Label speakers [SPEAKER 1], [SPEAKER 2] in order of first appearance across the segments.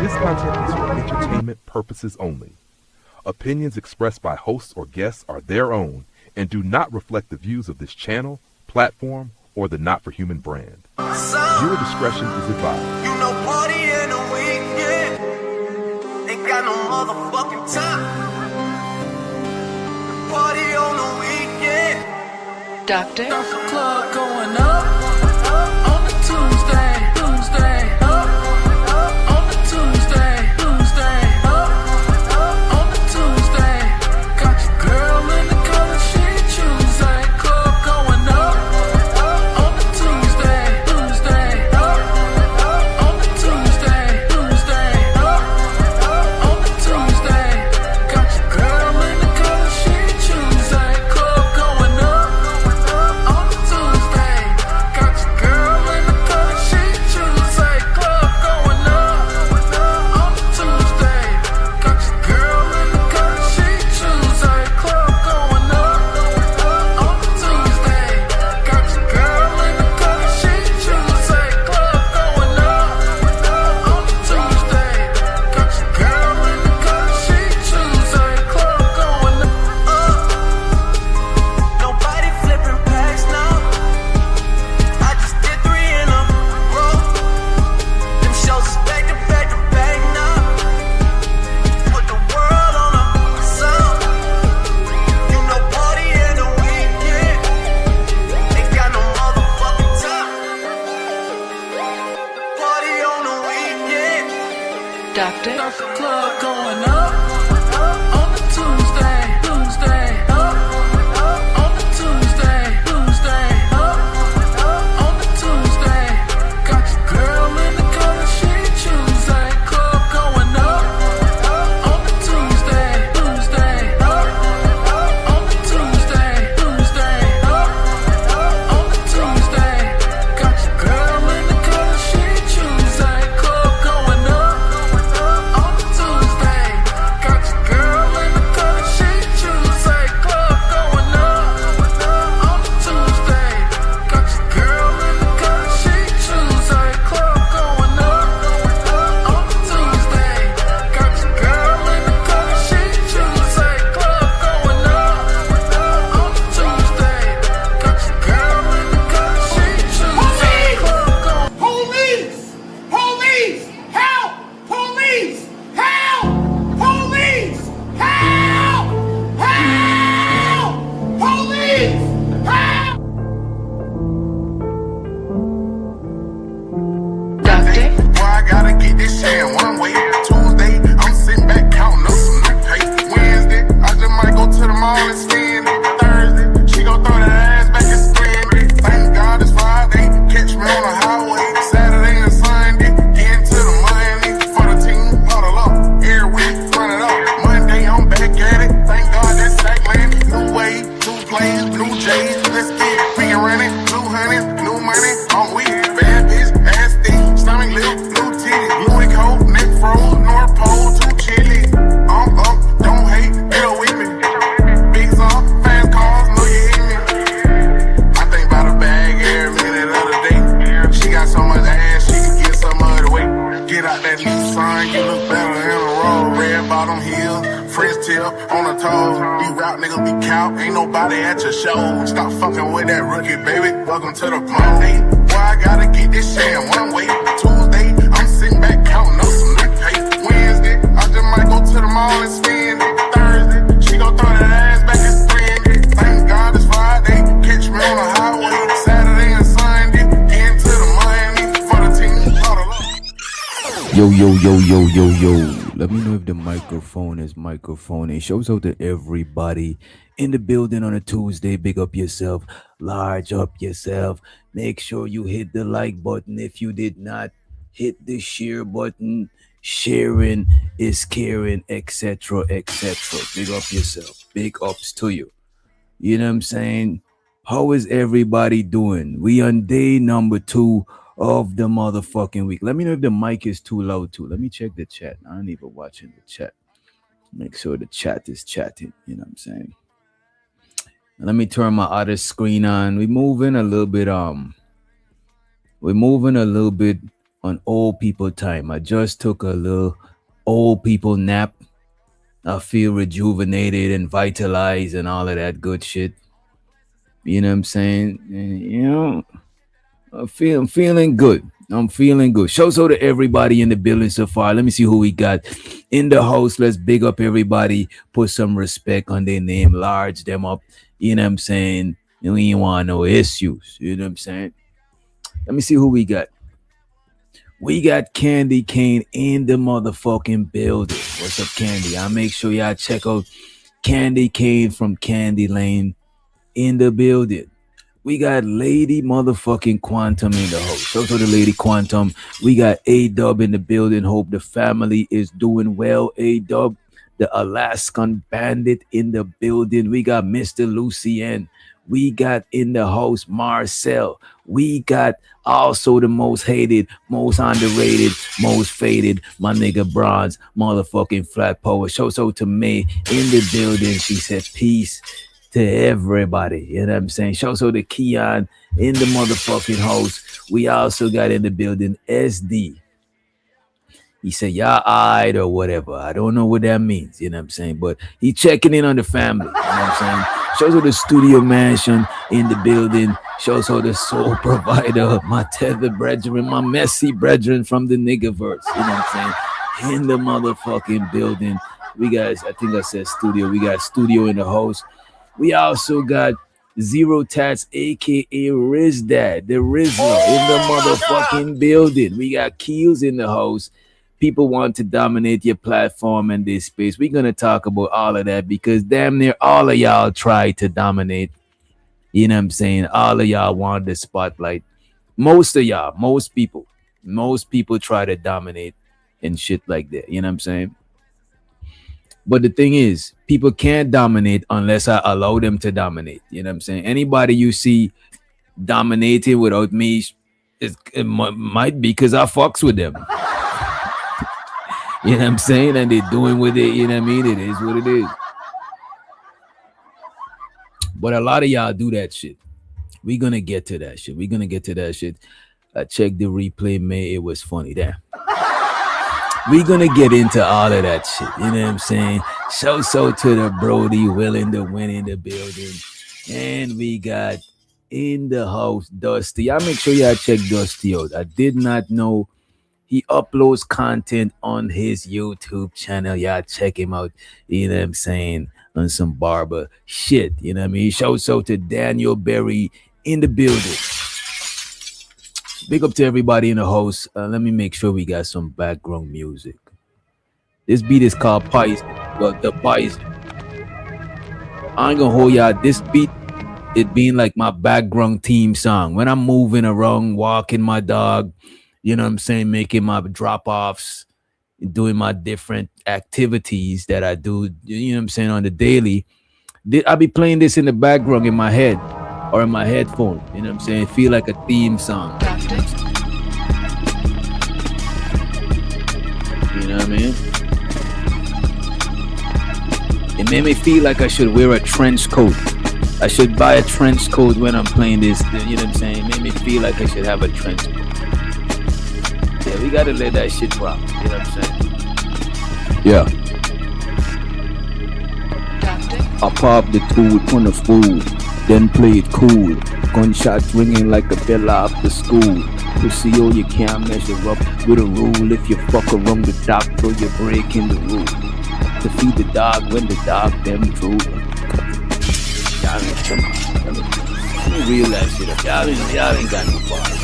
[SPEAKER 1] This content is for entertainment purposes only. Opinions expressed by hosts or guests are their own and do not reflect the views of this channel, platform, or the Not For Human brand. Viewer discretion is advised.
[SPEAKER 2] You know, party in the weekend ain't got no motherfucking time. Party on the weekend.
[SPEAKER 3] Doctor?
[SPEAKER 2] Club going up on the Tuesday, up on the Tuesday, up on the Tuesday. Got your girl in the color she Tuesday. Club going up on the Tuesday, up on the Tuesday, up on the Tuesday. Got your girl in the color she Tuesday. Club going up on the Tuesday. Got your girl in the color she Tuesday. Club going up on the Tuesday. Got your girl in the color she Tuesday. Club going up on the Tuesday. Got your girl in the color she Tuesday. Club going up on the Tuesday. Got your girl in the color she Tuesday. Club going up. Nobody flipping packs now. I just did 3 in a row. Them shows is back to back to back now. Put the world on a sound. You know, party in the weekend ain't got no motherfucking time. Party on the weekend.
[SPEAKER 3] Doctor?
[SPEAKER 2] Club going up on the Tuesday, up on the Tuesday, up on the Tuesday. Got your girl in the color she Tuesday. Club going up on the Tuesday, up on the Tuesday, up on the Tuesday. Got your girl in the color she Tuesday. Club going up on the Tuesday. Got your girl in the color she Tuesday. Club going up on the Tuesday. Got your girl in the color she Tuesday. Club going up on the Tuesday. Got your girl in the color she Tuesday. Club going up on the Tuesday. Got your girl in the color she Tuesday. Club going
[SPEAKER 4] Police! Police! Help! Police! Help! Police! Help! Help! Police! Help!
[SPEAKER 3] Doctor?
[SPEAKER 5] Boy, I gotta get this shit in one way. Tuesday, I'm sitting back counting up some new pay. Wednesday, I just might go to the mall and spend it. Thursday, she gon' throw that ass back and spend it. Thank God it's Friday, catch me on the highway. Saturday and Sunday, get into the money. For the team, huddle up. Every week, run it up. Monday, I'm back at it. Thank God that's sack landed. New wave, new plays, new J's. Let's get it. We can run it. 200, new money. I'm weak. Bad bitch, ass thick. Stomach lift, new titty. Louis coat, neck froze, North Pole, too chilly. I'm up, don't hate, get up with me. Big off, fast cars, know you hit me. I think about a bag every minute of the day. She got so much ass, she can get some other way. Get out that Nissan, you look better in a roll. Red bottom heels, French tip on the toes. These rap niggas be cow, ain't nobody at your show. Stop fucking with that rookie, baby. Welcome to the party. Boy, I gotta get this shit in one way. Tuesday, I'm sitting back counting up some new pay. Wednesday, I just might go to the mall and spend it. Thursday, she gon' throw that ass back and spend it. Thank God it's Friday, catch me on the highway. Saturday and Sunday, get into the money. For the team, huddle up.
[SPEAKER 6] Yo. Let me know if the microphone is microphoning. Shows out to everybody in the building on a Tuesday. Big up yourself. Large up yourself. Make sure you hit the like button. If you did not, hit the share button. Sharing is caring, etc., etc. Big up yourself. Big ups to you. You know what I'm saying? How is everybody doing? We on day number 2 of the motherfucking week. Let me know if the mic is too loud too. Let me check the chat. I ain't even watching the chat. Make sure the chat is chatting. You know what I'm saying? Let me turn my other screen on. We're moving a little bit on old people time. I just took a little old people nap. I feel rejuvenated and vitalized and all of that good shit. You know what I'm saying? And, I'm feeling good. I'm feeling good. Shouts out to everybody in the building so far. Let me see who we got in the house. Let's big up everybody. Put some respect on their name. Large them up. You know what I'm saying? We ain't want no issues. You know what I'm saying? Let me see who we got. We got Candy Cane in the motherfucking building. What's up, Candy? I'll make sure y'all check out Candy Cane from Candy Lane in the building. We got Lady motherfucking Quantum in the house. Shout out to the Lady Quantum. We got A-Dub in the building. Hope the family is doing well. A-Dub, the Alaskan Bandit in the building. We got Mr. Lucien. We got in the house Marcel. We got also the most hated, most underrated, most faded, my nigga Bronze, motherfucking flat poet. Shout out to May in the building. She said peace to everybody. You know what I'm saying? Shout out to Keon in the motherfucking house. We also got in the building SD. He said, y'all eyed or whatever. I don't know what that means. You know what I'm saying? But he checking in on the family. You know what I'm saying? Shows out the studio mansion in the building. Shows out the soul provider, my tether brethren, my messy brethren from the niggaverse. You know what I'm saying? In the motherfucking building. We got, I think I said studio. We got studio in the house. We also got Zero Tats, aka Riz Dad, the Rizzler in the motherfucking building. We got Keels in the house. People want to dominate your platform and this space. We're going to talk about all of that because damn near all of y'all try to dominate. You know what I'm saying? All of y'all want the spotlight. Most of y'all, most people try to dominate and shit like that. You know what I'm saying? But the thing is, people can't dominate unless I allow them to dominate. You know what I'm saying? Anybody you see dominating without me, it might be because I fucks with them. You know what I'm saying? And they're doing with it, you know what I mean? It is what it is. But a lot of y'all do that shit. We're going to get to that shit. I checked the replay, man. It was funny. Damn. We're going to get into all of that shit. You know what I'm saying? So to the Brody willing to win in the building. And we got in the house Dusty. I'll make sure y'all check Dusty out. I did not know he uploads content on his YouTube channel. Y'all check him out. You know what I'm saying? On some barber shit. You know what I mean? Shouts out to Daniel Berry in the building. Big up to everybody in the house. Let me make sure we got some background music. This beat is called Pies. Well, the Pies. I ain't gonna hold y'all. This beat, it being like my background theme song. When I'm moving around, walking my dog, you know what I'm saying, making my drop-offs, doing my different activities that I do, you know what I'm saying, on the daily. I'll be playing this in the background in my head or in my headphone. You know what I'm saying? It feel like a theme song. You know what I mean? It made me feel like I should wear a trench coat. I should buy a trench coat when I'm playing this. You know what I'm saying? It made me feel like I should have a trench coat. Yeah, we gotta let that shit rock. You know what I'm saying? Yeah. I pop the tool on the food, then play it cool. Gunshots ringing like a bell after school. You see, oh, you can't measure up with a rule. If you fuck around the doctor, you're breaking the rule. To feed the dog when the dog them through. Y'all ain't come on. Let me reel that shit up. Y'all ain't got no bars.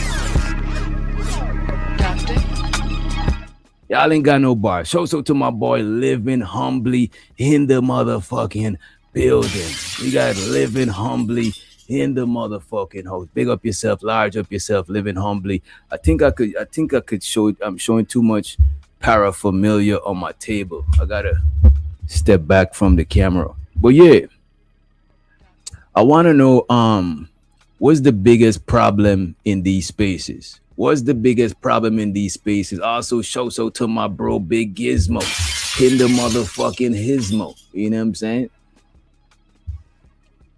[SPEAKER 6] Y'all ain't got no bars. Shout out to my boy Living Humbly in the motherfucking building. We got Living Humbly in the motherfucking house. Big up yourself, large up yourself, Living Humbly. I think I could show it. I'm showing too much paraphernalia on my table. I gotta step back from the camera. But yeah, I wanna know what's the biggest problem in these spaces? What's the biggest problem in these spaces? Also, shout out to my bro Big Gizmo in the motherfucking Hismo. You know what I'm saying?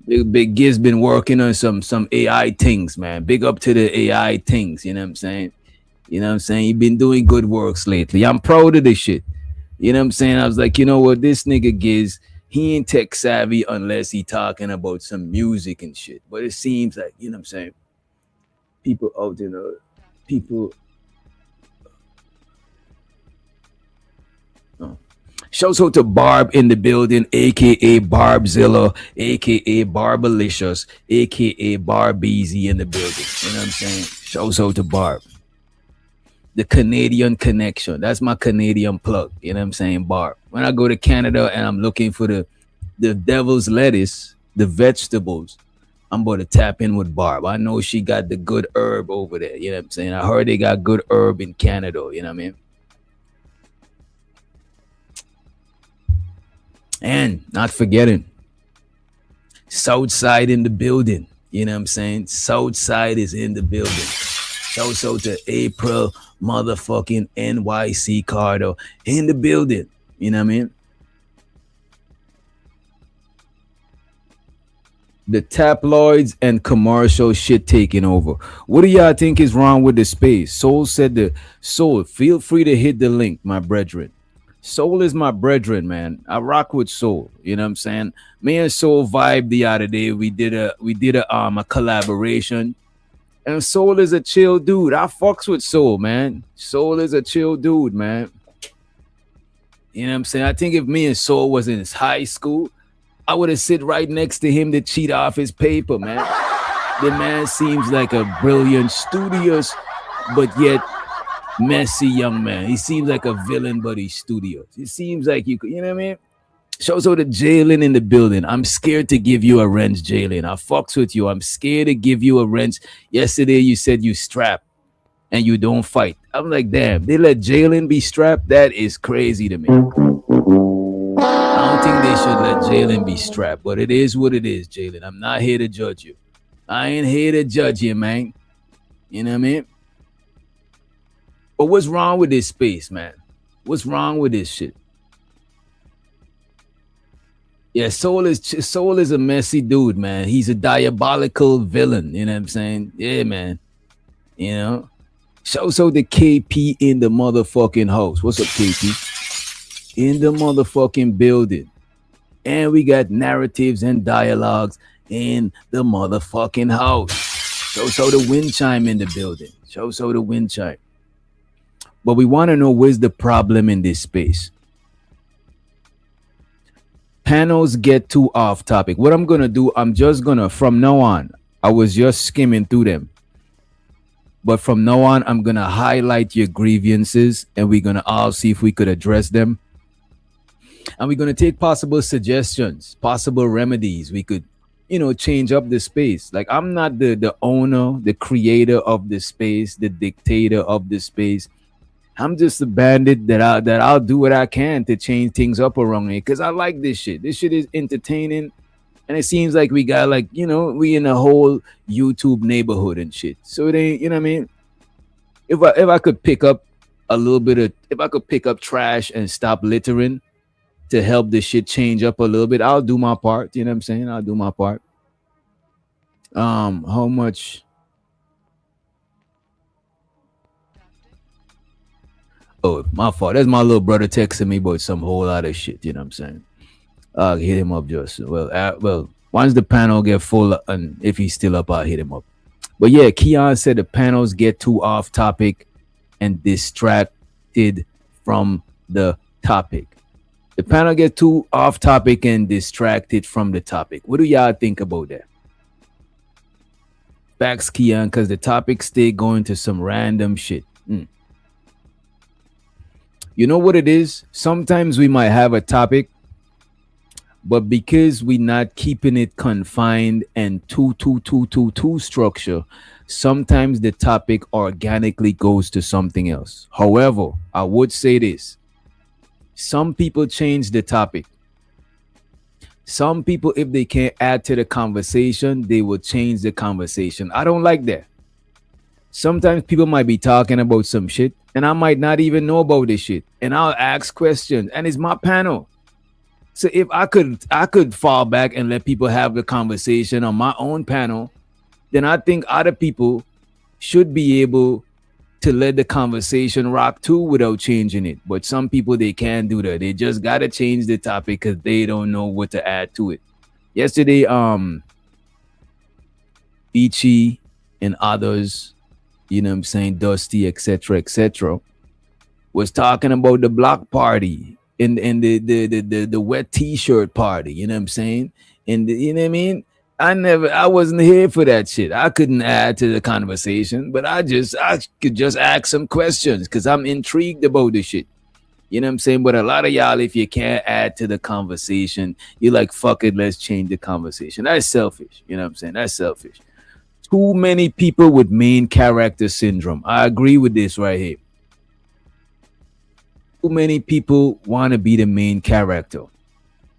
[SPEAKER 6] Big Giz been working on some AI things, man. Big up to the AI things. You know what I'm saying? You know what I'm saying? He been doing good works lately. I'm proud of this shit. You know what I'm saying? I was like, you know what, this nigga Giz, he ain't tech savvy unless he talking about some music and shit. But it seems like, you know what I'm saying, people out there, people. Oh. Shouts out to Barb in the building, aka Barbzilla, aka Barbalicious, aka Barbeezy in the building. You know what I'm saying? Shouts out to Barb. The Canadian connection. That's my Canadian plug. You know what I'm saying? Barb. When I go to Canada and I'm looking for the devil's lettuce, the vegetables, I'm about to tap in with Barb. I know she got the good herb over there. You know what I'm saying? I heard they got good herb in Canada. You know what I mean? And not forgetting, Southside in the building. You know what I'm saying? Southside is in the building. Shouts out to April motherfucking NYC Carter in the building. You know what I mean? The tabloids and commercial shit taking over. What do y'all think is wrong with the space? Soul said the Soul, feel free to hit the link, my brethren. Soul is my brethren, man. I rock with Soul. You know what I'm saying? Me and Soul vibe the other day. We did a collaboration. And Soul is a chill dude. I fucks with Soul, man. Soul is a chill dude, man. You know what I'm saying? I think if me and Soul was in high school, I would have sit right next to him to cheat off his paper, man. The man seems like a brilliant, studious, but yet messy young man. He seems like a villain, but he's studious. It seems like you know what I mean? Shows out to Jalen in the building. I'm scared to give you a wrench, Jalen. I fucks with you. I'm scared to give you a wrench. Yesterday you said you strapped and you don't fight. I'm like, damn, they let Jalen be strapped? That is crazy to me. I don't think they should let Jalen be strapped, but it is what it is, Jalen. I'm not here to judge you. I ain't here to judge you, man. You know what I mean? But what's wrong with this space, man? What's wrong with this shit? Yeah, Soul is a messy dude, man. He's a diabolical villain. You know what I'm saying? Yeah, man. You know? So the KP in the motherfucking house. What's up, KP? In the motherfucking building. And we got narratives and dialogues in the motherfucking house. So the wind chime in the building. So the wind chime. But we want to know where's the problem in this space. Panels get too off topic. What I'm going to do, I'm just going to, from now on, I was just skimming through them. But from now on, I'm going to highlight your grievances and we're going to all see if we could address them. And we're going to take possible suggestions, possible remedies. We could, change up the space. Like, I'm not the owner, the creator of the space, the dictator of the space. I'm just a bandit that I'll do what I can to change things up around here because I like this shit. This shit is entertaining, and it seems like we got we in a whole YouTube neighborhood and shit. So it ain't, you know what I mean? If I could pick up a little bit of, if I could pick up trash and stop littering to help this shit change up a little bit, I'll do my part. You know what I'm saying? I'll do my part. How much? Oh, my fault. That's my little brother texting me about some whole lot of shit. You know what I'm saying? I'll hit him up just well. Once the panel get full, and if he's still up, I'll hit him up. But yeah, Keon said the panels get too off topic and distracted from the topic. The panel get too off topic and distracted from the topic. What do y'all think about that? Facts, Keon, because the topic stay going to some random shit. You know what it is? Sometimes we might have a topic, but because we're not keeping it confined and too structure, sometimes the topic organically goes to something else. However, I would say this. Some people change the topic. Some people, if they can't add to the conversation, they will change the conversation. I don't like that. Sometimes people might be talking about some shit and I might not even know about this shit. And I'll ask questions and it's my panel. So if I could fall back and let people have the conversation on my own panel, then I think other people should be able to let the conversation rock too without changing it. But some people they can't do that. They just gotta change the topic because they don't know what to add to it. Yesterday, Ichi and others, you know what I'm saying, Dusty, etc., was talking about the block party and the wet t-shirt party, you know what I'm saying? And you know what I mean? I wasn't here for that shit. I couldn't add to the conversation, but I could just ask some questions because I'm intrigued about this shit. You know what I'm saying? But a lot of y'all, if you can't add to the conversation, you're like, fuck it, let's change the conversation. That's selfish. You know what I'm saying? That's selfish. Too many people with main character syndrome. I agree with this right here. Too many people want to be the main character.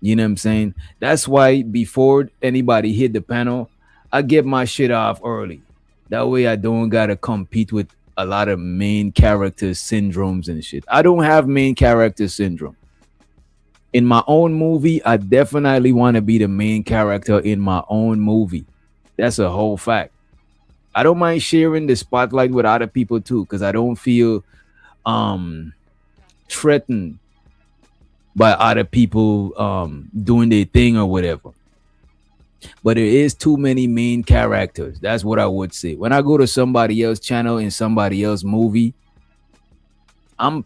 [SPEAKER 6] You know what I'm saying? That's why before anybody hit the panel, I get my shit off early. That way I don't gotta compete with a lot of main character syndromes and shit. I don't have main character syndrome. In my own movie, I definitely want to be the main character in my own movie. That's a whole fact. I don't mind sharing the spotlight with other people too, because I don't feel threatened by other people doing their thing or whatever. But there is too many main characters. That's what I would say. When I go to somebody else's channel in somebody else's movie, I'm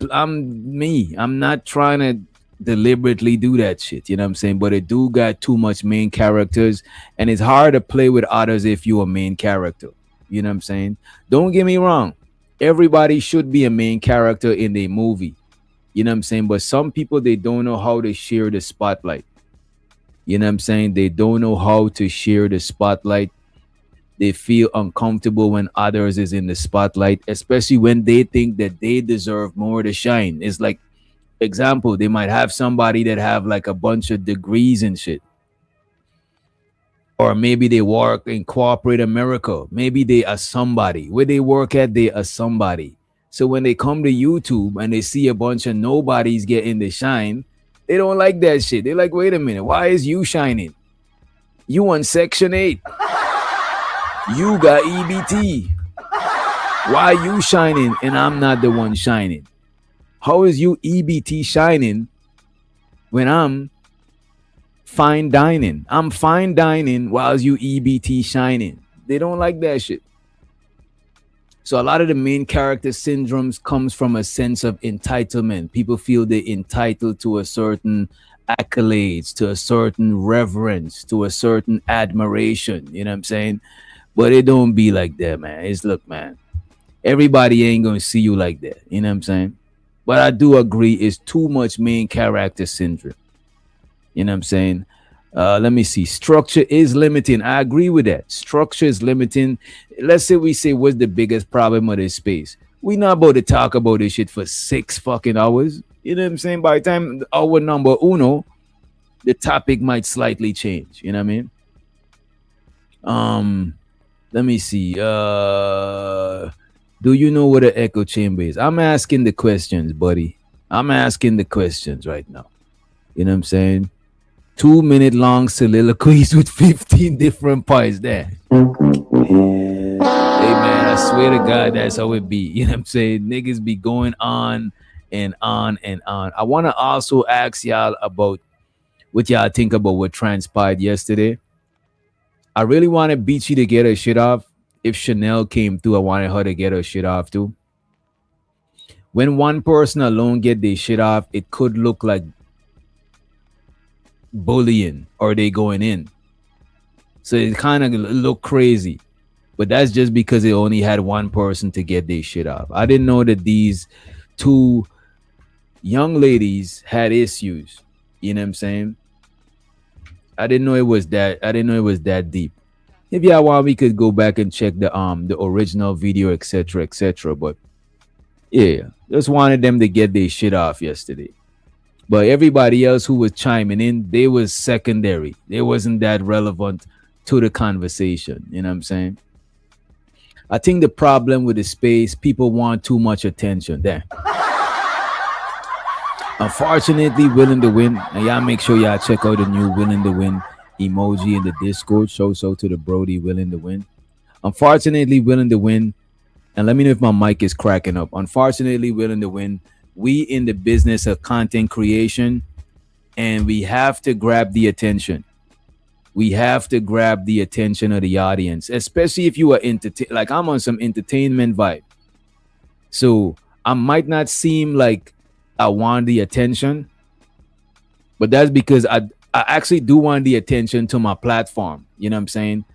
[SPEAKER 6] me. I'm not trying to deliberately do that shit. You know what I'm saying? But it do got too much main characters, and it's hard to play with others if you're a main character. You know what I'm saying? Don't get me wrong. Everybody should be a main character in their movie. You know what I'm saying? But some people, they don't know how to share the spotlight. You know what I'm saying? They don't know how to share the spotlight. They feel uncomfortable when others is in the spotlight, especially when they think that they deserve more to shine. It's like, example, they might have somebody that have like a bunch of degrees and shit. Or maybe they work in corporate America. Maybe they are somebody. Where they work at, they are somebody. So when they come to YouTube and they see a bunch of nobodies getting the shine, they don't like that shit. They're like, wait a minute, why is you shining? You on Section 8. You got EBT. Why you shining and I'm not the one shining? How is you EBT shining when I'm fine dining? I'm fine dining while you EBT shining. They don't like that shit. So a lot of the main character syndromes comes from a sense of entitlement. People feel they're entitled to a certain accolades, to a certain reverence, to a certain admiration. You know what I'm saying? But it don't be like that, man. It's look, man, everybody ain't gonna see you like that. You know what I'm saying? But I do agree it's too much main character syndrome. You know what I'm saying? Let me see. Structure is limiting. I agree with that. Structure is limiting. Let's say we say what's the biggest problem of this space. We not about to talk about this shit for 6 fucking hours. You know what I'm saying? By the time hour number uno, the topic might slightly change. You know what I mean? Let me see. Do you know what an echo chamber is? I'm asking the questions, buddy. I'm asking the questions right now. You know what I'm saying? 2-minute long soliloquies with 15 different points there. Hey man, I swear to God, that's how it be. You know what I'm saying? Niggas be going on and on and on. I want to also ask y'all about what y'all think about what transpired yesterday. I really wanted Beachy to get her shit off. If Chanel came through, I wanted her to get her shit off too. When one person alone get their shit off, it could look like bullying or they going in. So it kind of look crazy. But that's just because they only had one person to get their shit off. I didn't know that these 2 young ladies had issues. You know what I'm saying? I didn't know it was that deep. If y'all want, we could go back and check the original video, etc., etc. But yeah, just wanted them to get their shit off yesterday. But everybody else who was chiming in, they was secondary. They wasn't that relevant to the conversation. You know what I'm saying? I think the problem with the space, people want too much attention there. Unfortunately, Willing to Win, and y'all make sure y'all check out the new Willing to Win emoji in the Discord. Show so to the Brody Willing to Win. Unfortunately, Willing to Win And let me know if my mic is cracking up. Unfortunately, willing to win. We in the business of content creation, and we have to grab the attention. We have to grab the attention of the audience, especially if you are like I'm on some entertainment vibe. So I might not seem like I want the attention, but that's because I actually do want the attention to my platform. You know what I'm saying?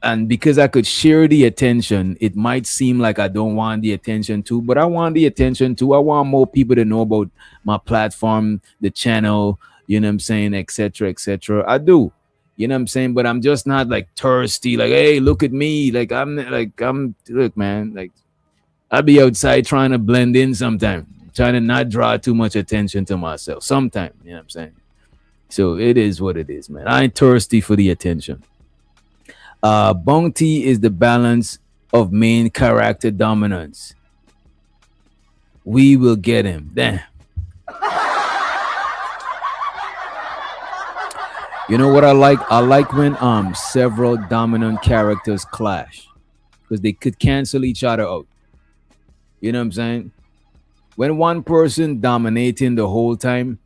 [SPEAKER 6] And because I could share the attention, it might seem like I don't want the attention too, but I want the attention too. I want more people to know about my platform, the channel, you know what I'm saying, etc., etc. I do, you know what I'm saying, but I'm just not like thirsty, like, hey, look at me, I'm look, man, like I'll be outside trying to blend in sometime, trying to not draw too much attention to myself sometime, you know what I'm saying. So it is what it is, man. I ain't thirsty for the attention. Bounty is the balance of main character dominance. We will get him. Damn. You know what I like? I like when several dominant characters clash because they could cancel each other out. You know what I'm saying? When one person dominating the whole time,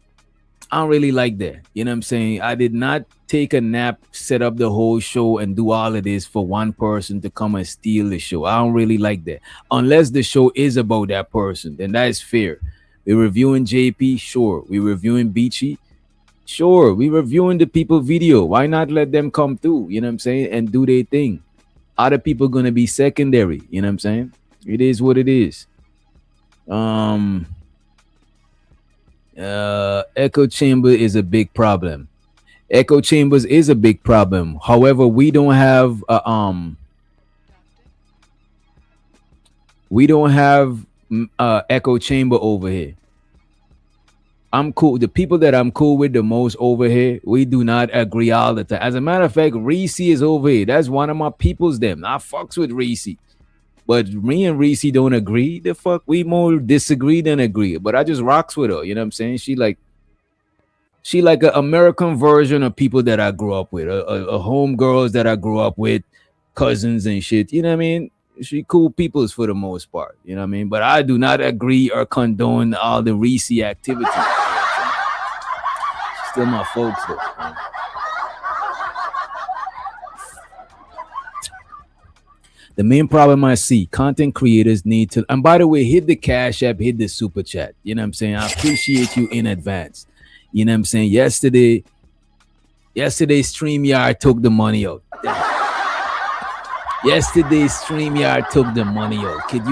[SPEAKER 6] I don't really like that. You know what I'm saying? I did not take a nap, set up the whole show, and do all of this for one person to come and steal the show. I don't really like that. Unless the show is about that person, then that is fair. We're reviewing JP, sure. We're reviewing Beachy, sure. We're reviewing the people video. Why not let them come through? You know what I'm saying? And do their thing. Other people gonna be secondary. You know what I'm saying? It is what it is. Echo chamber is a big problem. Echo chambers is a big problem. However, we don't have echo chamber over here. I'm cool. The people that I'm cool with the most over here, we do not agree all the time. As a matter of fact, Reese is over here. That's one of my peoples. Them I fucks with Reese. But me and Reese don't agree. The fuck, we more disagree than agree. But I just rocks with her. You know what I'm saying? She like an American version of people that I grew up with, a home girls that I grew up with, cousins and shit. You know what I mean? She cool peoples for the most part. You know what I mean? But I do not agree or condone all the Reese activity. You know Still my folks though. Man. The main problem I see, content creators need to, and by the way, hit the Cash App, hit the Super Chat. You know what I'm saying? I appreciate you in advance. You know what I'm saying? Yesterday StreamYard took the money out. Yesterday StreamYard took the money out. Could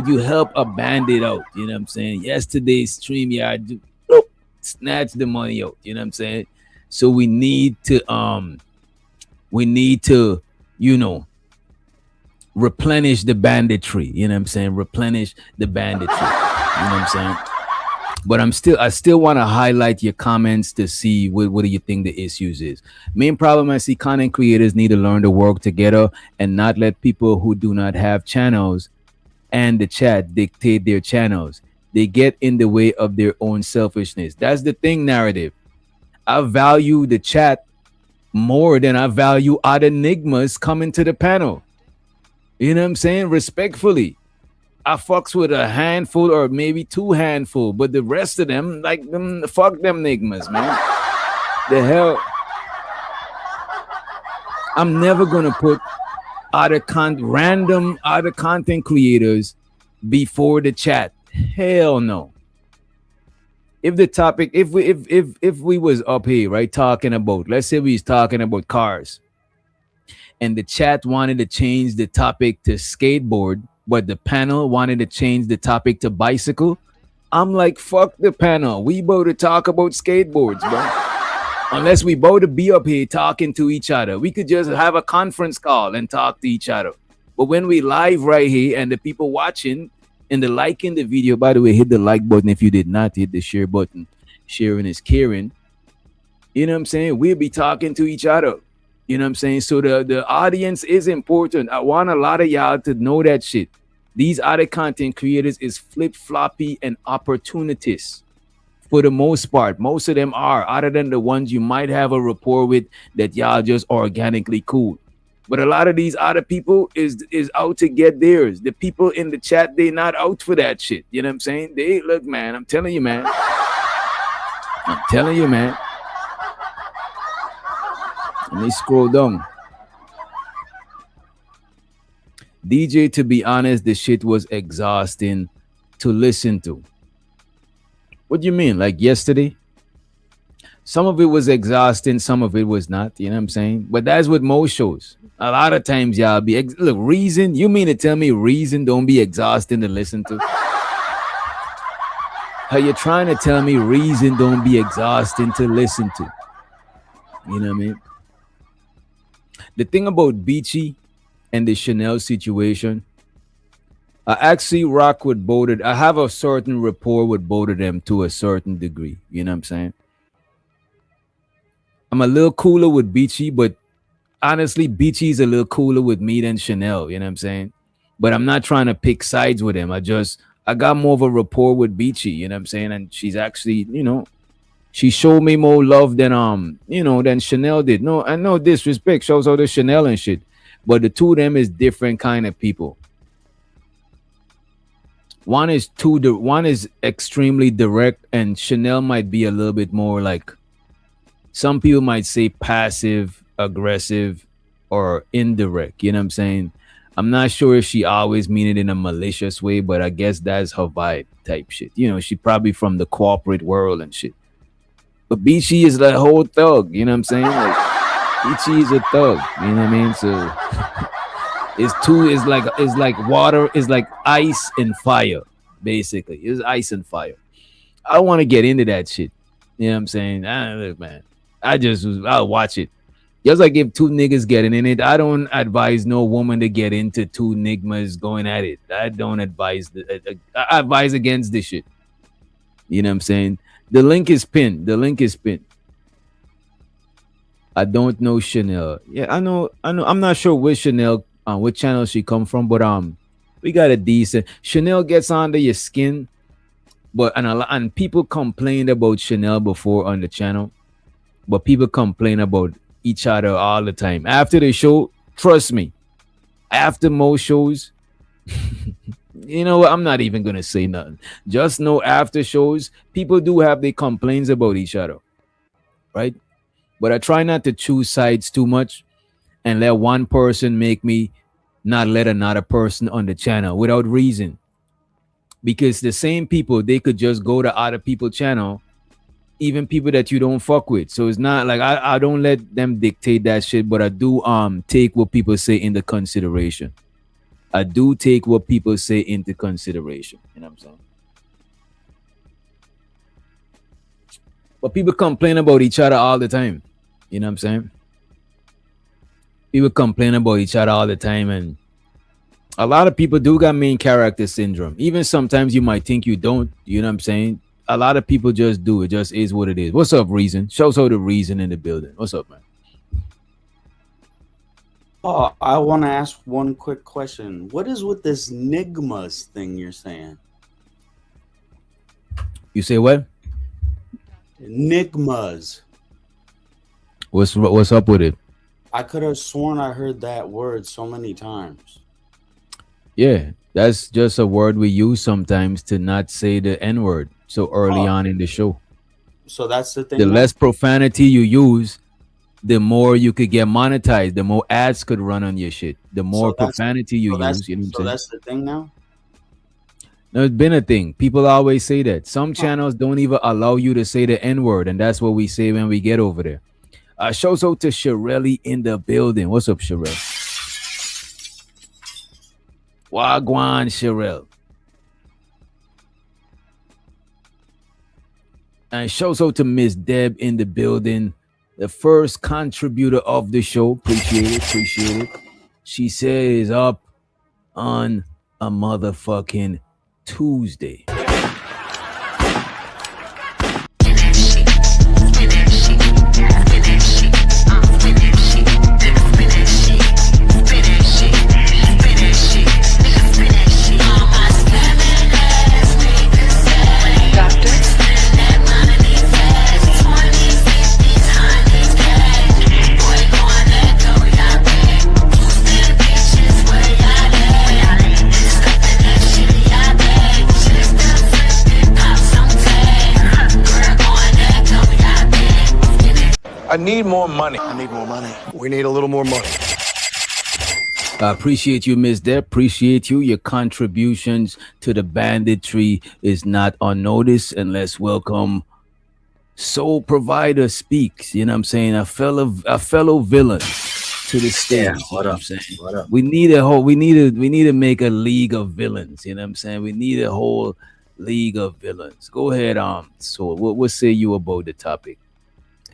[SPEAKER 6] you help a bandit out? You know what I'm saying? Yesterday StreamYard snatched the money out. You know what I'm saying? So we need to, you know, replenish the banditry. You know what I'm saying? Replenish the banditry. You know what I'm saying? But I still want to highlight your comments to see what do you think the issues is. Main problem I see, content creators need to learn to work together and not let people who do not have channels and the chat dictate their channels. They get in the way of their own selfishness. That's the thing, narrative. I value the chat more than I value odd enigmas coming to the panel. You know what I'm saying? Respectfully. I fucks with a handful or maybe two handful, but the rest of them, like them, fuck them nigmas, man. The hell. I'm never gonna put random other content creators before the chat. Hell no. If the topic, if we was up here, right, talking about, let's say we was talking about cars, and the chat wanted to change the topic to skateboard, but the panel wanted to change the topic to bicycle, I'm like, fuck the panel. We both to talk about skateboards, bro. Unless we both to be up here talking to each other. We could just have a conference call and talk to each other. But when we live right here and the people watching and the liking the video, by the way, hit the like button if you did not, hit the share button. Sharing is caring. You know what I'm saying? We'll be talking to each other. You know what I'm saying? So the audience is important. I want a lot of y'all to know that shit. These other content creators is flip-floppy and opportunists for the most part. Most of them are, other than the ones you might have a rapport with that y'all just organically cool. But a lot of these other people is out to get theirs. The people in the chat, they not out for that shit. You know what I'm saying? They look, man, I'm telling you, man. I'm telling you, man. Let me scroll down. DJ, to be honest, the shit was exhausting to listen to. What do you mean? Like yesterday? Some of it was exhausting, some of it was not. You know what I'm saying? But that's with most shows. A lot of times y'all be look, Reason. You mean to tell me Reason don't be exhausting to listen to? Are you trying to tell me Reason don't be exhausting to listen to? You know what I mean? The thing about Beachy and the Chanel situation, I actually rock with both of them. I have a certain rapport with both of them to a certain degree. You know what I'm saying? I'm a little cooler with Beachy, but honestly, Beachy's a little cooler with me than Chanel. You know what I'm saying? But I'm not trying to pick sides with him. I got more of a rapport with Beachy. You know what I'm saying? And she's actually, you know, she showed me more love than than Chanel did. No, I know disrespect. Shows all the Chanel and shit. But the two of them is different kind of people. One is extremely direct, and Chanel might be a little bit more like, some people might say passive, aggressive, or indirect. You know what I'm saying? I'm not sure if she always mean it in a malicious way, but I guess that's her vibe type shit. You know, she probably from the corporate world and shit. But Beachy is the whole thug. You know what I'm saying? Like, Beachy is a thug. You know what I mean? So it's like water, is like ice and fire, basically. It's ice and fire. I don't want to get into that shit. You know what I'm saying? Look, man, I'll watch it. Just like if two niggas getting in it, I don't advise no woman to get into two nigmas going at it. I don't advise. I advise against this shit. You know what I'm saying? The link is pinned. I don't know Chanel. Yeah, I know. I'm not sure which Chanel, what channel she come from, but we got a decent. Chanel gets under your skin, but and people complained about Chanel before on the channel, but people complain about each other all the time after the show. Trust me, after most shows, you know what, I'm not even gonna say nothing. Just know after shows, people do have their complaints about each other, right? But I try not to choose sides too much and let one person make me not let another person on the channel without reason, because the same people, they could just go to other people's channel, even people that you don't fuck with. So it's not like I don't let them dictate that shit, but I do take what people say into consideration. I do take what people say into consideration. You know what I'm saying? But people complain about each other all the time. You know what I'm saying? People complain about each other all the time, and a lot of people do got main character syndrome. Even sometimes you might think you don't. You know what I'm saying? A lot of people just do. It just is what it is. What's up, Reason? Shows how the Reason in the building. What's up, man?
[SPEAKER 7] Oh, I want to ask one quick question. What is with this Nigmas thing you're saying?
[SPEAKER 6] You say what?
[SPEAKER 7] Nigmas.
[SPEAKER 6] What's up with it?
[SPEAKER 7] I could have sworn I heard that word so many times.
[SPEAKER 6] Yeah, that's just a word we use sometimes to not say the N-word so early on in the show.
[SPEAKER 7] So that's the thing.
[SPEAKER 6] The less profanity you use, the more you could get monetized, the more ads could run on your shit. The more profanity you use, you know what I'm saying?
[SPEAKER 7] That's the thing now?
[SPEAKER 6] No, it's been a thing. People always say that. Some channels don't even allow you to say the N-word, and that's what we say when we get over there. Shouts out to Shirelli in the building. What's up, Sherelle? Wagwan, Sherelle. And shouts out to Miss Deb in the building, the first contributor of the show. Appreciate it. She says up on a motherfucking Tuesday.
[SPEAKER 8] I need more money.
[SPEAKER 9] I need more money. We need a little more money.
[SPEAKER 6] I appreciate you, Miss Depp. Appreciate you. Your contributions to the banditry is not unnoticed. And let's welcome Soul Provider Speaks. You know what I'm saying? A fellow villain to the stage.
[SPEAKER 10] Yeah,
[SPEAKER 6] what I'm saying?
[SPEAKER 10] What up?
[SPEAKER 6] We need to make a league of villains. You know what I'm saying? We need a whole league of villains. Go ahead, Soul. What say you about the topic?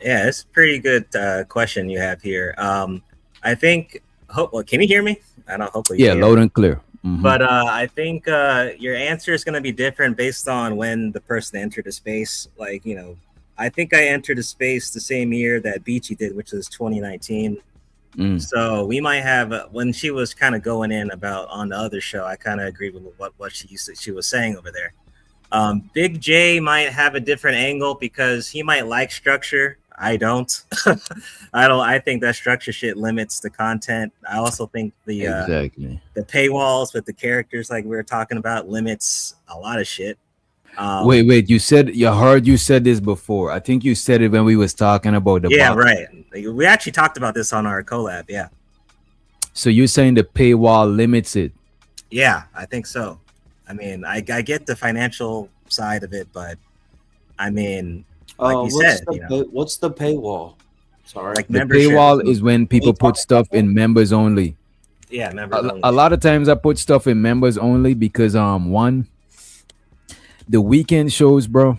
[SPEAKER 10] Yeah, it's a pretty good question you have here. I think. Well, can you hear me? I don't. Hopefully,
[SPEAKER 6] yeah, loud and clear. Mm-hmm.
[SPEAKER 10] But I think your answer is going to be different based on when the person entered the space. Like, you know, I think I entered the space the same year that Beachy did, which was 2019. So we might have when she was kind of going in about on the other show. I kind of agree with what she was saying over there. Big J might have a different angle because he might like structure. I don't. I think that structure shit limits the content. I also think the paywalls with the characters, like we were talking about, limits a lot of shit.
[SPEAKER 6] Wait. You said you said this before. I think you said it when we was talking about the box.
[SPEAKER 10] Right. We actually talked about this on our collab. Yeah.
[SPEAKER 6] So you're saying the paywall limits it?
[SPEAKER 10] Yeah, I think so. I mean, I get the financial side of it, but I mean. Like you said,
[SPEAKER 7] what's the paywall? Sorry,
[SPEAKER 10] like
[SPEAKER 6] the paywall is when people put stuff in members only.
[SPEAKER 10] Yeah, members only.
[SPEAKER 6] A lot of times I put stuff in members only because one, the weekend shows, bro,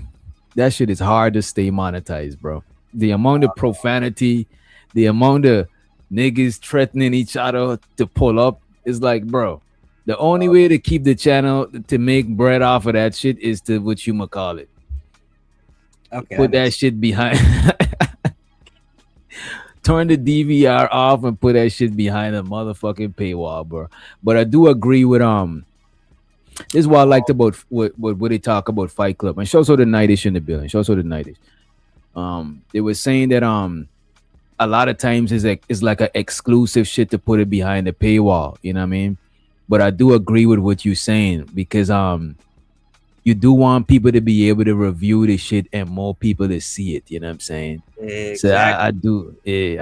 [SPEAKER 6] that shit is hard to stay monetized, bro. The amount of profanity, the amount of niggas threatening each other to pull up is like, bro, the only way to keep the channel to make bread off of that shit is to what you call it.
[SPEAKER 10] Okay,
[SPEAKER 6] put that shit behind. Turn the DVR off and put that shit behind a motherfucking paywall, bro. But I do agree with this is what I liked about what they talk about Fight Club and show so the Nightish in the building. Show so the Nightish. They were saying that a lot of times it's like an exclusive shit to put it behind the paywall. You know what I mean? But I do agree with what you're saying because you do want people to be able to review the shit and more people to see it. You know what I'm saying?
[SPEAKER 10] Exactly.
[SPEAKER 6] So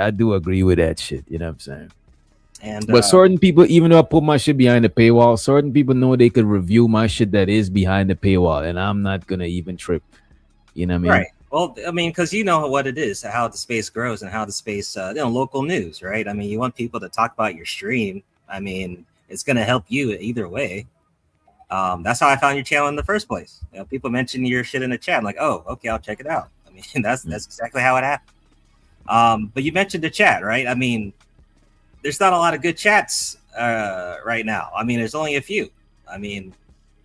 [SPEAKER 6] I do agree with that shit. You know what I'm saying?
[SPEAKER 10] And
[SPEAKER 6] but certain people, even though I put my shit behind the paywall, certain people know they could review my shit that is behind the paywall, and I'm not gonna even trip. You know what I mean?
[SPEAKER 10] Right. Well, I mean, because you know what it is, how the space grows and how the space, local news, right? I mean, you want people to talk about your stream. I mean, it's gonna help you either way. That's how I found your channel in the first place. You know, people mention your shit in the chat. I'm like, oh, okay, I'll check it out. I mean, that's exactly how it happened. But you mentioned the chat, right? I mean, there's not a lot of good chats right now. I mean, there's only a few. I mean,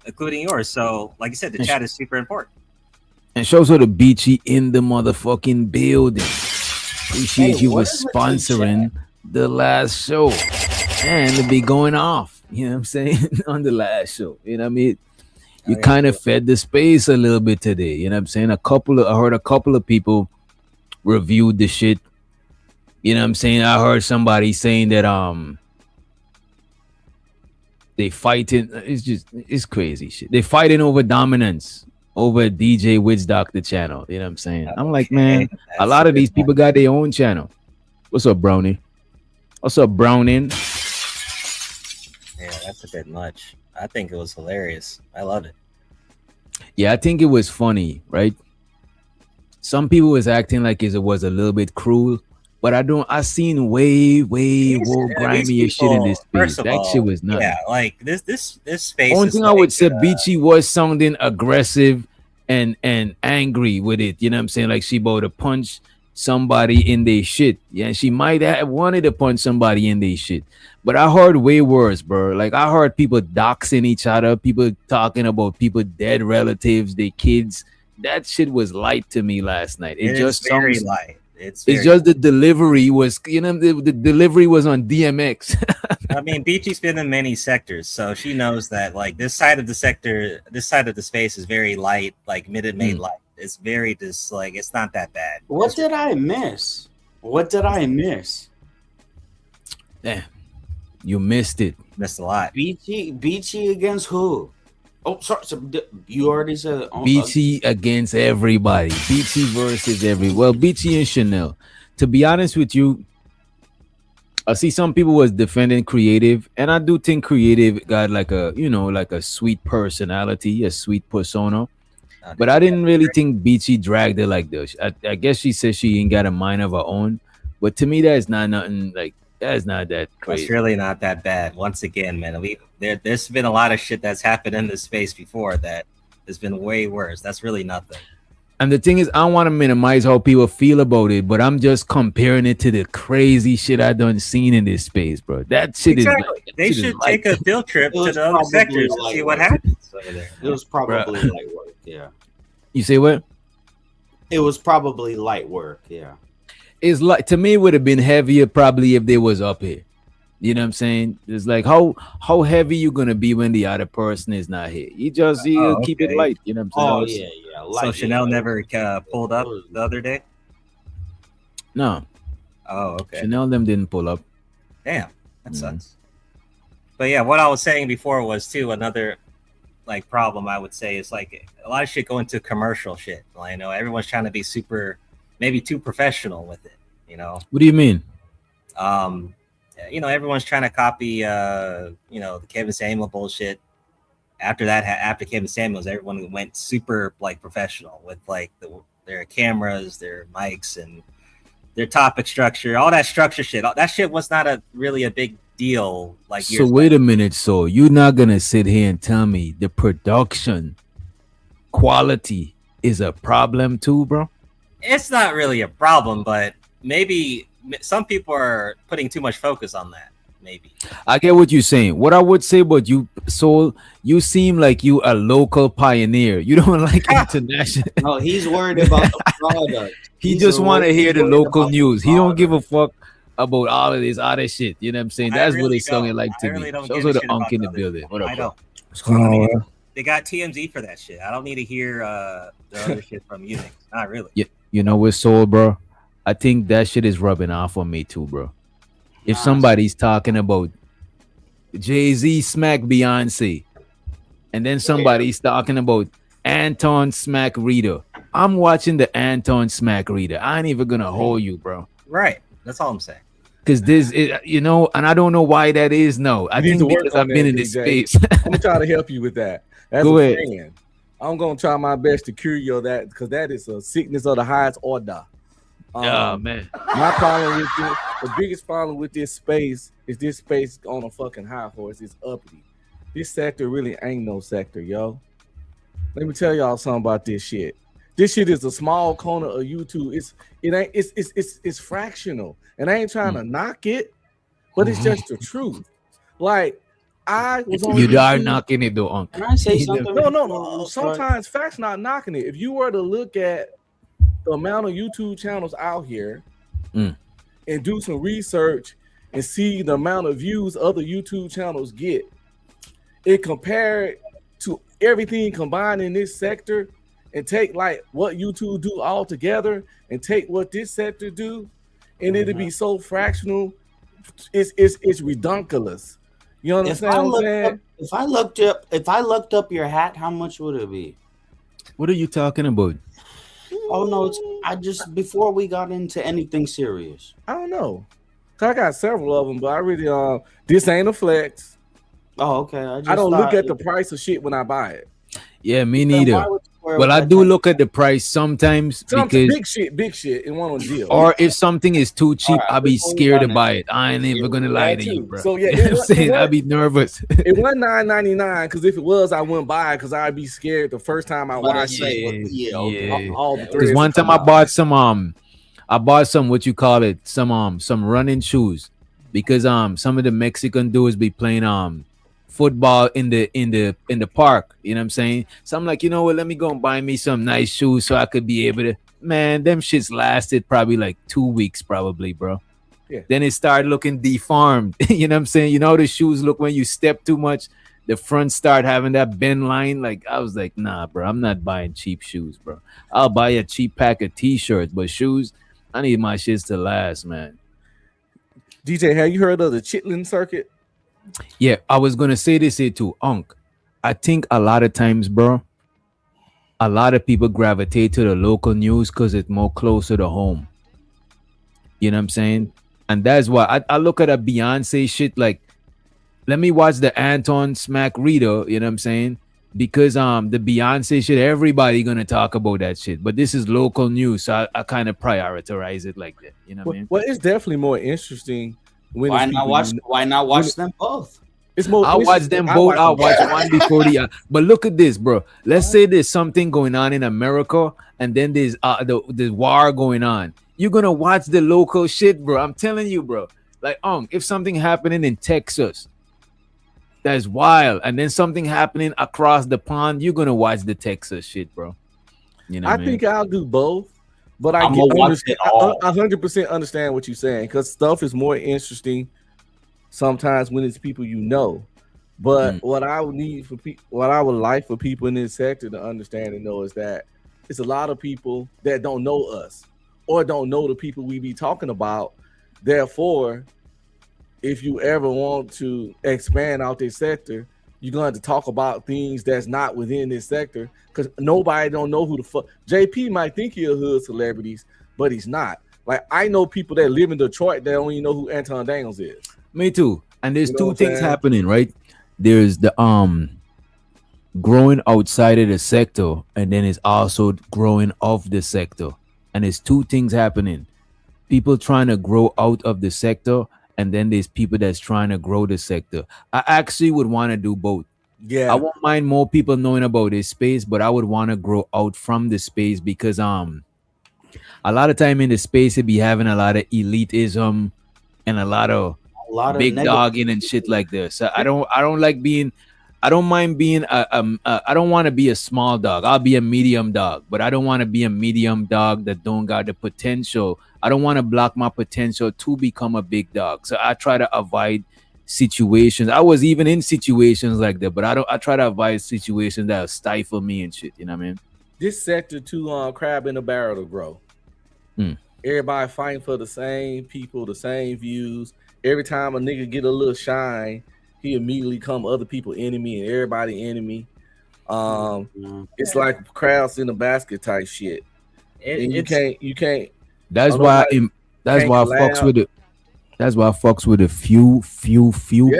[SPEAKER 10] including yours. So, like I said, the chat is super important.
[SPEAKER 6] And shows her the Beachy in the motherfucking building. Appreciate you for sponsoring the last show and to be going off. You know what I'm saying? On the last show. You know what I mean? You kind of fed the space a little bit today. You know what I'm saying? I heard a couple of people reviewed the shit. You know what I'm saying? I heard somebody saying that they fighting. It's crazy shit. They fighting over dominance over DJ Witch Doctor channel. You know what I'm saying? I'm like, man, a lot of these people got their own channel. What's up, Brownie? What's up, Browning?
[SPEAKER 10] Yeah, that's a bit much. I think it was hilarious. I love it.
[SPEAKER 6] Yeah, I think it was funny, right? Some people was acting like it was a little bit cruel, but I seen way more grimier shit in this space. That shit was nuts.
[SPEAKER 10] Yeah, like this space.
[SPEAKER 6] Only thing I would say, Beachy was sounding aggressive and angry with it. You know what I'm saying? Like she about to punch somebody in their shit. Yeah, she might have wanted to punch somebody in their shit. But I heard way worse, bro. Like I heard people doxing each other, people talking about people dead relatives, their kids. That shit was light to me last night. It just
[SPEAKER 10] very light.
[SPEAKER 6] It's just the delivery was, you know, the delivery was on DMX.
[SPEAKER 10] I mean, Beachy's been in many sectors, so she knows that like this side of the space is very light, like made light. It's very like it's not that bad.
[SPEAKER 7] What did I miss?
[SPEAKER 6] Damn, you missed it.
[SPEAKER 10] Missed a lot.
[SPEAKER 7] Beachy against who? Oh, sorry. So you already said
[SPEAKER 6] Beachy against everybody. Beachy versus every. Well, Beachy and Chanel. to be honest with you, I see some people was defending creative, and I do think creative got like a like a sweet personality, a sweet persona. But I didn't really think Beachy dragged it like this. I guess she says she ain't got a mind of her own, but to me that's not nothing like that's not that crazy.
[SPEAKER 10] It's really not that bad. Once again, man, there's been a lot of shit that's happened in this space before that has been way worse. That's really nothing.
[SPEAKER 6] And the thing is, I don't want to minimize how people feel about it, but I'm just comparing it to the crazy shit I done seen in this space, bro. That shit
[SPEAKER 10] Exactly.
[SPEAKER 6] is like,
[SPEAKER 10] They should take a field trip to the other sectors to see what happens over there.
[SPEAKER 7] It was probably light work. Yeah.
[SPEAKER 6] You say what?
[SPEAKER 7] It was probably light work. Yeah.
[SPEAKER 6] It's like, to me, it would have been heavier probably if they was up here. You know what I'm saying? It's like how heavy you gonna be when the other person is not here. You just keep it light. You know what I'm saying?
[SPEAKER 7] Oh yeah.
[SPEAKER 10] So
[SPEAKER 7] Light,
[SPEAKER 10] Chanel never pulled up the other day.
[SPEAKER 6] No.
[SPEAKER 10] Oh, okay.
[SPEAKER 6] Chanel them didn't pull up.
[SPEAKER 10] Damn, that sucks. But yeah, what I was saying before was too another like problem I would say is like a lot of shit going to commercial shit. Like, everyone's trying to be super, maybe too professional with it.
[SPEAKER 6] What do you mean?
[SPEAKER 10] Everyone's trying to copy the Kevin Samuel bullshit. After Kevin Samuels, everyone went super like professional with like their cameras, their mics, and their topic structure, all that structure shit. That shit was not really a big deal. Like,
[SPEAKER 6] so wait a minute. So you're not gonna sit here and tell me the production quality is a problem too, bro?
[SPEAKER 10] It's not really a problem, but maybe some people are putting too much focus on that. Maybe
[SPEAKER 6] I get what you're saying. What I would say, but you seem like you a local pioneer. You don't like international.
[SPEAKER 7] No, he's worried about the product.
[SPEAKER 6] He just want to hear the local news. He don't give a fuck about all of this other shit. You know what I'm saying? That's what it's sounding like to me. Those are the unk in the building. What up?
[SPEAKER 10] I don't.
[SPEAKER 6] What's going on?
[SPEAKER 10] They got TMZ for that shit. I don't need to hear the other shit from you. Not really.
[SPEAKER 6] Yeah, you know what, Soul, bro? I think that shit is rubbing off on me too, bro. If somebody's talking about Jay-Z smack Beyonce, and then somebody's talking about Anton smack Rita, I'm watching the Anton smack Rita. I ain't even gonna hold you, bro.
[SPEAKER 10] Right. That's all I'm saying.
[SPEAKER 6] Because this is, and I don't know why that is. No, I think because I've been in this space.
[SPEAKER 8] I'm gonna try to help you with that. That's
[SPEAKER 6] Go ahead.
[SPEAKER 8] Fan. I'm gonna try my best to cure you of that, because that is a sickness of the highest order.
[SPEAKER 6] Oh man,
[SPEAKER 8] my problem with this, the biggest problem with this space is this space on a fucking high horse. It's uppity. This sector really ain't no sector, yo. Let me tell y'all something about this shit. This shit is a small corner of YouTube. It's fractional, and I ain't trying to knock it, but it's just the truth. Like, I was on
[SPEAKER 6] you are knocking it though, Uncle.
[SPEAKER 7] Can I say something?
[SPEAKER 8] No. Sometimes facts not knocking it. If you were to look at the amount of YouTube channels out here and do some research and see the amount of views other YouTube channels get, it compared to everything combined in this sector, and take like what YouTube do all together and take what this sector do, and it'd be so fractional. It's ridiculous. You understand what I'm saying?
[SPEAKER 7] If I looked up your hat, how much would it be?
[SPEAKER 6] What are you talking about?
[SPEAKER 7] Oh no, I just before we got into anything serious.
[SPEAKER 8] I don't know. I got several of them, but I really this ain't a flex.
[SPEAKER 7] Oh, okay.
[SPEAKER 8] I don't look at the price of shit when I buy it.
[SPEAKER 6] Yeah, me neither. Well, I do look at the price sometimes because
[SPEAKER 8] big shit in one on deal.
[SPEAKER 6] Or if something is too cheap, I'll be scared to buy it. I ain't even gonna lie to you, bro.
[SPEAKER 8] So yeah,
[SPEAKER 6] you know what I'm saying? I'll be nervous.
[SPEAKER 8] It wasn't $9.99, because if it was, I wouldn't buy it, because I'd be scared the first time I watched it. All the
[SPEAKER 6] Because one time I bought some what you call it, some running shoes, because some of the Mexican dudes be playing football in the park, you know what I'm saying? So I'm like, you know what, let me go and buy me some nice shoes so I could be able to, man, them shits lasted probably like 2 weeks probably, bro.
[SPEAKER 8] Yeah.
[SPEAKER 6] Then it started looking deformed. You know what I'm saying? You know the shoes look when you step too much, the front start having that bend line. Like, I was like, nah, bro, I'm not buying cheap shoes, bro. I'll buy a cheap pack of t-shirts, but shoes, I need my shits to last, man.
[SPEAKER 8] DJ, have you heard of the Chitlin circuit?
[SPEAKER 6] Yeah, I was gonna say this here too, Unc. I think a lot of times, bro, a lot of people gravitate to the local news because it's more closer to home. You know what I'm saying? And that's why I look at a Beyonce shit like, let me watch the Anton Smack Reader, you know what I'm saying? Because the Beyonce shit, everybody gonna talk about that shit. But this is local news, so I kind of prioritize it like that. You know what I mean?
[SPEAKER 8] Well, it's definitely more interesting when
[SPEAKER 7] Why
[SPEAKER 8] it's
[SPEAKER 7] not
[SPEAKER 8] people
[SPEAKER 7] watch?
[SPEAKER 8] you know.
[SPEAKER 7] Why not watch them both?
[SPEAKER 8] It's more.
[SPEAKER 6] I'll watch them both. I'll watch one before the. But look at this, bro. Let's say there's something going on in America, and then there's the war going on. You're gonna watch the local shit, bro. I'm telling you, bro. Like, if something happening in Texas, that's wild, and then something happening across the pond, you're gonna watch the Texas shit, bro. You know,
[SPEAKER 8] I think I'll do both, but I
[SPEAKER 7] I'm gonna watch it all.
[SPEAKER 8] 100% understand what you're saying because stuff is more interesting sometimes when it's people you know. But what I would need for what I would like for people in this sector to understand and know is that it's a lot of people that don't know us or don't know the people we be talking about. Therefore, if you ever want to expand out this sector, you're gonna have to talk about things that's not within this sector because nobody don't know who the fuck JP might think he a hood celebrities, but he's not. Like I know people that live in Detroit that don't even know who Anton Daniels is.
[SPEAKER 6] Me too. And there's
[SPEAKER 8] You know
[SPEAKER 6] two
[SPEAKER 8] what I'm
[SPEAKER 6] things
[SPEAKER 8] saying?
[SPEAKER 6] happening, right? There's the growing outside of the sector, and then it's also growing of the sector. And there's two things happening. People trying to grow out of the sector, and then there's people that's trying to grow the sector. I actually would want to do both.
[SPEAKER 8] Yeah.
[SPEAKER 6] I won't mind more people knowing about this space, but I would want to grow out from the space because a lot of time in the space it be having a lot of elitism and a lot of big
[SPEAKER 7] negative-
[SPEAKER 6] dogging and shit like this. So I don't like being. I don't mind being I don't want to be a small dog. I'll be a medium dog, but I don't want to be a medium dog that don't got the potential. I don't want to block my potential to become a big dog. So I try to avoid situations. I was even in situations like that, but I try to avoid situations that stifle me and shit. You know what I mean?
[SPEAKER 8] This sector too crab in a barrel to grow. Everybody fighting for the same people, the same views. Every time a nigga get a little shine, he immediately come other people enemy and everybody enemy. It's like crowds in a basket type shit. And you can't.
[SPEAKER 6] That's why I fucks with it. That's why I fucks with a few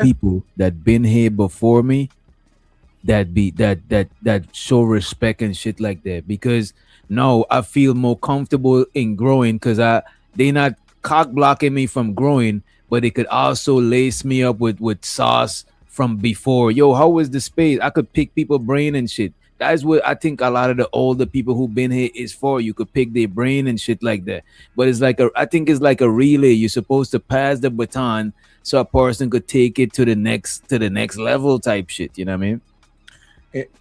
[SPEAKER 6] people that been here before me that show respect and shit like that. Because no, I feel more comfortable in growing because they not cock blocking me from growing, but they could also lace me up with sauce from before. Yo, how was the space? I could pick people brain and shit. That's what I think a lot of the older people who've been here is for. You could pick their brain and shit like that. But it's like I think it's like a relay. You're supposed to pass the baton so a person could take it to the next level type shit. You know what I mean?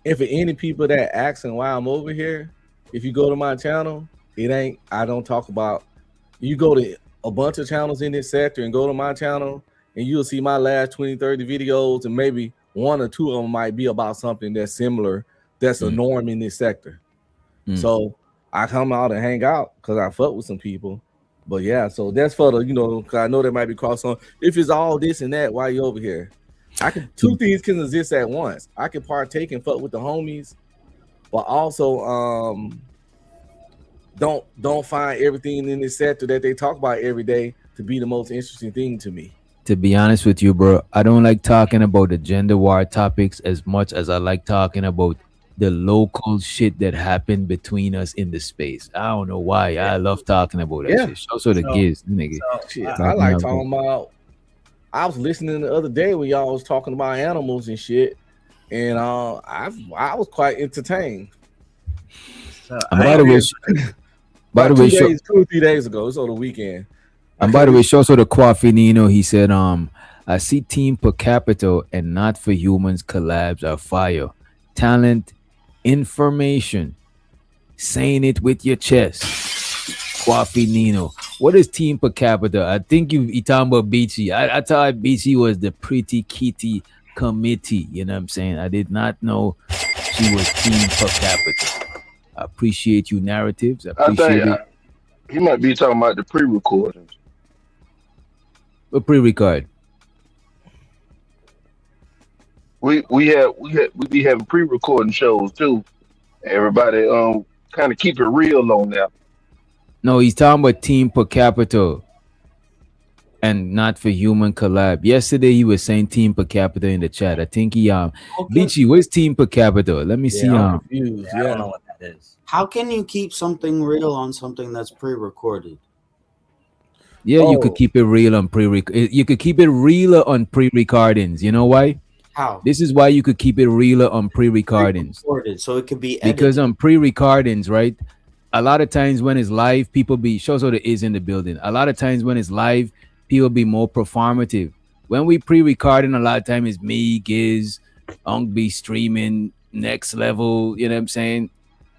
[SPEAKER 8] And for any people that asking why I'm over here, if you go to my channel, I don't talk about. You go to a bunch of channels in this sector and go to my channel, and you'll see my last 20, 30 videos, and maybe one or two of them might be about something that's similar. That's a norm in this sector. So I come out and hang out because I fuck with some people. But yeah, so that's for the, because I know there might be cross on. If it's all this and that, why you over here? Two things can exist at once. I can partake and fuck with the homies, but also don't find everything in this sector that they talk about every day to be the most interesting thing to me.
[SPEAKER 6] To be honest with you, bro, I don't like talking about the gender war topics as much as I like talking about the local shit that happened between us in the space. I don't know why. I love talking about that shit. So the kids, nigga.
[SPEAKER 8] Shit, I like talking about. I was listening the other day when y'all was talking about animals and shit, and I was quite entertained.
[SPEAKER 6] By the way,
[SPEAKER 8] 2 or 3 days ago, it's on the weekend.
[SPEAKER 6] And by the way, show the Coffee Nino, he said, I see Team Per Capita and Not For Humans collabs are fire. Talent, information, saying it with your chest. Coffee Nino. What is Team Per Capita? I think you talking about Beachy. I thought Beachy was the Pretty Kitty Committee. You know what I'm saying? I did not know she was Team Per Capita. I appreciate you narratives. I appreciate it.
[SPEAKER 11] He might be talking about the pre-recordings.
[SPEAKER 6] What pre-record?
[SPEAKER 11] We be having pre-recording shows too. Everybody kind of keep it real on that.
[SPEAKER 6] No, he's talking about Team Per Capita. and not for human collab. Yesterday he was saying team per capita in the chat. I think he Beachy, where's team per capita? Let me see.
[SPEAKER 8] I'm confused.
[SPEAKER 10] I don't know what that is.
[SPEAKER 7] How can you keep something real on something that's pre-recorded?
[SPEAKER 6] Yeah, you could keep it real on you could keep it realer on pre-recordings. You know why?
[SPEAKER 7] How?
[SPEAKER 6] This is why you could keep it realer on pre-recordings.
[SPEAKER 7] So it could be edited.
[SPEAKER 6] Because on pre-recordings, right? A lot of times when it's live, people be shows what it is in the building. A lot of times when it's live, people be more performative. When we pre-recording, a lot of time it's me, Giz, Unk be streaming next level. You know what I'm saying?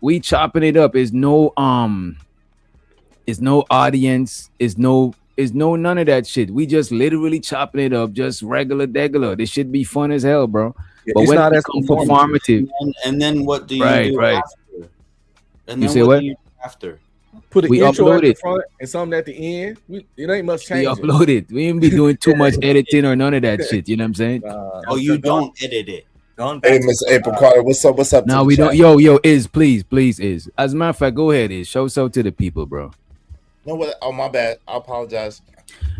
[SPEAKER 6] We chopping it up. It's no audience. It's no none of that shit. We just literally chopping it up, just regular degular. This should be fun as hell, bro.
[SPEAKER 8] Yeah,
[SPEAKER 6] but
[SPEAKER 8] it's
[SPEAKER 6] when
[SPEAKER 8] not
[SPEAKER 6] it
[SPEAKER 8] as
[SPEAKER 6] become performative,
[SPEAKER 7] and then what do you do
[SPEAKER 6] right.
[SPEAKER 7] after? And
[SPEAKER 6] You
[SPEAKER 7] then
[SPEAKER 6] say
[SPEAKER 7] what
[SPEAKER 6] what?
[SPEAKER 7] do you do after?
[SPEAKER 8] Put an
[SPEAKER 6] We
[SPEAKER 8] intro at
[SPEAKER 6] upload
[SPEAKER 8] the
[SPEAKER 6] it.
[SPEAKER 8] front and something at the end. It ain't much
[SPEAKER 6] We
[SPEAKER 8] change.
[SPEAKER 6] upload it. We ain't be doing too much editing or none of that shit. You know what I'm saying?
[SPEAKER 7] Oh, you don't edit it.
[SPEAKER 10] Going back
[SPEAKER 12] Hey,
[SPEAKER 10] to
[SPEAKER 12] Mr. April Carter, what's up? What's up?
[SPEAKER 6] No,
[SPEAKER 12] to the
[SPEAKER 6] we don't.
[SPEAKER 12] chat?
[SPEAKER 6] Yo, is please, is. As a matter of fact, go ahead, is show so to the people, bro.
[SPEAKER 12] No, what? Oh, my bad. I apologize.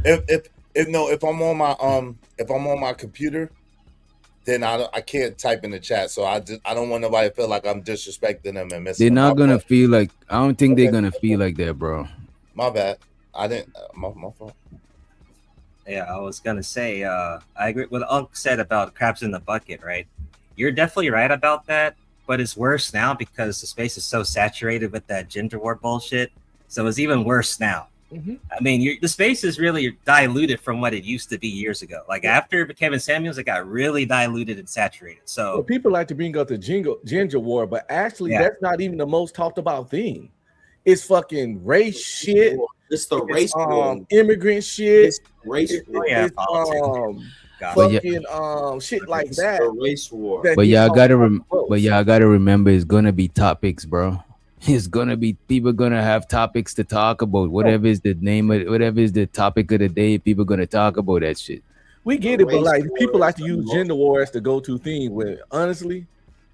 [SPEAKER 12] If I'm on my computer, then I can't type in the chat. So I don't want nobody to feel like I'm disrespecting them and missing.
[SPEAKER 6] They're not
[SPEAKER 12] them.
[SPEAKER 6] gonna feel like. I don't think they're gonna feel like that, bro.
[SPEAKER 12] My bad. I didn't. My fault.
[SPEAKER 10] Yeah, I was gonna say, I agree with what Unc said about crabs in the bucket, right? You're definitely right about that, but it's worse now because the space is so saturated with that gender war bullshit. So it's even worse now.
[SPEAKER 8] Mm-hmm.
[SPEAKER 10] I mean, the space is really diluted from what it used to be years ago. Like after Kevin Samuels, it got really diluted and saturated. So
[SPEAKER 8] Well, people like to bring up the ginger war, but actually, that's not even the most talked about thing. It's fucking race shit.
[SPEAKER 7] It's the race war.
[SPEAKER 8] Immigrant shit.
[SPEAKER 7] It's race war.
[SPEAKER 8] It's, fucking shit like
[SPEAKER 7] It's
[SPEAKER 8] that.
[SPEAKER 7] the race war.
[SPEAKER 8] that
[SPEAKER 6] But
[SPEAKER 8] gets
[SPEAKER 6] y'all
[SPEAKER 8] all
[SPEAKER 6] gotta,
[SPEAKER 8] close.
[SPEAKER 6] remember, it's gonna be topics, bro. It's gonna be people gonna have topics to talk about. Whatever is the name of, whatever is the topic of the day, people gonna talk about that shit.
[SPEAKER 8] We get it, but like people like to use gender war as the go-to thing. When honestly,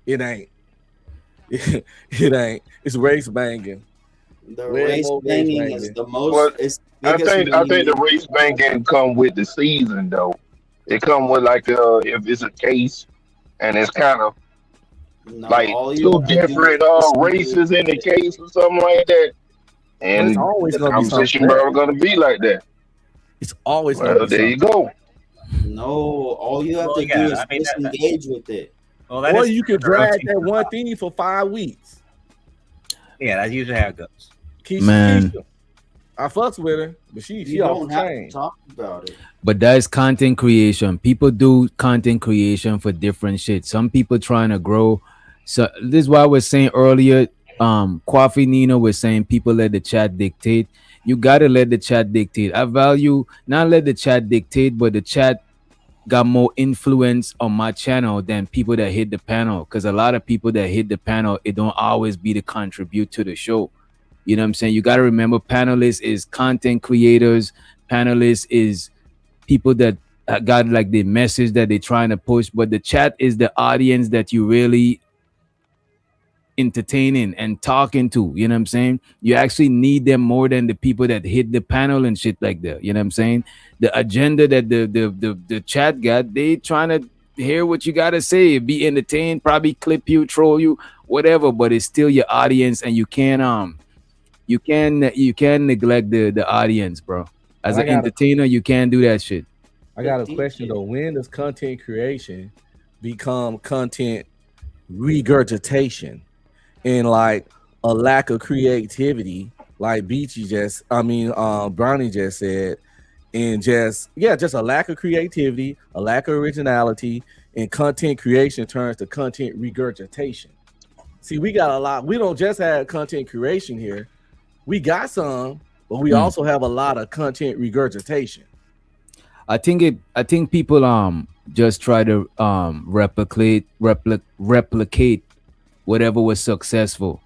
[SPEAKER 8] it ain't. It ain't. It's race banging.
[SPEAKER 7] The
[SPEAKER 8] Way
[SPEAKER 7] race
[SPEAKER 8] more
[SPEAKER 7] banging
[SPEAKER 8] race
[SPEAKER 7] is
[SPEAKER 8] banging.
[SPEAKER 7] the most.
[SPEAKER 11] Well,
[SPEAKER 7] It's
[SPEAKER 11] I
[SPEAKER 7] biggest
[SPEAKER 11] think the race banking come with the season though. It come with like if it's a case and it's kind of like
[SPEAKER 7] all you
[SPEAKER 11] two
[SPEAKER 7] have to do
[SPEAKER 11] different
[SPEAKER 7] is
[SPEAKER 11] races in the case or something like that.
[SPEAKER 8] But it's
[SPEAKER 11] And
[SPEAKER 8] always
[SPEAKER 11] the
[SPEAKER 8] gonna be
[SPEAKER 11] conversation
[SPEAKER 8] something.
[SPEAKER 11] bro gonna be like that.
[SPEAKER 8] It's always
[SPEAKER 11] Well,
[SPEAKER 8] gonna be
[SPEAKER 11] there you
[SPEAKER 8] something.
[SPEAKER 11] go.
[SPEAKER 7] No, all you have
[SPEAKER 10] Well,
[SPEAKER 7] to
[SPEAKER 10] yeah,
[SPEAKER 7] do is
[SPEAKER 10] I mean, that-
[SPEAKER 7] disengage with it.
[SPEAKER 10] well, that
[SPEAKER 8] Or
[SPEAKER 10] is
[SPEAKER 8] you can
[SPEAKER 10] the routine.
[SPEAKER 8] drag that one thing for 5 weeks.
[SPEAKER 10] Yeah, that's usually how it goes.
[SPEAKER 6] Man.
[SPEAKER 8] Keisha. I fucks with her, but she
[SPEAKER 7] You
[SPEAKER 8] off
[SPEAKER 7] don't
[SPEAKER 8] the
[SPEAKER 7] have to
[SPEAKER 8] chain.
[SPEAKER 7] talk about it.
[SPEAKER 6] But that is content creation. People do content creation for different shit. Some people trying to grow. So this is why I was saying earlier. Kwafi Nino was saying people let the chat dictate. You gotta let the chat dictate. I value not let the chat dictate, but the chat got more influence on my channel than people that hit the panel. Because a lot of people that hit the panel, it don't always be to contribute to the show. You know what I'm saying? You got to remember, panelists is content creators. Panelists is people that got like the message that they're trying to push. But the chat is the audience that you really entertaining and talking to. You know what I'm saying? You actually need them more than the people that hit the panel and shit like that. You know what I'm saying? The agenda that the chat got, they trying to hear what you got to say, be entertained, probably clip you, troll you, whatever. But it's still your audience, and you can't you can neglect the audience, bro. As
[SPEAKER 8] I
[SPEAKER 6] an
[SPEAKER 8] got a-
[SPEAKER 6] entertainer, you can't do that shit.
[SPEAKER 8] I got a question though. When does content creation become content regurgitation and like a lack of creativity, like Brownie just said, and just a lack of creativity, a lack of originality, and content creation turns to content regurgitation. See, we got a lot. We don't just have content creation here. We got some, but we also have a lot of content regurgitation.
[SPEAKER 6] I think people just try to replicate whatever was successful.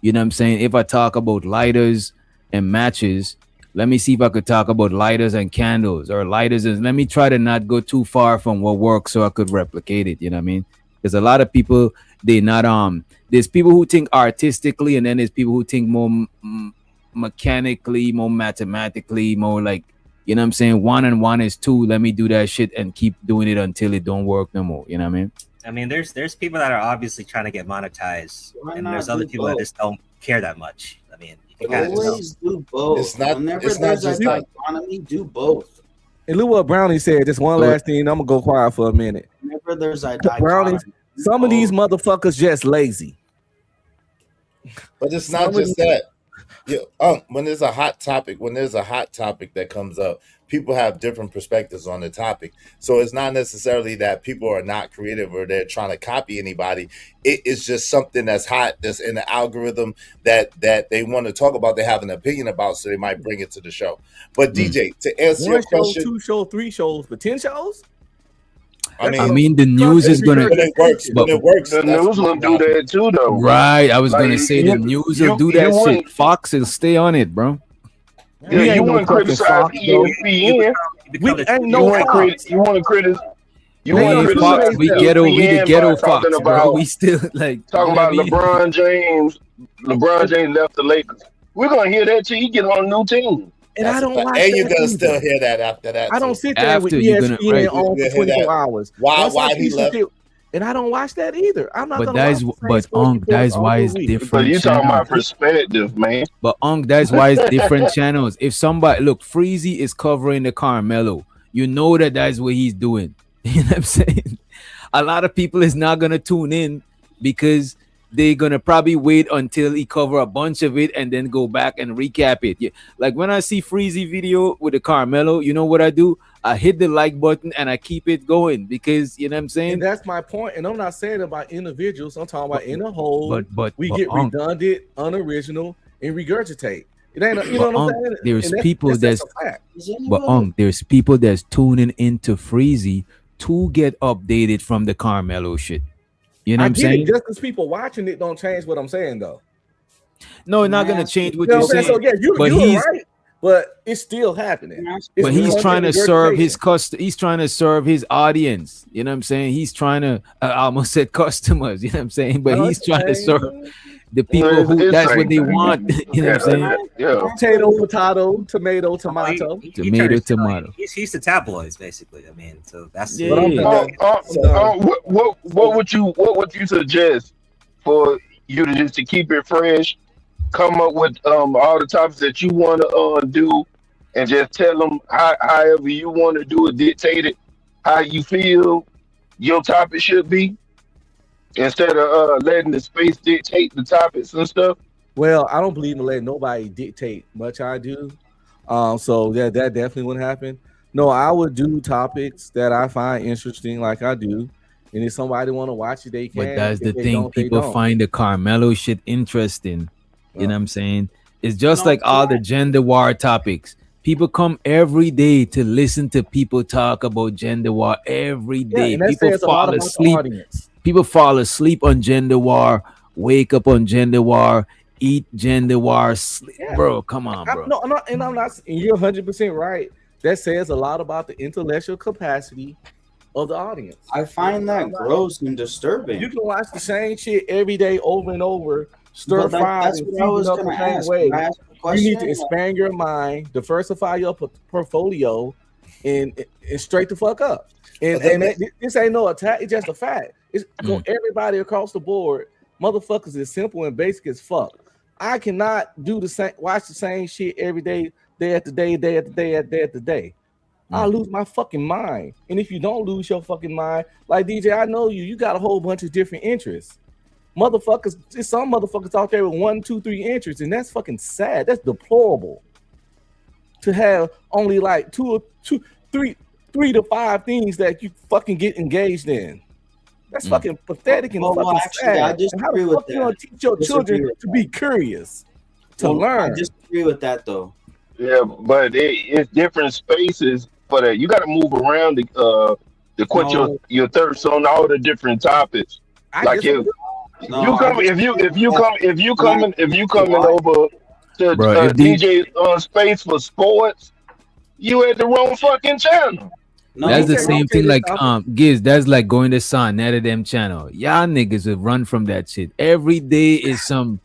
[SPEAKER 6] You know what I'm saying? If I talk about lighters and matches, let me see if I could talk about lighters and candles, or lighters and let me try to not go too far from what works so I could replicate it. You know what I mean? There's a lot of people, they not there's people who think artistically, and then there's people who think more mechanically, more mathematically, more like You know what I'm saying? 1 and 1 is 2. Let me do that shit and keep doing it until it don't work no more. You know what I mean?
[SPEAKER 10] I mean, there's people that are obviously trying to get monetized,
[SPEAKER 7] Why
[SPEAKER 10] and
[SPEAKER 7] not
[SPEAKER 10] there's other
[SPEAKER 7] do
[SPEAKER 10] people that
[SPEAKER 7] both?
[SPEAKER 10] just don't care that much. I mean, you can kind of
[SPEAKER 7] Always do both.
[SPEAKER 12] It's not-
[SPEAKER 7] Whenever
[SPEAKER 12] it's not
[SPEAKER 7] there's
[SPEAKER 12] just
[SPEAKER 7] a
[SPEAKER 12] like-
[SPEAKER 7] dichotomy, do both.
[SPEAKER 8] And look what Brownie said. Just one last thing. I'm gonna go quiet for a minute.
[SPEAKER 7] Whenever there's a
[SPEAKER 8] Brownie,
[SPEAKER 7] dichotomy, do
[SPEAKER 8] some of these
[SPEAKER 7] both.
[SPEAKER 8] motherfuckers just lazy.
[SPEAKER 12] But it's not just that. Yeah, when there's a hot topic that comes up, people have different perspectives on the topic. So it's not necessarily that people are not creative or they're trying to copy anybody. It is just something that's hot, that's in the algorithm that they want to talk about, they have an opinion about, so they might bring it to the show. But DJ, to answer your
[SPEAKER 8] 1 show,
[SPEAKER 12] question,
[SPEAKER 8] 2 shows, 3 shows, but 10 shows.
[SPEAKER 12] I mean,
[SPEAKER 6] I mean, the news is gonna.
[SPEAKER 12] when it works,
[SPEAKER 6] but-
[SPEAKER 11] The news will do that too, though.
[SPEAKER 6] Right, I was
[SPEAKER 11] Like,
[SPEAKER 6] gonna say the news will
[SPEAKER 11] you-
[SPEAKER 6] do that
[SPEAKER 11] you
[SPEAKER 6] shit.
[SPEAKER 11] wouldn't-
[SPEAKER 6] Fox will stay on it, bro.
[SPEAKER 11] Yeah,
[SPEAKER 8] ain't
[SPEAKER 11] you
[SPEAKER 8] no
[SPEAKER 11] want to
[SPEAKER 8] fucking
[SPEAKER 11] criticize
[SPEAKER 8] Fox, though.
[SPEAKER 11] ESPN.
[SPEAKER 8] We ain't no
[SPEAKER 11] You want
[SPEAKER 8] Fox.
[SPEAKER 11] to you want to criticize. You
[SPEAKER 6] We
[SPEAKER 11] want to
[SPEAKER 6] ain't Fox,
[SPEAKER 11] criticize
[SPEAKER 6] we ghetto, we the
[SPEAKER 11] ESPN
[SPEAKER 6] ghetto
[SPEAKER 11] by talking
[SPEAKER 6] Fox, bro.
[SPEAKER 11] about
[SPEAKER 6] We still like
[SPEAKER 11] talking
[SPEAKER 6] you know
[SPEAKER 11] about
[SPEAKER 6] what I mean?
[SPEAKER 11] LeBron James. LeBron James left the Lakers. We're gonna hear that till he get on a new team.
[SPEAKER 8] And I don't watch
[SPEAKER 12] and you're
[SPEAKER 8] that
[SPEAKER 12] gonna
[SPEAKER 8] either.
[SPEAKER 12] still hear that after that.
[SPEAKER 8] I don't
[SPEAKER 12] too.
[SPEAKER 8] sit there with
[SPEAKER 6] After you're gonna-
[SPEAKER 8] ESPN
[SPEAKER 6] right,
[SPEAKER 8] on
[SPEAKER 12] you'll
[SPEAKER 8] for
[SPEAKER 12] hear
[SPEAKER 8] 24
[SPEAKER 12] that.
[SPEAKER 8] hours.
[SPEAKER 12] Why
[SPEAKER 8] Once I
[SPEAKER 12] he
[SPEAKER 8] see some
[SPEAKER 12] left?
[SPEAKER 8] shit- and I don't watch that either. I'm not
[SPEAKER 6] But
[SPEAKER 8] gonna
[SPEAKER 6] that's
[SPEAKER 8] watch the same
[SPEAKER 6] but
[SPEAKER 8] sports
[SPEAKER 6] Unk,
[SPEAKER 8] reports
[SPEAKER 6] that's
[SPEAKER 8] all
[SPEAKER 6] why
[SPEAKER 8] the
[SPEAKER 6] it's
[SPEAKER 8] week.
[SPEAKER 11] But
[SPEAKER 6] different
[SPEAKER 11] you talking
[SPEAKER 6] channels.
[SPEAKER 11] about perspective, man.
[SPEAKER 6] But Unk, that's why it's different channels. If somebody look, Freezy is covering the Carmelo, you know that's what he's doing. You know what I'm saying? A lot of people is not gonna tune in because they're gonna probably wait until he cover a bunch of it and then go back and recap it. Yeah, like when I see Freezy video with the Carmelo, you know what I do? I hit the like button and I keep it going because you know what I'm saying.
[SPEAKER 8] And that's my point. And I'm not saying about individuals. I'm talking about in a whole.
[SPEAKER 6] But
[SPEAKER 8] we
[SPEAKER 6] but
[SPEAKER 8] get
[SPEAKER 6] Unk,
[SPEAKER 8] redundant, unoriginal, and regurgitate. It ain't. You
[SPEAKER 6] But
[SPEAKER 8] know what I'm
[SPEAKER 6] Unk,
[SPEAKER 8] saying?
[SPEAKER 6] there's
[SPEAKER 8] And
[SPEAKER 6] people
[SPEAKER 8] a fact.
[SPEAKER 6] but there's people that's tuning into Freezy to get updated from the Carmelo shit. You know
[SPEAKER 8] I
[SPEAKER 6] what I'm
[SPEAKER 8] get
[SPEAKER 6] saying?
[SPEAKER 8] it. Just because people watching it don't change what I'm saying, though.
[SPEAKER 6] No, it's not gonna change what
[SPEAKER 8] You know
[SPEAKER 6] you're
[SPEAKER 8] what I'm saying?
[SPEAKER 6] saying.
[SPEAKER 8] So yeah,
[SPEAKER 6] but
[SPEAKER 8] you're
[SPEAKER 6] he's
[SPEAKER 8] right. But it's still happening.
[SPEAKER 6] but he's
[SPEAKER 8] It's
[SPEAKER 6] trying to
[SPEAKER 8] regurgitation.
[SPEAKER 6] serve his he's trying to serve his audience. You know what I'm saying? He's trying to I almost said customers, you know what I'm saying? But
[SPEAKER 8] No,
[SPEAKER 6] he's
[SPEAKER 8] it's
[SPEAKER 6] trying to
[SPEAKER 8] same.
[SPEAKER 6] serve the people
[SPEAKER 11] It's-
[SPEAKER 6] who
[SPEAKER 11] it's
[SPEAKER 6] that's
[SPEAKER 11] same
[SPEAKER 6] what they
[SPEAKER 11] thing.
[SPEAKER 6] want. You know what I'm saying?
[SPEAKER 11] Yeah.
[SPEAKER 8] Potato, potato, tomato, tomato.
[SPEAKER 6] Tomato, tomato.
[SPEAKER 10] He's the tabloids, basically. I mean, so that's
[SPEAKER 6] Yeah.
[SPEAKER 8] But I'm done.
[SPEAKER 11] What would you suggest for you to just to keep it fresh? Come up with all the topics that you want to do, and just tell them however you want to do it. Dictate it how you feel your topic should be, instead of letting the space dictate the topics and stuff.
[SPEAKER 8] Well, I don't believe in letting nobody dictate much. I do. So yeah, that definitely wouldn't happen. No, I would do topics that I find interesting, like I do. And if somebody want to watch it, they can.
[SPEAKER 6] But that's
[SPEAKER 8] If
[SPEAKER 6] the
[SPEAKER 8] they
[SPEAKER 6] thing.
[SPEAKER 8] don't, they
[SPEAKER 6] People
[SPEAKER 8] don't.
[SPEAKER 6] find the Carmelo shit interesting. You know what I'm saying? It's just
[SPEAKER 7] No,
[SPEAKER 6] like all the gender war topics. People come every day to listen to people talk about gender war every
[SPEAKER 8] Yeah,
[SPEAKER 6] day.
[SPEAKER 8] and that
[SPEAKER 6] People
[SPEAKER 8] says a lot
[SPEAKER 6] fall
[SPEAKER 8] about the
[SPEAKER 6] asleep.
[SPEAKER 8] audience.
[SPEAKER 6] People fall asleep on gender war, wake up on gender war, eat gender war, sleep.
[SPEAKER 8] Yeah.
[SPEAKER 6] Bro, come on, bro.
[SPEAKER 8] I'm not, and you're 100% right. That says a lot about the intellectual capacity of the audience.
[SPEAKER 7] I find that gross and disturbing.
[SPEAKER 8] You can watch the same shit every day over and over, stir
[SPEAKER 7] But
[SPEAKER 8] fry,
[SPEAKER 7] that's
[SPEAKER 8] and
[SPEAKER 7] what I was
[SPEAKER 8] season up
[SPEAKER 7] gonna
[SPEAKER 8] the same
[SPEAKER 7] ask.
[SPEAKER 8] way.
[SPEAKER 7] Can I ask a
[SPEAKER 8] You
[SPEAKER 7] question?
[SPEAKER 8] need to expand your mind, diversify your portfolio, and straight the fuck up. And this ain't no attack; it's just a fact. It's for everybody across the board. Motherfuckers is simple and basic as fuck. I cannot do the same, watch the same shit every day, day after day, day after day after day after day. I'll lose my fucking mind. And if you don't lose your fucking mind, like DJ, I know you got a whole bunch of different interests. Motherfuckers, there's some motherfuckers out there with 1, 2, 3 interests, and that's fucking sad. That's deplorable. To have only like 3 to 5 things that you fucking get engaged in. That's fucking pathetic and
[SPEAKER 7] Well,
[SPEAKER 8] fucking
[SPEAKER 7] actually,
[SPEAKER 8] sad.
[SPEAKER 7] I
[SPEAKER 8] And
[SPEAKER 7] disagree
[SPEAKER 8] how the
[SPEAKER 7] with
[SPEAKER 8] fuck you gonna
[SPEAKER 7] that.
[SPEAKER 8] teach your
[SPEAKER 7] Disagree
[SPEAKER 8] children
[SPEAKER 7] with
[SPEAKER 8] to be curious, to
[SPEAKER 7] Well,
[SPEAKER 8] learn?
[SPEAKER 7] I disagree with that though.
[SPEAKER 11] Yeah, but it's different spaces for that. You got to move around to quench
[SPEAKER 8] No.
[SPEAKER 11] your thirst on all the different topics.
[SPEAKER 8] I
[SPEAKER 11] Like
[SPEAKER 8] disagree.
[SPEAKER 11] if you coming over to
[SPEAKER 6] Bro, if these-
[SPEAKER 11] DJ space for sports, you at the wrong fucking channel.
[SPEAKER 7] No,
[SPEAKER 6] That's the
[SPEAKER 8] okay,
[SPEAKER 6] same
[SPEAKER 8] okay,
[SPEAKER 6] thing
[SPEAKER 8] this
[SPEAKER 6] like Giz, that's like going to Sun, none of them channel. Y'all niggas will run from that shit. Every day is some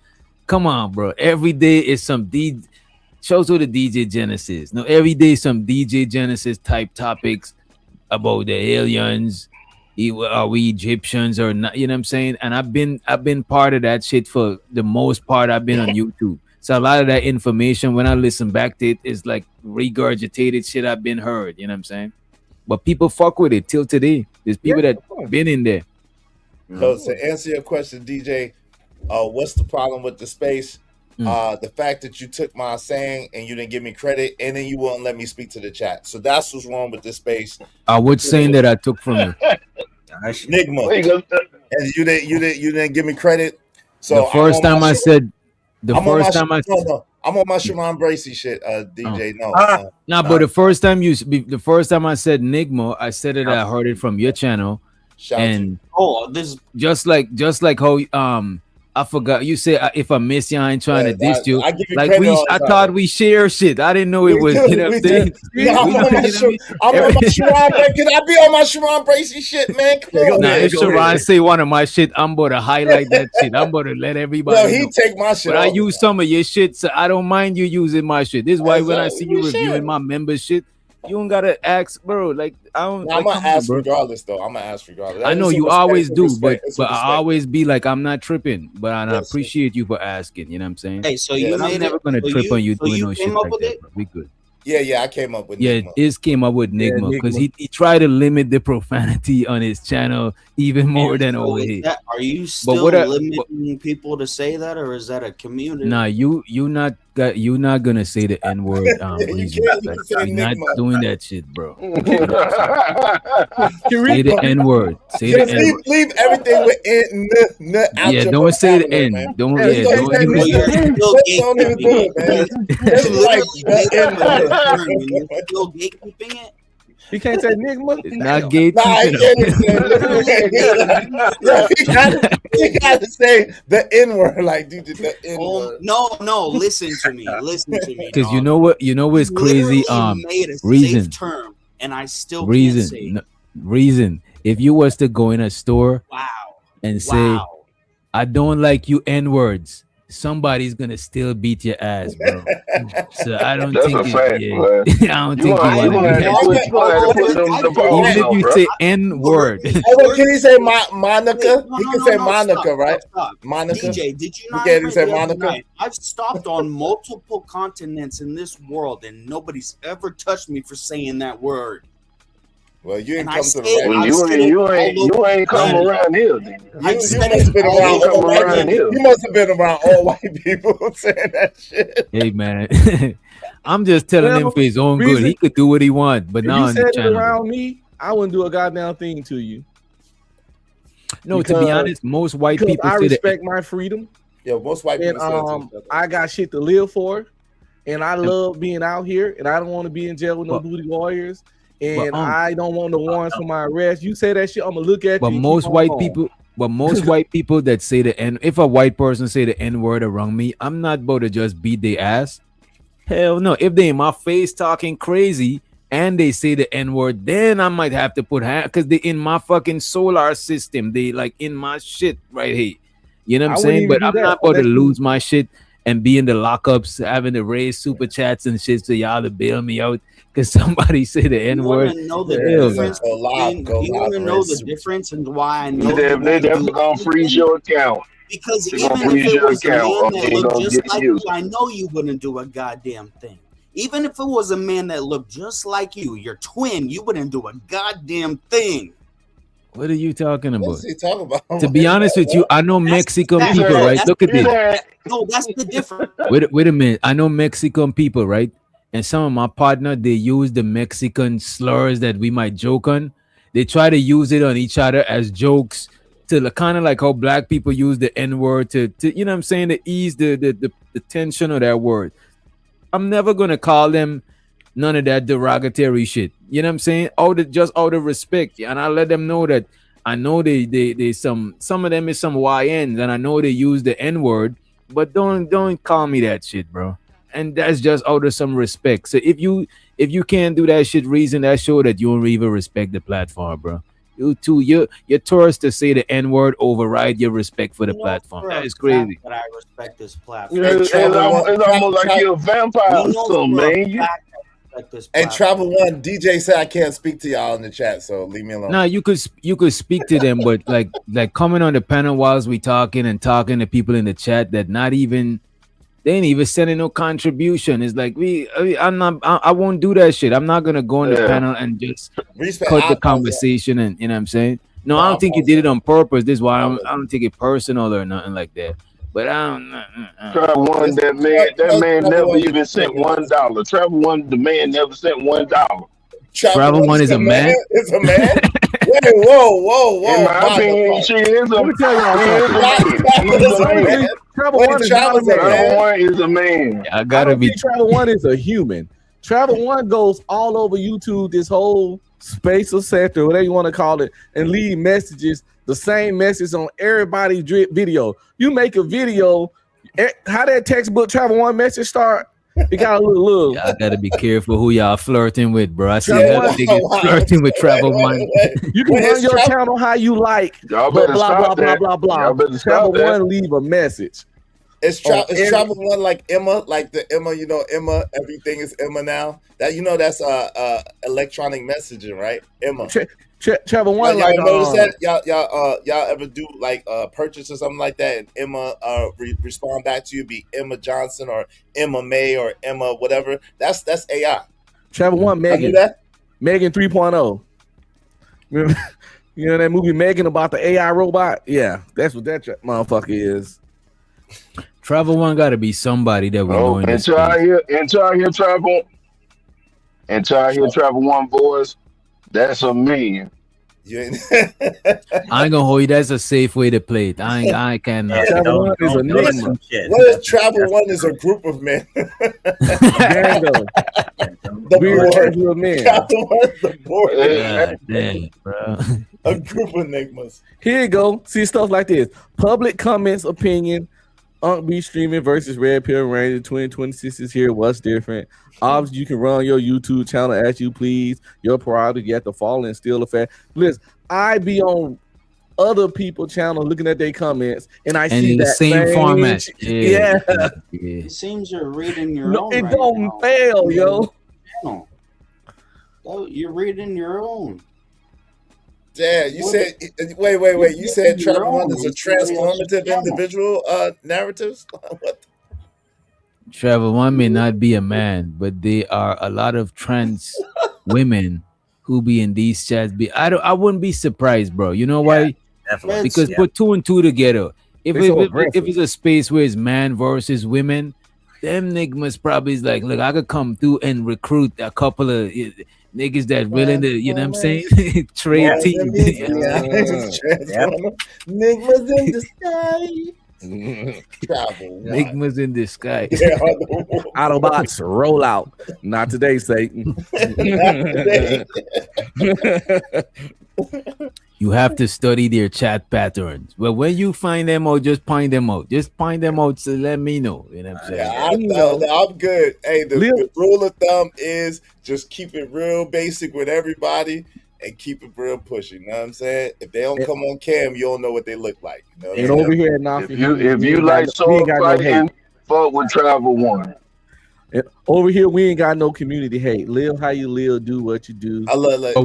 [SPEAKER 6] come on, bro. Every day is some shows with the DJ Genesis. No, every day some DJ Genesis type topics about the aliens. Are we Egyptians or not? You know what I'm saying? And I've been part of that shit for the most part. I've been on YouTube. So a lot of that information, when I listen back to it, is like regurgitated shit I've been heard. You know what I'm saying? But people fuck with it till today. There's people that been in there.
[SPEAKER 12] So to answer your question, DJ, what's the problem with the space? The fact that you took my saying and you didn't give me credit, and then you won't let me speak to the chat. So that's what's wrong with this space.
[SPEAKER 6] What's saying that I took from you?
[SPEAKER 12] Enigma. And you didn't give me credit. So
[SPEAKER 6] the first time I said,
[SPEAKER 12] I'm on my Sharon Bracey shit, DJ.
[SPEAKER 6] But the first time I said Nigma, I said it. I heard it from your channel,
[SPEAKER 7] this
[SPEAKER 6] just like how I forgot you said if I miss you, I ain't trying to diss you. I thought we share shit. I didn't know it was. You know what I'm saying?
[SPEAKER 12] I'm on my Sharon. Can I be on my Sharon Bracey shit, man? Come on, man.
[SPEAKER 6] If Sharon say one of my shit, I'm about to highlight that shit. I'm about to let everybody.
[SPEAKER 12] Well, he take my shit.
[SPEAKER 6] But I use some of your shit, so I don't mind you using my shit. This is why when I see you reviewing my member shit, you don't gotta ask, bro. Like I don't.
[SPEAKER 12] I'm gonna ask regardless, though. I'm gonna ask regardless.
[SPEAKER 6] I know you always do, but I always be like, I'm not tripping, but I appreciate you for asking. You know what I'm saying?
[SPEAKER 7] Hey, so you
[SPEAKER 6] I'm never gonna trip on you doing no shit like that. Bro. We good.
[SPEAKER 12] Yeah, I came up with
[SPEAKER 6] Nigma. Iz came up with Nigma because he tried to limit the profanity on his channel even more than over here.
[SPEAKER 7] Are you still limiting people to say that, or is that a community?
[SPEAKER 6] Nah, you're not gonna say the N word. You're not doing that shit, bro. Say the N word. Say the N word.
[SPEAKER 12] Leave everything with N.
[SPEAKER 6] Yeah, don't say the N. Don't even
[SPEAKER 7] do it, man. You're still gatekeeping it.
[SPEAKER 8] You can't say Nigma.
[SPEAKER 6] It's not gatekeeping.
[SPEAKER 12] He got to say the N word, like dude, the N word.
[SPEAKER 7] No. Listen to me.
[SPEAKER 6] Because you know what's crazy.
[SPEAKER 7] Made a
[SPEAKER 6] Reason
[SPEAKER 7] safe term, and I still
[SPEAKER 6] reason. If you was to go in a store, and say, I don't like you N words, somebody's gonna still beat your ass, bro. So I don't think I don't think you want to. Even if you say N word.
[SPEAKER 12] Can he say Monica? He can say Monica, right? Monica.
[SPEAKER 7] DJ, did you not?
[SPEAKER 12] He can say Monica.
[SPEAKER 7] I've stopped on multiple continents in this world, and nobody's ever touched me for saying that word.
[SPEAKER 12] Well, you ain't
[SPEAKER 7] and
[SPEAKER 12] come to the
[SPEAKER 11] right. You ain't come around here.
[SPEAKER 12] You must have been around all white people saying that shit.
[SPEAKER 6] Hey man, I'm just telling him for his own good. He could do what he wants, but now
[SPEAKER 8] you said it around me, I wouldn't do a goddamn thing to you.
[SPEAKER 6] No, to be honest, most white people.
[SPEAKER 8] I respect my freedom.
[SPEAKER 12] Yeah, most white people.
[SPEAKER 8] I got shit to live for, and I love being out here, and I don't want to be in jail with no booty lawyers. And I don't want the warrants for my arrest. You say that shit, I'm gonna look at you.
[SPEAKER 6] But most white people that say the N, if a white person say the N word around me, I'm not about to just beat their ass. Hell no. If they in my face talking crazy and they say the N word, then I might have to put hand because they in my fucking solar system. They like in my shit right here. You know what I'm saying? But I'm not about to lose my shit and be in the lockups, having to raise super chats and shit so y'all to bail me out. Because somebody said the N word.
[SPEAKER 7] You want to know the difference and why I know
[SPEAKER 11] they're definitely gonna freeze your account.
[SPEAKER 7] Because even if it was a man that looked just like you, I know you wouldn't do a goddamn thing. Even if it was a man that looked just like you, your twin, you wouldn't do a goddamn thing.
[SPEAKER 6] What are you talking about?
[SPEAKER 12] What's he talking about?
[SPEAKER 6] To be honest with you, I know Mexican people, right? Look at this.
[SPEAKER 7] No, that's the difference.
[SPEAKER 6] Wait a minute. I know Mexican people, right? And some of my partner, they use the Mexican slurs that we might joke on. They try to use it on each other as jokes to kind of like how black people use the N word to you know what I'm saying, to ease the tension of that word. I'm never gonna call them none of that derogatory shit. You know what I'm saying? Just out of respect. And I let them know that I know they some of them is some YNs and I know they use the N word, but don't call me that shit, bro. And that's just out of some respect. So if you can't do that shit, reason that show that you don't even respect the platform, bro. You too. You're tourist to say the N-word override your respect for the
[SPEAKER 7] You know
[SPEAKER 6] platform.
[SPEAKER 7] for a
[SPEAKER 6] That is
[SPEAKER 7] fact
[SPEAKER 6] crazy.
[SPEAKER 7] that I respect this platform.
[SPEAKER 11] Yeah, it's almost like you're a vampire or
[SPEAKER 7] You know
[SPEAKER 11] something,
[SPEAKER 7] for a
[SPEAKER 11] man.
[SPEAKER 7] fact I respect this
[SPEAKER 12] Hey,
[SPEAKER 7] platform.
[SPEAKER 12] Travel One, DJ said I can't speak to y'all in the chat, so leave me alone.
[SPEAKER 6] No, you could speak to them, but like coming on the panel whilst we talking to people in the chat that they ain't even sending no contribution. It's like I won't do that shit. I'm not gonna go on the panel and just cut the conversation and you know what I'm saying. No, I don't think you did it on purpose. This is why I don't take it personal or nothing like that. But I don't.
[SPEAKER 11] Travel One, that man never even sent $1. Travel One, the man never sent $1.
[SPEAKER 6] Travel One is a man.
[SPEAKER 12] It's a man. Wait, whoa.
[SPEAKER 11] In my opinion, she is a man.
[SPEAKER 8] Travel One is not a man.
[SPEAKER 11] Travel One is a man.
[SPEAKER 6] I gotta be.
[SPEAKER 8] Travel One is a human. Travel One goes all over YouTube, this whole space or sector, whatever you want to call it, and leave messages, the same message on everybody's video. You make a video, how that textbook Travel One message start? It got a little.
[SPEAKER 6] I gotta be careful who y'all flirting with, bro. I see niggas flirting with Travel One.
[SPEAKER 8] You can run your channel how you like, but blah blah. Travel One leave a message.
[SPEAKER 12] Is Travel One like Emma, like the Emma? You know, Emma. Everything is Emma now. That that's electronic messaging, right? Emma.
[SPEAKER 8] Travel One,
[SPEAKER 12] y'all
[SPEAKER 8] like
[SPEAKER 12] notice that y'all ever do like purchase or something like that, and Emma respond back to you, be Emma Johnson or Emma May or Emma whatever. That's AI.
[SPEAKER 8] Travel One, Megan. Megan 3.0. Remember, you know that movie Megan about the AI robot? Yeah, that's what that motherfucker is.
[SPEAKER 6] Travel One got to be somebody that we know in this
[SPEAKER 11] space. Until I hear Travel One voice, that's a man.
[SPEAKER 6] I ain't gonna hold you. That's a safe way to play it. I can't.
[SPEAKER 8] Travel One is a name.
[SPEAKER 12] What if Travel One is a group of men?
[SPEAKER 8] The men.
[SPEAKER 12] Travel One's the board.
[SPEAKER 6] Damn, bro.
[SPEAKER 12] A group of enigmas.
[SPEAKER 8] Here you go. See stuff like this. Public comments, opinion. Be streaming versus Red Pill Ranger 2026 is here. What's different? Obviously, you can run your YouTube channel as you please. Your prerogative, you have to follow and steal a fact. Listen, I be on other people's channel looking at their comments, and I see
[SPEAKER 6] the
[SPEAKER 8] that
[SPEAKER 6] same format.
[SPEAKER 8] Yeah.
[SPEAKER 7] It seems you're reading your own.
[SPEAKER 8] It
[SPEAKER 7] right
[SPEAKER 8] don't
[SPEAKER 7] now.
[SPEAKER 8] fail, yo.
[SPEAKER 7] You're reading your own.
[SPEAKER 12] Yeah, you said wait. You said Travel One is a transformative individual narratives? What?
[SPEAKER 6] Travel One may not be a man, but there are a lot of trans women who be in these chats. I wouldn't be surprised, bro. You know why?
[SPEAKER 10] Definitely.
[SPEAKER 6] Because put two and two together. If it's a space where it's man versus women, them niggas probably is like, look, I could come through and recruit a couple of niggas that willing to, you know what I'm saying? Trade team.
[SPEAKER 12] Niggas in the sky.
[SPEAKER 6] Niggas in the sky.
[SPEAKER 8] Autobots roll out. Not today, Satan.
[SPEAKER 6] You have to study their chat patterns. But when you find them out, just point them out. Just point them out to let me know. You know what I'm saying?
[SPEAKER 12] I'm good. Hey, the rule of thumb is just keep it real basic with everybody and keep it real pushy. You know what I'm saying? If they don't come on cam, you don't know what they look like. You know
[SPEAKER 8] and over here,
[SPEAKER 11] if you like sword fighting, fuck with Travel One.
[SPEAKER 8] Over here, we ain't got no community hate. Live how you live, do what you do.
[SPEAKER 12] I love.
[SPEAKER 6] But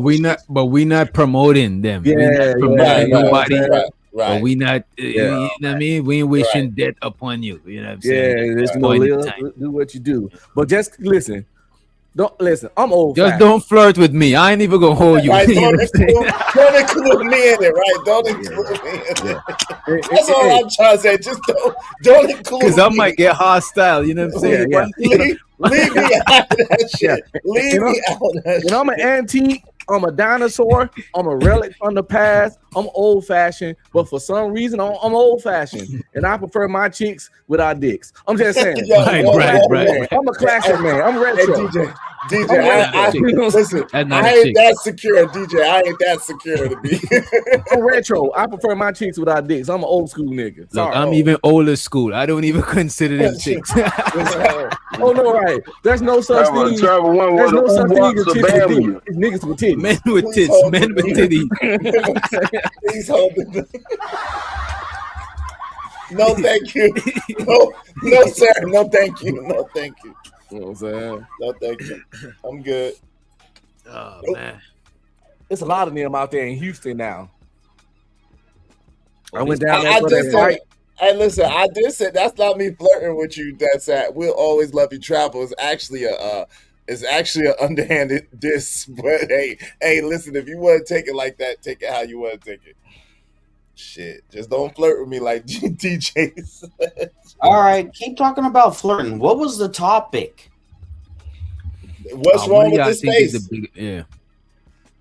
[SPEAKER 6] we not promoting them.
[SPEAKER 8] Yeah,
[SPEAKER 6] we not promoting nobody.
[SPEAKER 12] Right.
[SPEAKER 6] But we not. You know what I mean? We ain't wishing death upon you. You know what I'm saying?
[SPEAKER 8] Yeah, there's no live, do what you do. But just listen. Don't listen. I'm old.
[SPEAKER 6] Just don't flirt with me. I ain't even gonna hold you.
[SPEAKER 12] Right, don't include me in it. Right? Don't include me in it. That's all I'm trying to say. Just don't include.
[SPEAKER 6] Because I might get hostile. You know what I'm saying?
[SPEAKER 12] Leave me out of that shit. Leave me out of that shit.
[SPEAKER 8] I'm an antique. I'm a dinosaur. I'm a relic from the past. I'm old fashioned, but for some reason I'm old fashioned, and I prefer my chicks with our dicks. I'm just saying.
[SPEAKER 6] Right.
[SPEAKER 8] I'm a classic man. I'm retro.
[SPEAKER 12] DJ, listen,
[SPEAKER 6] That's not
[SPEAKER 12] I
[SPEAKER 6] a
[SPEAKER 12] ain't
[SPEAKER 6] chick.
[SPEAKER 12] that secure, DJ. I ain't that secure to be.
[SPEAKER 8] I'm retro. I prefer my chicks without dicks. I'm an old school nigga.
[SPEAKER 6] Look,
[SPEAKER 8] Sorry.
[SPEAKER 6] I'm even older school. I don't even consider them chicks.
[SPEAKER 8] Oh no, right. There's no such thing. There's no such thing as chicks with titties. It's niggas with titties.
[SPEAKER 6] Men with tits. Men with titties.
[SPEAKER 12] Please hold it. No, thank you. No, sir. No, thank you. No, thank you.
[SPEAKER 8] You know what I'm saying?
[SPEAKER 12] No, thank you. I'm good.
[SPEAKER 6] Oh man,
[SPEAKER 8] It's a lot of them out there in Houston now. I went
[SPEAKER 12] I
[SPEAKER 8] down there for
[SPEAKER 12] just
[SPEAKER 8] that
[SPEAKER 12] said,
[SPEAKER 8] fight.
[SPEAKER 12] hey, listen, I did say that's not me flirting with you. That's that we'll always love you. Travel is actually an underhanded diss. But hey, listen, if you want to take it like that, take it how you want to take it. Shit, just don't flirt with me like DJs.
[SPEAKER 7] All right, keep talking about flirting. What was the topic?
[SPEAKER 12] What's wrong with this space?
[SPEAKER 6] Yeah.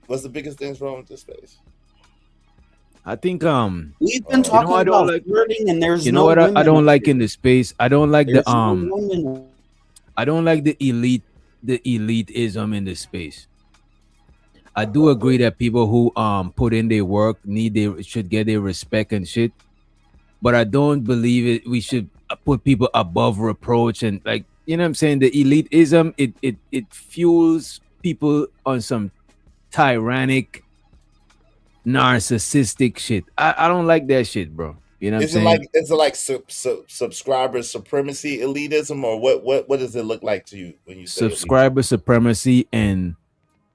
[SPEAKER 12] What's the biggest things wrong with this space?
[SPEAKER 6] I think
[SPEAKER 7] we've been talking about flirting, and there's
[SPEAKER 6] you know what I don't like in the space. I don't like
[SPEAKER 7] There's
[SPEAKER 6] the
[SPEAKER 7] no women.
[SPEAKER 6] I don't like the elitism in the space. I do agree that people who put in their work should get their respect and shit. But I don't believe it. We should put people above reproach and like, you know what I'm saying? The elitism, it fuels people on some tyrannic, narcissistic shit. I don't like that shit, bro. You know what I'm saying?
[SPEAKER 12] Is it like subscriber supremacy elitism, or what does it look like to you when you say
[SPEAKER 6] Subscriber supremacy, and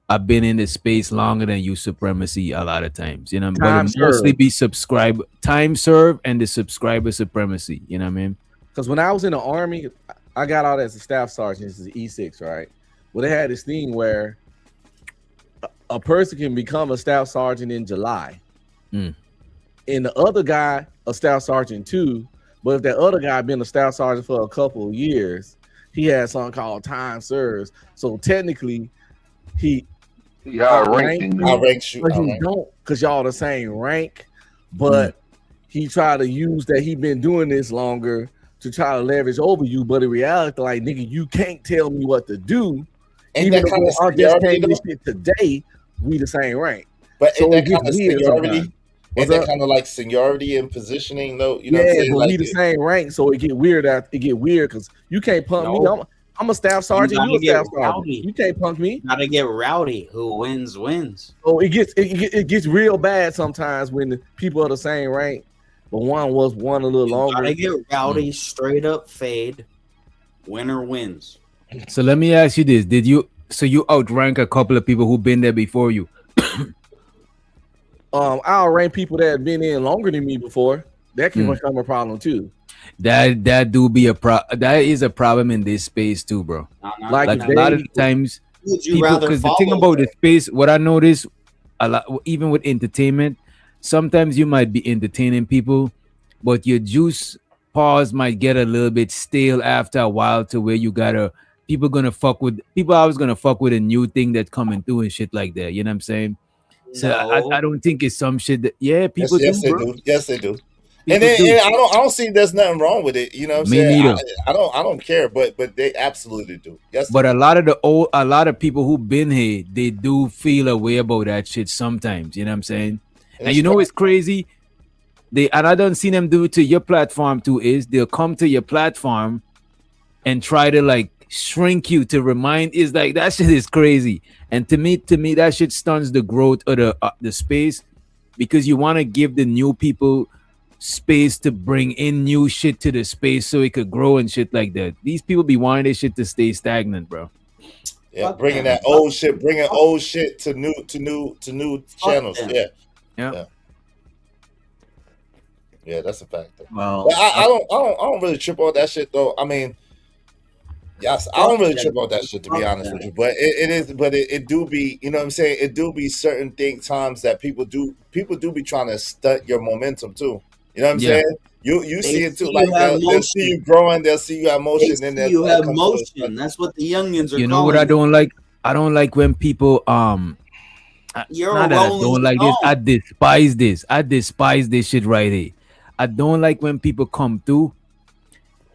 [SPEAKER 6] I've been in the space longer than you supremacy a lot of times, you know, but it mostly be time served and the subscriber supremacy, you know what I mean?
[SPEAKER 8] Because when I was in the Army, I got out as a staff sergeant. This is E6, right? Well, they had this thing where a person can become a staff sergeant in July. And the other guy, a staff sergeant too, but if that other guy been a staff sergeant for a couple of years, he had something called time serves. So technically, he outranks you, but he don't, because y'all the same rank. But he tried to use that he been doing this longer to try to leverage over you. But in reality, like, nigga, you can't tell me what to do.
[SPEAKER 12] Ain't
[SPEAKER 8] Even
[SPEAKER 12] that kind of
[SPEAKER 8] though I just
[SPEAKER 12] seniority,
[SPEAKER 8] came this shit today, we the same rank.
[SPEAKER 12] But
[SPEAKER 8] So
[SPEAKER 12] ain't that
[SPEAKER 8] it gets
[SPEAKER 12] kind of
[SPEAKER 8] weird
[SPEAKER 12] seniority?
[SPEAKER 8] sometimes.
[SPEAKER 12] Ain't that kind of like seniority and positioning, though? You know what I'm saying?
[SPEAKER 8] But
[SPEAKER 12] Like
[SPEAKER 8] we the same rank, so it get weird. It get weird because you can't punk me. I'm a staff sergeant. You a staff sergeant. You can't punk me.
[SPEAKER 7] Gotta get rowdy. Who wins wins.
[SPEAKER 8] So it gets real bad sometimes when the people are the same rank, but one a little longer.
[SPEAKER 7] Gotta get rowdy. Straight up fade. Winner wins.
[SPEAKER 6] So let me ask you this: so you outrank a couple of people who've been there before you?
[SPEAKER 8] I'll rank people that have been in longer than me before. That can become a problem too.
[SPEAKER 6] That is a problem in this space too, bro. Like a lot of the times, because the thing about the space, what I notice a lot, even with entertainment, sometimes you might be entertaining people, but your juice pause might get a little bit stale after a while, to where people always gonna fuck with a new thing that's coming through and shit like that. You know what I'm saying? So I don't think it's some shit that people
[SPEAKER 12] yes,
[SPEAKER 6] do,
[SPEAKER 12] they
[SPEAKER 6] bro.
[SPEAKER 12] do. Yes, they do. And I don't see there's nothing wrong with it. You know what I'm saying?
[SPEAKER 6] Neither.
[SPEAKER 12] I don't care, but they absolutely do. Yes.
[SPEAKER 6] But a lot of people who've been here, they do feel a way about that shit sometimes. You know what I'm saying? And you know it's crazy. And I don't see them do it to your platform too. Is they'll come to your platform and try to like shrink you to remind. Is like that shit is crazy. And to me, that shit stuns the growth of the space, because you want to give the new people space to bring in new shit to the space so it could grow and shit like that. These people be wanting this shit to stay stagnant, bro.
[SPEAKER 12] Yeah, bringing old shit to new channels. Yeah. Yeah, that's a fact.
[SPEAKER 7] Well,
[SPEAKER 12] but I don't really trip on that shit though. I mean, yes, I don't really trip on that shit, to be honest with you. But it do be, you know what I'm saying? It do be certain times that people do be trying to stunt your momentum too. You know what I'm saying? You see it too. Like they'll see you growing, they'll see you have motion, and then
[SPEAKER 7] you have motion. That's what the youngins are.
[SPEAKER 6] You know what I don't like? I don't like when people
[SPEAKER 7] You're
[SPEAKER 6] not that I don't like this. I despise this shit right here. I don't like when people come through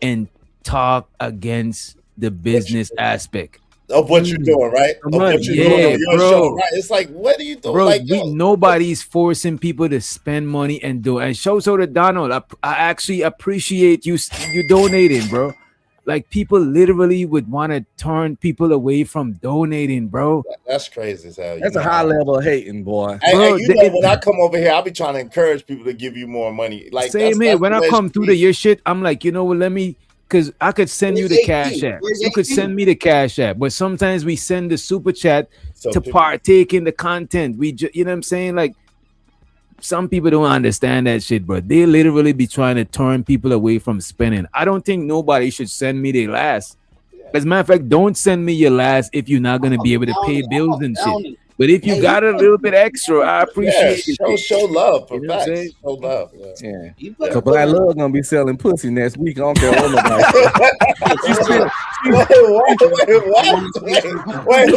[SPEAKER 6] and talk against the business aspect.
[SPEAKER 12] of what you're doing, right? Of
[SPEAKER 6] money.
[SPEAKER 12] what you're doing on your
[SPEAKER 6] bro.
[SPEAKER 12] show, right? It's like, what are you doing?
[SPEAKER 6] Bro,
[SPEAKER 12] Like, yo,
[SPEAKER 6] nobody's forcing people to spend money and do. And shout out to Donald. I actually appreciate you donating, bro. Like people literally would want to turn people away from donating, bro.
[SPEAKER 12] that's crazy as hell.
[SPEAKER 8] That's a high level of hating, boy.
[SPEAKER 12] Hey,
[SPEAKER 6] Bro,
[SPEAKER 12] you know, when I come over here, I'll be trying to encourage people to give you more money. Like
[SPEAKER 6] Same here. When I come through to your shit, I'm like, you know what? Let me, because I could send you the cash app. You could send me the cash app, but sometimes we send the super chat to partake in the content. You know what I'm saying? Like some people don't understand that shit, bro. They literally be trying to turn people away from spending. I don't think nobody should send me their last. As a matter of fact, don't send me your last if you're not gonna be able to pay bills and shit. But if you got a little bit extra, I appreciate it.
[SPEAKER 12] Show love for
[SPEAKER 6] You know what I'm
[SPEAKER 12] facts. Show love.
[SPEAKER 8] Yeah. So Black Love gonna be selling pussy next week. I don't care what nobody.
[SPEAKER 12] Wait.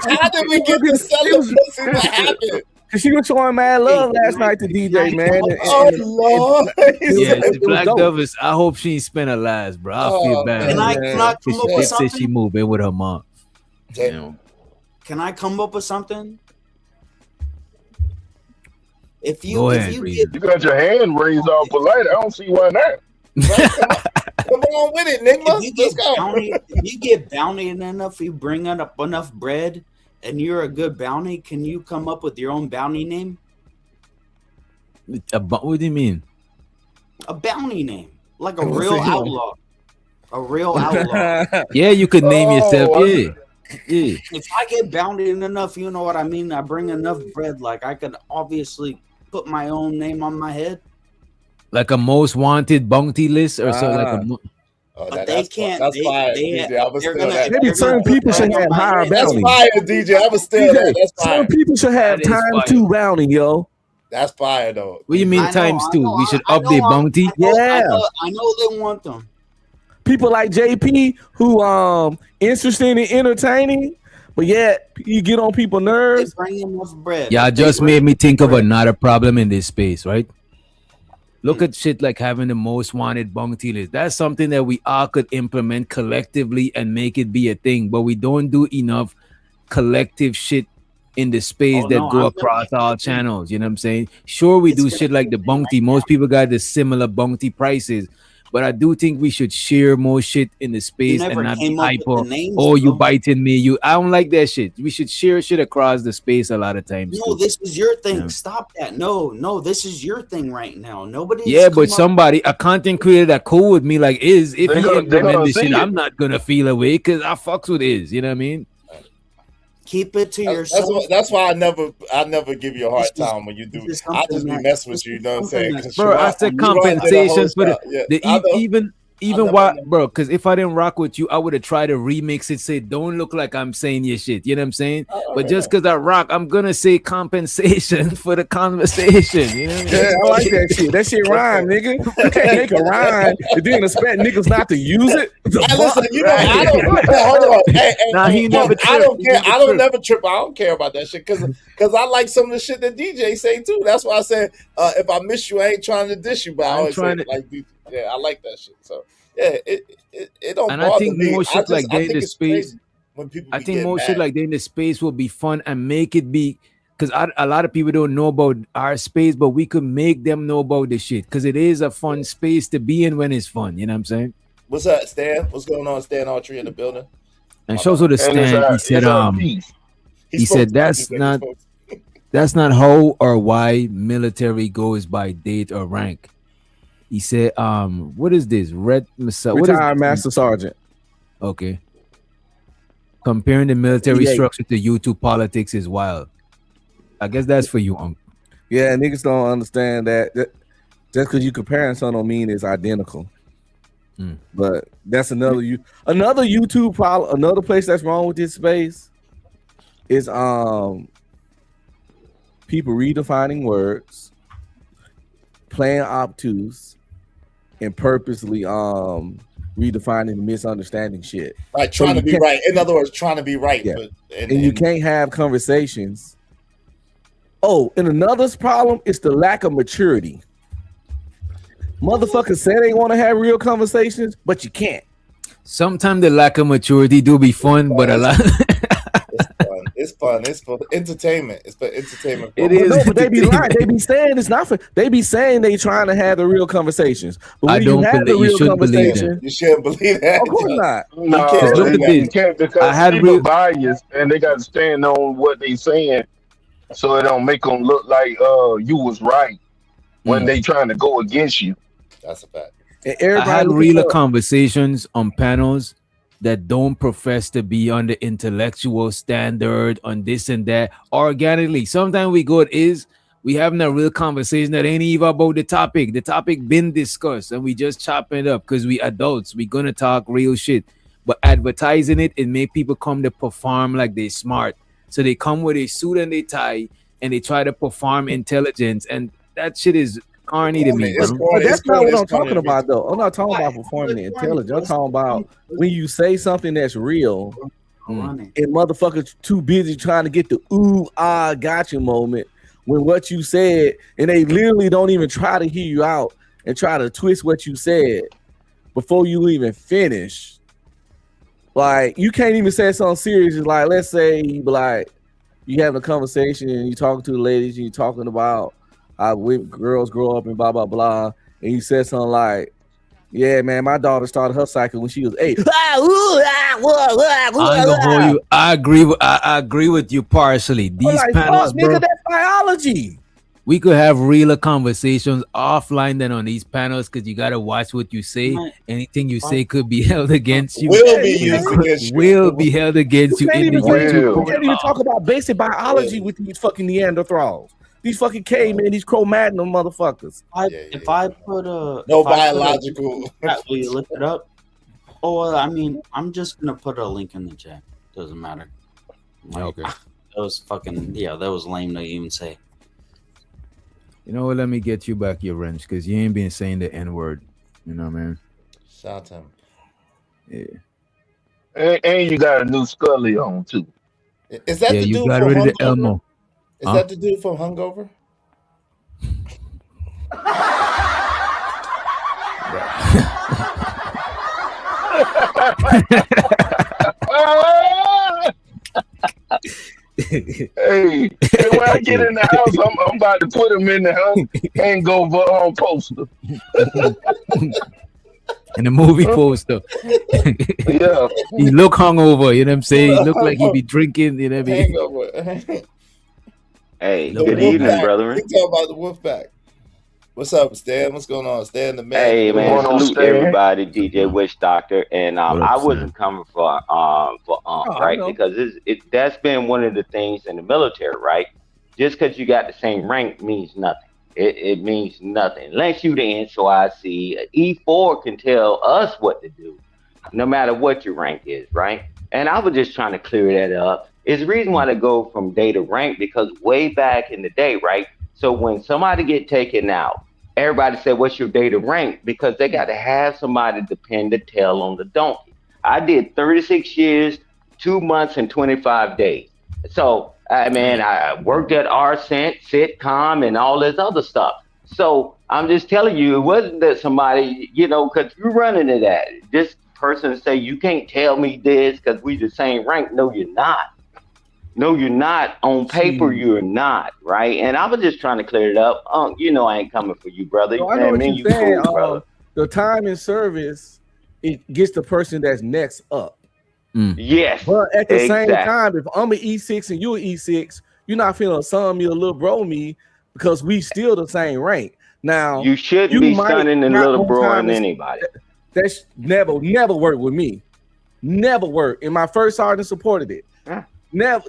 [SPEAKER 12] How did we get to selling pussy? What happened?
[SPEAKER 8] Cause she was showing mad love last night to DJ, man.
[SPEAKER 12] Oh Lord!
[SPEAKER 6] Yeah, Black Dovis. I hope she ain't spent her last, bro. I feel bad.
[SPEAKER 7] Can I come up with
[SPEAKER 6] Said she
[SPEAKER 7] something?
[SPEAKER 6] moved in with her mom. Damn.
[SPEAKER 7] Can I come up with something? If you,
[SPEAKER 6] Go
[SPEAKER 7] if
[SPEAKER 6] ahead,
[SPEAKER 7] you
[SPEAKER 6] Reason.
[SPEAKER 7] get,
[SPEAKER 11] You got your hand raised all polite. I don't see why not.
[SPEAKER 12] Come on with it, nigga. Let's go.
[SPEAKER 7] if you get bounty enough, you bring up enough bread, and you're a good bounty. Can you come up with your own bounty name?
[SPEAKER 6] What do you mean?
[SPEAKER 7] A bounty name, like a real outlaw. A real outlaw.
[SPEAKER 6] Yeah, you could name yourself. Yeah. Yeah.
[SPEAKER 7] If I get bounty enough, you know what I mean? I bring enough bread, like I could obviously put my own name on my head.
[SPEAKER 6] Like a most wanted bounty list or something like a
[SPEAKER 7] But they can't.
[SPEAKER 12] That's fire, DJ. I was still that.
[SPEAKER 8] Maybe certain people should have higher
[SPEAKER 12] That's
[SPEAKER 8] bounty.
[SPEAKER 12] fire, DJ. I was still that. That's fire.
[SPEAKER 8] Some people should have
[SPEAKER 6] That is
[SPEAKER 8] time
[SPEAKER 6] fire.
[SPEAKER 8] to bounty, yo.
[SPEAKER 12] That's fire, though.
[SPEAKER 6] What do you mean
[SPEAKER 7] I know,
[SPEAKER 6] times
[SPEAKER 7] I
[SPEAKER 6] two?
[SPEAKER 7] know,
[SPEAKER 6] We should
[SPEAKER 7] I
[SPEAKER 6] up
[SPEAKER 7] know,
[SPEAKER 6] their bounty.
[SPEAKER 7] I know they want them.
[SPEAKER 8] People like JP who interested in entertaining, but yet you get on people's
[SPEAKER 7] They
[SPEAKER 8] nerves.
[SPEAKER 7] bring enough bread.
[SPEAKER 6] Y'all just made me think of another problem in this space, right? Look at shit like having the most wanted bounty list. That's something that we all could implement collectively and make it be a thing, but we don't do enough collective shit in the space that go across all channels. You know what I'm saying? Sure, we do shit like the bounty. Most people got the similar bounty prices. But I do think we should share more shit in the space and not be hyper. Oh, you biting me. I don't like that shit. We should share shit across the space a lot of times.
[SPEAKER 7] No,
[SPEAKER 6] too.
[SPEAKER 7] this is your thing.
[SPEAKER 6] Yeah.
[SPEAKER 7] Stop that. No, this is your thing right now. Nobody.
[SPEAKER 6] Yeah, but somebody, a content creator that cool with me, like if he implement this shit,
[SPEAKER 11] see it.
[SPEAKER 6] I'm not gonna feel away because I fucks with Iz. You know what I mean?
[SPEAKER 7] Keep it to yourself.
[SPEAKER 12] That's why I never give you a hard time when you do. I just be messing with you. You know what I'm saying?
[SPEAKER 6] Bro, I said compensation for the even what, bro, because if I didn't rock with you, I would have tried to remix it, say, don't look like I'm saying your shit. You know what I'm saying? But just because I rock, I'm going to say compensation for the conversation. You know what I mean?
[SPEAKER 8] Yeah, I like that shit. That shit rhyme, nigga. You can't make a rhyme and then expect niggas not to use it.
[SPEAKER 12] Listen, you know, I don't. Hold on. Hey,
[SPEAKER 6] Nah, he never
[SPEAKER 12] I don't
[SPEAKER 6] tripped.
[SPEAKER 12] care. I don't never trip. I don't care about that shit because I like some of the shit that DJ say too. That's why I said if I miss you, I ain't trying to diss you, but I always say like, yeah, I like that shit. So yeah, it don't.
[SPEAKER 6] And
[SPEAKER 12] bother
[SPEAKER 6] I think
[SPEAKER 12] me.
[SPEAKER 6] more shit like that in the
[SPEAKER 12] it's
[SPEAKER 6] space.
[SPEAKER 12] crazy when people
[SPEAKER 6] I
[SPEAKER 12] be
[SPEAKER 6] think
[SPEAKER 12] getting
[SPEAKER 6] more
[SPEAKER 12] mad.
[SPEAKER 6] shit like that in the space will be fun and make it be because a lot of people don't know about our space, but we could make them know about the shit because it is a fun space to be in when it's fun. You know what I'm saying?
[SPEAKER 12] What's up, Stan? What's going on, Stan Autry in the building?
[SPEAKER 6] And shows with the stand, he said that's not how or why military goes by date or rank. He said, what is this?
[SPEAKER 8] Retired Master Sergeant.
[SPEAKER 6] Okay. Comparing the military
[SPEAKER 8] 88.
[SPEAKER 6] structure to YouTube politics is wild. I guess that's for you, Unc.
[SPEAKER 8] Yeah, niggas don't understand that just because you comparing something don't mean it's identical. But that's another YouTube problem. Another place that's wrong with this space is people redefining words, playing obtuse, and purposely redefining and misunderstanding shit.
[SPEAKER 12] Right, trying to be right. In other words, trying to be right.
[SPEAKER 8] Yeah.
[SPEAKER 12] But,
[SPEAKER 8] and you can't have conversations. Oh, and another problem is the lack of maturity. Motherfuckers say they want to have real conversations, but you can't.
[SPEAKER 6] Sometimes the lack of maturity do be fun, but a lot.
[SPEAKER 12] It's fun. It's for entertainment. It's for entertainment.
[SPEAKER 6] It
[SPEAKER 8] But
[SPEAKER 6] is.
[SPEAKER 8] no, but they be lying. They be saying it's not for. They be saying they trying to have the real conversations. But when
[SPEAKER 6] I don't
[SPEAKER 8] you have the
[SPEAKER 6] believe- you
[SPEAKER 8] real
[SPEAKER 6] shouldn't believe
[SPEAKER 8] conversation,
[SPEAKER 12] You shouldn't believe that.
[SPEAKER 8] of course not.
[SPEAKER 11] No,
[SPEAKER 6] Because look at
[SPEAKER 11] you
[SPEAKER 6] this.
[SPEAKER 11] can't, because
[SPEAKER 6] I had
[SPEAKER 11] people
[SPEAKER 6] real-
[SPEAKER 11] biased and they got to stand on what they saying, so it don't make them look like you was right when they trying to go against you.
[SPEAKER 12] That's a fact.
[SPEAKER 8] And
[SPEAKER 6] I
[SPEAKER 8] everybody
[SPEAKER 6] had
[SPEAKER 8] looking
[SPEAKER 6] real
[SPEAKER 8] for-
[SPEAKER 6] conversations on panels that don't profess to be on the intellectual standard on this and that organically. Sometimes we having a real conversation that ain't even about the topic. The topic been discussed and we just chopping it up because we adults. We gonna talk real shit. But advertising it make people come to perform like they smart. So they come with a suit and a tie and they try to perform intelligence, and that shit is corny to me.
[SPEAKER 12] It's
[SPEAKER 6] bro.
[SPEAKER 12] corny.
[SPEAKER 8] But that's
[SPEAKER 12] It's
[SPEAKER 8] not
[SPEAKER 12] corny.
[SPEAKER 8] what I'm
[SPEAKER 12] It's corny.
[SPEAKER 8] talking about, though. I'm not talking about performing the intelligence. I'm talking about when you say something that's real, and motherfuckers too busy trying to get the ooh ah gotcha moment when what you said, and they literally don't even try to hear you out and try to twist what you said before you even finish. Like you can't even say something serious. It's like, let's say you be like you having a conversation and you talking to the ladies and you talking about how girls grow up and blah blah blah, and you said something like, "Yeah, man, my daughter started her cycle when she was 8."
[SPEAKER 6] I ain't gonna hold you. I agree with you partially. These
[SPEAKER 8] like,
[SPEAKER 6] panels,
[SPEAKER 8] fuck,
[SPEAKER 6] bro,
[SPEAKER 8] nigga, that's biology.
[SPEAKER 6] we could have realer conversations offline than on these panels because you gotta watch what you say. Anything you say could be held against you.
[SPEAKER 12] Will be used against you.
[SPEAKER 6] Will be held against you.
[SPEAKER 8] You can't,
[SPEAKER 6] in the
[SPEAKER 8] even,
[SPEAKER 6] YouTube
[SPEAKER 8] you
[SPEAKER 6] court
[SPEAKER 8] can't
[SPEAKER 6] of
[SPEAKER 8] even
[SPEAKER 6] law.
[SPEAKER 8] talk about basic biology with these fucking Neanderthals, these fucking cavemen, these Cro-Magnon motherfuckers.
[SPEAKER 7] If I put a
[SPEAKER 12] No
[SPEAKER 7] if I put a-
[SPEAKER 12] biological.
[SPEAKER 7] will you look it up? Oh, well, I mean, I'm just gonna put a link in the chat. Doesn't matter.
[SPEAKER 6] Okay.
[SPEAKER 7] That was fucking that was lame to even say.
[SPEAKER 6] You know what? Let me get you back your wrench because you ain't been saying the N-word. You know, man.
[SPEAKER 12] Shout him.
[SPEAKER 6] Yeah.
[SPEAKER 11] And you got a new Scully on too.
[SPEAKER 12] Is that
[SPEAKER 6] Yeah,
[SPEAKER 12] the
[SPEAKER 6] you
[SPEAKER 12] dude
[SPEAKER 6] got
[SPEAKER 12] from
[SPEAKER 6] rid of the
[SPEAKER 12] Hungover?
[SPEAKER 6] Elmo.
[SPEAKER 12] Is
[SPEAKER 6] Huh?
[SPEAKER 12] that the dude from Hungover?
[SPEAKER 11] Hey, when I get in the house, I'm about to put him in the hangover on poster.
[SPEAKER 6] In the movie poster.
[SPEAKER 11] Yeah.
[SPEAKER 6] He look hungover, you know what I'm saying? He look like he be drinking, you know what I mean?
[SPEAKER 12] Hangover.
[SPEAKER 13] Hey,
[SPEAKER 6] The
[SPEAKER 13] good
[SPEAKER 6] Wolfpack.
[SPEAKER 13] evening, brethren.
[SPEAKER 12] We talking about the Wolfpack. What's up, Stan? What's going on? Stan the man.
[SPEAKER 13] Hey man,
[SPEAKER 11] going on,
[SPEAKER 13] salute
[SPEAKER 11] Stan?
[SPEAKER 13] everybody, DJ Witch Doctor, and
[SPEAKER 6] What up,
[SPEAKER 13] I
[SPEAKER 6] Stan?
[SPEAKER 13] wasn't coming for
[SPEAKER 8] I
[SPEAKER 13] right,
[SPEAKER 8] know.
[SPEAKER 13] because that's been one of the things in the military, right? Just because you got the same rank means nothing. It means nothing unless you the NCOIC. E4 can tell us what to do, no matter what your rank is, right? And I was just trying to clear that up. It's the reason why they go from day to rank, because way back in the day, right? So when somebody get taken out, everybody said, "What's your data rank?" Because they got to have somebody to pin the tail on the donkey. I did 36 years, 2 months, and 25 days. So I worked at RCent, sitcom, and all this other stuff. So I'm just telling you, it wasn't that somebody, because you're running to that. This person say, "You can't tell me this because we the same rank." No, you're not. No, you're not. On paper, you're not, right? And I was just trying to clear it up. I ain't coming for you, brother.
[SPEAKER 8] So I know what
[SPEAKER 13] Man,
[SPEAKER 8] you're saying.
[SPEAKER 13] cool, brother.
[SPEAKER 8] The time in service, it gets the person that's next up.
[SPEAKER 13] Yes.
[SPEAKER 8] But at the same
[SPEAKER 13] exactly.
[SPEAKER 8] time, if I'm an E6 and you're an E6, you're not feeling son me or little bro me because we still the same rank. Now
[SPEAKER 13] You shouldn't be
[SPEAKER 8] might
[SPEAKER 13] stunning and
[SPEAKER 8] got
[SPEAKER 13] little
[SPEAKER 8] more
[SPEAKER 13] bro
[SPEAKER 8] time
[SPEAKER 13] and
[SPEAKER 8] in-
[SPEAKER 13] anybody.
[SPEAKER 8] That's never worked with me. Never worked. And my first sergeant supported it.
[SPEAKER 13] Yeah.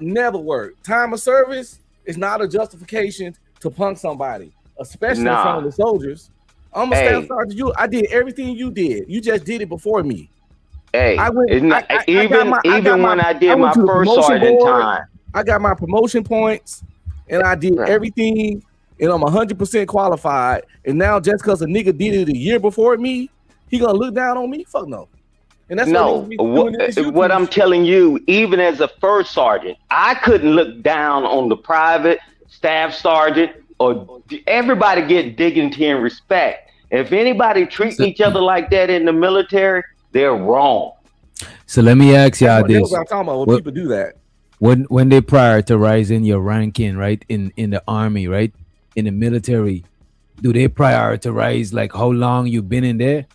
[SPEAKER 8] Never worked. Time of service is not a justification to punk somebody, especially in front of the soldiers. I'm a staff sergeant. I did everything you did. You just did it before me.
[SPEAKER 13] Hey,
[SPEAKER 8] I went-
[SPEAKER 13] isn't that,
[SPEAKER 8] I got
[SPEAKER 13] even
[SPEAKER 8] my- I got
[SPEAKER 13] even
[SPEAKER 8] my-
[SPEAKER 13] when I
[SPEAKER 8] I
[SPEAKER 13] did my
[SPEAKER 8] went to the
[SPEAKER 13] first
[SPEAKER 8] promotion
[SPEAKER 13] sergeant
[SPEAKER 8] board.
[SPEAKER 13] time,
[SPEAKER 8] I got my promotion points, and I did
[SPEAKER 13] Right.
[SPEAKER 8] everything, and I'm 100% qualified. And now just because a nigga did it a year before me, he gonna look down on me? Fuck no. And that's
[SPEAKER 13] no,
[SPEAKER 8] what, niggas be doing in this
[SPEAKER 13] what
[SPEAKER 8] YouTube
[SPEAKER 13] I'm
[SPEAKER 8] shit.
[SPEAKER 13] telling you, even as a first sergeant, I couldn't look down on the private staff sergeant or everybody get dignity and respect. If anybody treat each other like that in the military, they're wrong.
[SPEAKER 6] So let me ask y'all
[SPEAKER 8] That's
[SPEAKER 6] this:
[SPEAKER 8] what I'm talking about when
[SPEAKER 6] What-
[SPEAKER 8] people do that.
[SPEAKER 6] when they prioritize in your ranking, right, in the army, right, in the military, do they prioritize like how long you've been in there,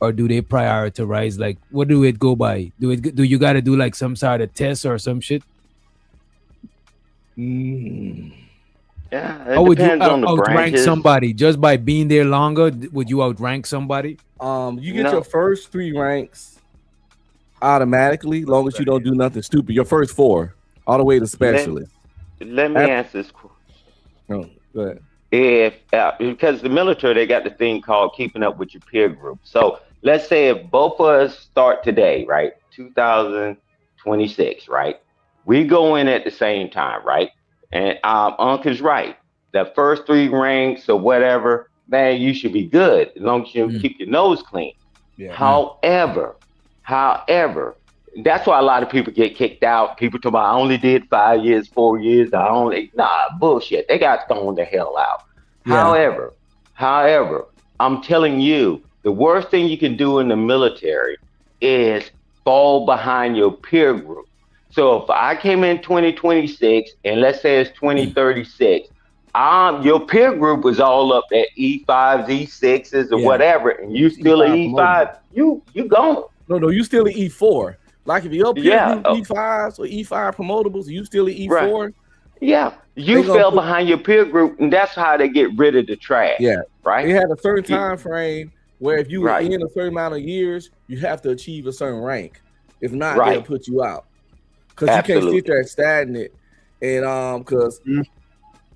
[SPEAKER 6] or do they prioritize like what do it go by? Do you got to do like some sort of test or some shit?
[SPEAKER 13] Yeah,
[SPEAKER 6] Or
[SPEAKER 13] it
[SPEAKER 6] would you
[SPEAKER 13] depends on the
[SPEAKER 6] outrank
[SPEAKER 13] branches.
[SPEAKER 6] somebody just by being there longer? Would you outrank somebody?
[SPEAKER 8] You get
[SPEAKER 13] No.
[SPEAKER 8] your first 3 ranks automatically, long as you don't do nothing stupid. Your first 4, all the way to specialist.
[SPEAKER 13] Let me answer this.
[SPEAKER 8] Oh, go ahead.
[SPEAKER 13] If because the military, they got the thing called keeping up with your peer group. So let's say if both of us start today, right, 2026, right, we go in at the same time, right, and Uncle's right. The first 3 ranks or whatever, man, you should be good as long as you keep your nose clean.
[SPEAKER 8] Yeah.
[SPEAKER 13] However, that's why a lot of people get kicked out. People talk about I only did 5 years, 4 years. Bullshit. They got thrown the hell out.
[SPEAKER 8] Yeah.
[SPEAKER 13] However, I'm telling you, the worst thing you can do in the military is fall behind your peer group. So if I came in 2026 and let's say it's 2036, your peer group was all up at E5s, E6s, or whatever, and you still at E5, you gone.
[SPEAKER 8] No, you still at E4. Like if your peer
[SPEAKER 13] Yeah.
[SPEAKER 8] group E5s or E5 promotables, you still at E4.
[SPEAKER 13] Right. Yeah, you fell behind your peer group, and that's how they get rid of the trash.
[SPEAKER 8] Yeah,
[SPEAKER 13] right.
[SPEAKER 8] They had a certain time frame where if you were
[SPEAKER 13] Right.
[SPEAKER 8] in a certain amount of years, you have to achieve a certain rank. If not,
[SPEAKER 13] Right.
[SPEAKER 8] they'll put you out because you can't
[SPEAKER 13] Absolutely.
[SPEAKER 8] sit there stagnant and because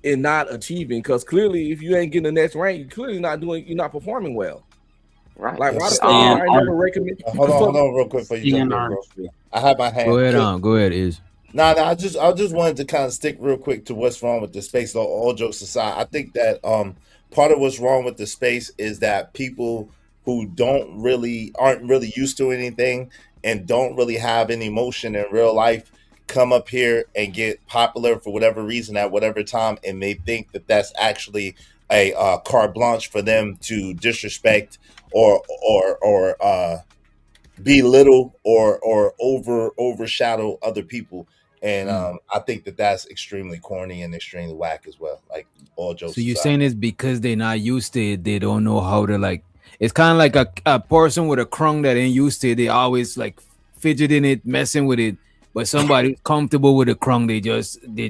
[SPEAKER 8] in not achieving. Because clearly, if you ain't getting the next rank, you're clearly you're not performing well.
[SPEAKER 13] Right.
[SPEAKER 8] Like why the fuck I never recommend.
[SPEAKER 12] Hold on, real quick before you jump in, bro. I have my hand.
[SPEAKER 6] Go ahead, Is.
[SPEAKER 12] No, I just wanted to kind of stick real quick to what's wrong with the space. All jokes aside, I think that part of what's wrong with the space is that people who aren't really used to anything and don't really have any emotion in real life come up here and get popular for whatever reason at whatever time, and they think that that's actually a carte blanche for them to disrespect or belittle or overshadow other people. And I think that that's extremely corny and extremely whack as well. Like all jokes
[SPEAKER 6] So you're
[SPEAKER 12] aside.
[SPEAKER 6] saying it's because they're not used to it, they don't know how to like. It's kind of like a person with a crunk that ain't used to it. They always like fidgeting it, messing with it. But somebody who's comfortable with the crunk, they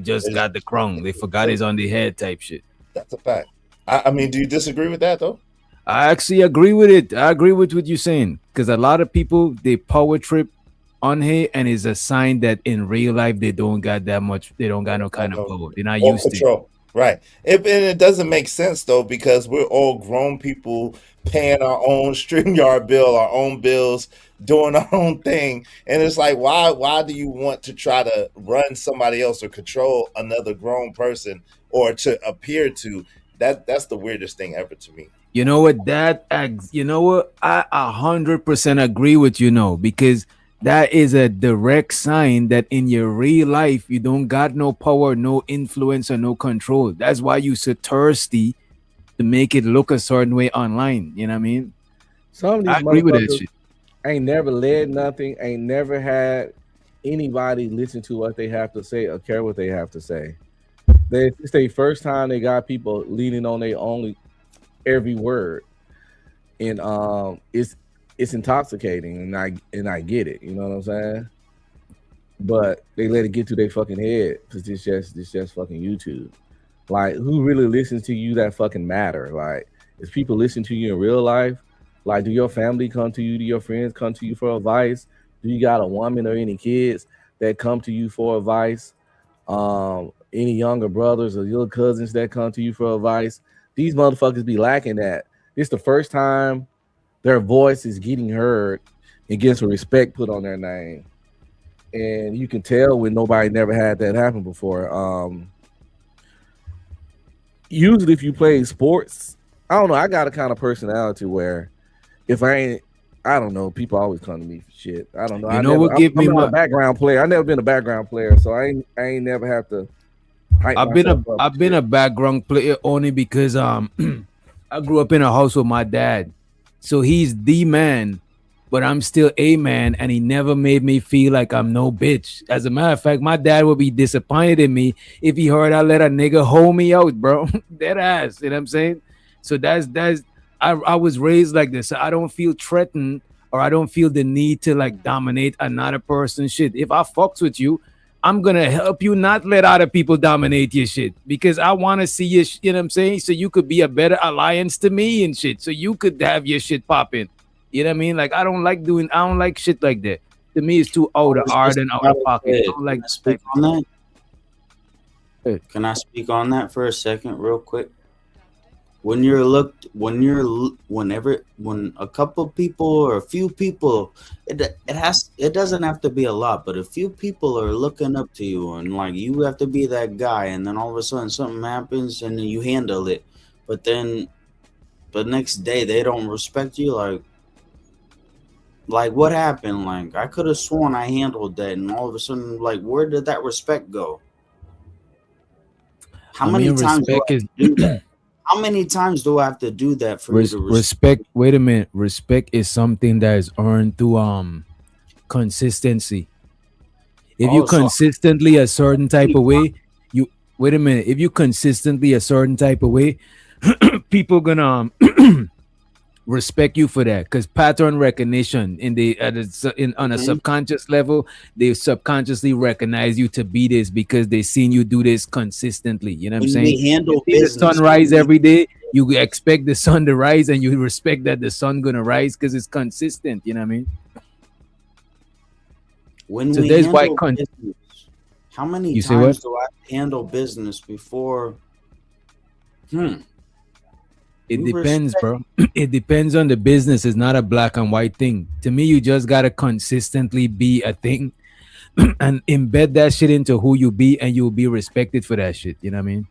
[SPEAKER 6] just got the crunk. They forgot it's on the head type shit.
[SPEAKER 12] That's a fact. I mean, do you disagree with that though?
[SPEAKER 6] I actually agree with it. I agree with what you're saying because a lot of people they power trip on here, and it's a sign that in real life they don't got that much. They don't got no kind of power. They're not
[SPEAKER 12] Or
[SPEAKER 6] used to
[SPEAKER 12] control.
[SPEAKER 6] it.
[SPEAKER 12] Right. And it doesn't make sense though, because we're all grown people paying our own StreamYard bill, our own bills, doing our own thing. And it's like, why do you want to try to run somebody else or control another grown person or to appear to? That's the weirdest thing ever to me.
[SPEAKER 6] You know what? You know what? I 100% agree with you now, because that is a direct sign that in your real life you don't got no power, no influence, or no control. That's why you so thirsty to make it look a certain way online. You know what I mean?
[SPEAKER 8] Some of these
[SPEAKER 6] I agree with that
[SPEAKER 8] motherfuckers
[SPEAKER 6] shit.
[SPEAKER 8] ain't never led nothing, ain't never had anybody listen to what they have to say or care what they have to say. It's their first time they got people leaning on their only every word, and it's intoxicating, and I get it, you know what I'm saying? But they let it get to their fucking head because it's just fucking YouTube. Like, who really listens to you that fucking matter? Like, if people listen to you in real life, like, do your family come to you? Do your friends come to you for advice? Do you got a woman or any kids that come to you for advice? Any younger brothers or your cousins that come to you for advice? These motherfuckers be lacking that. It's the first time their voice is getting heard and getting some respect put on their name. And you can tell when nobody never had that happen before. Usually if you play sports, I don't know, I got a kind of personality where if I don't know, people always come to me for shit. I don't know.
[SPEAKER 6] You know what give me
[SPEAKER 8] I'm
[SPEAKER 6] my
[SPEAKER 8] not a background player. I never been a background player, so I ain't never have to.
[SPEAKER 6] I've been a background player only because I grew up in a house with my dad, so he's the man. but I'm still a man, and he never made me feel like I'm no bitch. As a matter of fact, my dad would be disappointed in me if he heard I let a nigga hold me out, bro. Dead ass. You know what I'm saying? So that's I was raised like this. So I don't feel threatened, or I don't feel the need to like dominate another person's shit. If I fucks with you, I'm gonna help you not let other people dominate your shit, because I want to see you. You know what I'm saying? So you could be a better alliance to me and shit. So you could have your shit popping. You know what I mean? Like I don't like shit like that. To me, it's too out of art and out of pocket. I don't like
[SPEAKER 7] speak on that. Can I speak on that for a second, real quick? When a couple people or a few people, it doesn't have to be a lot, but a few people are looking up to you, and like you have to be that guy, and then all of a sudden something happens and then you handle it, but then the next day they don't respect you. Like what happened? Like I could have sworn I handled that, and all of a sudden, like, where did that respect go? How many times do I have to do that? How many times do I have to do that for you to
[SPEAKER 6] respect? Wait a minute. Respect is something that is earned through consistency. If you consistently a certain type of way, you wait a minute. If you consistently a certain type of way, people gonna respect you for that, because pattern recognition on a subconscious level, they subconsciously recognize you to be this because they seen you do this consistently. You know what I'm saying? You see the sun rise every day, you expect the sun to rise, and you respect that the sun gonna rise because it's consistent. You know what I mean?
[SPEAKER 7] When
[SPEAKER 6] so
[SPEAKER 7] we
[SPEAKER 6] there's why
[SPEAKER 7] business, how many times do I handle business before?
[SPEAKER 6] It depends, bro. It depends on the business. It's not a black and white thing. To me, you just gotta consistently be a thing and embed that shit into who you be, and you'll be respected for that shit. You know what I mean?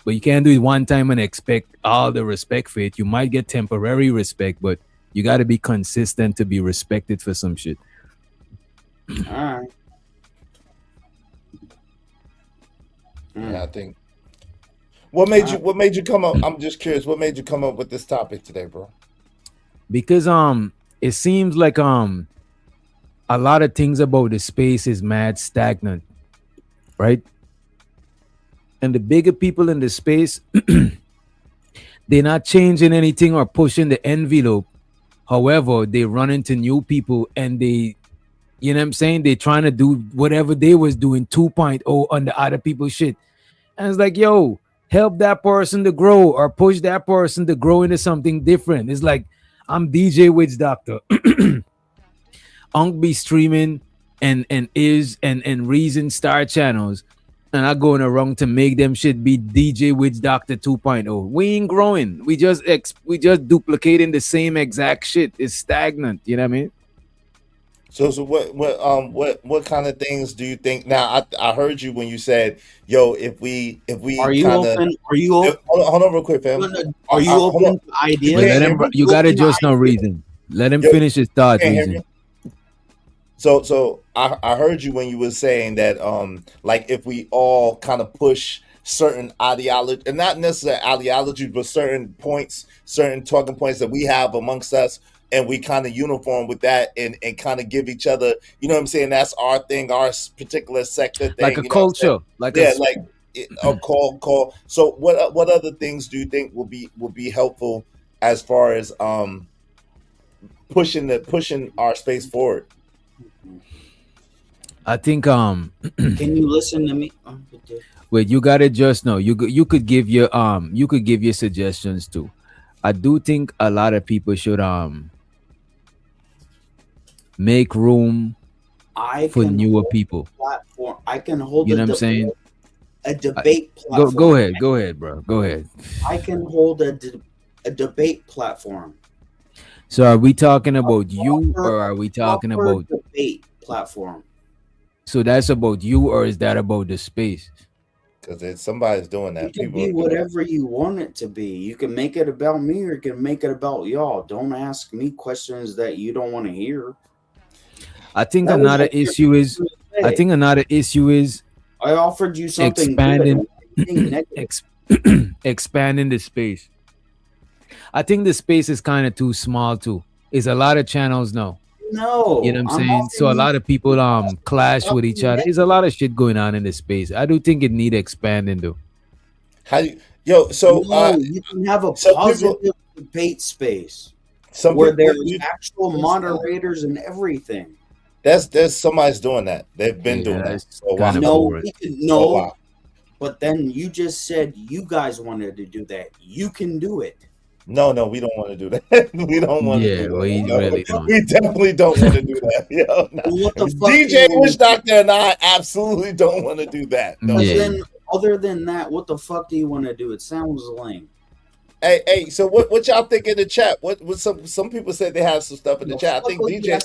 [SPEAKER 6] But you can't do it one time and expect all the respect for it. You might get temporary respect, but you gotta be consistent to be respected for some shit.
[SPEAKER 7] All right.
[SPEAKER 12] Yeah, I think. What made you come up? I'm just curious. What made you come up with this topic today, bro?
[SPEAKER 6] Because it seems like a lot of things about the space is mad stagnant, right? And the bigger people in the space, they're not changing anything or pushing the envelope. However, they run into new people, and they, you know what I'm saying, they're trying to do whatever they was doing 2.0 on the other people's shit. And it's like, yo, help that person to grow, or push that person to grow into something different. It's like, I'm DJ Witch Doctor. Unk be streaming and Reason Star channels, and I going around to make them shit be DJ Witch Doctor 2.0. We ain't growing. We just duplicating the same exact shit. It's stagnant. You know what I mean?
[SPEAKER 12] So what kind of things do you think? Now I heard you when you said, "Yo, if we
[SPEAKER 7] are you
[SPEAKER 12] kinda,
[SPEAKER 7] open? Are you open?
[SPEAKER 12] Hold on real quick, fam.
[SPEAKER 7] Are you open to ideas?
[SPEAKER 6] You gotta just know Reason. Let him finish his thought, Reason.
[SPEAKER 12] So I heard you when you were saying that like if we all kind of push certain ideology, and not necessarily ideology, but certain points, certain talking points that we have amongst us, and we kind of uniform with that, and kind of give each other, you know what I'm saying? That's our thing, our particular sector thing.
[SPEAKER 6] Like a culture.
[SPEAKER 12] Like a call. So what other things do you think will be helpful as far as pushing our space forward?
[SPEAKER 6] I think
[SPEAKER 7] Can you listen to me?
[SPEAKER 6] wait, you gotta just know you could give your suggestions too. I do think a lot of people should make room for newer people.
[SPEAKER 7] Platform. I can hold.
[SPEAKER 6] You know what I'm saying?
[SPEAKER 7] A debate platform.
[SPEAKER 6] Go ahead, bro. Go ahead.
[SPEAKER 7] I can hold a debate platform.
[SPEAKER 6] So are we talking about you, or are we talking about
[SPEAKER 7] debate platform?
[SPEAKER 6] So that's about you, or is that about the space?
[SPEAKER 12] Because somebody's doing that.
[SPEAKER 7] It can be whatever you want it to be. You can make it about me, or you can make it about y'all. Don't ask me questions that you don't want to hear.
[SPEAKER 6] I think another issue is
[SPEAKER 7] I offered you something
[SPEAKER 6] expanding the space. I think the space is kind of too small too. It's a lot of channels now.
[SPEAKER 7] No,
[SPEAKER 6] You know what I'm
[SPEAKER 7] I'm
[SPEAKER 6] saying? So a
[SPEAKER 7] asking
[SPEAKER 6] lot of people clash
[SPEAKER 7] stop
[SPEAKER 6] with each
[SPEAKER 7] being
[SPEAKER 6] other. There's a lot of shit going on in the space. I do think it need expanding though.
[SPEAKER 12] How you, yo? So
[SPEAKER 7] No, you can have a
[SPEAKER 12] so
[SPEAKER 7] positive
[SPEAKER 12] people,
[SPEAKER 7] debate space
[SPEAKER 12] some
[SPEAKER 7] where
[SPEAKER 12] people,
[SPEAKER 7] there's actual moderators and everything.
[SPEAKER 12] there's somebody's doing that. They've been doing that
[SPEAKER 6] That's
[SPEAKER 12] for a
[SPEAKER 6] kind
[SPEAKER 12] while.
[SPEAKER 6] of
[SPEAKER 7] No,
[SPEAKER 6] boring.
[SPEAKER 7] we can,
[SPEAKER 12] For a
[SPEAKER 7] no,
[SPEAKER 12] while.
[SPEAKER 7] but then you just said you guys wanted to do that. You can do it.
[SPEAKER 12] No, we don't want to do that. We don't want to
[SPEAKER 6] Yeah,
[SPEAKER 12] do that.
[SPEAKER 6] we
[SPEAKER 12] No,
[SPEAKER 6] really don't.
[SPEAKER 12] we definitely don't want to do that. Yo, no.
[SPEAKER 7] Well, what the fuck do
[SPEAKER 12] DJ
[SPEAKER 7] you
[SPEAKER 12] Witch
[SPEAKER 7] want to do?
[SPEAKER 12] Doctor and I absolutely don't want to do that. No.
[SPEAKER 7] But
[SPEAKER 6] Yeah.
[SPEAKER 7] then, other than that, what the fuck do you want to do? It sounds lame.
[SPEAKER 12] Hey, so what y'all think in the chat? What some people said they have some stuff in the chat. I think DJ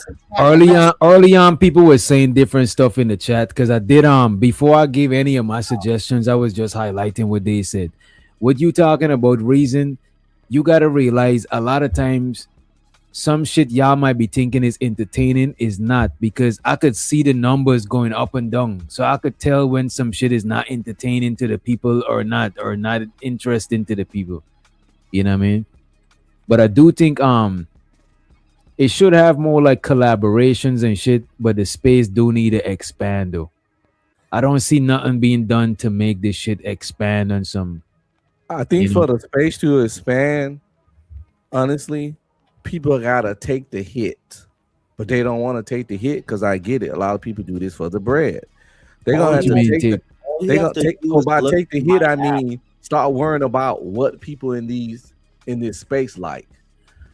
[SPEAKER 6] Early on, people were saying different stuff in the chat because I did before I gave any of my suggestions, I was just highlighting what they said. What you talking about reason? You gotta realize a lot of times some shit y'all might be thinking is entertaining is not, because I could see the numbers going up and down. So I could tell when some shit is not entertaining to the people or not interesting to the people. You know what I mean? But I do think it should have more like collaborations and shit, but the space do need to expand though. I don't see nothing being done to make this shit expand on some.
[SPEAKER 8] I think
[SPEAKER 6] You know?
[SPEAKER 8] for the space to expand, honestly, people gotta take the hit, but they don't want to take the hit because I get it. A lot of people do this for the bread. They're
[SPEAKER 7] All
[SPEAKER 8] gonna have
[SPEAKER 7] you
[SPEAKER 8] to
[SPEAKER 7] have
[SPEAKER 8] take.
[SPEAKER 7] to- all you have to do is
[SPEAKER 8] By
[SPEAKER 7] look
[SPEAKER 8] take the
[SPEAKER 7] at
[SPEAKER 8] hit,
[SPEAKER 7] my
[SPEAKER 8] I
[SPEAKER 7] app.
[SPEAKER 8] mean start worrying about what people in this space like.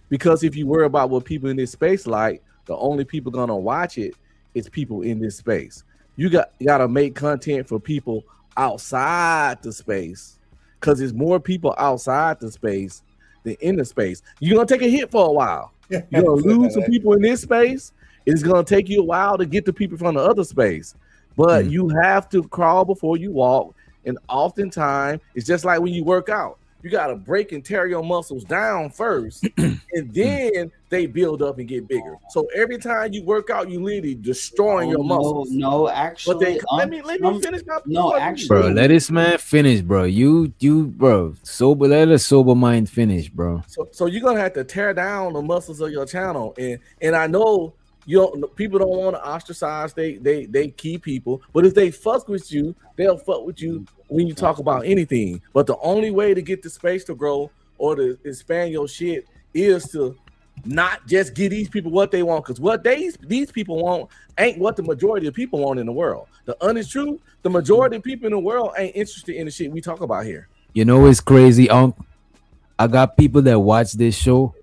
[SPEAKER 8] Because if you worry about what people in this space like, the only people gonna watch it is people in this space. You gotta make content for people outside the space, because there's more people outside the space than in the space. You're gonna take a hit for a while. You're gonna lose some people in this space. It's gonna take you a while to get the people from the other space. But you have to crawl before you walk. And oftentimes, it's just like when you work out. You got to break and tear your muscles down first, and then they build up and get bigger. So every time you work out, you literally destroying your muscles.
[SPEAKER 7] No, actually,
[SPEAKER 8] let me finish my
[SPEAKER 7] no, actually,
[SPEAKER 6] Bro, let this man finish, bro. You bro, sober. Let a sober mind finish, bro.
[SPEAKER 8] So you're gonna have to tear down the muscles of your channel, and I know people don't want to ostracize they key people, but if they fuck with you, they'll fuck with you when you talk about anything. But the only way to get the space to grow or to expand your shit is to not just give these people what they want, because what these people want ain't what the majority of people want in the world. The honest truth, the majority of people in the world ain't interested in the shit we talk about here.
[SPEAKER 6] You know it's crazy, Unc? I got people that watch this show,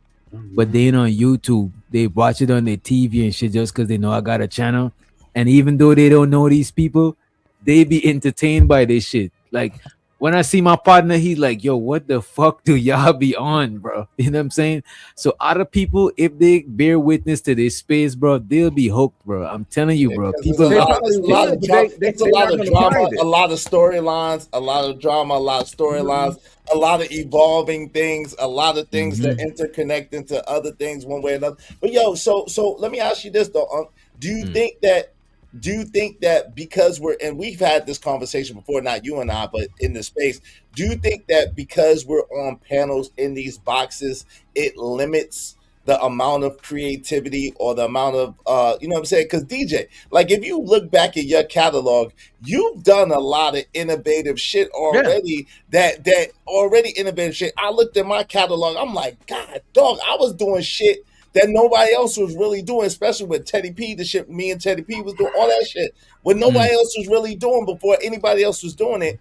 [SPEAKER 6] but they ain't on YouTube. They watch it on their TV and shit just because they know I got a channel. And even though they don't know these people, they be entertained by this shit. Like when I see my partner, he's like, yo, what the fuck do y'all be on, bro? You know what I'm saying? So other people, if they bear witness to this space, bro, they'll be hooked, bro. I'm telling you, bro. People
[SPEAKER 12] It's a
[SPEAKER 6] love
[SPEAKER 12] lot of drama,
[SPEAKER 8] They
[SPEAKER 12] a lot
[SPEAKER 8] not
[SPEAKER 12] of
[SPEAKER 8] gonna
[SPEAKER 12] drama,
[SPEAKER 8] find it.
[SPEAKER 12] a lot of storylines, a lot of drama, a lot of storylines, a lot of evolving things, a lot of things that interconnect into other things one way or another. But yo, so let me ask you this though, do you think that because we've had this conversation before, not you and I, but in the space, do you think that because we're on panels in these boxes, it limits the amount of creativity or the amount of you know what I'm saying? Because DJ, like if you look back at your catalog, you've done a lot of innovative shit already. That already innovative shit. I looked at my catalog, I'm like, God dog, I was doing shit that nobody else was really doing, especially with Teddy P, the shit me and Teddy P was doing, all that shit what nobody else was really doing before anybody else was doing it.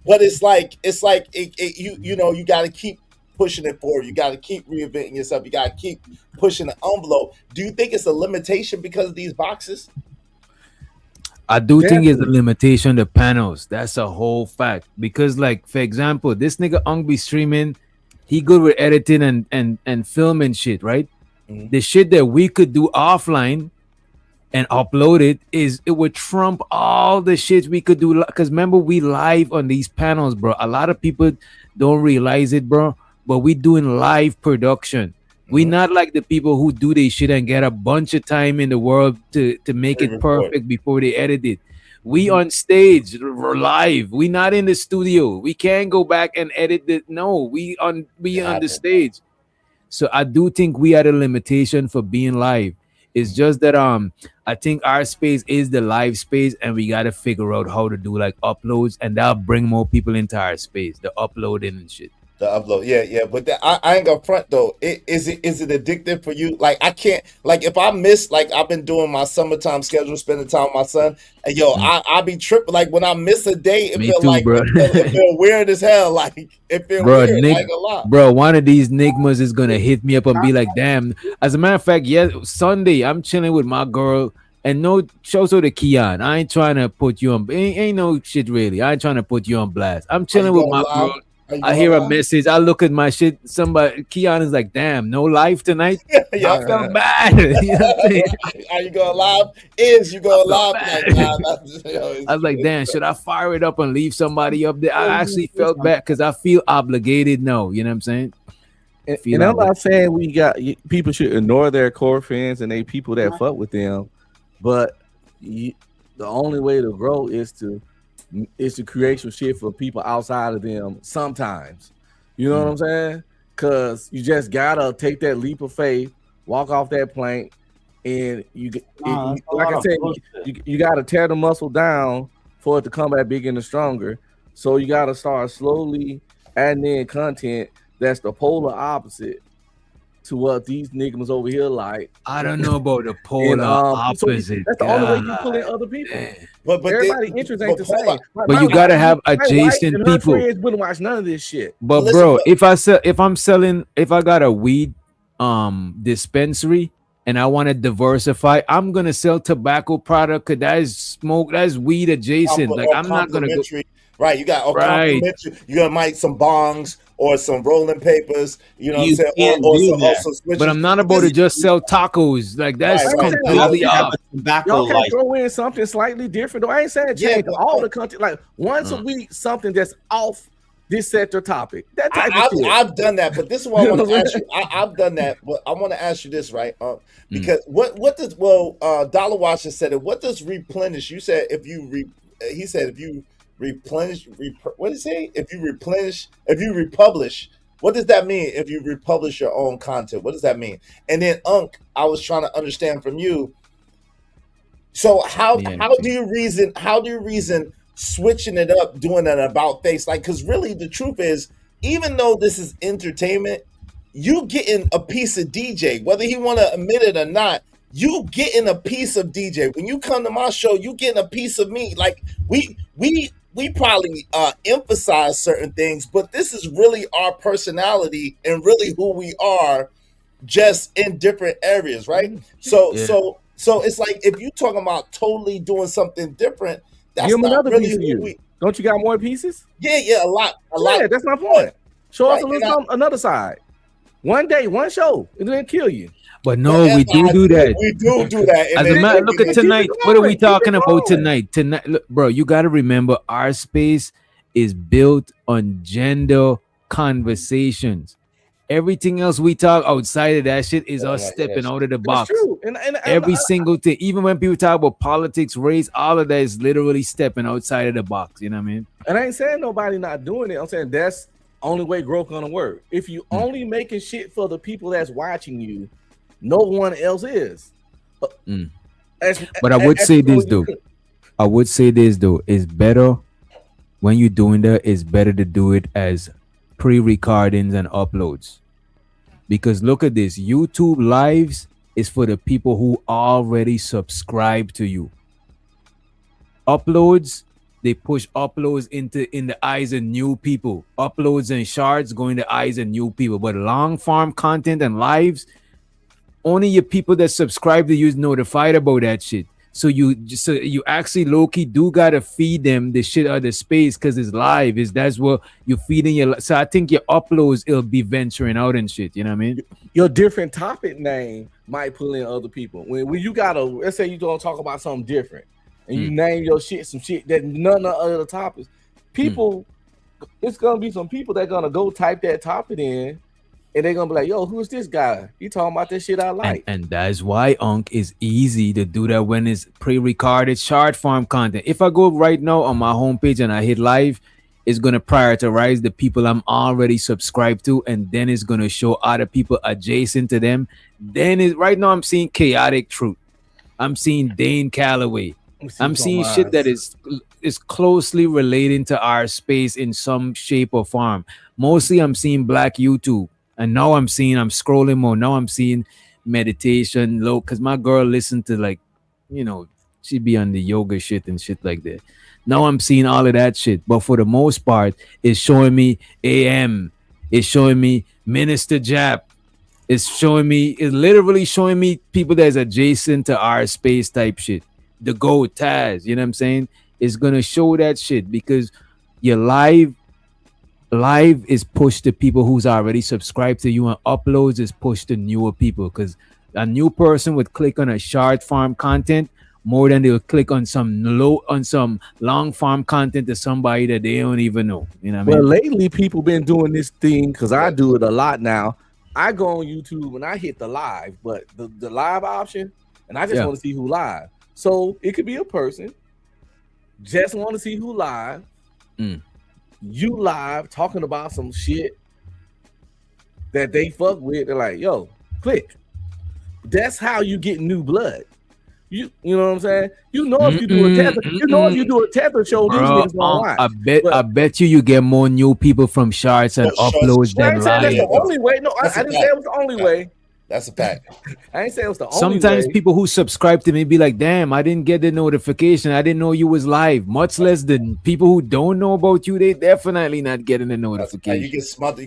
[SPEAKER 12] But it's like you know, you got to keep pushing it forward. You got to keep reinventing yourself. You got to keep pushing the envelope. Do you think it's a limitation because of these boxes?
[SPEAKER 6] I do think it's a limitation to panels. That's a whole fact. Because, like, for example, this nigga Ung be streaming, he good with editing and filming shit, right? The shit that we could do offline and upload it would trump all the shit we could do. Because remember, we live on these panels, bro. A lot of people don't realize it, bro. But we doing live production. We not like the people who do this shit and get a bunch of time in the world to make it perfect before they edit it. We on stage, we're live. We not in the studio. We can't go back and edit it. No, we on the stage. So I do think we had a limitation for being live. It's just that I think our space is the live space, and we gotta figure out how to do like uploads, and that'll bring more people into our space, the uploading and shit.
[SPEAKER 12] The upload, yeah. But I ain't gonna front though. Is it addictive for you? Like I can't, like if I miss, like I've been doing my summertime schedule, spending time with my son, and yo, I be tripping. Like when I miss a day, it
[SPEAKER 6] Me
[SPEAKER 12] feel
[SPEAKER 6] too,
[SPEAKER 12] like
[SPEAKER 6] bro.
[SPEAKER 12] it feel weird as hell. Like it feel
[SPEAKER 6] Bro,
[SPEAKER 12] weird.
[SPEAKER 6] Nick,
[SPEAKER 12] I ain't gonna lie.
[SPEAKER 6] bro, one of these nigmas is gonna hit me up and be like, damn. As a matter of fact, yeah, Sunday I'm chilling with my girl, and no shows to Keon. I ain't trying to put you on, ain't no shit really. I ain't trying to put you on blast. I'm chilling with my girl. I hear a message. I look at my shit. Somebody, Keon is like, damn, no live tonight.
[SPEAKER 12] Yeah.
[SPEAKER 6] I felt bad. You know what I'm saying?
[SPEAKER 12] Are you going live? You going live? Like, nah,
[SPEAKER 6] I was like, damn, should I fire it up and leave somebody up there? I actually felt bad because I feel obligated now. You know what I'm saying?
[SPEAKER 8] And I'm not saying people should ignore their core fans and they people that fuck with them, but the only way to grow is to create some shit for people outside of them sometimes. You know what I'm saying? Because you just gotta take that leap of faith, walk off that plank, and like I said, you gotta tear the muscle down for it to come back bigger and stronger. So you gotta start slowly adding in content that's the polar opposite to what these niggas over here like.
[SPEAKER 6] I don't know about the polar opposite.
[SPEAKER 8] So that's the only way you pull in other people.
[SPEAKER 12] But
[SPEAKER 8] everybody interest ain't the same.
[SPEAKER 6] But you gotta have adjacent people.
[SPEAKER 8] My friends wouldn't watch none of this shit.
[SPEAKER 6] But bro, if I got a weed dispensary and I want to diversify, I'm gonna sell tobacco product because that's weed adjacent. Like I'm not gonna go.
[SPEAKER 12] Right, you got complimentary. You got might some bongs or some rolling papers. You know what I'm saying? Or some switches.
[SPEAKER 6] But I'm not about to just sell tacos. Like that's completely off.
[SPEAKER 8] Y'all can throw in something slightly different. Though I ain't saying change all the content. Like once a week, something that's off this sector topic. That type of shit.
[SPEAKER 12] I've done that, but this is what I want to ask you. I've done that, but I want to ask you this, right? Because what does Dollar Watcher said it. What does replenish? You said if you replenish, what did he say? If you republish, what does that mean? If you republish your own content, what does that mean? And then I was trying to understand from you. So how do you reason switching it up, doing an about face? Like, because really the truth is, even though this is entertainment, you getting a piece of DJ, whether he want to admit it or not. You getting a piece of DJ. When you come to my show, you getting a piece of me. Like we probably emphasize certain things, but this is really our personality and really who we are, just in different areas, right? So it's like if you talking about totally doing something different, that's not really who we.
[SPEAKER 8] Don't you got more pieces?
[SPEAKER 12] Yeah, a lot.
[SPEAKER 8] Yeah, that's my point. Show us a little another side. One day, one show, it didn't kill you.
[SPEAKER 6] But no, we do that.
[SPEAKER 12] We do that.
[SPEAKER 6] As a matter, look at tonight. What are we talking about tonight? Tonight, look, bro, you got to remember our space is built on gender conversations. Everything else we talk outside of that shit is us stepping out of the box.
[SPEAKER 8] And
[SPEAKER 6] every single thing, even when people talk about politics, race, all of that is literally stepping outside of the box. You know what I mean?
[SPEAKER 8] And I ain't saying nobody not doing it. I'm saying that's only way growth gonna work. If you only making shit for the people that's watching you, no one else is.
[SPEAKER 6] But I would say this though. It's better when you're doing that. It's better to do it as pre-recordings and uploads, because look at this. YouTube lives is for the people who already subscribe to you. Uploads, they push uploads in the eyes of new people. Uploads and shorts go in the eyes of new people. But long form content and lives, only your people that subscribe to you is notified about that shit. So you actually low-key do gotta feed them the shit out of the space because it's live. That's what you're feeding your. So I think your uploads, it'll be venturing out and shit. You know what I mean?
[SPEAKER 8] Your different topic name might pull in other people. When you gotta, let's say you don't talk about something different and you name your shit some shit that none of the other topics. People, it's gonna be some people that gonna go type that topic in. And they're gonna be like, yo, who's this guy? He talking about this shit I like.
[SPEAKER 6] And that's why is easy to do that when it's pre-recorded short form content. If I go right now on my homepage and I hit live, it's gonna prioritize the people I'm already subscribed to, and then it's gonna show other people adjacent to them. Then right now I'm seeing chaotic truth. I'm seeing Dane Calloway. I'm seeing shit that is closely relating to our space in some shape or form. Mostly I'm seeing black YouTube. And now I'm scrolling more. Now I'm seeing meditation low, because my girl listened to, like, you know, she be on the yoga shit and shit like that. Now I'm seeing all of that shit. But for the most part, it's showing me AM. It's showing me Minister Jap. It's literally showing me people that's adjacent to our space type shit. The GOAT Taz, you know what I'm saying? It's gonna show that shit because your live is pushed to people who's already subscribed to you, and uploads is pushed to newer people, because a new person would click on a short form content more than they would click on some long form content to somebody that they don't even know. You know what I mean?
[SPEAKER 8] Well, lately people been doing this thing, because I do it a lot now. I go on YouTube and I hit the live, but the live option, and I just want to see who live. So it could be a person just want to see who live. You live talking about some shit that they fuck with. They're like, yo, click. That's how you get new blood. You know what I'm saying? You know if you do a tether, show, these niggas don't watch.
[SPEAKER 6] I bet you get more new people from shorts and uploads than live.
[SPEAKER 8] That's the only way. No, I didn't say it was the only way.
[SPEAKER 12] That's a fact.
[SPEAKER 8] I ain't say it was the only
[SPEAKER 6] Sometimes
[SPEAKER 8] way.
[SPEAKER 6] people who subscribe to me be like, damn, I didn't get the notification. I didn't know you was live. Much less the people who don't know about you, they definitely not getting the notification.
[SPEAKER 12] You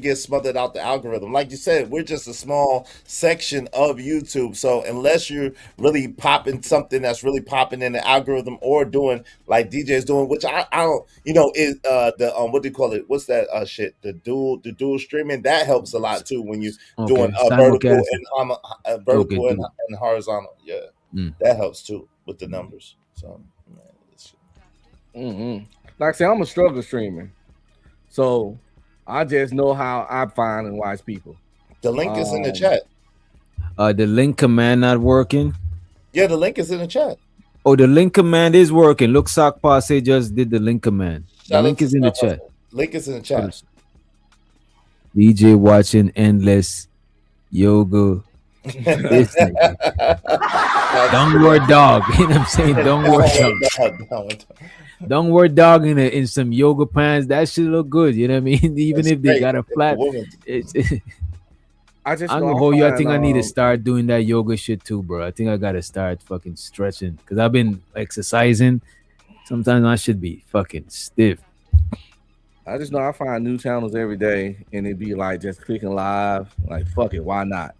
[SPEAKER 12] get smothered out the algorithm. Like you said, we're just a small section of YouTube. So unless you're really popping something that's really popping in the algorithm, or doing like DJ's doing, which I don't, is what do you call it? What's that shit? The dual streaming, that helps a lot too when you doing vertical and horizontal. That helps too with the numbers. So
[SPEAKER 8] like I said, I'm a struggle streamer, so I just know how I find and watch people.
[SPEAKER 12] The link is in the chat.
[SPEAKER 6] The link command not working.
[SPEAKER 12] Yeah, the link is in the chat.
[SPEAKER 6] Oh, the link command is working. Look, Sock Passe just did the link command. The link is in the chat.
[SPEAKER 12] Link is in the chat.
[SPEAKER 6] DJ watching endless yoga. Downward dog. You know what I'm saying? Downward dog. Downward dog in some yoga pants. That should look good. You know what I mean? Even if they got a flat. I'm gonna hold you. I think I need to start doing that yoga shit too, bro. I think I gotta start fucking stretching, because I've been exercising. Sometimes I should be fucking stiff.
[SPEAKER 8] I just know I find new channels every day, and it be like just clicking live. Like, fuck it, why not?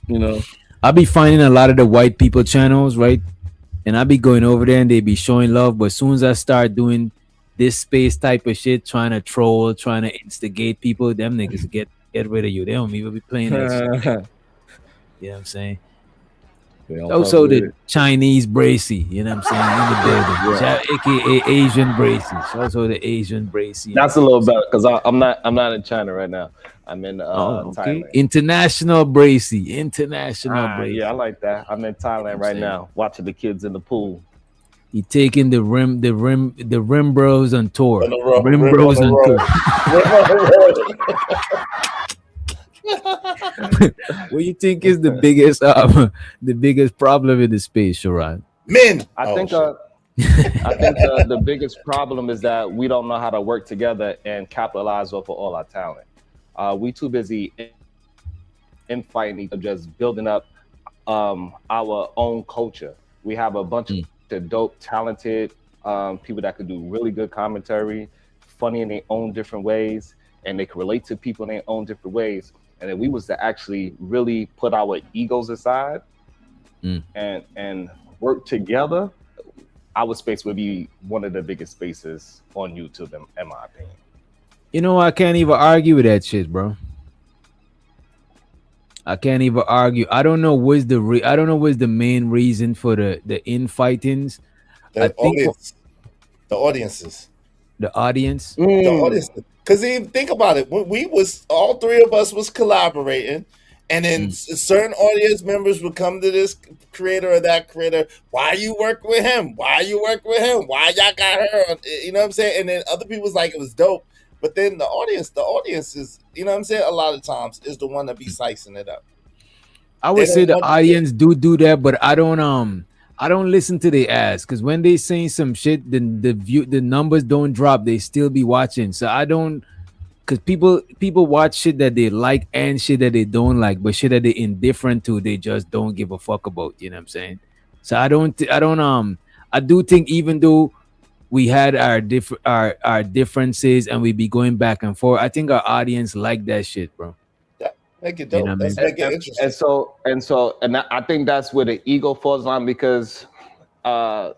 [SPEAKER 8] You know,
[SPEAKER 6] I be finding a lot of the white people channels, right? And I be going over there and they be showing love. But as soon as I start doing this space type of shit, trying to troll, trying to instigate people, them niggas get rid of you. They don't even be playing that shit. You know what I'm saying? Also the Chinese Bracy, you know what I'm saying, in the building, aka Asian Bracy. Also the Asian Bracy.
[SPEAKER 14] That's a little better, because I'm not in China right now. I'm in Thailand.
[SPEAKER 6] International Bracy. Bracy.
[SPEAKER 14] Yeah, I like that. I'm in Thailand right now, watching the kids in the pool.
[SPEAKER 6] He taking the rim bros on tour. Rim bros on tour. What do you think is the biggest problem in the space, Sharon?
[SPEAKER 12] Men.
[SPEAKER 14] I think the biggest problem is that we don't know how to work together and capitalize off of all our talent. We too busy in fighting, just building up our own culture. We have a bunch of dope, talented people that could do really good commentary, funny in their own different ways, and they can relate to people in their own different ways. And if we was to actually really put our egos aside and work together, our space would be one of the biggest spaces on YouTube, in my opinion.
[SPEAKER 6] You know, I can't even argue with that shit, bro. I can't even argue. I don't know what's the main reason for the infightings.
[SPEAKER 12] The audiences.
[SPEAKER 6] The audience.
[SPEAKER 12] The audience. Because even think about it, when all three of us was collaborating, and then certain audience members would come to this creator or that creator. Why you work with him? Why you work with him? Why y'all got her? You know what I'm saying? And then other people's like, it was dope. But then the audience is, you know what I'm saying, a lot of times is the one that be slicing it up.
[SPEAKER 6] I would
[SPEAKER 12] They
[SPEAKER 6] say
[SPEAKER 12] don't
[SPEAKER 6] the
[SPEAKER 12] want
[SPEAKER 6] audience do that, but I don't listen to the ads because when they saying some shit, then the numbers don't drop. They still be watching. So I don't, because people watch shit that they like and shit that they don't like, but shit that they indifferent to, they just don't give a fuck about. You know what I'm saying? So I do think even though we had our differences and we be going back and forth, I think our audience like that shit, bro.
[SPEAKER 12] Yeah, make it
[SPEAKER 6] You
[SPEAKER 12] dope.
[SPEAKER 6] know what I
[SPEAKER 12] Let's
[SPEAKER 6] mean?
[SPEAKER 12] make it interesting.
[SPEAKER 14] And I think that's where the ego falls on, because the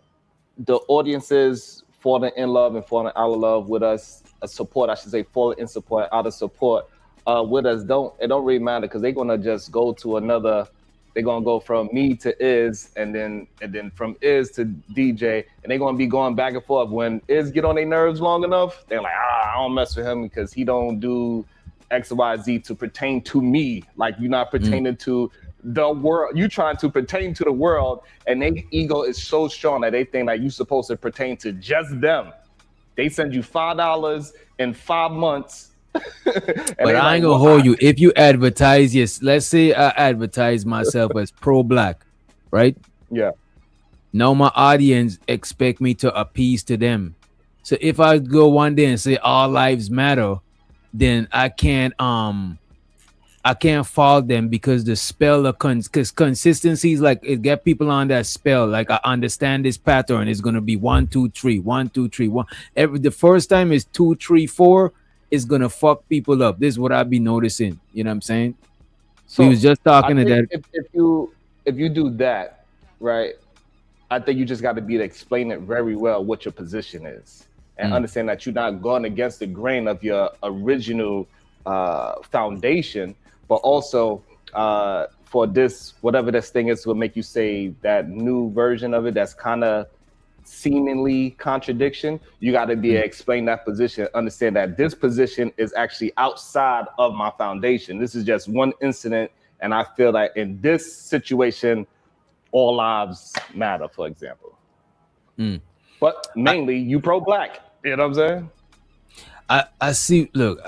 [SPEAKER 14] audiences falling in love and falling out of love with us, support, I should say, falling in support, out of support with us, it don't really matter, because they're gonna just go to another. They're gonna go from me to Iz, and then from Iz to DJ, and they're gonna be going back and forth. When Iz get on their nerves long enough, they're like, I don't mess with him because he don't do X, Y, Z to pertain to me. Like, you're not pertaining to the world. You trying to pertain to the world, and their ego is so strong that they think like you supposed to pertain to just them. They send you $5 in 5 months.
[SPEAKER 6] But I ain't gonna hold you. If you advertise, yes, let's say I advertise myself as pro-black, right?
[SPEAKER 14] Yeah.
[SPEAKER 6] Now my audience expect me to appease to them. So if I go one day and say all lives matter, then I can't follow them, because the spell of because consistency is like, it get people on that spell. Like, I understand this pattern is gonna be 1, 2, 3, 1, 2, 3, 1. The first time is 2, 3, 4. Is gonna fuck people up. This is what I be noticing. You know what I'm saying? So we was just talking to that.
[SPEAKER 14] If you do that, right, I think you just got to be to explain it very well what your position is, and understand that you're not going against the grain of your original foundation, but also for this, whatever this thing is, will make you say that new version of it that's kind of seemingly contradiction. You got to be able to explain that position, understand that this position is actually outside of my foundation. This is just one incident, and I feel that in this situation, all lives matter, for example. But mainly, you pro-black. You know what I'm saying?
[SPEAKER 6] I see. Look,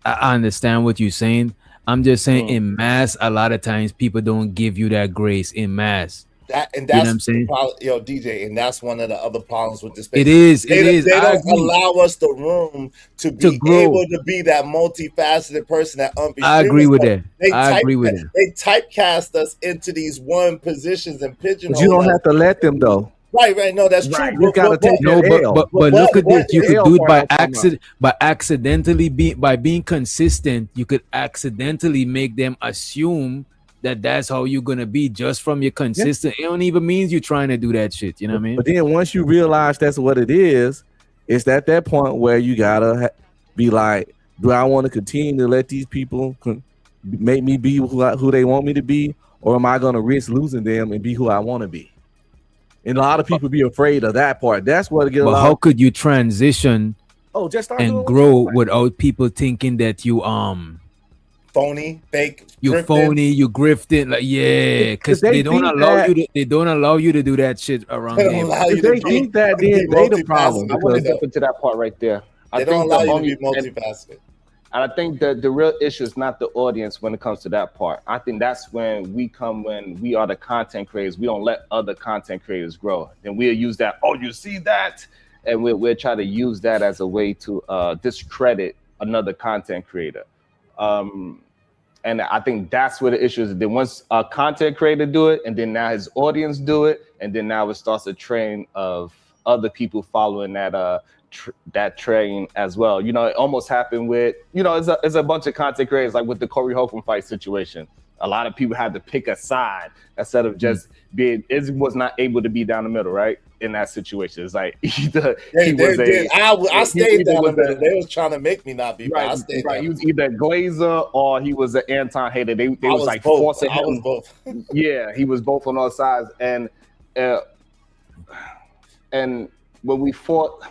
[SPEAKER 6] I understand what you're saying. I'm just saying, in mass, a lot of times people don't give you that grace in mass.
[SPEAKER 12] That's
[SPEAKER 6] you know what I'm saying?
[SPEAKER 12] Yo, DJ, and that's one of the other problems with this space.
[SPEAKER 6] It is.
[SPEAKER 12] They don't allow us the room to be able to be that multifaceted person that
[SPEAKER 6] I agree with that. I agree with that.
[SPEAKER 12] They typecast us into these one positions and pigeonhole.
[SPEAKER 15] But you don't have to let them though.
[SPEAKER 12] Right. No, that's true.
[SPEAKER 15] You gotta take that L.
[SPEAKER 6] But look at this. You could do it by accident, by being consistent. You could accidentally make them assume that that's how you're gonna be just from your consistent. It don't even mean you're trying to do that shit. You know what I mean?
[SPEAKER 15] But then once you realize that's what it is, it's at that point where you gotta be like, do I want to continue to let these people make me be who they want me to be, or am I gonna risk losing them and be who I want to be? And a lot of people be afraid of that part. That's what gets.
[SPEAKER 6] But how could you transition
[SPEAKER 8] just
[SPEAKER 6] and grow without people thinking that you
[SPEAKER 12] phony, fake,
[SPEAKER 6] you phony, you grifting, like because they don't allow you to. They don't allow you to do that shit around here.
[SPEAKER 15] If they think that, then they the problem.
[SPEAKER 14] I want to jump into that part right there.
[SPEAKER 12] They don't allow you to be multifaceted.
[SPEAKER 14] And I think that the real issue is not the audience when it comes to that part. I think that's when we are the content creators. We don't let other content creators grow. And we'll use that, you see that? And we'll try to use that as a way to discredit another content creator. And I think that's where the issue is. Then once a content creator do it, and then now his audience do it, and then now it starts a train of other people following that train as well. You know, it almost happened with, it's a bunch of content creators, like with the Corey Holcomb fight situation. A lot of people had to pick a side instead of just being, Izzy was not able to be down the middle, right? In that situation. It's like either
[SPEAKER 12] I stayed down the middle. They was trying to make me not be
[SPEAKER 14] right. He was either Glazer or he was an Anton hater. They was like
[SPEAKER 12] both.
[SPEAKER 14] forcing him.
[SPEAKER 12] I was both.
[SPEAKER 14] Yeah, he was both on all sides. And when we fought,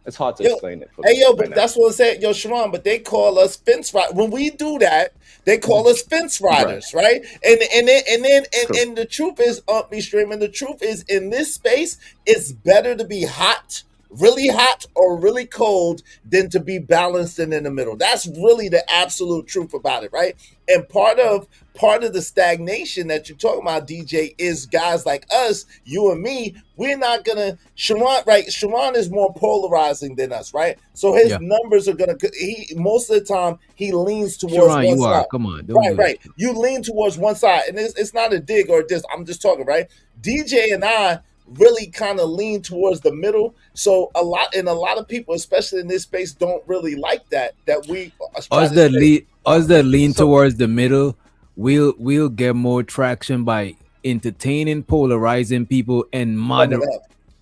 [SPEAKER 14] it's hard to explain it.
[SPEAKER 12] But that's what I'm saying. Yo, Sharon, but they call us fence riders. When we do that, they call us fence riders, right? And the truth is, me streaming. The truth is, in this space, it's better to be hot really hot or really cold than to be balanced and in the middle. That's really the absolute truth about it, right? And part of the stagnation that you're talking about, DJ, is guys like us, you and me. We're not gonna Sharon, right? Sharon is more polarizing than us, right? So his numbers are gonna. He most of the time he leans towards
[SPEAKER 6] Sharon,
[SPEAKER 12] one
[SPEAKER 6] you
[SPEAKER 12] side.
[SPEAKER 6] are. Come on, don't do
[SPEAKER 12] Right. You lean towards one side, and it's not a dig or a diss. I'm just talking, right? DJ and I really kind of lean towards the middle. So a lot of people, especially in this space, don't really like that we
[SPEAKER 6] Us that lean towards the middle, we'll get more traction by entertaining, polarizing people, and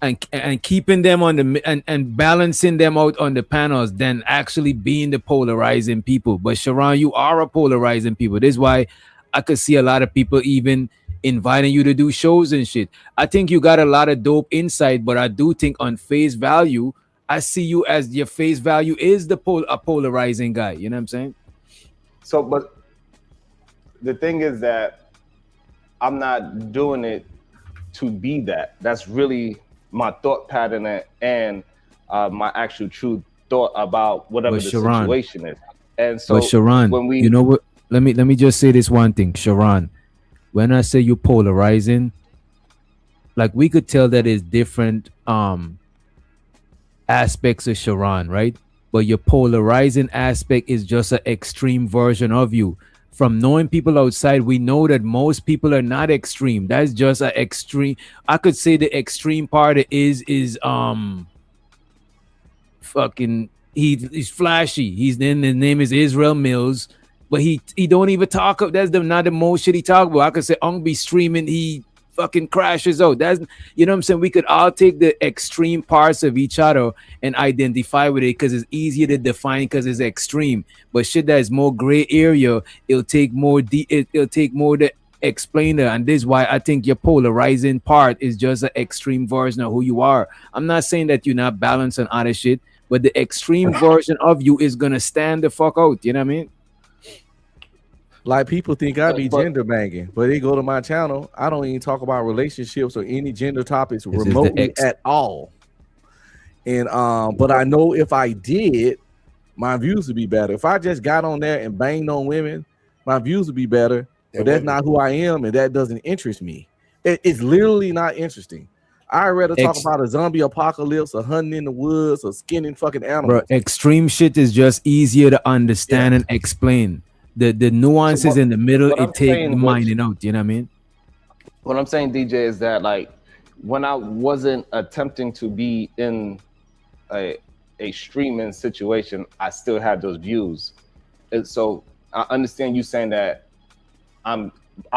[SPEAKER 6] and keeping them on the and balancing them out on the panels than actually being the polarizing people. But Sharon, you are a polarizing people. This is why I could see a lot of people even inviting you to do shows and shit. I think you got a lot of dope insight, but I do think on face value, I see you as your face value is a polarizing guy. You know what I'm saying?
[SPEAKER 14] So, but the thing is that I'm not doing it to be that. That's really my thought pattern and my actual true thought about whatever the situation is. And so,
[SPEAKER 6] but Sharon,
[SPEAKER 14] when we,
[SPEAKER 6] you know what? Let me just say this one thing, Sharon. When I say you polarizing, like we could tell that it's different aspects of Sharon, right? But your polarizing aspect is just an extreme version of you. From knowing people outside, we know that most people are not extreme. That's just an extreme. I could say the extreme part is fucking he's flashy. His name is Israel Mills. But he don't even talk up. That's not the most shit he talk about. I could say Ung be streaming, he fucking crashes out. That's, you know what I'm saying? We could all take the extreme parts of each other and identify with it because it's easier to define because it's extreme. But shit that is more gray area, it'll take more it'll take more to explain it. And this is why I think your polarizing part is just an extreme version of who you are. I'm not saying that you're not balanced on other shit, but the extreme version of you is gonna stand the fuck out. You know what I mean?
[SPEAKER 15] Like people think I be gender banging, but they go to my channel. I don't even talk about relationships or any gender topics remotely at all. And but I know if I did, my views would be better. If I just got on there and banged on women, my views would be better. But that's not who I am, and that doesn't interest me. It's literally not interesting. I'd rather talk about a zombie apocalypse, or hunting in the woods, or skinning fucking animals.
[SPEAKER 6] Bro, extreme shit is just easier to understand and explain. The nuances in the middle, it takes mining out. You know what I mean?
[SPEAKER 14] What I'm saying, DJ, is that like when I wasn't attempting to be in a streaming situation, I still had those views. And so I understand you saying that I'm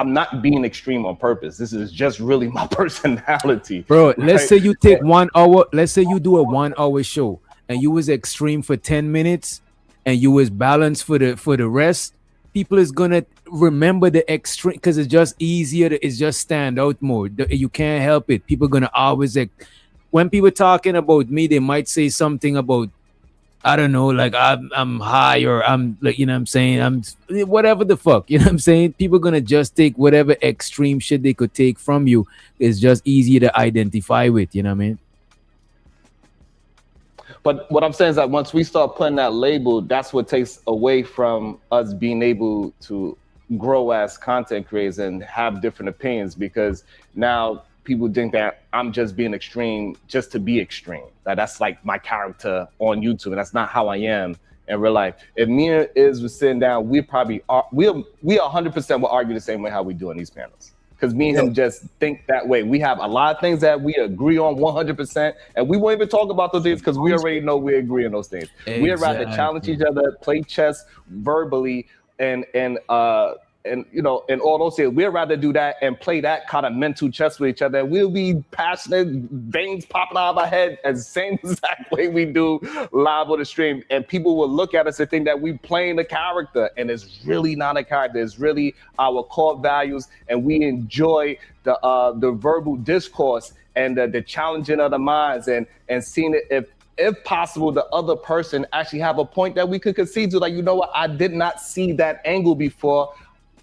[SPEAKER 14] not being extreme on purpose. This is just really my personality.
[SPEAKER 6] Bro, let's say you take 1 hour, let's say you do a 1 hour show and you was extreme for 10 minutes and you was balanced for the rest. People is gonna remember the extreme because it's just easier it's just stand out more. You can't help it. People gonna always when people talking about me, they might say something about, I don't know, like I'm high, or I'm like, you know what I'm saying, I'm whatever the fuck, you know what I'm saying. People gonna just take whatever extreme shit they could take from you. It's just easier to identify with, you know what I mean?
[SPEAKER 14] But what I'm saying is that once we start putting that label, that's what takes away from us being able to grow as content creators and have different opinions, because now people think that I'm just being extreme just to be extreme. That's like my character on YouTube, and that's not how I am in real life. If me and Iz was sitting down, we probably are, we 100% will argue the same way how we do in these panels. Because me and him just think that way. We have a lot of things that we agree on 100%, and we won't even talk about those things because we already know we agree on those things. Exactly. We'd rather challenge each other, play chess verbally, and you know, and all those things. We'd rather do that and play that kind of mental chess with each other. We'll be passionate, veins popping out of our head as the same exact way we do live on the stream. And people will look at us and think that we playing a character, and it's really not a character. It's really our core values, and we enjoy the verbal discourse and the challenging of the minds and seeing it if possible, the other person actually have a point that we could concede to. Like, you know what? I did not see that angle before.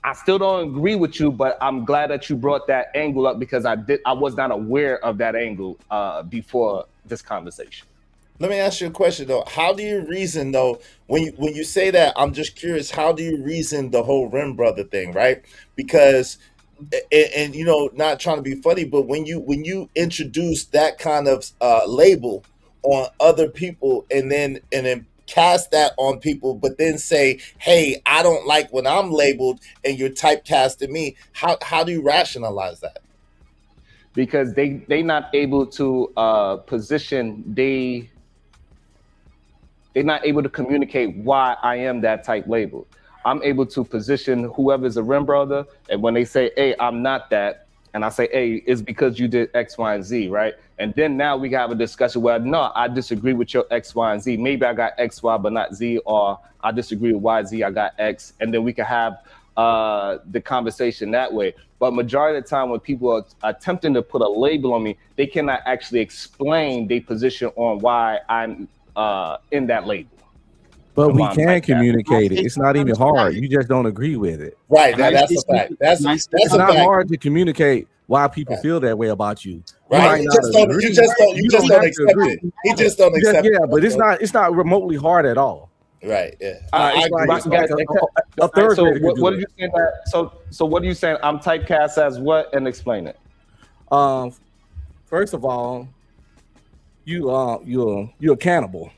[SPEAKER 14] I still don't agree with you, but I'm glad that you brought that angle up because I was not aware of that angle before this conversation.
[SPEAKER 12] Let me ask you a question though. How do you reason though when you say that? I'm just curious. How do you reason the whole Rim brother thing, right? Because and you know, not trying to be funny, but when you introduce that kind of label on other people, and then cast that on people, but then say, "Hey, I don't like when I'm labeled, and you're typecasting me." How do you rationalize that?
[SPEAKER 14] Because they not able to position they're not able to communicate why I am that type label. I'm able to position whoever's a Rim brother, and when they say, "Hey, I'm not that," and I say, "Hey, it's because you did X, Y, and Z," right? And then now we have a discussion where, no, I disagree with your X, Y, and Z. Maybe I got X, Y, but not Z, or I disagree with Y, Z, I got X, and then we can have the conversation that way. But majority of the time when people are attempting to put a label on me, they cannot actually explain their position on why I'm in that label.
[SPEAKER 15] But we
[SPEAKER 14] Why I'm
[SPEAKER 15] can
[SPEAKER 14] like that.
[SPEAKER 15] communicate it. It's not even hard. You just don't agree with it.
[SPEAKER 12] Right. That's a fact. That's
[SPEAKER 15] It's
[SPEAKER 12] a
[SPEAKER 15] not
[SPEAKER 12] fact.
[SPEAKER 15] hard to communicate why people feel that way about you.
[SPEAKER 12] Right. You just don't accept it. He just don't accept it.
[SPEAKER 15] Yeah, but it's not remotely hard at all.
[SPEAKER 12] Right. Yeah.
[SPEAKER 15] It's like a third
[SPEAKER 14] So
[SPEAKER 15] grader could do
[SPEAKER 14] what
[SPEAKER 15] it.
[SPEAKER 14] are you saying that? So what are you saying? I'm typecast as what? And explain it.
[SPEAKER 15] First of all, you're a cannibal.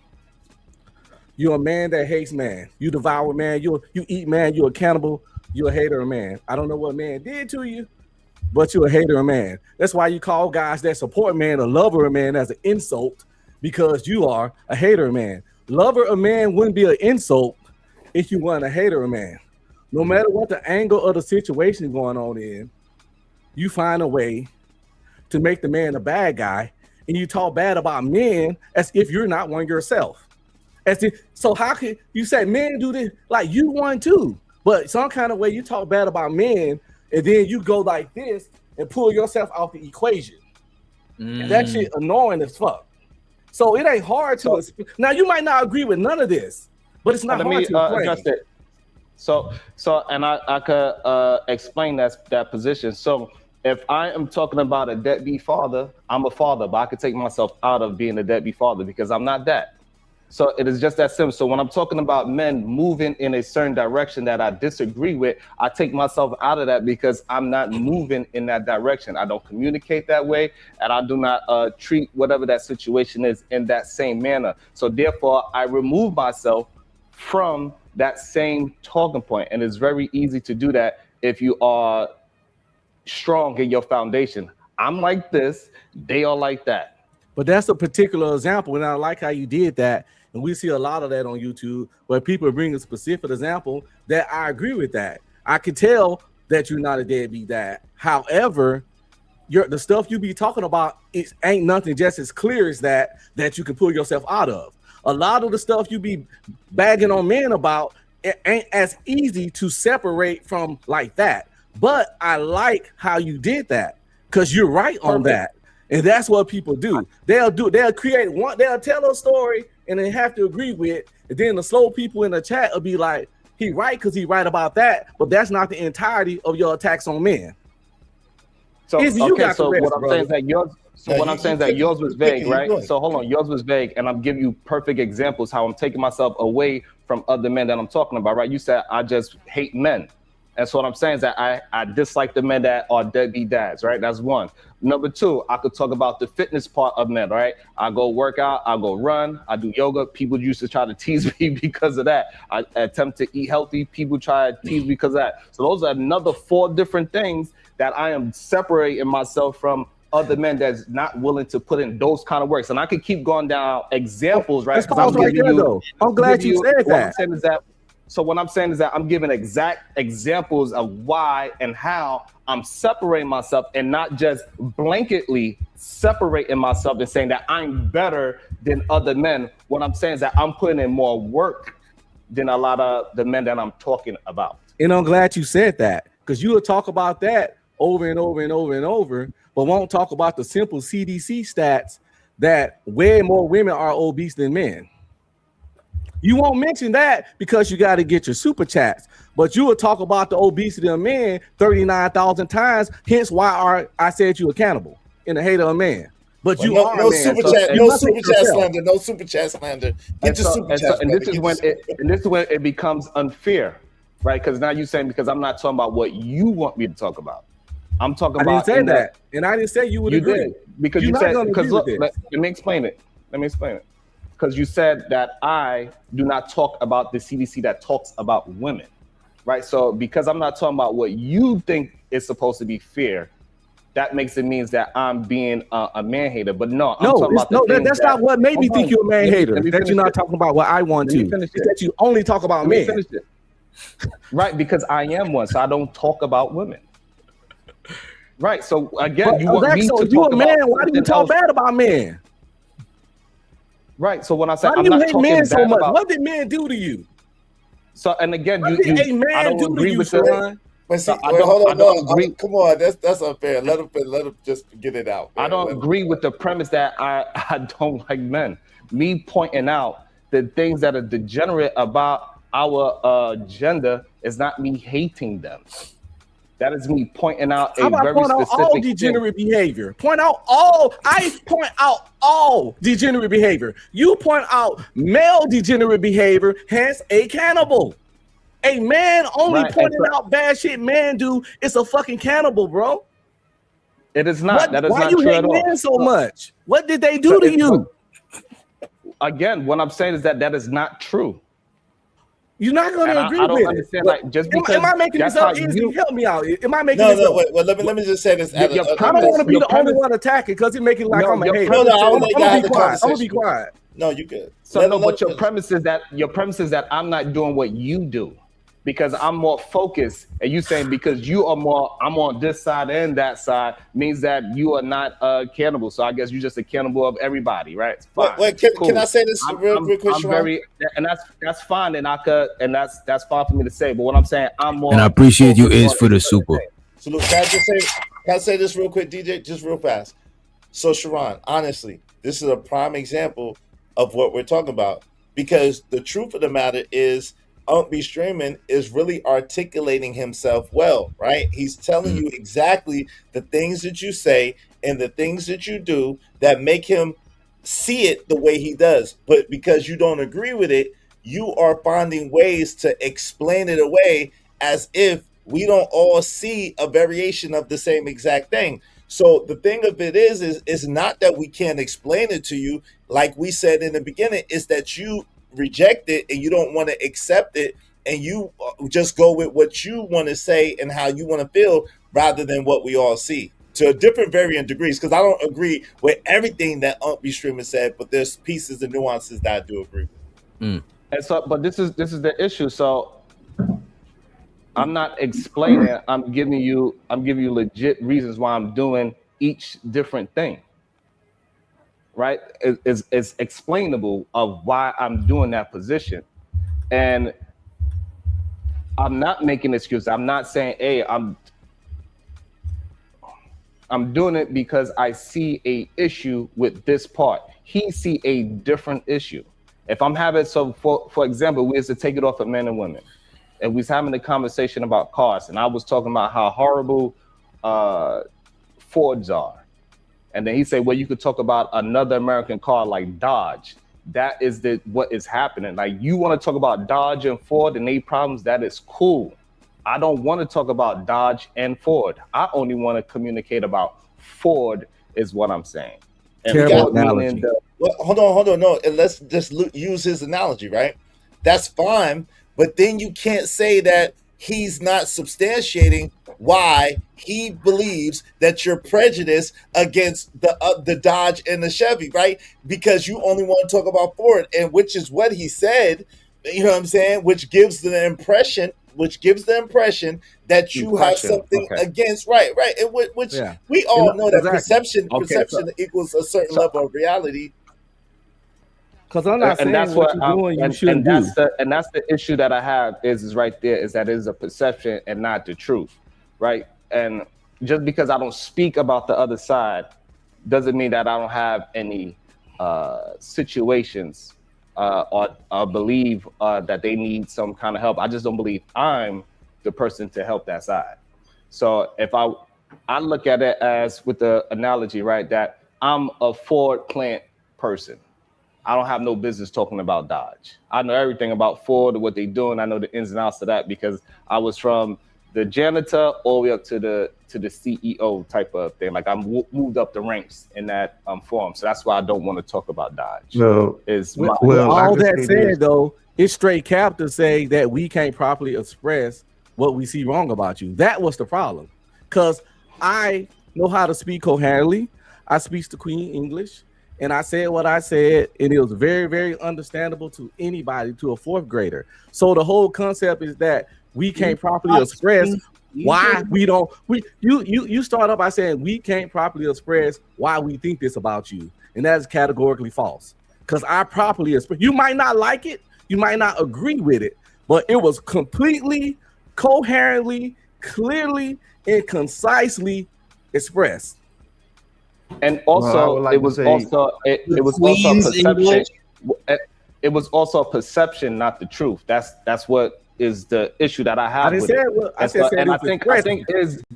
[SPEAKER 15] You're a man that hates man. You devour man. You eat man. You're a cannibal. You're a hater of man. I don't know what man did to you, but you're a hater of man. That's why you call guys that support man a lover of man as an insult, because you are a hater of man. Lover of man wouldn't be an insult if you weren't a hater of man. No matter what the angle of the situation going on in, you find a way to make the man a bad guy, and you talk bad about men as if you're not one yourself. So how can you say men do this? Like you one too, but some kind of way you talk bad about men, and then you go like this and pull yourself out the equation. And that shit annoying as fuck. So it ain't hard to now. You might not agree with none of this, but it's not
[SPEAKER 14] Let
[SPEAKER 15] hard
[SPEAKER 14] me
[SPEAKER 15] to explain.
[SPEAKER 14] adjust it. So, and I could explain that position. So, if I am talking about a deadbeat father, I'm a father, but I could take myself out of being a deadbeat father because I'm not that. So it is just that simple. So when I'm talking about men moving in a certain direction that I disagree with, I take myself out of that because I'm not moving in that direction. I don't communicate that way, and I do not treat whatever that situation is in that same manner. So therefore, I remove myself from that same talking point. And it's very easy to do that if you are strong in your foundation. I'm like this, they are like that.
[SPEAKER 15] But that's a particular example, and I like how you did that. And we see a lot of that on YouTube where people bring a specific example that I agree with that. I can tell that you're not a deadbeat dad. However, the stuff you be talking about, it ain't nothing just as clear as that you can pull yourself out of. A lot of the stuff you be bagging on men about, it ain't as easy to separate from like that. But I like how you did that because you're right on that. And that's what people do. They'll create one, they'll tell a story and they have to agree with, and then the slow people in the chat will be like, he right because he right about that, but that's not the entirety of your attacks on men.
[SPEAKER 14] So,
[SPEAKER 15] Izzy,
[SPEAKER 14] what I'm saying is that yours, yours was vague, right? So hold on, yours was vague, and I'm giving you perfect examples how I'm taking myself away from other men that I'm talking about, right? You said I just hate men. And so what I'm saying is that I dislike the men that are deadbeat dads, right? That's one. Number two, I could talk about the fitness part of men, right? I go work out, I go run, I do yoga. People used to try to tease me because of that. I attempt to eat healthy. People try to tease me because of that. So those are another 4 different things that I am separating myself from other men that's not willing to put in those kind of works. And I could keep going down examples, right?
[SPEAKER 15] I'm glad you said that.
[SPEAKER 14] So what I'm saying is that I'm giving exact examples of why and how I'm separating myself and not just blanketly separating myself and saying that I'm better than other men. What I'm saying is that I'm putting in more work than a lot of the men that I'm talking about.
[SPEAKER 15] And I'm glad you said that because you will talk about that over and over and over and over, but won't talk about the simple CDC stats that way more women are obese than men. You won't mention that because you got to get your super chats, but you will talk about the obesity of men 39,000 times. Hence why I said you a cannibal and a hater of man.
[SPEAKER 8] but
[SPEAKER 12] Well,
[SPEAKER 8] you
[SPEAKER 12] no,
[SPEAKER 8] are
[SPEAKER 12] no
[SPEAKER 8] a man.
[SPEAKER 12] super
[SPEAKER 8] So
[SPEAKER 12] chat,
[SPEAKER 8] you
[SPEAKER 12] no
[SPEAKER 8] must hate
[SPEAKER 12] super chat
[SPEAKER 8] yourself.
[SPEAKER 12] slander, no super chat slander. Get your super chat.
[SPEAKER 14] And this is when it becomes unfair, right? Because now you're saying because I'm not talking about what you want me to talk about. I'm talking
[SPEAKER 8] I didn't
[SPEAKER 14] about
[SPEAKER 8] say that, and I didn't say you would agree.
[SPEAKER 14] Did, because
[SPEAKER 8] You're
[SPEAKER 14] you
[SPEAKER 8] not
[SPEAKER 14] said
[SPEAKER 8] gonna
[SPEAKER 14] because
[SPEAKER 8] agree
[SPEAKER 14] look,
[SPEAKER 8] with
[SPEAKER 14] let
[SPEAKER 8] this.
[SPEAKER 14] me explain it. Let me explain it. Because you said that I do not talk about the CDC that talks about women, right? So because I'm not talking about what you think is supposed to be fair, that makes it means that I'm being a man hater. But no, I'm talking about the things
[SPEAKER 8] that's not what made me think you're a man hater. That you're not talking about what I want to. It's that you only talk about
[SPEAKER 14] Let me
[SPEAKER 8] men.
[SPEAKER 14] finish it. Right, because I am one, so I don't talk about women. Right, so again,
[SPEAKER 8] But
[SPEAKER 14] you want me
[SPEAKER 8] so
[SPEAKER 14] to
[SPEAKER 8] if you
[SPEAKER 14] talk
[SPEAKER 8] a man,
[SPEAKER 14] about
[SPEAKER 8] why do you
[SPEAKER 14] something
[SPEAKER 8] talk
[SPEAKER 14] else.
[SPEAKER 8] bad about men?
[SPEAKER 14] Right, so when I say
[SPEAKER 8] Why
[SPEAKER 14] I'm
[SPEAKER 8] do you
[SPEAKER 14] not
[SPEAKER 8] hate
[SPEAKER 14] talking
[SPEAKER 8] men so
[SPEAKER 14] bad
[SPEAKER 8] much?
[SPEAKER 14] about,
[SPEAKER 8] What did men do to you?
[SPEAKER 14] so and again,
[SPEAKER 8] What did a
[SPEAKER 14] I
[SPEAKER 8] man
[SPEAKER 14] don't
[SPEAKER 8] do to
[SPEAKER 14] agree
[SPEAKER 8] you,
[SPEAKER 14] with the.
[SPEAKER 8] Sharon?
[SPEAKER 12] But see,
[SPEAKER 14] So I
[SPEAKER 12] wait, hold
[SPEAKER 14] don't
[SPEAKER 12] on, no,
[SPEAKER 14] agree.
[SPEAKER 12] come on, that's unfair. Let him just get it out. Man.
[SPEAKER 14] I don't agree with the premise that I don't like men. Me pointing out the things that are degenerate about our gender is not me hating them. That is me pointing out
[SPEAKER 8] How
[SPEAKER 14] a
[SPEAKER 8] about
[SPEAKER 14] very
[SPEAKER 8] point out all
[SPEAKER 14] specific thing.
[SPEAKER 8] degenerate behavior? Point out all. I point out all degenerate behavior. You point out male degenerate behavior, hence a cannibal. A man only
[SPEAKER 14] Right,
[SPEAKER 8] pointing out bad shit men do is a fucking cannibal, bro.
[SPEAKER 14] It is not. That is
[SPEAKER 8] Why
[SPEAKER 14] not
[SPEAKER 8] you
[SPEAKER 14] true
[SPEAKER 8] hate
[SPEAKER 14] at all.
[SPEAKER 8] men so much? What did they
[SPEAKER 14] So
[SPEAKER 8] do to you?
[SPEAKER 14] Again, what I'm saying is that is not true.
[SPEAKER 8] You're not going to agree
[SPEAKER 14] I don't
[SPEAKER 8] with
[SPEAKER 14] understand.
[SPEAKER 8] it.
[SPEAKER 14] Like just because
[SPEAKER 8] Am I making
[SPEAKER 14] that's
[SPEAKER 8] this up?
[SPEAKER 14] how
[SPEAKER 8] Izzy,
[SPEAKER 14] you.
[SPEAKER 8] help me out. Am I making
[SPEAKER 12] No,
[SPEAKER 8] this
[SPEAKER 12] no,
[SPEAKER 8] up?
[SPEAKER 12] wait. Well, let me just say this.
[SPEAKER 14] Your
[SPEAKER 8] I don't
[SPEAKER 14] premise-
[SPEAKER 8] want to be
[SPEAKER 14] your
[SPEAKER 8] the only
[SPEAKER 14] premise-
[SPEAKER 8] one attacking because he's making it like
[SPEAKER 14] No,
[SPEAKER 8] I'm a
[SPEAKER 14] your
[SPEAKER 8] hater.
[SPEAKER 14] premise-
[SPEAKER 12] No, I'll
[SPEAKER 8] I'm
[SPEAKER 12] let
[SPEAKER 8] gonna
[SPEAKER 12] y'all have
[SPEAKER 8] be
[SPEAKER 12] the
[SPEAKER 8] quiet. I'm gonna be
[SPEAKER 12] conversation.
[SPEAKER 8] quiet.
[SPEAKER 12] No, you good.
[SPEAKER 14] So
[SPEAKER 12] Let
[SPEAKER 14] no,
[SPEAKER 12] him-
[SPEAKER 14] but your premise is that I'm not doing what you do because I'm more focused, and you saying because you are more, I'm on this side and that side means that you are not a cannibal. So I guess you're just a cannibal of everybody, right? It's fine.
[SPEAKER 12] Wait,
[SPEAKER 14] Cool.
[SPEAKER 12] can I say this real quick,
[SPEAKER 14] I'm
[SPEAKER 12] Sharon?
[SPEAKER 14] very, and that's fine, and that's fine for me to say. But what I'm saying, I'm more.
[SPEAKER 6] And I appreciate you
[SPEAKER 14] focused
[SPEAKER 6] is
[SPEAKER 14] on
[SPEAKER 6] for the
[SPEAKER 14] a certain
[SPEAKER 6] super.
[SPEAKER 14] thing.
[SPEAKER 12] So look, can I say this real quick, DJ? Just real fast. So Sharon, honestly, this is a prime example of what we're talking about. Because the truth of the matter is Unc B. Streaming is really articulating himself well, right? He's telling you exactly the things that you say and the things that you do that make him see it the way he does. But because you don't agree with it, you are finding ways to explain it away as if we don't all see a variation of the same exact thing. So the thing of it is not that we can't explain it to you. Like we said in the beginning, is that you reject it and you don't want to accept it, and you just go with what you want to say and how you want to feel rather than what we all see to different varying degrees. Because I don't agree with everything that Unc B. Streamer said, but there's pieces and nuances that I do agree with.
[SPEAKER 14] And so, but this is the issue. So I'm not explaining. I'm giving you legit reasons why I'm doing each different thing. Right? It's explainable of why I'm doing that position, and I'm not making excuses. I'm not saying, "Hey, I'm doing it because I see a issue with this part." He see a different issue. If I'm having for example, we used to take it off of men and women, and we was having a conversation about cars, and I was talking about how horrible Fords are. And then he said, well, you could talk about another American car like Dodge. That is what is happening. Like, you want to talk about Dodge and Ford and their problems, that is cool. I don't want to talk about Dodge and Ford. I only want to communicate about Ford is what I'm saying. And
[SPEAKER 8] Terrible
[SPEAKER 14] Ford
[SPEAKER 8] analogy.
[SPEAKER 12] Well, hold on. No, and let's just use his analogy, right? That's fine, but then you can't say that he's not substantiating why he believes that you're prejudiced against the Dodge and the Chevy, right? Because you only want to talk about Ford, and which is what he said. You know what I'm saying? Which gives the impression that you have something against, right? And which we all know that perception equals a certain level of reality.
[SPEAKER 8] Because I'm not saying
[SPEAKER 14] that's
[SPEAKER 8] what you're doing, you shouldn't do.
[SPEAKER 14] And that's the issue that I have is right there, is that it is a perception and not the truth, right? And just because I don't speak about the other side doesn't mean that I don't have any situations or believe that they need some kind of help. I just don't believe I'm the person to help that side. So if I look at it as with the analogy, right, that I'm a Ford plant person. I don't have no business talking about Dodge. I know everything about Ford, what they doing. I know the ins and outs of that because I was from the janitor all the way up to the CEO type of thing. Like I moved up the ranks in that form. So that's why I don't want to talk about Dodge.
[SPEAKER 15] Well, all that said, though, it's straight cap to say that we can't properly express what we see wrong about you. That was the problem. Because I know how to speak coherently. I speak the Queen English. And I said what I said, and it was very, very understandable to anybody, to a fourth grader. So the whole concept is that we can't properly express why we don't. You start up by saying we can't properly express why we think this about you, and that is categorically false. Because I properly express. You might not like it, you might not agree with it, but it was completely, coherently, clearly, and concisely expressed.
[SPEAKER 14] And also, it was also a perception. It was also a perception, not the truth. That's what is the issue that I have. I didn't say it.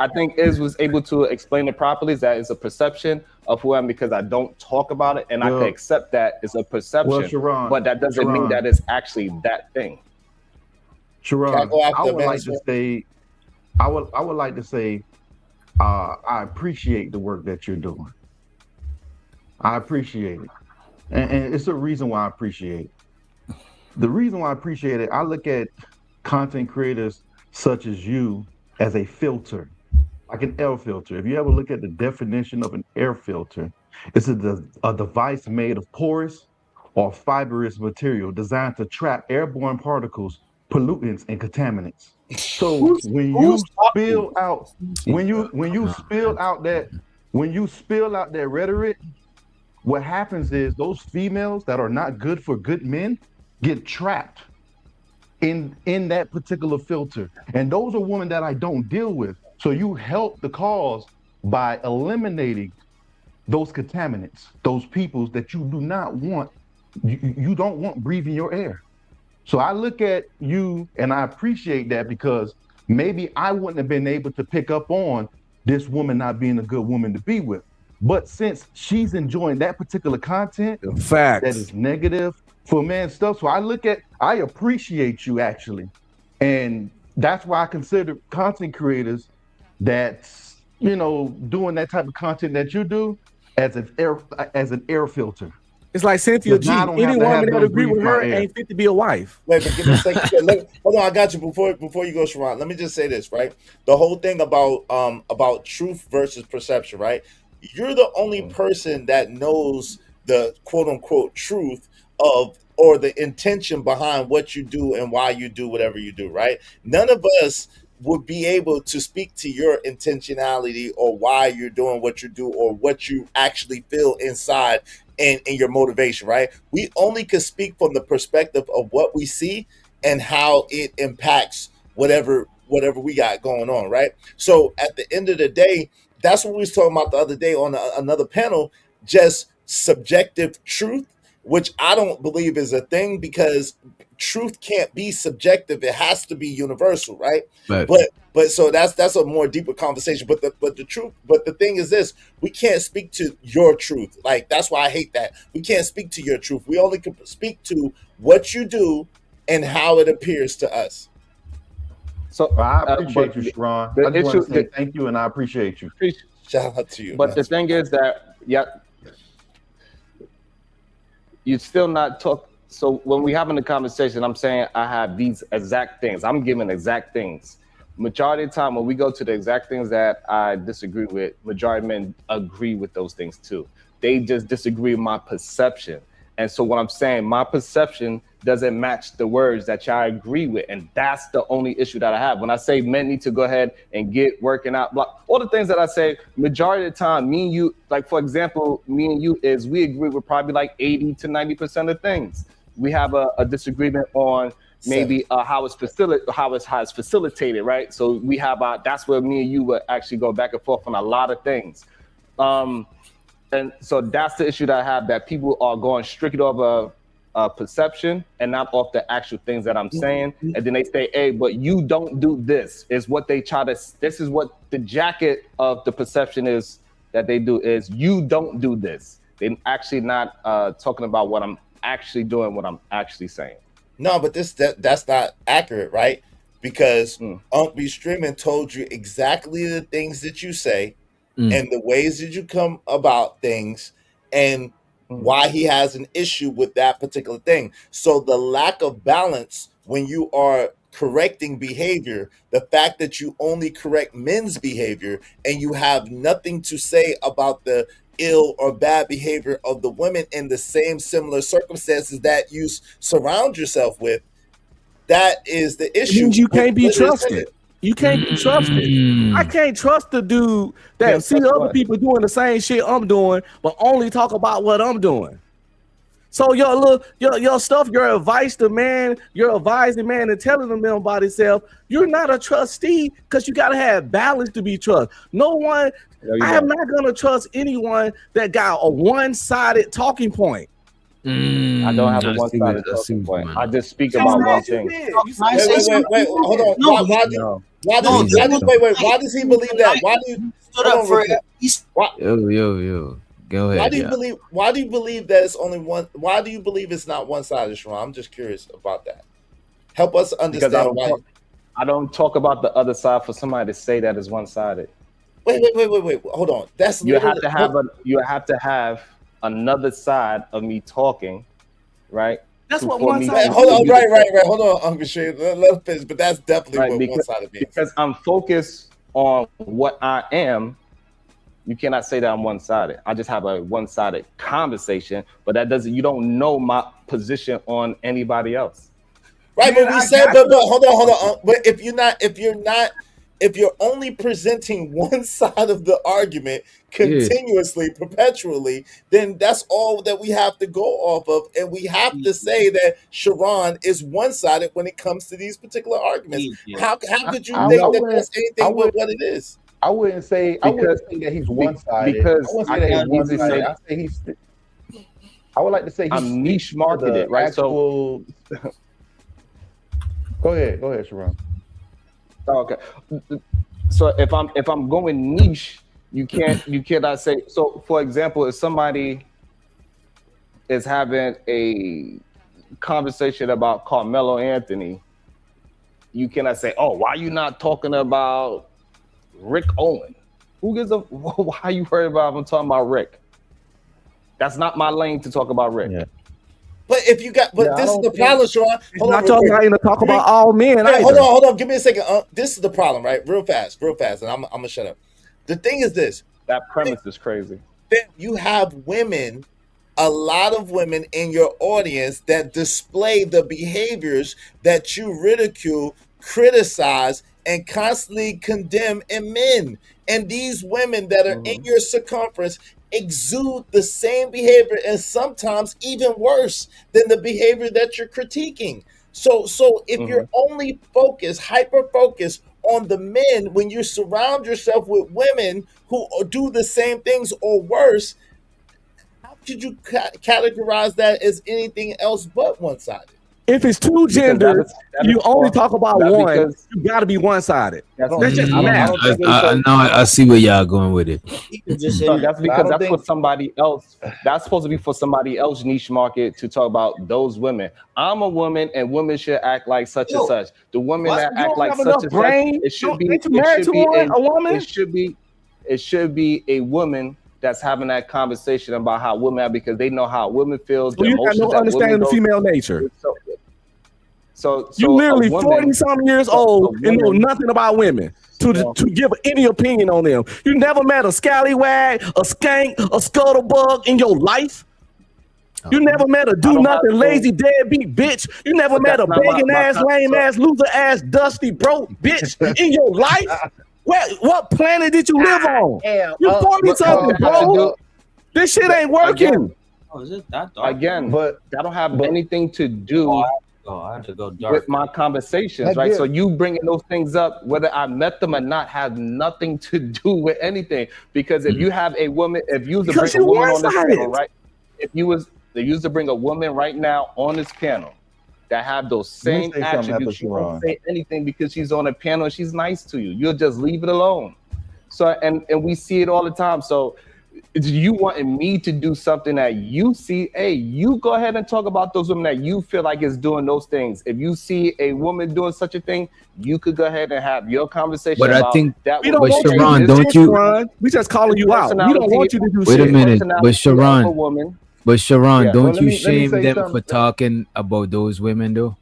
[SPEAKER 14] I think Iz was able to explain it properly. Is that it's a perception of who I am because I don't talk about it, and I can accept that it's a perception.
[SPEAKER 16] Sharon,
[SPEAKER 14] but that doesn't mean that it's actually that thing.
[SPEAKER 16] Sharon, I would like to say, I appreciate the work that you're doing. I appreciate it. And it's a reason why I appreciate it. The reason why I appreciate it, I look at content creators such as you as a filter, like an air filter. If you ever look at the definition of an air filter, it's a device made of porous or fibrous material designed to trap airborne particles, pollutants, and contaminants. So when you spill out that rhetoric, what happens is those females that are not good for good men get trapped in that particular filter. And those are women that I don't deal with. So you help the cause by eliminating those contaminants, those peoples that you do not want, you don't want breathing your air. So I look at you and I appreciate that because maybe I wouldn't have been able to pick up on this woman not being a good woman to be with. But since she's enjoying that particular content, that is negative for man stuff. So I appreciate you actually. And that's why I consider content creators that's, doing that type of content that you do as an air filter.
[SPEAKER 15] It's like Cynthia G. Any woman that agree with her ain't fit to be a wife.
[SPEAKER 12] Wait, but give me a second. Hold on, I got you. Before you go, Sharon, let me just say this, right? The whole thing about truth versus perception, right? You're the only person that knows the quote unquote truth of or the intention behind what you do and why you do whatever you do, right? None of us would be able to speak to your intentionality or why you're doing what you do or what you actually feel inside and your motivation, right? We only can speak from the perspective of what we see and how it impacts whatever we got going on, right? So at the end of the day, that's what we was talking about the other day on another panel, just subjective truth, which I don't believe is a thing because truth can't be subjective. It has to be universal, right? But so that's a more deeper conversation. But the thing is this, we can't speak to your truth. Like, that's why I hate that. We can't speak to your truth. We only can speak to what you do and how it appears to us.
[SPEAKER 16] So I appreciate you, Sharon. I just want to say thank you and I appreciate you.
[SPEAKER 12] Shout out to you.
[SPEAKER 14] But the thing is that, you still not talk. So when we having a conversation, I'm saying I have these exact things. I'm giving exact things. Majority of the time when we go to the exact things that I disagree with, majority of men agree with those things too. They just disagree with my perception. And so what I'm saying, my perception doesn't match the words that y'all agree with. And that's the only issue that I have. When I say men need to go ahead and get working out, all the things that I say, majority of the time, me and you, like, for example, me and you is we agree with probably like 80 to 90% of things. We have a disagreement on maybe how it's facilitated, right? So we have that's where me and you would actually go back and forth on a lot of things. And so that's the issue that I have, that people are going strictly off perception and not off the actual things that I'm saying. And then they say, hey, but you don't do this, is what they try to, this is what the jacket of the perception is that they do is you don't do this. They're actually not talking about what I'm actually doing, what I'm actually saying.
[SPEAKER 12] No, but that's not accurate, right? Because Unc B Streaming told you exactly the things that you say and the ways that you come about things and why he has an issue with that particular thing. So the lack of balance when you are correcting behavior, the fact that you only correct men's behavior and you have nothing to say about the ill or bad behavior of the women in the same similar circumstances that you surround yourself with, that is the issue.
[SPEAKER 15] It means you can't be trusted. You can't be trusted. I can't trust the dude that see other people doing the same shit I'm doing, but only talk about what I'm doing. So your stuff, your advice to man, you're advising man and telling them about himself, you're not a trustee because you gotta have balance to be trusted. No one, I am not gonna trust anyone that got a one-sided talking point.
[SPEAKER 14] I don't have a one-sided talking point. I just speak about one thing.
[SPEAKER 12] Wait, hold on. Why does he believe that? Why do you
[SPEAKER 7] stood up for it?
[SPEAKER 6] Yo. Go ahead.
[SPEAKER 12] Why do you believe that it's only one? Why do you believe it's not one-sided, Sharon? I'm just curious about that. Help us understand why.
[SPEAKER 14] I don't talk about the other side for somebody to say that is one-sided.
[SPEAKER 12] Wait. Hold on. That's
[SPEAKER 14] you have to have another side of me talking, right?
[SPEAKER 15] That's what one-sided.
[SPEAKER 12] Hold on, right. Hold on, Uncle Shane. Let finish, but that's definitely what one-sided means.
[SPEAKER 14] Because I'm focused on what I am. You cannot say that I'm one-sided. I just have a one-sided conversation, but that doesn't. You don't know my position on anybody else.
[SPEAKER 12] Right, but we said, but hold on. But if you're only presenting one side of the argument continuously, perpetually, then that's all that we have to go off of, and we have to say that Sharon is one-sided when it comes to these particular arguments. How could you think that that's anything but what it is?
[SPEAKER 16] I wouldn't say that he's one-sided.
[SPEAKER 14] Because
[SPEAKER 16] I would like to say
[SPEAKER 14] I'm niche marketed, right?
[SPEAKER 16] Actual... So go ahead, Sharon.
[SPEAKER 14] Okay. So if I'm going niche, you cannot say. So for example, if somebody is having a conversation about Carmelo Anthony, you cannot say, "Oh, why are you not talking about Rick Owen?" Who gives a? Why are you worried about? I'm talking about Rick. That's not my lane to talk about Rick. Yeah.
[SPEAKER 12] But if you got, this is the problem, Sean.
[SPEAKER 15] Hold on, to talk about all men.
[SPEAKER 12] Hold on. Give me a second. This is the problem, right? Real fast, and I'm gonna shut up. The thing is this.
[SPEAKER 14] That premise is crazy.
[SPEAKER 12] You have women, a lot of women in your audience that display the behaviors that you ridicule, criticize, and constantly condemn in men. And these women that are in your circumference exude the same behavior and sometimes even worse than the behavior that you're critiquing. So if you're only hyper focused on the men when you surround yourself with women who do the same things or worse, how could you categorize that as anything else but one-sided?
[SPEAKER 15] If it's two genders, you only talk about one. You got to be one-sided. That's just math.
[SPEAKER 6] I see where y'all going with it.
[SPEAKER 14] That's because that's what somebody else. That's supposed to be for somebody else niche market to talk about those women. I'm a woman, and women should act like such and such. The women that act like such and such, it should be a woman. It should be a woman that's having that conversation about how women are, because they know how women feel.
[SPEAKER 15] So you got no understanding of female nature.
[SPEAKER 14] So
[SPEAKER 15] you literally 40-something years old and know nothing about women to give any opinion on them. You never met a scallywag, a skank, a scuttlebug in your life. You never met a do-nothing, lazy, deadbeat bitch. You never met a begging-ass, lame-ass, loser-ass, dusty, broke bitch in your life. What planet did you live on? You're 40-something, bro. This shit ain't working.
[SPEAKER 7] Is it that dark?
[SPEAKER 14] Again, but that don't have anything to do
[SPEAKER 7] I have to go dark
[SPEAKER 14] with my conversations, right? So you bringing those things up, whether I met them or not, have nothing to do with anything. Because if you have a woman, if you was to bring a woman on this panel, right? If you was they used to bring a woman right now on this panel that have those same attributes, you won't say anything because she's on a panel and she's nice to you. You'll just leave it alone. So and we see it all the time. So you wanting me to do something that you see, hey, you go ahead and talk about those women that you feel like is doing those things. If you see a woman doing such a thing, you could go ahead and have your conversation
[SPEAKER 6] But
[SPEAKER 14] about
[SPEAKER 6] I think,
[SPEAKER 14] that.
[SPEAKER 8] We don't want
[SPEAKER 6] Sharon,
[SPEAKER 8] you to do
[SPEAKER 6] don't you?
[SPEAKER 8] Sharon. We just calling you out. We don't want you to do
[SPEAKER 6] Wait
[SPEAKER 8] shit.
[SPEAKER 6] a minute, but Sharon,
[SPEAKER 14] woman.
[SPEAKER 6] but Sharon,
[SPEAKER 14] Yeah.
[SPEAKER 6] don't
[SPEAKER 16] Well, let
[SPEAKER 6] you
[SPEAKER 16] me
[SPEAKER 6] shame
[SPEAKER 16] say
[SPEAKER 6] them
[SPEAKER 16] something.
[SPEAKER 6] for talking about those women though?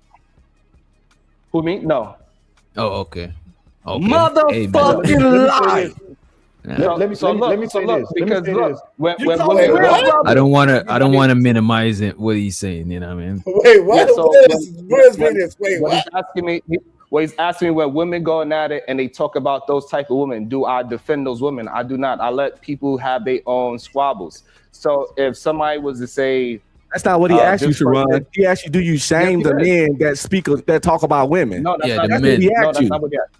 [SPEAKER 14] Who, me? No.
[SPEAKER 6] Oh, okay. Okay.
[SPEAKER 8] Motherfucking lie.
[SPEAKER 16] Let me say this.
[SPEAKER 14] Because look, when
[SPEAKER 8] You
[SPEAKER 14] women,
[SPEAKER 8] call me real brother.
[SPEAKER 6] I don't want to minimize it. What he's saying, you know what I mean?
[SPEAKER 12] Wait, what?
[SPEAKER 14] Yeah, so
[SPEAKER 12] Where's Venus? Wait,
[SPEAKER 14] what
[SPEAKER 12] what?
[SPEAKER 14] he's asking me, he's asking me when women going at it and they talk about those type of women, do I defend those women? I do not. I let people have their own squabbles. So if somebody was to say,
[SPEAKER 8] that's not what he asked you,
[SPEAKER 14] this
[SPEAKER 8] Sharon.
[SPEAKER 14] person-
[SPEAKER 8] He asked you, do you shame
[SPEAKER 14] Yes,
[SPEAKER 8] the
[SPEAKER 14] he did.
[SPEAKER 8] men that talk about women?
[SPEAKER 14] No, that's
[SPEAKER 6] Yeah,
[SPEAKER 14] not
[SPEAKER 6] the
[SPEAKER 14] that's
[SPEAKER 6] men.
[SPEAKER 8] what he
[SPEAKER 14] No,
[SPEAKER 8] asked
[SPEAKER 14] that's
[SPEAKER 8] you.
[SPEAKER 14] not what he asked.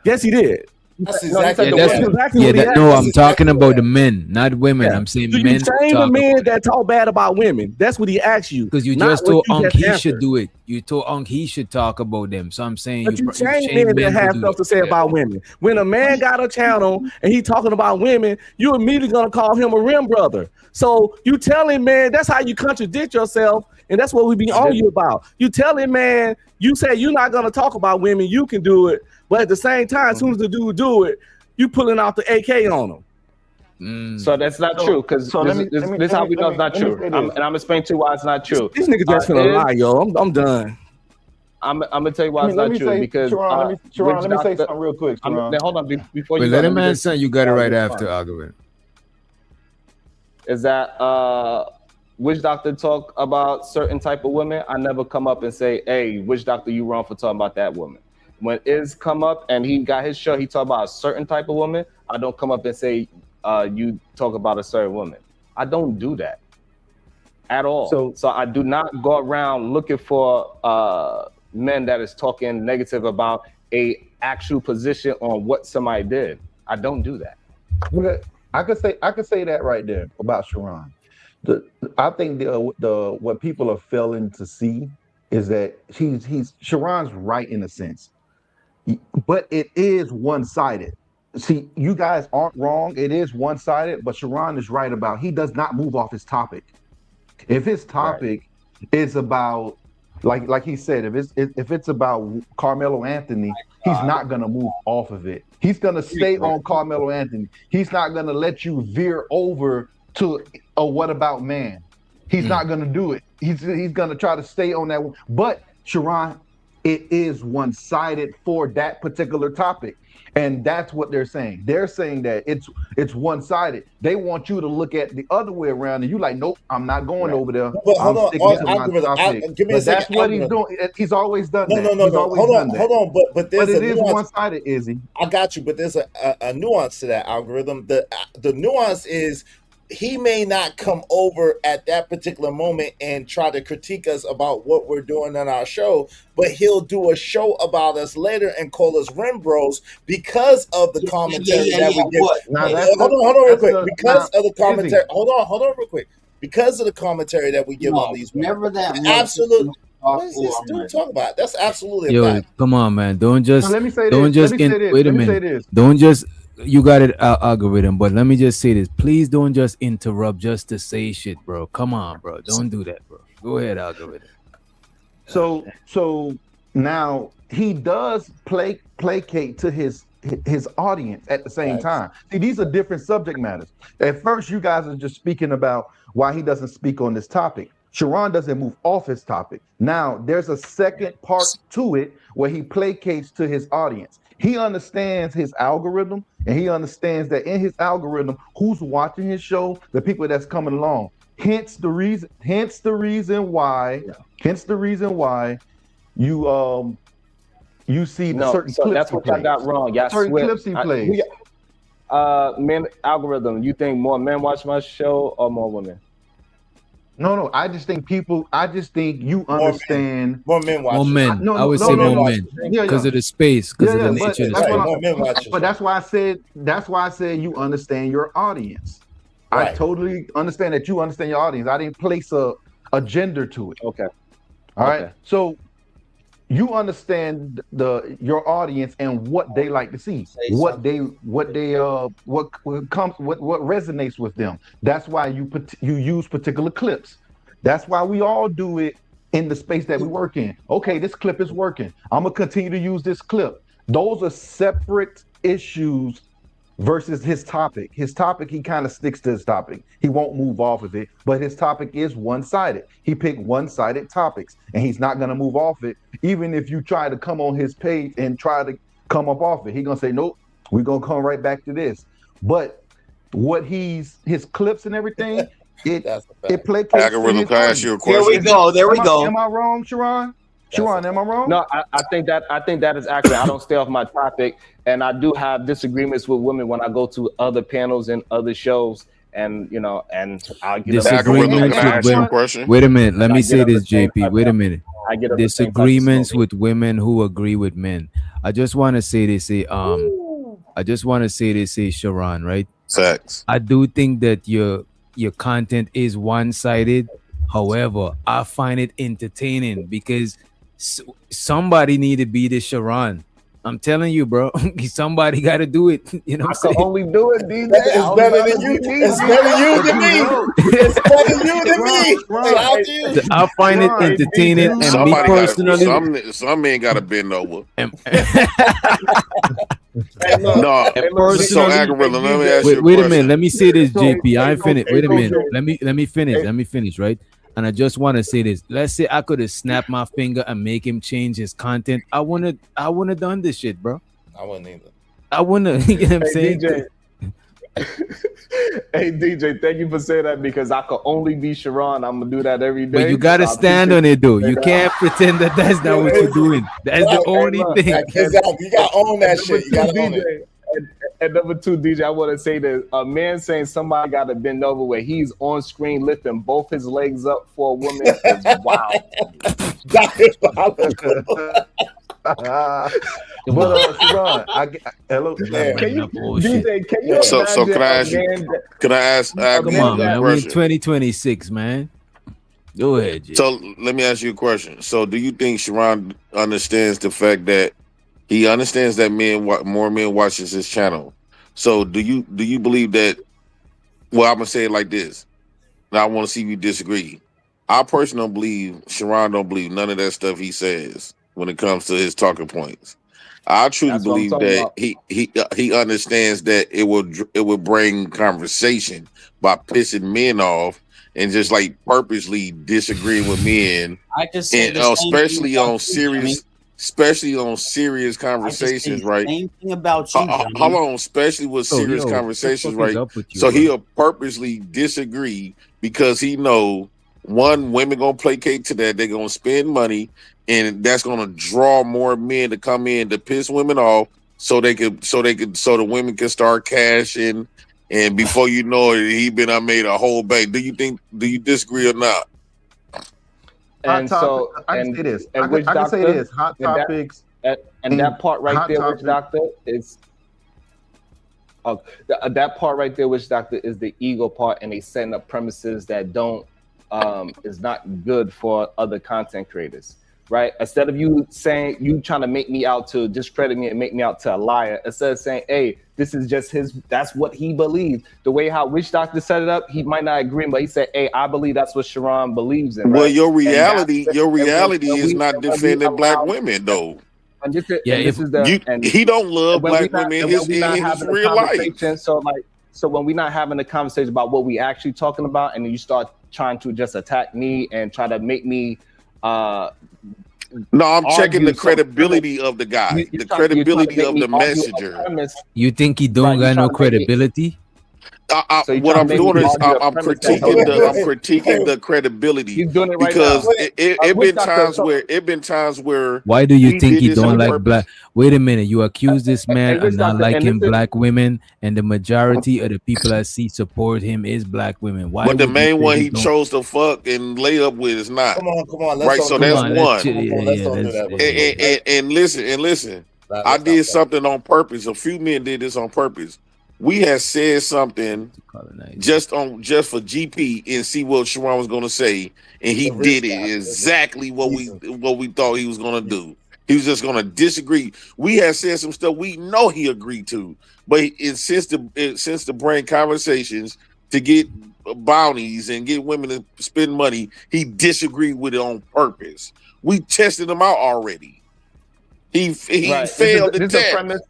[SPEAKER 8] Yes, he did.
[SPEAKER 12] That's
[SPEAKER 14] No, he said
[SPEAKER 12] exactly
[SPEAKER 14] the
[SPEAKER 6] that's
[SPEAKER 14] women.
[SPEAKER 8] exactly
[SPEAKER 6] yeah.
[SPEAKER 8] what he
[SPEAKER 6] That,
[SPEAKER 8] asked.
[SPEAKER 6] no,
[SPEAKER 8] That's
[SPEAKER 6] I'm talking about the men, not women.
[SPEAKER 8] Yeah.
[SPEAKER 6] I'm saying
[SPEAKER 8] Do you
[SPEAKER 6] men
[SPEAKER 8] shame the
[SPEAKER 6] talk
[SPEAKER 8] men that talk bad about women? That's what he asked you.
[SPEAKER 6] because you
[SPEAKER 8] not
[SPEAKER 6] just
[SPEAKER 8] what
[SPEAKER 6] told
[SPEAKER 8] you
[SPEAKER 6] Unc
[SPEAKER 8] just
[SPEAKER 6] he
[SPEAKER 8] answered.
[SPEAKER 6] should do it. You told Unc he should talk about them. So I'm saying
[SPEAKER 8] But you
[SPEAKER 6] you
[SPEAKER 8] shame
[SPEAKER 6] shame
[SPEAKER 8] men that
[SPEAKER 6] men
[SPEAKER 8] have
[SPEAKER 6] to do
[SPEAKER 8] stuff to
[SPEAKER 6] that.
[SPEAKER 8] say about women. When a man got a channel and he talking about women, you immediately gonna call him a rim brother. So you tell him, man, that's how you contradict yourself, and that's what we be on you about. You tell him, man, you say you're not gonna talk about women, you can do it, but at the same time, as soon as the dude do it, you pulling out the AK on him.
[SPEAKER 14] So that's not true because this is how we know it's not true. And I'm gonna explain to you why it's not true.
[SPEAKER 8] This nigga just finna lie, yo. I'm done.
[SPEAKER 14] I'm gonna tell you why it's
[SPEAKER 16] Let
[SPEAKER 14] not
[SPEAKER 16] me
[SPEAKER 14] true
[SPEAKER 16] say,
[SPEAKER 14] because
[SPEAKER 16] Sharon, let me say
[SPEAKER 14] doctor-
[SPEAKER 16] something real quick, Sharon.
[SPEAKER 14] Now, hold on before
[SPEAKER 6] Wait,
[SPEAKER 14] you
[SPEAKER 6] let
[SPEAKER 14] go,
[SPEAKER 6] him
[SPEAKER 14] let me
[SPEAKER 6] answer. You got it right after algorithm.
[SPEAKER 14] is that witch doctor talk about certain type of women? I never come up and say, hey, witch doctor, you wrong for talking about that woman. When Iz come up and he got his show, he talk about a certain type of woman. I don't come up and say you talk about a certain woman. I don't do that at all. So I do not go around looking for men that is talking negative about a actual position on what somebody did. I don't do that.
[SPEAKER 16] Okay, I could say that right there about Sharon. I think the what people are failing to see is that Sharon's right in a sense, but it is one-sided. See, you guys aren't wrong. It is one-sided, but Sharon is right about he does not move off his topic. If his topic is about like he said, if it's about Carmelo Anthony, he's not gonna move off of it. He's gonna stay on Carmelo Anthony. He's not gonna let you veer over to a what about man. He's not gonna do it. He's gonna try to stay on that one. But Sharon, it is one-sided for that particular topic. And that's what they're saying. They're saying that it's one-sided. They want you to look at the other way around, and you like, nope, I'm not going over there.
[SPEAKER 12] But hold on,
[SPEAKER 16] sticking to my
[SPEAKER 12] algorithm,
[SPEAKER 16] topic.
[SPEAKER 12] give me a
[SPEAKER 16] But that's
[SPEAKER 12] second,
[SPEAKER 16] what he's
[SPEAKER 12] algorithm.
[SPEAKER 16] doing. He's always done that.
[SPEAKER 12] No.
[SPEAKER 16] He's always
[SPEAKER 12] Hold
[SPEAKER 16] done
[SPEAKER 12] on,
[SPEAKER 16] that.
[SPEAKER 12] hold on. But there's
[SPEAKER 16] it
[SPEAKER 12] a
[SPEAKER 16] is
[SPEAKER 12] nuance.
[SPEAKER 16] one-sided, Izzy.
[SPEAKER 12] I got you, but there's a nuance to that algorithm. The nuance is he may not come over at that particular moment and try to critique us about what we're doing on our show, but he'll do a show about us later and call us rim bros because of the commentary that we give. Hold on real quick. Because of the commentary, hold on real quick. Because of the commentary that we give on these,
[SPEAKER 7] never that much.
[SPEAKER 12] absolutely. What is this dude talking about? That's absolutely a
[SPEAKER 6] Yo,
[SPEAKER 12] fact.
[SPEAKER 6] come on, man. Don't just.
[SPEAKER 16] Let me say
[SPEAKER 6] Don't
[SPEAKER 16] this.
[SPEAKER 6] just.
[SPEAKER 16] Let me say this.
[SPEAKER 6] Wait a
[SPEAKER 16] Let me say
[SPEAKER 6] minute.
[SPEAKER 16] this.
[SPEAKER 6] Don't just. You got it, algorithm. But let me just say this. Please don't just interrupt just to say shit, bro. Come on, bro. Don't do that, bro. Go ahead, algorithm.
[SPEAKER 16] So now he does placate to his audience at the same time. See, these are different subject matters. At first, you guys are just speaking about why he doesn't speak on this topic. Sharon doesn't move off his topic. Now, there's a second part to it where he placates to his audience. He understands his algorithm, and he understands that in his algorithm, who's watching his show, the people that's coming along. Hence the reason why you see the certain
[SPEAKER 14] so
[SPEAKER 16] clips
[SPEAKER 14] that's
[SPEAKER 16] he
[SPEAKER 14] what
[SPEAKER 16] plays.
[SPEAKER 14] I got wrong. Y'all
[SPEAKER 16] Certain
[SPEAKER 14] swear-
[SPEAKER 16] clips he plays.
[SPEAKER 14] Men algorithm. You think more men watch my show or more women?
[SPEAKER 16] No. I just think you understand.
[SPEAKER 12] More men watch.
[SPEAKER 6] More men. I would say more men because of the space, because of the nature of the space.
[SPEAKER 16] But that's why I said you understand your audience.
[SPEAKER 12] Right.
[SPEAKER 16] I totally understand that you understand your audience. I didn't place a gender to it.
[SPEAKER 14] Okay.
[SPEAKER 16] All right. So you understand your audience and what they like to see, what resonates with them. That's why you use particular clips. That's why we all do it in the space that we work in. Okay, this clip is working. I'm gonna continue to use this clip. Those are separate issues versus his topic. His topic, he kind of sticks to his topic. He won't move off of it, but his topic is one-sided. He picked one-sided topics, and he's not going to move off it. Even if you try to come on his page and try to come up off it, he's going to say, nope, we're going to come right back to this. But what his clips and everything, it placates.
[SPEAKER 17] Algorithm, can I ask you a question?
[SPEAKER 7] There we go.
[SPEAKER 16] Am I wrong, Sharon? Sharon, am I wrong?
[SPEAKER 14] No, I think that is accurate. I don't stay off my topic, and I do have disagreements with women when I go to other panels and other shows, and I'll get
[SPEAKER 6] disagreements with women. Wait a minute, let me say this, JP. Wait a minute. Disagreements with women who agree with men. I just want to say this, Sharon, right?
[SPEAKER 17] Facts.
[SPEAKER 6] I do think that your content is one-sided. However, I find it entertaining because somebody need to be the Sharon. I'm telling you, bro. Somebody got to do it. You know what I'm saying?
[SPEAKER 14] I can only do it, DJ.
[SPEAKER 12] It's better than you. It's better you than me. It's better you than me.
[SPEAKER 6] I find it entertaining, and
[SPEAKER 17] somebody
[SPEAKER 6] me personally,
[SPEAKER 17] some men got to bend over.
[SPEAKER 6] No,
[SPEAKER 17] so algorithm. Let me ask you a
[SPEAKER 6] wait a
[SPEAKER 17] question.
[SPEAKER 6] minute. Let me say this, JP. I ain't finished. Wait a minute. Let me finish. Let me finish, right? And I just want to say this. Let's say I could have snapped my finger and make him change his content. I wouldn't have done this shit, bro.
[SPEAKER 12] I wouldn't either.
[SPEAKER 6] I wouldn't have. You know what I'm saying?
[SPEAKER 14] DJ. Hey DJ, thank you for saying that because I could only be Sharon. I'm gonna do that every day.
[SPEAKER 6] But you gotta stand on it though. You can't pretend that that's not what you're doing. That's the only thing.
[SPEAKER 12] You gotta own that shit. You gotta own it.
[SPEAKER 14] And number two, DJ, I want to say that a man saying somebody got to bend over where he's on screen lifting both his legs up for a woman is wow.
[SPEAKER 16] Hello.
[SPEAKER 14] DJ, can you
[SPEAKER 17] so can I ask you? Can I ask?
[SPEAKER 6] Come on, man. We're in 2026, man. Go ahead, Jay.
[SPEAKER 17] So let me ask you a question. So do you think Sharon understands the fact that he understands that more men watches his channel? So do you believe that? Well, I'm gonna say it like this. Now I want to see if you disagree. I personally don't believe Sharon don't believe none of that stuff he says when it comes to his talking points. I truly believe that he understands that it will bring conversation by pissing men off and just like purposely disagreeing with men.
[SPEAKER 7] I just say
[SPEAKER 17] and especially on serious conversations, right?
[SPEAKER 7] Same thing about you.
[SPEAKER 17] Hold on, especially with serious conversations, right? So he'll purposely disagree because he know one, women gonna placate to that. They're gonna spend money, and that's gonna draw more men to come in to piss women off, so the women can start cashing. And before you know it, I made a whole bank. Do you disagree or not?
[SPEAKER 14] And so,
[SPEAKER 16] I can say this. I can say this. Hot topics.
[SPEAKER 14] And that part right there, which doctor is. Oh, that part right there, which doctor is the ego part, and they setting up premises that don't is not good for other content creators, right? Instead of you saying you trying to make me out to discredit me and make me out to a liar, instead of saying, hey, this is just that's what he believes. The way how Witch Doctor set it up, he might not agree, but he said, hey, I believe that's what Sharon believes in. Right?
[SPEAKER 17] Well, your reality is not defending black women, though.
[SPEAKER 14] And this is,
[SPEAKER 17] yeah, he don't love black women in his real life.
[SPEAKER 14] So when we're not having a conversation about what we actually talking about, and then you start trying to just attack me and try to make me
[SPEAKER 17] no, I'm checking the credibility of the guy, the credibility of the messenger.
[SPEAKER 6] You think he don't got no credibility?
[SPEAKER 17] What I'm doing is I'm critiquing the credibility because it been times where.
[SPEAKER 6] Why do you think he don't like black? Wait a minute, you accuse this man of not liking black women, and the majority of the people I see support him is black women. Why?
[SPEAKER 17] But the main one he chose to fuck and lay up with is not.
[SPEAKER 12] Come on,
[SPEAKER 17] right? So that's one. And listen. I did something on purpose. A few men did this on purpose. we had said something just for GP and see what Sharon was gonna say, and he did it exactly what we thought he was gonna do. He was just gonna disagree. We had said some stuff we know he agreed to, but since the brain conversations to get bounties and get women to spend money, he disagreed with it on purpose. We tested him out already. He failed the test.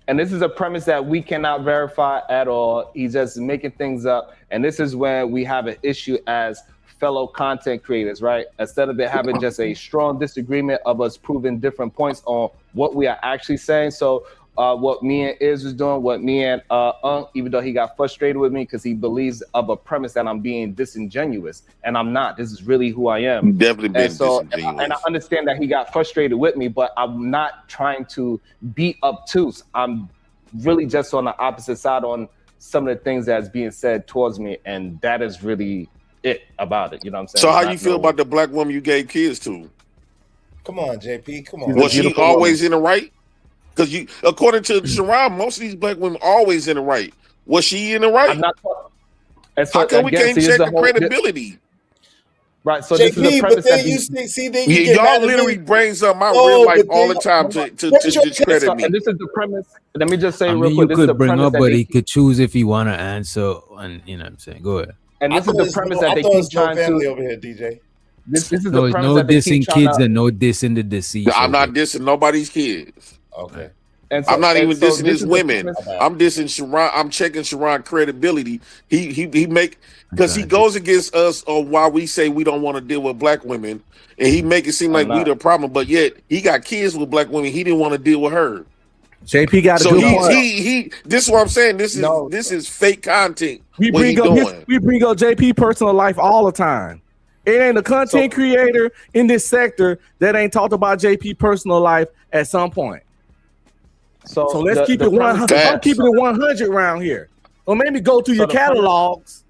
[SPEAKER 14] And this is a premise that we cannot verify at all. He's just making things up. And this is when we have an issue as fellow content creators, right? Instead of it having just a strong disagreement of us proving different points on what we are actually saying. So what me and Iz was doing, what me and even though he got frustrated with me because he believes of a premise that I'm being disingenuous, and I'm not. This is really who I am.
[SPEAKER 17] You've definitely been disingenuous.
[SPEAKER 14] And I understand that he got frustrated with me, but I'm not trying to be obtuse. I'm really just on the opposite side on some of the things that's being said towards me, and that is really it about it. You know what I'm saying?
[SPEAKER 17] So how you feel about the black woman you gave kids to?
[SPEAKER 12] Come on, JP. Come on.
[SPEAKER 17] Was she always in the right? Because according to Sharon, most of these black women always in the right. Was she in the right?
[SPEAKER 14] I'm not.
[SPEAKER 17] How come we can't check the credibility?
[SPEAKER 14] Right. So this is the premise
[SPEAKER 12] then you see, then you get
[SPEAKER 17] y'all
[SPEAKER 12] mad at
[SPEAKER 17] literally
[SPEAKER 12] me.
[SPEAKER 17] brings up my real life all the time to discredit me.
[SPEAKER 14] And this is the premise. Let me just say
[SPEAKER 6] I
[SPEAKER 14] real
[SPEAKER 6] mean,
[SPEAKER 14] quick.
[SPEAKER 6] you
[SPEAKER 14] This is the
[SPEAKER 6] could bring
[SPEAKER 14] premise
[SPEAKER 6] up,
[SPEAKER 14] that
[SPEAKER 6] but
[SPEAKER 14] they
[SPEAKER 6] he could choose if he want to answer, and you know what I'm saying. Go ahead.
[SPEAKER 14] And this is the premise that they keep trying to.
[SPEAKER 12] Over here, DJ.
[SPEAKER 14] This is
[SPEAKER 6] No,
[SPEAKER 14] the premise
[SPEAKER 6] no
[SPEAKER 14] that they
[SPEAKER 6] dissing
[SPEAKER 14] keep trying
[SPEAKER 6] kids
[SPEAKER 14] to.
[SPEAKER 6] and no dissing the deceased.
[SPEAKER 17] I'm not dissing nobody's kids.
[SPEAKER 12] Okay.
[SPEAKER 14] And
[SPEAKER 17] I'm not even
[SPEAKER 14] so
[SPEAKER 17] dissing
[SPEAKER 14] this
[SPEAKER 17] his
[SPEAKER 14] is the
[SPEAKER 17] women.
[SPEAKER 14] premise-
[SPEAKER 17] I'm dissing Sharon. I'm checking Sharon credibility. He make because he goes against us on why we say we don't want to deal with black women, and he make it seem like we the problem. But yet he got kids with black women. He didn't want to deal with her.
[SPEAKER 8] JP got a
[SPEAKER 17] So
[SPEAKER 8] good point.
[SPEAKER 17] he. This is what I'm saying. This is fake content.
[SPEAKER 8] We bring up JP personal life all the time. It ain't a content creator in this sector that ain't talked about JP personal life at some point. So let's keep it 100. I'm keeping it 100 around here. Or maybe go through your catalogs.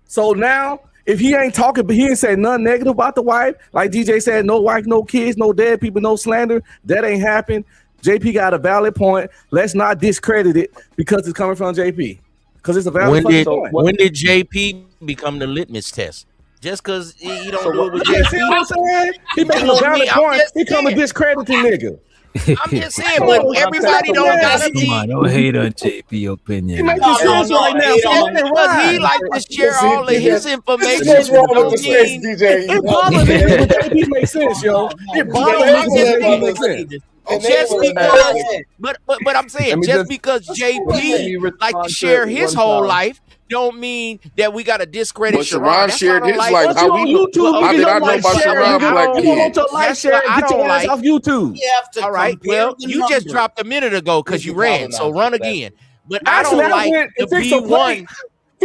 [SPEAKER 8] So now, if he ain't talking, but he ain't saying nothing negative about the wife, like DJ said, no wife, no kids, no dead people, no slander, that ain't happened. JP got a valid point. Let's not discredit it because it's coming from JP. Because it's a valid point.
[SPEAKER 18] When did JP become the litmus test? Just because he don't do it with
[SPEAKER 8] JP. See what I'm saying? He making a valid point. He coming discrediting nigga.
[SPEAKER 18] I'm just saying, but everybody don't gotta be.
[SPEAKER 6] Come on, don't hate on JP opinion.
[SPEAKER 8] He making sense right now.
[SPEAKER 18] Because he like to share all of his information.
[SPEAKER 12] What's wrong with the space, DJ?
[SPEAKER 8] It bothers me when JP makes sense, yo. It bothers me when JP makes sense.
[SPEAKER 18] Just because, but I'm saying, just because JP like to share his whole life, don't mean that we got to discredit
[SPEAKER 17] But
[SPEAKER 18] Sharon.
[SPEAKER 17] Sharon shared his life. How we? How did I know about Sharon black kids?
[SPEAKER 8] Get your ass off YouTube.
[SPEAKER 18] All right. Well, you just dropped a minute ago because you ran. So run again. But I don't like to be one.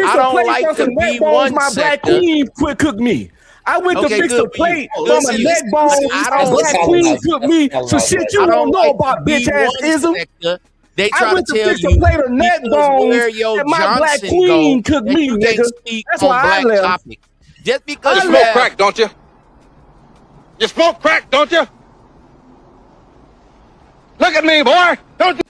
[SPEAKER 18] I don't like to be one
[SPEAKER 8] My black
[SPEAKER 18] sector.
[SPEAKER 8] queen cooked me. I went to
[SPEAKER 18] Okay,
[SPEAKER 8] fix
[SPEAKER 18] good
[SPEAKER 8] a
[SPEAKER 18] for
[SPEAKER 8] plate
[SPEAKER 18] you.
[SPEAKER 8] from
[SPEAKER 18] Listen,
[SPEAKER 8] a neck bone.
[SPEAKER 18] I don't
[SPEAKER 8] Black queen cooked me some shit you
[SPEAKER 18] I
[SPEAKER 8] don't know
[SPEAKER 18] like
[SPEAKER 8] about,
[SPEAKER 18] to be
[SPEAKER 8] bitch ass
[SPEAKER 18] one
[SPEAKER 8] ism.
[SPEAKER 18] sector. They
[SPEAKER 8] I
[SPEAKER 18] try
[SPEAKER 8] went
[SPEAKER 18] to
[SPEAKER 8] to
[SPEAKER 18] tell
[SPEAKER 8] fix a
[SPEAKER 18] you
[SPEAKER 8] plate of neck bones
[SPEAKER 18] where your
[SPEAKER 8] and my black
[SPEAKER 18] Johnson
[SPEAKER 8] queen
[SPEAKER 18] go,
[SPEAKER 8] cooked
[SPEAKER 18] that
[SPEAKER 8] me,
[SPEAKER 18] you
[SPEAKER 8] nigga.
[SPEAKER 18] can't speak
[SPEAKER 8] That's
[SPEAKER 18] on
[SPEAKER 8] why I
[SPEAKER 18] black
[SPEAKER 8] left.
[SPEAKER 18] topics. Just because
[SPEAKER 8] You
[SPEAKER 18] you
[SPEAKER 8] smoke
[SPEAKER 18] have
[SPEAKER 8] crack,
[SPEAKER 9] don't you? You smoke crack, don't you? Look at me, boy. Don't you?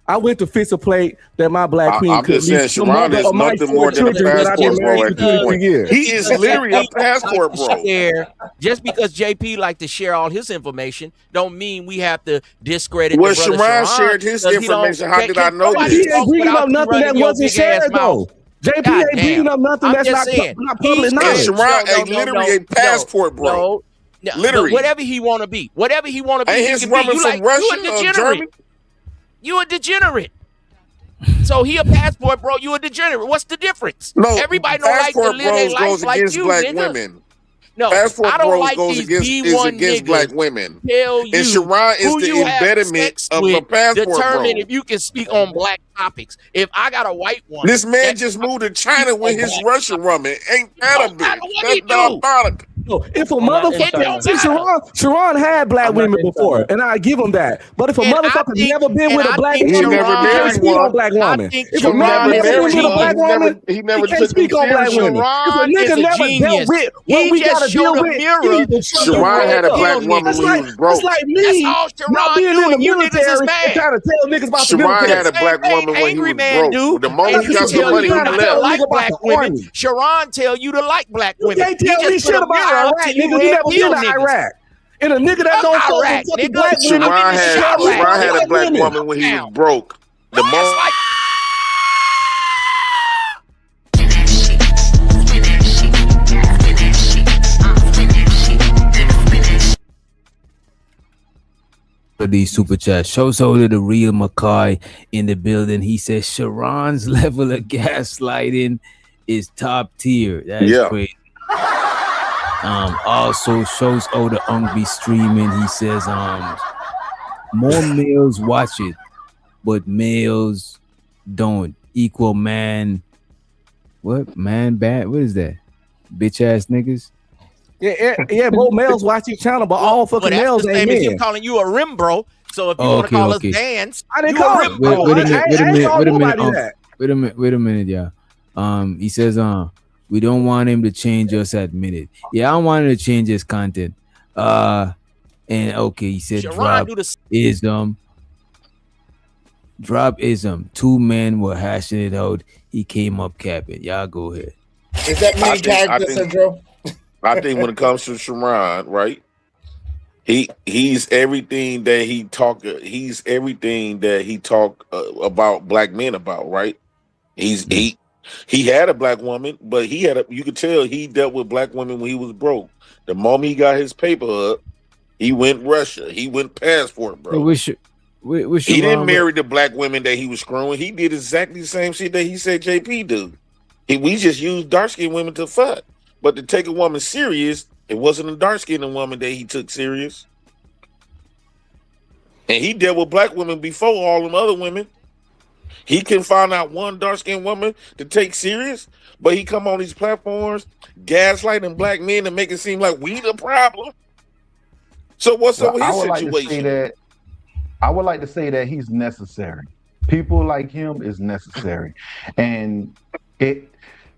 [SPEAKER 8] I went to fix a plate that my black queen
[SPEAKER 17] I'm
[SPEAKER 8] cooked
[SPEAKER 17] just
[SPEAKER 8] me.
[SPEAKER 17] saying,
[SPEAKER 8] Some
[SPEAKER 17] Sharon
[SPEAKER 8] mother
[SPEAKER 17] is
[SPEAKER 8] of my
[SPEAKER 17] nothing
[SPEAKER 8] four
[SPEAKER 17] more than a
[SPEAKER 8] children that I've been
[SPEAKER 17] passport bro
[SPEAKER 8] married
[SPEAKER 17] at
[SPEAKER 8] to
[SPEAKER 17] this
[SPEAKER 8] 23
[SPEAKER 17] point.
[SPEAKER 8] years.
[SPEAKER 17] He is literally a passport bro.
[SPEAKER 18] Just because JP like to share all his information, don't mean we have to discredit.
[SPEAKER 17] Well,
[SPEAKER 18] the brother
[SPEAKER 17] Sharon shared his
[SPEAKER 18] 'cause he don't-
[SPEAKER 17] information. How did I know
[SPEAKER 8] He
[SPEAKER 17] this?
[SPEAKER 8] ain't bringing up nothing that wasn't shared though. JP ain't bringing up nothing that's not public knowledge.
[SPEAKER 17] And Sharon ain't literally a passport bro.
[SPEAKER 18] No,
[SPEAKER 17] literally.
[SPEAKER 18] whatever he want to be, whatever he want to be,
[SPEAKER 17] Ain't
[SPEAKER 18] he
[SPEAKER 17] his
[SPEAKER 18] can be.
[SPEAKER 17] woman
[SPEAKER 18] You
[SPEAKER 17] from
[SPEAKER 18] like
[SPEAKER 17] Russia
[SPEAKER 18] you a
[SPEAKER 17] or
[SPEAKER 18] degenerate.
[SPEAKER 17] Germany?
[SPEAKER 18] You a degenerate. So he a passport bro. You a degenerate. What's the difference?
[SPEAKER 17] No,
[SPEAKER 18] Everybody don't like to
[SPEAKER 17] passport
[SPEAKER 18] live their
[SPEAKER 17] bros
[SPEAKER 18] life
[SPEAKER 17] goes
[SPEAKER 18] like
[SPEAKER 17] against
[SPEAKER 18] you,
[SPEAKER 17] black
[SPEAKER 18] nigga.
[SPEAKER 17] women.
[SPEAKER 18] No,
[SPEAKER 17] Passport
[SPEAKER 18] I don't
[SPEAKER 17] bros
[SPEAKER 18] like
[SPEAKER 17] goes
[SPEAKER 18] these
[SPEAKER 17] against
[SPEAKER 18] B1
[SPEAKER 17] against
[SPEAKER 18] niggas
[SPEAKER 17] black women.
[SPEAKER 18] tell you
[SPEAKER 17] And Sharon is
[SPEAKER 18] who
[SPEAKER 17] the
[SPEAKER 18] you have
[SPEAKER 17] embodiment
[SPEAKER 18] sex
[SPEAKER 17] of
[SPEAKER 18] with,
[SPEAKER 17] a passport
[SPEAKER 18] determine
[SPEAKER 17] bro.
[SPEAKER 18] if you can speak on black topics. If I got a white woman,
[SPEAKER 17] This man just moved to China with his Russian woman. Ain't that a bitch? That's diabolical.
[SPEAKER 15] No, if a
[SPEAKER 14] I'm not
[SPEAKER 15] motherfucker,
[SPEAKER 14] entertaining
[SPEAKER 15] see,
[SPEAKER 14] that.
[SPEAKER 15] Sharon had black
[SPEAKER 14] I'm not
[SPEAKER 15] women before, and I give him that. But if a
[SPEAKER 18] And I
[SPEAKER 15] motherfucker
[SPEAKER 18] think-
[SPEAKER 15] never been
[SPEAKER 18] and
[SPEAKER 15] with a
[SPEAKER 18] I
[SPEAKER 15] black
[SPEAKER 18] think
[SPEAKER 15] woman,
[SPEAKER 17] never
[SPEAKER 15] he can't
[SPEAKER 17] married
[SPEAKER 15] speak
[SPEAKER 17] one.
[SPEAKER 15] on black
[SPEAKER 18] I
[SPEAKER 15] women.
[SPEAKER 18] think
[SPEAKER 15] If a man
[SPEAKER 18] Sharon
[SPEAKER 15] never
[SPEAKER 18] is a
[SPEAKER 15] been with a black
[SPEAKER 18] genius.
[SPEAKER 15] woman,
[SPEAKER 17] He never
[SPEAKER 15] can't
[SPEAKER 17] took them
[SPEAKER 15] speak on black
[SPEAKER 17] serious.
[SPEAKER 15] women. If a
[SPEAKER 18] Sharon
[SPEAKER 15] nigga
[SPEAKER 18] is a
[SPEAKER 15] never dealt
[SPEAKER 18] genius.
[SPEAKER 15] with
[SPEAKER 18] He
[SPEAKER 15] what we
[SPEAKER 18] just
[SPEAKER 15] gotta
[SPEAKER 18] showed
[SPEAKER 15] deal
[SPEAKER 18] a
[SPEAKER 15] with,
[SPEAKER 18] mirror
[SPEAKER 15] he need to shut
[SPEAKER 18] to
[SPEAKER 15] the
[SPEAKER 17] Sharon
[SPEAKER 15] fuck
[SPEAKER 17] had a
[SPEAKER 15] up.
[SPEAKER 17] black woman
[SPEAKER 15] That's
[SPEAKER 17] when he
[SPEAKER 15] like
[SPEAKER 17] was broke.
[SPEAKER 15] that's like
[SPEAKER 18] That's
[SPEAKER 15] me
[SPEAKER 18] all
[SPEAKER 15] not
[SPEAKER 18] Sharon
[SPEAKER 15] being
[SPEAKER 18] do,
[SPEAKER 15] in the
[SPEAKER 18] and you niggas is
[SPEAKER 15] military and
[SPEAKER 18] mad.
[SPEAKER 15] trying to tell niggas about the
[SPEAKER 17] Sharon
[SPEAKER 15] military.
[SPEAKER 17] had a
[SPEAKER 18] Same
[SPEAKER 17] black
[SPEAKER 18] thing
[SPEAKER 17] woman when he
[SPEAKER 18] Angry
[SPEAKER 17] was
[SPEAKER 18] Man
[SPEAKER 17] broke.
[SPEAKER 18] do.
[SPEAKER 17] The moment he
[SPEAKER 18] Angry
[SPEAKER 17] got some
[SPEAKER 18] tell
[SPEAKER 17] money,
[SPEAKER 18] you
[SPEAKER 17] he
[SPEAKER 18] not to
[SPEAKER 17] left.
[SPEAKER 18] like
[SPEAKER 15] About
[SPEAKER 18] black
[SPEAKER 15] the
[SPEAKER 18] women.
[SPEAKER 15] army.
[SPEAKER 18] Sharon tell you to like black
[SPEAKER 15] You
[SPEAKER 18] women.
[SPEAKER 15] can't
[SPEAKER 18] He
[SPEAKER 15] tell me
[SPEAKER 18] just put
[SPEAKER 15] shit
[SPEAKER 18] a
[SPEAKER 15] about
[SPEAKER 18] mirror up
[SPEAKER 15] Iraq,
[SPEAKER 18] to
[SPEAKER 15] nigga.
[SPEAKER 18] you
[SPEAKER 15] You
[SPEAKER 18] and
[SPEAKER 15] never been
[SPEAKER 18] kill
[SPEAKER 15] to
[SPEAKER 18] niggas.
[SPEAKER 15] Iraq. And a nigga that
[SPEAKER 18] Fuck
[SPEAKER 15] don't fuck
[SPEAKER 18] Iraq,
[SPEAKER 15] with fucking
[SPEAKER 18] nigga.
[SPEAKER 15] black women,
[SPEAKER 17] Sharon
[SPEAKER 18] I'm in the
[SPEAKER 17] had
[SPEAKER 18] shop
[SPEAKER 15] tell me
[SPEAKER 18] right
[SPEAKER 15] about
[SPEAKER 17] Sharon had a
[SPEAKER 15] black
[SPEAKER 17] black
[SPEAKER 15] women.
[SPEAKER 17] woman when he was
[SPEAKER 18] now.
[SPEAKER 17] broke. The
[SPEAKER 18] That's
[SPEAKER 17] moment
[SPEAKER 18] like
[SPEAKER 6] For these super chats. Shows to the real McCoy in the building. He says Sharon's level of gaslighting is top tier. That is
[SPEAKER 17] Yeah.
[SPEAKER 6] crazy. Also shows the Ungby streaming. He says more males watch it, but males don't equal man. What man bad? What is that? Bitch ass niggas.
[SPEAKER 15] Yeah, both males watch each channel, but all fucking
[SPEAKER 18] that's
[SPEAKER 15] males
[SPEAKER 18] the
[SPEAKER 15] ain't
[SPEAKER 18] same as him
[SPEAKER 15] men.
[SPEAKER 18] calling you a rim bro. So if you
[SPEAKER 6] Oh,
[SPEAKER 18] want to
[SPEAKER 6] okay,
[SPEAKER 18] call
[SPEAKER 6] okay.
[SPEAKER 18] us Dans,
[SPEAKER 15] I didn't
[SPEAKER 18] you
[SPEAKER 15] call
[SPEAKER 18] a
[SPEAKER 15] him.
[SPEAKER 18] rim bro.
[SPEAKER 6] Wait a minute.
[SPEAKER 15] I ain't call nobody
[SPEAKER 6] Wait a minute, yeah. He says, we don't want him to change us at minute. Yeah, I don't want him to change his content. And okay, he said
[SPEAKER 18] Sharon
[SPEAKER 6] drop
[SPEAKER 18] do the
[SPEAKER 6] two men were hashing it out. He came up capping. Y'all go ahead.
[SPEAKER 12] Is that main character syndrome?
[SPEAKER 17] I think when it comes to Sharon, right? He's everything that he talk. He's everything that he talk about black men about, right? He had a black woman, but you could tell he dealt with black women when he was broke. The moment he got his paper up, he went Russia. He went passport, bro.
[SPEAKER 6] He
[SPEAKER 17] didn't marry the black women that he was screwing. He did exactly the same shit that he said JP do. We just used dark skinned women to fuck. But to take a woman serious, it wasn't a dark-skinned woman that he took serious. And he dealt with black women before all them other women. He can find out one dark-skinned woman to take serious, but he come on these platforms gaslighting black men and make it seem like we the problem. So what's up with his situation?
[SPEAKER 16] I would like to say that he's necessary. People like him is necessary. And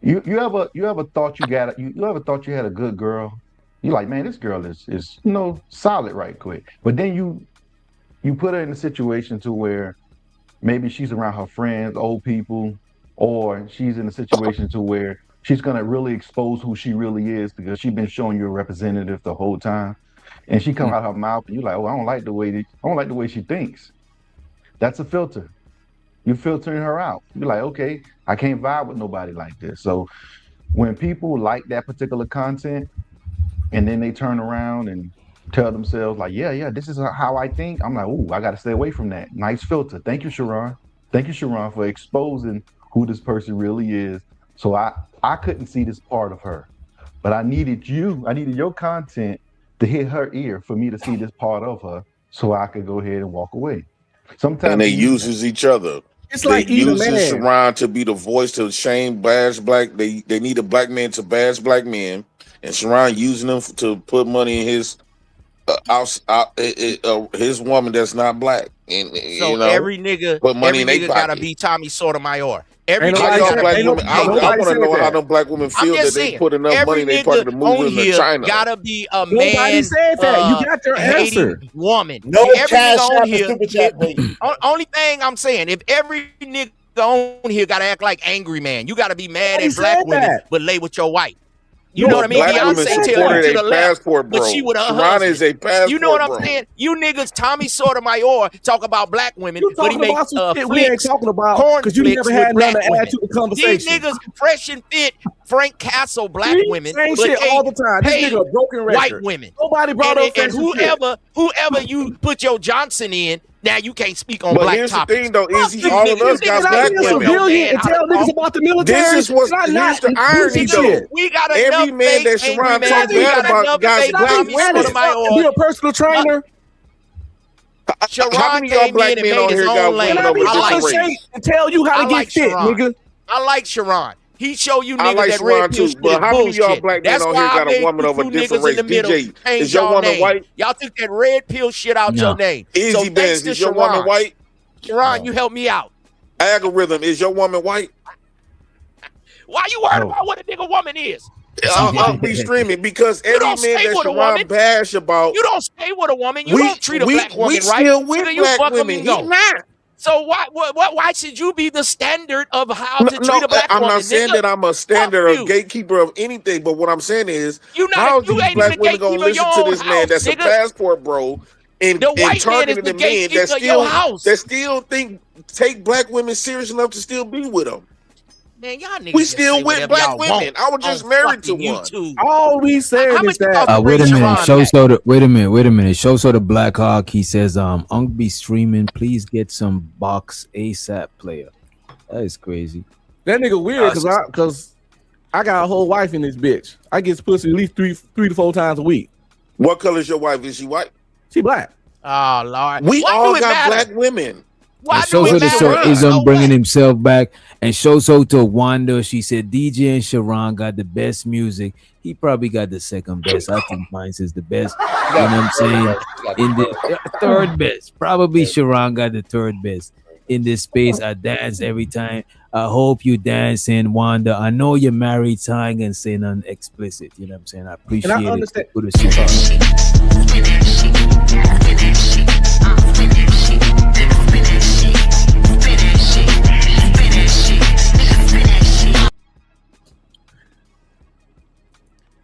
[SPEAKER 16] You ever thought you had a good girl? You like, man, this girl is solid right quick. But then you put her in a situation to where maybe she's around her friends, old people, or she's in a situation to where she's gonna really expose who she really is because she's been showing you a representative the whole time. And she come out her mouth and you're like, oh, I don't like the way she thinks. That's a filter. You're filtering her out. You're like, okay, I can't vibe with nobody like this. So when people like that particular content and then they turn around and tell themselves like, yeah, this is how I think, I'm like, ooh, I got to stay away from that. Nice filter. Thank you, Sharon. Thank you, Sharon, for exposing who this person really is. So I couldn't see this part of her, but I needed your content to hit her ear for me to see this part of her so I could go ahead and walk away. Sometimes
[SPEAKER 17] and they uses each other.
[SPEAKER 15] It's like eating a man.
[SPEAKER 17] Sharon to be the voice to shame bash black. They need a black man to bash black men, and Sharon using them to put money in his his woman that's not black. And
[SPEAKER 18] so every nigga,
[SPEAKER 17] put money
[SPEAKER 18] every
[SPEAKER 17] in
[SPEAKER 18] nigga
[SPEAKER 17] their
[SPEAKER 18] gotta
[SPEAKER 17] pocket.
[SPEAKER 18] be Tommy Sotomayor. Every
[SPEAKER 17] How y'all black women? I want to know how
[SPEAKER 15] that.
[SPEAKER 17] them black women feel that they put enough money in their pocket to move
[SPEAKER 18] on
[SPEAKER 17] into
[SPEAKER 18] here
[SPEAKER 17] China.
[SPEAKER 18] Gotta be a
[SPEAKER 15] Nobody
[SPEAKER 18] man.
[SPEAKER 15] said that. You got your answer.
[SPEAKER 18] Woman.
[SPEAKER 12] No
[SPEAKER 18] every
[SPEAKER 12] cash
[SPEAKER 18] nigga
[SPEAKER 12] app
[SPEAKER 18] on
[SPEAKER 12] and
[SPEAKER 18] here.
[SPEAKER 12] super chat, please.
[SPEAKER 18] Only thing I'm saying, if every nigga on here gotta act like angry man, you gotta be mad at black women, but lay with your wife. You know what I mean?
[SPEAKER 17] Black women
[SPEAKER 18] Beyonce tell you to the left,
[SPEAKER 17] passport, bro.
[SPEAKER 18] but she with her
[SPEAKER 17] Sharon
[SPEAKER 18] husband.
[SPEAKER 17] is a passport,
[SPEAKER 18] You know what I'm
[SPEAKER 17] bro.
[SPEAKER 18] saying? You niggas, Tommy Sotomayor, talk about black women,
[SPEAKER 15] You
[SPEAKER 18] but he
[SPEAKER 15] talking
[SPEAKER 18] make
[SPEAKER 15] about some shit we ain't
[SPEAKER 18] flicks,
[SPEAKER 15] talking about
[SPEAKER 18] corn
[SPEAKER 15] because you
[SPEAKER 18] flicks
[SPEAKER 15] never had
[SPEAKER 18] with
[SPEAKER 15] none
[SPEAKER 18] black
[SPEAKER 15] to add
[SPEAKER 18] women.
[SPEAKER 15] to the conversation.
[SPEAKER 18] These niggas fresh and fit, Frank Castle black women,
[SPEAKER 15] Same
[SPEAKER 18] but
[SPEAKER 15] shit all the time. This
[SPEAKER 18] hey,
[SPEAKER 15] nigga a broken record.
[SPEAKER 18] white women.
[SPEAKER 15] Nobody brought up
[SPEAKER 18] and
[SPEAKER 15] fresh shit.
[SPEAKER 18] whoever you put your Johnson in, now you can't speak on
[SPEAKER 17] But
[SPEAKER 18] black
[SPEAKER 17] here's
[SPEAKER 18] topics.
[SPEAKER 17] the thing, though, is
[SPEAKER 18] Fuck
[SPEAKER 17] all
[SPEAKER 18] you,
[SPEAKER 17] of us
[SPEAKER 18] niggas.
[SPEAKER 17] got
[SPEAKER 18] Niggas
[SPEAKER 17] black
[SPEAKER 18] out here
[SPEAKER 17] women.
[SPEAKER 15] Civilian and tell niggas about the military.
[SPEAKER 17] This is what's here's the irony, though.
[SPEAKER 18] We got
[SPEAKER 17] Every
[SPEAKER 18] enough
[SPEAKER 17] man that
[SPEAKER 18] fake
[SPEAKER 17] Sharon
[SPEAKER 18] angry
[SPEAKER 17] talks
[SPEAKER 18] men. We
[SPEAKER 17] bad
[SPEAKER 18] got
[SPEAKER 17] about
[SPEAKER 18] enough
[SPEAKER 17] guys
[SPEAKER 18] fake
[SPEAKER 17] black
[SPEAKER 18] Tommy
[SPEAKER 17] women.
[SPEAKER 18] Sotomayor.
[SPEAKER 15] Be a personal trainer.
[SPEAKER 17] How
[SPEAKER 18] Sharon
[SPEAKER 17] many of y'all
[SPEAKER 18] came
[SPEAKER 17] black
[SPEAKER 18] in and
[SPEAKER 17] men on
[SPEAKER 18] made his
[SPEAKER 17] here got
[SPEAKER 18] own lane.
[SPEAKER 17] women over
[SPEAKER 15] I
[SPEAKER 17] different
[SPEAKER 15] like
[SPEAKER 17] race?
[SPEAKER 15] and tell you how to
[SPEAKER 18] I
[SPEAKER 15] get
[SPEAKER 18] like
[SPEAKER 15] fit,
[SPEAKER 18] Sharon.
[SPEAKER 15] nigga.
[SPEAKER 18] I like Sharon. He show you
[SPEAKER 17] I
[SPEAKER 18] niggas
[SPEAKER 17] like
[SPEAKER 18] that red
[SPEAKER 17] Sharon
[SPEAKER 18] pill
[SPEAKER 17] too,
[SPEAKER 18] shit
[SPEAKER 17] but
[SPEAKER 18] is
[SPEAKER 17] how many of y'all
[SPEAKER 18] bullshit.
[SPEAKER 17] black men
[SPEAKER 18] That's
[SPEAKER 17] on
[SPEAKER 18] why
[SPEAKER 17] here
[SPEAKER 18] I
[SPEAKER 17] got a
[SPEAKER 18] made
[SPEAKER 17] woman
[SPEAKER 18] you
[SPEAKER 17] of a
[SPEAKER 18] two
[SPEAKER 17] different
[SPEAKER 18] niggas
[SPEAKER 17] race?
[SPEAKER 18] in the middle
[SPEAKER 17] DJ,
[SPEAKER 18] change
[SPEAKER 17] is your
[SPEAKER 18] y'all
[SPEAKER 17] woman
[SPEAKER 18] name.
[SPEAKER 17] white?
[SPEAKER 18] Y'all took that red pill shit out
[SPEAKER 6] No.
[SPEAKER 18] your name.
[SPEAKER 17] Easy
[SPEAKER 18] So thanks
[SPEAKER 17] Benz,
[SPEAKER 18] to
[SPEAKER 17] is your woman
[SPEAKER 18] Sharon.
[SPEAKER 17] white?
[SPEAKER 18] Sharon, you help me out.
[SPEAKER 17] Algorithm, is your woman white?
[SPEAKER 18] Why you worried
[SPEAKER 16] No.
[SPEAKER 18] about what a nigga woman is?
[SPEAKER 17] We streaming because
[SPEAKER 18] You
[SPEAKER 17] every
[SPEAKER 18] don't
[SPEAKER 17] man
[SPEAKER 18] stay
[SPEAKER 17] that
[SPEAKER 18] with a
[SPEAKER 17] Sharon
[SPEAKER 18] woman.
[SPEAKER 17] bash about,
[SPEAKER 18] You don't stay with a woman. You
[SPEAKER 17] we
[SPEAKER 18] don't treat a black woman right.
[SPEAKER 17] still with
[SPEAKER 18] Nigga, you
[SPEAKER 17] black
[SPEAKER 18] fuck them
[SPEAKER 17] women.
[SPEAKER 18] and
[SPEAKER 17] He
[SPEAKER 18] go.
[SPEAKER 17] not.
[SPEAKER 18] So why should you be the standard of how to treat a black
[SPEAKER 17] I'm
[SPEAKER 18] woman?
[SPEAKER 17] not saying
[SPEAKER 18] nigga?
[SPEAKER 17] that I'm a standard
[SPEAKER 18] Fuck
[SPEAKER 17] or
[SPEAKER 18] you.
[SPEAKER 17] gatekeeper of anything, but what I'm saying is,
[SPEAKER 18] You
[SPEAKER 17] how
[SPEAKER 18] ain't
[SPEAKER 17] these
[SPEAKER 18] even
[SPEAKER 17] black
[SPEAKER 18] the
[SPEAKER 17] women gonna
[SPEAKER 18] gatekeeper of your
[SPEAKER 17] listen to
[SPEAKER 18] own
[SPEAKER 17] this man
[SPEAKER 18] house,
[SPEAKER 17] that's a
[SPEAKER 18] nigga.
[SPEAKER 17] passport bro and
[SPEAKER 18] The white man is
[SPEAKER 17] targeting
[SPEAKER 18] the
[SPEAKER 17] the men
[SPEAKER 18] gatekeeper of your house.
[SPEAKER 17] that still take black women serious enough to still be with them?
[SPEAKER 18] Man, y'all niggas
[SPEAKER 17] We
[SPEAKER 18] just
[SPEAKER 17] still
[SPEAKER 18] say
[SPEAKER 17] with
[SPEAKER 18] whatever
[SPEAKER 17] black
[SPEAKER 18] y'all
[SPEAKER 17] women.
[SPEAKER 18] want
[SPEAKER 17] I was just
[SPEAKER 18] on
[SPEAKER 17] married to
[SPEAKER 18] fucking
[SPEAKER 17] one.
[SPEAKER 18] YouTube.
[SPEAKER 15] All we saying
[SPEAKER 18] How
[SPEAKER 15] is
[SPEAKER 18] much you
[SPEAKER 15] that
[SPEAKER 18] thought to
[SPEAKER 6] Wait
[SPEAKER 18] bring
[SPEAKER 6] a minute.
[SPEAKER 18] Sharon
[SPEAKER 6] Show
[SPEAKER 18] back?
[SPEAKER 6] so the wait a minute. Show so the Black Hawk. He says, Unk be streaming. Please get some box ASAP player. That is crazy.
[SPEAKER 15] that nigga weird because I got a whole wife in this bitch. I get pussy at least three to four times a week.
[SPEAKER 17] What color is your wife? Is she white?
[SPEAKER 15] She black.
[SPEAKER 18] Oh Lord.
[SPEAKER 17] We
[SPEAKER 18] Why
[SPEAKER 17] all
[SPEAKER 18] do it
[SPEAKER 17] got
[SPEAKER 18] matter?
[SPEAKER 17] black women.
[SPEAKER 18] Why
[SPEAKER 6] And
[SPEAKER 18] do it matter?
[SPEAKER 6] so is
[SPEAKER 18] So
[SPEAKER 6] bringing
[SPEAKER 18] what?
[SPEAKER 6] himself back. And show so to Wanda. She said DJ and Sharon got the best music. He probably got the second best. I think mine is the best. You know what I'm saying? In the third best. Probably Sharon got the third best. In this space, I dance every time. I hope you dancing, Wanda. I know you're married, so I ain't gonna say nothing explicit. You know what I'm saying? I appreciate
[SPEAKER 15] And I understand.
[SPEAKER 6] it. Put a super.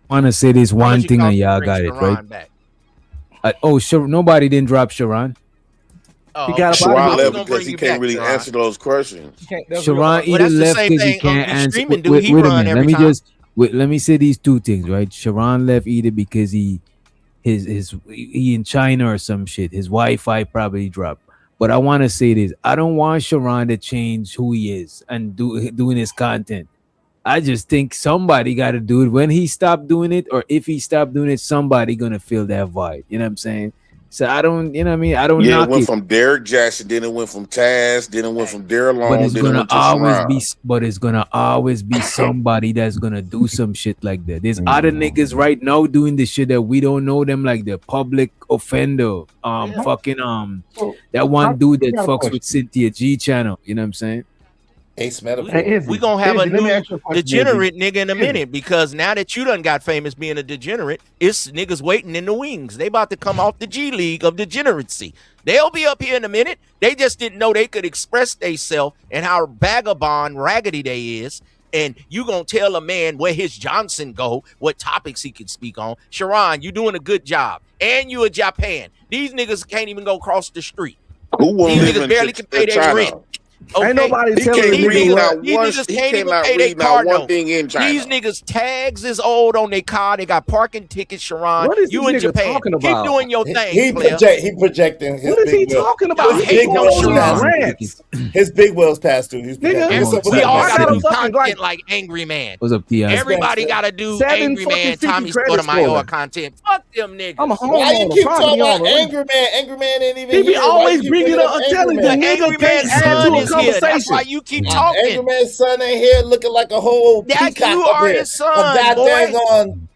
[SPEAKER 6] I want to say this
[SPEAKER 18] How
[SPEAKER 6] one
[SPEAKER 18] much you
[SPEAKER 6] thing
[SPEAKER 18] thought
[SPEAKER 6] and
[SPEAKER 18] to
[SPEAKER 6] y'all
[SPEAKER 18] bring
[SPEAKER 6] got it,
[SPEAKER 18] Sharon
[SPEAKER 6] right?
[SPEAKER 18] back?
[SPEAKER 6] Sure. Nobody didn't drop Sharon.
[SPEAKER 18] Oh,
[SPEAKER 15] He got
[SPEAKER 18] okay.
[SPEAKER 15] up out
[SPEAKER 17] Sharon
[SPEAKER 15] of
[SPEAKER 18] I was
[SPEAKER 15] here.
[SPEAKER 17] left
[SPEAKER 18] gonna
[SPEAKER 17] because
[SPEAKER 18] bring
[SPEAKER 17] he
[SPEAKER 18] you
[SPEAKER 17] can't
[SPEAKER 18] back,
[SPEAKER 17] really
[SPEAKER 18] Sharon.
[SPEAKER 17] answer those questions.
[SPEAKER 6] Sharon
[SPEAKER 18] Well,
[SPEAKER 6] either
[SPEAKER 18] that's the
[SPEAKER 6] left
[SPEAKER 18] same
[SPEAKER 6] because he
[SPEAKER 18] thing
[SPEAKER 6] can't
[SPEAKER 18] Uncle
[SPEAKER 6] answer.
[SPEAKER 18] Streaming do.
[SPEAKER 6] Wait,
[SPEAKER 18] He
[SPEAKER 6] wait a
[SPEAKER 18] run
[SPEAKER 6] minute.
[SPEAKER 18] every time.
[SPEAKER 6] Let me say these two things, right? Sharon left either because he in China or some shit. His Wi-Fi probably dropped. But I want to say this: I don't want Sharon to change who he is and doing his content. I just think somebody got to do it. When he stopped doing it, or if he stopped doing it, somebody gonna feel that vibe. You know what I'm saying? So I don't, you know what I mean? I don't
[SPEAKER 17] Yeah, it
[SPEAKER 6] knock
[SPEAKER 17] went
[SPEAKER 6] it.
[SPEAKER 17] from Derek Jackson, then it went from Taz, then it went from Darryl
[SPEAKER 6] But
[SPEAKER 17] Long,
[SPEAKER 6] it's
[SPEAKER 17] then it
[SPEAKER 6] gonna
[SPEAKER 17] went to
[SPEAKER 6] always
[SPEAKER 17] Sharon.
[SPEAKER 6] be, but it's gonna always be somebody that's gonna do some shit like that. There's other niggas right now doing the shit that we don't know them, like the public offender, fucking that one dude that fucks with Cynthia G channel. You know what I'm saying?
[SPEAKER 12] Ace Metaphor.
[SPEAKER 18] We gonna have a
[SPEAKER 16] Izzy, let me
[SPEAKER 18] new
[SPEAKER 16] ask you a question,
[SPEAKER 18] degenerate nigga in a
[SPEAKER 16] Izzy.
[SPEAKER 18] minute, because now that you done got famous being a degenerate, it's niggas waiting in the wings. They about to come off the G League of degeneracy. They'll be up here in a minute. They just didn't know they could express themselves and how vagabond raggedy they is. And you gonna tell a man where his Johnson go, what topics he can speak on. Sharon, you doing a good job. And you a Japan. These niggas can't even go across the street.
[SPEAKER 17] Who won't
[SPEAKER 18] These
[SPEAKER 17] live
[SPEAKER 18] niggas
[SPEAKER 17] in
[SPEAKER 18] barely can pay their
[SPEAKER 17] China?
[SPEAKER 18] rent. Okay.
[SPEAKER 15] Ain't nobody
[SPEAKER 17] He
[SPEAKER 15] telling
[SPEAKER 17] can't
[SPEAKER 15] a
[SPEAKER 17] read
[SPEAKER 15] nigga
[SPEAKER 17] not
[SPEAKER 15] what.
[SPEAKER 18] These
[SPEAKER 17] one.
[SPEAKER 18] niggas
[SPEAKER 17] He
[SPEAKER 18] can't even
[SPEAKER 17] cannot
[SPEAKER 18] pay their
[SPEAKER 17] read
[SPEAKER 18] car
[SPEAKER 17] not one
[SPEAKER 18] note.
[SPEAKER 17] thing in China.
[SPEAKER 18] These niggas tags is old on their car. They got parking tickets, Sharon.
[SPEAKER 15] What is
[SPEAKER 18] You
[SPEAKER 15] this
[SPEAKER 18] in
[SPEAKER 15] nigga
[SPEAKER 18] Japan.
[SPEAKER 15] talking
[SPEAKER 18] Keep
[SPEAKER 15] about?
[SPEAKER 18] doing your thing,
[SPEAKER 12] He
[SPEAKER 18] player.
[SPEAKER 12] projecting his
[SPEAKER 15] What is he
[SPEAKER 12] big wheel.
[SPEAKER 15] talking about?
[SPEAKER 18] Y'all
[SPEAKER 12] His
[SPEAKER 15] He
[SPEAKER 18] hate
[SPEAKER 12] big
[SPEAKER 18] on
[SPEAKER 15] going
[SPEAKER 12] wheels
[SPEAKER 15] on these
[SPEAKER 18] Sharon.
[SPEAKER 12] passed through.
[SPEAKER 15] rants.
[SPEAKER 12] His big wheels passed through. He's
[SPEAKER 15] Nigga,
[SPEAKER 12] projecting. What's up with
[SPEAKER 18] We
[SPEAKER 12] that,
[SPEAKER 18] all
[SPEAKER 15] I
[SPEAKER 12] man?
[SPEAKER 15] got
[SPEAKER 18] gotta
[SPEAKER 15] a
[SPEAKER 18] do
[SPEAKER 15] fucking
[SPEAKER 18] content
[SPEAKER 15] like
[SPEAKER 18] like Angry Man.
[SPEAKER 6] What's up, Ti?
[SPEAKER 18] Everybody gotta do
[SPEAKER 15] 7
[SPEAKER 18] Angry
[SPEAKER 15] fucking
[SPEAKER 18] Man,
[SPEAKER 15] 50
[SPEAKER 18] Tommy
[SPEAKER 15] credit
[SPEAKER 18] Sotomayor
[SPEAKER 15] score.
[SPEAKER 18] content. Fuck them niggas.
[SPEAKER 15] I'm a
[SPEAKER 12] Why you
[SPEAKER 15] homeowner,
[SPEAKER 12] keep
[SPEAKER 15] property
[SPEAKER 12] talking about
[SPEAKER 15] owner.
[SPEAKER 12] Angry Man? Angry Man ain't even
[SPEAKER 15] He be
[SPEAKER 12] here. Why
[SPEAKER 15] always
[SPEAKER 12] you keep
[SPEAKER 15] bringing
[SPEAKER 12] bringing
[SPEAKER 15] up.
[SPEAKER 12] up
[SPEAKER 15] I'm
[SPEAKER 12] Angry
[SPEAKER 15] telling you,
[SPEAKER 12] Man?
[SPEAKER 15] the
[SPEAKER 18] Angry
[SPEAKER 15] nigga can't
[SPEAKER 18] Man's
[SPEAKER 15] add
[SPEAKER 18] son
[SPEAKER 15] to a
[SPEAKER 18] is here. That's
[SPEAKER 15] conversation.
[SPEAKER 18] why you keep
[SPEAKER 12] Angry
[SPEAKER 18] talking.
[SPEAKER 12] Man's son ain't here looking like a whole
[SPEAKER 18] That
[SPEAKER 12] peacock
[SPEAKER 18] you
[SPEAKER 12] up
[SPEAKER 18] are
[SPEAKER 12] here.
[SPEAKER 18] his son,
[SPEAKER 12] a
[SPEAKER 18] boy.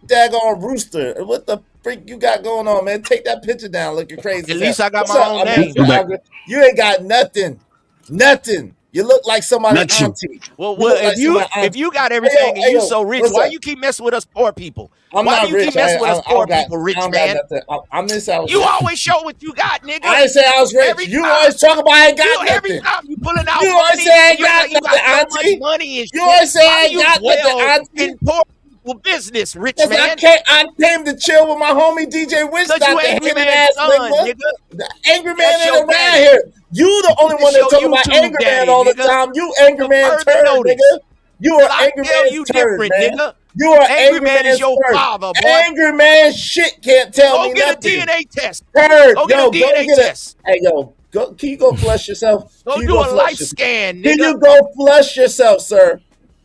[SPEAKER 12] daggone rooster. What the freak you got going on, man? Take that picture down looking crazy.
[SPEAKER 18] At
[SPEAKER 12] as
[SPEAKER 18] least
[SPEAKER 12] hell.
[SPEAKER 18] I got
[SPEAKER 12] What's
[SPEAKER 18] my
[SPEAKER 12] up?
[SPEAKER 18] own
[SPEAKER 12] I mean,
[SPEAKER 18] name.
[SPEAKER 12] you ain't got nothing. Nothing. You look like somebody's
[SPEAKER 6] Nothing.
[SPEAKER 12] auntie.
[SPEAKER 18] Well,
[SPEAKER 12] You look like
[SPEAKER 18] if
[SPEAKER 12] somebody's
[SPEAKER 18] you
[SPEAKER 12] auntie.
[SPEAKER 18] got
[SPEAKER 12] Hey,
[SPEAKER 18] everything and you
[SPEAKER 12] yo,
[SPEAKER 18] so rich,
[SPEAKER 12] what's
[SPEAKER 18] why
[SPEAKER 12] up?
[SPEAKER 18] you keep messing with us poor people?
[SPEAKER 12] I'm
[SPEAKER 18] Why
[SPEAKER 12] not
[SPEAKER 18] do you
[SPEAKER 12] rich.
[SPEAKER 18] keep messing with us poor people,
[SPEAKER 12] I
[SPEAKER 18] rich
[SPEAKER 12] don't
[SPEAKER 18] man?
[SPEAKER 12] got nothing. I didn't say I was
[SPEAKER 18] You
[SPEAKER 12] rich.
[SPEAKER 18] always show what you got, nigga.
[SPEAKER 12] I didn't say I was rich.
[SPEAKER 18] Every
[SPEAKER 12] You
[SPEAKER 18] time.
[SPEAKER 12] always talk about I ain't got
[SPEAKER 18] Every
[SPEAKER 12] nothing.
[SPEAKER 18] time you pulling out
[SPEAKER 12] You always
[SPEAKER 18] money,
[SPEAKER 12] say I ain't
[SPEAKER 18] you
[SPEAKER 12] got
[SPEAKER 18] got
[SPEAKER 12] nothing,
[SPEAKER 18] so much
[SPEAKER 12] auntie.
[SPEAKER 18] money and
[SPEAKER 12] You
[SPEAKER 18] shit.
[SPEAKER 12] always say I
[SPEAKER 18] Why
[SPEAKER 12] ain't
[SPEAKER 18] you
[SPEAKER 12] got nothing,
[SPEAKER 18] dwell
[SPEAKER 12] auntie.
[SPEAKER 18] in poor people business, rich
[SPEAKER 12] Because
[SPEAKER 18] man?
[SPEAKER 12] I came to chill with my homie DJ Wish,
[SPEAKER 18] Because
[SPEAKER 12] not
[SPEAKER 18] you
[SPEAKER 12] the
[SPEAKER 18] Angry
[SPEAKER 12] hating
[SPEAKER 18] Man's
[SPEAKER 12] ass
[SPEAKER 18] son,
[SPEAKER 12] nigga.
[SPEAKER 18] nigga.
[SPEAKER 12] The Angry Man
[SPEAKER 18] That's
[SPEAKER 12] ain't
[SPEAKER 18] your
[SPEAKER 12] around
[SPEAKER 18] daddy.
[SPEAKER 12] here. You the only one
[SPEAKER 18] It's
[SPEAKER 12] that
[SPEAKER 18] your
[SPEAKER 12] talk about
[SPEAKER 18] YouTube
[SPEAKER 12] Angry
[SPEAKER 18] daddy,
[SPEAKER 12] Man all the
[SPEAKER 18] nigga.
[SPEAKER 12] time. You Angry
[SPEAKER 18] For
[SPEAKER 12] Man
[SPEAKER 18] further
[SPEAKER 12] turd,
[SPEAKER 18] notice,
[SPEAKER 12] nigga. You are
[SPEAKER 18] till I
[SPEAKER 12] Angry
[SPEAKER 18] tell
[SPEAKER 12] Man's
[SPEAKER 18] you
[SPEAKER 12] turd,
[SPEAKER 18] different,
[SPEAKER 12] man.
[SPEAKER 18] nigga.
[SPEAKER 12] You are
[SPEAKER 18] Angry Man
[SPEAKER 12] Man's
[SPEAKER 18] is your
[SPEAKER 12] turd.
[SPEAKER 18] father, boy.
[SPEAKER 12] Angry Man shit can't tell
[SPEAKER 18] Go
[SPEAKER 12] me
[SPEAKER 18] get
[SPEAKER 12] nothing.
[SPEAKER 18] a DNA test.
[SPEAKER 12] Turd,
[SPEAKER 18] Go get
[SPEAKER 12] yo,
[SPEAKER 18] a DNA test.
[SPEAKER 12] Hey, yo, can you go flush yourself?
[SPEAKER 18] Go
[SPEAKER 12] Can you
[SPEAKER 18] do
[SPEAKER 12] go
[SPEAKER 18] a
[SPEAKER 12] flush
[SPEAKER 18] life
[SPEAKER 12] yourself?
[SPEAKER 18] scan,
[SPEAKER 12] Can
[SPEAKER 18] nigga.
[SPEAKER 12] you go flush yourself, sir?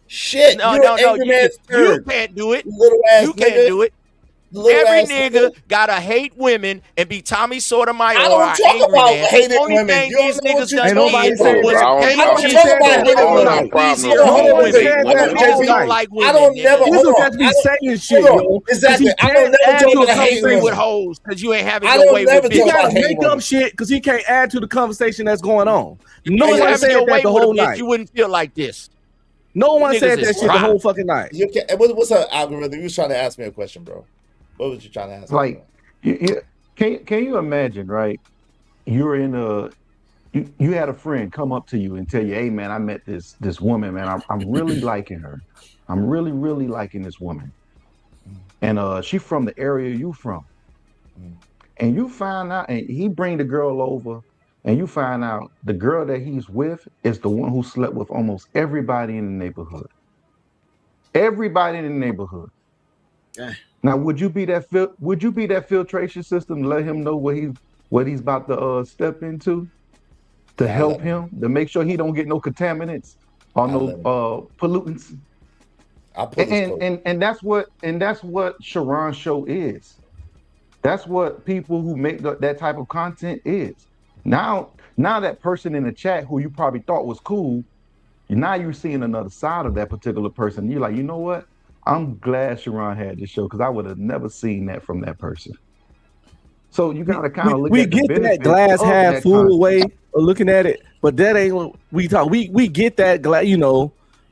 [SPEAKER 12] Shit,
[SPEAKER 18] No,
[SPEAKER 12] you're
[SPEAKER 18] no, no.
[SPEAKER 12] Angry
[SPEAKER 18] You
[SPEAKER 12] Man's
[SPEAKER 18] you
[SPEAKER 12] turd.
[SPEAKER 18] can't do it.
[SPEAKER 12] You little ass
[SPEAKER 18] You can't
[SPEAKER 12] nigga.
[SPEAKER 18] do it. Every nigga gotta hate women and be Tommy Sotomayor.
[SPEAKER 12] I don't
[SPEAKER 18] or
[SPEAKER 12] talk
[SPEAKER 18] angry
[SPEAKER 12] about
[SPEAKER 18] man.
[SPEAKER 12] hating
[SPEAKER 18] Only
[SPEAKER 12] women.
[SPEAKER 18] thing
[SPEAKER 12] You don't
[SPEAKER 18] these
[SPEAKER 12] know what
[SPEAKER 18] niggas
[SPEAKER 12] you
[SPEAKER 18] done
[SPEAKER 12] Ain't nobody
[SPEAKER 18] did
[SPEAKER 12] said
[SPEAKER 18] was
[SPEAKER 12] that.
[SPEAKER 18] paint
[SPEAKER 12] I don't
[SPEAKER 18] you
[SPEAKER 12] talk about hating
[SPEAKER 18] as
[SPEAKER 12] women.
[SPEAKER 18] easier
[SPEAKER 12] Hold on,
[SPEAKER 18] home
[SPEAKER 12] hold on,
[SPEAKER 18] women.
[SPEAKER 12] JP. Hold on,
[SPEAKER 18] Niggas
[SPEAKER 12] JP.
[SPEAKER 18] don't like women.
[SPEAKER 12] I don't never.
[SPEAKER 18] nigga.
[SPEAKER 12] Hold on.
[SPEAKER 8] Just be
[SPEAKER 12] I don't-
[SPEAKER 8] saying shit,
[SPEAKER 12] hold on.
[SPEAKER 8] yo. 'Cause
[SPEAKER 12] Exactly.
[SPEAKER 8] he
[SPEAKER 12] I don't
[SPEAKER 8] can't
[SPEAKER 12] never
[SPEAKER 8] add
[SPEAKER 12] talk
[SPEAKER 8] to a
[SPEAKER 12] about hating
[SPEAKER 18] Stay with
[SPEAKER 12] women.
[SPEAKER 18] hoes because you ain't having
[SPEAKER 12] I
[SPEAKER 18] your
[SPEAKER 12] don't
[SPEAKER 18] way
[SPEAKER 12] never
[SPEAKER 18] with
[SPEAKER 8] He
[SPEAKER 12] talk
[SPEAKER 18] bitches.
[SPEAKER 8] gotta
[SPEAKER 12] about hating
[SPEAKER 8] make up
[SPEAKER 12] women.
[SPEAKER 8] shit because he can't add to the conversation that's going on. No
[SPEAKER 18] If you
[SPEAKER 8] one
[SPEAKER 18] having
[SPEAKER 8] said
[SPEAKER 18] your
[SPEAKER 8] that
[SPEAKER 18] way
[SPEAKER 8] the
[SPEAKER 18] with a
[SPEAKER 8] whole
[SPEAKER 18] bitch,
[SPEAKER 8] night.
[SPEAKER 18] you wouldn't feel like this.
[SPEAKER 8] No one
[SPEAKER 18] Niggas
[SPEAKER 8] said
[SPEAKER 18] is
[SPEAKER 8] that shit the
[SPEAKER 18] dry.
[SPEAKER 8] whole fucking night.
[SPEAKER 12] You can, what's her algorithm? You was trying to ask me a question, bro. What was you trying to ask me?
[SPEAKER 16] Like, can you imagine, right? You're in a you had a friend come up to you and tell you, "Hey, man, I met this woman, man. I'm really liking her. I'm really liking this woman, and she from the area you from." And you find out, and he bring the girl over, and you find out the girl that he's with is the one who slept with almost everybody in the neighborhood. Everybody in the neighborhood. Now, would you be that filtration system to let him know what he's about to step into, to help him, to make sure he don't get no contaminants or no pollutants? And that's what Sharon's show is. That's what people who make that type of content is. Now that person in the chat who you probably thought was cool, now you're seeing another side of that particular person. You're like, you know what? I'm glad Sharon had this show because I would have never seen that from that person. So you gotta kind of look
[SPEAKER 8] We
[SPEAKER 16] at the
[SPEAKER 8] get
[SPEAKER 16] benefits
[SPEAKER 8] that glass
[SPEAKER 16] of
[SPEAKER 8] half
[SPEAKER 16] that
[SPEAKER 8] full
[SPEAKER 16] content.
[SPEAKER 8] way of looking at it, but that ain't what we talk. We get that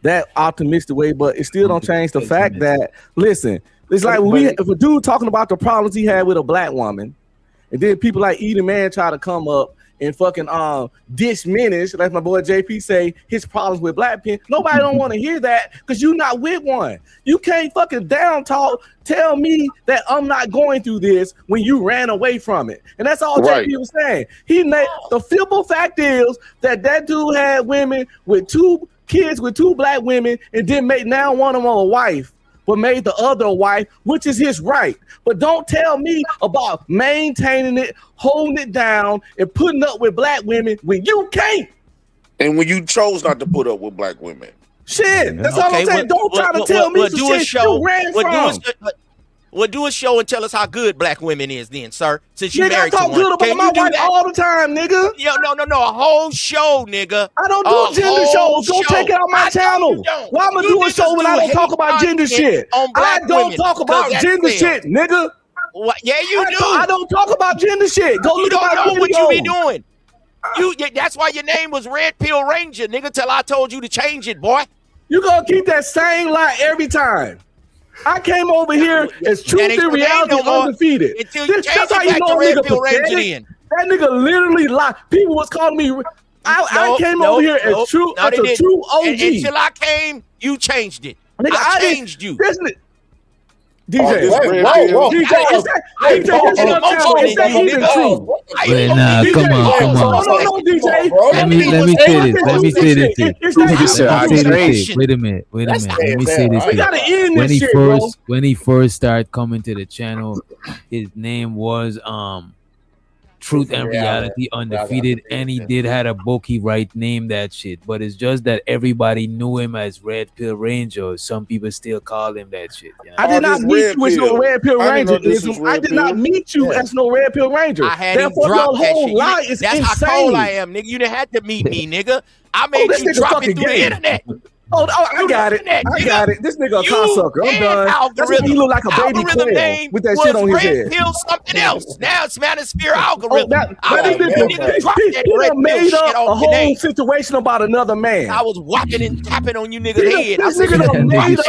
[SPEAKER 8] that optimistic way, but it still don't change the fact that listen, it's like if a dude talking about the problems he had with a black woman, and then people like Eden Man try to come up and fucking diminish, like my boy JP say, his problems with black people. Nobody don't want to hear that because you not with one. You can't fucking down talk, tell me that I'm not going through this when you ran away from it. And that's all
[SPEAKER 17] Right.
[SPEAKER 8] JP was saying. The simple fact is that dude had women with 2 kids with 2 black women and then made now one of them a wife, but made the other a wife, which is his right. But don't tell me about maintaining it, holding it down, and putting up with black women when you can't.
[SPEAKER 17] And when you chose not to put up with black women.
[SPEAKER 8] Shit, that's all I'm saying. Don't try to tell me some shit you ran from.
[SPEAKER 18] Well, do a show and tell us how good black women is then, sir. Since you
[SPEAKER 8] Nigga, I
[SPEAKER 18] married to
[SPEAKER 8] talk
[SPEAKER 18] one.
[SPEAKER 8] good about
[SPEAKER 18] Can
[SPEAKER 8] my
[SPEAKER 18] you do
[SPEAKER 8] wife
[SPEAKER 18] that?
[SPEAKER 8] all the time, nigga.
[SPEAKER 18] Yo, no, a whole show, nigga.
[SPEAKER 8] I don't do gender shows. Don't take it out my channel. Why am I doing a show when I don't talk about gender shit? I don't talk about gender shit, nigga.
[SPEAKER 18] What? Yeah, you do.
[SPEAKER 8] I don't talk about gender shit. Go
[SPEAKER 18] You
[SPEAKER 8] look at my
[SPEAKER 18] don't know what you be
[SPEAKER 8] videos.
[SPEAKER 18] doing. That's why your name was Red Pill Ranger, nigga, till I told you to change it, boy.
[SPEAKER 8] You gonna keep that same lie every time. I came over here as truth and reality undefeated. That's how you know a nigga pathetic. That nigga literally lied. People was calling me. I came over here as true, as a true OG.
[SPEAKER 18] Until I came, you changed it.
[SPEAKER 8] Nigga,
[SPEAKER 18] I changed you.
[SPEAKER 8] DJ,
[SPEAKER 18] whoa.
[SPEAKER 8] DJ, is that even true?
[SPEAKER 6] Wait, nah, come on.
[SPEAKER 8] No, DJ.
[SPEAKER 6] Let me say this. Wait a minute. Let me say this.
[SPEAKER 8] We gotta end this shit, bro.
[SPEAKER 6] When he first started coming to the channel, his name was Truth and Reality Undefeated, and he did had a book he named that shit. But it's just that everybody knew him as Red Pill Ranger. Some people still call him that shit. You know?
[SPEAKER 8] I did not meet you as no Red Pill Ranger. I did not meet you as no Red Pill Ranger.
[SPEAKER 18] I had him
[SPEAKER 8] Therefore,
[SPEAKER 18] drop
[SPEAKER 8] your
[SPEAKER 18] that
[SPEAKER 8] whole
[SPEAKER 18] shit.
[SPEAKER 8] lie is
[SPEAKER 18] That's
[SPEAKER 8] insane.
[SPEAKER 18] how cold I am, nigga. You didn't have to meet me, nigga. I made
[SPEAKER 8] this
[SPEAKER 18] you
[SPEAKER 8] nigga
[SPEAKER 18] drop it
[SPEAKER 8] fucking
[SPEAKER 18] through the
[SPEAKER 8] gay.
[SPEAKER 18] internet.
[SPEAKER 8] Oh, I got it. I got it. This nigga a cocksucker. I'm done. That's why he look like a baby quail with that shit on his head.
[SPEAKER 18] Red Pill something else. Now it's Manosphere algorithm.
[SPEAKER 8] He done made up a whole situation about another man.
[SPEAKER 18] I was whacking and tapping on you niggas' head.
[SPEAKER 8] This nigga done made up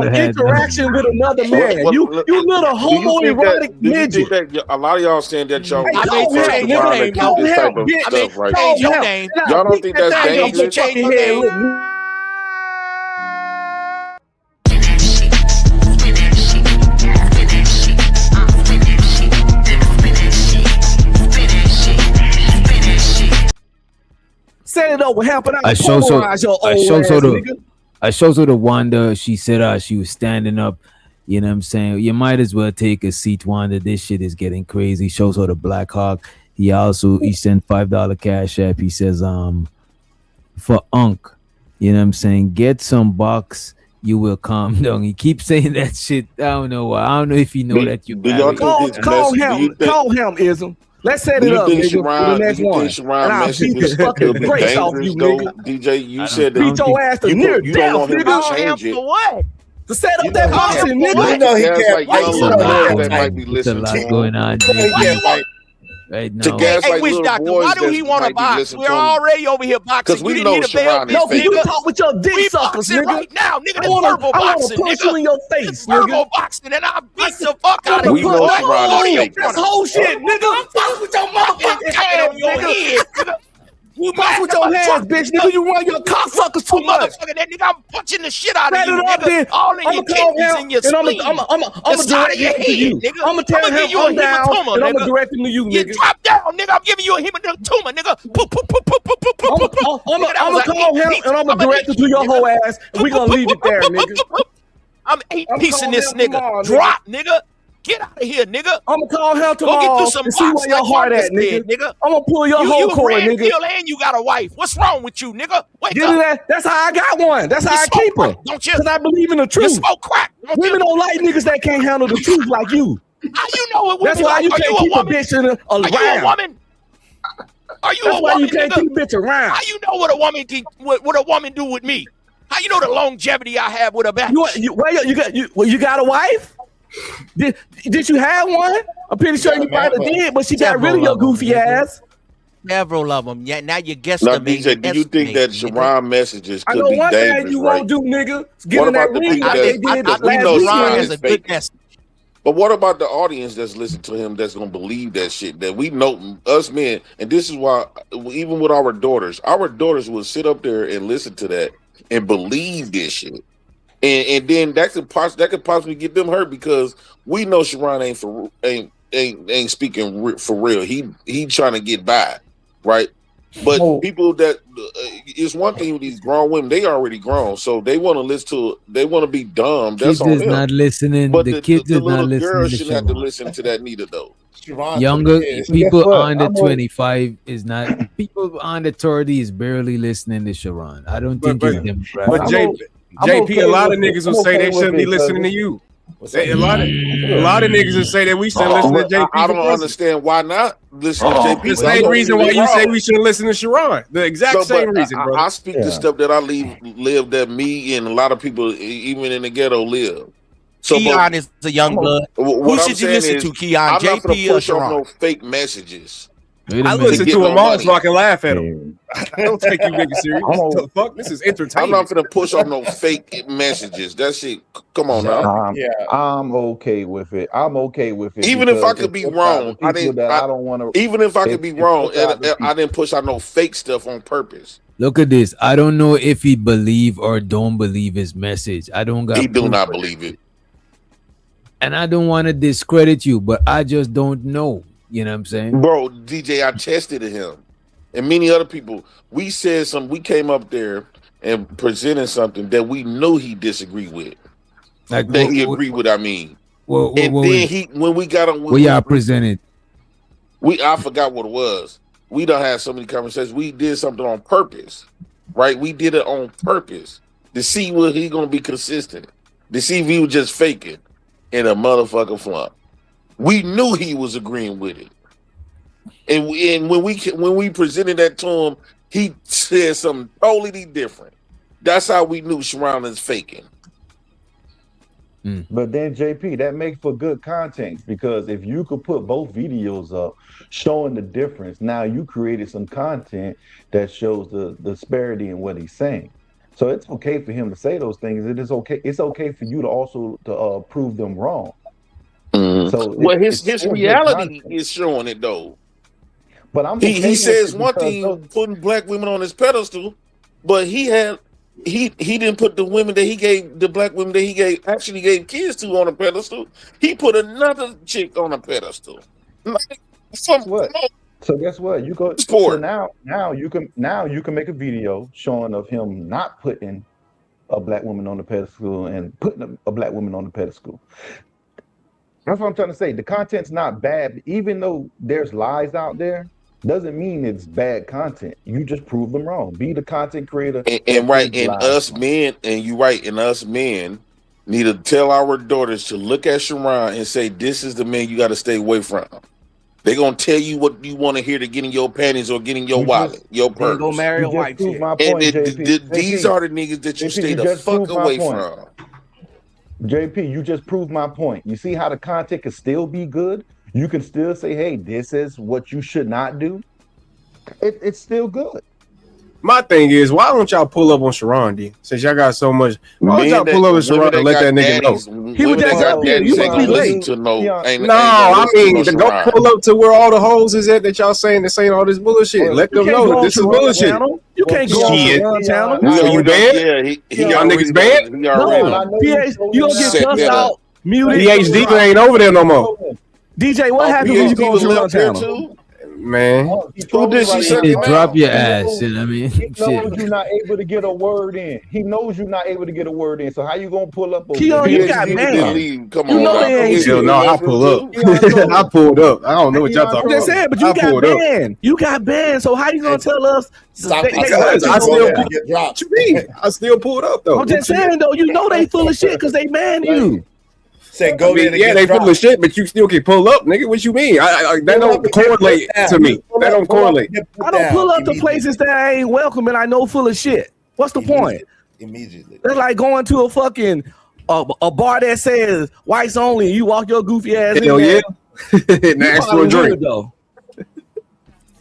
[SPEAKER 8] an interaction with another man. You little homoerotic midget.
[SPEAKER 17] A lot of y'all saying that y'all
[SPEAKER 18] I made you change your name.
[SPEAKER 17] this type of stuff, right?
[SPEAKER 18] Change your name.
[SPEAKER 17] Y'all don't think that's dangerous?
[SPEAKER 18] Change your name.
[SPEAKER 8] Set it over, helping out.
[SPEAKER 6] I show the Wanda. She said she was standing up. You know what I'm saying? You might as well take a seat, Wanda. This shit is getting crazy. Shows her the Black Hawk. He sent $5 cash app. He says for Unk, you know what I'm saying? Get some box you will calm down. He keeps saying that shit. I don't know why. I don't know if you know that you
[SPEAKER 17] Do y'all
[SPEAKER 6] married.
[SPEAKER 17] think his
[SPEAKER 8] Call
[SPEAKER 17] message? Do you
[SPEAKER 8] him.
[SPEAKER 17] think?
[SPEAKER 8] Call him, Ism. Let's set
[SPEAKER 17] Do
[SPEAKER 8] it
[SPEAKER 17] you
[SPEAKER 8] up,
[SPEAKER 17] think
[SPEAKER 8] nigga, for the
[SPEAKER 17] Sharon? Do
[SPEAKER 8] next
[SPEAKER 17] you think
[SPEAKER 8] one.
[SPEAKER 17] Sharon
[SPEAKER 8] And I'll beat the
[SPEAKER 17] messages
[SPEAKER 8] fucking
[SPEAKER 17] could be
[SPEAKER 8] brakes off
[SPEAKER 17] dangerous
[SPEAKER 8] you,
[SPEAKER 17] though?
[SPEAKER 8] nigga.
[SPEAKER 17] DJ, you
[SPEAKER 6] I
[SPEAKER 17] said
[SPEAKER 8] Beat
[SPEAKER 17] that
[SPEAKER 8] your ass to
[SPEAKER 17] you
[SPEAKER 8] near
[SPEAKER 17] don't
[SPEAKER 8] death,
[SPEAKER 17] want him to
[SPEAKER 8] nigga.
[SPEAKER 18] Call him
[SPEAKER 17] change it.
[SPEAKER 18] for what?
[SPEAKER 8] To set up
[SPEAKER 12] You
[SPEAKER 8] that
[SPEAKER 12] know
[SPEAKER 18] Call
[SPEAKER 12] he
[SPEAKER 8] posse,
[SPEAKER 18] him
[SPEAKER 12] can't.
[SPEAKER 18] for
[SPEAKER 8] nigga.
[SPEAKER 12] You
[SPEAKER 18] what?
[SPEAKER 12] know he
[SPEAKER 17] Guys
[SPEAKER 12] can't
[SPEAKER 17] like
[SPEAKER 12] fight
[SPEAKER 17] young
[SPEAKER 6] It's
[SPEAKER 12] you
[SPEAKER 6] a
[SPEAKER 12] on
[SPEAKER 17] little
[SPEAKER 6] lot
[SPEAKER 12] that
[SPEAKER 17] boys
[SPEAKER 6] going
[SPEAKER 17] that might
[SPEAKER 12] type.
[SPEAKER 6] on.
[SPEAKER 17] be
[SPEAKER 6] It's a
[SPEAKER 17] listening to
[SPEAKER 6] lot
[SPEAKER 17] him.
[SPEAKER 6] going on,
[SPEAKER 12] You know he
[SPEAKER 18] Why
[SPEAKER 6] JP.
[SPEAKER 18] you
[SPEAKER 12] can't
[SPEAKER 18] want?
[SPEAKER 12] fight.
[SPEAKER 6] Right
[SPEAKER 17] To
[SPEAKER 6] now.
[SPEAKER 17] guys
[SPEAKER 18] Hey,
[SPEAKER 17] like
[SPEAKER 18] Witch
[SPEAKER 17] little
[SPEAKER 18] Doctor, why
[SPEAKER 17] boys
[SPEAKER 18] do
[SPEAKER 17] that
[SPEAKER 18] he want to
[SPEAKER 17] might be
[SPEAKER 18] box?
[SPEAKER 17] listening
[SPEAKER 18] We're
[SPEAKER 17] to him,
[SPEAKER 18] already over here
[SPEAKER 17] because
[SPEAKER 18] boxing. You
[SPEAKER 17] we
[SPEAKER 18] didn't
[SPEAKER 17] know
[SPEAKER 18] hear the bell,
[SPEAKER 17] Sharon is
[SPEAKER 8] No,
[SPEAKER 18] bitch,
[SPEAKER 8] cause you
[SPEAKER 17] faking.
[SPEAKER 18] nigga.
[SPEAKER 8] talk with your dick
[SPEAKER 18] We
[SPEAKER 8] suckers,
[SPEAKER 18] boxing
[SPEAKER 8] nigga.
[SPEAKER 18] right now, nigga.
[SPEAKER 8] I
[SPEAKER 18] This
[SPEAKER 8] wanna
[SPEAKER 18] verbal
[SPEAKER 8] punch
[SPEAKER 18] boxing,
[SPEAKER 8] you
[SPEAKER 18] nigga.
[SPEAKER 8] in your
[SPEAKER 18] This
[SPEAKER 8] face, nigga.
[SPEAKER 18] verbal boxing, and I beat the fuck
[SPEAKER 8] I
[SPEAKER 18] out of
[SPEAKER 8] wanna
[SPEAKER 17] We
[SPEAKER 18] you,
[SPEAKER 8] punch.
[SPEAKER 17] know
[SPEAKER 18] boy.
[SPEAKER 17] Sharon is
[SPEAKER 18] What are you
[SPEAKER 17] faking.
[SPEAKER 8] That's
[SPEAKER 18] trying to
[SPEAKER 8] whole shit, nigga. Fuck with your
[SPEAKER 18] fucking
[SPEAKER 8] motherfucking
[SPEAKER 18] tap it
[SPEAKER 8] hands,
[SPEAKER 18] on your
[SPEAKER 8] nigga.
[SPEAKER 18] head, nigga? You
[SPEAKER 8] Box
[SPEAKER 18] mad?
[SPEAKER 8] with
[SPEAKER 18] I'm
[SPEAKER 8] your
[SPEAKER 18] gonna
[SPEAKER 8] hands,
[SPEAKER 18] drop you,
[SPEAKER 8] bitch,
[SPEAKER 18] nigga.
[SPEAKER 8] nigga. You run your cocksuckers
[SPEAKER 18] Oh,
[SPEAKER 8] too much.
[SPEAKER 18] motherfucker, that nigga, I'm punching the shit out of
[SPEAKER 8] Set
[SPEAKER 18] you,
[SPEAKER 8] it up,
[SPEAKER 18] nigga.
[SPEAKER 8] then.
[SPEAKER 18] All in
[SPEAKER 8] I'ma
[SPEAKER 18] your
[SPEAKER 8] call
[SPEAKER 18] kidneys
[SPEAKER 8] him,
[SPEAKER 18] and your
[SPEAKER 8] and I'ma
[SPEAKER 18] spleen. The
[SPEAKER 8] direct
[SPEAKER 18] side of your
[SPEAKER 8] him to you.
[SPEAKER 18] head, nigga.
[SPEAKER 8] I'ma tell
[SPEAKER 18] I'ma
[SPEAKER 8] him
[SPEAKER 18] give you a
[SPEAKER 8] I'm down,
[SPEAKER 18] hematoma,
[SPEAKER 8] and I'ma
[SPEAKER 18] nigga.
[SPEAKER 8] direct him to you,
[SPEAKER 18] You
[SPEAKER 8] nigga.
[SPEAKER 18] drop down, nigga. I'm giving you a hematoma, nigga. Poop, poop, poop, poop, poop, poop, poop,
[SPEAKER 8] I'ma
[SPEAKER 18] poop, poop. Nigga, that
[SPEAKER 8] I'ma
[SPEAKER 18] was an
[SPEAKER 8] call him,
[SPEAKER 18] 8-piece
[SPEAKER 8] and I'ma direct him to
[SPEAKER 18] combination,
[SPEAKER 8] your
[SPEAKER 18] nigga.
[SPEAKER 8] whole ass, and we gonna leave it there, nigga.
[SPEAKER 18] I'm 8
[SPEAKER 8] I'ma
[SPEAKER 18] piecing
[SPEAKER 8] call
[SPEAKER 18] this
[SPEAKER 8] him
[SPEAKER 18] nigga.
[SPEAKER 8] tomorrow, nigga.
[SPEAKER 18] Drop, nigga. Get out of here, nigga.
[SPEAKER 8] I'ma call him
[SPEAKER 18] Go get you
[SPEAKER 8] tomorrow
[SPEAKER 18] some
[SPEAKER 8] and see
[SPEAKER 18] box
[SPEAKER 8] where your
[SPEAKER 18] like
[SPEAKER 8] heart
[SPEAKER 18] Marcus
[SPEAKER 8] at, nigga.
[SPEAKER 18] did, nigga.
[SPEAKER 8] I'ma pull your whole
[SPEAKER 18] You a
[SPEAKER 8] cord,
[SPEAKER 18] red
[SPEAKER 8] nigga.
[SPEAKER 18] pill and you got a wife. What's wrong with you, nigga? Wake
[SPEAKER 8] Get
[SPEAKER 18] up.
[SPEAKER 8] it at? That's how I got one. That's how
[SPEAKER 18] You
[SPEAKER 8] I
[SPEAKER 18] smoke
[SPEAKER 8] keep her.
[SPEAKER 18] crack, don't you?
[SPEAKER 8] Cause I believe in the
[SPEAKER 18] You
[SPEAKER 8] truth.
[SPEAKER 18] smoke crack, don't
[SPEAKER 8] Women
[SPEAKER 18] you?
[SPEAKER 8] don't like niggas that can't handle the truth like you.
[SPEAKER 18] How you know what
[SPEAKER 8] That's
[SPEAKER 18] women
[SPEAKER 8] why
[SPEAKER 18] like?
[SPEAKER 8] you
[SPEAKER 18] Are you
[SPEAKER 8] can't
[SPEAKER 18] a
[SPEAKER 8] keep a
[SPEAKER 18] woman?
[SPEAKER 8] bitch around.
[SPEAKER 18] Are you a woman? Are you
[SPEAKER 8] That's
[SPEAKER 18] a
[SPEAKER 8] why
[SPEAKER 18] woman,
[SPEAKER 8] you can't
[SPEAKER 18] nigga?
[SPEAKER 8] keep a bitch around.
[SPEAKER 18] How you know what a woman can, what a woman do with me? How you know the longevity I have with a bitch?
[SPEAKER 8] You got a wife? Did you have one? I'm pretty sure you probably did, but she got rid of your goofy ass.
[SPEAKER 18] Several of them. Yeah, now you guessed
[SPEAKER 17] Now,
[SPEAKER 18] them.
[SPEAKER 17] DJ, do you think that Sharon messages
[SPEAKER 8] I
[SPEAKER 17] could
[SPEAKER 8] know
[SPEAKER 17] be
[SPEAKER 8] one thing
[SPEAKER 17] dangerous,
[SPEAKER 8] you
[SPEAKER 17] right?
[SPEAKER 8] won't do, nigga. Get
[SPEAKER 17] What
[SPEAKER 8] in that
[SPEAKER 17] about the
[SPEAKER 8] ring
[SPEAKER 17] people
[SPEAKER 8] like
[SPEAKER 17] that?
[SPEAKER 8] they did
[SPEAKER 17] Because we
[SPEAKER 8] last
[SPEAKER 17] know
[SPEAKER 8] weekend.
[SPEAKER 17] Sharon
[SPEAKER 18] is
[SPEAKER 17] is
[SPEAKER 18] a good
[SPEAKER 17] faking.
[SPEAKER 18] message.
[SPEAKER 17] But what about the audience that's listening to him that's gonna believe that shit? That we know us men, and this is why even with our daughters will sit up there and listen to that and believe this shit. And then that could possibly get them hurt because we know Sharon ain't speaking for real. He trying to get by, right? But people that it's one thing with these grown women, they already grown, so they want to listen to, they want to be dumb. That's
[SPEAKER 6] Kids
[SPEAKER 17] on
[SPEAKER 6] is
[SPEAKER 17] them.
[SPEAKER 6] not listening.
[SPEAKER 17] But
[SPEAKER 6] The
[SPEAKER 17] the
[SPEAKER 6] kids is not
[SPEAKER 17] little
[SPEAKER 6] listening
[SPEAKER 17] girl
[SPEAKER 6] to
[SPEAKER 17] shouldn't have to
[SPEAKER 6] Sharon.
[SPEAKER 17] listen to that neither, though.
[SPEAKER 6] Younger people under
[SPEAKER 16] I'm
[SPEAKER 6] 25 is not. People under 30 is barely listening to Sharon. I don't think it's demographic.
[SPEAKER 19] But JP, a lot of niggas will say they shouldn't be listening to you. A lot of niggas will say that we shouldn't listen to JP.
[SPEAKER 17] I don't understand why not listen to JP.
[SPEAKER 19] The same reason why you say we shouldn't listen to Sharon. The exact same reason, bro.
[SPEAKER 17] I speak the stuff that I live that me and a lot of people, even in the ghetto, live. So,
[SPEAKER 18] Keon is a young blood. Who should you listen to, Keon?
[SPEAKER 17] I'm not gonna
[SPEAKER 18] JP or
[SPEAKER 17] push off
[SPEAKER 18] Sharon?
[SPEAKER 17] no fake messages.
[SPEAKER 19] I listen to them all so I can laugh at them. I don't take you niggas serious. The fuck? This is entertainment.
[SPEAKER 17] I'm not gonna push off no fake messages. That shit. Come on now.
[SPEAKER 16] I'm okay with it. I'm okay with it.
[SPEAKER 17] Even if I
[SPEAKER 16] because
[SPEAKER 17] could be
[SPEAKER 16] it's
[SPEAKER 17] wrong,
[SPEAKER 16] the people that I don't want to.
[SPEAKER 17] Even if I could be wrong,
[SPEAKER 16] the
[SPEAKER 17] I didn't push out no fake stuff on purpose.
[SPEAKER 6] Look at this. I don't know if he believe or don't believe his message. I don't got.
[SPEAKER 17] He do
[SPEAKER 6] proof
[SPEAKER 17] not
[SPEAKER 6] of
[SPEAKER 17] believe it.
[SPEAKER 6] And I don't want to discredit you, but I just don't know. You know what I'm saying?
[SPEAKER 17] Bro, DJ, I tested him and many other people. We said something. We came up there and presented something that we knew he disagreed with.
[SPEAKER 6] Like
[SPEAKER 17] that he agreed with. I mean,
[SPEAKER 6] what
[SPEAKER 17] then when we got on,
[SPEAKER 6] we are presented.
[SPEAKER 17] I forgot what it was. We done had so many conversations. We did something on purpose, right? We did it on purpose to see whether he gonna be consistent, to see if he was just faking in a motherfucking flop. We knew he was agreeing with it, and when we presented that to him, he said something totally different. That's how we knew Sharon is faking.
[SPEAKER 16] But then JP, that makes for good content because if you could put both videos up showing the difference, now you created some content that shows the disparity in what he's saying. So it's okay for him to say those things. It is okay. It's okay for you to also to prove them wrong. So
[SPEAKER 17] well, his reality is showing it though.
[SPEAKER 16] But I'm
[SPEAKER 17] he says one thing, putting black women on his pedestal, but he didn't put the women that he gave, the black women that he gave kids to on a pedestal. He put another chick on a pedestal.
[SPEAKER 16] What? So guess what? You go. So now you can make a video showing of him not putting a black woman on the pedestal and putting a black woman on the pedestal. That's what I'm trying to say. The content's not bad, even though there's lies out there. doesn't mean it's bad content. You just prove them wrong. Be the content creator.
[SPEAKER 17] And right, and us men, and you right, and us men need to tell our daughters to look at Sharon and say, "This is the man you got to stay away from." They're gonna tell you what you want to hear to get in your panties or get in your wallet, your purse.
[SPEAKER 15] Go marry a white chick.
[SPEAKER 17] These are the niggas that you stay the fuck away from.
[SPEAKER 16] JP, you just proved my point. You see how the content can still be good? You can still say, hey, this is what you should not do. It's still good.
[SPEAKER 19] My thing is, why don't y'all pull up on Sharon, D? Since y'all got so much, why don't y'all pull up on Sharon and let that nigga know? He was just up here. You must be late. No, I mean, to go pull up to where all the hoes is at that y'all saying all this bullshit. Let them know that this is bullshit.
[SPEAKER 15] You can't go on the channel.
[SPEAKER 19] So you banned? Y'all niggas banned?
[SPEAKER 15] No, you gonna get cussed out, muted.
[SPEAKER 19] PhD ain't over there no more.
[SPEAKER 15] DJ, what happened when you go on the channel?
[SPEAKER 19] Man,
[SPEAKER 16] who did she say?
[SPEAKER 6] Drop your ass. You know what I mean?
[SPEAKER 16] He knows you're not able to get a word in. He knows you're not able to get a word in. So how you gonna pull up?
[SPEAKER 15] Keon, you got man.
[SPEAKER 17] Come
[SPEAKER 15] on, you know they ain't
[SPEAKER 19] shit. No, I pull up. I pulled up. I don't know what y'all talking about.
[SPEAKER 15] I'm just saying, but you got banned. You got banned. So how you gonna tell us?
[SPEAKER 19] I still pulled up though.
[SPEAKER 15] I'm just saying though, you know they full of shit because they banned you.
[SPEAKER 12] Say go there.
[SPEAKER 19] Yeah, they full of shit, but you still can pull up, nigga. What you mean? That don't correlate to me. That don't correlate.
[SPEAKER 15] I don't pull up to places that I ain't welcome and I know full of shit. What's the point?
[SPEAKER 12] Immediately.
[SPEAKER 15] It's like going to a fucking a bar that says whites only. And you walk your goofy ass in.
[SPEAKER 19] Hell yeah. And ask for a drink. Though.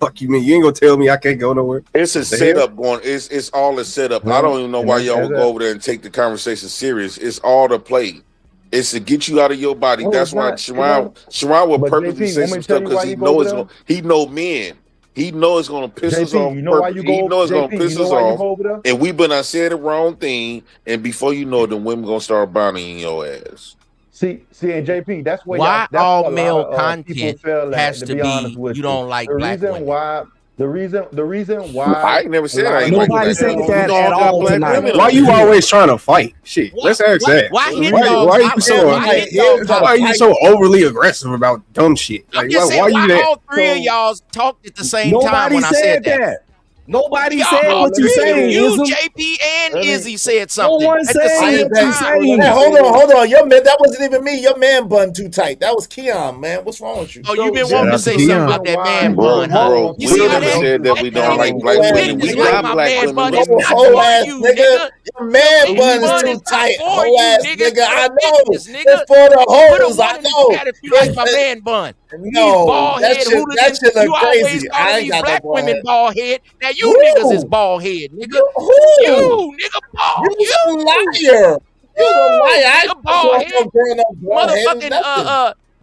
[SPEAKER 19] Fuck you, mean you ain't gonna tell me I can't go nowhere?
[SPEAKER 17] It's a setup going. It's all a setup. I don't even know why y'all would go over there and take the conversation serious. It's all the play. It's to get you out of your body. That's why Sharon will purposely say some stuff because he know he know men. He know it's gonna piss us off. He know it's gonna piss us off. And we been said the wrong thing, and before you know it, the women gonna start bounding your ass.
[SPEAKER 16] See, and JP, that's where
[SPEAKER 18] why
[SPEAKER 16] that's
[SPEAKER 18] all male content has to be you don't like black women.
[SPEAKER 16] The reason why
[SPEAKER 17] I ain't never said I ain't
[SPEAKER 15] nobody said that at all tonight.
[SPEAKER 19] Why you always trying to fight? Shit, let's ask that. Why are you so overly aggressive about dumb shit?
[SPEAKER 18] Like, why you that? All three of y'all talked at the same time when I said that.
[SPEAKER 15] Nobody said what you saying.
[SPEAKER 18] You, JP, and Izzy said something.
[SPEAKER 15] No one said what you saying.
[SPEAKER 12] Hold on. Your man, that wasn't even me. Your man bun too tight. That was Keon, man. What's wrong with you?
[SPEAKER 18] Oh, you been wanting to say something about that man bun, huh?
[SPEAKER 17] You see how that said that we don't like black women. We like black women.
[SPEAKER 12] Whole ass nigga. Your man bun is too tight. Whole ass nigga. I know. It's for the hoes. I know.
[SPEAKER 18] If you like my man bun.
[SPEAKER 12] No, that shit look crazy. I ain't got
[SPEAKER 18] black
[SPEAKER 12] that
[SPEAKER 18] women bald head. Now you niggas is bald head, nigga. You nigga bald.
[SPEAKER 12] You a liar. You a liar. I
[SPEAKER 18] bald head. Motherfucking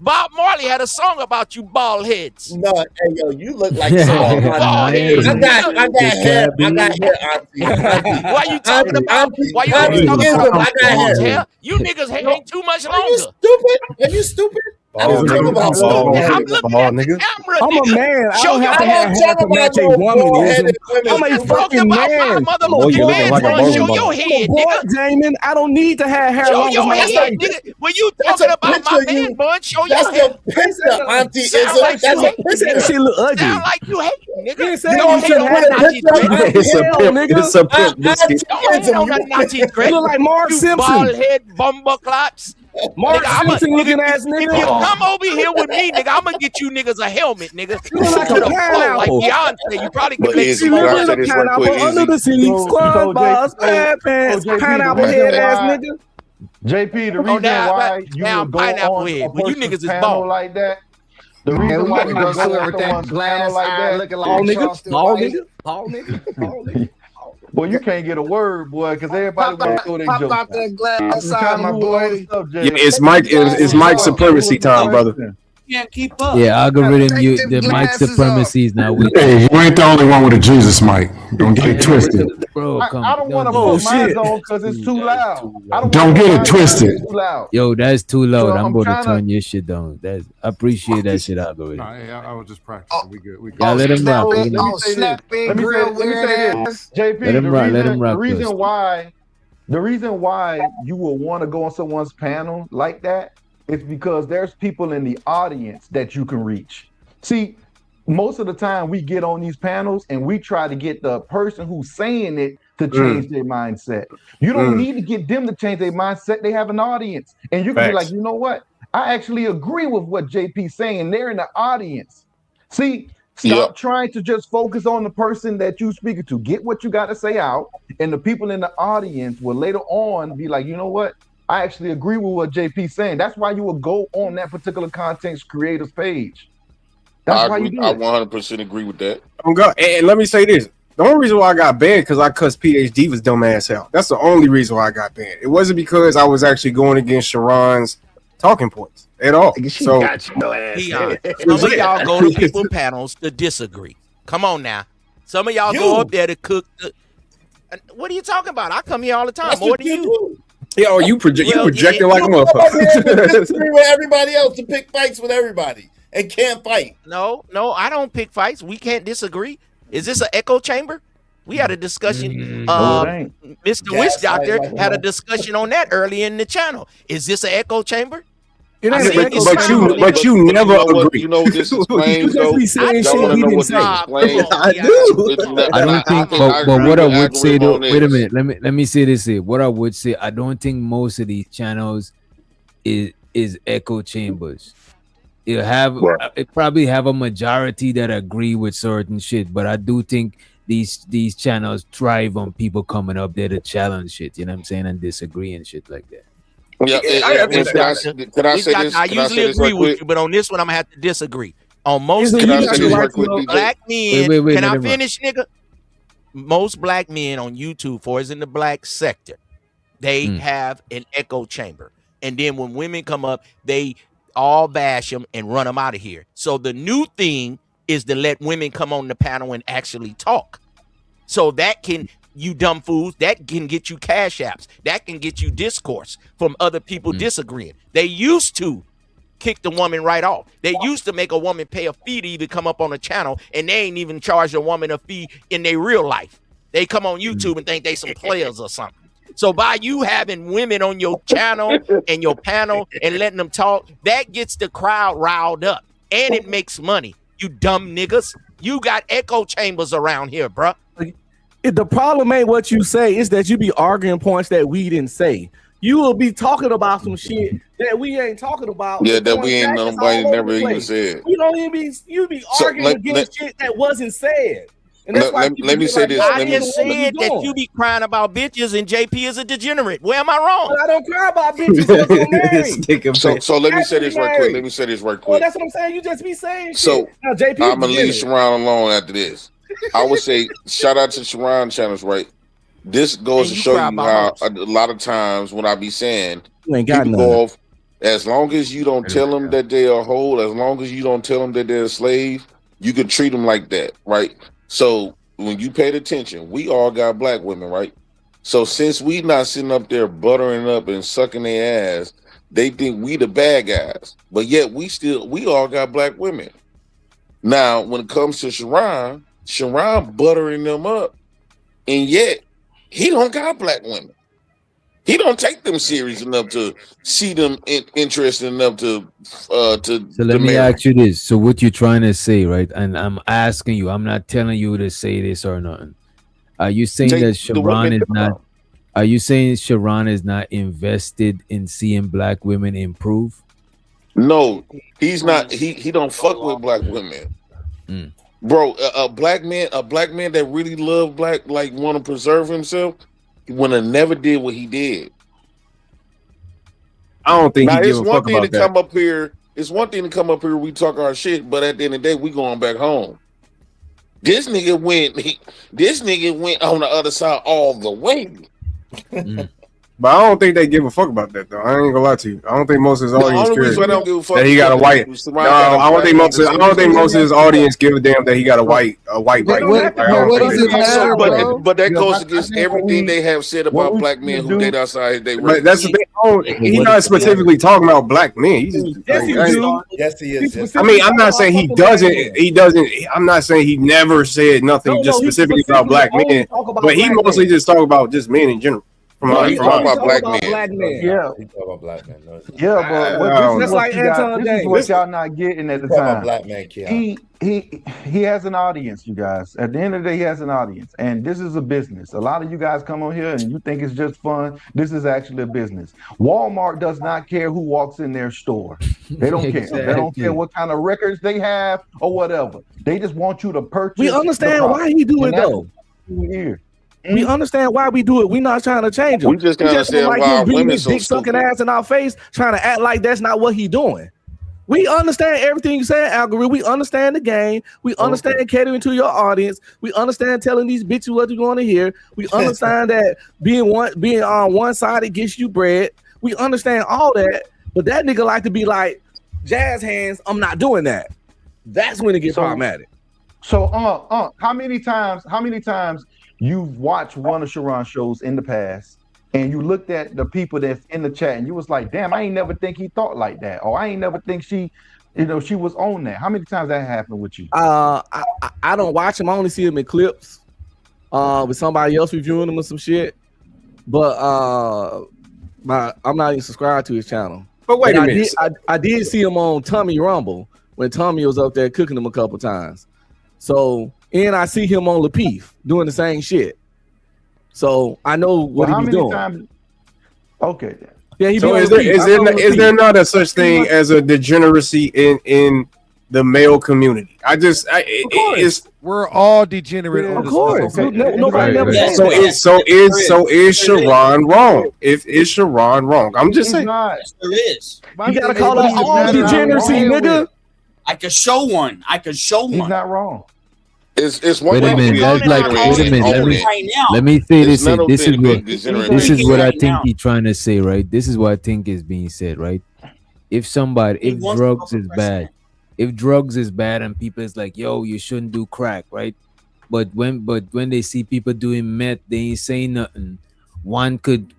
[SPEAKER 18] Bob Marley had a song about you bald heads.
[SPEAKER 12] No, hey yo, you look like bald head. I got hair. I got hair, auntie.
[SPEAKER 18] Why you talking about? Why you always talking about bald hair? You niggas ain't too much longer.
[SPEAKER 12] Are you stupid? Are you stupid?
[SPEAKER 15] I'm a man. I don't have to have hair to match a woman. I'm a fucking man.
[SPEAKER 18] Show your head, nigga.
[SPEAKER 15] Damon, I don't need to have hair.
[SPEAKER 18] Show your head, nigga. When you talking about my man bun, show your head.
[SPEAKER 12] That's your picture, Auntie. That's a picture.
[SPEAKER 15] She look ugly.
[SPEAKER 18] Sound like you hate me, nigga.
[SPEAKER 19] It's a pimp biscuit.
[SPEAKER 15] You look like Mark Simpson.
[SPEAKER 18] Bald head bumbucklops.
[SPEAKER 15] Mark Simpson looking ass nigga.
[SPEAKER 18] If you come over here with me, nigga, I'm gonna get you niggas a helmet, nigga.
[SPEAKER 15] You look like a pineapple.
[SPEAKER 18] Like Beyonce, you probably can
[SPEAKER 15] make you live in a pineapple under the sea. Squad boss, bad pants, pineapple head ass nigga.
[SPEAKER 16] JP, the reason why you would go on
[SPEAKER 18] head, when you niggas is bald
[SPEAKER 16] like that. The reason why you would go on someone's panel like that.
[SPEAKER 15] Bald nigga.
[SPEAKER 16] Boy, you can't get a word, boy, because everybody want to throw their jokes.
[SPEAKER 20] Pop out that glass eye, my boy.
[SPEAKER 19] Yeah, it's Mike supremacy time, brother.
[SPEAKER 20] Can't keep up.
[SPEAKER 6] Yeah, algorithm, the mic supremacy is now with
[SPEAKER 21] Hey, you ain't the only one with a Jesus mic. Don't get it twisted.
[SPEAKER 6] Bro,
[SPEAKER 16] I don't want to put mine on because it's too loud.
[SPEAKER 21] Don't get it twisted.
[SPEAKER 6] Yo, that's too loud.
[SPEAKER 16] So
[SPEAKER 6] I'm
[SPEAKER 16] I'm
[SPEAKER 6] going to
[SPEAKER 16] trying
[SPEAKER 6] turn your shit down. I appreciate that shit, algorithm.
[SPEAKER 21] I was just practicing. We good.
[SPEAKER 6] Yeah, let him rock.
[SPEAKER 16] Let me say this. JP,
[SPEAKER 6] Let him rock.
[SPEAKER 16] The reason why you will want to go on someone's panel like that is because there's people in the audience that you can reach. See, most of the time we get on these panels and we try to get the person who's saying it to change their mindset. You don't need to get them to change their mindset. They have an audience. And you can be like, you know what? I actually agree with what JP's saying. They're in the audience. See, stop trying to just focus on the person that you speaking to. Get what you got to say out. And the people in the audience will later on be like, you know what? I actually agree with what JP's saying. That's why you will go on that particular content creator's page. That's why you do it.
[SPEAKER 17] I 100% agree with that.
[SPEAKER 19] And let me say this. The only reason why I got banned because I cussed PhD was dumbass hell. That's the only reason why I got banned. It wasn't because I was actually going against Sharon's talking points at all. So
[SPEAKER 18] some of y'all go to people panels to disagree. Come on now. Some of y'all go up there to cook. What are you talking about? I come here all the time. More than you.
[SPEAKER 19] Yo, you projecting like a motherfucker.
[SPEAKER 12] Disagree with everybody else to pick fights with everybody and can't fight.
[SPEAKER 18] No, I don't pick fights. We can't disagree. Is this an echo chamber? We had a discussion. Mr. Wish Doctor had a discussion on that early in the channel. Is this an echo chamber?
[SPEAKER 19] But you never agree.
[SPEAKER 17] You know what this explains, though?
[SPEAKER 19] I
[SPEAKER 6] don't think, but what I would say though, wait a minute, let me say this here. What I would say, I don't think most of these channels is echo chambers. It probably have a majority that agree with certain shit, but I do think these channels thrive on people coming up there to challenge shit, you know what I'm saying, and disagree and shit like that.
[SPEAKER 18] I usually agree with you, but on this one, I'm gonna have to disagree. On most black men, can I finish, nigga? Most black men on YouTube, for is in the black sector, they have an echo chamber, and then when women come up, they all bash them and run them out of here. So the new thing is to let women come on the panel and actually talk. So that can, you dumb fools, that can get you cash apps. That can get you discourse from other people disagreeing. They used to kick the woman right off. They used to make a woman pay a fee to even come up on a channel, and they ain't even charge a woman a fee in their real life. They come on YouTube and think they some players or something. So by you having women on your channel and your panel and letting them talk, that gets the crowd riled up, and it makes money. You dumb niggas. You got echo chambers around here, bruh.
[SPEAKER 15] The problem ain't what you say, it's that you be arguing points that we didn't say. You will be talking about some shit that we ain't talking about.
[SPEAKER 17] Yeah, that we ain't nobody never even said.
[SPEAKER 15] You don't even be arguing against shit that wasn't said. And that's why
[SPEAKER 17] let me say this.
[SPEAKER 18] I just said that you be crying about bitches and JP is a degenerate. Where am I wrong?
[SPEAKER 15] I don't cry about bitches.
[SPEAKER 17] So let me say this right quick.
[SPEAKER 15] Well, that's what I'm saying. You just be saying
[SPEAKER 17] so
[SPEAKER 15] shit. Now, JP
[SPEAKER 17] I'm gonna leave Sharon alone after this. I would say shout out to Sharon channels, right? This goes to show you how a lot of times when I be saying people go off, as long as you don't tell them that they are a hoe, as long as you don't tell them that they're a slave, you can treat them like that, right? So when you paid attention, we all got black women, right? So since we not sitting up there buttering up and sucking their ass, they think we the bad guys. But yet we all got black women. Now, when it comes to Sharon buttering them up, and yet he don't got black women. He don't take them serious enough to see them interested enough to. So
[SPEAKER 6] let me ask you this: so what you're trying to say, right? And I'm asking you. I'm not telling you to say this or nothing. Are you saying that Sharon is not? Are you saying Sharon is not invested in seeing black women improve?
[SPEAKER 17] No, he's not. He don't fuck with black women, bro. A black man that really love black, like want to preserve himself. When I never did what he did.
[SPEAKER 19] I don't think he gives a fuck about that.
[SPEAKER 17] It's one thing to come up here, we talk our shit, but at the end of the day, we going back home. This nigga went on the other side all the way.
[SPEAKER 19] But I don't think they give a fuck about that, though. I ain't gonna lie to you. I don't think most of his audience cares that he got a white. No, I don't think most of his audience give a damn that he got a white right.
[SPEAKER 17] But that goes against everything they have said about black men who date outside their race.
[SPEAKER 19] But that's the thing. He's not specifically talking about black men. He's just,
[SPEAKER 12] yes, he is.
[SPEAKER 19] I mean, I'm not saying he doesn't. I'm not saying he never said nothing just specifically about black men. But he mostly just talk about just men in general. From
[SPEAKER 8] No,
[SPEAKER 19] my,
[SPEAKER 8] he's
[SPEAKER 19] from
[SPEAKER 8] only
[SPEAKER 19] my,
[SPEAKER 8] talking about black men.
[SPEAKER 16] Yeah,
[SPEAKER 12] He talking about black man. No,
[SPEAKER 16] yeah, but what,
[SPEAKER 19] I
[SPEAKER 16] this
[SPEAKER 19] don't
[SPEAKER 16] is
[SPEAKER 8] Just
[SPEAKER 19] know.
[SPEAKER 16] what
[SPEAKER 8] like
[SPEAKER 16] you got.
[SPEAKER 8] Anton
[SPEAKER 16] This is what
[SPEAKER 8] James.
[SPEAKER 16] y'all not getting at
[SPEAKER 12] he
[SPEAKER 16] the
[SPEAKER 12] talking about
[SPEAKER 16] time.
[SPEAKER 12] black man, Keon.
[SPEAKER 16] He has an audience, you guys. At the end of the day, he has an audience, and this is a business. A lot of you guys come on here and you think it's just fun. This is actually a business. Walmart does not care who walks in their store. They don't care. They don't care what kind of records they have or whatever. They just want you to purchase.
[SPEAKER 15] We understand why he do it though.
[SPEAKER 16] Here.
[SPEAKER 15] We understand why we do it. We not trying to change him.
[SPEAKER 17] We just can't
[SPEAKER 15] don't
[SPEAKER 17] understand
[SPEAKER 15] like
[SPEAKER 17] why
[SPEAKER 15] him beating
[SPEAKER 17] women
[SPEAKER 15] his
[SPEAKER 17] so
[SPEAKER 15] dick sucking
[SPEAKER 17] stupid.
[SPEAKER 15] ass in our face, trying to act like that's not what he doing. We understand everything you saying, algorithm. We understand the game. We understand catering to your audience. We understand telling these bitches what you want to hear. We understand that being on one side it gets you bread. We understand all that, but that nigga like to be like jazz hands. I'm not doing that. That's when it gets problematic.
[SPEAKER 16] So, how many times you've watched one of Sharon's shows in the past, and you looked at the people that's in the chat, and you was like, "Damn, I ain't never think he thought like that," or "I ain't never think she was on that." How many times that happened with you?
[SPEAKER 15] I don't watch him. I only see him in clips, with somebody else reviewing him or some shit. But I'm not even subscribed to his channel.
[SPEAKER 19] But wait a minute.
[SPEAKER 15] I did see him on Tommy Rumble when Tommy was up there cooking him a couple times. So, and I see him on Lapeef doing the same shit. So I know what he be doing.
[SPEAKER 16] Times? Okay.
[SPEAKER 15] Yeah, he
[SPEAKER 19] So
[SPEAKER 15] be
[SPEAKER 19] is
[SPEAKER 15] on
[SPEAKER 19] there there not a such thing as a degeneracy in the male community?
[SPEAKER 1] We're all degenerate.
[SPEAKER 16] Yeah,
[SPEAKER 1] on
[SPEAKER 16] of
[SPEAKER 1] this
[SPEAKER 16] course.
[SPEAKER 1] motherfucker.
[SPEAKER 15] Nobody never
[SPEAKER 19] So is Sharon wrong? Is Sharon wrong? I'm just saying.
[SPEAKER 7] There is.
[SPEAKER 15] You gotta call us all degeneracy, nigga.
[SPEAKER 7] I could show one.
[SPEAKER 16] He's not wrong.
[SPEAKER 17] It's one
[SPEAKER 6] Wait a minute, that's like, wait a minute. Let me say this. This is what I think he's trying to say, right? This is what I think is being said, right? If drugs is bad, and people is like, yo, you shouldn't do crack, right? But when they see people doing meth, they ain't saying nothing. One could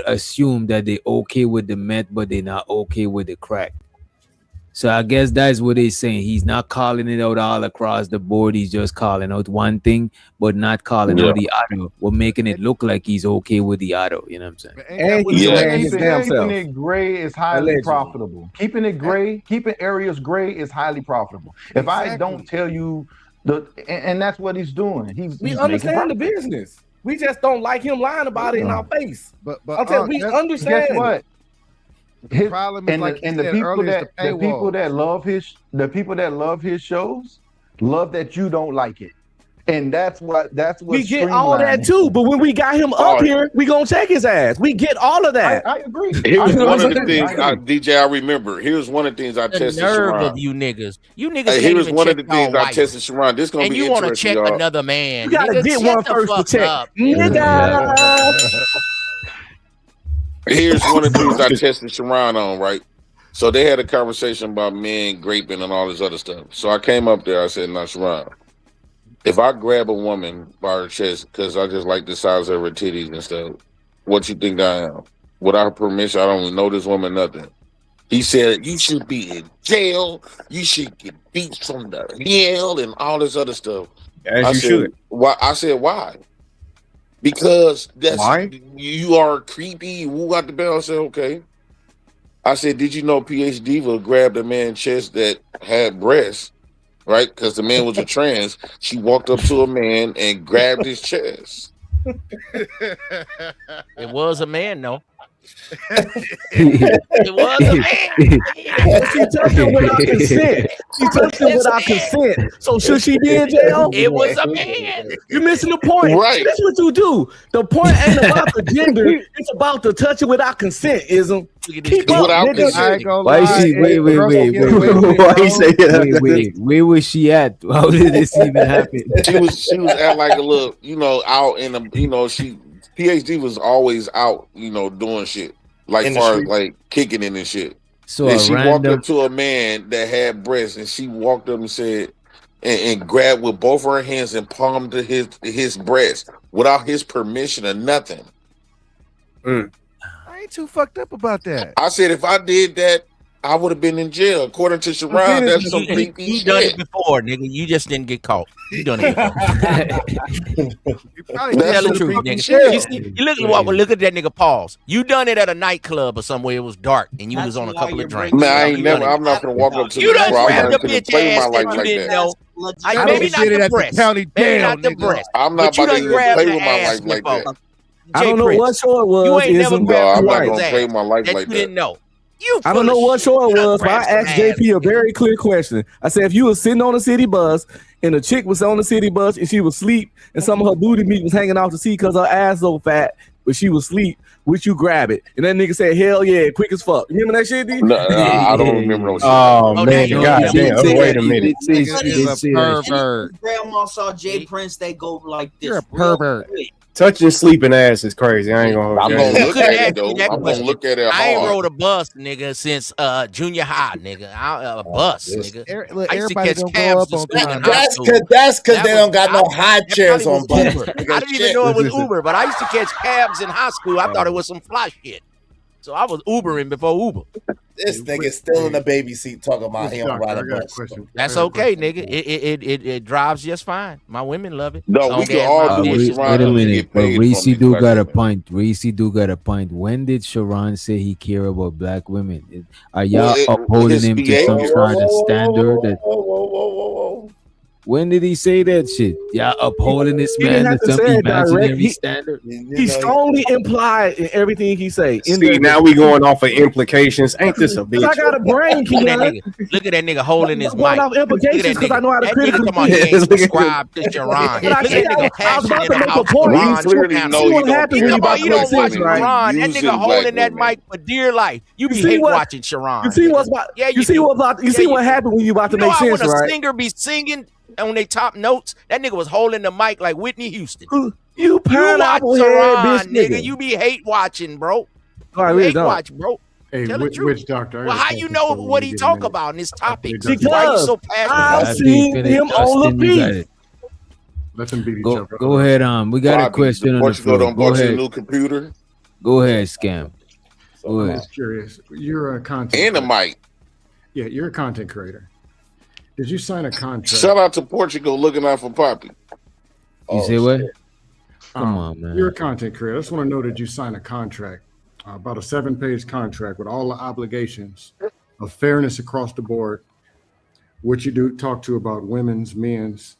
[SPEAKER 6] assume that they okay with the meth, but they're not okay with the crack. So I guess that's what they're saying. He's not calling it out all across the board. He's just calling out one thing, but not calling out the other. We're making it look like he's okay with the other. You know what I'm saying?
[SPEAKER 16] And keeping it gray is highly profitable. Keeping it gray, keeping areas gray is highly profitable. If I don't tell you and that's what he's doing.
[SPEAKER 15] We understand the business. We just don't like him lying about it in our face.
[SPEAKER 1] But
[SPEAKER 15] I'm saying we understand.
[SPEAKER 16] Guess what?
[SPEAKER 1] The problem is, like
[SPEAKER 16] the people that love his shows love that you don't like it, and that's what
[SPEAKER 15] we get all that too. But when we got him up here, we gonna check his ass. We get all of that.
[SPEAKER 16] I agree.
[SPEAKER 17] Here's one of the things, DJ. I remember. Here's one of the things I tested.
[SPEAKER 18] The nerve
[SPEAKER 17] Sharon.
[SPEAKER 18] of you niggas. You niggas.
[SPEAKER 17] Hey,
[SPEAKER 18] can't
[SPEAKER 17] here's
[SPEAKER 18] even
[SPEAKER 17] one of
[SPEAKER 18] check
[SPEAKER 17] the things
[SPEAKER 18] y'all
[SPEAKER 17] I
[SPEAKER 18] wife.
[SPEAKER 17] tested, Sharon. This gonna
[SPEAKER 18] And
[SPEAKER 17] be
[SPEAKER 18] you want to
[SPEAKER 17] interesting,
[SPEAKER 18] check
[SPEAKER 17] y'all.
[SPEAKER 18] another man.
[SPEAKER 15] You gotta
[SPEAKER 18] Nigga,
[SPEAKER 15] get
[SPEAKER 18] shut
[SPEAKER 15] one
[SPEAKER 18] the
[SPEAKER 15] first to
[SPEAKER 18] fuck
[SPEAKER 15] check.
[SPEAKER 18] up.
[SPEAKER 17] Here's one of the things I tested Sharon on, right? So they had a conversation about men graping and all this other stuff. So I came up there, I said, now Sharon, if I grab a woman by her chest because I just like the size of her titties and stuff, what you think I am? Without her permission, I don't even know this woman, nothing. He said, you should be in jail. You should get beat from the hell and all this other stuff.
[SPEAKER 19] As you should.
[SPEAKER 17] Why? I said, why? Because
[SPEAKER 19] Why?
[SPEAKER 17] You are creepy. You woo out the bell. I said, okay. I said, did you know PH Diva grabbed a man's chest that had breasts, right? Because the man was a trans. She walked up to a man and grabbed his chest.
[SPEAKER 18] It was a man, though. It was a man.
[SPEAKER 15] She touched him without consent. She touched him without consent. So should she be in jail?
[SPEAKER 18] It was a man.
[SPEAKER 15] You're missing the point.
[SPEAKER 17] Right.
[SPEAKER 15] That's what you do. The point ain't about the gender. It's about the touching without consent, ism. Keep up,
[SPEAKER 17] Without
[SPEAKER 15] nigga.
[SPEAKER 17] consent.
[SPEAKER 6] Why is she? Wait. Why you say that? Where was she at? How did this even happen?
[SPEAKER 17] She was at like a little, out in the, she PhD was always out, doing shit like
[SPEAKER 19] In the
[SPEAKER 17] far as
[SPEAKER 19] street.
[SPEAKER 17] like kicking it and shit.
[SPEAKER 6] So
[SPEAKER 17] And
[SPEAKER 6] a
[SPEAKER 17] she walked
[SPEAKER 6] random.
[SPEAKER 17] up to a man that had breasts, and she walked up and said, and grabbed with both her hands and palmed his breast without his permission or nothing.
[SPEAKER 1] I ain't too fucked up about that.
[SPEAKER 17] I said, if I did that, I would have been in jail. According to Sharon, that's some creepy
[SPEAKER 18] You
[SPEAKER 17] shit.
[SPEAKER 18] done it before, nigga. You just didn't get caught. You done it before. Tell the truth, nigga. You look at that nigga pause. You done it at a nightclub or somewhere it was dark and you was on a couple of drinks.
[SPEAKER 17] Man, I ain't never. I'm not gonna walk up to
[SPEAKER 18] You
[SPEAKER 17] the
[SPEAKER 18] done
[SPEAKER 17] car. I'm
[SPEAKER 18] grabbed
[SPEAKER 17] not
[SPEAKER 18] the
[SPEAKER 17] gonna
[SPEAKER 18] bitch
[SPEAKER 17] play
[SPEAKER 18] ass
[SPEAKER 17] my life
[SPEAKER 18] that you
[SPEAKER 17] like
[SPEAKER 18] didn't
[SPEAKER 17] that.
[SPEAKER 18] know.
[SPEAKER 1] I
[SPEAKER 18] Maybe
[SPEAKER 1] done
[SPEAKER 18] not
[SPEAKER 1] did it
[SPEAKER 18] the
[SPEAKER 1] at the
[SPEAKER 18] breast.
[SPEAKER 1] county
[SPEAKER 18] Maybe
[SPEAKER 1] jail,
[SPEAKER 18] not the
[SPEAKER 1] nigga.
[SPEAKER 18] breast.
[SPEAKER 17] I'm not
[SPEAKER 18] But you
[SPEAKER 17] about to
[SPEAKER 18] done
[SPEAKER 17] even
[SPEAKER 18] grabbed
[SPEAKER 17] play
[SPEAKER 18] the
[SPEAKER 17] with my
[SPEAKER 18] ass
[SPEAKER 17] life like
[SPEAKER 18] before.
[SPEAKER 17] that.
[SPEAKER 15] I don't know what show it was.
[SPEAKER 18] You ain't
[SPEAKER 15] Ism.
[SPEAKER 18] never
[SPEAKER 17] No,
[SPEAKER 18] grabbed
[SPEAKER 17] I'm
[SPEAKER 18] the
[SPEAKER 17] not
[SPEAKER 18] white
[SPEAKER 17] gonna play
[SPEAKER 18] ass
[SPEAKER 17] my life
[SPEAKER 18] that
[SPEAKER 17] like
[SPEAKER 18] you
[SPEAKER 17] that.
[SPEAKER 18] didn't know. You
[SPEAKER 15] I don't know what show it was, but I asked JP a very clear question. I said, if you was sitting on a city bus and a chick was on the city bus and she was asleep and some of her booty meat was hanging off the seat because her ass so fat, but she was asleep, would you grab it? And that nigga said, hell yeah, quick as fuck. You remember that shit, D?
[SPEAKER 17] No, I don't remember no shit.
[SPEAKER 19] Oh man, goddamn! Wait a minute.
[SPEAKER 7] Grandma saw Jay Prince, they go like this.
[SPEAKER 1] You're a pervert.
[SPEAKER 19] Touching sleeping ass is crazy. I ain't gonna.
[SPEAKER 17] I'm gonna look
[SPEAKER 18] couldn't
[SPEAKER 17] at it
[SPEAKER 18] ask
[SPEAKER 17] though.
[SPEAKER 18] me that
[SPEAKER 17] I'm gonna
[SPEAKER 18] question.
[SPEAKER 17] look at it
[SPEAKER 18] I ain't
[SPEAKER 17] hard.
[SPEAKER 18] rode a bus, nigga, since junior high, nigga. A bus, nigga. I used to
[SPEAKER 1] Everybody
[SPEAKER 18] catch
[SPEAKER 1] don't
[SPEAKER 18] cabs
[SPEAKER 1] grow
[SPEAKER 18] to
[SPEAKER 1] up
[SPEAKER 18] school
[SPEAKER 1] on
[SPEAKER 18] in
[SPEAKER 1] time.
[SPEAKER 18] high
[SPEAKER 12] That's
[SPEAKER 18] school.
[SPEAKER 12] because they
[SPEAKER 18] That
[SPEAKER 12] don't got no
[SPEAKER 18] was-
[SPEAKER 12] high
[SPEAKER 18] that
[SPEAKER 12] chairs
[SPEAKER 18] probably
[SPEAKER 12] on
[SPEAKER 18] was
[SPEAKER 12] buses.
[SPEAKER 18] Uber.
[SPEAKER 12] Nigga,
[SPEAKER 18] I didn't even
[SPEAKER 12] shit.
[SPEAKER 18] know it was Uber, but I used to catch cabs in high school. I thought it was some fly shit. So I was Ubering before Uber.
[SPEAKER 12] This nigga's still in the baby seat talking about he don't ride a bus.
[SPEAKER 18] That's okay, nigga. It drives just fine. My women love it.
[SPEAKER 17] No, we can all do what
[SPEAKER 6] Wait
[SPEAKER 17] Sharon
[SPEAKER 6] a
[SPEAKER 17] does to
[SPEAKER 6] minute,
[SPEAKER 17] get
[SPEAKER 6] but
[SPEAKER 17] paid
[SPEAKER 6] Reese
[SPEAKER 17] from these
[SPEAKER 6] do
[SPEAKER 17] black
[SPEAKER 6] got a
[SPEAKER 17] women.
[SPEAKER 6] point. Reese do got a point. When did Sharon say he care about black women? Are y'all upholding
[SPEAKER 17] his
[SPEAKER 6] him to some
[SPEAKER 17] behavior.
[SPEAKER 6] kind of standard? That when did he say that shit? Y'all upholding this
[SPEAKER 15] He
[SPEAKER 6] man
[SPEAKER 15] didn't
[SPEAKER 6] to
[SPEAKER 15] have to
[SPEAKER 6] some
[SPEAKER 15] say it direct.
[SPEAKER 6] imaginary standard?
[SPEAKER 15] He strongly implied in everything he say.
[SPEAKER 19] See, now we going off of implications. Ain't this a bitch?
[SPEAKER 15] I got a brain,
[SPEAKER 18] Look at that
[SPEAKER 15] Keon.
[SPEAKER 18] nigga. Look at that nigga holding his
[SPEAKER 15] Going
[SPEAKER 18] mic.
[SPEAKER 15] off implications because I know how to
[SPEAKER 18] That nigga
[SPEAKER 15] critically
[SPEAKER 18] talking about he
[SPEAKER 15] think.
[SPEAKER 18] ain't subscribed to Sharon.
[SPEAKER 15] But I
[SPEAKER 18] Look
[SPEAKER 15] see,
[SPEAKER 18] at that nigga
[SPEAKER 15] I was
[SPEAKER 18] hashing
[SPEAKER 15] about
[SPEAKER 18] in
[SPEAKER 15] to
[SPEAKER 18] the
[SPEAKER 15] make a
[SPEAKER 18] house.
[SPEAKER 15] point.
[SPEAKER 17] We
[SPEAKER 18] Sharon
[SPEAKER 17] clearly
[SPEAKER 18] channel.
[SPEAKER 17] know
[SPEAKER 15] See
[SPEAKER 17] he
[SPEAKER 15] what
[SPEAKER 17] don't
[SPEAKER 15] happens
[SPEAKER 17] care
[SPEAKER 15] when you
[SPEAKER 17] about
[SPEAKER 15] about
[SPEAKER 18] You
[SPEAKER 15] to
[SPEAKER 17] black
[SPEAKER 18] don't watch
[SPEAKER 17] women.
[SPEAKER 18] Sharon.
[SPEAKER 17] He
[SPEAKER 18] That nigga
[SPEAKER 17] using
[SPEAKER 18] holding
[SPEAKER 17] black
[SPEAKER 18] that
[SPEAKER 17] women.
[SPEAKER 18] mic for dear life. You be
[SPEAKER 15] You see
[SPEAKER 18] hate
[SPEAKER 15] what-
[SPEAKER 18] watching Sharon.
[SPEAKER 15] You see
[SPEAKER 18] nigga.
[SPEAKER 15] what's about?
[SPEAKER 18] Yeah,
[SPEAKER 15] you see
[SPEAKER 18] do.
[SPEAKER 15] what about? You
[SPEAKER 18] Yeah,
[SPEAKER 15] see
[SPEAKER 18] you
[SPEAKER 15] what
[SPEAKER 18] do.
[SPEAKER 15] happened when you about to
[SPEAKER 18] You know
[SPEAKER 15] make
[SPEAKER 18] how
[SPEAKER 15] sense,
[SPEAKER 18] when a
[SPEAKER 15] right?
[SPEAKER 18] singer be singing on their top notes, that nigga was holding the mic like Whitney Houston.
[SPEAKER 15] You
[SPEAKER 18] You watch
[SPEAKER 15] pineapple head
[SPEAKER 18] Sharon,
[SPEAKER 15] bitch
[SPEAKER 18] nigga.
[SPEAKER 15] nigga.
[SPEAKER 18] You be hate watching, bro.
[SPEAKER 15] I
[SPEAKER 18] You
[SPEAKER 15] really
[SPEAKER 18] hate
[SPEAKER 15] don't.
[SPEAKER 18] watch, bro.
[SPEAKER 16] Hey,
[SPEAKER 18] Tell the
[SPEAKER 16] which
[SPEAKER 18] truth.
[SPEAKER 16] doctor? I
[SPEAKER 18] Well,
[SPEAKER 16] got a
[SPEAKER 18] how you
[SPEAKER 16] question
[SPEAKER 18] know
[SPEAKER 16] for you
[SPEAKER 18] what
[SPEAKER 16] when
[SPEAKER 18] he
[SPEAKER 16] you get a
[SPEAKER 18] talk
[SPEAKER 16] minute.
[SPEAKER 18] about in his topics?
[SPEAKER 16] Because
[SPEAKER 18] Why you so passionate?
[SPEAKER 15] I've
[SPEAKER 6] After
[SPEAKER 15] seen
[SPEAKER 6] you finish
[SPEAKER 15] him on the
[SPEAKER 6] Justin, you got
[SPEAKER 15] beat.
[SPEAKER 6] it.
[SPEAKER 16] Let them beat each
[SPEAKER 6] Go,
[SPEAKER 16] other.
[SPEAKER 6] go ahead. We got a
[SPEAKER 17] Bobby,
[SPEAKER 6] question on the
[SPEAKER 17] Portugal
[SPEAKER 6] floor.
[SPEAKER 17] don't
[SPEAKER 6] Go
[SPEAKER 17] bought you a
[SPEAKER 6] ahead.
[SPEAKER 17] new computer
[SPEAKER 6] Go ahead, Scam. Go
[SPEAKER 16] I'm
[SPEAKER 6] ahead.
[SPEAKER 16] just curious. You're a content
[SPEAKER 17] and a
[SPEAKER 16] creator.
[SPEAKER 17] mic.
[SPEAKER 16] Yeah, you're a content creator. Did you sign a contract?
[SPEAKER 17] Shout out to Portugal looking out for Poppy.
[SPEAKER 6] You say what? Come on, man.
[SPEAKER 16] You're a content creator. I just want to know that you signed a contract, about a 7-page contract with all the obligations of fairness across the board. What you do talk to about women's, men's,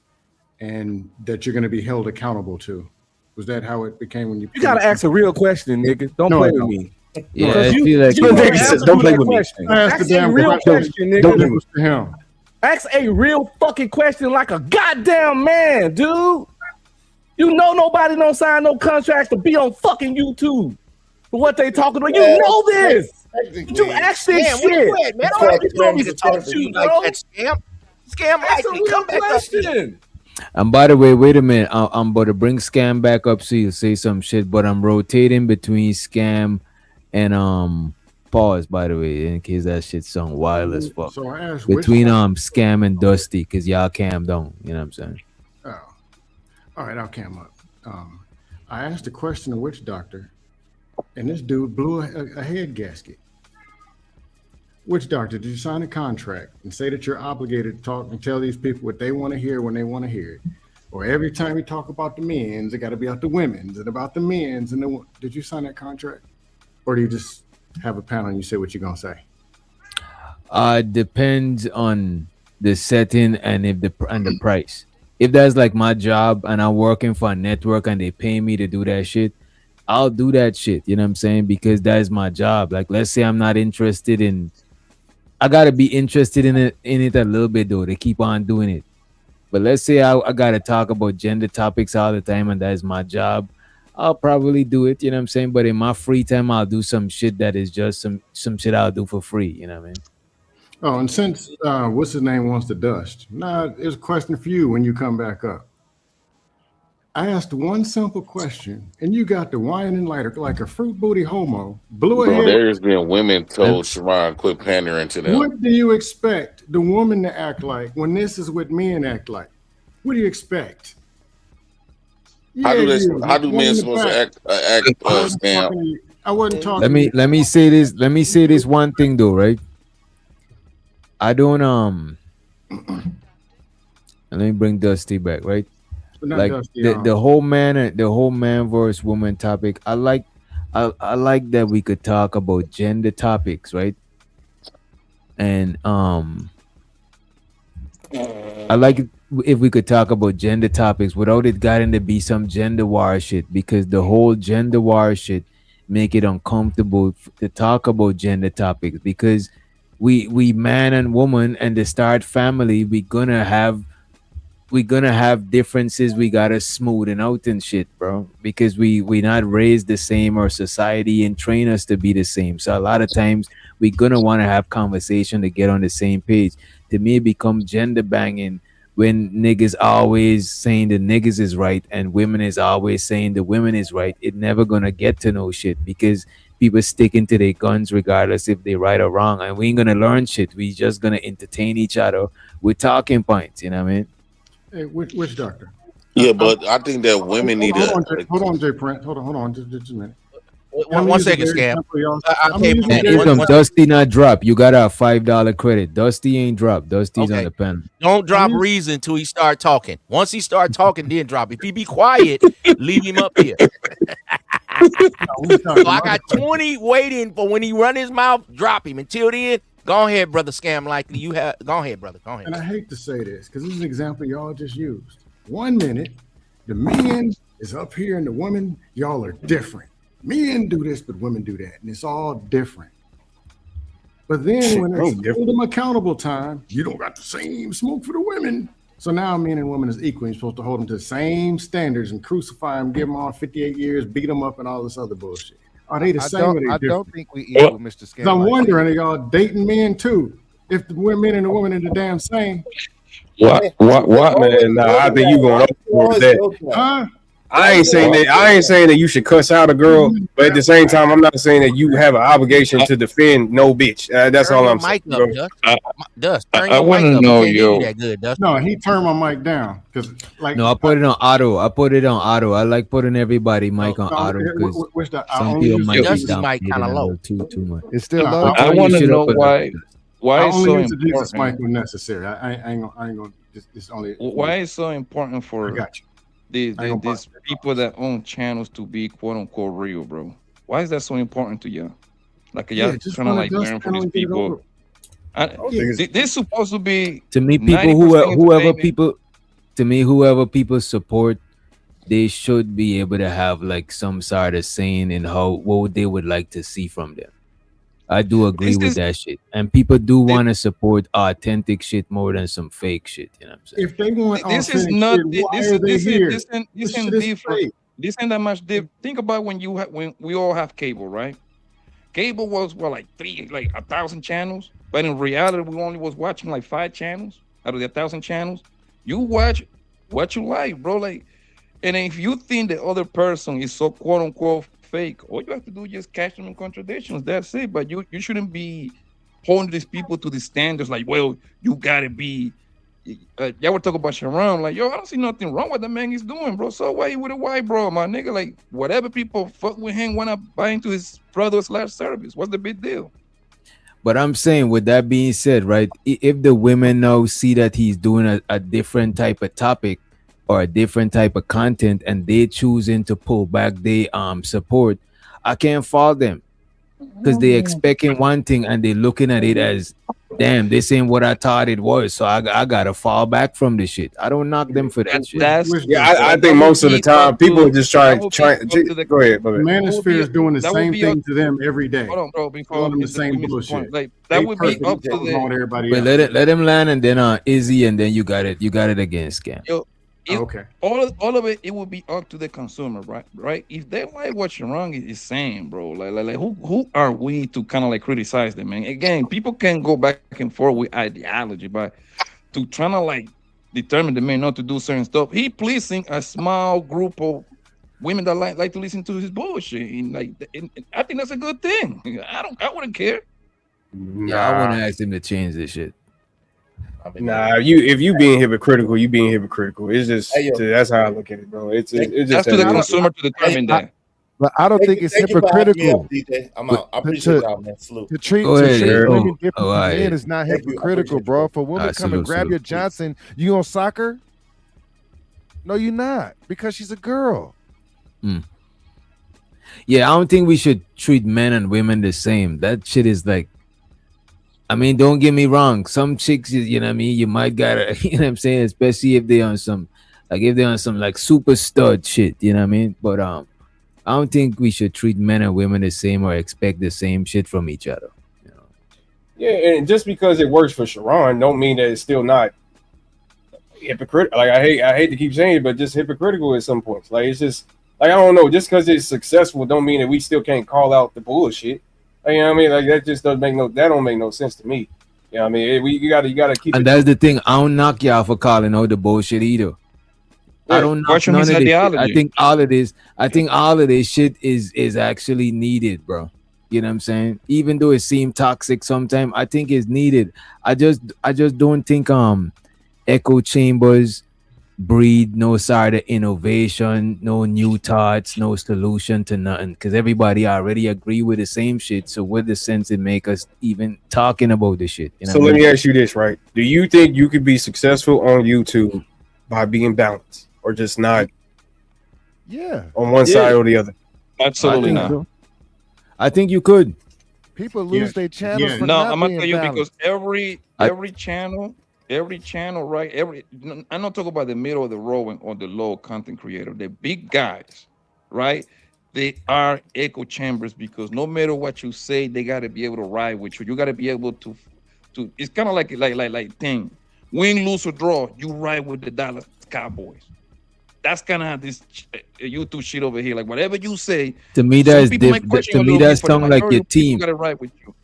[SPEAKER 16] and that you're going to be held accountable to. Was that how it became when you?
[SPEAKER 15] You gotta ask a real question, nigga. Don't
[SPEAKER 16] No,
[SPEAKER 15] play
[SPEAKER 16] I
[SPEAKER 15] with
[SPEAKER 16] don't.
[SPEAKER 15] me.
[SPEAKER 6] Yeah,
[SPEAKER 15] Because
[SPEAKER 6] I
[SPEAKER 15] you-
[SPEAKER 6] feel like
[SPEAKER 15] you
[SPEAKER 6] you-
[SPEAKER 15] don't
[SPEAKER 19] Nigga says,
[SPEAKER 15] answer
[SPEAKER 19] "Don't play
[SPEAKER 15] that
[SPEAKER 19] with me."
[SPEAKER 15] question.
[SPEAKER 16] Ask
[SPEAKER 15] Ask
[SPEAKER 16] the
[SPEAKER 15] a
[SPEAKER 16] damn
[SPEAKER 15] real
[SPEAKER 16] question.
[SPEAKER 15] question, nigga.
[SPEAKER 16] Don't do it to him.
[SPEAKER 15] Ask a real fucking question like a goddamn man, dude. You know nobody don't sign no contracts to be on fucking YouTube for what they talking about. You know this. But you ask this
[SPEAKER 18] Damn, where
[SPEAKER 15] shit.
[SPEAKER 18] you at, man?
[SPEAKER 15] That's
[SPEAKER 18] Don't
[SPEAKER 15] why
[SPEAKER 18] let
[SPEAKER 15] you
[SPEAKER 18] these
[SPEAKER 15] told me
[SPEAKER 18] niggas
[SPEAKER 15] to
[SPEAKER 18] talk
[SPEAKER 15] talk
[SPEAKER 18] to
[SPEAKER 15] to
[SPEAKER 18] you
[SPEAKER 15] you,
[SPEAKER 18] like
[SPEAKER 15] bro.
[SPEAKER 18] that, Scam. Scam,
[SPEAKER 15] That's a
[SPEAKER 18] like me.
[SPEAKER 15] real
[SPEAKER 18] Come back up here.
[SPEAKER 15] question.
[SPEAKER 6] And by the way, wait a minute. I'm about to bring Scam back up so you'll say some shit, but I'm rotating between Scam and pause, by the way, in case that shit sound wild as fuck.
[SPEAKER 16] So I asked
[SPEAKER 6] Between Scam and Dusty, because y'all cam down. You know what I'm saying?
[SPEAKER 16] Oh, all right. I'll cam up. I asked a question of Witch Doctor, and this dude blew a head gasket. Witch Doctor, did you sign a contract and say that you're obligated to talk and tell these people what they want to hear when they want to hear it? Or every time we talk about the men's, it got to be about the women's and about the men's. And did you sign that contract? Or do you just have a panel and you say what you're going to say?
[SPEAKER 6] Depends on the setting and if the price. If that's like my job and I'm working for a network and they pay me to do that shit, I'll do that shit. You know what I'm saying? Because that is my job. Like, let's say I'm not interested in. I gotta be interested in it a little bit though. They keep on doing it. But let's say I gotta talk about gender topics all the time and that is my job. I'll probably do it, you know what I'm saying? But in my free time, I'll do some shit that is just some shit I'll do for free, you know what I mean?
[SPEAKER 16] Oh, and since what's his name wants to dust, it's a question for you when you come back up. I asked one simple question, and you got the whining like a fruit booty homo. Blew
[SPEAKER 17] Bro,
[SPEAKER 16] ahead.
[SPEAKER 17] there's been women told Sharon quit pandering to them.
[SPEAKER 16] What do you expect the woman to act like when this is what men act like? What do you expect?
[SPEAKER 17] How do
[SPEAKER 16] One
[SPEAKER 17] men
[SPEAKER 16] in the
[SPEAKER 17] supposed
[SPEAKER 16] back.
[SPEAKER 17] to act Scam?
[SPEAKER 16] I wasn't talking.
[SPEAKER 6] Let me say this one thing though, right? I don't let me bring Dusty back, right?
[SPEAKER 16] Not
[SPEAKER 6] Like
[SPEAKER 16] Dusty,
[SPEAKER 6] the whole man versus woman topic. I like that we could talk about gender topics, right? And I like it if we could talk about gender topics without it getting to be some gender war shit, because the whole gender war shit make it uncomfortable to talk about gender topics, because we man and woman and the start family, we're gonna have differences we gotta smoothen out and shit, bro, because we not raised the same, or society and train us to be the same. So a lot of times we're gonna want to have conversation to get on the same page. To me, it become gender banging when niggas always saying the niggas is right and women is always saying the women is right. It never gonna get to no shit, because people sticking to their guns regardless if they right or wrong, and we ain't gonna learn shit. We just gonna entertain each other with talking points, you know what I mean?
[SPEAKER 16] Hey, which doctor?
[SPEAKER 17] Yeah, but I think that women need to.
[SPEAKER 16] Hold on, Jay Prince. Hold on, just a minute.
[SPEAKER 18] One second, Scam.
[SPEAKER 6] If them Dusty not drop, you got a $5 credit. Dusty ain't drop. Dusty's on the pen.
[SPEAKER 18] Don't drop reason till he start talking. Once he start talking, then drop. If he be quiet, leave him up here. So I got 20 waiting for when he run his mouth, drop him. Until then, go ahead, brother Scam Likely. You have go ahead, brother. Go ahead.
[SPEAKER 16] And I hate to say this because this is an example y'all just used. 1 minute, the man is up here and the women, y'all are different. Men do this, but women do that, and it's all different. But then when it's hold them accountable time, you don't got the same smoke for the women. So now men and women is equal. You're supposed to hold them to the same standards and crucify them, give them all 58 years, beat them up, and all this other bullshit. Are they the same? Or they
[SPEAKER 1] I
[SPEAKER 16] different?
[SPEAKER 1] don't think we equal, Mr. Scam.
[SPEAKER 16] I'm wondering, are y'all dating men too? If the men and the women are the damn same.
[SPEAKER 19] What, man? Nah, I think you going over that.
[SPEAKER 16] Huh?
[SPEAKER 19] I ain't saying that you should cuss out a girl, but at the same time, I'm not saying that you have an obligation to defend no bitch. That's all I'm saying.
[SPEAKER 18] Dust,
[SPEAKER 16] I
[SPEAKER 18] want to know
[SPEAKER 16] No, he turned my mic down because
[SPEAKER 6] No, I put it on auto. I like putting everybody mic on auto because some people might be down
[SPEAKER 18] kind of low.
[SPEAKER 6] Too much.
[SPEAKER 1] It's still low.
[SPEAKER 16] I
[SPEAKER 1] want
[SPEAKER 16] to
[SPEAKER 1] know
[SPEAKER 16] why
[SPEAKER 1] it's so
[SPEAKER 16] use
[SPEAKER 1] important.
[SPEAKER 16] this mic when necessary. I ain't gonna. It's only.
[SPEAKER 2] Why is so important for these people that own channels to be quote unquote real, bro? Why is that so important to you? Like y'all trying to like learn from these people. They're supposed to be.
[SPEAKER 6] To me, people whoever people support, they should be able to have like some sort of saying in what they would like to see from them. I do agree with that shit, and people do want to support authentic shit more than some fake shit. You know what I'm saying?
[SPEAKER 16] If they want
[SPEAKER 2] This is not. This ain't different. This ain't that much different. Think about when we all have cable, right? Cable was like 1,000 channels, but in reality, we only was watching like 5 channels out of the 1,000 channels. You watch what you like, bro. Like, and if you think the other person is so quote unquote fake, all you have to do is just catch them in contradictions. That's it. But you shouldn't be holding these people to the standards like, well, you gotta be. Y'all were talking about Sharon, like, yo, I don't see nothing wrong with the man he's doing, bro. So why you with a white bro, my nigga? Like, whatever people fuck with him, wanna buy into his brother/service. What's the big deal?
[SPEAKER 6] But I'm saying, with that being said, right, if the women now see that he's doing a different type of topic or a different type of content and they choosing to pull back their support, I can't fault them because they expecting one thing and they looking at it as, damn, this ain't what I thought it was, so I gotta fall back from this shit. I don't knock them for that shit.
[SPEAKER 19] I think most of the time people are just trying. Go ahead.
[SPEAKER 16] The manosphere is doing the same thing to them every day.
[SPEAKER 2] Hold on, bro.
[SPEAKER 16] Before the same bullshit.
[SPEAKER 2] Like that would be up to the.
[SPEAKER 6] But let him land, and then Izzy, and then you got it again, Scam.
[SPEAKER 2] Yo, all of it would be up to the consumer, right? If they like what Sharon is saying, bro, like who are we to kind of like criticize them, man? Again, people can go back and forth with ideology, but to trying to like determine the man not to do certain stuff, he pleasing a small group of women that like to listen to his bullshit. And I think that's a good thing. I wouldn't care.
[SPEAKER 6] Yeah, I wouldn't ask him to change this shit.
[SPEAKER 19] Nah, if you being hypocritical, you being hypocritical. It's just that's how I look at it, bro. It's just
[SPEAKER 2] to the consumer to determine that.
[SPEAKER 1] But I don't think it's
[SPEAKER 12] Thank you for having me up,
[SPEAKER 1] hypocritical.
[SPEAKER 12] DJ. I'm out. I appreciate y'all, man. Salute.
[SPEAKER 1] To treat
[SPEAKER 6] Go ahead,
[SPEAKER 1] women
[SPEAKER 6] oh,
[SPEAKER 1] different
[SPEAKER 6] all
[SPEAKER 1] from
[SPEAKER 6] right.
[SPEAKER 1] men is not
[SPEAKER 12] Thank you. I
[SPEAKER 1] hypocritical,
[SPEAKER 12] appreciate
[SPEAKER 1] bro.
[SPEAKER 12] you.
[SPEAKER 1] If a woman come and grab your Johnson, you on soccer? No, you're not, because she's a girl.
[SPEAKER 6] Yeah, I don't think we should treat men and women the same. That shit is like, I mean, don't get me wrong. Some chicks, you know what I mean, you might gotta, you know what I'm saying, especially if they're on some, like super stud shit, you know what I mean? But I don't think we should treat men and women the same or expect the same shit from each other.
[SPEAKER 19] Yeah, and just because it works for Sharon, don't mean that it's still not hypocritical. Like I hate to keep saying it, but just hypocritical at some points. Like it's just like I don't know, just because it's successful don't mean that we still can't call out the bullshit. Like, you know what I mean? Like that just don't make no sense to me. You know what I mean? You gotta keep.
[SPEAKER 6] And that's the thing. I don't knock y'all for calling out the bullshit either. I don't knock none of this shit. I think all of this shit is actually needed, bro. You know what I'm saying? Even though it seems toxic sometimes, I think it's needed. I just don't think echo chambers breed no side of innovation, no new thoughts, no solution to nothing. Because everybody already agree with the same shit. So what the sense it make us even talking about this shit? You know
[SPEAKER 19] So let me ask you this, right? Do you think you could be successful on YouTube by being balanced, or just not?
[SPEAKER 1] Yeah,
[SPEAKER 19] on one side or the other.
[SPEAKER 2] Absolutely not.
[SPEAKER 6] I think you could.
[SPEAKER 1] People lose their channels. For
[SPEAKER 2] No,
[SPEAKER 1] not
[SPEAKER 2] I'm gonna
[SPEAKER 1] being
[SPEAKER 2] tell you
[SPEAKER 1] balanced.
[SPEAKER 2] because every channel, right? I'm not talking about the middle of the road or the low content creator. The big guys, right? They are echo chambers because no matter what you say, they gotta be able to ride with you. You gotta be able to. It's kind of like thing. Win, lose or draw, you ride with the Dallas Cowboys. That's kind of how this YouTube shit over here. Like whatever you say,
[SPEAKER 6] To me,
[SPEAKER 2] some
[SPEAKER 6] that's
[SPEAKER 2] people might
[SPEAKER 6] different.
[SPEAKER 2] question
[SPEAKER 6] To
[SPEAKER 2] you a
[SPEAKER 6] me,
[SPEAKER 2] little
[SPEAKER 6] that
[SPEAKER 2] bit, but the
[SPEAKER 6] sound like
[SPEAKER 2] majority
[SPEAKER 6] your
[SPEAKER 2] of people
[SPEAKER 6] team.
[SPEAKER 2] gotta ride with you.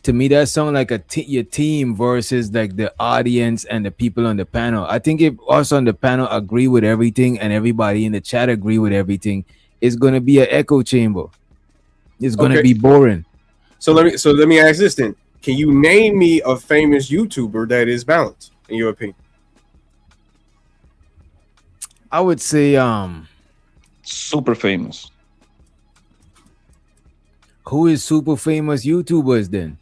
[SPEAKER 6] To me, that sound like your team versus like the audience and the people on the panel. I think if us on the panel agree with everything and everybody in the chat agree with everything, it's gonna be an echo chamber. It's gonna be boring.
[SPEAKER 19] So let me ask this then: can you name me a famous YouTuber that is balanced in your opinion?
[SPEAKER 6] I would say
[SPEAKER 2] super famous.
[SPEAKER 6] Who is super famous YouTubers then?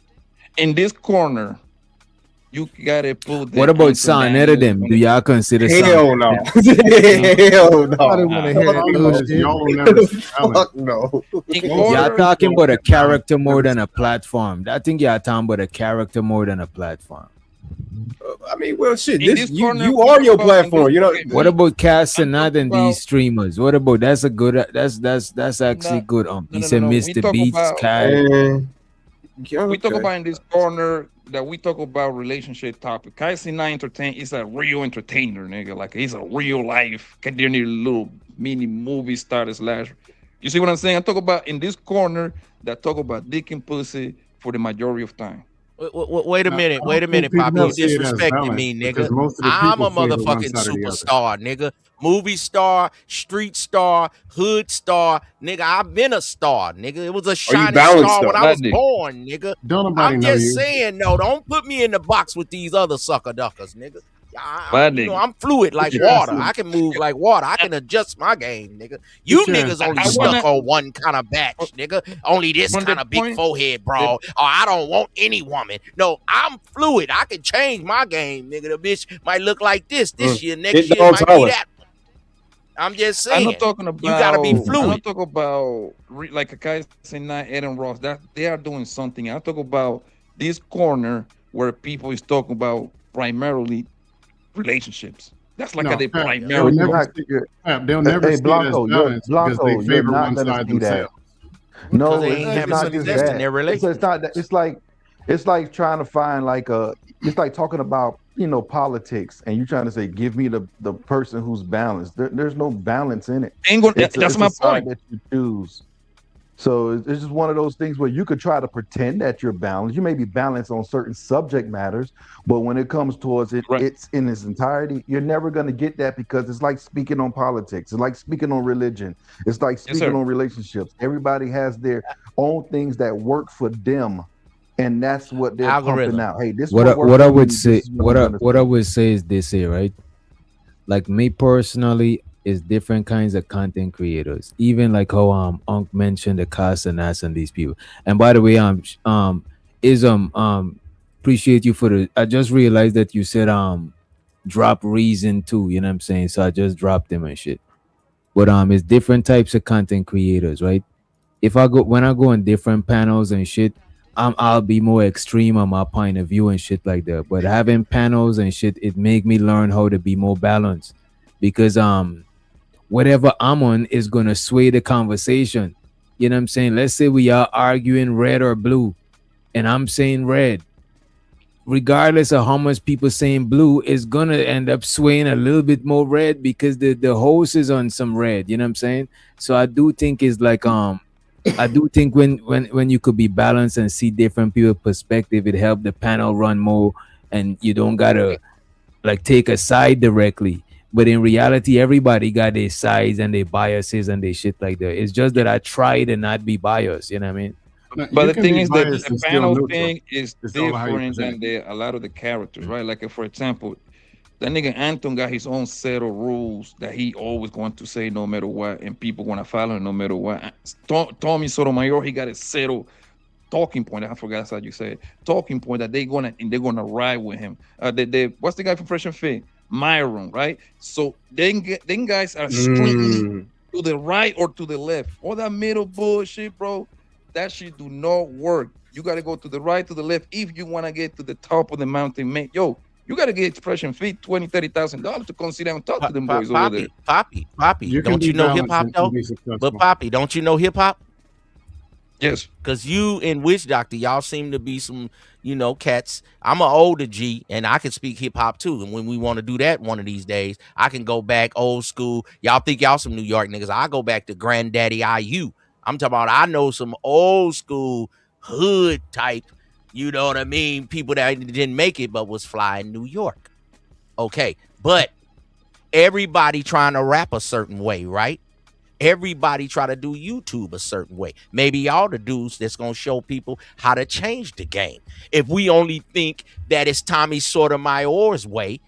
[SPEAKER 2] In this corner, you gotta put.
[SPEAKER 6] What about Sonetta them? Do y'all consider
[SPEAKER 19] Hell no.
[SPEAKER 6] Sonetta?
[SPEAKER 19] Hell no.
[SPEAKER 1] I don't want to hear that bullshit.
[SPEAKER 16] Y'all will never see
[SPEAKER 19] Fuck no.
[SPEAKER 6] Y'all talking about a character more than a platform. I think y'all talking about a character more than a platform.
[SPEAKER 19] I mean, well, shit.
[SPEAKER 2] In
[SPEAKER 19] This
[SPEAKER 2] this corner,
[SPEAKER 19] you
[SPEAKER 2] we
[SPEAKER 19] are
[SPEAKER 2] talk
[SPEAKER 19] your
[SPEAKER 2] about-
[SPEAKER 19] platform. You know.
[SPEAKER 6] What about Casanat and these streamers? What about that's a good that's actually good. He said
[SPEAKER 2] no. We
[SPEAKER 6] Mr.
[SPEAKER 2] talk
[SPEAKER 6] Beats,
[SPEAKER 2] about-
[SPEAKER 6] Kai.
[SPEAKER 2] We talk about in this corner that we talk about relationship topic. Kaisina Entertain is a real entertainer, nigga. Like he's a real life, continue little mini movie star slash. You see what I'm saying? I talk about in this corner that talk about dick and pussy for the majority of time.
[SPEAKER 18] Wait a minute,
[SPEAKER 16] I don't think
[SPEAKER 18] Poppy.
[SPEAKER 16] people
[SPEAKER 18] You
[SPEAKER 16] see it as
[SPEAKER 18] disrespecting
[SPEAKER 16] balance
[SPEAKER 18] me,
[SPEAKER 16] because
[SPEAKER 18] nigga.
[SPEAKER 16] most of the
[SPEAKER 18] I'm a
[SPEAKER 16] people favor one
[SPEAKER 18] motherfucking
[SPEAKER 16] side or the other.
[SPEAKER 18] superstar, nigga. Movie star, street star, hood star, nigga. I've been a star, nigga. It was a shining
[SPEAKER 19] balanced,
[SPEAKER 18] star when
[SPEAKER 19] though?
[SPEAKER 18] I was
[SPEAKER 2] That nigga.
[SPEAKER 18] born, nigga.
[SPEAKER 16] Don't nobody
[SPEAKER 18] I'm
[SPEAKER 16] know
[SPEAKER 18] just
[SPEAKER 16] you.
[SPEAKER 18] saying, no, don't put me in the box with these other sucker duckers, nigga.
[SPEAKER 2] That
[SPEAKER 18] You know,
[SPEAKER 2] nigga.
[SPEAKER 18] I'm fluid like
[SPEAKER 16] Yeah.
[SPEAKER 18] water. I can move like water. I can adjust my game, nigga. You
[SPEAKER 16] Yeah.
[SPEAKER 18] niggas only
[SPEAKER 2] I
[SPEAKER 18] stuck
[SPEAKER 2] wanna-
[SPEAKER 18] on one kind of batch, nigga. Only this
[SPEAKER 2] From the
[SPEAKER 18] kind of big
[SPEAKER 2] point-
[SPEAKER 18] forehead, bro. Or I don't want any woman. No, I'm fluid. I can change my game, nigga. The bitch might look like this year. Next
[SPEAKER 19] It
[SPEAKER 18] year
[SPEAKER 19] don't
[SPEAKER 18] might be
[SPEAKER 19] tell her.
[SPEAKER 18] that. I'm just
[SPEAKER 2] I'm
[SPEAKER 18] saying.
[SPEAKER 2] not talking about.
[SPEAKER 18] You gotta be
[SPEAKER 2] I'm
[SPEAKER 18] fluid.
[SPEAKER 2] not talking about like a guy saying not Ed and Ross. That they are doing something. I talk about this corner where people is talking about primarily relationships. That's like
[SPEAKER 16] No,
[SPEAKER 2] how they
[SPEAKER 16] Pep,
[SPEAKER 2] primarily.
[SPEAKER 16] they'll never
[SPEAKER 8] not-
[SPEAKER 16] see it. Pep, they'll never
[SPEAKER 8] Hey,
[SPEAKER 16] see
[SPEAKER 8] Blanco,
[SPEAKER 16] it as
[SPEAKER 8] you're-
[SPEAKER 16] balance
[SPEAKER 8] Blanco,
[SPEAKER 16] because they
[SPEAKER 8] you're
[SPEAKER 16] favor
[SPEAKER 8] not
[SPEAKER 16] one
[SPEAKER 8] gonna
[SPEAKER 16] side
[SPEAKER 8] see that.
[SPEAKER 16] themselves.
[SPEAKER 8] No,
[SPEAKER 18] Because they
[SPEAKER 8] it's
[SPEAKER 18] ain't
[SPEAKER 8] not
[SPEAKER 18] having
[SPEAKER 8] just
[SPEAKER 18] success
[SPEAKER 8] that.
[SPEAKER 18] in their
[SPEAKER 8] It's
[SPEAKER 18] relationship.
[SPEAKER 8] not that. It's like trying to find like a. It's like talking about politics, and you trying to say, give me the person who's balanced. There's no balance in it.
[SPEAKER 2] That's
[SPEAKER 8] It's
[SPEAKER 2] my
[SPEAKER 8] a side
[SPEAKER 2] point.
[SPEAKER 8] that you choose. So it's just one of those things where you could try to pretend that you're balanced. You may be balanced on certain subject matters, but when it comes towards it,
[SPEAKER 2] Right.
[SPEAKER 8] it's in its entirety. You're never going to get that because it's like speaking on politics. It's like speaking on religion. It's like
[SPEAKER 2] Yes,
[SPEAKER 8] speaking
[SPEAKER 2] sir.
[SPEAKER 8] on relationships. Everybody has their own things that work for them, and that's what they're
[SPEAKER 18] Algorithm.
[SPEAKER 8] pumping out. Hey, this
[SPEAKER 6] What
[SPEAKER 8] works
[SPEAKER 6] I
[SPEAKER 8] for me,
[SPEAKER 6] would
[SPEAKER 8] this
[SPEAKER 6] say
[SPEAKER 8] is what I'm gonna
[SPEAKER 6] what I
[SPEAKER 8] say.
[SPEAKER 6] would say is this here, right? Like me personally, is different kinds of content creators. Even like how Unc mentioned the Casanas and these people. And by the way, appreciate you for the. I just realized that you said drop reason too. You know what I'm saying? So I just dropped them and shit. But it's different types of content creators, right? If I go when I go on different panels and shit, I'll be more extreme on my point of view and shit like that. But having panels and shit, it make me learn how to be more balanced because whatever I'm on is gonna sway the conversation. You know what I'm saying? Let's say we are arguing red or blue, and I'm saying red. Regardless of how much people saying blue, is gonna end up swaying a little bit more red because the host is on some red. You know what I'm saying? So I do think it's like I do think when you could be balanced and see different people's perspective, it help the panel run more, and you don't gotta like take a side directly. But in reality, everybody got their sides and their biases and their shit like that. It's just that I try to not be biased. You know what I mean?
[SPEAKER 2] But the thing is that the panel thing is different than a lot of the characters, right? Like, for example, that nigga Anton got his own set of rules that he always going to say no matter what, and people gonna follow him no matter what. Tommy Sotomayor, he got a set of talking point. I forgot how you say it. Talking point that they're gonna ride with him. What's the guy from Fresh and Fit? Myron, right? So then guys are strictly to the right or to the left. All that middle bullshit, bro. That shit do not work. You got to go to the right, to the left. If you want to get to the top of the mountain, man, yo, you got to get Expression Fee $20,000-$30,000 to come sit down and talk to them boys over there.
[SPEAKER 18] Poppy, don't you know hip hop though? But Poppy, don't you know hip hop?
[SPEAKER 2] Yes.
[SPEAKER 18] Because you and Witch Doctor, y'all seem to be some, cats. I'm an older G, and I can speak hip hop too. And when we want to do that one of these days, I can go back old school. Y'all think y'all some New York niggas. I go back to Granddaddy IU. I'm talking about I know some old school hood type, you know what I mean? People that didn't make it but was fly in New York. Okay, but everybody trying to rap a certain way, right? Everybody try to do YouTube a certain way. Maybe y'all the dudes that's going to show people how to change the game. If we only think that it's Tommy Sotomayor's way,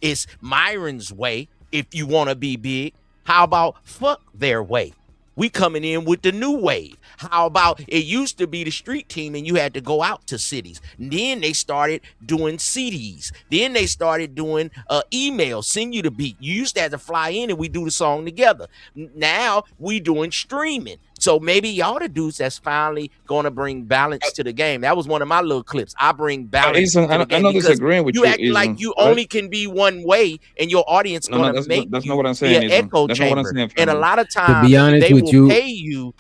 [SPEAKER 18] it's Myron's way, if you want to be big, how about fuck their way? We coming in with the new wave. How about it used to be the street team and you had to go out to cities. And then they started doing CDs. Then they started doing email, send you the beat. You used to have to fly in and we do the song together. Now we doing streaming. So maybe y'all the dudes that's finally going to bring balance to the game. That was one of my little clips. I bring balance to the game.
[SPEAKER 2] I'm not disagreeing with you.
[SPEAKER 18] You act like you only can be one way and your audience going to make
[SPEAKER 2] that's
[SPEAKER 18] you
[SPEAKER 2] not what I'm saying,
[SPEAKER 18] be an echo
[SPEAKER 2] that's
[SPEAKER 18] chamber.
[SPEAKER 2] not what I'm saying,
[SPEAKER 18] and a lot of times
[SPEAKER 6] be honest
[SPEAKER 18] they
[SPEAKER 6] with
[SPEAKER 18] will
[SPEAKER 6] you,
[SPEAKER 18] pay you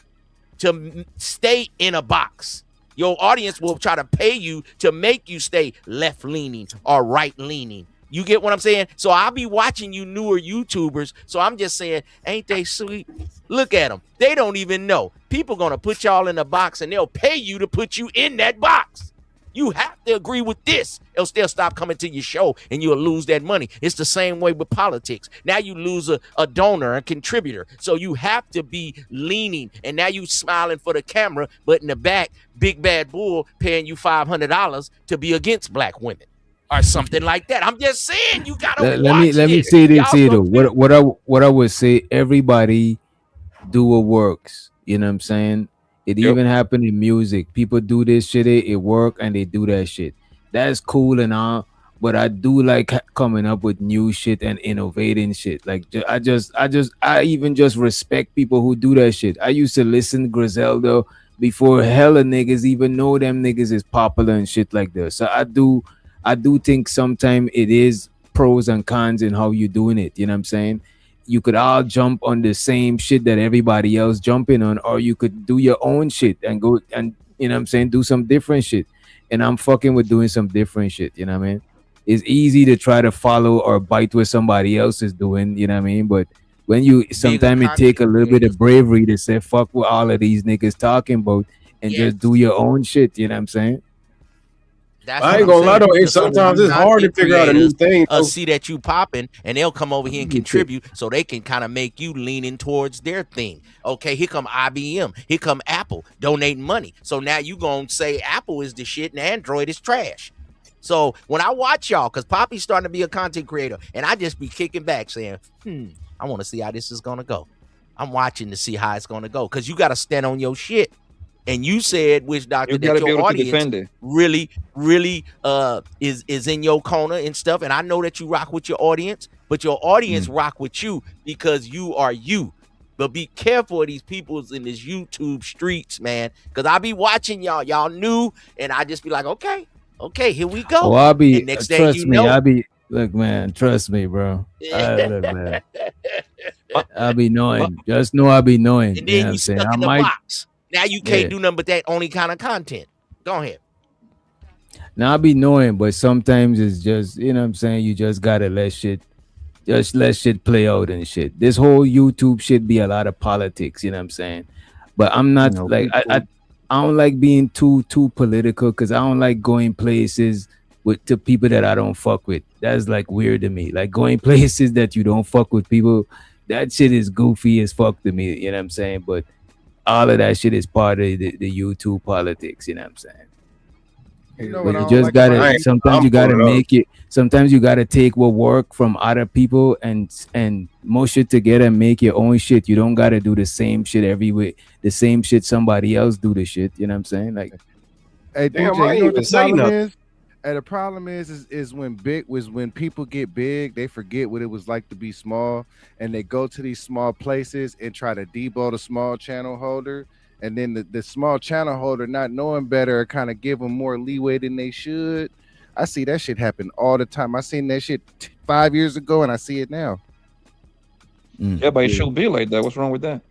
[SPEAKER 18] to stay in a box. Your audience will try to pay you to make you stay left leaning or right leaning. You get what I'm saying? So I'll be watching you newer YouTubers. So I'm just saying, ain't they sweet? Look at them. They don't even know. People going to put y'all in a box and they'll pay you to put you in that box. You have to agree with this, else they'll stop coming to your show and you'll lose that money. It's the same way with politics. Now you lose a donor, a contributor. So you have to be leaning. And now you smiling for the camera, but in the back, Big Bad Bull paying you $500 to be against black women or something like that. I'm just saying you gotta
[SPEAKER 6] let me say this here though. What I would say, everybody do what works. You know what I'm saying? It even happened in music. People do this shit, it work, and they do that shit. That's cool and all, but I do like coming up with new shit and innovating shit. Like I even just respect people who do that shit. I used to listen to Griselda before hella niggas even know them niggas is popular and shit like that. So I do think sometimes it is pros and cons in how you doing it. You know what I'm saying? You could all jump on the same shit that everybody else jumping on, or you could do your own shit and go and, you know what I'm saying, do some different shit. And I'm fucking with doing some different shit, you know what I mean? It's easy to try to follow or bite what somebody else is doing, you know what I mean? But when you sometimes it take a little bit of bravery to say fuck what all of these niggas talking about and just do your own shit, you know what I'm saying?
[SPEAKER 19] I ain't gonna lie though, sometimes it's hard to figure out a new thing.
[SPEAKER 18] See that you popping and they'll come over here and contribute so they can kind of make you leaning towards their thing. Okay, here come IBM, here come Apple donating money. So now you gonna say Apple is the shit and Android is trash. So when I watch y'all, because Poppy's starting to be a content creator, and I just be kicking back saying, I want to see how this is going to go. I'm watching to see how it's going to go, because you got to stand on your shit. And you said, Witch Doctor, that your audience really is in your corner and stuff. And I know that you rock with your audience, but your audience rock with you because you are you. But be careful of these peoples in this YouTube streets, man, because I be watching y'all. Y'all new, and I just be like, okay, here we go.
[SPEAKER 6] Oh, I'll be.
[SPEAKER 18] And next day,
[SPEAKER 6] Trust
[SPEAKER 18] you
[SPEAKER 6] me,
[SPEAKER 18] know.
[SPEAKER 6] I'll be. Look, man, trust me, bro. Look, man. I'll be knowing. Just know I'll be knowing.
[SPEAKER 18] And then you stuck in the box. Now you can't
[SPEAKER 6] Yeah.
[SPEAKER 18] do nothing but that only kind of content. Go ahead.
[SPEAKER 6] Now I'll be knowing, but sometimes it's just, you know what I'm saying, you just gotta let shit play out and shit. This whole YouTube shit be a lot of politics, you know what I'm saying? But I'm not like I don't like being too political, because I don't like going places to people that I don't fuck with. That's like weird to me. Like going places that you don't fuck with people, that shit is goofy as fuck to me, you know what I'm saying? But all of that shit is part of the YouTube politics, you know what I'm saying?
[SPEAKER 1] You know
[SPEAKER 6] But
[SPEAKER 1] what I
[SPEAKER 6] you
[SPEAKER 1] don't
[SPEAKER 6] just
[SPEAKER 1] like
[SPEAKER 6] gotta.
[SPEAKER 1] about it?
[SPEAKER 6] Sometimes you gotta make it. Sometimes you gotta take what work from other people and mush it together and make your own shit. You don't gotta do the same shit every week. The same shit somebody else do the shit. You know what I'm saying? Like,
[SPEAKER 1] Hey,
[SPEAKER 19] Damn,
[SPEAKER 1] DJ,
[SPEAKER 19] I ain't
[SPEAKER 1] you know what
[SPEAKER 19] even
[SPEAKER 1] the
[SPEAKER 19] say
[SPEAKER 1] problem
[SPEAKER 19] nothing.
[SPEAKER 1] is? And the problem is when people get big, they forget what it was like to be small, and they go to these small places and try to debo the small channel holder, and then the small channel holder, not knowing better, kind of give them more leeway than they should. I see that shit happen all the time. I seen that shit 5 years ago, and I see it now.
[SPEAKER 2] Yeah, but it should be like that. What's wrong with that?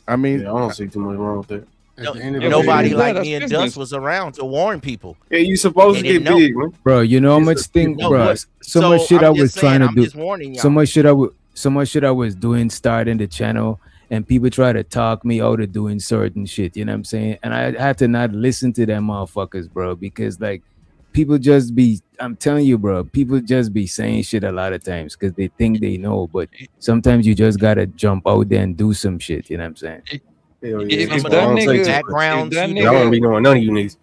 [SPEAKER 1] I mean,
[SPEAKER 19] I don't see too much wrong with that.
[SPEAKER 18] Nobody like me and Dust was around to warn people.
[SPEAKER 19] Yeah, you supposed to get big, man.
[SPEAKER 6] bro, you know how much thing, bro. So much shit I was trying to do. So much shit I was doing, starting the channel, and people try to talk me out of doing certain shit. You know what I'm saying? And I had to not listen to them motherfuckers, bro, because like people just be. I'm telling you, bro. People just be saying shit a lot of times because they think they know, but sometimes you just gotta jump out there and do some shit. You know what I'm saying?
[SPEAKER 2] If that nigga,
[SPEAKER 18] backgrounds,
[SPEAKER 2] if that
[SPEAKER 19] I don't be knowing none of you niggas.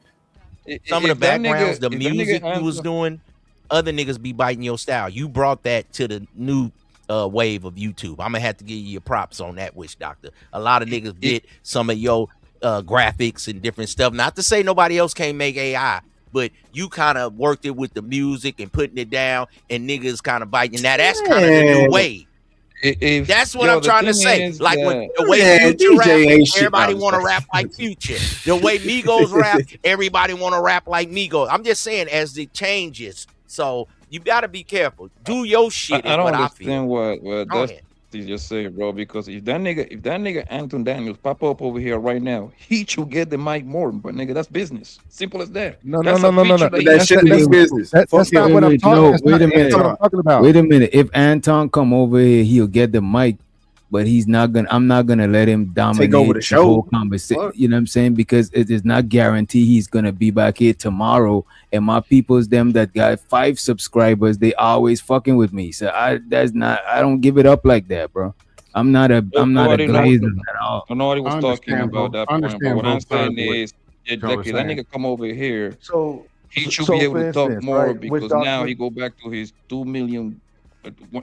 [SPEAKER 18] Some of the
[SPEAKER 2] if that
[SPEAKER 18] backgrounds,
[SPEAKER 2] nigga-
[SPEAKER 18] the
[SPEAKER 2] if that
[SPEAKER 18] music
[SPEAKER 2] nigga
[SPEAKER 18] you was doing, other niggas be biting your style. You brought that to the new wave of YouTube. I'm gonna have to give you your props on that, Witch Doctor. A lot of niggas did some of your graphics and different stuff. Not to say nobody else can't make AI, but you kind of worked it with the music and putting it down, and niggas kind of biting. Now that's kind of the new wave. That's what I'm trying to say. Like when the way Future rap, everybody want to rap like Future. The way Migos rap, everybody want to rap like Migos. I'm just saying, as it changes, so you got to be careful. Do your shit.
[SPEAKER 2] I don't
[SPEAKER 18] what I
[SPEAKER 2] understand
[SPEAKER 18] feel.
[SPEAKER 2] what
[SPEAKER 18] Go
[SPEAKER 2] that's
[SPEAKER 18] ahead.
[SPEAKER 2] you just say, bro. Because if that nigga Anton Daniels pop up over here right now, he should get the mic more. But nigga, that's business. Simple as that.
[SPEAKER 1] No.
[SPEAKER 2] That's a feature that
[SPEAKER 19] That shit is business.
[SPEAKER 1] That's not what I'm talking.
[SPEAKER 6] No,
[SPEAKER 1] That's
[SPEAKER 6] wait
[SPEAKER 1] not
[SPEAKER 6] a minute.
[SPEAKER 1] what I'm talking about.
[SPEAKER 6] Wait a minute. If Anton come over here, he'll get the mic, but he's not gonna. I'm not gonna let him dominate
[SPEAKER 19] over the show.
[SPEAKER 6] whole conversation.
[SPEAKER 19] What?
[SPEAKER 6] You know what I'm saying? Because it is not guaranteed he's gonna be back here tomorrow. And my people's them that got 5 subscribers, they always fucking with me. So I don't give it up like that, bro. I'm not a
[SPEAKER 2] Nobody
[SPEAKER 6] glazer at all.
[SPEAKER 2] Nobody was
[SPEAKER 16] I
[SPEAKER 2] talking
[SPEAKER 16] understand
[SPEAKER 2] about
[SPEAKER 16] both-
[SPEAKER 2] that
[SPEAKER 16] I
[SPEAKER 2] point. But
[SPEAKER 16] understand
[SPEAKER 2] what I'm
[SPEAKER 16] both sides
[SPEAKER 2] saying
[SPEAKER 16] of what
[SPEAKER 2] is,
[SPEAKER 16] y'all are
[SPEAKER 2] that
[SPEAKER 16] saying.
[SPEAKER 2] nigga come over here,
[SPEAKER 1] So
[SPEAKER 2] he should
[SPEAKER 1] so
[SPEAKER 2] be able
[SPEAKER 1] for
[SPEAKER 2] to talk
[SPEAKER 1] instance,
[SPEAKER 2] more
[SPEAKER 1] right, with
[SPEAKER 2] because
[SPEAKER 1] Doc-
[SPEAKER 2] now
[SPEAKER 1] with-
[SPEAKER 2] he go back to his 2 million.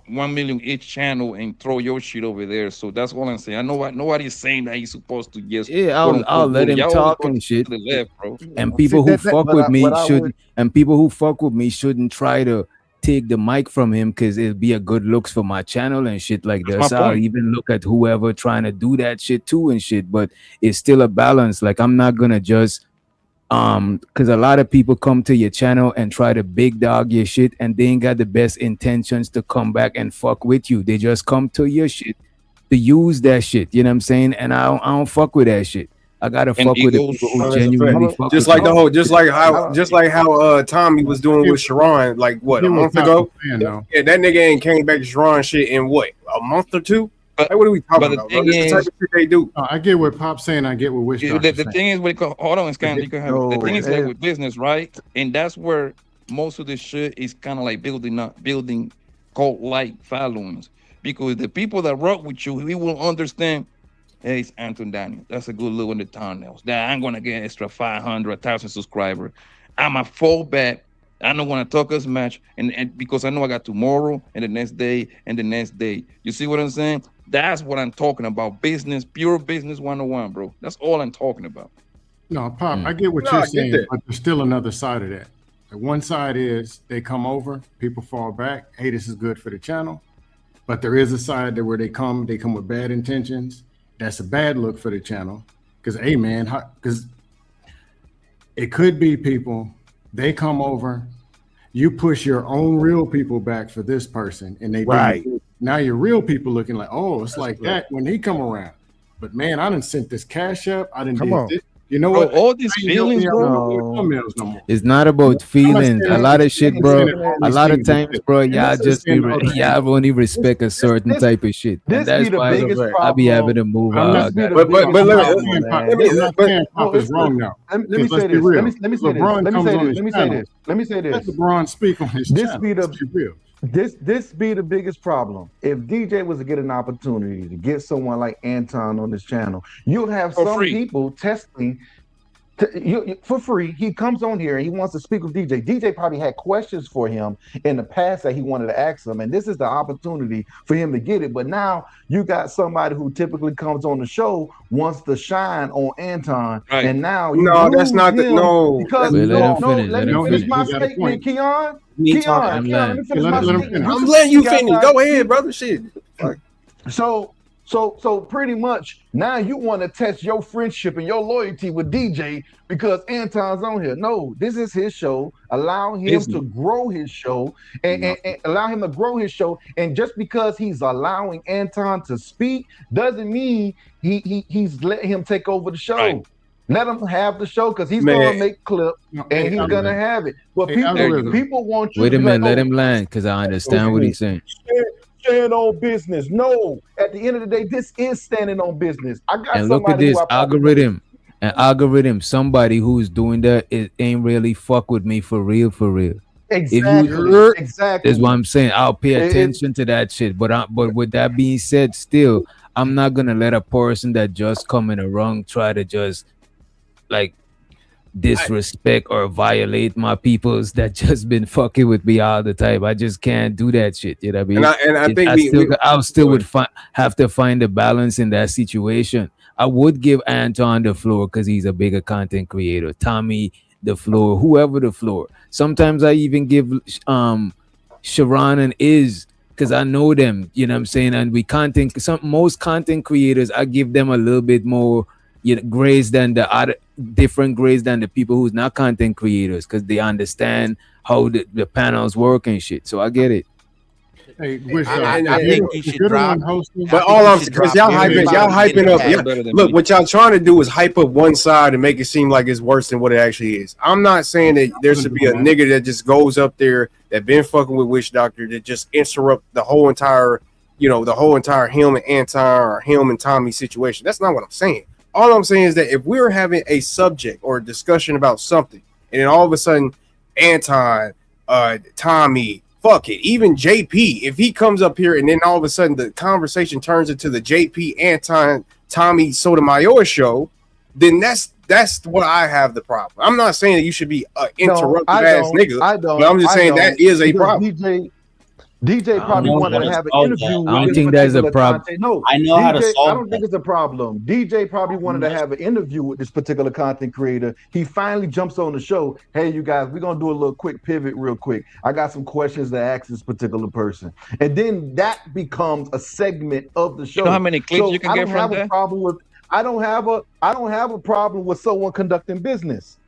[SPEAKER 2] 1 million each channel and throw your shit over there. So that's all I'm saying. I know what nobody's saying that he's supposed to just
[SPEAKER 6] Yeah,
[SPEAKER 2] quote,
[SPEAKER 6] I'll
[SPEAKER 2] unquote,
[SPEAKER 6] let
[SPEAKER 2] do.
[SPEAKER 6] him
[SPEAKER 2] Y'all
[SPEAKER 6] talk
[SPEAKER 2] always
[SPEAKER 6] and shit.
[SPEAKER 2] to the left, bro.
[SPEAKER 6] And people who fuck with me
[SPEAKER 1] what I
[SPEAKER 6] shouldn't.
[SPEAKER 1] would-
[SPEAKER 6] And people who fuck with me shouldn't try to take the mic from him because it'll be a good looks for my channel and shit like
[SPEAKER 2] That's
[SPEAKER 6] that.
[SPEAKER 2] my
[SPEAKER 6] So I'll
[SPEAKER 2] point.
[SPEAKER 6] even look at whoever trying to do that shit too and shit. But it's still a balance. Like I'm not gonna just because a lot of people come to your channel and try to big dog your shit and they ain't got the best intentions to come back and fuck with you. They just come to your shit to use that shit. You know what I'm saying? And I don't fuck with that shit. I gotta
[SPEAKER 2] And
[SPEAKER 6] fuck with the
[SPEAKER 2] egos-
[SPEAKER 6] people who
[SPEAKER 19] That's a
[SPEAKER 6] genuinely
[SPEAKER 19] fact.
[SPEAKER 6] fuck
[SPEAKER 19] Just
[SPEAKER 6] with
[SPEAKER 19] like
[SPEAKER 6] me.
[SPEAKER 19] the whole, just like how Tommy was doing with Sharon, like what, a month ago? Yeah, that nigga ain't came back to Sharon shit in what, a month or two? Like, what are we talking
[SPEAKER 2] but the
[SPEAKER 19] about, bro?
[SPEAKER 2] thing
[SPEAKER 19] This is the type
[SPEAKER 2] is-
[SPEAKER 19] of shit they do.
[SPEAKER 16] I get what Pop's saying. I get what Wish
[SPEAKER 2] The,
[SPEAKER 16] Doctor's
[SPEAKER 2] the
[SPEAKER 16] saying.
[SPEAKER 2] thing is, hold on, Scan, you can have the thing is like
[SPEAKER 1] if-
[SPEAKER 2] with business, right? And that's where most of the shit is kind of like building cult-like followings. Because the people that rock with you, we will understand. Hey, it's Anton Daniel. That's a good look on the thumbnails. That I'm gonna get extra 500, 1,000 subscribers. I'm a full bet. I don't want to talk as much, and because I know I got tomorrow and the next day and the next day. You see what I'm saying? That's what I'm talking about. Business, pure business 101, bro. That's all I'm talking about.
[SPEAKER 21] No, Pop, I get what you're saying, but there's still another side of that. The one side is they come over, people fall back. Hey, this is good for the channel. But there is a side that where they come with bad intentions. That's a bad look for the channel. Because, hey, man, because it could be people, they come over, you push your own real people back for this person, and they now your real people looking like, oh, it's like that when he come around. But man, I done sent this cash up. I didn't do this. You know what?
[SPEAKER 2] All these feelings, bro.
[SPEAKER 6] It's not about feelings. A lot of shit, bro. A lot of times, bro, y'all just y'all only respect a certain type of shit. And that's why I be having to move out.
[SPEAKER 21] But Pop is wrong now.
[SPEAKER 16] Let me say this. Let me say this.
[SPEAKER 21] Let LeBron speak on his channel.
[SPEAKER 16] This be the biggest problem. If DJ was to get an opportunity to get someone like Anton on this channel, you'll have some people testing for free. He comes on here and he wants to speak with DJ. DJ probably had questions for him in the past that he wanted to ask him, and this is the opportunity for him to get it. But now you got somebody who typically comes on the show wants to shine on Anton, and now you
[SPEAKER 19] that's not the
[SPEAKER 16] because let me finish my statement, Keon. Keon, let me finish my statement.
[SPEAKER 19] I'm letting you finish. Go ahead, brother. Shit.
[SPEAKER 16] So pretty much now you want to test your friendship and your loyalty with DJ because Anton's on here. No, this is his show. Allow him to grow his show and allow him to grow his show. And just because he's allowing Anton to speak doesn't mean he's letting him take over the show. Right. Let him have the show because he's gonna make clips and he's gonna have it. But people want you.
[SPEAKER 6] Wait a minute, let him land because I understand what he's saying.
[SPEAKER 16] Stand on business. No, at the end of the day, this is standing on business. I got
[SPEAKER 6] and look at this algorithm. An algorithm. Somebody who's doing that ain't really fuck with me for real, for real.
[SPEAKER 16] Exactly.
[SPEAKER 6] Exactly. That's what I'm saying. I'll pay attention to that shit. But with that being said, still, I'm not gonna let a person that just coming around try to just like disrespect or violate my peoples that just been fucking with me all the time. I just can't do that shit. You know what I mean?
[SPEAKER 19] And I think
[SPEAKER 6] I still would have to find a balance in that situation. I would give Anton the floor because he's a bigger content creator. Tommy the floor, whoever the floor. Sometimes I even give Sharon and Iz because I know them. You know what I'm saying? And most content creators, I give them a little bit more grades than the other, different grades than the people who's not content creators because they understand how the panels work and shit. So I get it.
[SPEAKER 21] Hey,
[SPEAKER 18] I think you should drop.
[SPEAKER 19] But all I'm because y'all hyping up. Look, what y'all trying to do is hype up one side and make it seem like it's worse than what it actually is. I'm not saying that there should be a nigga that just goes up there that been fucking with Witch Doctor that just interrupt the whole entire, him and Anton or him and Tommy situation. That's not what I'm saying. All I'm saying is that if we're having a subject or a discussion about something, and then all of a sudden, Anton, Tommy, fuck it, even JP, if he comes up here and then all of a sudden the conversation turns into the JP, Anton, Tommy Sotomayor show, then that's what I have the problem. I'm not saying that you should be an interruptive ass nigga. But I'm just saying that is a problem.
[SPEAKER 16] DJ probably wanted to have an interview.
[SPEAKER 6] I don't think there's a problem.
[SPEAKER 16] No,
[SPEAKER 7] I know how to solve
[SPEAKER 16] I don't think it's a problem. DJ probably wanted to have an interview with this particular content creator. He finally jumps on the show. Hey, you guys, we're gonna do a little quick pivot real quick. I got some questions to ask this particular person, and then that becomes a segment of the show.
[SPEAKER 2] You know how many clips you can get from that?
[SPEAKER 16] I don't have a problem with someone conducting business.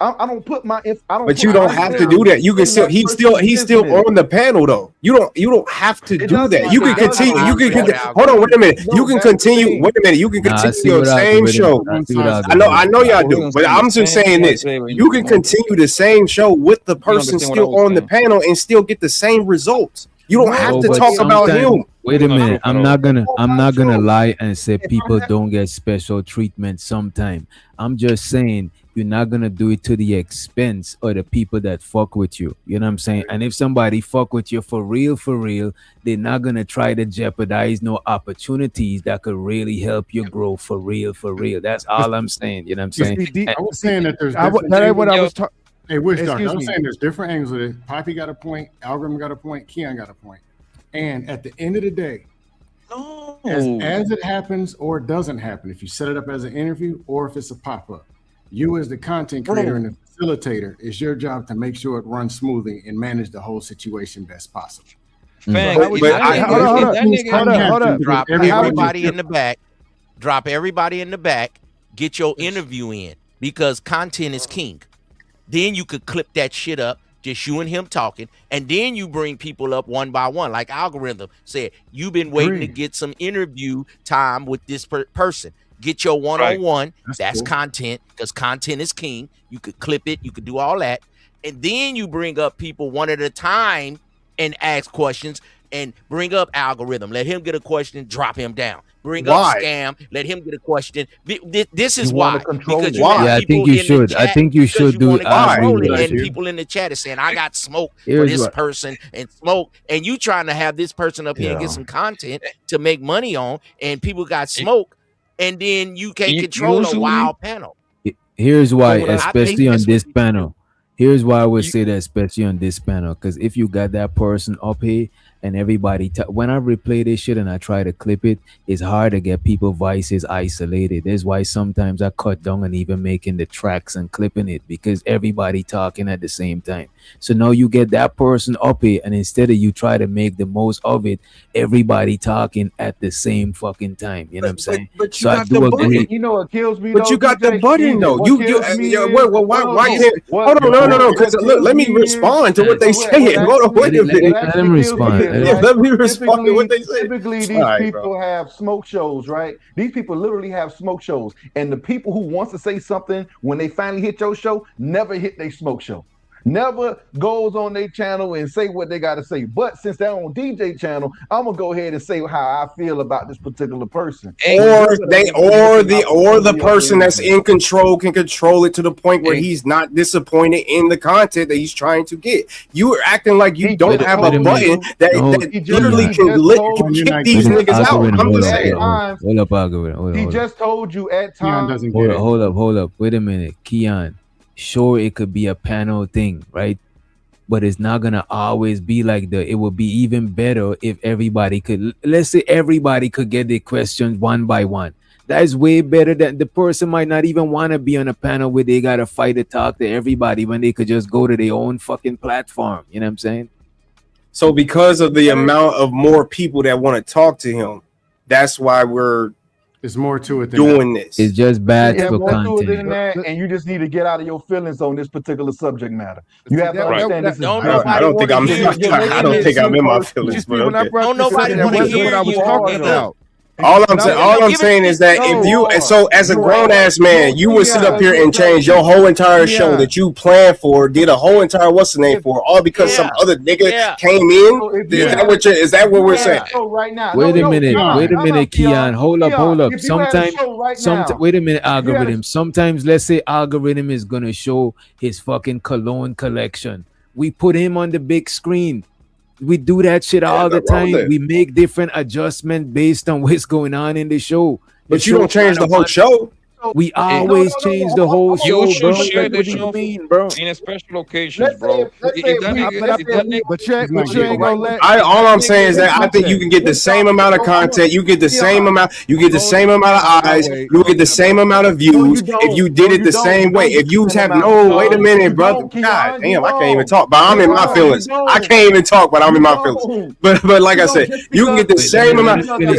[SPEAKER 16] I don't put my.
[SPEAKER 19] But you don't have to do that. You can still. He's still on the panel though. You don't have to do that. You can continue. Hold on. Wait a minute. You can continue. Wait a minute. You can continue the same show. I know y'all do. But I'm just saying this. You can continue the same show with the person still on the panel and still get the same results. You don't have to talk about him.
[SPEAKER 6] Wait a minute. I'm not gonna lie and say people don't get special treatment sometime. I'm just saying you're not gonna do it to the expense of the people that fuck with you. You know what I'm saying? And if somebody fuck with you for real, they're not gonna try to jeopardize no opportunities that could really help you grow for real. That's all I'm saying. You know what I'm saying?
[SPEAKER 21] I was saying that there's. Hey, Wish Doctor,
[SPEAKER 1] Excuse
[SPEAKER 21] I'm
[SPEAKER 1] me.
[SPEAKER 21] saying there's different angles of it. Poppy got a point, Algorithm got a point, Keon got a point. And at the end of the day, as it happens or doesn't happen, if you set it up as an interview or if it's a pop-up, you as the content creator and the facilitator, it's your job to make sure it runs smoothly and manage the whole situation best possible.
[SPEAKER 18] Hold up. Drop everybody in the back. Drop everybody in the back. Get your interview in because content is king. Then you could clip that shit up, just you and him talking, and then you bring people up one by one, like Algorithm said. You've been waiting to get some interview time with this person. Get your one-on-one. That's cool. Content, because content is king. You could clip it. You could do all that. And then you bring up people one at a time and ask questions and bring up Algorithm. Let him get a question, drop him down. Bring up Scam, let him get a question. This is why. Because you have
[SPEAKER 6] I think you should. I think you should do
[SPEAKER 18] and people in the chat is saying, I got smoke for this person and smoke. And you trying to have this person up here and get some content to make money on, and people got smoke, and then you can't control a wild panel.
[SPEAKER 6] Here's why, especially on this panel. Here's why I would say that, especially on this panel, because if you got that person up here and everybody, when I replay this shit and I try to clip it, it's hard to get people voices isolated. That's why sometimes I cut down and even making the tracks and clipping it, because everybody talking at the same time. So now you get that person up here, and instead of you try to make the most of it, everybody talking at the same fucking time. You know what I'm saying?
[SPEAKER 19] But you
[SPEAKER 6] so
[SPEAKER 19] got
[SPEAKER 6] I do
[SPEAKER 19] the button.
[SPEAKER 6] agree.
[SPEAKER 16] You know what kills me?
[SPEAKER 19] But you got the button though. Why can't? Hold on, no. Because let me respond to what they saying. Hold on, wait a minute.
[SPEAKER 6] Let them respond.
[SPEAKER 19] Let me respond to what they say.
[SPEAKER 16] Typically, these people have smoke shows, right? These people literally have smoke shows, and the people who wants to say something when they finally hit your show never hit their smoke show. Never goes on their channel and say what they got to say. But since they're on DJ channel, I'm gonna go ahead and say how I feel about this particular person.
[SPEAKER 19] Or the person that's in control can control it to the point where he's not disappointed in the content that he's trying to get. You are acting like you don't have a button that literally can kick these niggas out. I'm just saying.
[SPEAKER 6] Hold up, Algorithm.
[SPEAKER 16] He just told you at times.
[SPEAKER 6] Hold up. Wait a minute, Keon. Sure, it could be a panel thing, right? But it's not gonna always be like that. It would be even better if everybody could, let's say everybody could get their questions one by one. That is way better than the person might not even want to be on a panel where they gotta fight to talk to everybody when they could just go to their own fucking platform. You know what I'm saying?
[SPEAKER 19] So because of the amount of more people that want to talk to him, that's why
[SPEAKER 21] there's more to it than
[SPEAKER 19] doing this.
[SPEAKER 6] It's just bad for
[SPEAKER 16] more
[SPEAKER 6] content.
[SPEAKER 16] to it than that, and you just need to get out of your feelings on this particular subject matter. You have to understand this.
[SPEAKER 19] I don't think I'm in my feelings. But okay.
[SPEAKER 18] Don't nobody want to hear what I was talking about.
[SPEAKER 19] All I'm saying is that if you, so as a grown ass man, you would sit up here and change your whole entire show that you planned for, did a whole entire what's the name for, all because some other nigga came in. Is that what we're saying?
[SPEAKER 16] Right now,
[SPEAKER 6] wait a minute, Keon. Hold up. Sometimes, wait a minute, Algorithm. Sometimes, let's say Algorithm is gonna show his fucking cologne collection. We put him on the big screen. We do that shit all the time. We make different adjustments based on what's going on in the show.
[SPEAKER 19] But you don't change the whole show.
[SPEAKER 6] We always change the whole show,
[SPEAKER 2] You should
[SPEAKER 6] bro.
[SPEAKER 2] share the
[SPEAKER 6] What
[SPEAKER 2] show
[SPEAKER 6] do you mean, bro?
[SPEAKER 2] in a special occasions, bro.
[SPEAKER 19] All I'm saying is that I think you can get the same amount of content, you get the same amount of eyes, you get the same amount of views if you did it the same way. If you have wait a minute, brother. God damn, I can't even talk, but I'm in my feelings. I can't even talk, but I'm in my feelings. But like I said, you can get the same amount. You get the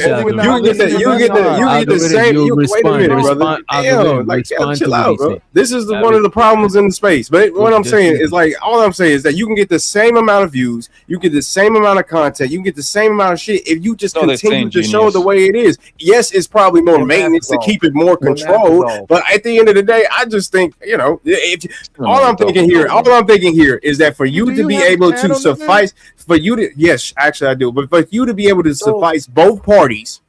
[SPEAKER 19] same. Wait a minute, brother. Damn, like chill out, bro. This is one of the problems in the space. But what I'm saying is, like, all I'm saying is that you can get the same amount of views, you get the same amount of content, you can get the same amount of shit if you just continue to show the way it is. Yes, it's probably more maintenance to keep it more controlled, but at the end of the day, I just think, all I'm thinking here is that for you to be able to suffice, for you to, yes, actually I do, but for you to be able to suffice both parties,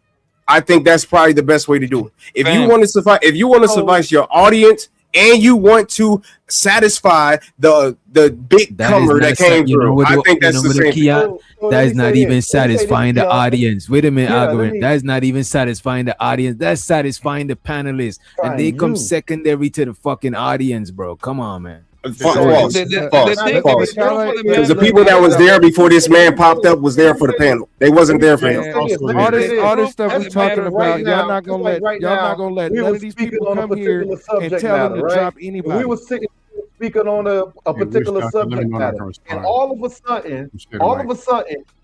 [SPEAKER 19] I think that's probably the best way to do it. If you want to suffice your audience and you want to satisfy the big comer that came through, I think that's the same thing.
[SPEAKER 6] That is not even satisfying the audience. Wait a minute, Algorithm. That is not even satisfying the audience. That's satisfying the panelists, and they come secondary to the fucking audience, bro. Come on, man.
[SPEAKER 19] False. Because the people that was there before this man popped up was there for the panel. They wasn't there for him.
[SPEAKER 1] All this stuff we're talking about, y'all not gonna let none of these people come here and tell them to drop anybody.
[SPEAKER 16] We were speaking on a particular subject matter, and all of a sudden,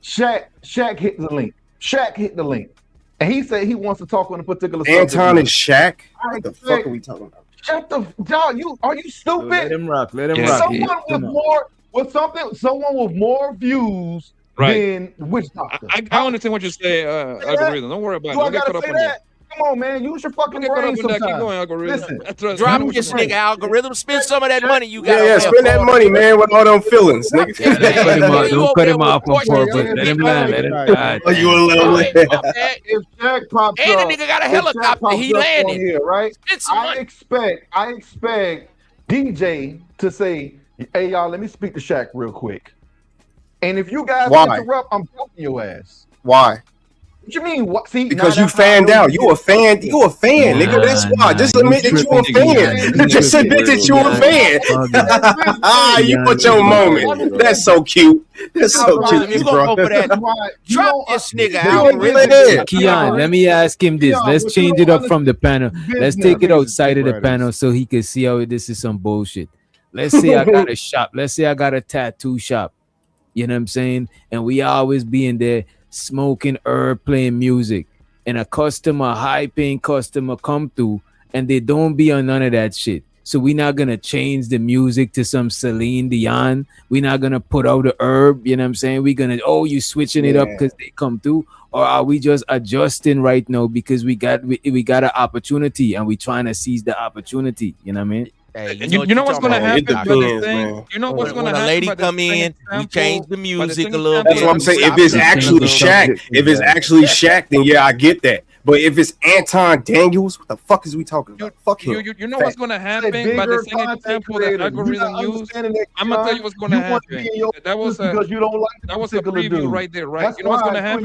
[SPEAKER 16] Shaq hit the link. Shaq hit the link, and he said he wants to talk on a particular subject.
[SPEAKER 19] Anton and Shaq. What the fuck are we talking about?
[SPEAKER 16] Shut the dog! Are you stupid?
[SPEAKER 15] Let him rock. Let him rock.
[SPEAKER 16] Someone with more views than Witch Doctor.
[SPEAKER 2] I understand what you say, algorithm. Don't worry about it.
[SPEAKER 16] Do I gotta say that? Come on, man. Use your fucking brain sometimes.
[SPEAKER 2] Keep going, algorithm.
[SPEAKER 16] Listen,
[SPEAKER 18] drop this nigga algorithm. Spend some of that money you got.
[SPEAKER 19] Yeah, spend that money, man, with all them feelings, nigga.
[SPEAKER 15] Don't cut him off on purpose. Let him land. Let him die.
[SPEAKER 19] Are you a little?
[SPEAKER 16] If Shaq pops up,
[SPEAKER 18] and the nigga got a helicopter. He landed
[SPEAKER 16] here, right? I expect DJ to say, "Hey, y'all, let me speak to Shaq real quick." And if you guys interrupt, I'm poking your ass.
[SPEAKER 19] Why?
[SPEAKER 16] What you mean? What? See,
[SPEAKER 19] because you fanned out. You a fan, nigga. That's why. Just admit that you a fan. Just admit that you a fan. You put your moment. That's so cute. That's so cute,
[SPEAKER 18] you
[SPEAKER 19] bro.
[SPEAKER 18] go for that. Drop this nigga out.
[SPEAKER 15] Keon, let me ask him this. Let's change it up from the panel. Let's take it outside of the panel so he can see how this is some bullshit. Let's say I got a shop. Let's say I got a tattoo shop. You know what I'm saying? And we always be in there smoking herb, playing music, and a customer, high-paying customer come through and they don't be on none of that shit. So we're not gonna change the music to some Celine Dion. We're not gonna put out the herb, you know what I'm saying? We're gonna, you switching it up because they come through, or are we just adjusting right now because we got an opportunity and we trying to seize the opportunity, you know what I mean?
[SPEAKER 18] Hey,
[SPEAKER 2] you know what's going to happen? You know what's going to happen?
[SPEAKER 18] When a lady come in, we change the music a little bit.
[SPEAKER 19] That's what I'm saying. If it's actually Shaq, then yeah, I get that. But if it's Anton Daniels, what the fuck is we talking about? Fuck him.
[SPEAKER 2] You know what's going to happen? By the same example that algorithm used, I'm going to tell you what's going to happen. That was a preview right there, right? You know what's going to happen?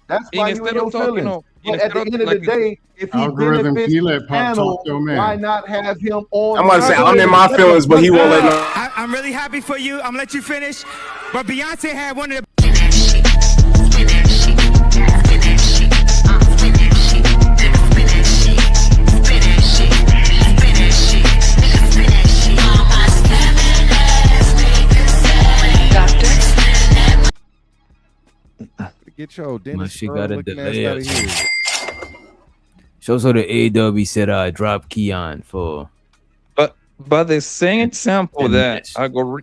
[SPEAKER 16] That's why you in your feelings. But at the end of the day, if he benefits the panel, why not have him on?
[SPEAKER 19] I'm gonna say I'm in my feelings, but he won't let me.
[SPEAKER 4] I'm really happy for you. I'm gonna let you finish. But Beyonce had one of the.
[SPEAKER 1] Get your dentist.
[SPEAKER 15] She got a delay. So the AW said drop Keon for.
[SPEAKER 2] But the same example that I go.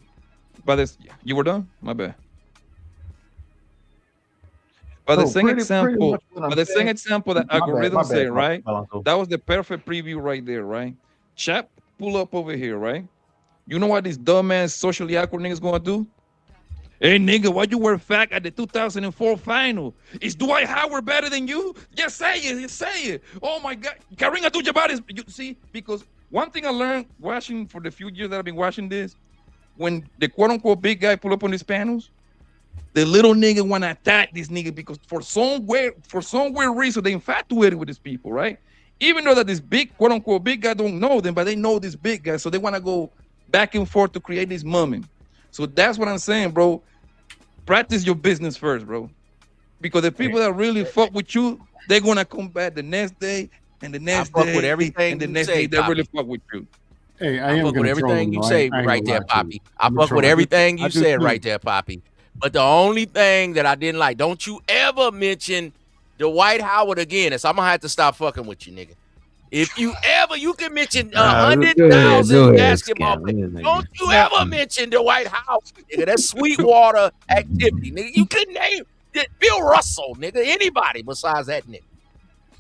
[SPEAKER 2] But this, you were done. My bad. But the same example. But the same example that algorithm said, right? That was the perfect preview right there, right? Chap, pull up over here, right? You know what this dumbass socially awkward nigga's gonna do? Hey nigga, why you wear fat at the 2004 final? Is Dwight Howard better than you? Just say it, just say it. Oh my God, Kareem Abdul-Jabbar is. You see, because one thing I learned watching for the few years that I've been watching this, when the quote unquote big guy pull up on these panels, the little nigga wanna attack this nigga because for some weird reason they infatuated with these people, right? Even though that this big quote unquote big guy don't know them, but they know this big guy, so they wanna go back and forth to create this moment. So that's what I'm saying, bro. Practice your business first, bro. Because the people that really fuck with you, they're gonna come back the next day and the next day
[SPEAKER 18] with everything
[SPEAKER 2] and the next day they really fuck with you.
[SPEAKER 21] Hey,
[SPEAKER 18] I fuck with everything you say right there, Poppy. I fuck with everything you said right there, Poppy. But the only thing that I didn't like, don't you ever mention Dwight Howard again. So I'm gonna have to stop fucking with you, nigga. If you can mention 100,000 basketball players. Don't you ever mention the White House, nigga. That's Sweetwater activity, nigga. You couldn't name Bill Russell, nigga. Anybody besides that nigga.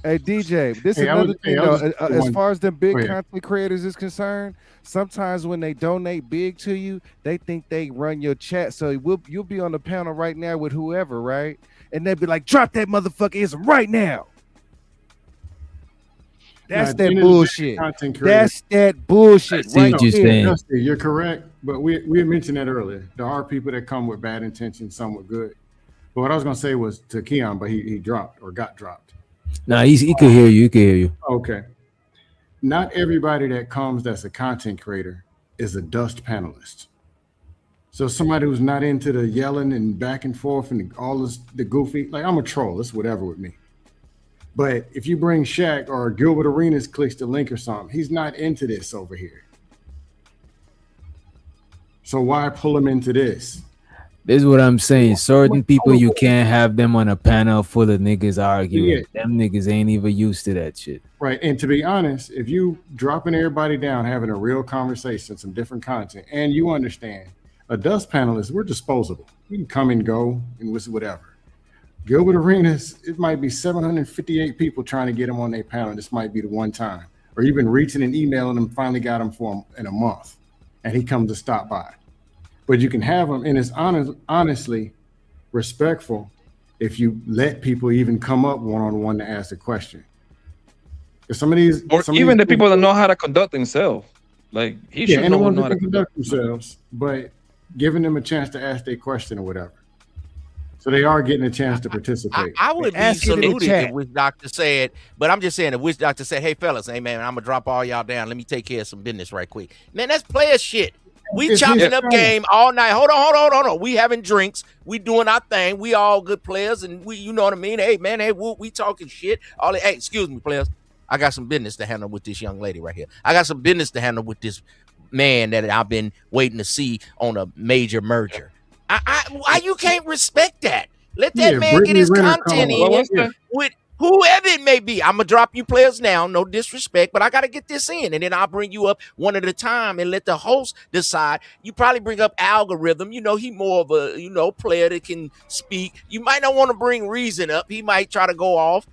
[SPEAKER 1] Hey DJ, this is another thing. As far as the big content creators is concerned, sometimes when they donate big to you, they think they run your chat. So you'll be on the panel right now with whoever, right? And they'll be like, "Drop that motherfucker right now." That's that bullshit. That's that bullshit.
[SPEAKER 21] Right there. You're correct, but we mentioned that earlier. There are people that come with bad intentions, some with good. But what I was gonna say was to Keon, but he dropped or got dropped.
[SPEAKER 15] Nah, he could hear you. He could hear you.
[SPEAKER 21] Okay. not everybody that comes that's a content creator is a dust panelist. So somebody who's not into the yelling and back and forth and all this, the goofy, like I'm a troll, it's whatever with me. But if you bring Shaq or Gilbert Arenas clicks the link or something, he's not into this over here. So why pull him into this?
[SPEAKER 6] This is what I'm saying. Certain people, you can't have them on a panel full of niggas arguing.
[SPEAKER 21] Yeah.
[SPEAKER 6] Them niggas ain't even used to that shit.
[SPEAKER 21] Right. And to be honest, if you dropping everybody down, having a real conversation, some different content, and you understand, a dust panelist, we're disposable. We can come and go and whatever. Gilbert Arenas, it might be 758 people trying to get him on their panel. This might be the one time. Or you've been reaching and emailing him, finally got him for him in a month. And he comes to stop by. But you can have him, and it's honestly respectful if you let people even come up one-on-one to ask a question. Some of these,
[SPEAKER 2] or even the people that know how to conduct themselves, like he should know how to
[SPEAKER 21] conduct themselves, but giving them a chance to ask their question or whatever. So they are getting a chance to participate.
[SPEAKER 18] I would be saluted if Witch Doctor said, but I'm just saying if Witch Doctor said, hey fellas, hey man, I'm gonna drop all y'all down. Let me take care of some business right quick. Man, that's player shit. We chopping up game all night. Hold on. We having drinks. We doing our thing. We all good players, and we, you know what I mean. Hey man, hey, we talking shit. Hey, excuse me, players. I got some business to handle with this young lady right here. I got some business to handle with this man that I've been waiting to see on a major merger. Why you can't respect that? Let that man get his content in with whoever it may be. I'm gonna drop you players now, no disrespect, but I gotta get this in, and then I'll bring you up one at a time and let the host decide. You probably bring up algorithm. You know, he more of a player that can speak. You might not want to bring Reason up. He might try to go off.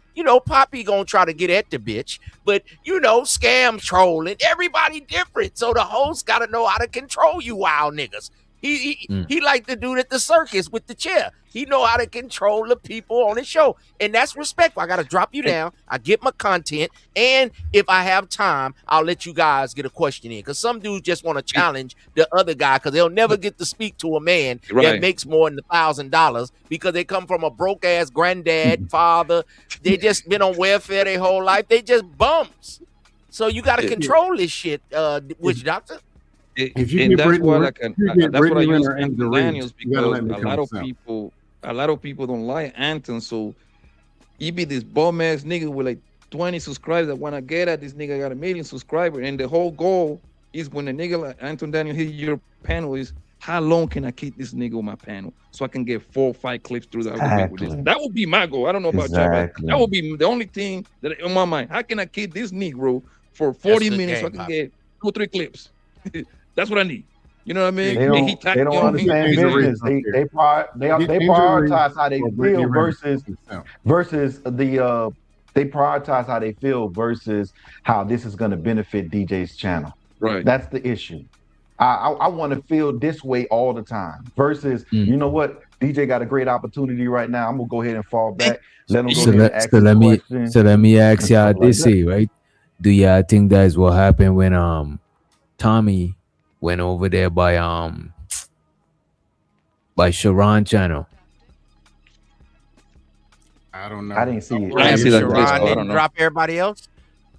[SPEAKER 18] Poppy gonna try to get at the bitch, but scam trolling. Everybody different, so the host gotta know how to control you wild niggas. He like the dude at the circus with the chair. He know how to control the people on his show, and that's respectful. I got to drop you down. I get my content, and if I have time, I'll let you guys get a question in, because some dudes just want to challenge the other guy because they'll never get to speak to a man that makes more than $1,000 because they come from a broke ass granddad, father. They just been on welfare their whole life. They just bums. So you got to control this shit, Witch Doctor.
[SPEAKER 21] If you
[SPEAKER 2] And
[SPEAKER 21] get
[SPEAKER 2] that's what
[SPEAKER 21] Brittany
[SPEAKER 2] I use
[SPEAKER 21] Renner
[SPEAKER 2] Anthony
[SPEAKER 21] the
[SPEAKER 2] Daniels,
[SPEAKER 21] rings, you gotta
[SPEAKER 2] because
[SPEAKER 21] let me
[SPEAKER 2] a lot of people don't like Anton, so he be this bum ass nigga with like 20 subscribers that want to get at this nigga got 1 million subscribers, and the whole goal is when a nigga like Anton Daniel hit your panel is how long can I keep this nigga on my panel so I can get 4 or 5 clips through the week with this. That would be my goal. I don't know about y'all, but that would be the only thing that on my mind. How can I keep this Negro for 40 minutes so I can get 2 or 3 clips? That's what I need. You know what I mean?
[SPEAKER 16] They don't understand business. They prioritize how they feel versus the they prioritize how they feel versus how this is going to benefit DJ's channel.
[SPEAKER 2] Right.
[SPEAKER 16] That's the issue. I want to feel this way all the time versus you know what, DJ got a great opportunity right now. I'm gonna go ahead and fall back. Let him go ahead and ask questions.
[SPEAKER 6] So let me ask y'all this, right? Do y'all think that's what happened when Tommy went over there by Sharon channel?
[SPEAKER 21] I don't know.
[SPEAKER 16] I didn't see it.
[SPEAKER 18] I didn't see that. Sharon didn't drop everybody else.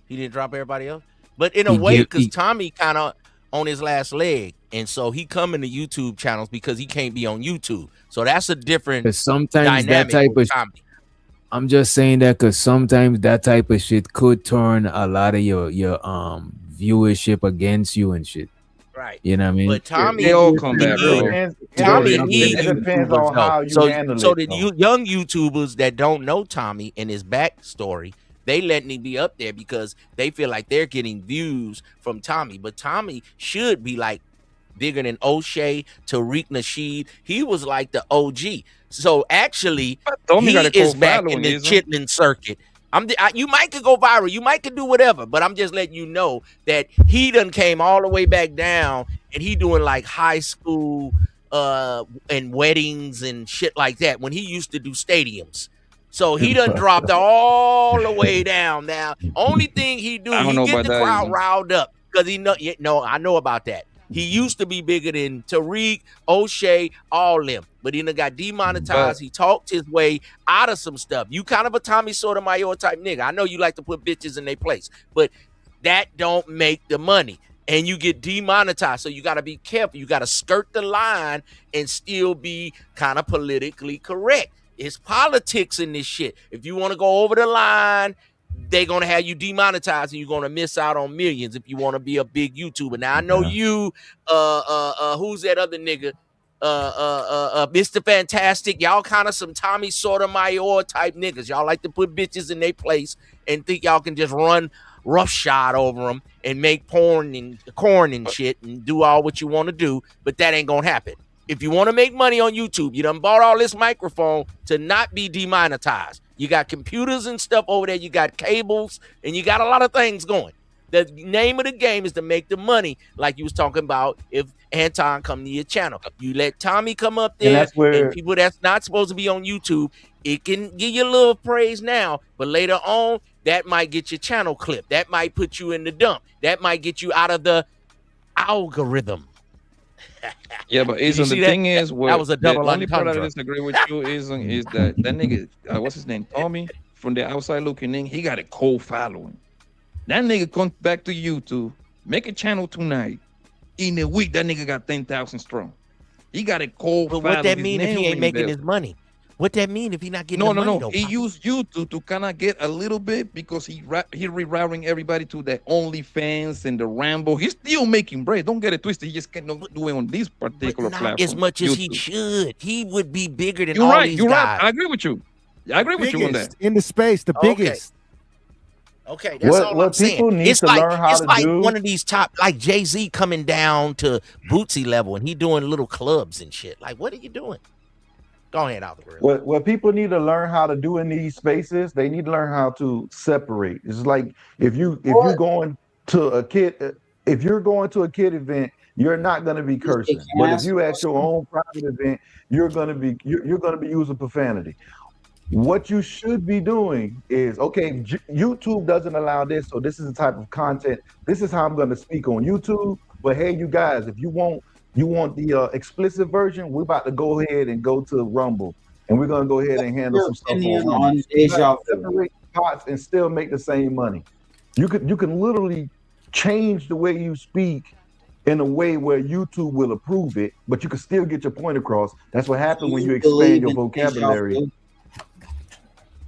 [SPEAKER 18] He didn't drop everybody else. But in a way, because Tommy kind of on his last leg, and so he coming to YouTube channels because he can't be on YouTube. So that's a different
[SPEAKER 6] sometimes that type of Tommy. I'm just saying that because sometimes that type of shit could turn a lot of your viewership against you and shit.
[SPEAKER 18] Right.
[SPEAKER 6] You know what I mean?
[SPEAKER 2] But Tommy, they all come back, bro.
[SPEAKER 18] Tommy,
[SPEAKER 16] it depends on how you handle it.
[SPEAKER 18] So the young YouTubers that don't know Tommy and his backstory, they letting him be up there because they feel like they're getting views from Tommy. But Tommy should be like bigger than O'Shea, Tariq Nasheed. He was like the OG. So actually, he is back in the Chitlin circuit. You might could go viral, you might could do whatever, but I'm just letting you know that he done came all the way back down, and he doing like high school and weddings and shit like that when he used to do stadiums. So he done dropped all the way down. Now, only thing he do, he get the crowd riled up because he know. No, I know about that. He used to be bigger than Tariq, O'Shea, all them. But he done got demonetized. He talked his way out of some stuff. You kind of a Tommy Sotomayor type nigga. I know you like to put bitches in their place. But that don't make the money. And you get demonetized. So you got to be careful. You got to skirt the line and still be kind of politically correct. It's politics in this shit. If you want to go over the line, they're going to have you demonetized and you're going to miss out on millions if you want to be a big YouTuber. Now, I know you, who's that other nigga? Mr. Fantastic. Y'all kind of some Tommy Sotomayor type niggas. Y'all like to put bitches in their place and think y'all can just run roughshod over them and make porn and corn and shit and do all what you want to do, but that ain't gonna happen. If you want to make money on YouTube, you done bought all this microphone to not be demonetized. You got computers and stuff over there, you got cables, and you got a lot of things going. The name of the game is to make the money, like you was talking about. If Anton come to your channel, you let Tommy come up there, and people that's not supposed to be on YouTube, it can give you a little praise now, but later on, that might get your channel clipped. That might put you in the dump. That might get you out of the algorithm.
[SPEAKER 2] Yeah, but isn't the thing is,
[SPEAKER 18] that was a double
[SPEAKER 2] the only part I
[SPEAKER 18] entendre.
[SPEAKER 2] disagree with you is that nigga, what's his name, Tommy, from the outside looking in, he got a cold following. That nigga comes back to YouTube, make a channel tonight. In a week, that nigga got 10,000 strong. He got a cold following.
[SPEAKER 18] But what that mean if he ain't making his money? What that mean if he not getting the money?
[SPEAKER 2] No. He used YouTube to kind of get a little bit because he rerouting everybody to the OnlyFans and the Rambo. He's still making bread. Don't get it twisted. He just cannot do it on this particular platform.
[SPEAKER 18] As much as he
[SPEAKER 2] YouTube.
[SPEAKER 18] should. He would be bigger than
[SPEAKER 2] You're
[SPEAKER 18] all
[SPEAKER 2] right.
[SPEAKER 18] these
[SPEAKER 2] You're
[SPEAKER 18] guys.
[SPEAKER 2] right. I agree with you. I agree with you on that.
[SPEAKER 1] In the space, the biggest.
[SPEAKER 18] Okay, that's all I'm saying.
[SPEAKER 16] People need
[SPEAKER 18] It's
[SPEAKER 16] to
[SPEAKER 18] like
[SPEAKER 16] learn how
[SPEAKER 18] it's
[SPEAKER 16] to
[SPEAKER 18] like
[SPEAKER 16] do.
[SPEAKER 18] one of these top, like Jay-Z coming down to Bootsy level and he doing little clubs and shit. Like, what are you doing? Go ahead, Alfred.
[SPEAKER 16] What people need to learn how to do in these spaces, they need to learn how to separate. It's like if you're going to a kid event, you're not going to be cursing. But if you at your own private event, you're going to be using profanity. What you should be doing is, okay, YouTube doesn't allow this, so this is the type of content. This is how I'm going to speak on YouTube. But hey, you guys, if you want the explicit version, we're about to go ahead and go to Rumble, and we're gonna go ahead and handle some stuff on Rumble. Separate pots and still make the same money. You can literally change the way you speak in a way where YouTube will approve it, but you can still get your point across. That's what happens when you expand your vocabulary.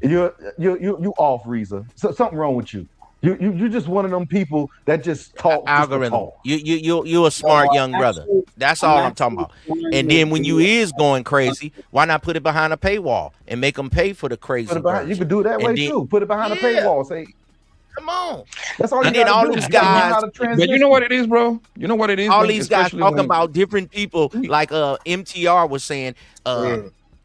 [SPEAKER 16] You off, Reza. So something wrong with you. You're just one of them people that just talk
[SPEAKER 18] Algorithm. You a smart young brother. That's all I'm talking about. And then when you is going crazy, why not put it behind a paywall and make them pay for the crazy?
[SPEAKER 16] You could do it that way too. Put it behind a paywall. Say,
[SPEAKER 18] come on.
[SPEAKER 16] That's all.
[SPEAKER 18] And then all these guys.
[SPEAKER 2] But you know what it is, bro. You know what it is.
[SPEAKER 18] All these guys talking about different people, like MTR was saying,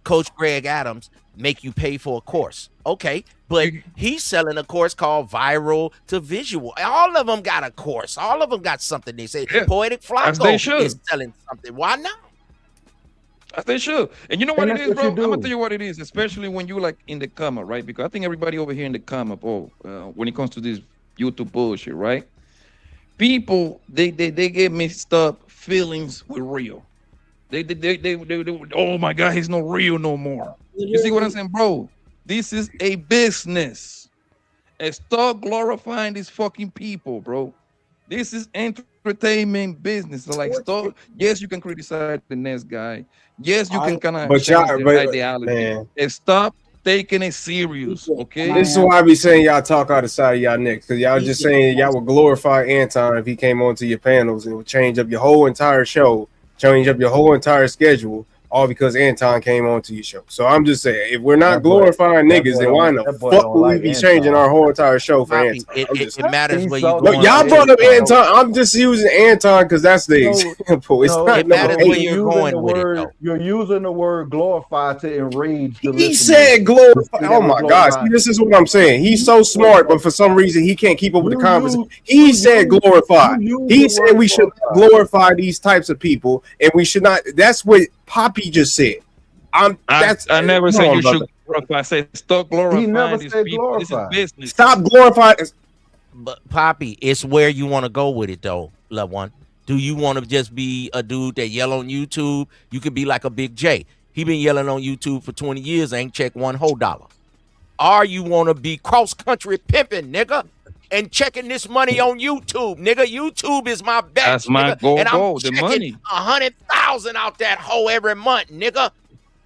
[SPEAKER 18] Coach Greg Adams make you pay for a course. Okay, but he's selling a course called Viral to Visual. All of them got a course. All of them got something. They say Poetic Flacco is selling something. Why not?
[SPEAKER 2] As they should. And you know what it is, bro? I'm gonna tell you what it is, especially when you like in the comment, right? Because I think everybody over here in the comment, when it comes to this YouTube bullshit, right? People they get mixed up feelings with real. They oh my God, he's not real no more. You see what I'm saying, bro? This is a business. And stop glorifying these fucking people, bro. This is entertainment business. So like, stop. Yes, you can criticize the next guy. Yes, you can kind of ideology. And stop taking it serious, okay?
[SPEAKER 19] This is why I be saying y'all talk out the side of y'all neck, because y'all just saying y'all would glorify Anton if he came onto your panels. It would change up your whole entire show, change up your whole entire schedule, all because Anton came onto your show. So I'm just saying, if we're not glorifying niggas, then why in the fuck would we be changing our whole entire show for Anton?
[SPEAKER 18] It matters where you
[SPEAKER 19] look, y'all brought up Anton. I'm just using Anton because that's the example. It's not
[SPEAKER 18] it matters where you're going with it, though.
[SPEAKER 16] You're using the word glorify to enrage the
[SPEAKER 19] He
[SPEAKER 16] listeners.
[SPEAKER 19] said glorify. Oh my gosh, this is what I'm saying. He's so smart, but for some reason he can't keep up with the conversation. He said glorify. He said we should glorify these types of people, and we should not. That's what Poppy just said. I
[SPEAKER 2] never said you should glorify. I said stop glorifying.
[SPEAKER 16] He never
[SPEAKER 2] these
[SPEAKER 16] said
[SPEAKER 2] people. This is
[SPEAKER 16] glorify.
[SPEAKER 2] business.
[SPEAKER 19] Stop glorifying.
[SPEAKER 18] But Poppy, it's where you want to go with it, though, loved one. Do you want to just be a dude that yell on YouTube? You could be like a Big J. He been yelling on YouTube for 20 years, ain't checked one whole dollar. Or you want to be cross country pimping, nigga, and checking this money on YouTube, nigga. YouTube is my bet.
[SPEAKER 2] That's my
[SPEAKER 18] nigga. And I'm
[SPEAKER 2] goal, the
[SPEAKER 18] checking
[SPEAKER 2] money.
[SPEAKER 18] 100,000 out that hoe every month, nigga.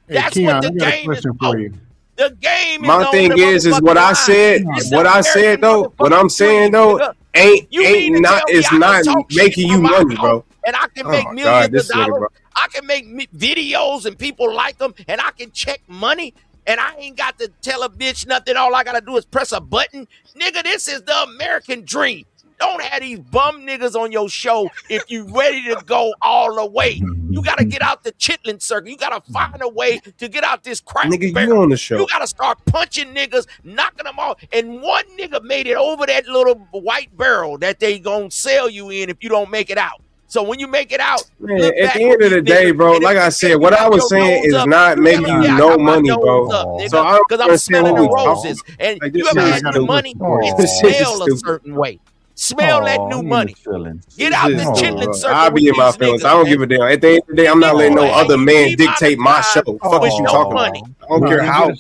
[SPEAKER 18] That's
[SPEAKER 21] Keon,
[SPEAKER 18] what the
[SPEAKER 21] I got a
[SPEAKER 18] game is
[SPEAKER 21] question for
[SPEAKER 18] about.
[SPEAKER 21] you.
[SPEAKER 18] The game is
[SPEAKER 19] My
[SPEAKER 18] on
[SPEAKER 19] thing
[SPEAKER 18] the
[SPEAKER 19] is
[SPEAKER 18] motherfucking
[SPEAKER 19] what I
[SPEAKER 18] line.
[SPEAKER 19] said.
[SPEAKER 18] It's
[SPEAKER 19] What
[SPEAKER 18] the
[SPEAKER 19] I said
[SPEAKER 18] American
[SPEAKER 19] though. What I'm
[SPEAKER 18] motherfucking
[SPEAKER 19] saying
[SPEAKER 18] dream,
[SPEAKER 19] though
[SPEAKER 18] nigga.
[SPEAKER 19] ain't
[SPEAKER 18] You mean to
[SPEAKER 19] not.
[SPEAKER 18] tell me
[SPEAKER 19] It's
[SPEAKER 18] I can
[SPEAKER 19] not
[SPEAKER 18] talk shit
[SPEAKER 19] making you
[SPEAKER 18] from my
[SPEAKER 19] money,
[SPEAKER 18] house
[SPEAKER 19] bro.
[SPEAKER 18] and I can
[SPEAKER 19] Oh
[SPEAKER 18] make
[SPEAKER 19] my
[SPEAKER 18] millions
[SPEAKER 19] God,
[SPEAKER 18] of
[SPEAKER 19] this nigga,
[SPEAKER 18] dollars?
[SPEAKER 19] bro.
[SPEAKER 18] I can make videos and people like them, and I can check money, and I ain't got to tell a bitch nothing. All I gotta do is press a button, nigga. This is the American dream. Don't have these bum niggas on your show if you ready to go all the way. You gotta get out the chitlin circle. You gotta find a way to get out this crack
[SPEAKER 19] Nigga,
[SPEAKER 18] barrel.
[SPEAKER 19] you on the show.
[SPEAKER 18] You gotta start punching niggas, knocking them off. And one nigga made it over that little white barrel that they gonna sell you in if you don't make it out. So when you make it out,
[SPEAKER 19] Man,
[SPEAKER 18] look
[SPEAKER 19] at
[SPEAKER 18] back
[SPEAKER 19] the
[SPEAKER 18] on
[SPEAKER 19] end of
[SPEAKER 18] these
[SPEAKER 19] the day,
[SPEAKER 18] niggas,
[SPEAKER 19] bro,
[SPEAKER 18] and
[SPEAKER 19] like
[SPEAKER 18] if
[SPEAKER 19] I
[SPEAKER 18] you
[SPEAKER 19] said,
[SPEAKER 18] got
[SPEAKER 19] what I was
[SPEAKER 18] your
[SPEAKER 19] saying
[SPEAKER 18] nose
[SPEAKER 19] is
[SPEAKER 18] up,
[SPEAKER 19] not
[SPEAKER 18] you
[SPEAKER 19] making
[SPEAKER 18] tell me
[SPEAKER 19] you
[SPEAKER 18] I
[SPEAKER 19] no
[SPEAKER 18] got my
[SPEAKER 19] money,
[SPEAKER 18] nose
[SPEAKER 19] bro.
[SPEAKER 18] up,
[SPEAKER 19] So
[SPEAKER 18] nigga,
[SPEAKER 19] I don't
[SPEAKER 18] because I'm
[SPEAKER 19] understand
[SPEAKER 18] smelling
[SPEAKER 19] what
[SPEAKER 18] the
[SPEAKER 19] we talking.
[SPEAKER 18] roses. And
[SPEAKER 19] Like
[SPEAKER 18] you
[SPEAKER 19] this
[SPEAKER 18] ever
[SPEAKER 19] shit is
[SPEAKER 18] had new
[SPEAKER 19] stupid.
[SPEAKER 18] money? It
[SPEAKER 19] This shit is
[SPEAKER 18] smell a
[SPEAKER 19] stupid.
[SPEAKER 18] certain way. Smell that new money. Get
[SPEAKER 19] This
[SPEAKER 18] out
[SPEAKER 19] shit
[SPEAKER 18] the
[SPEAKER 19] is stupid,
[SPEAKER 18] chitlin
[SPEAKER 19] bro.
[SPEAKER 18] circle
[SPEAKER 19] I'll be
[SPEAKER 18] with
[SPEAKER 19] in my
[SPEAKER 18] these
[SPEAKER 19] feelings.
[SPEAKER 18] niggas,
[SPEAKER 19] I don't
[SPEAKER 18] man.
[SPEAKER 19] give a damn. At the end of the day, I'm not letting no other man dictate my show. Fuck is you talking about? I don't care how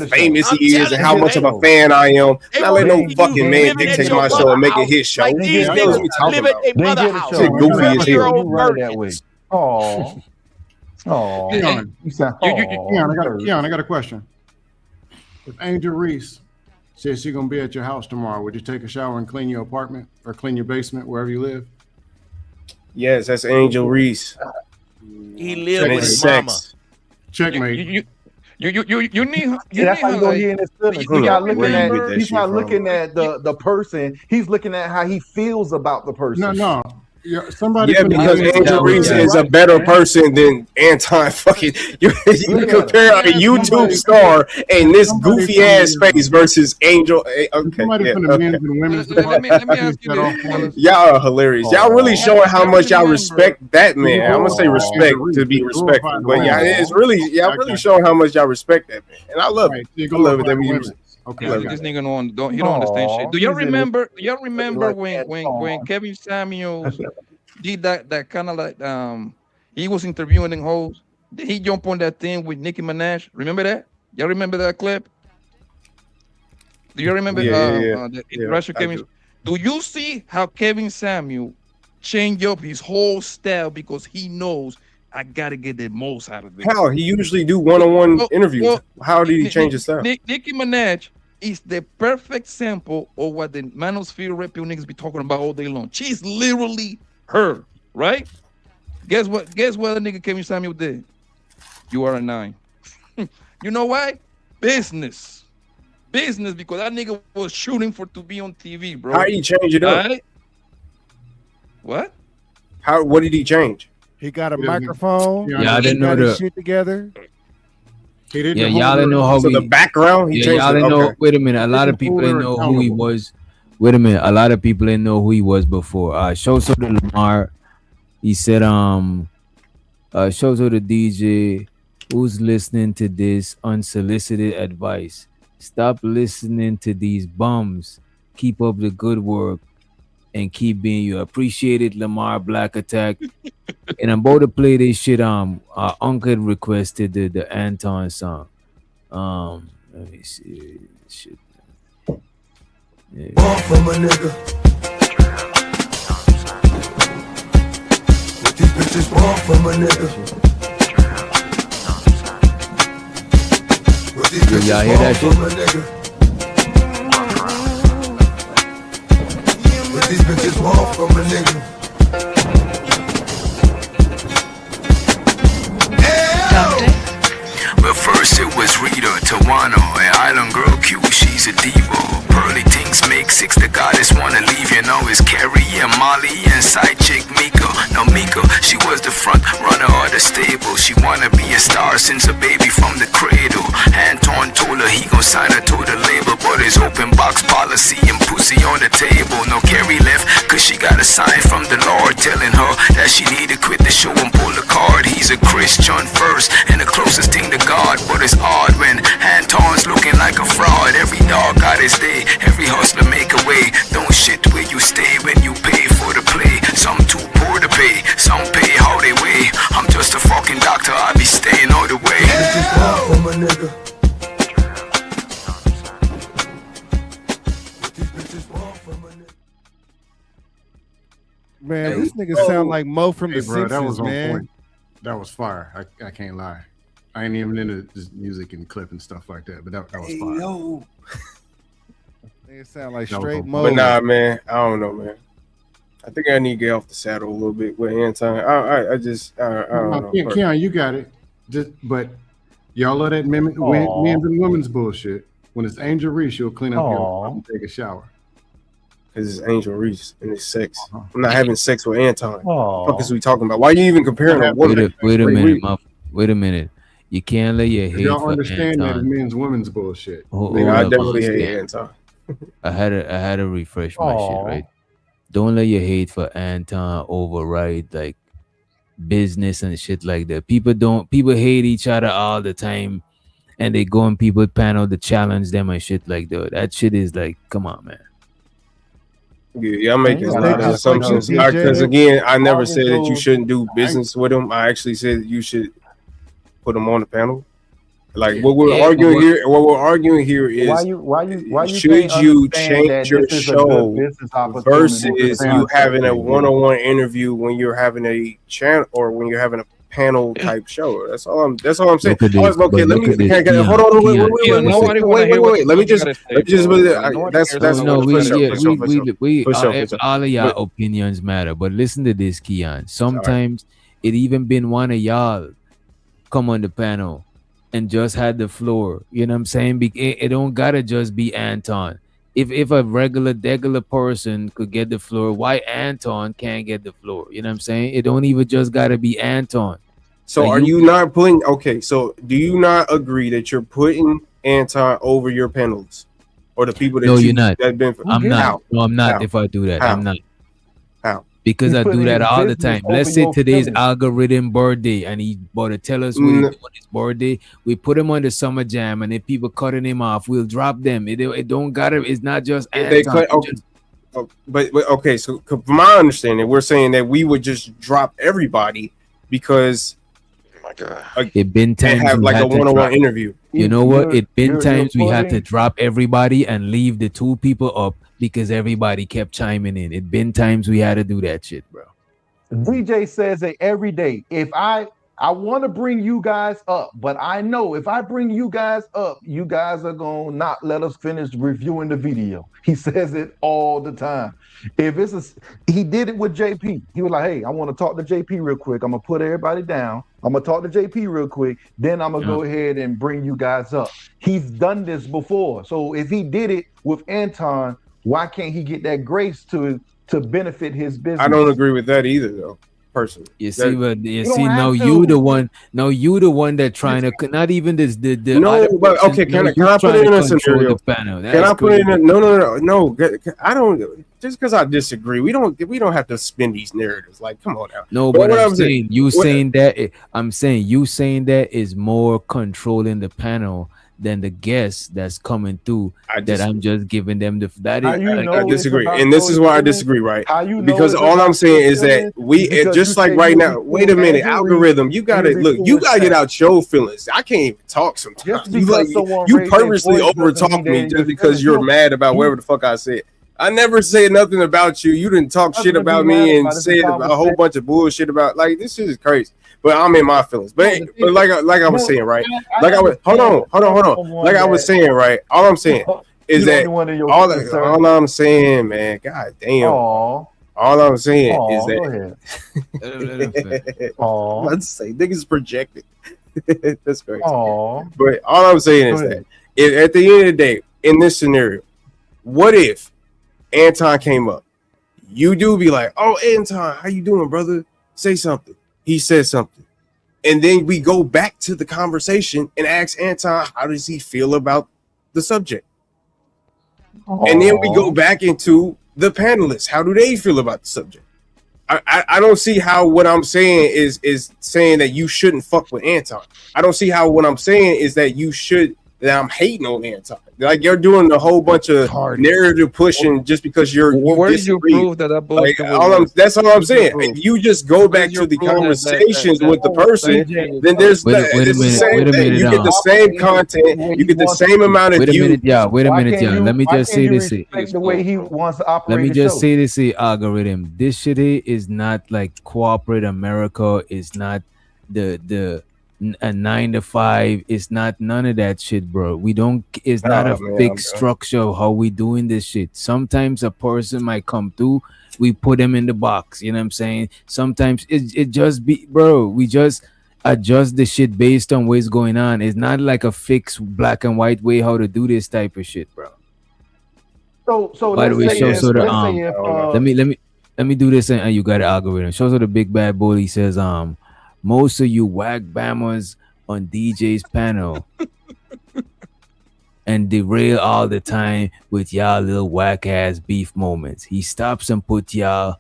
[SPEAKER 19] famous
[SPEAKER 18] I'm
[SPEAKER 19] he is and how
[SPEAKER 18] telling you,
[SPEAKER 19] much of
[SPEAKER 18] man.
[SPEAKER 19] a fan I am.
[SPEAKER 18] They
[SPEAKER 19] I'm not
[SPEAKER 18] want
[SPEAKER 19] letting
[SPEAKER 18] to
[SPEAKER 19] no
[SPEAKER 18] see you
[SPEAKER 19] fucking man
[SPEAKER 18] living at
[SPEAKER 19] dictate
[SPEAKER 18] your
[SPEAKER 19] my show
[SPEAKER 18] mother
[SPEAKER 19] and make it
[SPEAKER 18] house
[SPEAKER 19] his show.
[SPEAKER 18] like these
[SPEAKER 19] What the hell is we
[SPEAKER 18] niggas
[SPEAKER 19] talking
[SPEAKER 18] live at
[SPEAKER 19] about?
[SPEAKER 18] their mother house.
[SPEAKER 19] Shit goofy as hell.
[SPEAKER 18] 20-year-old virgins.
[SPEAKER 16] Oh, oh,
[SPEAKER 21] Keon,
[SPEAKER 16] you sound.
[SPEAKER 21] Keon, I got a question. If Angel Reese says she's gonna be at your house tomorrow, would you take a shower and clean your apartment or clean your basement wherever you live?
[SPEAKER 19] Yes, that's Angel Reese.
[SPEAKER 18] He lived
[SPEAKER 19] And
[SPEAKER 18] with
[SPEAKER 19] it's
[SPEAKER 18] his mama.
[SPEAKER 19] sex.
[SPEAKER 21] Checkmate.
[SPEAKER 2] You need.
[SPEAKER 16] See, that's how you gonna hear in his feelings.
[SPEAKER 19] Hold
[SPEAKER 16] He's not
[SPEAKER 19] on,
[SPEAKER 16] looking
[SPEAKER 19] where you
[SPEAKER 16] at.
[SPEAKER 19] get that
[SPEAKER 16] He's
[SPEAKER 19] shit
[SPEAKER 16] not
[SPEAKER 19] from?
[SPEAKER 16] looking at the person. He's looking at how he feels about the person.
[SPEAKER 21] No. Yeah, somebody.
[SPEAKER 19] Yeah, because Angel Reese is a better person than Anton fucking. You compare a YouTube star and this goofy ass face versus Angel. Okay,
[SPEAKER 21] Somebody
[SPEAKER 19] yeah,
[SPEAKER 21] from the
[SPEAKER 19] okay.
[SPEAKER 21] men's and women's
[SPEAKER 2] Let me ask you this, fellas.
[SPEAKER 19] Y'all are hilarious. Y'all really showing how much y'all respect that man. I'm gonna say respect to be respectful, but y'all really showing how much y'all respect that man, and I love it. I love it that we.
[SPEAKER 21] Okay,
[SPEAKER 2] This nigga don't understand shit. Do y'all remember? Do y'all remember when Kevin Samuels did that kind of like he was interviewing the hoes? Did he jump on that thing with Nicki Minaj? Remember that? Y'all remember that clip? Do you remember the Russia Kevin? Do you see how Kevin Samuel changed up his whole style because he knows I gotta get the most out of this?
[SPEAKER 19] How he usually do one-on-one interviews. How did he change his style?
[SPEAKER 2] Nicki Minaj is the perfect sample of what the manosphere reptile niggas be talking about all day long. She's literally her, right? Guess what the nigga Kevin Samuel did? You are a 9. You know why? Business, because that nigga was shooting to be on TV, bro.
[SPEAKER 19] How did he change it up?
[SPEAKER 2] Right? What?
[SPEAKER 19] What did he change?
[SPEAKER 1] He got a microphone.
[SPEAKER 21] Yeah,
[SPEAKER 1] I didn't know that shit together.
[SPEAKER 15] Yeah, y'all didn't know how
[SPEAKER 19] so the background.
[SPEAKER 15] Yeah, y'all didn't know. Wait a minute. A lot of people didn't know who he was. Wait a minute. A lot of people didn't know who he was before. Shows to Lamar. He said, shows to the DJ who's listening to this unsolicited advice. Stop listening to these bums. Keep up the good work and keep being you. Appreciate it, Lamar Black Attack. And I'm about to play this shit. Our uncle requested the Anton song. Let me see shit. Yeah.
[SPEAKER 3] From a nigga. What these bitches want from a nigga. What these bitches
[SPEAKER 15] y'all hear that shit?
[SPEAKER 3] from a nigga. What these bitches want from a nigga.
[SPEAKER 6] But first it was Rita, Tawano, and Island Girl Q, she's a diva. Pearly things make 6, the goddess wanna leave, you know it's Carrie and Molly and side chick Mika. Now Mika, she was the front runner of the stable. She wanna be a star since a baby from the cradle. Anton told her he gon' sign her to the label, but his open box policy and pussy on the table. No Carrie left, cause she got a sign from the Lord telling her that she need to quit the show and pull the card. He's a Christian first and the closest thing to God, but it's odd when Anton's looking like a fraud. Every dog got his day, every hustler make a way. Don't shit where you stay when you pay for the play. Some too poor to pay, some pay how they weigh. I'm just a fucking doctor, I be staying all the way.
[SPEAKER 3] From a nigga. What these bitches want from
[SPEAKER 1] Man, this nigga sound like Mo from The
[SPEAKER 21] bro, that
[SPEAKER 1] Simpsons,
[SPEAKER 21] was on
[SPEAKER 1] man.
[SPEAKER 21] point. That was fire. I can't lie. I ain't even into this music and clip and stuff like that, but that was fire.
[SPEAKER 19] Yo.
[SPEAKER 1] Nigga sound like
[SPEAKER 21] That was
[SPEAKER 1] straight
[SPEAKER 21] on
[SPEAKER 1] Mo.
[SPEAKER 19] But nah, man, I don't know, man. I think I need to get off the saddle a little bit with Anton. I don't know.
[SPEAKER 21] Keon, you got it. But y'all love that men's and women's bullshit. When it's Angel Reese, you'll clean up your and take a shower.
[SPEAKER 19] Because it's Angel Reese and it's sex. I'm not having sex with Anton. What the fuck is we talking about? Why are you even comparing a woman?
[SPEAKER 6] Wait a minute. You can't let your hate
[SPEAKER 21] Y'all
[SPEAKER 6] for
[SPEAKER 21] understand that it
[SPEAKER 6] Anton.
[SPEAKER 21] means women's bullshit.
[SPEAKER 19] I definitely hate Anton.
[SPEAKER 6] I had to refresh my shit, right? Don't let your hate for Anton override like business and shit like that. People hate each other all the time, and they go on people's panel to challenge them and shit like that. That shit is like, come on, man.
[SPEAKER 19] Yeah, I'm making a lot of assumptions. Because again, I never said that you shouldn't do business with them. I actually said that you should put them on the panel. Like what we're arguing here is
[SPEAKER 16] why you
[SPEAKER 19] should you change your show versus you having a one-on-one interview when you're having a channel or when you're having a panel type show. That's all I'm saying. Okay, let me hold on. Wait. Let me just.
[SPEAKER 6] All of y'all opinions matter, but listen to this, Keon. Sometimes it even been one of y'all come on the panel and just had the floor. You know what I'm saying? It don't gotta just be Anton. If a regular person could get the floor, why Anton can't get the floor? You know what I'm saying? It don't even just gotta be Anton.
[SPEAKER 19] So are you not putting? Okay, so do you not agree that you're putting Anton over your panelists or the people that
[SPEAKER 6] you're not?
[SPEAKER 19] I'm
[SPEAKER 6] not. No, I'm not. If I do that, I'm not.
[SPEAKER 19] How?
[SPEAKER 6] Because I do that all the time. Let's say today's algorithm birthday and he about to tell us what he's doing his birthday. We put him on the summer jam, and if people cutting him off, we'll drop them. It don't gotta. It's not just Anton.
[SPEAKER 19] But okay. So from my understanding, we're saying that we would just drop everybody because.
[SPEAKER 6] It been times
[SPEAKER 19] have like a one-on-one interview.
[SPEAKER 6] You know what? It been times we had to drop everybody and leave the two people up because everybody kept chiming in. It been times we had to do that shit, bro.
[SPEAKER 16] DJ says it every day. If I want to bring you guys up, but I know if I bring you guys up, you guys are gonna not let us finish reviewing the video. He says it all the time. He did it with JP. He was like, "Hey, I want to talk to JP real quick. I'm gonna put everybody down. I'm gonna talk to JP real quick. Then I'm gonna go ahead and bring you guys up." He's done this before. So if he did it with Anton, why can't he get that grace to benefit his business?
[SPEAKER 19] I don't agree with that either, though. Personally,
[SPEAKER 6] you see, you the one that trying to not even this the
[SPEAKER 19] no, but okay, can I put it in a scenario? Can I put it in no? I don't. Just because I disagree, we don't have to spin these narratives. Like, come on now.
[SPEAKER 6] No, but I'm saying you saying that is more controlling the panel than the guests that's coming through. That I'm just giving them that.
[SPEAKER 19] I disagree, and this is why I disagree, right? Because all I'm saying is that just like right now. Wait a minute, algorithm. You gotta get out your feelings. I can't even talk sometimes. You purposely over talk me just because you're mad about whatever the fuck I said. I never said nothing about you. You didn't talk shit about me and said a whole bunch of bullshit about this shit is crazy. But I'm in my feelings. But like I was saying, right? Like I was hold on. Like I was saying, right? All I'm saying is that all I'm saying, man, god damn. All I'm saying is that let's say niggas projected. That's crazy. But all I'm saying is that at the end of the day, in this scenario, what if Anton came up? You do be like, "Oh, Anton, how you doing, brother? Say something." He says something, and then we go back to the conversation and ask Anton, how does he feel about the subject? And then we go back into the panelists. How do they feel about the subject? I don't see how what I'm saying is saying that you shouldn't fuck with Anton. I don't see how what I'm saying is that you should that I'm hating on Anton. Like you're doing a whole bunch of narrative pushing just because you
[SPEAKER 2] Where did you
[SPEAKER 19] disagree.
[SPEAKER 2] prove that that bullshit was?
[SPEAKER 19] That's all I'm saying. If you just go back to the conversations with the person, then there's
[SPEAKER 6] Wait a minute.
[SPEAKER 19] You get the same content. You get the same amount of views.
[SPEAKER 6] Wait a minute, y'all. Let me just say this.
[SPEAKER 16] The way he wants to operate.
[SPEAKER 6] Let me
[SPEAKER 16] his
[SPEAKER 6] just
[SPEAKER 16] show.
[SPEAKER 6] say this algorithm. This shit here is not like corporate America. It's not a 9 to 5. It's not none of that shit, bro. We don't. It's not a fixed structure of how we doing this shit. Sometimes a person might come through. We put them in the box. You know what I'm saying? Sometimes it just be, bro. We just adjust the shit based on what's going on. It's not like a fixed black and white way how to do this type of shit, bro.
[SPEAKER 16] So
[SPEAKER 6] by the way, let me do this and you got an algorithm. Shows the big bad bully says most of you whack bammers on DJ's panel and derail all the time with y'all little whack ass beef moments. He stops and put y'all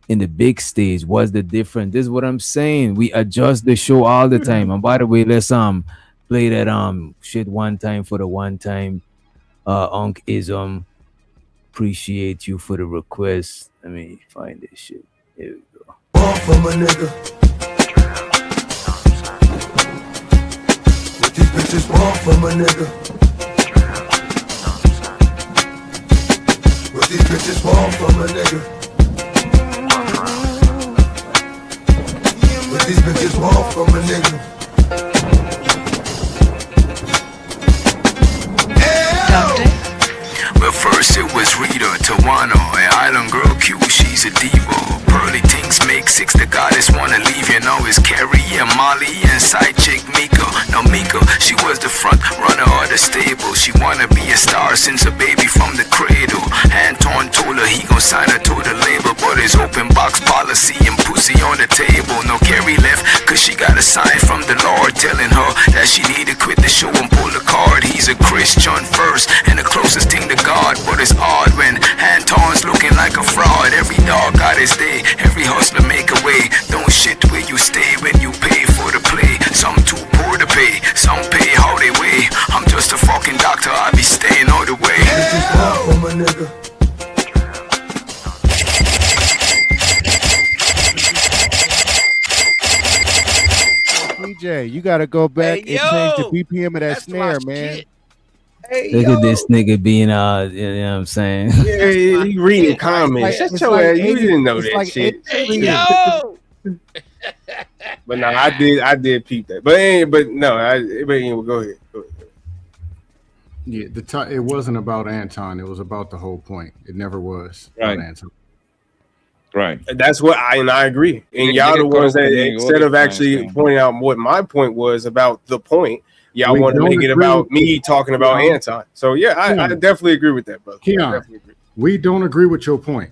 [SPEAKER 6] in the big stage. What's the difference? This is what I'm saying. We adjust the show all the time. And by the way, let's play that shit one time for the one time. Ism. Appreciate you for the request. Let me find this shit. Here we go.
[SPEAKER 3] From a nigga. What these bitches want from a nigga. What these bitches want from a nigga. What these bitches want from a nigga.
[SPEAKER 6] Well, first it was Rita, Tawano, an island girl Q, she's a diva. Pearly things make six, the goddess wanna leave, you know, it's Carrie and Molly and side chick Mika. Now Mika, she was the front runner of the stable. She wanna be a star since a baby from the cradle. Anton told her he gon' sign her to the label, but it's open box policy and pussy on the table. No Carrie left, cause she got a sign from the Lord telling her that she need to quit the show and pull the card. He's a Christian first and the closest thing to God, but it's odd when Anton's looking like a fraud. Every dog got his day, every hustler make a way. Don't shit where you stay when you pay for the play. Some too poor to pay, some pay how they weigh. I'm just a fucking doctor, I be staying all the way.
[SPEAKER 3] From a nigga.
[SPEAKER 1] DJ, you gotta go back and change the BPM of that snare, man.
[SPEAKER 19] Hey,
[SPEAKER 6] Look at this nigga being you know what I'm saying?
[SPEAKER 19] Yeah, he reading comments. Shut your ass. You didn't know that shit. But no, I did peep that. But anyway, go ahead.
[SPEAKER 21] Yeah, it wasn't about Anton. It was about the whole point. It never was
[SPEAKER 2] Right.
[SPEAKER 21] about Anton.
[SPEAKER 2] Right.
[SPEAKER 19] That's what I agree. And y'all the ones that instead of actually pointing out what my point was about the point, y'all want to make it about me talking about Anton. So yeah, I definitely agree with that, brother.
[SPEAKER 21] Keon, we don't agree with your point.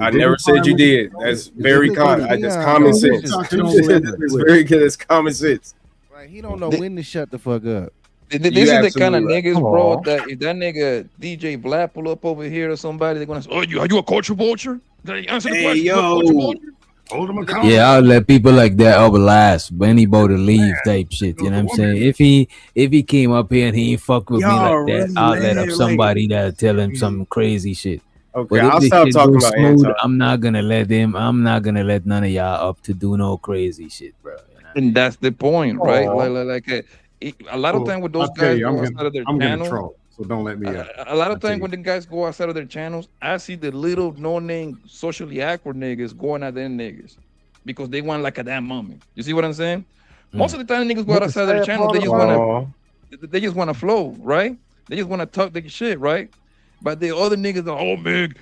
[SPEAKER 19] I never said you did. That's very common. That's common sense. It's very good. It's common sense.
[SPEAKER 1] Right. He don't know when to shut the fuck up.
[SPEAKER 2] This is the kind of niggas, bro, that if that nigga DJ Black pull up over here or somebody, they're gonna say, "Oh, are you a culture vulture? Answer the question. Culture vulture?"
[SPEAKER 21] Hold him accountable.
[SPEAKER 6] Yeah, I'll let people like that up last when he about to leave type shit. You know what I'm saying? If he came up here and he ain't fuck with me like that, I'll let up somebody that tell him some crazy shit.
[SPEAKER 19] Okay, I'll stop talking about Anton.
[SPEAKER 6] I'm not gonna let none of y'all up to do no crazy shit, bro. You know?
[SPEAKER 2] And that's the point, right? Like a lot of time with those guys go outside of their channel.
[SPEAKER 21] Troll, so don't let me.
[SPEAKER 2] A lot of time when the guys go outside of their channels, I see the little no-name socially awkward niggas going at them niggas because they want like a damn moment. You see what I'm saying? Most of the time, niggas go outside of their channels, they just wanna flow, right? They just wanna talk their shit, right? But the other niggas are, oh man,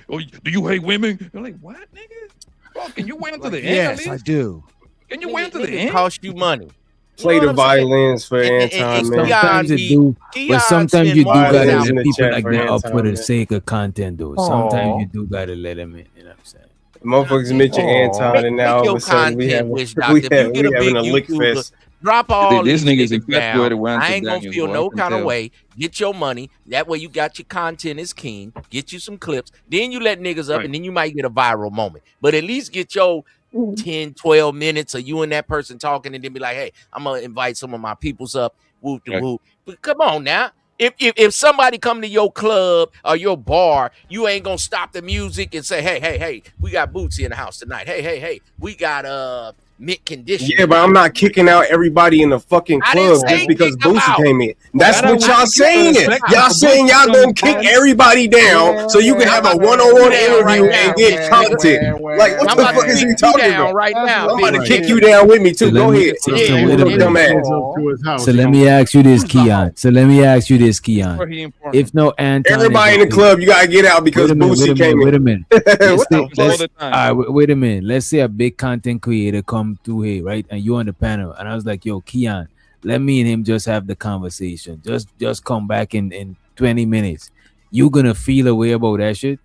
[SPEAKER 2] do you hate women? You're like, what, nigga? Bro, can you wait until the end?
[SPEAKER 1] Yes, I do.
[SPEAKER 2] Can you wait until the end?
[SPEAKER 18] Cost you money.
[SPEAKER 19] Play the violins for Anton, man.
[SPEAKER 6] Sometimes it do, but sometimes you do gotta let people like that up for the sake of content, though. Sometimes you do gotta let them in. You know what I'm saying?
[SPEAKER 19] Motherfuckers mention Anton, and now all of a sudden we having a lick fest.
[SPEAKER 18] Drop all
[SPEAKER 2] this
[SPEAKER 18] these
[SPEAKER 2] niggas
[SPEAKER 18] down. I ain't gonna feel no kind of way. Get your money. That way you got your content is king. Get you some clips. Then you let niggas up, and then you might get a viral moment. But at least get your 10, 12 minutes of you and that person talking, and then be like, hey, I'm gonna invite some of my peoples up. whoop de whoop. But come on now. If somebody come to your club or your bar, you ain't gonna stop the music and say, hey, we got Bootsy in the house tonight. Hey, we got mint condition.
[SPEAKER 19] Yeah, but I'm not kicking out everybody in the fucking club just because Boosie came in. That's what y'all saying. Y'all saying y'all gonna kick everybody down so you can have a one-on-one interview and get content. Like, what the fuck is he talking about?
[SPEAKER 18] Right now,
[SPEAKER 19] I'm about to kick you down with me too. Go ahead.
[SPEAKER 6] So let me ask you this, Keon. If no Anton,
[SPEAKER 19] everybody in the club, you gotta get out because Boosie came in.
[SPEAKER 6] Wait a minute. Wait a minute. Let's say a big content creator come through here, right? And you on the panel, and I was like, "Yo, Keon, let me and him just have the conversation. Just come back in 20 minutes. You gonna feel a way about that shit?"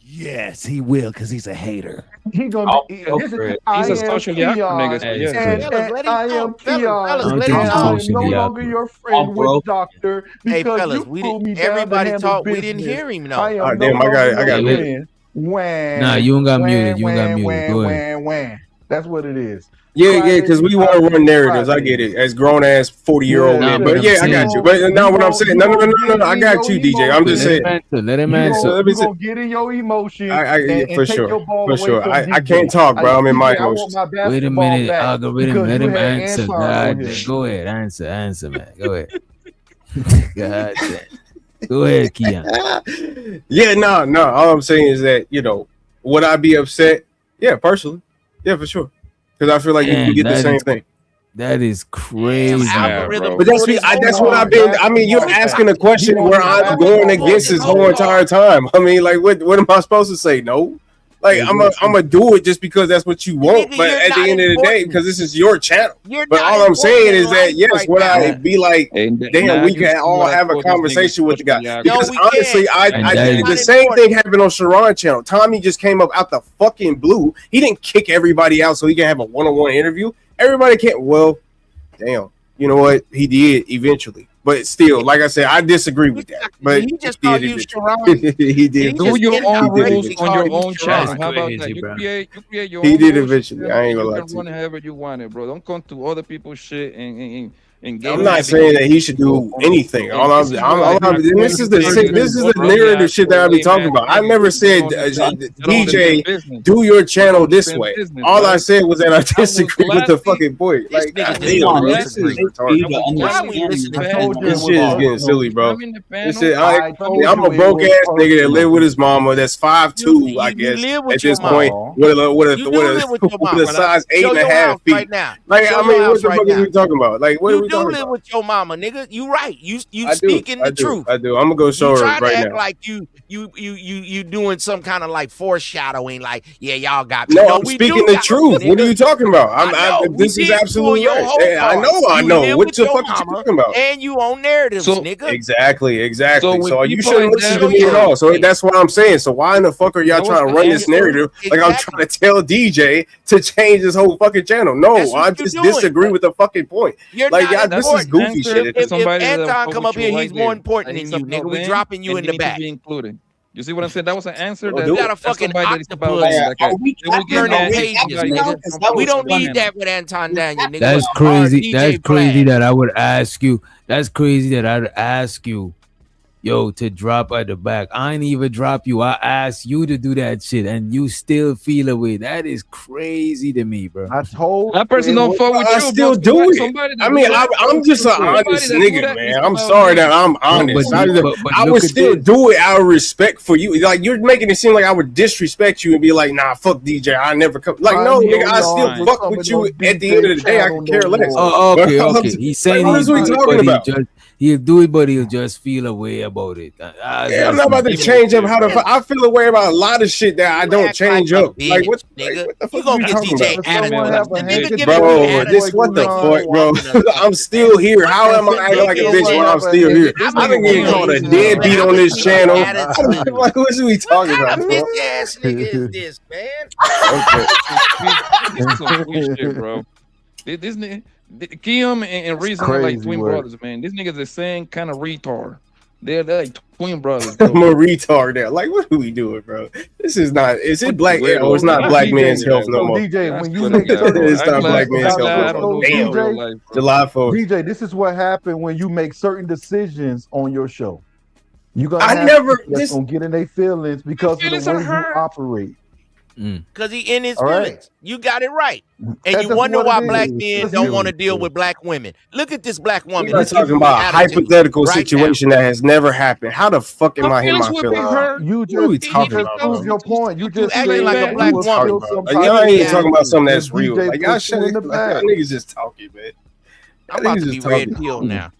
[SPEAKER 1] Yes, he will, because he's a hater.
[SPEAKER 16] He's gonna be.
[SPEAKER 2] He's a socially awkward nigga.
[SPEAKER 16] I am Keon. I'm no longer your friend with Doctor because you pulled me down to
[SPEAKER 18] everybody
[SPEAKER 16] handle
[SPEAKER 18] talk. We
[SPEAKER 16] business.
[SPEAKER 18] didn't hear him. No.
[SPEAKER 16] I am
[SPEAKER 19] damn, I got
[SPEAKER 16] it.
[SPEAKER 6] Nah, you don't got muted. You don't got muted. Go ahead.
[SPEAKER 16] That's what it is.
[SPEAKER 19] Yeah, because we want to run narratives. I get it. As grown ass 40-year-old men. But yeah, I got you. But now what I'm saying, no, I got you, DJ. I'm just saying.
[SPEAKER 6] Let him answer.
[SPEAKER 16] You're gonna get in your emotions.
[SPEAKER 19] For sure. I can't talk, bro. I'm in my emotions.
[SPEAKER 6] Wait a minute, algorithm. Let him answer. God, go ahead. Answer, man. Go ahead. God damn. Go ahead, Keon.
[SPEAKER 19] Yeah, no. All I'm saying is that, would I be upset? Yeah, personally. Yeah, for sure. Because I feel like you get the same thing.
[SPEAKER 6] That is crazy.
[SPEAKER 19] But that's what I've been. I mean, you're asking a question where I'm going against this whole entire time. I mean, like, what am I supposed to say? No. Like, I'm gonna do it just because that's what you want. But at the end of the day, because this is your channel. But all I'm saying is that, yes, would I be like, damn, we can all have a conversation with the guy? Because honestly, I did the same thing happened on Sharon channel. Tommy just came up out the fucking blue. He didn't kick everybody out so he can have a one-on-one interview. Everybody can't. Well, damn. You know what? He did eventually. But still, like I said, I disagree with that. But
[SPEAKER 18] he just called you Sharon.
[SPEAKER 19] He did.
[SPEAKER 2] Do your own rules on your own channel. How about that? You create your own.
[SPEAKER 19] He did eventually. I ain't gonna lie to you.
[SPEAKER 2] Run however you want it, bro. Don't come to other people's shit and
[SPEAKER 19] I'm not saying that he should do anything. This is the narrative shit that I be talking about. I never said DJ do your channel this way. All I said was that I disagree with the fucking point. Like, this is retarded. This shit is getting silly, bro. This shit, I'm a broke ass nigga that live with his mama. That's 5'2", I guess, at this point, with a size 8.5 feet. Like, I mean, what the fuck are we talking about? Like, what are we?
[SPEAKER 18] You live with your mama, nigga. You right. You speaking the truth.
[SPEAKER 19] I do. I'm gonna go show her right now. You try to act
[SPEAKER 18] like you doing some kind of like foreshadowing. Like, yeah, y'all got.
[SPEAKER 19] No, I'm speaking the truth. What are you talking about? This is absolutely right. I know. What the fuck are you talking about?
[SPEAKER 18] And you own narratives, nigga.
[SPEAKER 19] Exactly. So you shouldn't listen to me at all. So that's what I'm saying. So why in the fuck are y'all trying to run this narrative like I'm trying to tell DJ to change his whole fucking channel? No, I just disagree with the fucking point. Like, y'all, this is goofy shit.
[SPEAKER 18] If Anton come up here, he's more important than you, nigga. We dropping you in the back.
[SPEAKER 2] You see what I'm saying? That was an answer.
[SPEAKER 18] You got a fucking octopus. We don't need that with Anton Daniel, nigga.
[SPEAKER 6] That's crazy. That's crazy that I would ask you. That's crazy that I'd ask you, yo, to drop at the back. I ain't even drop you. I asked you to do that shit, and you still feel away. That is crazy to me, bro.
[SPEAKER 16] I told
[SPEAKER 2] that person don't fuck with you.
[SPEAKER 19] I still do it. I mean, I'm just an honest nigga, man. I'm sorry that I'm honest. I would still do it out of respect for you. Like, you're making it seem like I would disrespect you and be like, nah, fuck DJ. I never come. Like, no, nigga, I still fuck with you. At the end of the day, I can care less.
[SPEAKER 6] Oh, okay. He's saying
[SPEAKER 19] what is we talking about?
[SPEAKER 6] He'll do it, but he'll just feel a way about it.
[SPEAKER 19] I'm not about to change up how to. I feel a way about a lot of shit that I don't change up. Like, what the fuck you gonna get DJ attitude, bro? This what the fuck, bro? I'm still here. How am I acting like a bitch when I'm still here? I've been getting called a deadbeat on this channel. Like, what are we talking about, bro?
[SPEAKER 18] Bitch ass nigga is this, man?
[SPEAKER 2] This is some bullshit, bro. This nigga. Kim and Reason are like twin brothers, man. This nigga's the same kind of retard. They're like twin brothers. Bro.
[SPEAKER 19] I'm a retard there. Like, what are we doing, bro? This is not. Is it black? Oh, it's not black man's health no more.
[SPEAKER 16] DJ, when you make certain
[SPEAKER 19] it's not black man's health.
[SPEAKER 16] Damn,
[SPEAKER 19] DJ, July 4th.
[SPEAKER 16] DJ, this is what happened when you make certain decisions on your show. You gonna gonna get in their feelings because of the way you operate.
[SPEAKER 18] Because he in his
[SPEAKER 16] All right.
[SPEAKER 18] feelings. You got it right. And
[SPEAKER 16] That's
[SPEAKER 18] you
[SPEAKER 16] just
[SPEAKER 18] wonder
[SPEAKER 16] what
[SPEAKER 18] why
[SPEAKER 16] it
[SPEAKER 18] black
[SPEAKER 16] is.
[SPEAKER 18] men
[SPEAKER 16] That's
[SPEAKER 18] don't
[SPEAKER 16] you.
[SPEAKER 18] want to deal with black women. Look at this black woman.
[SPEAKER 19] We're
[SPEAKER 18] This
[SPEAKER 19] talking
[SPEAKER 18] is
[SPEAKER 19] about a
[SPEAKER 18] her attitude
[SPEAKER 19] hypothetical
[SPEAKER 18] right
[SPEAKER 19] situation that has never happened. How the fuck am I in my feelings?
[SPEAKER 16] You
[SPEAKER 19] What are we
[SPEAKER 16] just
[SPEAKER 19] talking about,
[SPEAKER 16] prove
[SPEAKER 19] bro?
[SPEAKER 16] your point. You just
[SPEAKER 18] acting
[SPEAKER 16] said
[SPEAKER 18] like a
[SPEAKER 16] that
[SPEAKER 18] black
[SPEAKER 16] you
[SPEAKER 18] woman.
[SPEAKER 16] feel some
[SPEAKER 19] Like,
[SPEAKER 16] type
[SPEAKER 19] y'all
[SPEAKER 16] of
[SPEAKER 19] ain't
[SPEAKER 16] way.
[SPEAKER 19] talking about something that's
[SPEAKER 16] If
[SPEAKER 19] real.
[SPEAKER 16] DJ
[SPEAKER 19] Like, y'all
[SPEAKER 16] puts you in the
[SPEAKER 19] y'all
[SPEAKER 16] bag.
[SPEAKER 19] niggas just talking, man.
[SPEAKER 18] I'm
[SPEAKER 19] Y'all
[SPEAKER 18] about
[SPEAKER 19] niggas
[SPEAKER 18] to be
[SPEAKER 19] just
[SPEAKER 18] red
[SPEAKER 19] talking.
[SPEAKER 18] pill now.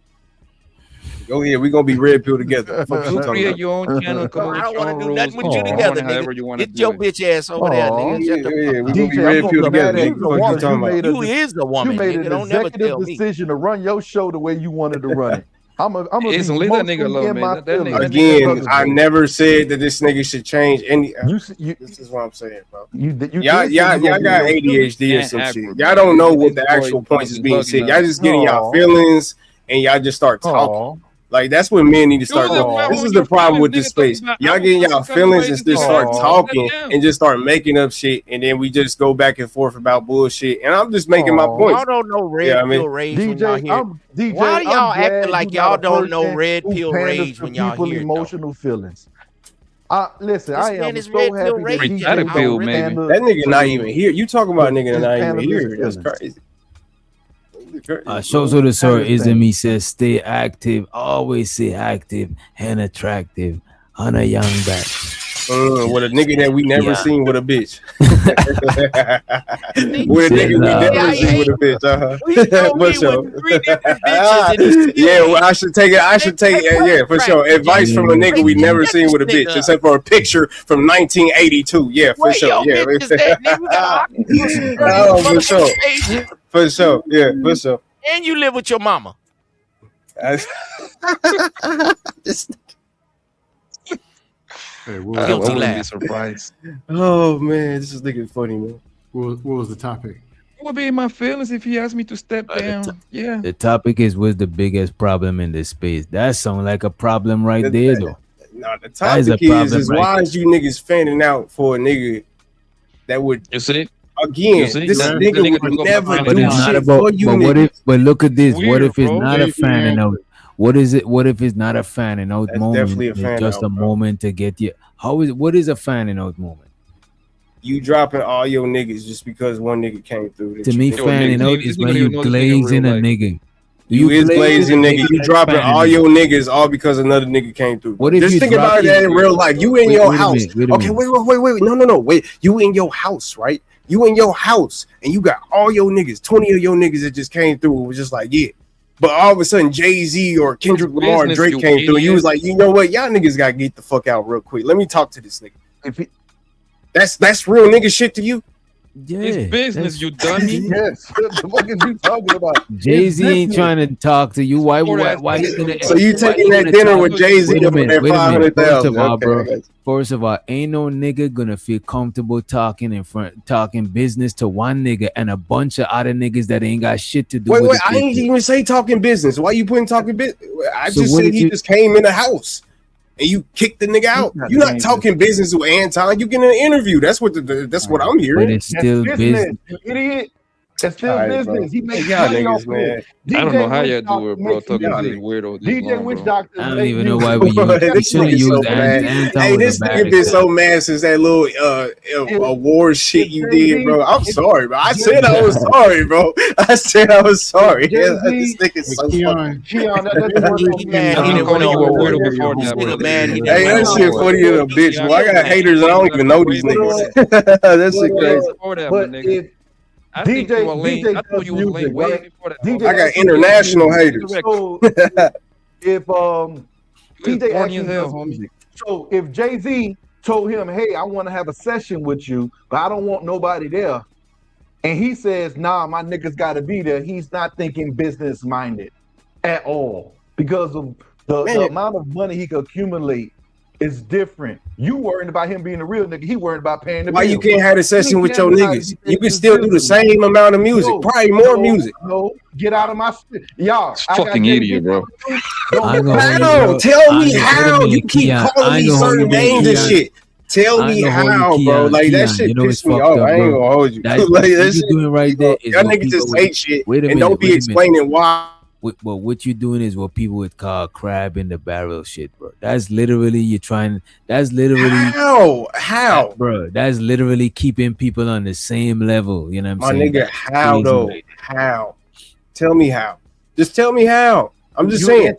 [SPEAKER 19] Go ahead, we gonna be red pill together. Fuck you
[SPEAKER 2] You
[SPEAKER 19] talking
[SPEAKER 2] create
[SPEAKER 19] about?
[SPEAKER 2] your own channel, come up
[SPEAKER 18] I
[SPEAKER 2] with
[SPEAKER 18] don't
[SPEAKER 2] your
[SPEAKER 18] want
[SPEAKER 2] own
[SPEAKER 18] to do
[SPEAKER 2] rules.
[SPEAKER 18] nothing with
[SPEAKER 2] and
[SPEAKER 18] you
[SPEAKER 2] run
[SPEAKER 18] together,
[SPEAKER 2] however
[SPEAKER 18] nigga.
[SPEAKER 2] you want to
[SPEAKER 18] Get
[SPEAKER 2] do
[SPEAKER 18] your
[SPEAKER 2] it.
[SPEAKER 18] bitch ass over there, nigga. Shut the
[SPEAKER 19] Yeah,
[SPEAKER 18] fuck
[SPEAKER 19] we
[SPEAKER 18] up.
[SPEAKER 19] gonna be
[SPEAKER 16] DJ,
[SPEAKER 19] red
[SPEAKER 16] I'm
[SPEAKER 19] pill
[SPEAKER 16] gonna
[SPEAKER 19] together.
[SPEAKER 16] mad at
[SPEAKER 19] What the
[SPEAKER 16] you
[SPEAKER 19] fuck you
[SPEAKER 16] once.
[SPEAKER 19] talking about?
[SPEAKER 18] You is a
[SPEAKER 16] You
[SPEAKER 18] woman,
[SPEAKER 16] made
[SPEAKER 18] nigga.
[SPEAKER 16] an
[SPEAKER 18] Don't never
[SPEAKER 16] executive
[SPEAKER 18] tell me.
[SPEAKER 16] decision to run your show the way you wanted to run it. I'm gonna
[SPEAKER 2] Listen,
[SPEAKER 16] be
[SPEAKER 2] leave that nigga
[SPEAKER 16] emotionally
[SPEAKER 2] alone,
[SPEAKER 16] in
[SPEAKER 2] man.
[SPEAKER 16] my
[SPEAKER 2] That nigga-
[SPEAKER 16] feelings.
[SPEAKER 2] that
[SPEAKER 19] Again, I never said that this nigga should change any. This is what I'm saying, bro.
[SPEAKER 16] You
[SPEAKER 19] Y'all
[SPEAKER 16] did say you
[SPEAKER 19] got
[SPEAKER 16] gonna be
[SPEAKER 19] ADHD or
[SPEAKER 2] Can't
[SPEAKER 19] some
[SPEAKER 2] act
[SPEAKER 19] shit.
[SPEAKER 2] with
[SPEAKER 19] Y'all
[SPEAKER 2] me,
[SPEAKER 19] don't know
[SPEAKER 2] man.
[SPEAKER 19] what
[SPEAKER 2] This
[SPEAKER 19] the
[SPEAKER 2] boy
[SPEAKER 19] actual points is being
[SPEAKER 2] bugging
[SPEAKER 19] said.
[SPEAKER 2] out.
[SPEAKER 19] Y'all just getting y'all feelings and y'all just start talking. Like, that's what men need to start doing. This is the problem with this space. Y'all getting y'all feelings and just start talking and just start making up shit, and then we just go back and forth about bullshit. And I'm just making my points.
[SPEAKER 18] Y'all don't know red
[SPEAKER 19] Yeah, I mean-
[SPEAKER 18] pill rage when y'all hear.
[SPEAKER 16] DJ,
[SPEAKER 18] Why do y'all
[SPEAKER 16] I'm glad
[SPEAKER 18] acting like
[SPEAKER 16] you not
[SPEAKER 18] y'all
[SPEAKER 16] a
[SPEAKER 18] don't know
[SPEAKER 16] person
[SPEAKER 18] red
[SPEAKER 16] who
[SPEAKER 18] pill
[SPEAKER 16] panders
[SPEAKER 18] rage
[SPEAKER 16] to
[SPEAKER 18] when y'all
[SPEAKER 16] people
[SPEAKER 18] hear it, though?
[SPEAKER 16] emotional feelings. Listen,
[SPEAKER 18] This
[SPEAKER 16] I
[SPEAKER 18] man
[SPEAKER 16] am
[SPEAKER 18] is
[SPEAKER 16] so
[SPEAKER 18] red pill
[SPEAKER 16] happy that
[SPEAKER 18] rage.
[SPEAKER 16] DJ
[SPEAKER 2] Red pill,
[SPEAKER 16] don't
[SPEAKER 2] maybe.
[SPEAKER 16] pander
[SPEAKER 19] That nigga not
[SPEAKER 16] to
[SPEAKER 19] even here. You talking about a nigga that
[SPEAKER 16] his
[SPEAKER 19] not even
[SPEAKER 16] pander to
[SPEAKER 19] here?
[SPEAKER 16] his
[SPEAKER 19] That's
[SPEAKER 16] feelings.
[SPEAKER 19] crazy.
[SPEAKER 6] Shows of the Sword Ism says stay active, always stay active and attractive on a young back.
[SPEAKER 19] With a nigga that we never seen with a bitch.
[SPEAKER 6] He
[SPEAKER 19] With a
[SPEAKER 6] says,
[SPEAKER 19] nigga we never seen with a bitch. Yeah, well, I should take it. Yeah, for sure. Advice from a nigga we never seen with a bitch, except for a picture from 1982. Yeah, for sure. Yeah, oh, for sure. For sure. Yeah, for sure.
[SPEAKER 18] And you live with your mama.
[SPEAKER 21] Hey,
[SPEAKER 2] I
[SPEAKER 21] what,
[SPEAKER 2] wouldn't be surprised.
[SPEAKER 19] Oh man, this is nigga funny, man.
[SPEAKER 21] what was the topic?
[SPEAKER 2] It would be in my feelings if he asked me to step down. Yeah.
[SPEAKER 6] The topic is what's the biggest problem in this space. That sounds like a problem right there, though.
[SPEAKER 19] No, the
[SPEAKER 6] That is a
[SPEAKER 19] topic
[SPEAKER 6] problem
[SPEAKER 19] is
[SPEAKER 6] right
[SPEAKER 19] why
[SPEAKER 6] there.
[SPEAKER 19] is you niggas fanning out for a nigga that would
[SPEAKER 2] You see?
[SPEAKER 19] again?
[SPEAKER 2] You see?
[SPEAKER 19] This
[SPEAKER 2] That
[SPEAKER 19] nigga
[SPEAKER 2] nigga
[SPEAKER 19] would
[SPEAKER 2] go
[SPEAKER 19] never
[SPEAKER 2] behind
[SPEAKER 6] But
[SPEAKER 19] do
[SPEAKER 6] it's not
[SPEAKER 19] shit
[SPEAKER 6] about.
[SPEAKER 19] for you
[SPEAKER 6] But what
[SPEAKER 19] niggas.
[SPEAKER 6] if? But look at this. What
[SPEAKER 2] Weird,
[SPEAKER 6] if it's
[SPEAKER 2] bro.
[SPEAKER 6] not a fanning out? What is it? What if it's not a fanning out
[SPEAKER 19] That's
[SPEAKER 6] moment?
[SPEAKER 19] definitely a
[SPEAKER 6] It's
[SPEAKER 19] fan
[SPEAKER 6] just
[SPEAKER 19] out,
[SPEAKER 6] a
[SPEAKER 19] bro.
[SPEAKER 6] moment to get you. How is? What is a fanning out moment?
[SPEAKER 19] You dropping all your niggas just because one nigga came through. that
[SPEAKER 6] To
[SPEAKER 19] you
[SPEAKER 6] me,
[SPEAKER 19] think-
[SPEAKER 6] fanning out
[SPEAKER 2] this
[SPEAKER 6] is
[SPEAKER 2] nigga
[SPEAKER 6] when
[SPEAKER 2] don't
[SPEAKER 6] you
[SPEAKER 2] even know this nigga
[SPEAKER 6] glazing a
[SPEAKER 2] real life.
[SPEAKER 6] nigga.
[SPEAKER 19] You is glazing nigga. You
[SPEAKER 6] that's
[SPEAKER 19] dropping
[SPEAKER 6] fanning
[SPEAKER 19] all
[SPEAKER 6] out.
[SPEAKER 19] your niggas all because another nigga came through.
[SPEAKER 6] What if
[SPEAKER 19] Just
[SPEAKER 6] you
[SPEAKER 19] think
[SPEAKER 6] drop
[SPEAKER 19] about
[SPEAKER 6] your-
[SPEAKER 19] that in real life. You in
[SPEAKER 6] Wait,
[SPEAKER 19] your
[SPEAKER 6] wait a
[SPEAKER 19] house.
[SPEAKER 6] minute, wait a
[SPEAKER 19] Okay,
[SPEAKER 6] minute.
[SPEAKER 19] wait. No. Wait. You in your house, right? You in your house and you got all your niggas, 20 of your niggas that just came through. It was just like, yeah. But all of a sudden, Jay-Z or Kendrick Lamar and
[SPEAKER 2] business,
[SPEAKER 19] Drake
[SPEAKER 2] you
[SPEAKER 19] came through. And you was
[SPEAKER 2] idiot.
[SPEAKER 19] like, you know what? Y'all niggas gotta get the fuck out real quick. Let me talk to this nigga. That's real nigga shit to you?
[SPEAKER 6] Yeah,
[SPEAKER 2] It's business, you dummy.
[SPEAKER 16] Yes. What the fuck is you talking about?
[SPEAKER 6] Jay-Z ain't trying to talk to you. Why he gonna?
[SPEAKER 19] So you
[SPEAKER 6] why
[SPEAKER 19] taking
[SPEAKER 6] he
[SPEAKER 19] that
[SPEAKER 6] gonna
[SPEAKER 19] dinner
[SPEAKER 6] talk-
[SPEAKER 19] with Jay-Z
[SPEAKER 6] Wait a
[SPEAKER 19] for
[SPEAKER 6] minute,
[SPEAKER 19] that
[SPEAKER 6] wait a minute. First of
[SPEAKER 19] 500,000?
[SPEAKER 6] all,
[SPEAKER 19] Okay,
[SPEAKER 6] bro.
[SPEAKER 19] I got you.
[SPEAKER 6] First of all, ain't no nigga gonna feel comfortable talking business to one nigga and a bunch of other niggas that ain't got shit to do with
[SPEAKER 19] Wait,
[SPEAKER 6] it.
[SPEAKER 19] I ain't even say talking business. Why you putting talking business? I
[SPEAKER 6] So
[SPEAKER 19] just
[SPEAKER 6] what
[SPEAKER 19] said
[SPEAKER 6] if
[SPEAKER 19] he
[SPEAKER 6] you-
[SPEAKER 19] just came in the house and you kicked the nigga out. You're not talking business with Anton. You getting an interview. That's what that's what I'm
[SPEAKER 6] But
[SPEAKER 19] hearing.
[SPEAKER 6] it's still
[SPEAKER 16] That's
[SPEAKER 6] business.
[SPEAKER 16] business, you idiot. That's still
[SPEAKER 19] All right, bro.
[SPEAKER 16] business. He makes
[SPEAKER 19] Y'all
[SPEAKER 16] money
[SPEAKER 19] niggas,
[SPEAKER 16] off of
[SPEAKER 19] man.
[SPEAKER 16] it.
[SPEAKER 2] I don't know how
[SPEAKER 16] Witch
[SPEAKER 2] y'all do
[SPEAKER 16] Doctor
[SPEAKER 2] it, bro.
[SPEAKER 16] makes
[SPEAKER 2] Talking to
[SPEAKER 16] music.
[SPEAKER 2] these weirdos. This
[SPEAKER 16] DJ
[SPEAKER 2] long,
[SPEAKER 16] Witch
[SPEAKER 2] bro.
[SPEAKER 16] Doctor
[SPEAKER 6] I don't
[SPEAKER 16] make
[SPEAKER 6] even know
[SPEAKER 16] music.
[SPEAKER 6] why we use.
[SPEAKER 19] Boy,
[SPEAKER 6] We
[SPEAKER 19] this
[SPEAKER 6] should have
[SPEAKER 19] nigga so
[SPEAKER 6] used
[SPEAKER 19] mad.
[SPEAKER 6] Anton
[SPEAKER 19] Hey,
[SPEAKER 6] was
[SPEAKER 19] this
[SPEAKER 6] a bad
[SPEAKER 19] nigga been
[SPEAKER 6] example.
[SPEAKER 19] so mad since that little award shit
[SPEAKER 16] if
[SPEAKER 19] you
[SPEAKER 16] Jay-Z
[SPEAKER 19] did, bro. I'm
[SPEAKER 16] if
[SPEAKER 19] sorry, bro. I said I was sorry, bro. I said I was sorry. Yeah, this
[SPEAKER 16] Jay-Z,
[SPEAKER 19] nigga's so fucking.
[SPEAKER 16] Keon, that doesn't work on
[SPEAKER 18] He
[SPEAKER 16] me.
[SPEAKER 18] mad. He
[SPEAKER 2] I've been
[SPEAKER 18] didn't win
[SPEAKER 2] calling
[SPEAKER 18] no
[SPEAKER 2] you a
[SPEAKER 18] award.
[SPEAKER 2] weirdo before
[SPEAKER 18] This
[SPEAKER 2] that, bro.
[SPEAKER 18] nigga mad. He
[SPEAKER 19] Hey,
[SPEAKER 18] didn't win
[SPEAKER 19] that
[SPEAKER 18] no
[SPEAKER 19] shit
[SPEAKER 18] award.
[SPEAKER 19] funny than a bitch, boy. I got haters. I don't even know these niggas. That shit crazy.
[SPEAKER 2] Before that,
[SPEAKER 16] But
[SPEAKER 2] my nigga.
[SPEAKER 16] if
[SPEAKER 2] I think you were lame. I
[SPEAKER 16] DJ
[SPEAKER 2] thought you was
[SPEAKER 16] does
[SPEAKER 2] lame way
[SPEAKER 16] music,
[SPEAKER 2] before that.
[SPEAKER 16] DJ
[SPEAKER 19] I got
[SPEAKER 16] actually
[SPEAKER 19] international
[SPEAKER 16] does
[SPEAKER 19] haters.
[SPEAKER 16] music. So if DJ
[SPEAKER 2] corny
[SPEAKER 16] actually
[SPEAKER 2] as hell,
[SPEAKER 16] does
[SPEAKER 2] homie.
[SPEAKER 16] music. So if Jay-Z told him, hey, I want to have a session with you, but I don't want nobody there. And he says, nah, my niggas gotta be there. He's not thinking business minded at all because of the amount of money he could accumulate It's different. You worrying about him being a real nigga. He worried about paying the
[SPEAKER 19] Why
[SPEAKER 16] bills.
[SPEAKER 19] you can't have a session with your niggas? You can still do the same amount of music, probably more music.
[SPEAKER 16] No, get out of my y'all.
[SPEAKER 2] Fucking idiot, bro.
[SPEAKER 19] How? Tell me how. You keep calling me certain names and shit. Tell me how, bro. Like that shit pissed me off. I ain't gonna hold you. Like that shit
[SPEAKER 6] doing right there is
[SPEAKER 19] y'all niggas just hate shit and don't be explaining why.
[SPEAKER 6] Well, what you're doing is what people would call crab in the barrel shit, bro. That's literally
[SPEAKER 19] how,
[SPEAKER 6] bro. That's literally keeping people on the same level. You know what I'm saying?
[SPEAKER 19] My nigga, how though? How? Tell me how. Just tell me how. I'm just saying.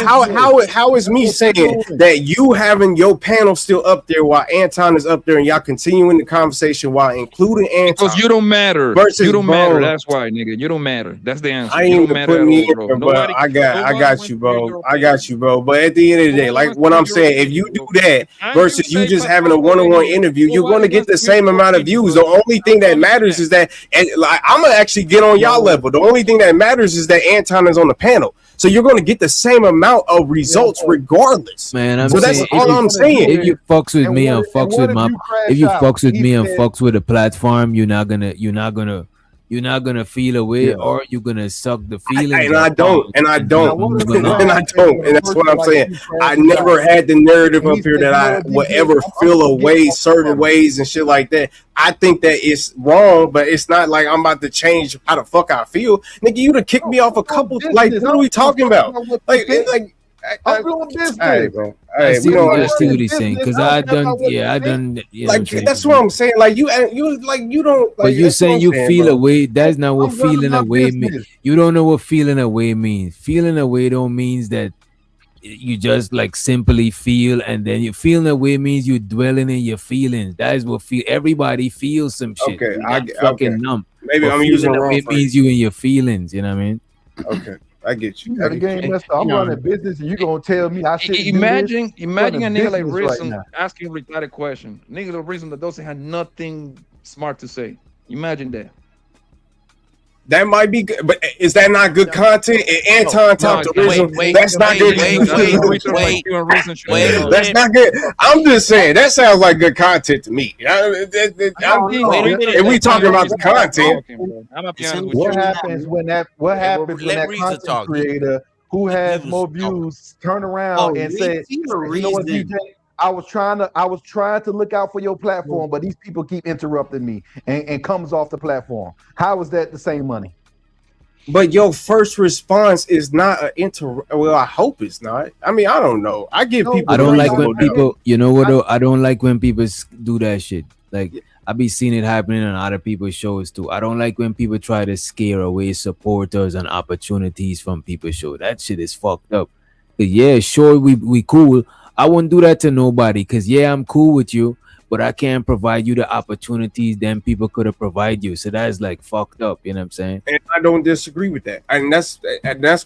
[SPEAKER 19] How is me saying that you having your panel still up there while Anton is up there and y'all continuing the conversation while including Anton?
[SPEAKER 2] Because you don't matter. You don't matter. That's why, nigga. You don't matter. That's the answer.
[SPEAKER 19] I ain't even put me in there, but I got you, bro. I got you, bro. But at the end of the day, like what I'm saying, if you do that versus you just having a one-on-one interview, you're going to get the same amount of views. The only thing that matters is that, and like I'm gonna actually get on y'all level. The only thing that matters is that Anton is on the panel. So you're going to get the same amount of results regardless.
[SPEAKER 6] Man,
[SPEAKER 19] so that's all I'm saying.
[SPEAKER 6] If you fucks with me and fucks with my, if you fucks with me and fucks with the platform, you're not gonna feel away, or you're gonna suck the feelings.
[SPEAKER 19] And I don't, and that's what I'm saying. I never had the narrative up here that I would ever feel away certain ways and shit like that. I think that it's wrong, but it's not like I'm about to change how the fuck I feel. Nigga, you'd have kicked me off a couple. Like, what are we talking about?
[SPEAKER 16] I'm doing business.
[SPEAKER 19] All right, bro. All
[SPEAKER 6] I
[SPEAKER 19] right,
[SPEAKER 6] see
[SPEAKER 19] we don't
[SPEAKER 6] what
[SPEAKER 19] understand.
[SPEAKER 6] he's saying, because I done. You know
[SPEAKER 19] Like that's what I'm saying. Like you don't. Like,
[SPEAKER 6] but you saying you feel
[SPEAKER 19] bro.
[SPEAKER 6] away. That's not what feeling away means. You don't know what feeling away means. Feeling away don't means that you just like simply feel, and then you feeling away means you dwelling in your feelings. That is what feel. Everybody feels some shit.
[SPEAKER 19] Okay,
[SPEAKER 6] I fucking numb.
[SPEAKER 19] Maybe
[SPEAKER 6] But
[SPEAKER 19] I'm using the
[SPEAKER 6] feeling
[SPEAKER 19] wrong
[SPEAKER 6] away
[SPEAKER 19] phrase.
[SPEAKER 6] means you in your feelings. You know what I mean?
[SPEAKER 19] Okay, I get you.
[SPEAKER 16] The game messed up. I'm running business, and you gonna tell me I should
[SPEAKER 2] Imagine a nigga like
[SPEAKER 16] right
[SPEAKER 2] Reason
[SPEAKER 16] now.
[SPEAKER 2] asking a retarded question. Nigga the Reason that doesn't have nothing smart to say. Imagine that.
[SPEAKER 19] That might be good, but is that not good content? And Anton talked to Rizzo. That's not good. That's not good. I'm just saying that sounds like good content to me. If we talking about the content,
[SPEAKER 16] What happens when that? What happens when that content creator who has more views turn around and say, "You know what, DJ? I was trying to look out for your platform, but these people keep interrupting me and comes off the platform." How is that the same money?
[SPEAKER 19] but your first response is not an well, I hope it's not. I mean, I don't know. I give people.
[SPEAKER 6] I don't like when people. You know what? Though? I don't like when people do that shit. Like I be seeing it happening on other people's shows too. I don't like when people try to scare away supporters and opportunities from people's show. That shit is fucked up. But yeah, sure, we cool. I wouldn't do that to nobody because yeah, I'm cool with you, but I can't provide you the opportunities them people could have provided you. So that's like fucked up. You know what I'm saying?
[SPEAKER 19] And I don't disagree with that. And that's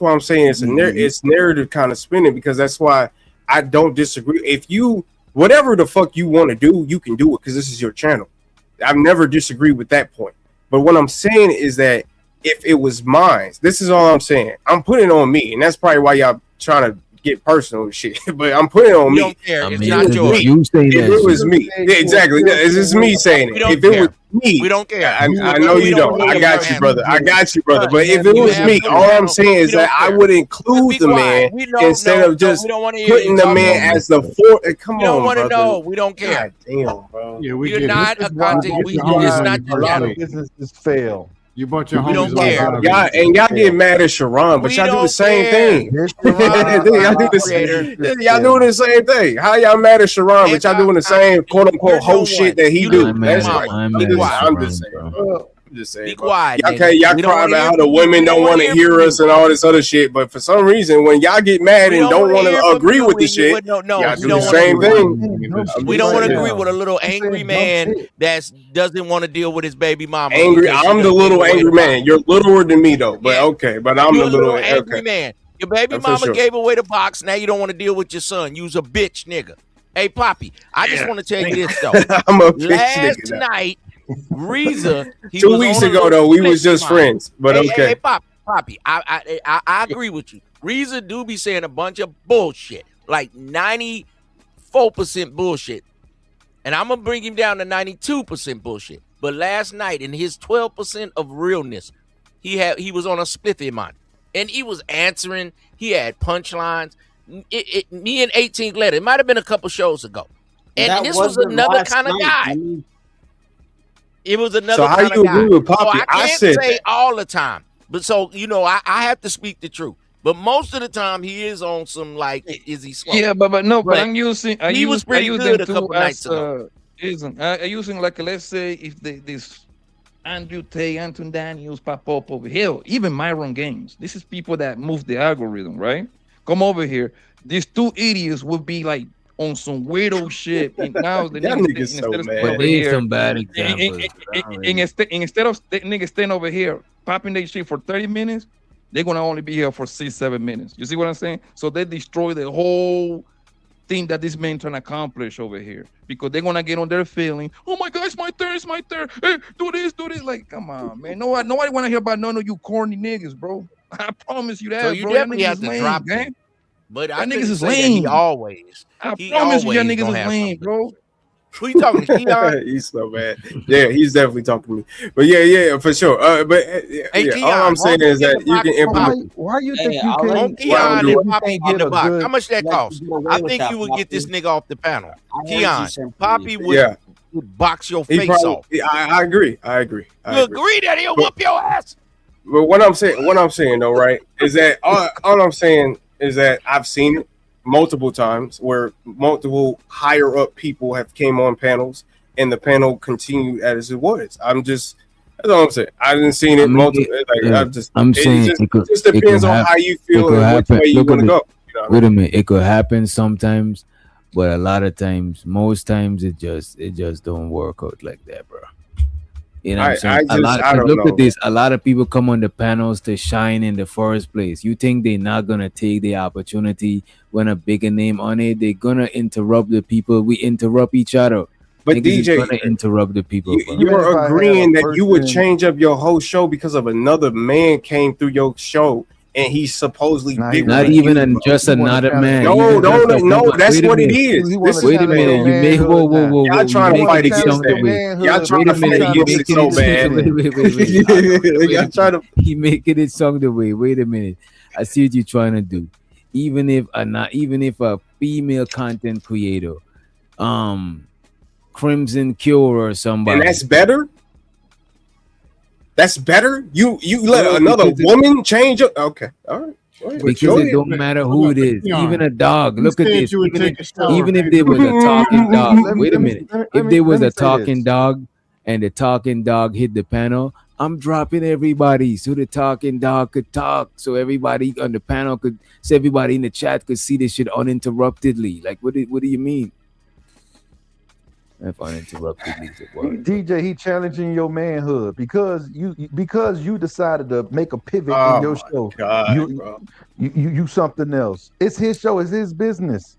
[SPEAKER 19] why I'm saying it's it's narrative kind of spinning, because that's why I don't disagree. If you whatever the fuck you want to do, you can do it because this is your channel. I've never disagreed with that point. But what I'm saying is that if it was mine, this is all I'm saying. I'm putting it on me, and that's probably why y'all trying to get personal and shit. But I'm putting it on me.
[SPEAKER 18] Don't care. It's
[SPEAKER 6] mean,
[SPEAKER 18] not yours.
[SPEAKER 6] You say
[SPEAKER 19] If
[SPEAKER 6] that
[SPEAKER 19] it was
[SPEAKER 6] shit.
[SPEAKER 19] me, yeah, exactly. It's just me saying it. If it was me,
[SPEAKER 18] We don't care.
[SPEAKER 19] I know you don't. I got you, brother. I got you, brother. But if it was me, all I'm saying is that I would include the man instead of just putting the man as the fourth. Come
[SPEAKER 18] We don't
[SPEAKER 19] on,
[SPEAKER 18] want to
[SPEAKER 19] brother.
[SPEAKER 18] know. We don't care.
[SPEAKER 19] God damn, bro.
[SPEAKER 21] Yeah, we
[SPEAKER 18] You're
[SPEAKER 21] get
[SPEAKER 18] not
[SPEAKER 21] it.
[SPEAKER 18] a content.
[SPEAKER 21] This is
[SPEAKER 18] It's
[SPEAKER 21] why
[SPEAKER 18] not your
[SPEAKER 16] A lot
[SPEAKER 18] channel.
[SPEAKER 16] of businesses fail.
[SPEAKER 21] You bought your
[SPEAKER 18] We don't
[SPEAKER 21] homies
[SPEAKER 18] care.
[SPEAKER 21] like
[SPEAKER 19] Y'all get mad at Sharon, but
[SPEAKER 18] We
[SPEAKER 19] y'all do the
[SPEAKER 18] don't
[SPEAKER 19] same
[SPEAKER 18] care.
[SPEAKER 19] thing. Y'all do the same. Y'all doing the same thing. How y'all mad at Sharon, but y'all doing the same quote unquote whole shit that he do? That's right.
[SPEAKER 6] I'm
[SPEAKER 19] I'm just saying, bro. I'm just saying,
[SPEAKER 18] Be
[SPEAKER 19] bro.
[SPEAKER 18] quiet.
[SPEAKER 19] Y'all
[SPEAKER 18] nigga.
[SPEAKER 19] y'all
[SPEAKER 18] We don't
[SPEAKER 19] cry
[SPEAKER 18] wanna
[SPEAKER 19] about
[SPEAKER 18] hear
[SPEAKER 19] how the
[SPEAKER 18] from you.
[SPEAKER 19] women
[SPEAKER 18] We
[SPEAKER 19] don't want
[SPEAKER 18] wanna
[SPEAKER 19] to hear us and all this other shit, but for some reason, when y'all get mad
[SPEAKER 18] We
[SPEAKER 19] and
[SPEAKER 18] don't
[SPEAKER 19] don't want
[SPEAKER 18] wanna hear
[SPEAKER 19] to
[SPEAKER 18] from
[SPEAKER 19] agree
[SPEAKER 18] you
[SPEAKER 19] with the
[SPEAKER 18] when you
[SPEAKER 19] shit,
[SPEAKER 18] would- no,
[SPEAKER 19] y'all
[SPEAKER 18] we
[SPEAKER 19] do
[SPEAKER 18] don't
[SPEAKER 19] the
[SPEAKER 18] wanna
[SPEAKER 19] same
[SPEAKER 18] agree.
[SPEAKER 19] thing.
[SPEAKER 18] We don't want to agree
[SPEAKER 16] Yeah.
[SPEAKER 18] with a little angry man that doesn't want to deal with his baby mama.
[SPEAKER 19] Angry.
[SPEAKER 18] because she
[SPEAKER 19] I'm the
[SPEAKER 18] done
[SPEAKER 19] little
[SPEAKER 18] gave away
[SPEAKER 19] angry
[SPEAKER 18] the
[SPEAKER 19] man. You're littler than me though, but okay. But I'm
[SPEAKER 18] You're
[SPEAKER 19] the
[SPEAKER 18] a little
[SPEAKER 19] little
[SPEAKER 18] angry
[SPEAKER 19] okay.
[SPEAKER 18] man. Your baby
[SPEAKER 19] For
[SPEAKER 18] mama
[SPEAKER 19] sure.
[SPEAKER 18] gave away the box. Now you don't want to deal with your son. You's a bitch nigga. Hey, Poppy, I just want to tell you this though.
[SPEAKER 19] I'm a bitch
[SPEAKER 18] Last
[SPEAKER 19] nigga now.
[SPEAKER 18] night, Reza, he
[SPEAKER 19] 2
[SPEAKER 18] was
[SPEAKER 19] weeks
[SPEAKER 18] on a
[SPEAKER 19] ago
[SPEAKER 18] little
[SPEAKER 19] though, we was
[SPEAKER 18] split
[SPEAKER 19] just
[SPEAKER 18] mine.
[SPEAKER 19] friends. But
[SPEAKER 18] Hey,
[SPEAKER 19] okay.
[SPEAKER 18] hey, Poppy, I agree with you. Reza do be saying a bunch of bullshit. Like 90 94% bullshit. And I'm gonna bring him down to 92% bullshit. But last night, in his 12% of realness, he was on a spliffy man, and he was answering. He had punchlines. Me and 18th letter. It might have been a couple shows ago, and this was another kind of guy. It was another kind of guy.
[SPEAKER 19] With Poppy?
[SPEAKER 18] So I can't say all the time, but so I have to speak the truth. But most of the time, he is on some like, is he slow?
[SPEAKER 2] Yeah, but no, but I'm using.
[SPEAKER 18] He was pretty good a couple nights ago.
[SPEAKER 2] I'm using like, let's say if this Andrew Tate, Anton Daniels pop up over here, even Myron Gaines. This is people that move the algorithm, right? Come over here. These two idiots would be like on some weirdo shit. And now the niggas
[SPEAKER 19] so mad.
[SPEAKER 6] But there's some bad examples.
[SPEAKER 2] Instead of niggas staying over here popping their shit for 30 minutes, they're gonna only be here for 6-7 minutes. You see what I'm saying? So they destroy the whole thing that this man trying to accomplish over here, because they're gonna get on their feeling. Oh my God, it's my turn. Hey, do this. Like, come on, man. Nobody wanna hear about none of you corny niggas, bro. I promise you that.
[SPEAKER 18] So you
[SPEAKER 2] bro.
[SPEAKER 18] definitely have to drop him. But I
[SPEAKER 2] niggas is
[SPEAKER 18] say that he
[SPEAKER 2] lame.
[SPEAKER 18] always.
[SPEAKER 2] I promise you, y'all niggas is lame, bro.
[SPEAKER 18] Who you talking to? Keon?
[SPEAKER 19] He's so bad. Yeah, he's definitely talking to me. But yeah, for sure.
[SPEAKER 18] Keon,
[SPEAKER 19] all I'm saying is that you can implement.
[SPEAKER 16] Why you think you
[SPEAKER 18] on
[SPEAKER 16] can?
[SPEAKER 18] Keon and Poppy get the box? How much that cost? I think you would get this nigga off the panel. Keon, Poppy would box your face off.
[SPEAKER 19] I agree.
[SPEAKER 18] You agree that he'll whoop your ass?
[SPEAKER 19] But what I'm saying though, right, is that all I'm saying is that I've seen it multiple times where multiple higher up people have came on panels and the panel continued as it was. That's all I'm saying. I didn't see it multiple. It just depends on how you feel and which way you want to go. You know
[SPEAKER 6] Wait a minute, it could happen sometimes, but a lot of times, most times, it just don't work out like that, bro. You know what I'm saying? Look at this. A lot of people come on the panels to shine in the first place. You think they're not gonna take the opportunity when a bigger name on it? They're gonna interrupt the people. We interrupt each other.
[SPEAKER 19] But
[SPEAKER 6] Niggas is
[SPEAKER 19] DJ,
[SPEAKER 6] gonna interrupt the people.
[SPEAKER 19] you're agreeing that you would change up your whole show because of another man came through your show and he's supposedly bigger.
[SPEAKER 6] Not
[SPEAKER 19] than
[SPEAKER 6] even
[SPEAKER 19] you,
[SPEAKER 6] just another man.
[SPEAKER 19] No, that's what it is.
[SPEAKER 6] Wait a minute. You make whoa.
[SPEAKER 19] Y'all trying to fight against that. Y'all trying to fight against it so bad.
[SPEAKER 6] Wait.
[SPEAKER 19] Y'all trying to.
[SPEAKER 6] He making it song the way. Wait a minute. I see what you're trying to do. Even if a female content creator, Crimson Cure or somebody,
[SPEAKER 19] and that's better. That's better. You let another woman change up. Okay, all right.
[SPEAKER 6] Because it don't matter who it is, even a dog. Look at this. Even if there was a talking dog. Wait a minute. If there was a talking dog and the talking dog hit the panel, I'm dropping everybody so the talking dog could talk. So everybody on the panel could, so everybody in the chat could see this shit uninterruptedly. Like, what do you mean? If uninterruptedly,
[SPEAKER 16] DJ, he challenging your manhood because you decided to make a pivot in your show.
[SPEAKER 19] God,
[SPEAKER 16] you something else. It's his show. It's his business.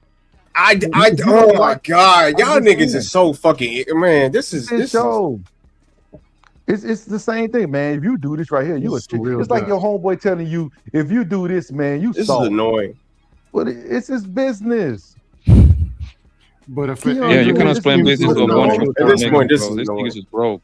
[SPEAKER 19] Oh my God, y'all niggas is so fucking man. This is
[SPEAKER 16] his show. It's the same thing, man. If you do this right here, it's like your homeboy telling you, if you do this, man,
[SPEAKER 19] this is annoying.
[SPEAKER 16] But it's his business.
[SPEAKER 21] But if
[SPEAKER 2] you can explain business to a bunch of
[SPEAKER 19] at this point, this
[SPEAKER 2] niggas is broke.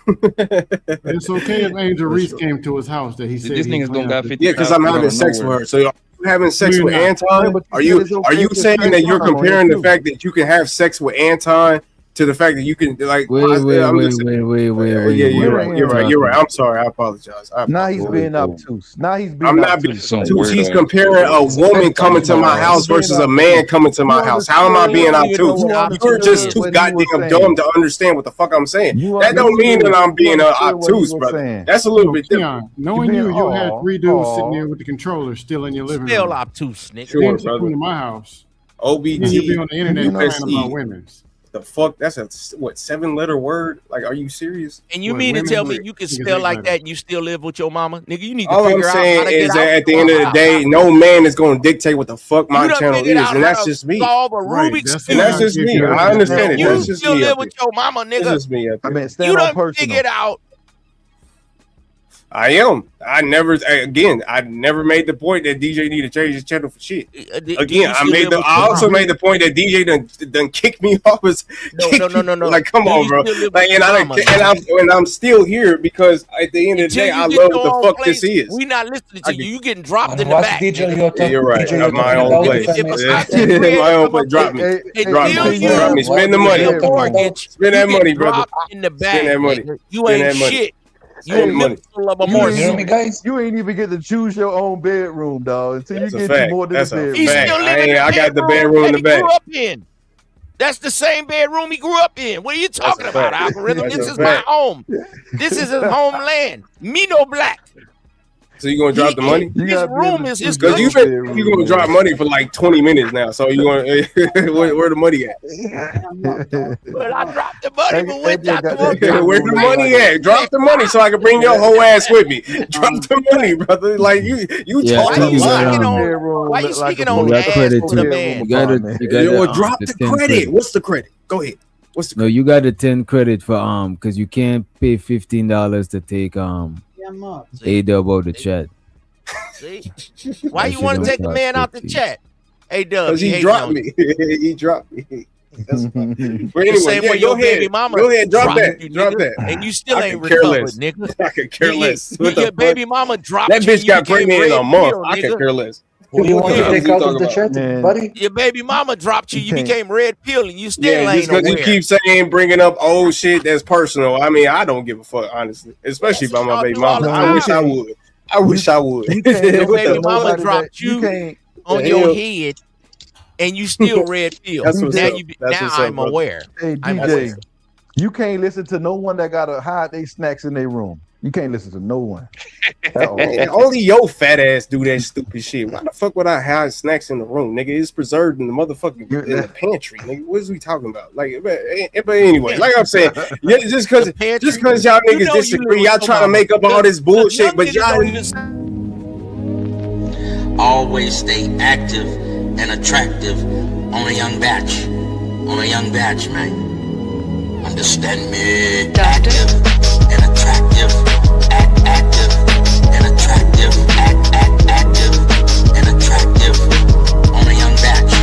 [SPEAKER 21] It's okay if Angel Reese came to his house that he said
[SPEAKER 2] these niggas don't got 50.
[SPEAKER 19] Yeah, because I'm having sex with her. So you having sex with Anton? Are you saying that you're comparing the fact that you can have sex with Anton to the fact that you can wait. Yeah, you're right. I'm sorry. I apologize.
[SPEAKER 16] Now he's being obtuse.
[SPEAKER 19] I'm not being obtuse. He's comparing a woman coming to my house versus a man coming to my house. How am I being obtuse? You're just too goddamn dumb to understand what the fuck I'm saying. That don't mean that I'm being obtuse, brother. That's a little bit different.
[SPEAKER 21] Knowing you had three dudes sitting there with the controller still in your living room.
[SPEAKER 18] Still obtuse, nigga.
[SPEAKER 19] Sure,
[SPEAKER 21] brother. Come to my house.
[SPEAKER 19] OBT.
[SPEAKER 21] You be on the internet crying about women's.
[SPEAKER 19] The fuck? That's a 7-letter word? Like, are you serious?
[SPEAKER 18] And you mean to tell me you can spell like that and you still live with your mama? Nigga, you need to
[SPEAKER 19] all
[SPEAKER 18] figure
[SPEAKER 19] I'm
[SPEAKER 18] out how to
[SPEAKER 19] saying is
[SPEAKER 18] get
[SPEAKER 19] that
[SPEAKER 18] out.
[SPEAKER 19] at the end of the day, no man is going to dictate what the fuck my channel is, and that's just me.
[SPEAKER 18] Solve a Rubik's
[SPEAKER 19] And that's just me. I understand it.
[SPEAKER 18] You
[SPEAKER 19] That's just
[SPEAKER 18] still
[SPEAKER 19] me.
[SPEAKER 18] live with your mama, nigga.
[SPEAKER 19] That's just me.
[SPEAKER 16] I mean,
[SPEAKER 18] You done figured out.
[SPEAKER 19] I am. I never made the point that DJ need to change his channel for shit. Again, I also made the point that DJ done kicked me off.
[SPEAKER 18] No.
[SPEAKER 19] Like, come on, bro. Like, and I'm still here because at the end of the day, I love what the fuck this is.
[SPEAKER 18] We not listening to you. You getting dropped in the back.
[SPEAKER 19] You're right. My own place. My own place. Drop me. Drop me. Spend the money. Spend that money, brother.
[SPEAKER 18] In the back.
[SPEAKER 19] Spend that money.
[SPEAKER 18] You ain't shit. You
[SPEAKER 16] hear me, guys? You ain't even get to choose your own bedroom, dog. Until you get to more than
[SPEAKER 19] That's
[SPEAKER 16] a bedroom.
[SPEAKER 18] He's still living in the
[SPEAKER 19] I got the bedroom in the back.
[SPEAKER 18] Grew up in. That's the same bedroom he grew up in. What are you talking about, algorithm? This is my home. This is his homeland. Me no black.
[SPEAKER 19] So you gonna drop the money?
[SPEAKER 18] His room is his
[SPEAKER 19] because you gonna drop money for like 20 minutes now. So you gonna where the money at?
[SPEAKER 18] Well, I dropped the money, but where
[SPEAKER 19] the money at? Drop the money so I can bring your whole ass with me. Drop the money, brother. Like you talking
[SPEAKER 18] why you speaking on the ass for the man?
[SPEAKER 6] You gotta
[SPEAKER 19] drop the credit. What's the credit? Go ahead. What's the
[SPEAKER 6] credit? No, you got the 10 credit for because you can't pay $15 to take A-Dub out the chat.
[SPEAKER 18] See? Why you want to take the man out the chat? A-Dub,
[SPEAKER 19] because he dropped me. He dropped me. That's fine. But anyway,
[SPEAKER 18] same way your baby mama
[SPEAKER 19] go ahead, drop that.
[SPEAKER 18] You,
[SPEAKER 19] drop
[SPEAKER 18] nigga,
[SPEAKER 19] that.
[SPEAKER 18] and you still ain't recovered, nigga.
[SPEAKER 19] I could care less.
[SPEAKER 18] Your baby mama dropped
[SPEAKER 19] that bitch got pregnant in a month. I could care less.
[SPEAKER 20] Who you want to take out of the chat, buddy?
[SPEAKER 18] Your baby mama dropped you. You became red pill, and you still ain't
[SPEAKER 19] just because you keep saying bringing up old shit that's personal. I mean, I don't give a fuck, honestly, especially about my baby mama. I wish I would.
[SPEAKER 18] Your baby mama dropped you on your head, and you still red pill. Now I'm aware.
[SPEAKER 16] Hey, DJ, you can't listen to no one that gotta hide their snacks in their room. You can't listen to no one.
[SPEAKER 19] Only your fat ass do that stupid shit. Why the fuck would I hide snacks in the room, nigga? It's preserved in the motherfucking in the pantry, nigga. What is we talking about? Like, but anyway, like I'm saying, just because y'all niggas disagree, y'all trying to make up all this bullshit, but y'all
[SPEAKER 5] always stay active and attractive on a young batch. On a young batch, man. Understand me? Active and attractive. Active and attractive. Active and attractive on a young batch.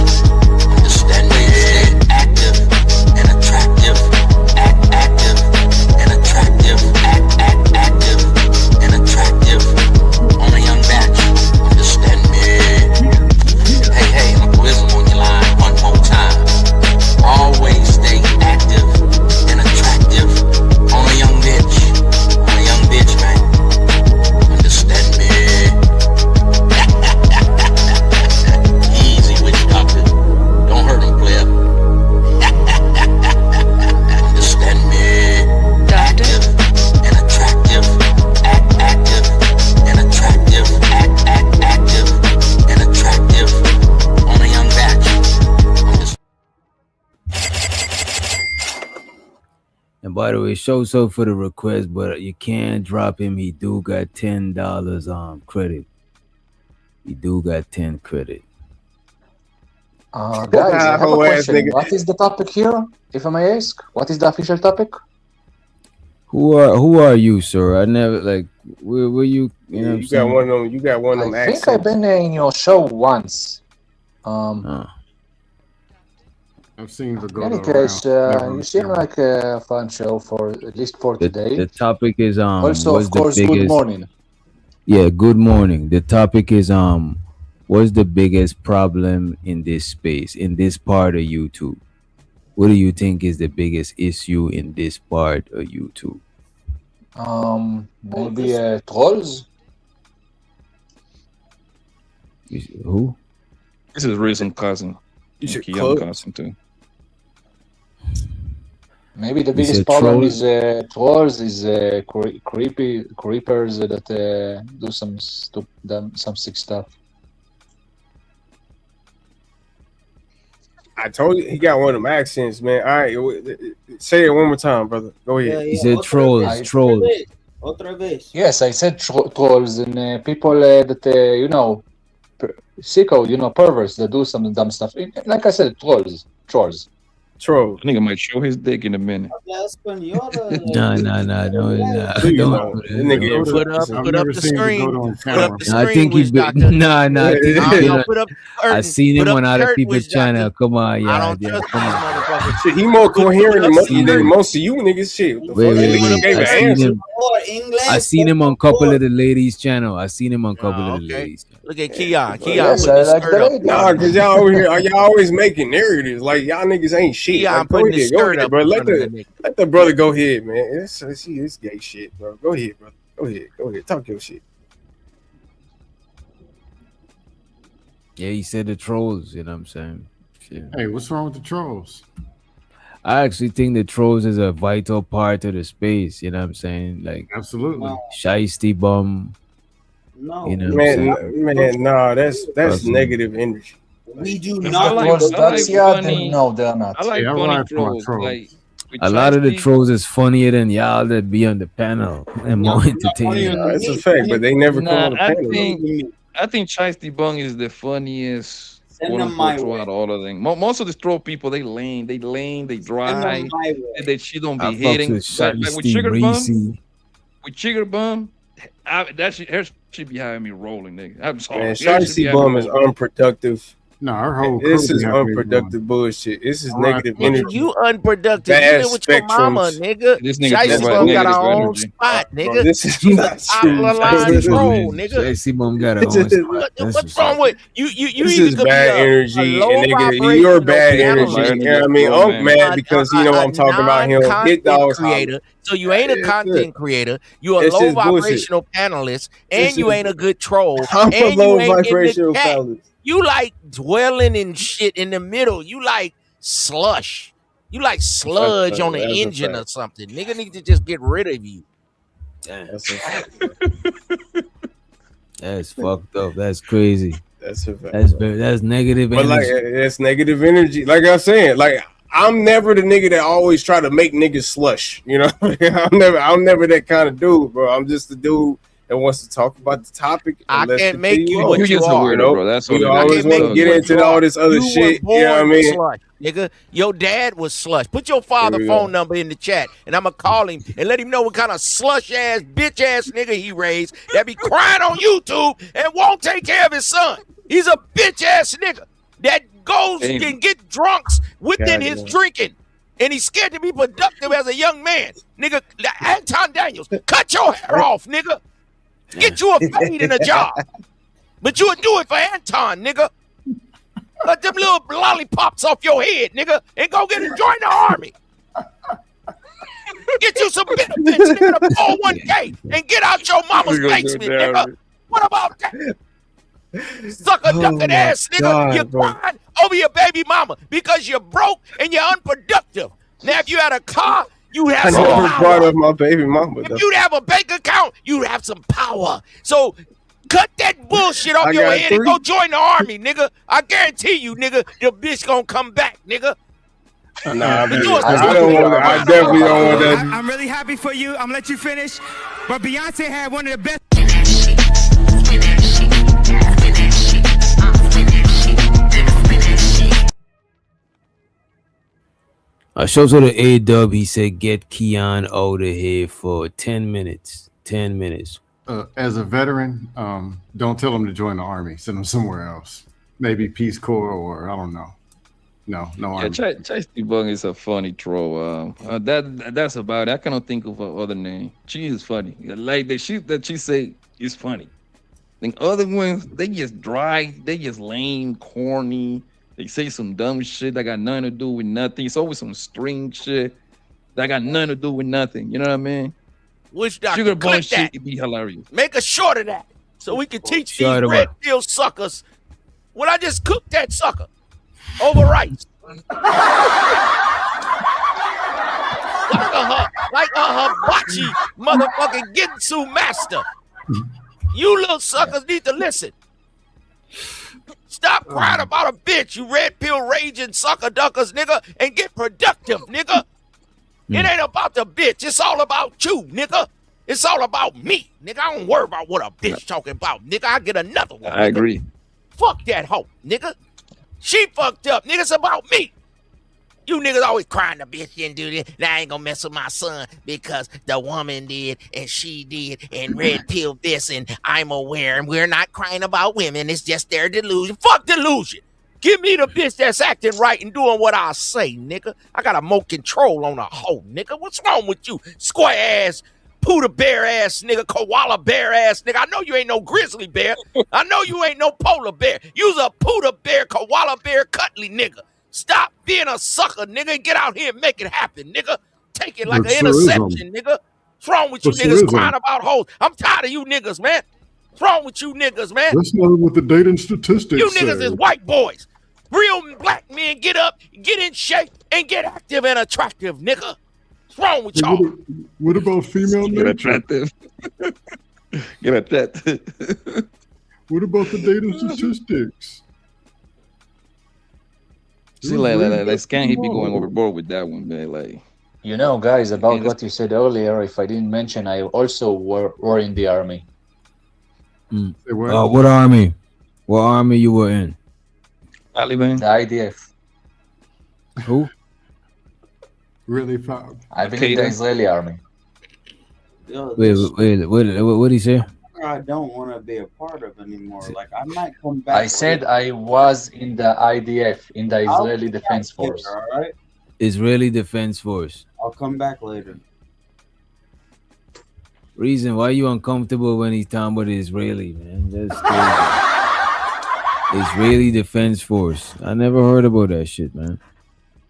[SPEAKER 5] Understand me? Active and attractive. Active and attractive. Active and attractive on a young batch. Understand me? Hey, Uncle Wisdom on your line one more time. Always stay active and attractive on a young bitch. On a young bitch, man. Understand me? Easy with you, doctor. Don't hurt him, player. Understand me? Active and attractive. Active and attractive. Active and attractive on a young batch.
[SPEAKER 6] And by the way, show so for the request, but you can't drop him. He do got $10 credit. He do got 10 credit.
[SPEAKER 20] Guys, I have a question. What is the topic here, if I may ask? What is the official topic?
[SPEAKER 6] Who are you, sir? I never where you know
[SPEAKER 19] you got one of them. You got one of them
[SPEAKER 20] I think I've been in your show once.
[SPEAKER 21] I've seen the
[SPEAKER 20] in any case, you seem like a fun show for at least for today.
[SPEAKER 6] The topic is
[SPEAKER 20] also, of course, good morning.
[SPEAKER 6] Yeah, good morning. The topic is what's the biggest problem in this space, in this part of YouTube? What do you think is the biggest issue in this part of YouTube?
[SPEAKER 20] Maybe trolls.
[SPEAKER 6] Who?
[SPEAKER 2] This is Reason cousin. Young cousin too.
[SPEAKER 20] Maybe the biggest problem is trolls, is creepers that do some sick stuff.
[SPEAKER 19] I told you he got one of them accents, man. All right, say it one more time, brother. Go ahead.
[SPEAKER 6] He said trolls.
[SPEAKER 7] Otra vez.
[SPEAKER 20] Yes, I said trolls and people that sicko, perverts that do some dumb stuff. Like I said, trolls.
[SPEAKER 19] Troll.
[SPEAKER 2] I think I might show his dick in a minute.
[SPEAKER 6] Nah, don't do that. Don't
[SPEAKER 18] Put up the screen. Put up the
[SPEAKER 15] I think
[SPEAKER 18] screen.
[SPEAKER 15] he's nah. I think
[SPEAKER 18] Put up the
[SPEAKER 15] I
[SPEAKER 18] curtain.
[SPEAKER 15] seen him
[SPEAKER 18] Put up
[SPEAKER 15] on
[SPEAKER 18] the
[SPEAKER 15] other
[SPEAKER 18] curtain,
[SPEAKER 15] people's
[SPEAKER 18] Wish Doctor.
[SPEAKER 15] channel. Come on,
[SPEAKER 18] I
[SPEAKER 15] yeah,
[SPEAKER 18] don't
[SPEAKER 15] yeah.
[SPEAKER 18] trust
[SPEAKER 15] Come
[SPEAKER 18] these
[SPEAKER 15] on.
[SPEAKER 18] motherfuckers.
[SPEAKER 19] Shit, he more coherent
[SPEAKER 15] seen
[SPEAKER 19] than
[SPEAKER 15] him.
[SPEAKER 19] most of you niggas. Shit. What the
[SPEAKER 15] Wait,
[SPEAKER 19] fuck?
[SPEAKER 15] wait,
[SPEAKER 19] Nigga
[SPEAKER 15] wait.
[SPEAKER 19] gave
[SPEAKER 15] I
[SPEAKER 19] an
[SPEAKER 15] seen
[SPEAKER 19] answer.
[SPEAKER 15] him. I seen him on a couple of the ladies' channel. I seen him on a couple of the ladies.
[SPEAKER 18] Look at Keon. Keon
[SPEAKER 20] Yes,
[SPEAKER 18] putting
[SPEAKER 20] I
[SPEAKER 18] his
[SPEAKER 20] like
[SPEAKER 18] skirt
[SPEAKER 20] the
[SPEAKER 18] up.
[SPEAKER 20] lady.
[SPEAKER 19] Nah, cause y'all over here, y'all always making narratives like y'all niggas ain't shit.
[SPEAKER 18] Keon
[SPEAKER 19] Like, go
[SPEAKER 18] putting his
[SPEAKER 19] ahead, go
[SPEAKER 18] skirt
[SPEAKER 19] ahead,
[SPEAKER 18] up
[SPEAKER 19] bro.
[SPEAKER 18] in
[SPEAKER 19] Let
[SPEAKER 18] front of the nigga.
[SPEAKER 19] let the brother go ahead, man. It's gay shit, bro. Go ahead, bro. Go ahead. Talk your shit.
[SPEAKER 15] Yeah, he said the trolls. You know what I'm saying? Shit.
[SPEAKER 21] Hey, what's wrong with the trolls?
[SPEAKER 15] I actually think the trolls is a vital part of the space. You know what I'm saying? Like
[SPEAKER 21] Absolutely.
[SPEAKER 15] Shiesty bum.
[SPEAKER 7] No,
[SPEAKER 15] You know what I'm saying?
[SPEAKER 19] Man, nah, that's
[SPEAKER 15] Awesome.
[SPEAKER 19] negative energy.
[SPEAKER 7] we do
[SPEAKER 2] I
[SPEAKER 7] not.
[SPEAKER 2] like,
[SPEAKER 20] Towards
[SPEAKER 2] I like
[SPEAKER 20] Daxia,
[SPEAKER 2] funny.
[SPEAKER 20] then no, they're not.
[SPEAKER 2] I like
[SPEAKER 21] Hey, I
[SPEAKER 2] funny
[SPEAKER 21] ride for my
[SPEAKER 2] trolls.
[SPEAKER 21] trolls.
[SPEAKER 2] Like with
[SPEAKER 15] A lot of the
[SPEAKER 2] Shiesty.
[SPEAKER 15] trolls is funnier than y'all that be on the panel and more entertaining.
[SPEAKER 19] Nah, it's a fact, but they never come
[SPEAKER 2] Nah,
[SPEAKER 19] on the
[SPEAKER 2] I
[SPEAKER 19] panel.
[SPEAKER 2] think Shiesty Bung is the funniest
[SPEAKER 7] Send
[SPEAKER 2] quote
[SPEAKER 7] them my
[SPEAKER 2] unquote
[SPEAKER 7] way.
[SPEAKER 2] throughout all of them. Most of the troll people, they lame, they
[SPEAKER 7] Send
[SPEAKER 2] dry,
[SPEAKER 7] them my way.
[SPEAKER 2] that she don't
[SPEAKER 15] I
[SPEAKER 2] be
[SPEAKER 15] fucks
[SPEAKER 2] hitting.
[SPEAKER 15] with
[SPEAKER 2] Like with
[SPEAKER 15] Shiesty,
[SPEAKER 2] Sugar Bum,
[SPEAKER 15] Racy.
[SPEAKER 2] her should be having me rolling, nigga. I'm sorry.
[SPEAKER 19] Man,
[SPEAKER 2] Her should be
[SPEAKER 19] Shiesty
[SPEAKER 2] having me
[SPEAKER 19] Bum is
[SPEAKER 2] rolling.
[SPEAKER 19] unproductive.
[SPEAKER 21] No, our whole crew
[SPEAKER 19] This
[SPEAKER 21] be
[SPEAKER 19] is
[SPEAKER 21] happy with
[SPEAKER 19] unproductive bullshit. This is
[SPEAKER 21] All right.
[SPEAKER 19] negative
[SPEAKER 18] Nigga,
[SPEAKER 19] energy.
[SPEAKER 18] you unproductive.
[SPEAKER 19] Bad
[SPEAKER 18] You live with your mama,
[SPEAKER 19] spectrums.
[SPEAKER 18] nigga.
[SPEAKER 2] This nigga
[SPEAKER 18] Shiesty
[SPEAKER 2] talking
[SPEAKER 18] Bum
[SPEAKER 2] about
[SPEAKER 18] got her
[SPEAKER 2] negative
[SPEAKER 18] own
[SPEAKER 2] energy.
[SPEAKER 18] spot,
[SPEAKER 19] Bro,
[SPEAKER 18] nigga.
[SPEAKER 19] this is
[SPEAKER 18] She's a
[SPEAKER 19] not
[SPEAKER 18] top
[SPEAKER 19] true.
[SPEAKER 18] of the line
[SPEAKER 15] Shiesty
[SPEAKER 18] troll,
[SPEAKER 15] Bum,
[SPEAKER 18] nigga.
[SPEAKER 15] Shiesty Bum got her own spot. That's
[SPEAKER 18] What's wrong with you? You
[SPEAKER 19] This
[SPEAKER 18] either
[SPEAKER 19] is
[SPEAKER 18] could be
[SPEAKER 19] bad
[SPEAKER 18] a
[SPEAKER 19] energy,
[SPEAKER 18] low
[SPEAKER 19] and nigga, you're
[SPEAKER 18] vibrational
[SPEAKER 19] bad
[SPEAKER 2] This
[SPEAKER 19] energy.
[SPEAKER 2] my
[SPEAKER 18] panelist,
[SPEAKER 19] You know what I
[SPEAKER 2] energy
[SPEAKER 19] mean?
[SPEAKER 2] troll,
[SPEAKER 19] Unc
[SPEAKER 2] man.
[SPEAKER 19] mad because you know I'm talking about him. Hit
[SPEAKER 18] non-content
[SPEAKER 19] dogs holler.
[SPEAKER 18] creator. So you ain't a
[SPEAKER 19] It's good.
[SPEAKER 18] content creator. You a
[SPEAKER 19] It's
[SPEAKER 18] low
[SPEAKER 19] just bullshit.
[SPEAKER 18] vibrational panelist,
[SPEAKER 19] It's
[SPEAKER 18] and you
[SPEAKER 19] just
[SPEAKER 18] ain't a good troll,
[SPEAKER 19] I'm a
[SPEAKER 18] and
[SPEAKER 19] low
[SPEAKER 18] you ain't in the
[SPEAKER 19] vibrational
[SPEAKER 18] chat.
[SPEAKER 19] palette.
[SPEAKER 18] You like dwelling in shit in the middle. You like slush. You like sludge on the
[SPEAKER 19] That's a
[SPEAKER 18] engine or
[SPEAKER 19] fact.
[SPEAKER 18] something. Nigga need to just get rid of you.
[SPEAKER 19] That's a fact.
[SPEAKER 15] That's fucked up. That's crazy.
[SPEAKER 19] That's a fact.
[SPEAKER 15] That's negative
[SPEAKER 19] But like,
[SPEAKER 15] energy.
[SPEAKER 19] it's negative energy. Like I'm saying, like I'm never the nigga that always try to make niggas slush. You know, I'm never that kind of dude, bro. I'm just the dude that wants to talk about the topic.
[SPEAKER 18] I
[SPEAKER 19] And let's
[SPEAKER 18] can't make
[SPEAKER 19] continue
[SPEAKER 18] you
[SPEAKER 19] on.
[SPEAKER 18] what
[SPEAKER 2] You're
[SPEAKER 18] you
[SPEAKER 2] just a
[SPEAKER 18] are.
[SPEAKER 19] You
[SPEAKER 2] weirdo,
[SPEAKER 19] know,
[SPEAKER 2] bro. That's
[SPEAKER 19] we
[SPEAKER 2] what it
[SPEAKER 18] I
[SPEAKER 19] always
[SPEAKER 18] can't
[SPEAKER 19] want
[SPEAKER 18] make
[SPEAKER 19] to
[SPEAKER 18] you
[SPEAKER 19] get
[SPEAKER 18] what
[SPEAKER 19] into
[SPEAKER 18] you
[SPEAKER 19] all
[SPEAKER 18] are.
[SPEAKER 19] this other
[SPEAKER 18] You
[SPEAKER 19] shit.
[SPEAKER 18] were
[SPEAKER 19] You know what I
[SPEAKER 18] born
[SPEAKER 19] mean?
[SPEAKER 18] slush, nigga. Your dad was slush. Put your father
[SPEAKER 19] Here we
[SPEAKER 18] phone
[SPEAKER 19] go.
[SPEAKER 18] number in the chat, and I'ma call him and let him know what kind of slush ass, bitch ass nigga he raised that be crying on YouTube and won't take care of his son. He's a bitch ass nigga that goes
[SPEAKER 2] Hey.
[SPEAKER 18] and get drunks within
[SPEAKER 19] God,
[SPEAKER 18] his
[SPEAKER 19] man.
[SPEAKER 18] drinking. And he's scared to be productive as a young man. Nigga, Anton Daniels, cut your hair off, nigga. Get you a fade and a job. But you would do it for Anton, nigga. Let them little lollipops off your head, nigga, and go get and join the army. Get you some benefits, nigga, to 401k, and get out your mama's
[SPEAKER 2] We gonna do
[SPEAKER 18] basement,
[SPEAKER 2] it
[SPEAKER 18] nigga.
[SPEAKER 2] now.
[SPEAKER 18] What about that? Sucker ducking
[SPEAKER 19] my
[SPEAKER 18] ass, nigga.
[SPEAKER 19] God,
[SPEAKER 18] You're
[SPEAKER 19] bro.
[SPEAKER 18] crying over your baby mama because you're broke and you're unproductive. Now, if you had a car, you'd
[SPEAKER 19] I
[SPEAKER 18] have some
[SPEAKER 19] never
[SPEAKER 18] power.
[SPEAKER 19] brought up my baby mama. Though.
[SPEAKER 18] If you'd have a bank account, you'd have some power. So cut that bullshit off
[SPEAKER 19] I
[SPEAKER 18] your
[SPEAKER 19] got
[SPEAKER 18] head and
[SPEAKER 19] 3.
[SPEAKER 18] go join the army, nigga. I guarantee you, nigga, the bitch gonna come back, nigga.
[SPEAKER 19] Nah,
[SPEAKER 18] But
[SPEAKER 19] man,
[SPEAKER 18] you a
[SPEAKER 19] I don't want. I definitely don't want that.
[SPEAKER 4] I'm really happy for you. I'm gonna let you finish. But Beyonce had one of the best.
[SPEAKER 15] Shows on the A-Dub, he said, get Keon out of here for 10 minutes. 10 minutes.
[SPEAKER 21] As a veteran, don't tell him to join the army. Send him somewhere else. Maybe Peace Corps or I don't know. No
[SPEAKER 2] Yeah,
[SPEAKER 21] army.
[SPEAKER 2] Shiesty Bung is a funny troll. That's about it. I cannot think of her other name. She is funny. Like the shit that she say is funny. The other ones, they just dry, they just lame, corny. They say some dumb shit that got nothing to do with nothing. It's always some string shit that got nothing to do with nothing. You know what I mean?
[SPEAKER 18] Which doctor?
[SPEAKER 2] Sugar Bun
[SPEAKER 18] Click that.
[SPEAKER 2] shit be hilarious.
[SPEAKER 18] Make a short of that so we can teach these
[SPEAKER 15] Short of
[SPEAKER 18] red
[SPEAKER 15] what?
[SPEAKER 18] pill suckers. When I just cooked that sucker over rice. like a hibachi motherfucking Ginsu master. You little suckers need to listen. Stop crying about a bitch, you red pill raging sucker duckers, nigga, and get productive, nigga. It ain't about the bitch. It's all about you, nigga. It's all about me, nigga. I don't worry about what a bitch talking about, nigga. I get another one.
[SPEAKER 2] I
[SPEAKER 18] nigga.
[SPEAKER 2] agree.
[SPEAKER 18] Fuck that hoe, nigga. She fucked up, nigga. It's about me. You niggas always crying the bitch didn't do this. Now I ain't gonna mess with my son because the woman did and she did and red pill this and I'm aware and we're not crying about women. It's just their delusion. Fuck delusion. Give me the bitch that's acting right and doing what I say, nigga. I got a more control on a hoe, nigga. What's wrong with you? Square ass, Poodle bear ass nigga, koala bear ass nigga. I know you ain't no grizzly bear. I know you ain't no polar bear. You's a Poodle bear, koala bear, cuddly nigga. Stop being a sucker, nigga, and get out here and make it happen, nigga. Take it like an interception, nigga. What's wrong with you niggas crying about hoes? I'm tired of you niggas, man. What's wrong with you niggas, man?
[SPEAKER 21] That's not what the dating statistics
[SPEAKER 18] You niggas is white boys. Real black men get up, get in shape, and get active and attractive, nigga. What's wrong with y'all?
[SPEAKER 21] What about female
[SPEAKER 2] Get
[SPEAKER 21] nature?
[SPEAKER 2] attractive. Get attractive.
[SPEAKER 21] What about the dating statistics?
[SPEAKER 2] See, like Scan, he be going overboard with that one, man. Like,
[SPEAKER 20] you know, guys, about what you said earlier, if I didn't mention, I also were in the army.
[SPEAKER 6] What army? What army you were in?
[SPEAKER 2] Taliban.
[SPEAKER 20] The IDF.
[SPEAKER 6] Who?
[SPEAKER 21] Really proud.
[SPEAKER 20] I believe the Israeli army.
[SPEAKER 6] Wait, what did he say?
[SPEAKER 7] I don't want to be a part of anymore. Like, I might come back.
[SPEAKER 20] I said I was in the IDF, in the Israeli Defense Force.
[SPEAKER 7] All right.
[SPEAKER 6] Israeli Defense Force.
[SPEAKER 7] I'll come back later.
[SPEAKER 6] Reason why you uncomfortable when he's talking about Israeli, man? That's crazy. Israeli Defense Force. I never heard about that shit, man.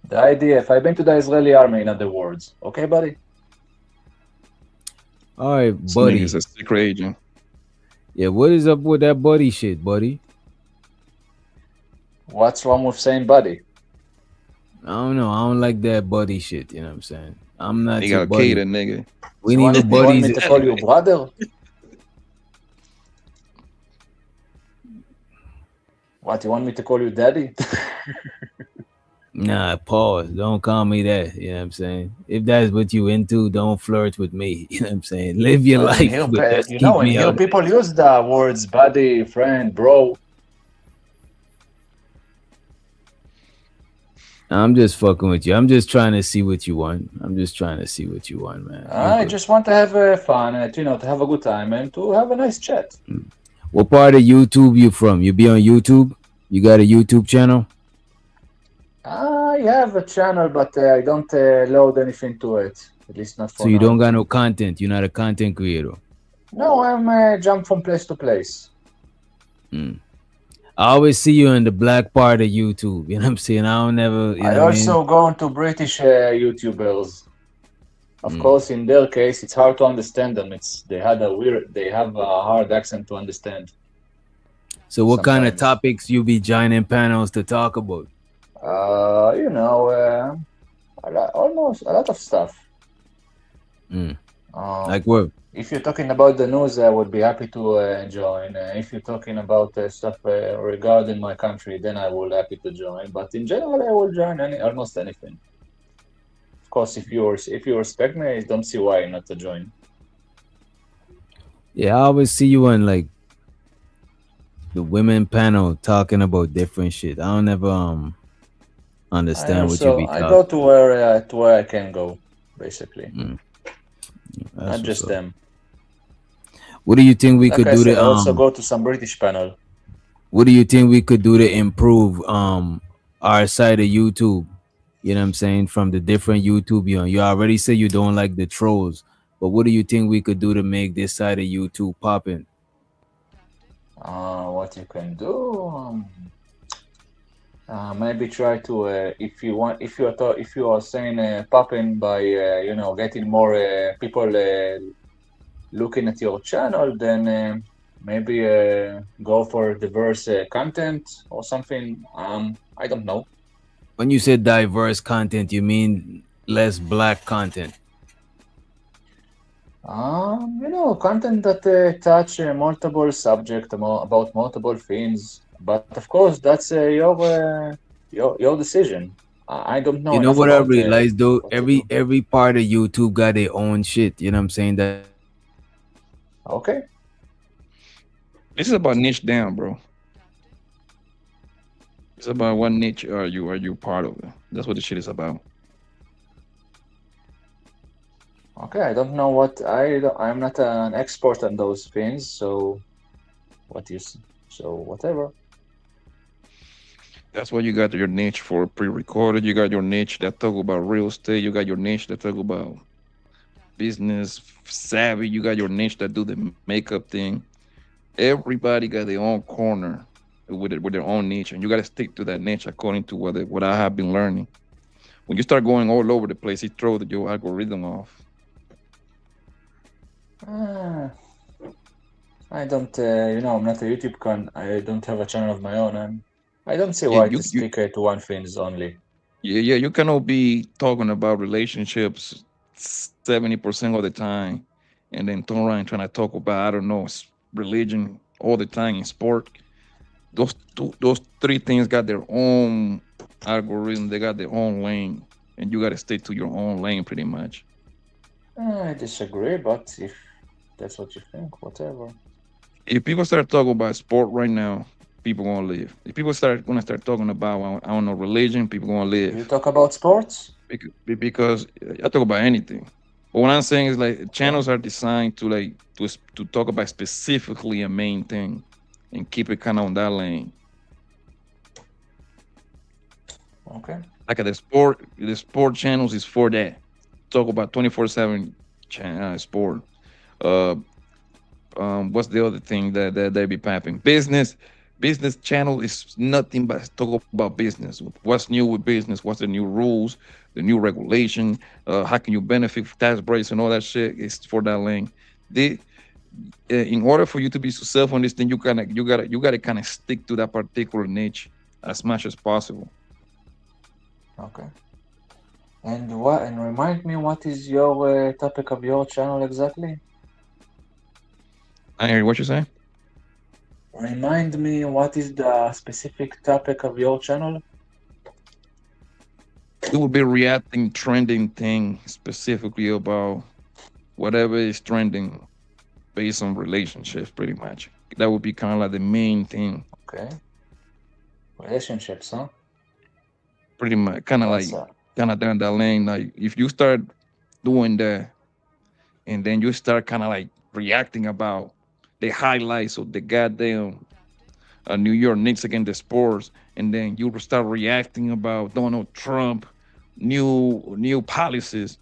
[SPEAKER 20] The IDF. I've been to the Israeli army, in other words. Okay, buddy?
[SPEAKER 6] All right, buddy.
[SPEAKER 2] He's a secret agent.
[SPEAKER 6] Yeah, what is up with that buddy shit, buddy?
[SPEAKER 20] What's wrong with saying buddy?
[SPEAKER 6] I don't know. I don't like that buddy shit. You know what I'm saying? I'm not.
[SPEAKER 2] He
[SPEAKER 6] your
[SPEAKER 2] got
[SPEAKER 6] buddy.
[SPEAKER 2] Kate, nigga.
[SPEAKER 6] We need a buddy.
[SPEAKER 20] You want me to call you brother? What, you want me to call you daddy?
[SPEAKER 6] Nah, pause. Don't call me that. You know what I'm saying? If that's what you into, don't flirt with me. You know what I'm saying? Live your life. But just
[SPEAKER 20] You
[SPEAKER 6] keep
[SPEAKER 20] know, in
[SPEAKER 6] me
[SPEAKER 20] here
[SPEAKER 6] out.
[SPEAKER 20] people use the words buddy, friend, bro.
[SPEAKER 6] I'm just fucking with you. I'm just trying to see what you want. I'm just trying to see what you want, man.
[SPEAKER 20] I just want to have fun, to have a good time and to have a nice chat.
[SPEAKER 6] What part of YouTube you from? You be on YouTube? You got a YouTube channel?
[SPEAKER 20] I have a channel, but I don't load anything to it. At least not for
[SPEAKER 6] So you
[SPEAKER 20] now.
[SPEAKER 6] don't got no content. You're not a content creator.
[SPEAKER 20] No, I'm jump from place to place.
[SPEAKER 6] I always see you in the black part of YouTube. You know what I'm saying? I don't never. You
[SPEAKER 20] I
[SPEAKER 6] know
[SPEAKER 20] also go into British YouTubers. Of course, in their case, it's hard to understand them. They have a hard accent to understand.
[SPEAKER 6] So what kind of topics you be joining panels to talk about?
[SPEAKER 20] Almost a lot of stuff.
[SPEAKER 6] Like what?
[SPEAKER 20] If you're talking about the news, I would be happy to join. If you're talking about stuff regarding my country, then I will happy to join. But in general, I will join almost anything. Of course, if you respect me, I don't see why not to join.
[SPEAKER 6] Yeah, I always see you on like the women panel talking about different shit. I don't ever understand what you be
[SPEAKER 20] I
[SPEAKER 6] talking.
[SPEAKER 20] go to where I can go, basically. Not just them.
[SPEAKER 6] What do you think we could
[SPEAKER 20] I
[SPEAKER 6] do
[SPEAKER 20] said,
[SPEAKER 6] to
[SPEAKER 20] I also go to some British panel.
[SPEAKER 6] what do you think we could do to improve our side of YouTube? You know what I'm saying? From the different YouTube you on. You already say you don't like the trolls, but what do you think we could do to make this side of YouTube popping?
[SPEAKER 20] What you can do? Maybe try to if you are saying popping by getting more people looking at your channel, then maybe go for diverse content or something. I don't know.
[SPEAKER 6] When you say diverse content, you mean less black content?
[SPEAKER 20] Content that touch multiple subjects about multiple themes. But of course, that's your decision. I don't know.
[SPEAKER 6] You know
[SPEAKER 20] enough
[SPEAKER 6] what I
[SPEAKER 20] about,
[SPEAKER 6] realized though? Every part of YouTube got their own shit. You know what I'm saying? That
[SPEAKER 20] okay.
[SPEAKER 2] This is about niche down, bro. It's about what niche are you part of? That's what the shit is about.
[SPEAKER 20] Okay, I don't know what I'm not an expert on those things, so whatever.
[SPEAKER 2] That's why you got your niche for pre-recorded. You got your niche that talk about real estate. You got your niche that talk about business savvy. You got your niche that do the makeup thing. Everybody got their own corner with their own niche, and you got to stick to that niche according to what I have been learning. When you start going all over the place, it throws your algorithm off.
[SPEAKER 20] I don't, I'm not a YouTube con. I don't have a channel of my own, and I don't see why to stick to one thing only.
[SPEAKER 2] Yeah, you cannot be talking about relationships 70% of the time, and then turn around trying to talk about, I don't know, religion all the time in sport. Those three things got their own algorithm. They got their own lane, and you got to stay to your own lane pretty much.
[SPEAKER 20] I disagree, but if that's what you think, whatever.
[SPEAKER 2] If people start talking about sport right now, people gonna leave. If people gonna start talking about, I don't know, religion, people gonna leave.
[SPEAKER 20] You talk about sports?
[SPEAKER 2] Because I talk about anything. But what I'm saying is like channels are designed to talk about specifically a main thing and keep it kind of on that lane.
[SPEAKER 20] Okay.
[SPEAKER 2] Like the sport channels is for that. Talk about 24/7 sport. What's the other thing that they be popping? Business channel is nothing but talk about business. What's new with business? What's the new rules? The new regulation? How can you benefit from tax breaks and all that shit? It's for that lane. In order for you to be successful in this thing, you gotta kind of stick to that particular niche as much as possible.
[SPEAKER 20] Okay. And remind me, what is your topic of your channel exactly?
[SPEAKER 2] I hear what you say.
[SPEAKER 20] Remind me, what is the specific topic of your channel?
[SPEAKER 2] It would be reacting trending thing specifically about whatever is trending based on relationships, pretty much. That would be kind of like the main thing.
[SPEAKER 20] Okay. Relationships, huh?
[SPEAKER 2] Pretty much, kind of down that lane. Like if you start doing that, and then you start kind of like reacting about the highlights of the goddamn New York Knicks against the Spurs, and then you start reacting about Donald Trump, new policies,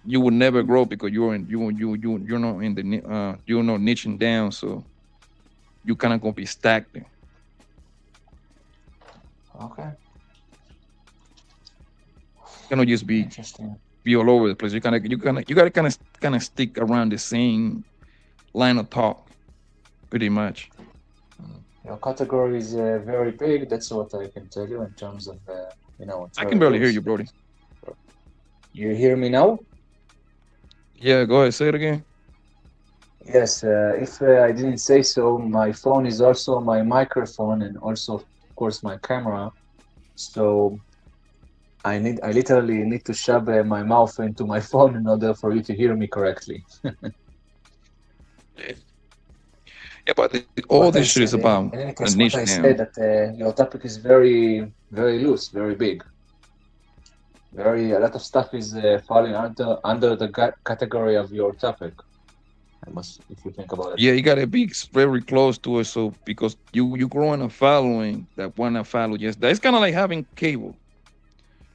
[SPEAKER 2] you will never grow because you're not in the you're not niching down, so you kind of gonna be stagnant.
[SPEAKER 20] Okay.
[SPEAKER 2] You cannot just be all over the place. You gotta kind of stick around the same line of talk, pretty much.
[SPEAKER 20] Your category is very big. That's what I can tell you in terms of
[SPEAKER 2] I can barely hear you, Brody.
[SPEAKER 20] You hear me now?
[SPEAKER 2] Yeah, go ahead. Say it again.
[SPEAKER 20] Yes. If I didn't say so, my phone is also my microphone and also, of course, my camera. So I literally need to shove my mouth into my phone in order for you to hear me correctly.
[SPEAKER 2] Yeah, but all this shit is about
[SPEAKER 20] in any case,
[SPEAKER 2] a niche
[SPEAKER 20] what I
[SPEAKER 2] now.
[SPEAKER 20] said that your topic is very, very loose, very big. A lot of stuff is falling under the category of your topic. If you think about it.
[SPEAKER 2] Yeah, you gotta be very close to it, so because you growing a following that wanna follow. Yes, that's kind of like having cable.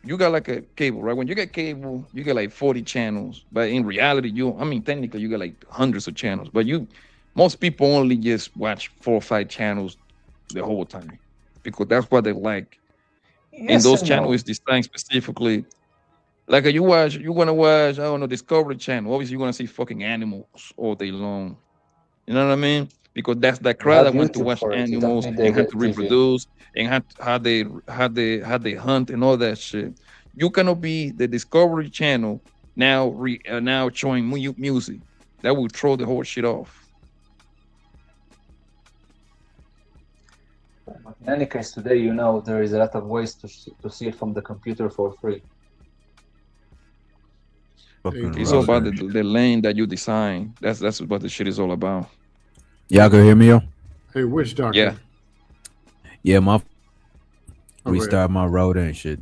[SPEAKER 2] You got like a cable, right? When you get cable, you get like 40 channels, but in reality, technically you got like hundreds of channels, but most people only just watch 4 or 5 channels the whole time because that's what they like.
[SPEAKER 20] Yes,
[SPEAKER 2] and those
[SPEAKER 20] and
[SPEAKER 2] channels
[SPEAKER 20] no.
[SPEAKER 2] is designed specifically. Like you wanna watch, I don't know, Discovery Channel. Obviously, you wanna see fucking animals all day long. You know what I mean? Because that's the crowd that want to
[SPEAKER 20] YouTube
[SPEAKER 2] watch
[SPEAKER 20] for it. You don't
[SPEAKER 2] animals
[SPEAKER 20] need
[SPEAKER 2] and
[SPEAKER 20] the
[SPEAKER 2] have to
[SPEAKER 20] TV.
[SPEAKER 2] reproduce and how they hunt and all that shit. You cannot be the Discovery Channel now showing music. That will throw the whole shit off.
[SPEAKER 20] But in any case, today, there is a lot of ways to see it from the computer for free.
[SPEAKER 2] It's all about the lane that you design. That's what the shit is all about.
[SPEAKER 6] Y'all can hear me, yo?
[SPEAKER 21] Hey, Witch Doctor.
[SPEAKER 2] Yeah.
[SPEAKER 6] Yeah, restart my router and shit.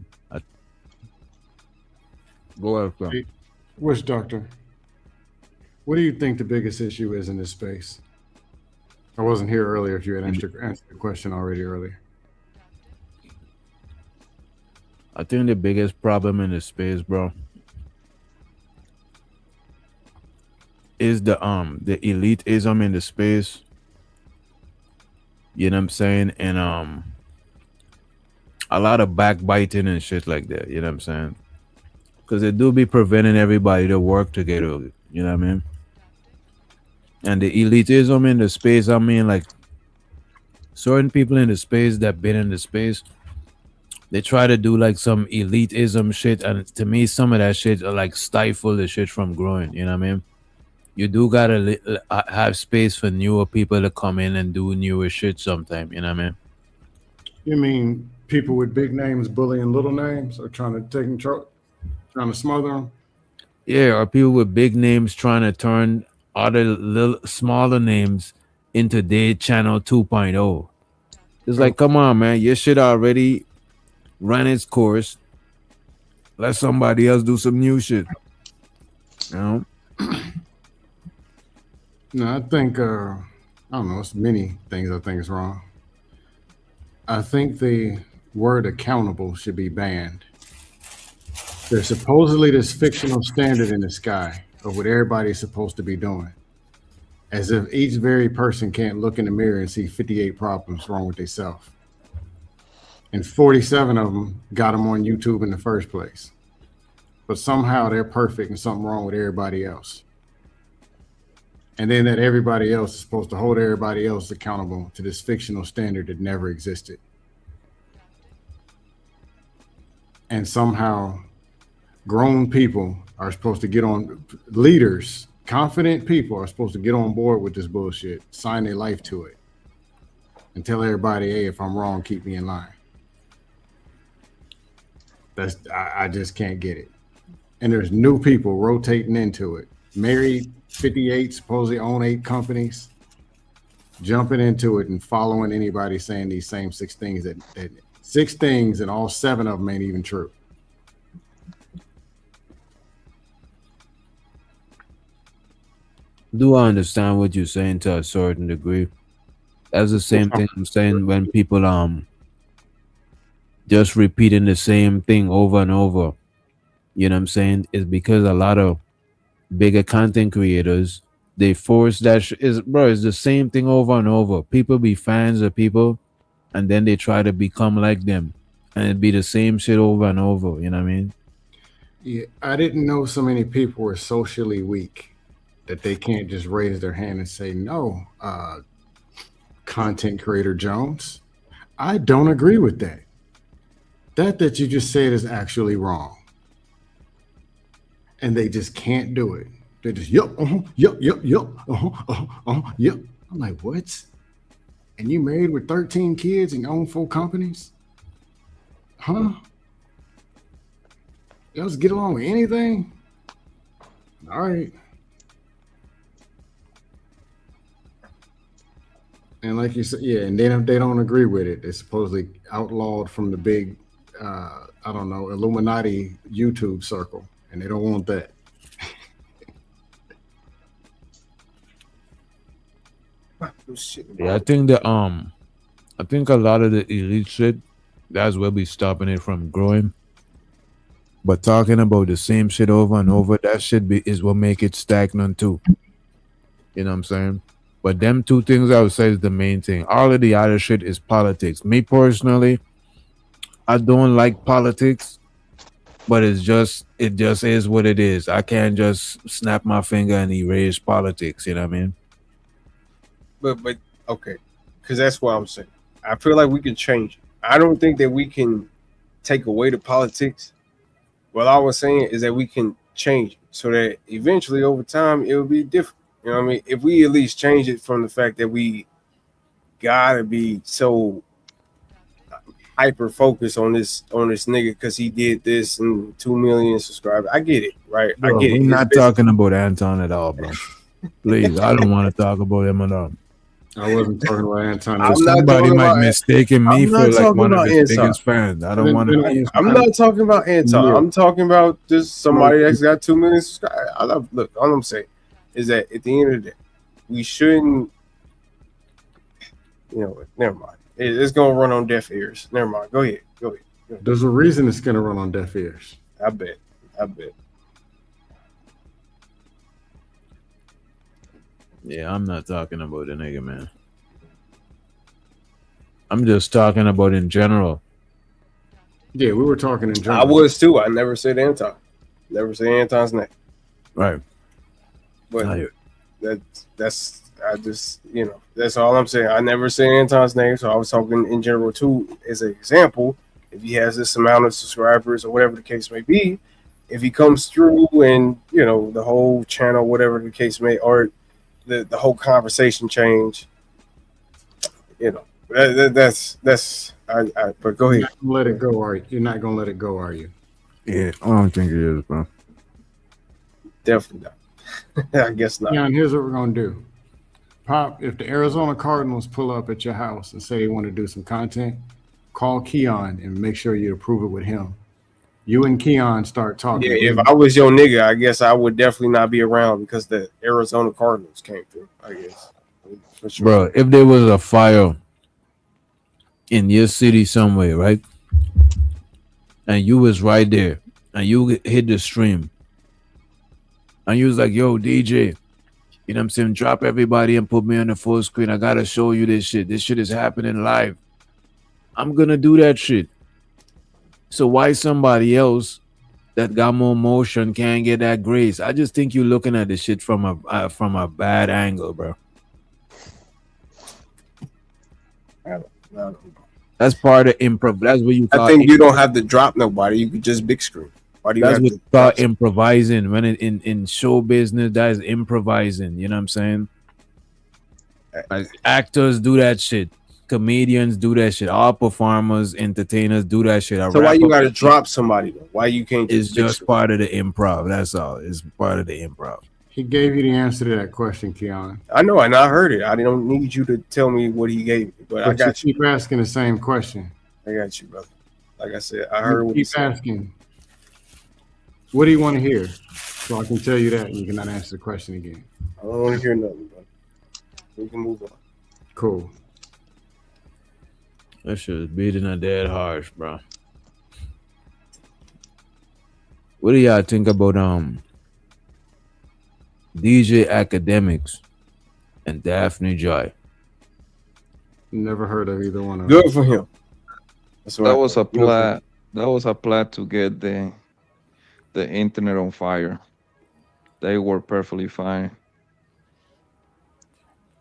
[SPEAKER 6] Go ahead, bro.
[SPEAKER 21] Hey, Witch Doctor, what do you think the biggest issue is in this space? I wasn't here earlier if you had answered the question already earlier.
[SPEAKER 6] I think the biggest problem in the space, bro, is the elitism in the space. You know what I'm saying? And a lot of backbiting and shit like that. You know what I'm saying? Because it do be preventing everybody to work together. You know what I mean? And the elitism in the space, I mean, like certain people in the space that been in the space, they try to do like some elitism shit, and to me, some of that shit are like stifle the shit from growing. You know what I mean? You do gotta have space for newer people to come in and do newer shit sometime. You know what I mean?
[SPEAKER 21] You mean people with big names bullying little names or trying to take control, trying to smother them?
[SPEAKER 6] Yeah, or people with big names trying to turn other little smaller names into their channel 2.0. It's like, come on, man, your shit already ran its course. Let somebody else do some new shit. You know?
[SPEAKER 21] No, I think I don't know. It's many things I think is wrong. I think the word accountable should be banned. There's supposedly this fictional standard in the sky of what everybody's supposed to be doing, as if each very person can't look in the mirror and see 58 problems wrong with themselves. And 47 of them got them on YouTube in the first place. But somehow they're perfect and something wrong with everybody else. And then that everybody else is supposed to hold everybody else accountable to this fictional standard that never existed. And somehow grown people are supposed to get on, leaders, confident people are supposed to get on board with this bullshit, sign their life to it, and tell everybody, hey, if I'm wrong, keep me in line. I just can't get it. And there's new people rotating into it. Married, 58, supposedly own 8 companies, jumping into it and following anybody saying these same 6 things that 6 things and all 7 of them ain't even true.
[SPEAKER 6] Do I understand what you're saying to a certain degree? That's the same thing I'm saying when people just repeating the same thing over and over. You know what I'm saying? It's because a lot of bigger content creators, they force that it's the same thing over and over. People be fans of people and then they try to become like them, and it'd be the same shit over and over. You know what I mean?
[SPEAKER 21] Yeah, I didn't know so many people were socially weak that they can't just raise their hand and say, no, content creator Jones, I don't agree with that. That you just said is actually wrong. And they just can't do it. They just, yep. I'm like, what? And you married with 13 kids and own 4 companies? Huh? You just get along with anything? All right. And like you said, yeah, and they don't agree with it. It's supposedly outlawed from the big, I don't know, Illuminati YouTube circle, and they don't want that.
[SPEAKER 6] Yeah, I think that I think a lot of the elite shit, that's where we stopping it from growing. But talking about the same shit over and over, that shit is what make it stagnant too. You know what I'm saying? But them 2 things I would say is the main thing. All of the other shit is politics. Me personally, I don't like politics, but it just is what it is. I can't just snap my finger and erase politics. You know what I mean?
[SPEAKER 19] But okay, because that's what I'm saying. I feel like we can change it. I don't think that we can take away the politics. What I was saying is that we can change it so that eventually over time it will be different. You know what I mean? If we at least change it from the fact that we gotta be so hyper focused on this nigga because he did this and 2 million subscribers. I get it, right?
[SPEAKER 6] Bro,
[SPEAKER 19] I get it.
[SPEAKER 6] We're not talking about Anton at all, bro. Please, I don't want to talk about him at all.
[SPEAKER 21] I wasn't talking about Anton.
[SPEAKER 19] I'm not
[SPEAKER 6] Somebody
[SPEAKER 19] talking
[SPEAKER 6] might
[SPEAKER 19] about.
[SPEAKER 6] mistaken me
[SPEAKER 19] I'm
[SPEAKER 6] for
[SPEAKER 19] not
[SPEAKER 6] like
[SPEAKER 19] talking
[SPEAKER 6] one of
[SPEAKER 19] about
[SPEAKER 6] his
[SPEAKER 19] Anton.
[SPEAKER 6] biggest fans. I don't want to.
[SPEAKER 19] I'm not talking about Anton. I'm talking about just somebody that's got 2 million subscribers. Look, all I'm saying is that at the end of the day, we shouldn't. You know what? Never mind. It's gonna run on deaf ears. Never mind. Go ahead. Go ahead.
[SPEAKER 21] There's a reason it's gonna run on deaf ears.
[SPEAKER 19] I bet.
[SPEAKER 6] Yeah, I'm not talking about the nigga, man. I'm just talking about in general.
[SPEAKER 21] Yeah, we were talking in general.
[SPEAKER 19] I was too. I never said Anton. Never said Anton's name.
[SPEAKER 6] Right.
[SPEAKER 19] But that's I just that's all I'm saying. I never said Anton's name, so I was talking in general too. As an example, if he has this amount of subscribers or whatever the case may be, if he comes through and the whole channel, whatever the case may, or the whole conversation change, that's but go ahead.
[SPEAKER 21] Let it go, are you? You're not gonna let it go, are you?
[SPEAKER 6] Yeah, I don't think it is, bro.
[SPEAKER 19] Definitely not. I guess not.
[SPEAKER 21] Yeah, and here's what we're gonna do. Pop, if the Arizona Cardinals pull up at your house and say they want to do some content, call Keon and make sure you approve it with him. You and Keon start talking.
[SPEAKER 19] Yeah, if I was your nigga, I guess I would definitely not be around because the Arizona Cardinals came through, I guess. For sure.
[SPEAKER 6] Bro, if there was a fire in your city somewhere, right? And you was right there and you hit the stream and you was like, yo, DJ, you know what I'm saying? Drop everybody and put me on the full screen. I gotta show you this shit. This shit is happening live. I'm gonna do that shit. So why somebody else that got more motion can't get that grace? I just think you're looking at the shit from a bad angle, bro.
[SPEAKER 19] I don't.
[SPEAKER 6] That's part of improv. That's what you.
[SPEAKER 19] I think you don't have to drop nobody. You could just big screen. Why do you
[SPEAKER 6] That's
[SPEAKER 19] have
[SPEAKER 6] what
[SPEAKER 19] to
[SPEAKER 6] you call improvising. When in show business, that is improvising. You know what I'm saying? Like actors do that shit. Comedians do that shit. All performers, entertainers do that shit.
[SPEAKER 19] So why you gotta drop somebody though? Why you can't
[SPEAKER 6] It's
[SPEAKER 19] just big
[SPEAKER 6] just
[SPEAKER 19] screen?
[SPEAKER 6] part of the improv. That's all. It's part of the improv.
[SPEAKER 21] He gave you the answer to that question, Keon.
[SPEAKER 19] I know, and I heard it. I don't need you to tell me what he gave me, but I got you.
[SPEAKER 21] Keep asking the same question.
[SPEAKER 19] I got you, brother. Like I said, I heard what he
[SPEAKER 21] Keep
[SPEAKER 19] said.
[SPEAKER 21] asking. What do you want to hear? So I can tell you that, and you cannot answer the question again.
[SPEAKER 19] I don't want to hear nothing, bro. We can move on.
[SPEAKER 21] Cool.
[SPEAKER 6] That shit is beating a dead harsh, bro. What do y'all think about DJ Academics and Daphne Joy?
[SPEAKER 21] Never heard of either one of them.
[SPEAKER 19] Good for him.
[SPEAKER 2] That was a plot. That was a plot to get the internet on fire. They were perfectly fine.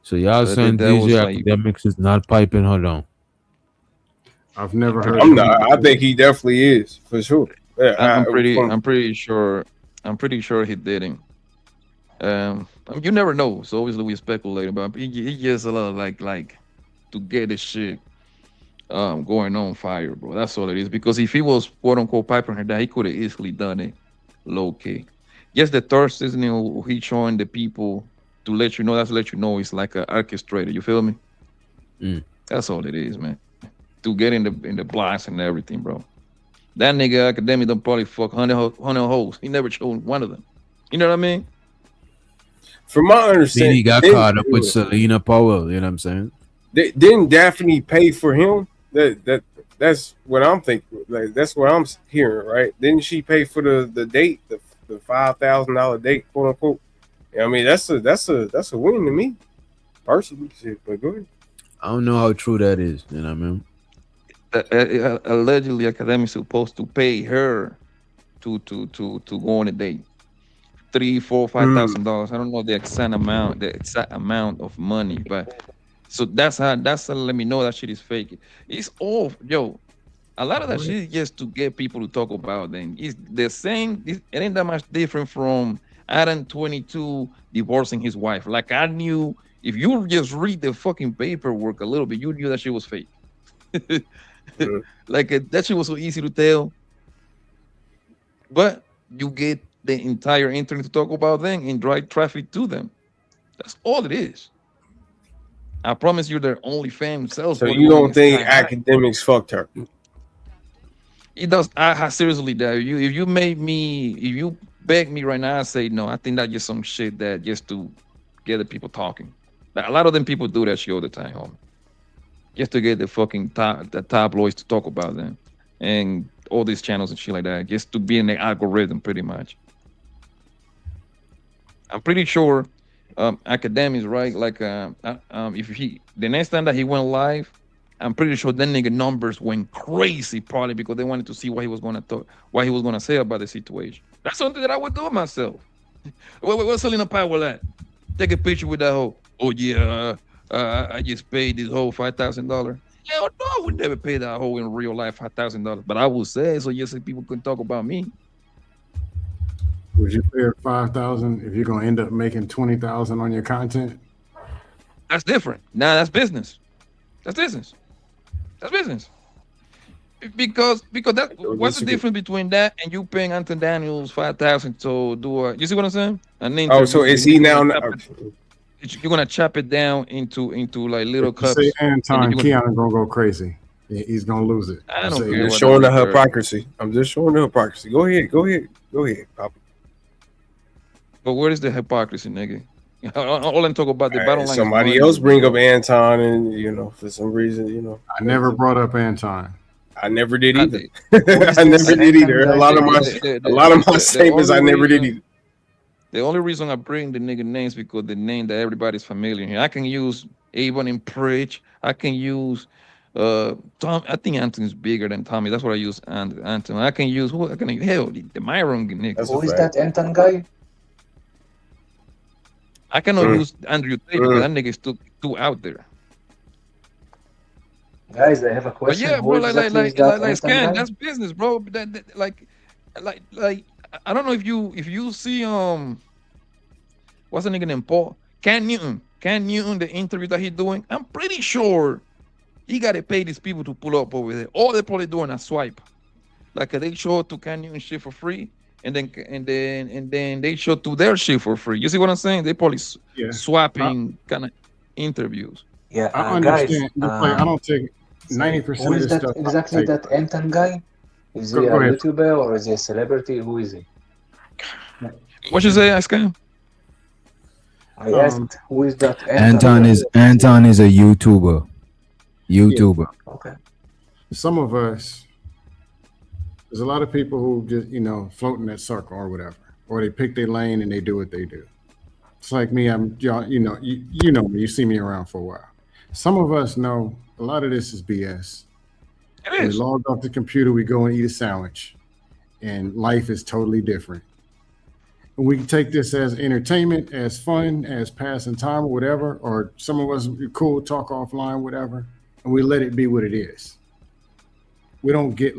[SPEAKER 6] So y'all saying
[SPEAKER 2] that was
[SPEAKER 6] DJ
[SPEAKER 2] like-
[SPEAKER 6] Academics is not piping? Hold on.
[SPEAKER 21] I've never heard.
[SPEAKER 19] I'm not. I think he definitely is for sure. Yeah,
[SPEAKER 2] I'm pretty sure he didn't. You never know. So obviously we speculate, but he gets a lot of like to get the shit going on fire, bro. That's all it is. Because if he was quote unquote piping her down, he could have easily done it low key. Yes, the thirst is he showing the people to let you know. That's to let you know it's like an orchestrator. You feel me? That's all it is, man. To get in the blast and everything, bro. That nigga academic done probably fuck 100 hoes. He never showed one of them. You know what I mean?
[SPEAKER 19] From my
[SPEAKER 6] Then
[SPEAKER 19] understanding,
[SPEAKER 6] he got caught up with Selena Powell. You know what I'm saying?
[SPEAKER 19] Didn't Daphne pay for him? That's what I'm thinking. Like that's what I'm hearing, right? Didn't she pay for the date, the $5,000 date, quote unquote? I mean, that's a win to me, personally. Shit, but go ahead.
[SPEAKER 6] I don't know how true that is. You know what I mean?
[SPEAKER 2] Allegedly, academics supposed to pay her to go on a date. $3,000, $4,000, $5,000. I don't know the exact amount of money, but so that's how let me know that shit is fake. It's all a lot of that shit is just to get people to talk about them. It's the same. It ain't that much different from Adam 22 divorcing his wife. Like I knew if you just read the fucking paperwork a little bit, you knew that shit was fake. Like that shit was so easy to tell. But you get the entire internet to talk about them and drive traffic to them. That's all it is. I promise you, their OnlyFans sells.
[SPEAKER 19] So you don't think academics fucked her?
[SPEAKER 2] It does. I seriously, that if you beg me right now, I say no. I think that's just some shit that just to get the people talking. Like, a lot of them people do that shit all the time, homie. Just to get the fucking the tabloids to talk about them and all these channels and shit like that, just to be in the algorithm, pretty much. I'm pretty sure academics, right? Like, if the next time that he went live, I'm pretty sure that nigga numbers went crazy, probably because they wanted to see what he was gonna talk, what he was gonna say about the situation. That's something that I would do myself. What's Selena Powell at? Take a picture with that hoe. Oh yeah, I just paid this whole $5,000. Hell no, I would never pay that hoe in real life $5,000. But I would say so, just so people couldn't talk about me.
[SPEAKER 21] Would you pay her $5,000 if you're gonna end up making $20,000 on your content?
[SPEAKER 2] That's different. Nah, that's business. That's business. That's business. Because that what's the difference between that and you paying Anthony Daniels $5,000 to do a? You see what I'm saying?
[SPEAKER 19] So is he now?
[SPEAKER 2] You're gonna chop it down into like little cups.
[SPEAKER 21] Say Anton Keanu gonna go crazy. He's gonna lose it.
[SPEAKER 2] I don't
[SPEAKER 19] I'm
[SPEAKER 2] care.
[SPEAKER 19] just showing the hypocrisy. I'm just showing the hypocrisy. Go ahead, Papa.
[SPEAKER 2] But where is the hypocrisy, nigga? All I'm talking about the bottom line.
[SPEAKER 19] Somebody else bring up Anton, and for some reason,
[SPEAKER 21] I never brought up Anton.
[SPEAKER 19] I never did either. I never did either. A lot of my statements I never did either.
[SPEAKER 2] The only reason I bring the nigga names because the name that everybody's familiar here. I can use Avon and Preach. I can use Tom. I think Anthony's bigger than Tommy. That's what I use. Anthony. I can use who? I can hell the Myron nigga.
[SPEAKER 20] Who is that Anton guy?
[SPEAKER 2] I cannot use Andrew Tate because that nigga is too out there.
[SPEAKER 20] Guys, I have a question.
[SPEAKER 2] But yeah, bro, like Scan, that's business, bro. That like I don't know if you see what's the nigga named Paul Cam Newton, the interview that he's doing. I'm pretty sure he got to pay these people to pull up over there. All they're probably doing a swipe, like they show to Cam Newton shit for free, and then they show to their shit for free. You see what I'm saying? They probably swapping kind of interviews.
[SPEAKER 20] Yeah,
[SPEAKER 21] I understand.
[SPEAKER 20] Guys,
[SPEAKER 21] I don't take 90% of the stuff.
[SPEAKER 20] Exactly that Anton guy? Is he a YouTuber or is he a celebrity? Who is he?
[SPEAKER 2] What you say, Scan?
[SPEAKER 20] I asked who is that
[SPEAKER 6] Anton is a YouTuber.
[SPEAKER 21] Yeah.
[SPEAKER 20] Okay.
[SPEAKER 21] Some of us, there's a lot of people who just float in that circle or whatever, or they pick their lane and they do what they do. It's like me. You know me. You see me around for a while. Some of us know a lot of this is BS. We log off the computer, we go and eat a sandwich, and life is totally different. And we can take this as entertainment, as fun, as passing time or whatever, or some of us cool, talk offline, whatever, and we let it be what it is. We don't get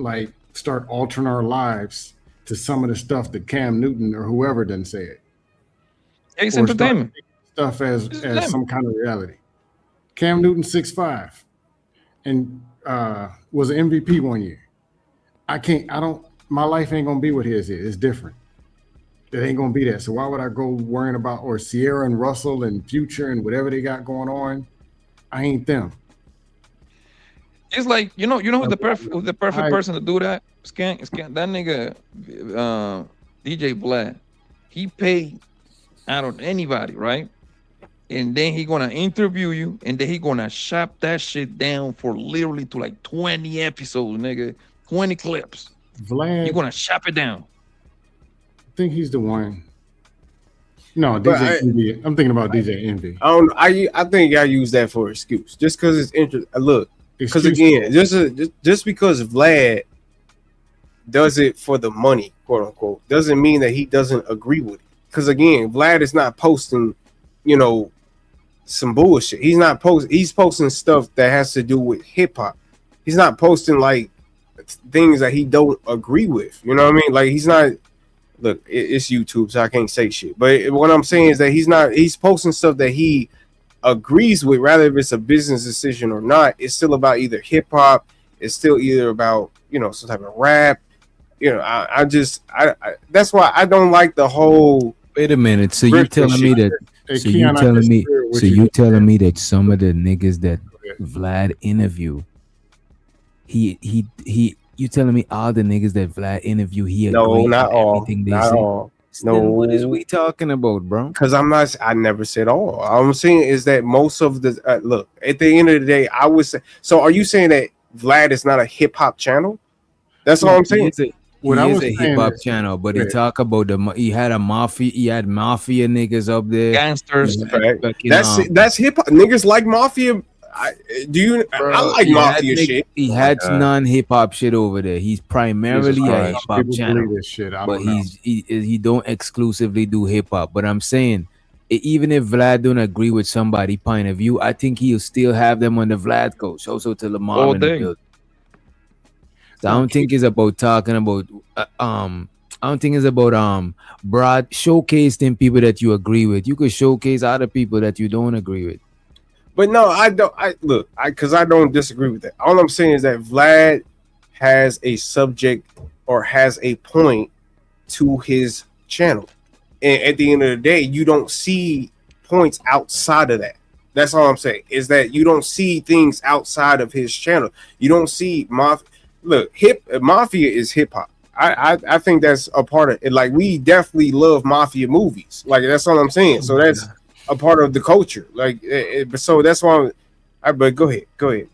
[SPEAKER 21] start altering our lives to some of the stuff that Cam Newton or whoever done said.
[SPEAKER 2] It's entertainment.
[SPEAKER 21] Stuff as some kind of reality. Cam Newton 6'5", and was an MVP one year. My life ain't gonna be what his is. It's different. It ain't gonna be that. So why would I go worrying about or Sierra and Russell and Future and whatever they got going on? I ain't them.
[SPEAKER 2] It's like who's the perfect person to do that? Scan that nigga DJ Vlad. He paid out on anybody, right? And then he gonna interview you, and then he gonna chop that shit down for literally to like 20 episodes, nigga, 20 clips.
[SPEAKER 21] Vlad,
[SPEAKER 2] you're gonna chop it down.
[SPEAKER 21] I think he's the one. No, DJ Envy. I'm thinking about DJ Envy.
[SPEAKER 19] I think I use that for excuse, just because it's interesting. Look, because again, just because Vlad does it for the money, quote unquote, doesn't mean that he doesn't agree with it. Because again, Vlad is not posting, some bullshit. He's posting stuff that has to do with hip hop. He's not posting like things that he don't agree with. You know what I mean? Like he's not. Look, it's YouTube, so I can't say shit. But what I'm saying is that he's posting stuff that he agrees with, rather if it's a business decision or not. It's still about either hip hop. It's still either about some type of rap. I that's why I don't like the whole.
[SPEAKER 6] Wait a minute. So you're telling me that
[SPEAKER 21] Hey,
[SPEAKER 6] So
[SPEAKER 21] Keon,
[SPEAKER 6] you telling me that some of the niggas that Vlad interview, you telling me all the niggas that Vlad interview, he
[SPEAKER 19] No,
[SPEAKER 6] agree
[SPEAKER 19] not
[SPEAKER 6] with
[SPEAKER 19] all.
[SPEAKER 6] everything they
[SPEAKER 19] Not
[SPEAKER 6] say?
[SPEAKER 19] all.
[SPEAKER 6] Then what is
[SPEAKER 19] No.
[SPEAKER 6] we talking about, bro?
[SPEAKER 19] Because I never said all. All I'm saying is that most of the look, at the end of the day, I would say. So are you saying that Vlad is not a hip hop channel? That's all I'm saying.
[SPEAKER 6] He is a hip hop channel, but he talk about he had mafia niggas up there.
[SPEAKER 2] Gangsters.
[SPEAKER 19] That's hip hop. Niggas like mafia. I like mafia shit.
[SPEAKER 6] He had non-hip hop shit over there. He's primarily a hip hop channel,
[SPEAKER 21] this shit.
[SPEAKER 6] but he don't exclusively do hip hop. But I'm saying, even if Vlad don't agree with somebody point of view, I think he'll still have them on the Vlad coach. Also to Lamar in the building. So I don't think it's about talking about I don't think it's about broad showcasing people that you agree with. You could showcase other people that you don't agree with.
[SPEAKER 19] But no, I don't. Because I don't disagree with that. All I'm saying is that Vlad has a subject or has a point to his channel, and at the end of the day, you don't see points outside of that. That's all I'm saying. Is that you don't see things outside of his channel. You don't see mafia. Look, mafia is hip hop. I think that's a part of it. Like, we definitely love mafia movies. Like, that's all I'm saying. So that's a part of the culture. Like, so that's why. But go ahead, bro.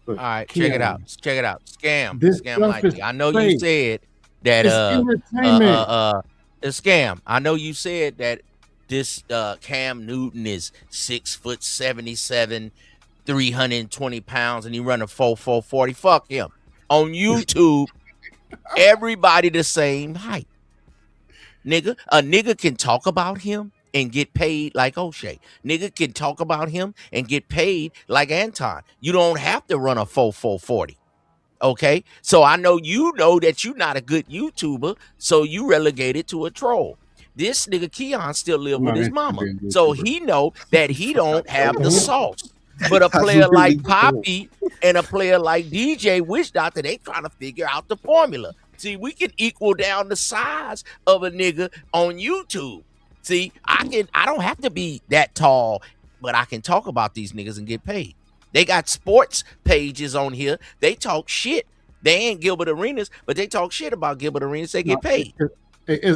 [SPEAKER 18] All right, check it out. Scam
[SPEAKER 21] This
[SPEAKER 18] like
[SPEAKER 21] stuff
[SPEAKER 18] me.
[SPEAKER 21] is
[SPEAKER 18] I know
[SPEAKER 21] fake.
[SPEAKER 18] you said that
[SPEAKER 21] It's entertainment.
[SPEAKER 18] a scam. I know you said that this Cam Newton is 6'77", 320 pounds, and he run a 4.40. Fuck him. On YouTube, everybody the same height. Nigga, a nigga can talk about him and get paid like O'Shea. Nigga can talk about him and get paid like Anton. You don't have to run a 4.40. Okay? So I know you know that you're not a good YouTuber, so you relegated to a troll. This nigga Keon still live with his mama. So he know that he don't have the sauce. But a player like Poppy and a player like DJ Witch Doctor, they trying to figure out the formula. See, we can equal down the size of a nigga on YouTube. See, I don't have to be that tall, but I can talk about these niggas and get paid. They got sports pages on here. They talk shit. They ain't Gilbert Arenas, but they talk shit about Gilbert Arenas. They get paid.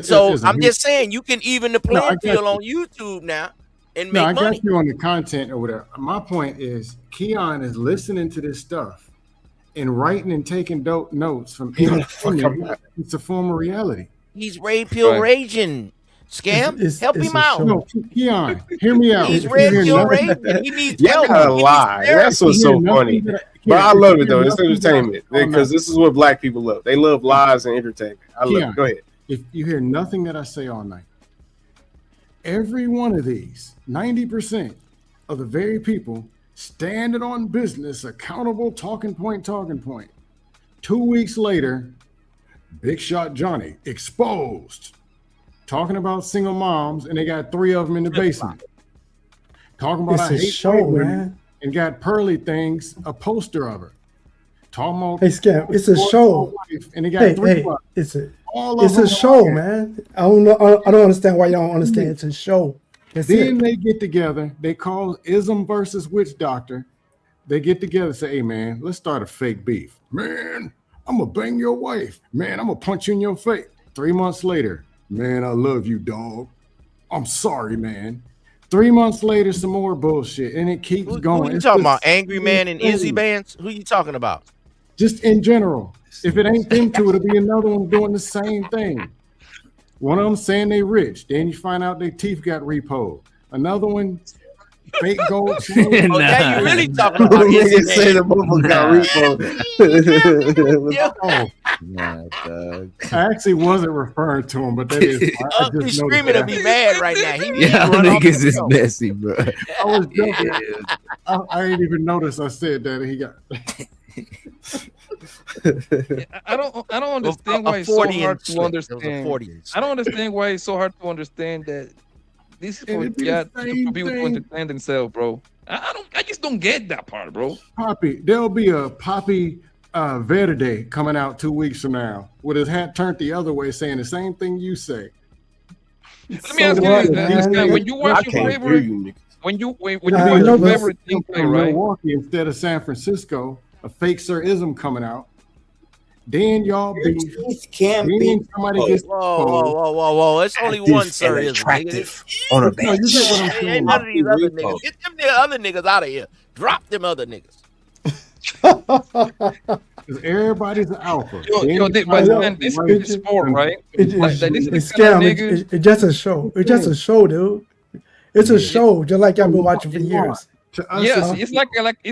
[SPEAKER 18] So I'm just saying, you can even the playing field on YouTube now and make money.
[SPEAKER 21] I got you on the content or whatever. My point is, Keon is listening to this stuff and writing and taking dope notes from it's a form of reality.
[SPEAKER 18] He's red pill raging. Scam, help him out.
[SPEAKER 21] No, Keon, hear me out.
[SPEAKER 18] He's red pill raging. He needs help.
[SPEAKER 19] Y'all gotta lie. That's what's so funny. But I love it though. It's entertainment because this is what black people love. They love lies and entertainment. I love it. Go ahead.
[SPEAKER 21] If you hear nothing that I say all night, every one of these, 90% of the very people standing on business, accountable, talking point. 2 weeks later, Big Shot Johnny exposed, talking about single moms, and they got 3 of them in the basement. Talking about
[SPEAKER 10] it's a show, man,
[SPEAKER 21] and got Pearly Things, a poster of her. Talking about
[SPEAKER 10] Scam, it's a show,
[SPEAKER 21] and they got 3.
[SPEAKER 10] It's a show, man. I don't know. I don't understand why y'all don't understand. It's a show.
[SPEAKER 21] Then they get together. They call Ism versus Witch Doctor. They get together and say, "Hey, man, let's start a fake beef. Man, I'm gonna bang your wife. Man, I'm gonna punch you in your face." 3 months later, man, I love you, dog. I'm sorry, man. 3 months later, some more bullshit, and it keeps going.
[SPEAKER 18] Who you talking about? Angry Man and Izzy Bands? Who you talking about?
[SPEAKER 21] Just in general. If it ain't them two, it'll be another one doing the same thing. One of them saying they rich, then you find out their teeth got repoed. Another one, fake gold chain.
[SPEAKER 18] Oh, yeah, you really talking about Izzy
[SPEAKER 19] say the motherfucker got
[SPEAKER 21] repoed. I actually wasn't referring to him, but that is.
[SPEAKER 18] He's screaming to be mad right now.
[SPEAKER 6] Niggas is messy, bro.
[SPEAKER 21] I was joking. I didn't even notice I said that he got.
[SPEAKER 2] I don't understand why it's so hard to understand. I don't understand why it's so hard to understand that this is for people to understand themselves, bro. I just don't get that part, bro.
[SPEAKER 21] Poppy, there'll be a Poppy Verde coming out 2 weeks from now with his hat turned the other way, saying the same thing you say.
[SPEAKER 2] Let me ask you this, when you watch your favorite, when you watch your favorite team play, right?
[SPEAKER 21] Milwaukee instead of San Francisco, a fake Sir-ism coming out. Then y'all beef.
[SPEAKER 7] Can't be.
[SPEAKER 21] Somebody gets
[SPEAKER 18] Whoa! It's only one Sir-ism.
[SPEAKER 21] Attractive on a bench.
[SPEAKER 18] You get what I'm saying? Ain't none of these other niggas. Get them other niggas out of here. Drop them other niggas.
[SPEAKER 21] Because everybody's an alpha.
[SPEAKER 2] But this is sport, right?
[SPEAKER 10] It's scam. It's just a show. It's just a show, dude. It's a show, just like I've been watching for years.
[SPEAKER 2] Yes, it's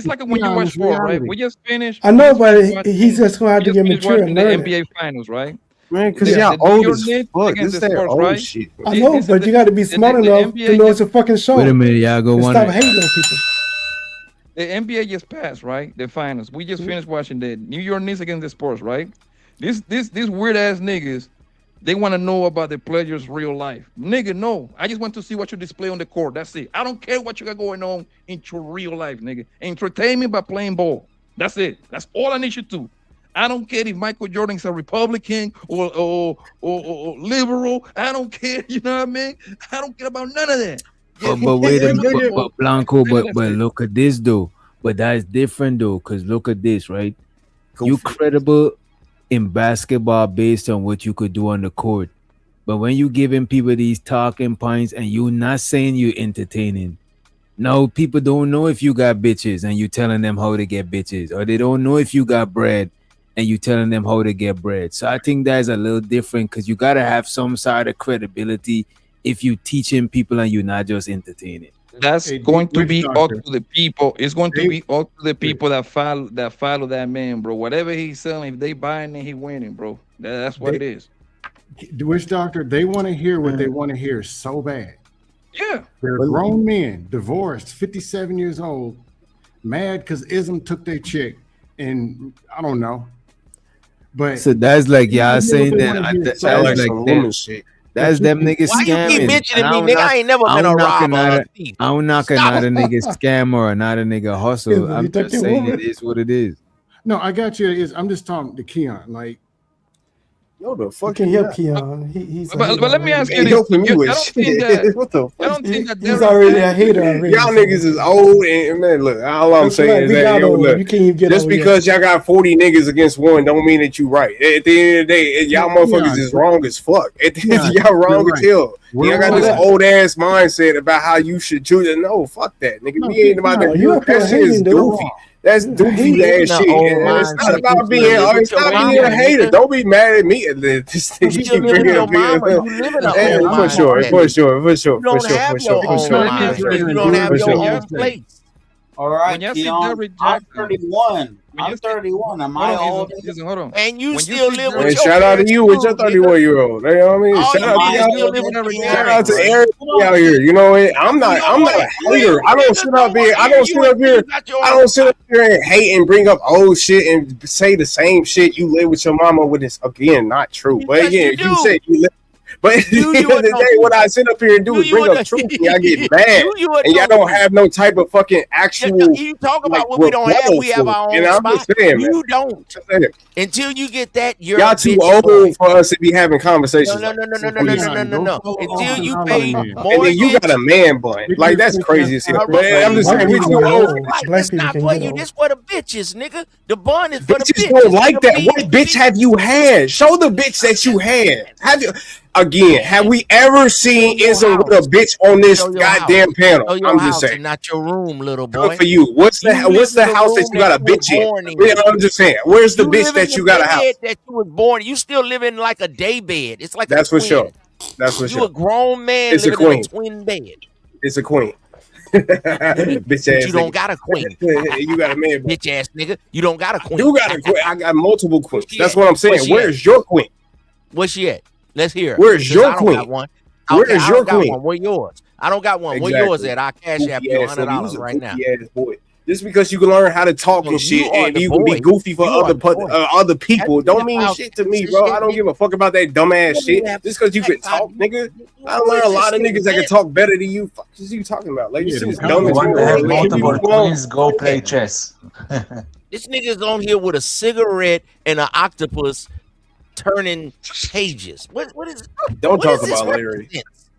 [SPEAKER 2] like when you watch sport, right? We just finished.
[SPEAKER 10] I know, but he's just going to have to get mature and
[SPEAKER 2] the
[SPEAKER 10] learn.
[SPEAKER 2] NBA Finals, right?
[SPEAKER 19] Man, because y'all old as fuck. This is their old shit.
[SPEAKER 10] I know, but you got to be smart enough to know it's a fucking show.
[SPEAKER 6] Wait a minute, y'all go one.
[SPEAKER 10] Stop hating on people.
[SPEAKER 2] The NBA just passed, right? The finals. We just finished watching the New York Knicks against the Spurs, right? These weird ass niggas, they want to know about the players' real life. Nigga, no. I just want to see what you display on the court. That's it. I don't care what you got going on in your real life, nigga. Entertain me by playing ball. That's it. That's all I need you to. I don't care if Michael Jordan's a Republican or liberal. I don't care. You know what I mean? I don't care about none of that.
[SPEAKER 6] But wait a minute, but Blanco, but look at this though. But that's different though, because look at this, right? You credible in basketball based on what you could do on the court. But when you giving people these talking points and you not saying you entertaining, no, people don't know if you got bitches and you telling them how to get bitches, or they don't know if you got bread and you telling them how to get bread. So I think that's a little different because you gotta have some sort of credibility if you teaching people and you're not just entertaining.
[SPEAKER 2] That's going to be up to the people. It's going to be up to the people that follow that man, bro. Whatever he's selling, if they buying it, he winning, bro. That's what it is.
[SPEAKER 21] Witch doctor, they want to hear what they want to hear so bad.
[SPEAKER 2] Yeah.
[SPEAKER 21] They're grown men, divorced, 57 years old, mad because Ism took their chick, and I don't know. But
[SPEAKER 6] so that's like y'all saying that that's like some woman shit. That's them niggas scamming.
[SPEAKER 18] Why you keep mentioning me, nigga? I ain't never been a robber or a thief.
[SPEAKER 6] I'm knocking out a nigga scammer or not a nigga hustle. I'm just saying it is what it is.
[SPEAKER 21] No, I got you. I'm just talking to Keon. Like,
[SPEAKER 19] yo, the fuck
[SPEAKER 10] can help Keon. He's
[SPEAKER 2] but let me ask you this.
[SPEAKER 19] What the fuck?
[SPEAKER 2] I don't think that
[SPEAKER 10] he's already a hater already.
[SPEAKER 19] Y'all niggas is old, and man, look, all I'm saying is that look, just because y'all got 40 niggas against one don't mean that you right. At the end of the day, y'all motherfuckers is wrong as fuck. Y'all wrong as hell. Y'all got this old ass mindset about how you should choose. No, fuck that, nigga. We ain't about that. That shit is goofy. That's doofy ass shit. It's not about being a hater. Don't be mad at me. This thing you keep bringing up here. For sure.
[SPEAKER 18] You don't have your own place.
[SPEAKER 7] All right, Keon, I'm 31. I'm 31. Am I old?
[SPEAKER 2] Hold on.
[SPEAKER 18] And you still live with your
[SPEAKER 19] shout out to you with your 31-year-old. You know what I mean? Shout out to everybody out here. You know, I'm not a hater. I don't sit up here and hate and bring up old shit and say the same shit you live with your mama with. This again, not true. But again, you said you live. But at the end of the day, what I sit up here and do is bring up truth, and y'all get mad, and y'all don't have no type of fucking actual.
[SPEAKER 18] You talk about what we don't have. We have our own spot. You don't. Until you get that,
[SPEAKER 19] y'all too old for us to be having conversations.
[SPEAKER 18] No. Until you pay more.
[SPEAKER 19] And then you got a man bun. Like that's crazy as hell. But I'm just saying, we too old.
[SPEAKER 18] It's not for you. This for the bitches, nigga. The bun is for the bitches.
[SPEAKER 19] Don't like that. What bitch have you had? Show the bitch that you had. Have you? Again, have we ever seen Ism with a bitch on this goddamn panel? I'm just saying,
[SPEAKER 18] not your room, little boy.
[SPEAKER 19] Good for you. What's the house that you got a bitch in? I'm just saying, where's the bitch that you got a house?
[SPEAKER 18] That you was born, you still living like a day bed. It's like
[SPEAKER 19] that's for sure. That's for sure.
[SPEAKER 18] You a grown man living in a twin bed.
[SPEAKER 19] It's a queen. Bitch ass.
[SPEAKER 18] You don't got a queen.
[SPEAKER 19] You got a man.
[SPEAKER 18] Bitch ass nigga. You don't got a queen.
[SPEAKER 19] You got a queen. I got multiple queens. That's what I'm saying. Where's your queen?
[SPEAKER 18] Where's she at? Let's hear it.
[SPEAKER 19] Where's your queen? Where is your queen?
[SPEAKER 18] Where yours? I don't got one. Where yours at? I'll cash out you $100 right now.
[SPEAKER 19] Just because you can learn how to talk and shit, and you can be goofy for other people, don't mean shit to me, bro. I don't give a fuck about that dumbass shit. Just because you can talk, nigga. I learn a lot of niggas that can talk better than you. Fuck is you talking about? Like, this shit is dumb as hell.
[SPEAKER 20] Multiple queens, go play chess.
[SPEAKER 18] This nigga's on here with a cigarette and an octopus turning pages. What is?
[SPEAKER 19] Don't talk about Larry.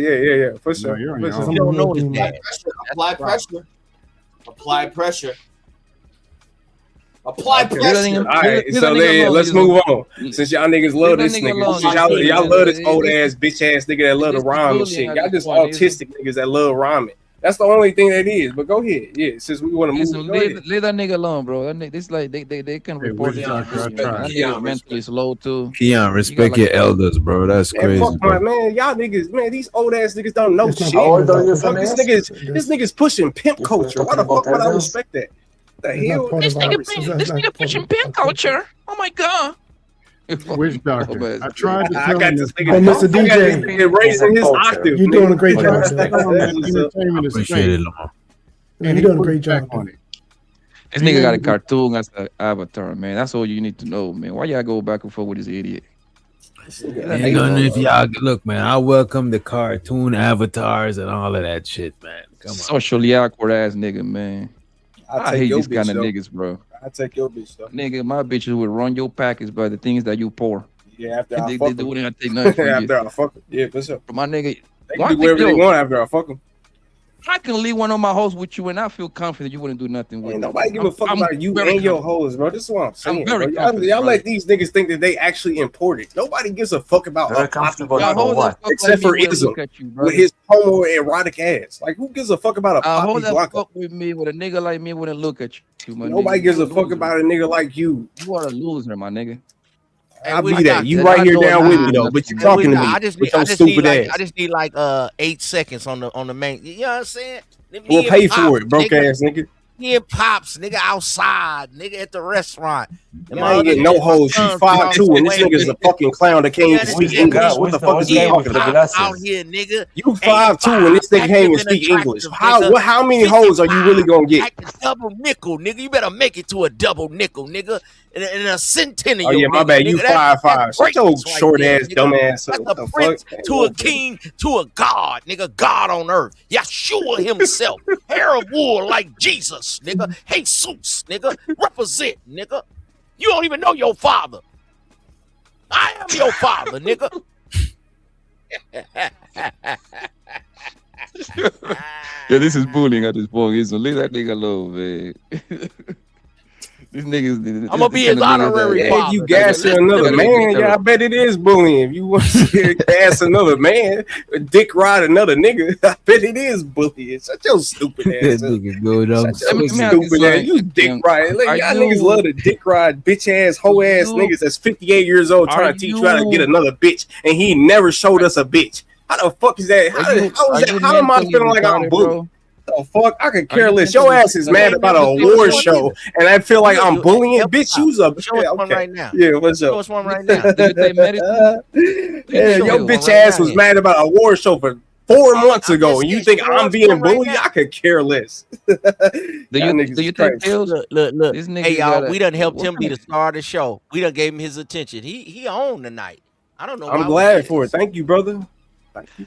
[SPEAKER 19] Yeah. For sure.
[SPEAKER 21] No, you're on
[SPEAKER 19] For
[SPEAKER 21] your
[SPEAKER 19] sure.
[SPEAKER 21] own.
[SPEAKER 18] You don't know his dad.
[SPEAKER 7] Apply pressure. Apply pressure. Apply
[SPEAKER 19] Okay.
[SPEAKER 7] pressure.
[SPEAKER 19] All right, so let's move on. Since y'all niggas love this nigga, since y'all love this old ass bitch ass nigga that love to rhyme and shit. Y'all just autistic niggas that love rhyming. That's the only thing that is. But go ahead. Yeah, since we want to move,
[SPEAKER 2] leave that nigga alone, bro. That nigga, this like they can report this on you, man. That nigga mentally slow too.
[SPEAKER 6] Keon, respect your elders, bro. That's crazy.
[SPEAKER 19] Fuck my man, y'all niggas, man. These old ass niggas don't know shit.
[SPEAKER 20] How old are you,
[SPEAKER 19] Fuck, this nigga's pushing pimp culture. Why the fuck would I respect that? The hell?
[SPEAKER 2] This nigga pushing pimp culture. Oh my god.
[SPEAKER 21] Which doctor? I tried to tell
[SPEAKER 19] got
[SPEAKER 21] him
[SPEAKER 19] this
[SPEAKER 21] this.
[SPEAKER 19] nigga.
[SPEAKER 10] Mr. DJ.
[SPEAKER 19] Raising his octave.
[SPEAKER 10] You're doing a great job.
[SPEAKER 21] Entertainment is
[SPEAKER 6] Appreciate it,
[SPEAKER 21] fake.
[SPEAKER 6] Lamar.
[SPEAKER 10] You're doing a great job.
[SPEAKER 21] On it.
[SPEAKER 2] This nigga got a cartoon as an avatar, man. That's all you need to know, man. Why y'all go back and forth with this idiot?
[SPEAKER 6] Ain't gonna if y'all look, man. I welcome the cartoon avatars and all of that shit, man. Come on.
[SPEAKER 2] Socially awkward ass nigga, man. I hate this kind of niggas, bro.
[SPEAKER 19] I take your bitch though.
[SPEAKER 2] Nigga, my bitches would run your package by the things that you pour.
[SPEAKER 19] Yeah, after I
[SPEAKER 2] they
[SPEAKER 19] fuck
[SPEAKER 2] wouldn't take nothing from you.
[SPEAKER 19] after I fuck them. Yeah, for sure.
[SPEAKER 2] My nigga,
[SPEAKER 19] They can do whatever they want after I fuck them.
[SPEAKER 2] I can leave one of my hoes with you, and I feel confident you wouldn't do nothing with.
[SPEAKER 19] Ain't nobody give a fuck about you and your hoes, bro. This is what I'm saying.
[SPEAKER 2] very
[SPEAKER 19] Bro.
[SPEAKER 2] confident,
[SPEAKER 19] Y'all
[SPEAKER 2] bro.
[SPEAKER 19] let these niggas think that they actually important. Nobody gives a fuck about
[SPEAKER 20] Very
[SPEAKER 19] us,
[SPEAKER 20] comfortable about what?
[SPEAKER 19] except for
[SPEAKER 2] me when I
[SPEAKER 19] Ism
[SPEAKER 2] look at you,
[SPEAKER 19] with his homoerotic ass. Like, who gives a fuck about a
[SPEAKER 2] I
[SPEAKER 19] poppy
[SPEAKER 2] hold that
[SPEAKER 19] blocker?
[SPEAKER 2] fuck with me with a nigga like me wouldn't look at you, my
[SPEAKER 19] Nobody
[SPEAKER 2] nigga.
[SPEAKER 19] gives
[SPEAKER 2] You
[SPEAKER 19] a fuck
[SPEAKER 2] loser.
[SPEAKER 19] about a nigga like you.
[SPEAKER 2] You are a loser, my nigga.
[SPEAKER 19] I'll
[SPEAKER 18] we
[SPEAKER 19] be that.
[SPEAKER 18] got
[SPEAKER 19] You
[SPEAKER 18] that.
[SPEAKER 19] right
[SPEAKER 18] I
[SPEAKER 19] here
[SPEAKER 18] know
[SPEAKER 19] down
[SPEAKER 18] it.
[SPEAKER 19] with me though, but you
[SPEAKER 18] And
[SPEAKER 19] talking to me
[SPEAKER 18] I just
[SPEAKER 19] with
[SPEAKER 18] need,
[SPEAKER 19] your stupid ass.
[SPEAKER 18] I just need 8 seconds on the main. You know what I'm saying?
[SPEAKER 19] We'll pay for it, broke
[SPEAKER 18] nigga.
[SPEAKER 19] ass nigga.
[SPEAKER 18] Me and Pops, nigga, outside, nigga, at the restaurant. And
[SPEAKER 19] I ain't getting no hoes. She's 5'2", and this nigga's a fucking clown that can't even speak English. What the fuck is he talking about?
[SPEAKER 18] Out here, nigga.
[SPEAKER 19] You 5'2", and this nigga can't even speak English. How many hoes are you really gonna get?
[SPEAKER 18] Double nickel, nigga. You better make it to a double nickel, nigga. And a centennial.
[SPEAKER 19] Oh yeah, my
[SPEAKER 18] nigga,
[SPEAKER 19] bad. You
[SPEAKER 18] nigga. That's
[SPEAKER 19] 5'5". Shut your
[SPEAKER 18] greatness right
[SPEAKER 19] short
[SPEAKER 18] there,
[SPEAKER 19] ass,
[SPEAKER 18] nigga.
[SPEAKER 19] dumb ass.
[SPEAKER 18] That's
[SPEAKER 19] What
[SPEAKER 18] a
[SPEAKER 19] the
[SPEAKER 18] prince
[SPEAKER 19] fuck?
[SPEAKER 18] to a king to a god, nigga. God on earth. Yeshua himself. Hair of wool like Jesus, nigga. Jesus, nigga. Represent, nigga. You don't even know your father. I am your father, nigga.
[SPEAKER 2] Yeah, this is bullying at this point. So leave that nigga alone, man. These niggas.
[SPEAKER 18] I'm gonna be his honorary father.
[SPEAKER 19] If you gassing another man, yeah, I bet it is bullying. If you want to gas another man, dick ride another nigga, I bet it is bullying. Shut your stupid ass up.
[SPEAKER 6] Nigga go down.
[SPEAKER 19] Shut your stupid ass. You dick ride. Like, y'all niggas love to dick ride bitch ass, hoe ass niggas that's 58 years old trying to teach you how to get another bitch, and he never showed us a bitch. How the fuck is that? How am I feeling like I'm bullied? The fuck? I could care less. Your ass is mad about an award show, and I feel like I'm bullying. Bitch, you's a
[SPEAKER 18] one right now.
[SPEAKER 19] Yeah, what's up?
[SPEAKER 18] Show us one right now.
[SPEAKER 19] Yeah, your bitch ass was mad about an award show for 4 months ago, and you think I'm being bullied? I could care less.
[SPEAKER 2] Do you think pills?
[SPEAKER 18] Look.
[SPEAKER 2] This nigga
[SPEAKER 18] Hey, y'all,
[SPEAKER 2] gotta-
[SPEAKER 18] we done helped him be the star of the show. We done gave him his attention. He owned tonight. I don't know.
[SPEAKER 19] I'm
[SPEAKER 18] why
[SPEAKER 19] glad for it. Thank you, brother.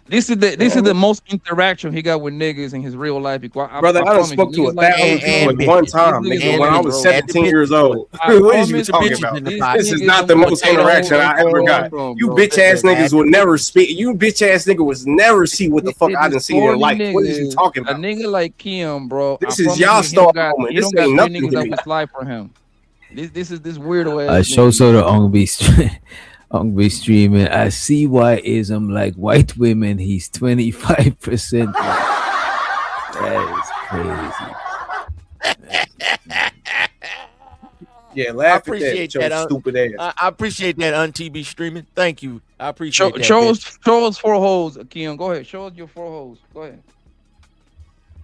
[SPEAKER 2] This is the most interaction he got with niggas in his real life. Because
[SPEAKER 19] Brother, I done spoke to 1,000 people at one time, nigga, when I was 17 years old. What is you talking about? This is not the most interaction I ever got. You bitch ass niggas will never speak. You bitch ass nigga was never see what the fuck I done seen in life. What is you talking
[SPEAKER 2] A
[SPEAKER 19] about?
[SPEAKER 2] nigga like Kim, bro.
[SPEAKER 19] This is y'all star moment. This ain't nothing to
[SPEAKER 2] up
[SPEAKER 19] me.
[SPEAKER 2] his life for him. This is this weirdo
[SPEAKER 6] I
[SPEAKER 2] ass.
[SPEAKER 6] show so the on be streaming. I see why ism like white women. He's 25%. That is crazy.
[SPEAKER 19] Yeah,
[SPEAKER 18] I
[SPEAKER 19] laugh at
[SPEAKER 18] appreciate
[SPEAKER 19] that,
[SPEAKER 18] that.
[SPEAKER 19] stupid ass.
[SPEAKER 18] I appreciate that on TB streaming. Thank you. I appreciate that.
[SPEAKER 2] Show
[SPEAKER 18] bitch.
[SPEAKER 2] us 4 holes, Kim. Go ahead. Show us your 4 holes. Go ahead.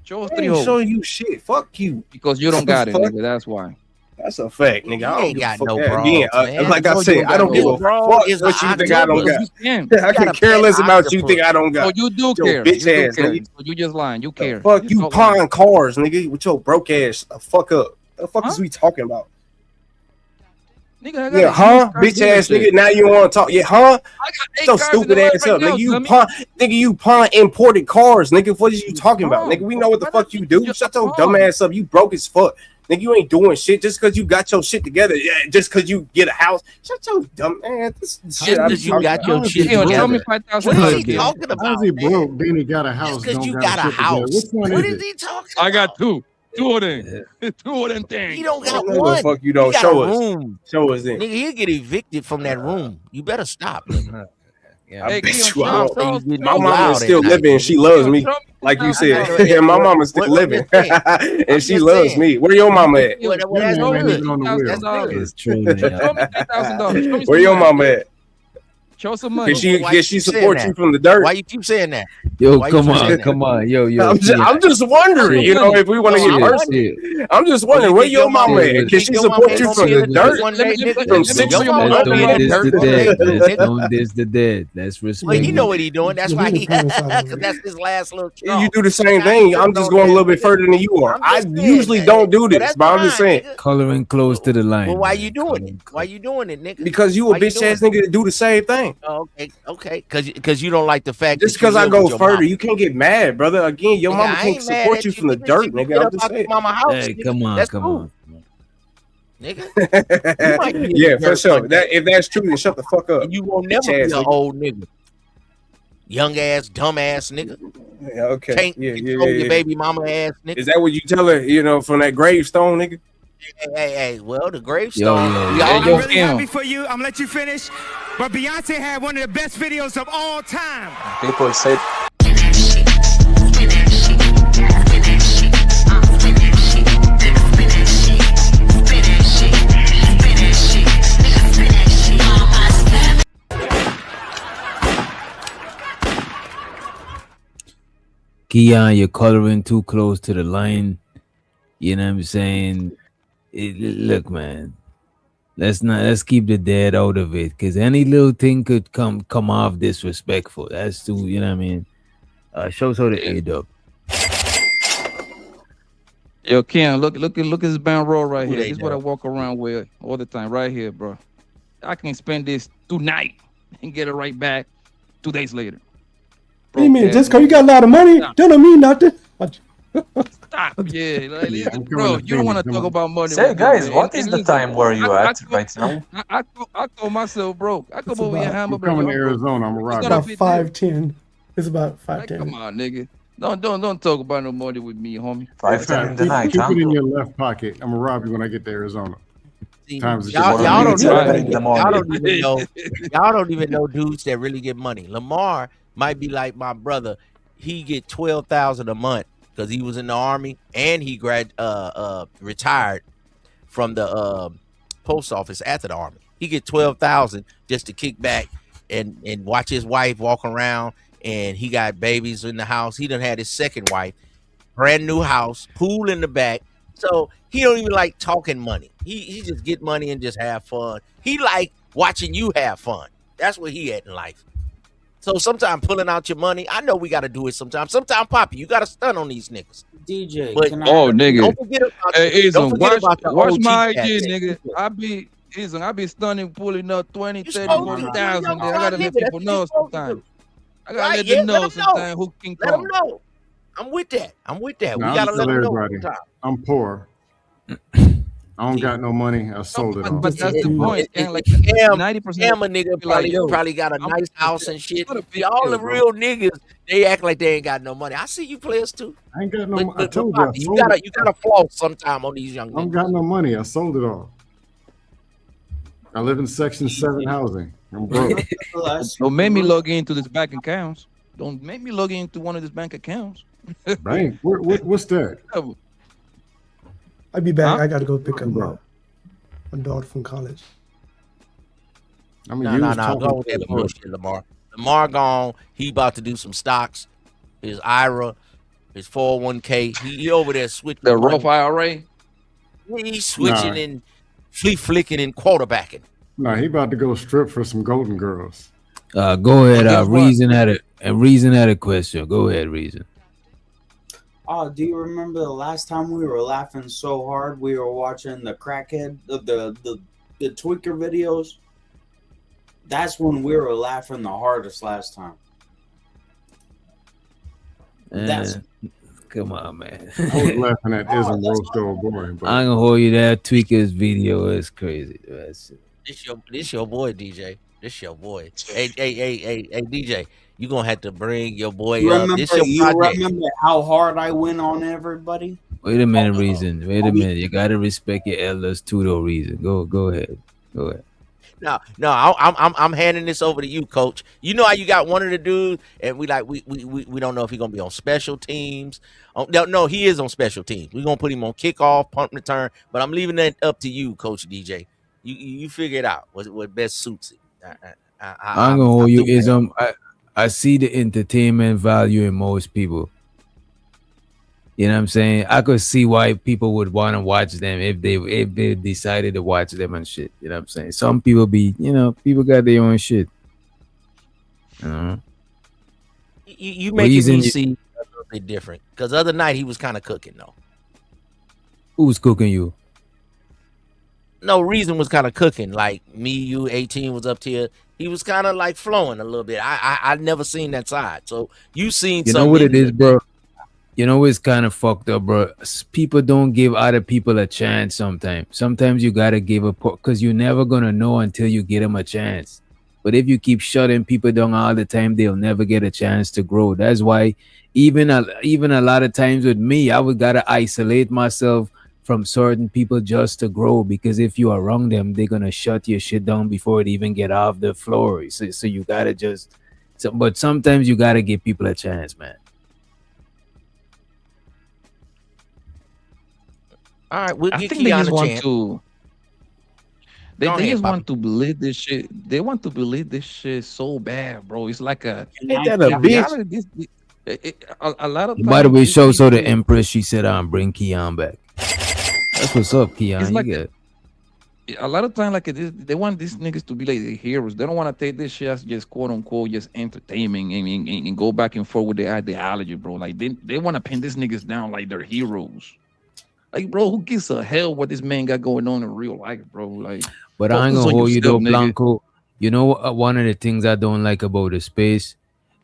[SPEAKER 2] Show us
[SPEAKER 19] I
[SPEAKER 2] 3
[SPEAKER 19] ain't
[SPEAKER 2] holes.
[SPEAKER 19] showing you shit. Fuck you.
[SPEAKER 2] Because you don't got it,
[SPEAKER 19] Fuck.
[SPEAKER 2] nigga. That's why.
[SPEAKER 19] That's a fact, nigga. I don't
[SPEAKER 18] ain't
[SPEAKER 19] give a
[SPEAKER 18] got
[SPEAKER 19] fuck.
[SPEAKER 18] no
[SPEAKER 19] Again,
[SPEAKER 18] bras, man.
[SPEAKER 19] like I
[SPEAKER 2] No, you
[SPEAKER 19] said,
[SPEAKER 2] don't
[SPEAKER 19] I don't
[SPEAKER 2] got
[SPEAKER 19] give
[SPEAKER 2] no
[SPEAKER 19] a
[SPEAKER 18] bras.
[SPEAKER 19] fuck
[SPEAKER 18] Is
[SPEAKER 19] what
[SPEAKER 18] a
[SPEAKER 19] you think I don't got.
[SPEAKER 2] You can.
[SPEAKER 19] I can
[SPEAKER 18] gotta
[SPEAKER 19] care
[SPEAKER 18] pet
[SPEAKER 19] less about you
[SPEAKER 18] octopus.
[SPEAKER 19] think I don't
[SPEAKER 2] So
[SPEAKER 19] got.
[SPEAKER 2] you do
[SPEAKER 19] Your
[SPEAKER 2] care.
[SPEAKER 19] bitch
[SPEAKER 2] You do
[SPEAKER 19] ass,
[SPEAKER 2] care.
[SPEAKER 19] nigga.
[SPEAKER 2] So you just lying. You care.
[SPEAKER 19] Fuck you
[SPEAKER 2] talk
[SPEAKER 19] pawn cars, nigga, with your broke ass. The fuck up. The fuck
[SPEAKER 2] Huh?
[SPEAKER 19] is we talking about?
[SPEAKER 2] Nigga, I got
[SPEAKER 19] Yeah,
[SPEAKER 2] a
[SPEAKER 19] huh?
[SPEAKER 2] used car
[SPEAKER 19] Bitch ass
[SPEAKER 2] dealership.
[SPEAKER 19] nigga. Now you want to talk? Yeah, huh?
[SPEAKER 2] I got 8
[SPEAKER 19] So
[SPEAKER 2] cars in
[SPEAKER 19] stupid
[SPEAKER 2] the lot
[SPEAKER 19] ass
[SPEAKER 2] right
[SPEAKER 19] up,
[SPEAKER 2] now,
[SPEAKER 19] nigga. You
[SPEAKER 2] dummy.
[SPEAKER 19] pawn, nigga. You pawn imported cars, nigga. What is you talking about,
[SPEAKER 2] Pawn.
[SPEAKER 19] nigga? We know what the
[SPEAKER 2] Why
[SPEAKER 19] fuck
[SPEAKER 2] not
[SPEAKER 19] you
[SPEAKER 2] you
[SPEAKER 19] do.
[SPEAKER 2] just
[SPEAKER 19] Shut
[SPEAKER 2] a
[SPEAKER 19] your
[SPEAKER 2] pawn?
[SPEAKER 19] dumb ass up. You broke as fuck. Nigga, you ain't doing shit just because you got your shit together. Yeah, just because you get a house. Shut your dumb ass. This shit I'm
[SPEAKER 18] Just 'cause you
[SPEAKER 19] talking
[SPEAKER 18] got
[SPEAKER 19] about.
[SPEAKER 18] your shit
[SPEAKER 2] Kim, tell me
[SPEAKER 18] together.
[SPEAKER 2] $5,000.
[SPEAKER 18] What is he
[SPEAKER 2] Kim.
[SPEAKER 18] talking
[SPEAKER 21] How's
[SPEAKER 18] about,
[SPEAKER 21] he
[SPEAKER 18] man?
[SPEAKER 21] broke? Then he got a house.
[SPEAKER 18] Just because
[SPEAKER 21] Don't
[SPEAKER 18] you
[SPEAKER 21] got
[SPEAKER 18] got a
[SPEAKER 21] shit together.
[SPEAKER 18] house.
[SPEAKER 21] Which one
[SPEAKER 18] What
[SPEAKER 21] is
[SPEAKER 18] is
[SPEAKER 21] it?
[SPEAKER 18] he talking
[SPEAKER 2] I
[SPEAKER 18] about?
[SPEAKER 2] got 2. 2 of them. 2 of them things.
[SPEAKER 18] He don't got
[SPEAKER 19] No, the
[SPEAKER 18] one.
[SPEAKER 19] fuck you
[SPEAKER 18] He
[SPEAKER 19] don't
[SPEAKER 18] got
[SPEAKER 19] show
[SPEAKER 18] a
[SPEAKER 19] us.
[SPEAKER 18] room.
[SPEAKER 19] Show us in.
[SPEAKER 18] Nigga, he'll get evicted from that room. You better stop, nigga.
[SPEAKER 19] I bet
[SPEAKER 2] Keon,
[SPEAKER 19] you I
[SPEAKER 2] show
[SPEAKER 19] don't.
[SPEAKER 2] me
[SPEAKER 19] My mama is still living and she loves me. Like you said, my mama's still living and she loves me. Where your mama at?
[SPEAKER 2] Well, that's good.
[SPEAKER 19] It's
[SPEAKER 6] true.
[SPEAKER 2] Show me $3,000. Show me
[SPEAKER 19] Where
[SPEAKER 2] some
[SPEAKER 19] your
[SPEAKER 2] money.
[SPEAKER 19] mama at?
[SPEAKER 2] Show some money.
[SPEAKER 19] Can she support you from the dirt?
[SPEAKER 18] Why you keep saying that?
[SPEAKER 6] Yo,
[SPEAKER 18] Why you
[SPEAKER 6] come
[SPEAKER 18] keep
[SPEAKER 6] on,
[SPEAKER 18] saying that?
[SPEAKER 6] come on, yo.
[SPEAKER 19] I'm just wondering, you know, if we want to get personal. I'm just wondering, where your mama at? Can she support you from the dirt? From 6
[SPEAKER 6] Don't diss the dead. That's respect.
[SPEAKER 18] Well, you know what he doing. That's why he, because that's his last little.
[SPEAKER 19] You do the same thing. I'm just going a little bit further than you are. I usually don't do this, but I'm just saying.
[SPEAKER 6] Coloring close to the line.
[SPEAKER 18] Well, why you doing it? Why you doing it, nigga?
[SPEAKER 19] Because you a bitch ass nigga to do the same thing.
[SPEAKER 18] Oh, okay. Because you don't like the fact
[SPEAKER 19] just because I go further, you can't get mad, brother. Again, your mama can't support you from the dirt, nigga. I'm just saying.
[SPEAKER 6] Hey, come on.
[SPEAKER 18] Nigga.
[SPEAKER 19] Yeah, for sure. If that's true, then shut the fuck up.
[SPEAKER 18] You won't never be an old nigga. Young ass, dumb ass nigga.
[SPEAKER 19] Yeah, okay.
[SPEAKER 18] Can't control your baby mama ass nigga.
[SPEAKER 19] Is that what you tell her, you know, from that gravestone, nigga?
[SPEAKER 18] Hey, well, the gravestone.
[SPEAKER 4] I'm really happy for you. I'm gonna let you finish. But Beyonce had one of the best videos of all time.
[SPEAKER 20] People say
[SPEAKER 6] Keon, you're coloring too close to the line. You know what I'm saying? Look, man. Let's keep the dead out of it, because any little thing could come off disrespectful. That's too, you know what I mean? Show the A-Dub.
[SPEAKER 2] Yo, Ken, look at this band roll right here. This is what I walk around with all the time, right here, bro. I can spend this tonight and get it right back 2 days later.
[SPEAKER 10] What do you mean? Just because you got a lot of money, that don't mean nothing.
[SPEAKER 2] Stop. Yeah, like, bro, you don't want to talk about money.
[SPEAKER 20] Say, guys, what is the time where you at right now?
[SPEAKER 2] I call myself broke. I come over here, hammer.
[SPEAKER 21] Coming to Arizona, I'm
[SPEAKER 10] It's about 5:10. It's about 5:10.
[SPEAKER 2] Come on, nigga. Don't talk about no money with me, homie.
[SPEAKER 20] 5:10 in the night,
[SPEAKER 21] Keep
[SPEAKER 20] huh?
[SPEAKER 21] it in your left pocket. I'm gonna rob you when I get to Arizona.
[SPEAKER 18] Y'all don't even know dudes that really get money. Lamar might be like my brother. He get $12,000 a month because he was in the army and he retired from the post office after the army. He get $12,000 just to kick back and watch his wife walk around, and he got babies in the house. He done had his second wife, brand new house, pool in the back. So he don't even like talking money. He just get money and just have fun. He like watching you have fun. That's where he at in life. So sometimes pulling out your money, I know we got to do it sometimes. Sometimes, Poppy, you got to stun on these niggas.
[SPEAKER 7] DJ,
[SPEAKER 18] but,
[SPEAKER 2] nigga.
[SPEAKER 18] Don't forget about
[SPEAKER 2] watch my IG, nigga. I be stunning, pulling up 20, 30, 40,000. I got to let people know sometimes. I got to let them know sometimes who can come.
[SPEAKER 18] Let them know. I'm with that. We
[SPEAKER 21] Now,
[SPEAKER 18] got to let them know
[SPEAKER 21] everybody,
[SPEAKER 18] sometimes.
[SPEAKER 21] I'm poor. I don't got no money. I sold it all.
[SPEAKER 2] But that's the point. Like
[SPEAKER 18] 90% a nigga probably got a nice house and shit. All the real niggas, they act like they ain't got no money. I see you players too.
[SPEAKER 21] I ain't got no money.
[SPEAKER 18] I told you gotta floss sometime on these young niggas.
[SPEAKER 21] I don't got no money. I sold it all. I live in Section 7 housing. I'm broke.
[SPEAKER 2] Don't make me log into this bank accounts. Don't make me log into one of these bank accounts.
[SPEAKER 21] Bank? What's that?
[SPEAKER 10] I'll be back. I got to go pick up my daughter from college.
[SPEAKER 21] I mean,
[SPEAKER 18] no, go with that bullshit, Lamar. Lamar gone. He about to do some stocks. His IRA, his 401k. He over there switching.
[SPEAKER 2] The Roth IRA?
[SPEAKER 18] He's switching and flicking and quarterbacking.
[SPEAKER 21] No, he about to go strip for some Golden Girls.
[SPEAKER 6] Go ahead. Reason had a question. Go ahead, Reason.
[SPEAKER 7] Oh, do you remember the last time we were laughing so hard we were watching the crackhead of the tweaker videos? That's when we were laughing the hardest last time.
[SPEAKER 6] Come on, man.
[SPEAKER 21] I was laughing at Ism roast old boy. But
[SPEAKER 6] I'm gonna hold you that tweaker's video is crazy.
[SPEAKER 18] This your boy, DJ. This your boy. Hey, DJ. You gonna have to bring your boy up. This your project.
[SPEAKER 7] Remember how hard I went on everybody?
[SPEAKER 6] Wait a minute, Reason. Wait a minute. You gotta respect your elders too, though, Reason. Go ahead.
[SPEAKER 18] No, I'm handing this over to you, coach. You know how you got one of the dudes, and we don't know if he's gonna be on special teams. No, he is on special teams. We're gonna put him on kickoff, punt return, but I'm leaving that up to you, Coach DJ. You figure it out. What best suits it.
[SPEAKER 6] I'm gonna hold you. I see the entertainment value in most people. You know what I'm saying? I could see why people would want to watch them if they decided to watch them and shit. You know what I'm saying? Some people people got their own shit.
[SPEAKER 18] You making me see a little bit different. Because the other night he was kind of cooking though.
[SPEAKER 6] Who's cooking you?
[SPEAKER 18] No, Reason was kind of cooking. Like me, you, 18 was up here. He was kind of like flowing a little bit. I never seen that side. So you seen
[SPEAKER 6] something. You know what it is, bro? You know it's kind of fucked up, bro. People don't give other people a chance sometimes. Sometimes you gotta give a because you're never gonna know until you get them a chance. But if you keep shutting people down all the time, they'll never get a chance to grow. That's why even a lot of times with me, I would gotta isolate myself from certain people just to grow, because if you are around them, they're gonna shut your shit down before it even get off the floor. So you gotta but sometimes you gotta give people a chance, man.
[SPEAKER 18] All right, we'll
[SPEAKER 2] I
[SPEAKER 18] get
[SPEAKER 2] think they just want
[SPEAKER 18] chance.
[SPEAKER 2] to. They just want to believe this shit. They want to believe this shit so bad, bro. It's like a.
[SPEAKER 19] Ain't that a bitch?
[SPEAKER 2] A lot of times.
[SPEAKER 6] By the way, so the Empress, she said, bring Keon back. That's what's up, Keon.
[SPEAKER 2] It's like
[SPEAKER 6] you
[SPEAKER 2] a lot of time, like they want these niggas to be like the heroes. They don't want to take this shit as just quote unquote just entertainment and go back and forth with their ideology, bro. Like they want to pin these niggas down like they're heroes. Like, bro, who gives a hell what this man got going on in real life, bro? Like,
[SPEAKER 6] but I ain't gonna hold you though, Blanco. You know one of the things I don't like about the space,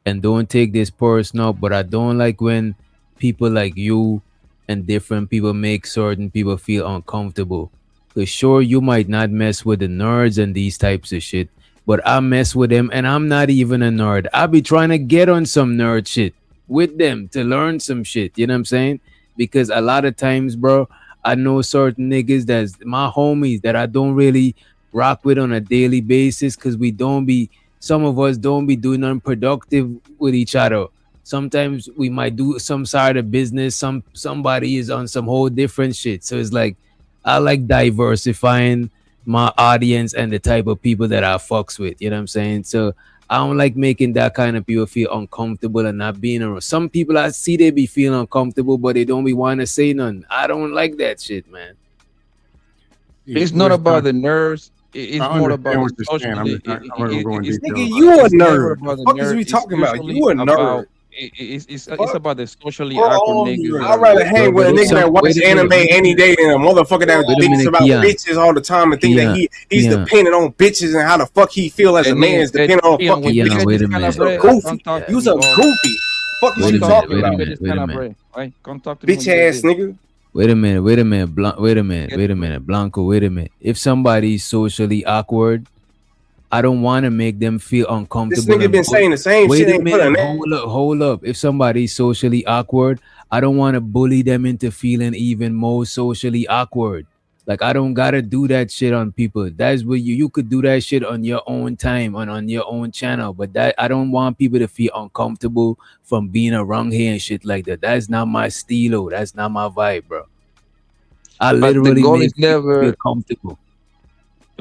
[SPEAKER 6] and don't take this personal, but I don't like when people like you and different people make certain people feel uncomfortable. Cause sure, you might not mess with the nerds and these types of shit, but I mess with them, and I'm not even a nerd. I be trying to get on some nerd shit with them to learn some shit. You know what I'm saying? Because a lot of times, bro, I know certain niggas that's my homies that I don't really rock with on a daily basis, because some of us don't be doing nothing productive with each other. Sometimes we might do some side of business. Somebody is on some whole different shit. So it's like, I like diversifying my audience and the type of people that I fucks with. You know what I'm saying? So I don't like making that kind of people feel uncomfortable and not being around. Some people I see, they be feeling uncomfortable, but they don't be wanting to say nothing. I don't like that shit, man.
[SPEAKER 2] It's not about the nerds. It's more about the social.
[SPEAKER 19] Nigga, you a nerd. What the fuck is we talking about? You a nerd.
[SPEAKER 2] It's about the socially awkward niggas.
[SPEAKER 19] I'd rather hang with a nigga that watches anime any day than a motherfucker that thinks about bitches all the time and think that he's dependent on bitches and how the fuck he feel as a man is dependent on fucking bitches.
[SPEAKER 6] Wait a minute.
[SPEAKER 19] Goofy. You's a goofy. Fuck is you talking about? Bitch ass nigga.
[SPEAKER 6] Wait a minute, Blanco, wait a minute. If somebody's socially awkward, I don't want to make them feel uncomfortable.
[SPEAKER 19] This nigga been saying the same shit.
[SPEAKER 6] Wait a minute, hold up. If somebody's socially awkward, I don't want to bully them into feeling even more socially awkward. Like, I don't gotta do that shit on people. That's what you could do that shit on your own time and on your own channel. But that I don't want people to feel uncomfortable from being around here and shit like that. That's not my stilo. That's not my vibe, bro. I literally make people feel comfortable.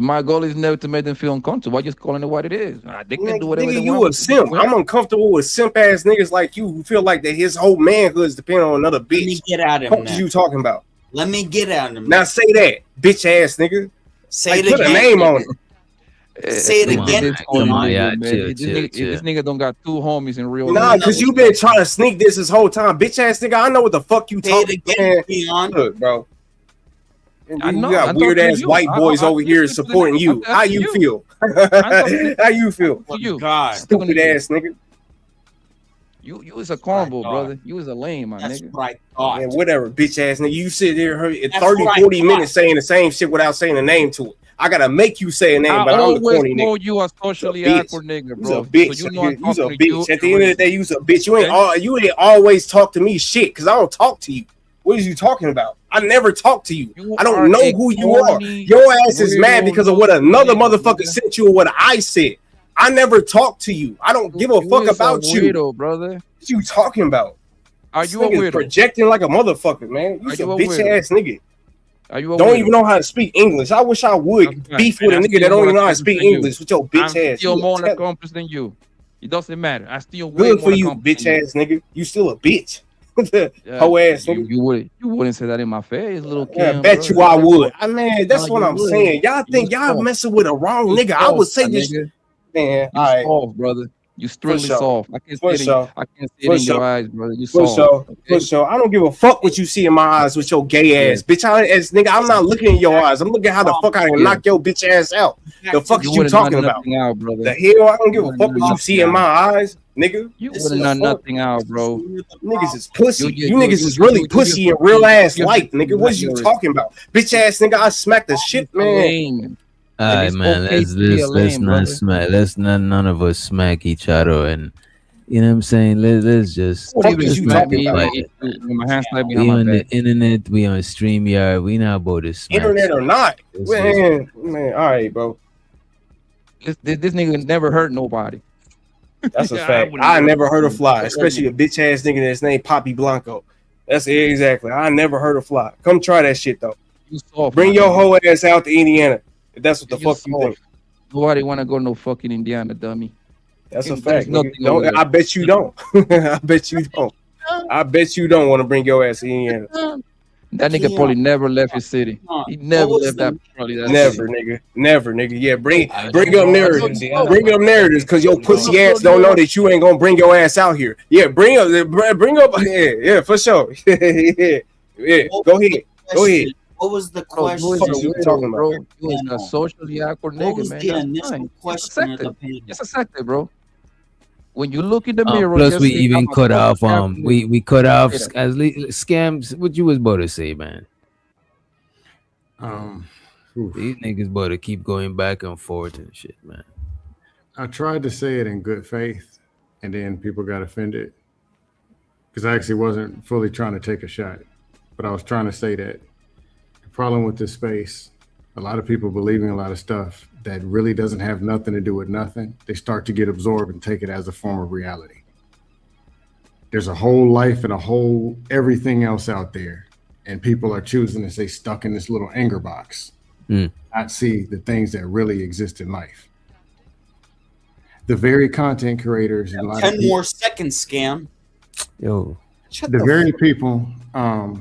[SPEAKER 2] My goal is never to make them feel uncomfortable. I just calling it what it is. They can do whatever they want.
[SPEAKER 19] You a simp. I'm uncomfortable with simp ass niggas like you who feel like that his whole manhood is depending on another bitch.
[SPEAKER 7] Let me get out of him.
[SPEAKER 19] What are you talking about?
[SPEAKER 7] Let me get out of him.
[SPEAKER 19] Now say that, bitch ass nigga.
[SPEAKER 7] Say it
[SPEAKER 19] again. Put a name on it.
[SPEAKER 7] Say it again.
[SPEAKER 2] This nigga don't got two homies in real life.
[SPEAKER 19] Nah, because you been trying to sneak this whole time. Bitch ass nnigga, I know what the fuck you talking about. Look, bro. You got weird ass white boys over here supporting you. How you feel? How you feel?
[SPEAKER 7] God,
[SPEAKER 19] stupid ass nigga.
[SPEAKER 2] You is a cornball, brother. You is a lame, my
[SPEAKER 7] That's
[SPEAKER 2] nigga.
[SPEAKER 7] right.
[SPEAKER 19] Man, whatever, bitch ass nigga. You sit there 40 minutes saying the same shit without saying a name to it. I gotta make you say a name, but I'm the corny nigga.
[SPEAKER 2] You a socially awkward nigga, bro.
[SPEAKER 19] You's a bitch.
[SPEAKER 2] So you know
[SPEAKER 19] You's a bitch. At the end of the day, you's a bitch. You ain't always talk to me shit because I don't talk to you. What is you talking about? I never talked to you.
[SPEAKER 2] You
[SPEAKER 19] I don't
[SPEAKER 2] are
[SPEAKER 19] know
[SPEAKER 2] a
[SPEAKER 19] who you are.
[SPEAKER 2] corny,
[SPEAKER 19] Your ass is mad
[SPEAKER 2] weirdo
[SPEAKER 19] because of what
[SPEAKER 2] little
[SPEAKER 19] another
[SPEAKER 2] nigga,
[SPEAKER 19] motherfucker
[SPEAKER 2] brother.
[SPEAKER 19] sent you or what I said. I never talked to you. I don't give a fuck
[SPEAKER 2] is a
[SPEAKER 19] about you.
[SPEAKER 2] weirdo, brother.
[SPEAKER 19] What you talking about?
[SPEAKER 2] Are
[SPEAKER 19] This
[SPEAKER 2] you a
[SPEAKER 19] nigga's
[SPEAKER 2] weirdo?
[SPEAKER 19] projecting like a motherfucker, man. You
[SPEAKER 2] Are
[SPEAKER 19] a
[SPEAKER 2] you a
[SPEAKER 19] bitch
[SPEAKER 2] weirdo?
[SPEAKER 19] ass nigga.
[SPEAKER 2] Are you a
[SPEAKER 19] Don't
[SPEAKER 2] weirdo?
[SPEAKER 19] even know how to speak English. I wish I would beef with a
[SPEAKER 2] And I
[SPEAKER 19] nigga that
[SPEAKER 2] steal
[SPEAKER 19] don't
[SPEAKER 2] more
[SPEAKER 19] even know how to
[SPEAKER 2] accomplished
[SPEAKER 19] speak
[SPEAKER 2] than you.
[SPEAKER 19] English with your bitch
[SPEAKER 2] I'm
[SPEAKER 19] ass.
[SPEAKER 2] still
[SPEAKER 19] You
[SPEAKER 2] more
[SPEAKER 19] tell-
[SPEAKER 2] accomplished than you. It doesn't matter. I still way
[SPEAKER 19] Good for
[SPEAKER 2] more
[SPEAKER 19] you,
[SPEAKER 2] accomplished
[SPEAKER 19] bitch
[SPEAKER 2] than you.
[SPEAKER 19] ass nigga. You still a bitch.
[SPEAKER 2] Yeah,
[SPEAKER 19] Hoe ass nigga.
[SPEAKER 2] you wouldn't say that in my face, little
[SPEAKER 19] Yeah,
[SPEAKER 2] Kim.
[SPEAKER 19] bet
[SPEAKER 2] bro.
[SPEAKER 19] you I
[SPEAKER 2] That's
[SPEAKER 19] would.
[SPEAKER 2] what-
[SPEAKER 19] I mean,
[SPEAKER 2] No,
[SPEAKER 19] that's what
[SPEAKER 2] you
[SPEAKER 19] I'm
[SPEAKER 2] wouldn't.
[SPEAKER 19] saying. Y'all
[SPEAKER 2] You
[SPEAKER 19] think y'all
[SPEAKER 2] soft.
[SPEAKER 19] messing with a wrong
[SPEAKER 2] You
[SPEAKER 19] nigga. I would
[SPEAKER 2] soft,
[SPEAKER 19] say
[SPEAKER 2] my
[SPEAKER 19] this,
[SPEAKER 2] nigga.
[SPEAKER 19] man.
[SPEAKER 2] You
[SPEAKER 19] All right,
[SPEAKER 2] soft, brother. You extremely
[SPEAKER 19] sure.
[SPEAKER 2] soft. I can
[SPEAKER 19] For
[SPEAKER 2] see it in
[SPEAKER 19] sure.
[SPEAKER 2] I can see
[SPEAKER 19] For
[SPEAKER 2] it in your
[SPEAKER 19] sure.
[SPEAKER 2] eyes, brother. You
[SPEAKER 19] For
[SPEAKER 2] soft.
[SPEAKER 19] sure. For
[SPEAKER 2] Okay?
[SPEAKER 19] sure. I don't give a fuck what you see in my eyes with your gay
[SPEAKER 2] Yeah.
[SPEAKER 19] ass. Bitch, nigga, I'm not looking in your eyes. I'm looking how the fuck I can
[SPEAKER 2] Yeah.
[SPEAKER 19] knock your bitch ass out. The fuck
[SPEAKER 2] You
[SPEAKER 19] is you
[SPEAKER 2] wouldn't know
[SPEAKER 19] talking about?
[SPEAKER 2] nothing out, brother.
[SPEAKER 19] The hell? I don't give a
[SPEAKER 2] wouldn't
[SPEAKER 19] fuck
[SPEAKER 2] know
[SPEAKER 19] what you
[SPEAKER 2] nothing
[SPEAKER 19] see in
[SPEAKER 2] out.
[SPEAKER 19] my eyes, nigga.
[SPEAKER 2] You
[SPEAKER 19] This
[SPEAKER 2] wouldn't
[SPEAKER 19] is
[SPEAKER 2] know
[SPEAKER 19] fuck.
[SPEAKER 2] nothing out, bro.
[SPEAKER 19] Niggas is pussy.
[SPEAKER 2] You-
[SPEAKER 19] You
[SPEAKER 2] you-
[SPEAKER 19] niggas
[SPEAKER 2] you-
[SPEAKER 19] is really
[SPEAKER 2] you-
[SPEAKER 19] pussy
[SPEAKER 2] you-
[SPEAKER 19] in real ass
[SPEAKER 2] you-
[SPEAKER 19] life, nigga. What is you
[SPEAKER 2] you're-
[SPEAKER 19] talking about? Bitch ass nigga, I smacked the shit,
[SPEAKER 2] You're
[SPEAKER 19] man.
[SPEAKER 2] lame.
[SPEAKER 6] All
[SPEAKER 2] And
[SPEAKER 6] right,
[SPEAKER 2] it's
[SPEAKER 6] man.
[SPEAKER 2] okay
[SPEAKER 6] Let's
[SPEAKER 2] to be a
[SPEAKER 6] let's
[SPEAKER 2] lame,
[SPEAKER 6] not
[SPEAKER 2] brother.
[SPEAKER 6] smack. Let's not none of us smack each other, and you know what I'm saying. Let's just
[SPEAKER 2] What
[SPEAKER 19] Fuck
[SPEAKER 2] you
[SPEAKER 19] is you
[SPEAKER 2] smack
[SPEAKER 19] talking
[SPEAKER 2] me
[SPEAKER 19] about?
[SPEAKER 2] with my hands tied
[SPEAKER 6] we
[SPEAKER 2] behind my
[SPEAKER 6] on the
[SPEAKER 2] back?
[SPEAKER 6] internet. We on StreamYard. We not about to smack.
[SPEAKER 19] Internet or not,
[SPEAKER 6] It's just-
[SPEAKER 19] man. All right, bro.
[SPEAKER 2] This nigga never hurt nobody.
[SPEAKER 19] That's a
[SPEAKER 2] Yeah,
[SPEAKER 19] fact.
[SPEAKER 2] wouldn't
[SPEAKER 19] I
[SPEAKER 2] do it.
[SPEAKER 19] never heard a fly, especially a bitch ass nigga that's named Poppy Blanco. That's it, exactly. I never heard a fly. Come try that shit though.
[SPEAKER 2] You soft,
[SPEAKER 19] Bring
[SPEAKER 2] my
[SPEAKER 19] your
[SPEAKER 2] nigga.
[SPEAKER 19] whole ass out to Indiana. If that's what the fuck you think.
[SPEAKER 2] Nobody want to go to no fucking Indiana, dummy.
[SPEAKER 19] That's a
[SPEAKER 2] There's
[SPEAKER 19] fact.
[SPEAKER 2] nothing
[SPEAKER 19] Nigga.
[SPEAKER 2] over
[SPEAKER 19] Don't,
[SPEAKER 2] there.
[SPEAKER 19] I bet you don't. I bet you don't. I bet you don't want to bring your ass to Indiana.
[SPEAKER 2] That nigga probably never left his city. He never left that probably that
[SPEAKER 19] Never,
[SPEAKER 2] city.
[SPEAKER 19] nigga. Never, nigga. Yeah, bring
[SPEAKER 18] I
[SPEAKER 19] up
[SPEAKER 18] know
[SPEAKER 19] narratives.
[SPEAKER 18] Indiana.
[SPEAKER 19] Bring up narratives because your pussy ass don't know that you ain't gonna bring your ass out here. Yeah, bring up. Yeah, for sure. yeah. Go ahead. Go ahead.
[SPEAKER 7] What was the
[SPEAKER 2] Bro,
[SPEAKER 7] question?
[SPEAKER 2] you is
[SPEAKER 19] Fuck
[SPEAKER 2] a
[SPEAKER 19] is you
[SPEAKER 2] weirdo,
[SPEAKER 19] talking about?
[SPEAKER 2] bro. You is a socially awkward
[SPEAKER 7] What
[SPEAKER 2] nigga,
[SPEAKER 7] was
[SPEAKER 2] man.
[SPEAKER 7] the
[SPEAKER 2] That's
[SPEAKER 7] initial
[SPEAKER 2] fine. It's
[SPEAKER 7] question of the
[SPEAKER 2] accepted.
[SPEAKER 7] panel?
[SPEAKER 2] It's accepted, bro. When you look in the mirror,
[SPEAKER 6] Plus,
[SPEAKER 2] just
[SPEAKER 6] we
[SPEAKER 2] say,
[SPEAKER 6] even
[SPEAKER 2] I'm a
[SPEAKER 6] cut off.
[SPEAKER 2] social capitalist.
[SPEAKER 6] We cut off
[SPEAKER 2] Say that.
[SPEAKER 6] as scams. What you was about to say, man? These niggas about to keep going back and forth and shit, man.
[SPEAKER 21] I tried to say it in good faith, and then people got offended because I actually wasn't fully trying to take a shot, but I was trying to say that the problem with this space, a lot of people believing a lot of stuff that really doesn't have nothing to do with nothing. They start to get absorbed and take it as a form of reality. There's a whole life and a whole everything else out there, and people are choosing to stay stuck in this little anger box, not see the things that really exist in life. The very content creators and a lot of
[SPEAKER 7] 10
[SPEAKER 21] people,
[SPEAKER 7] more seconds, Scam.
[SPEAKER 6] Yo,
[SPEAKER 21] the very people, a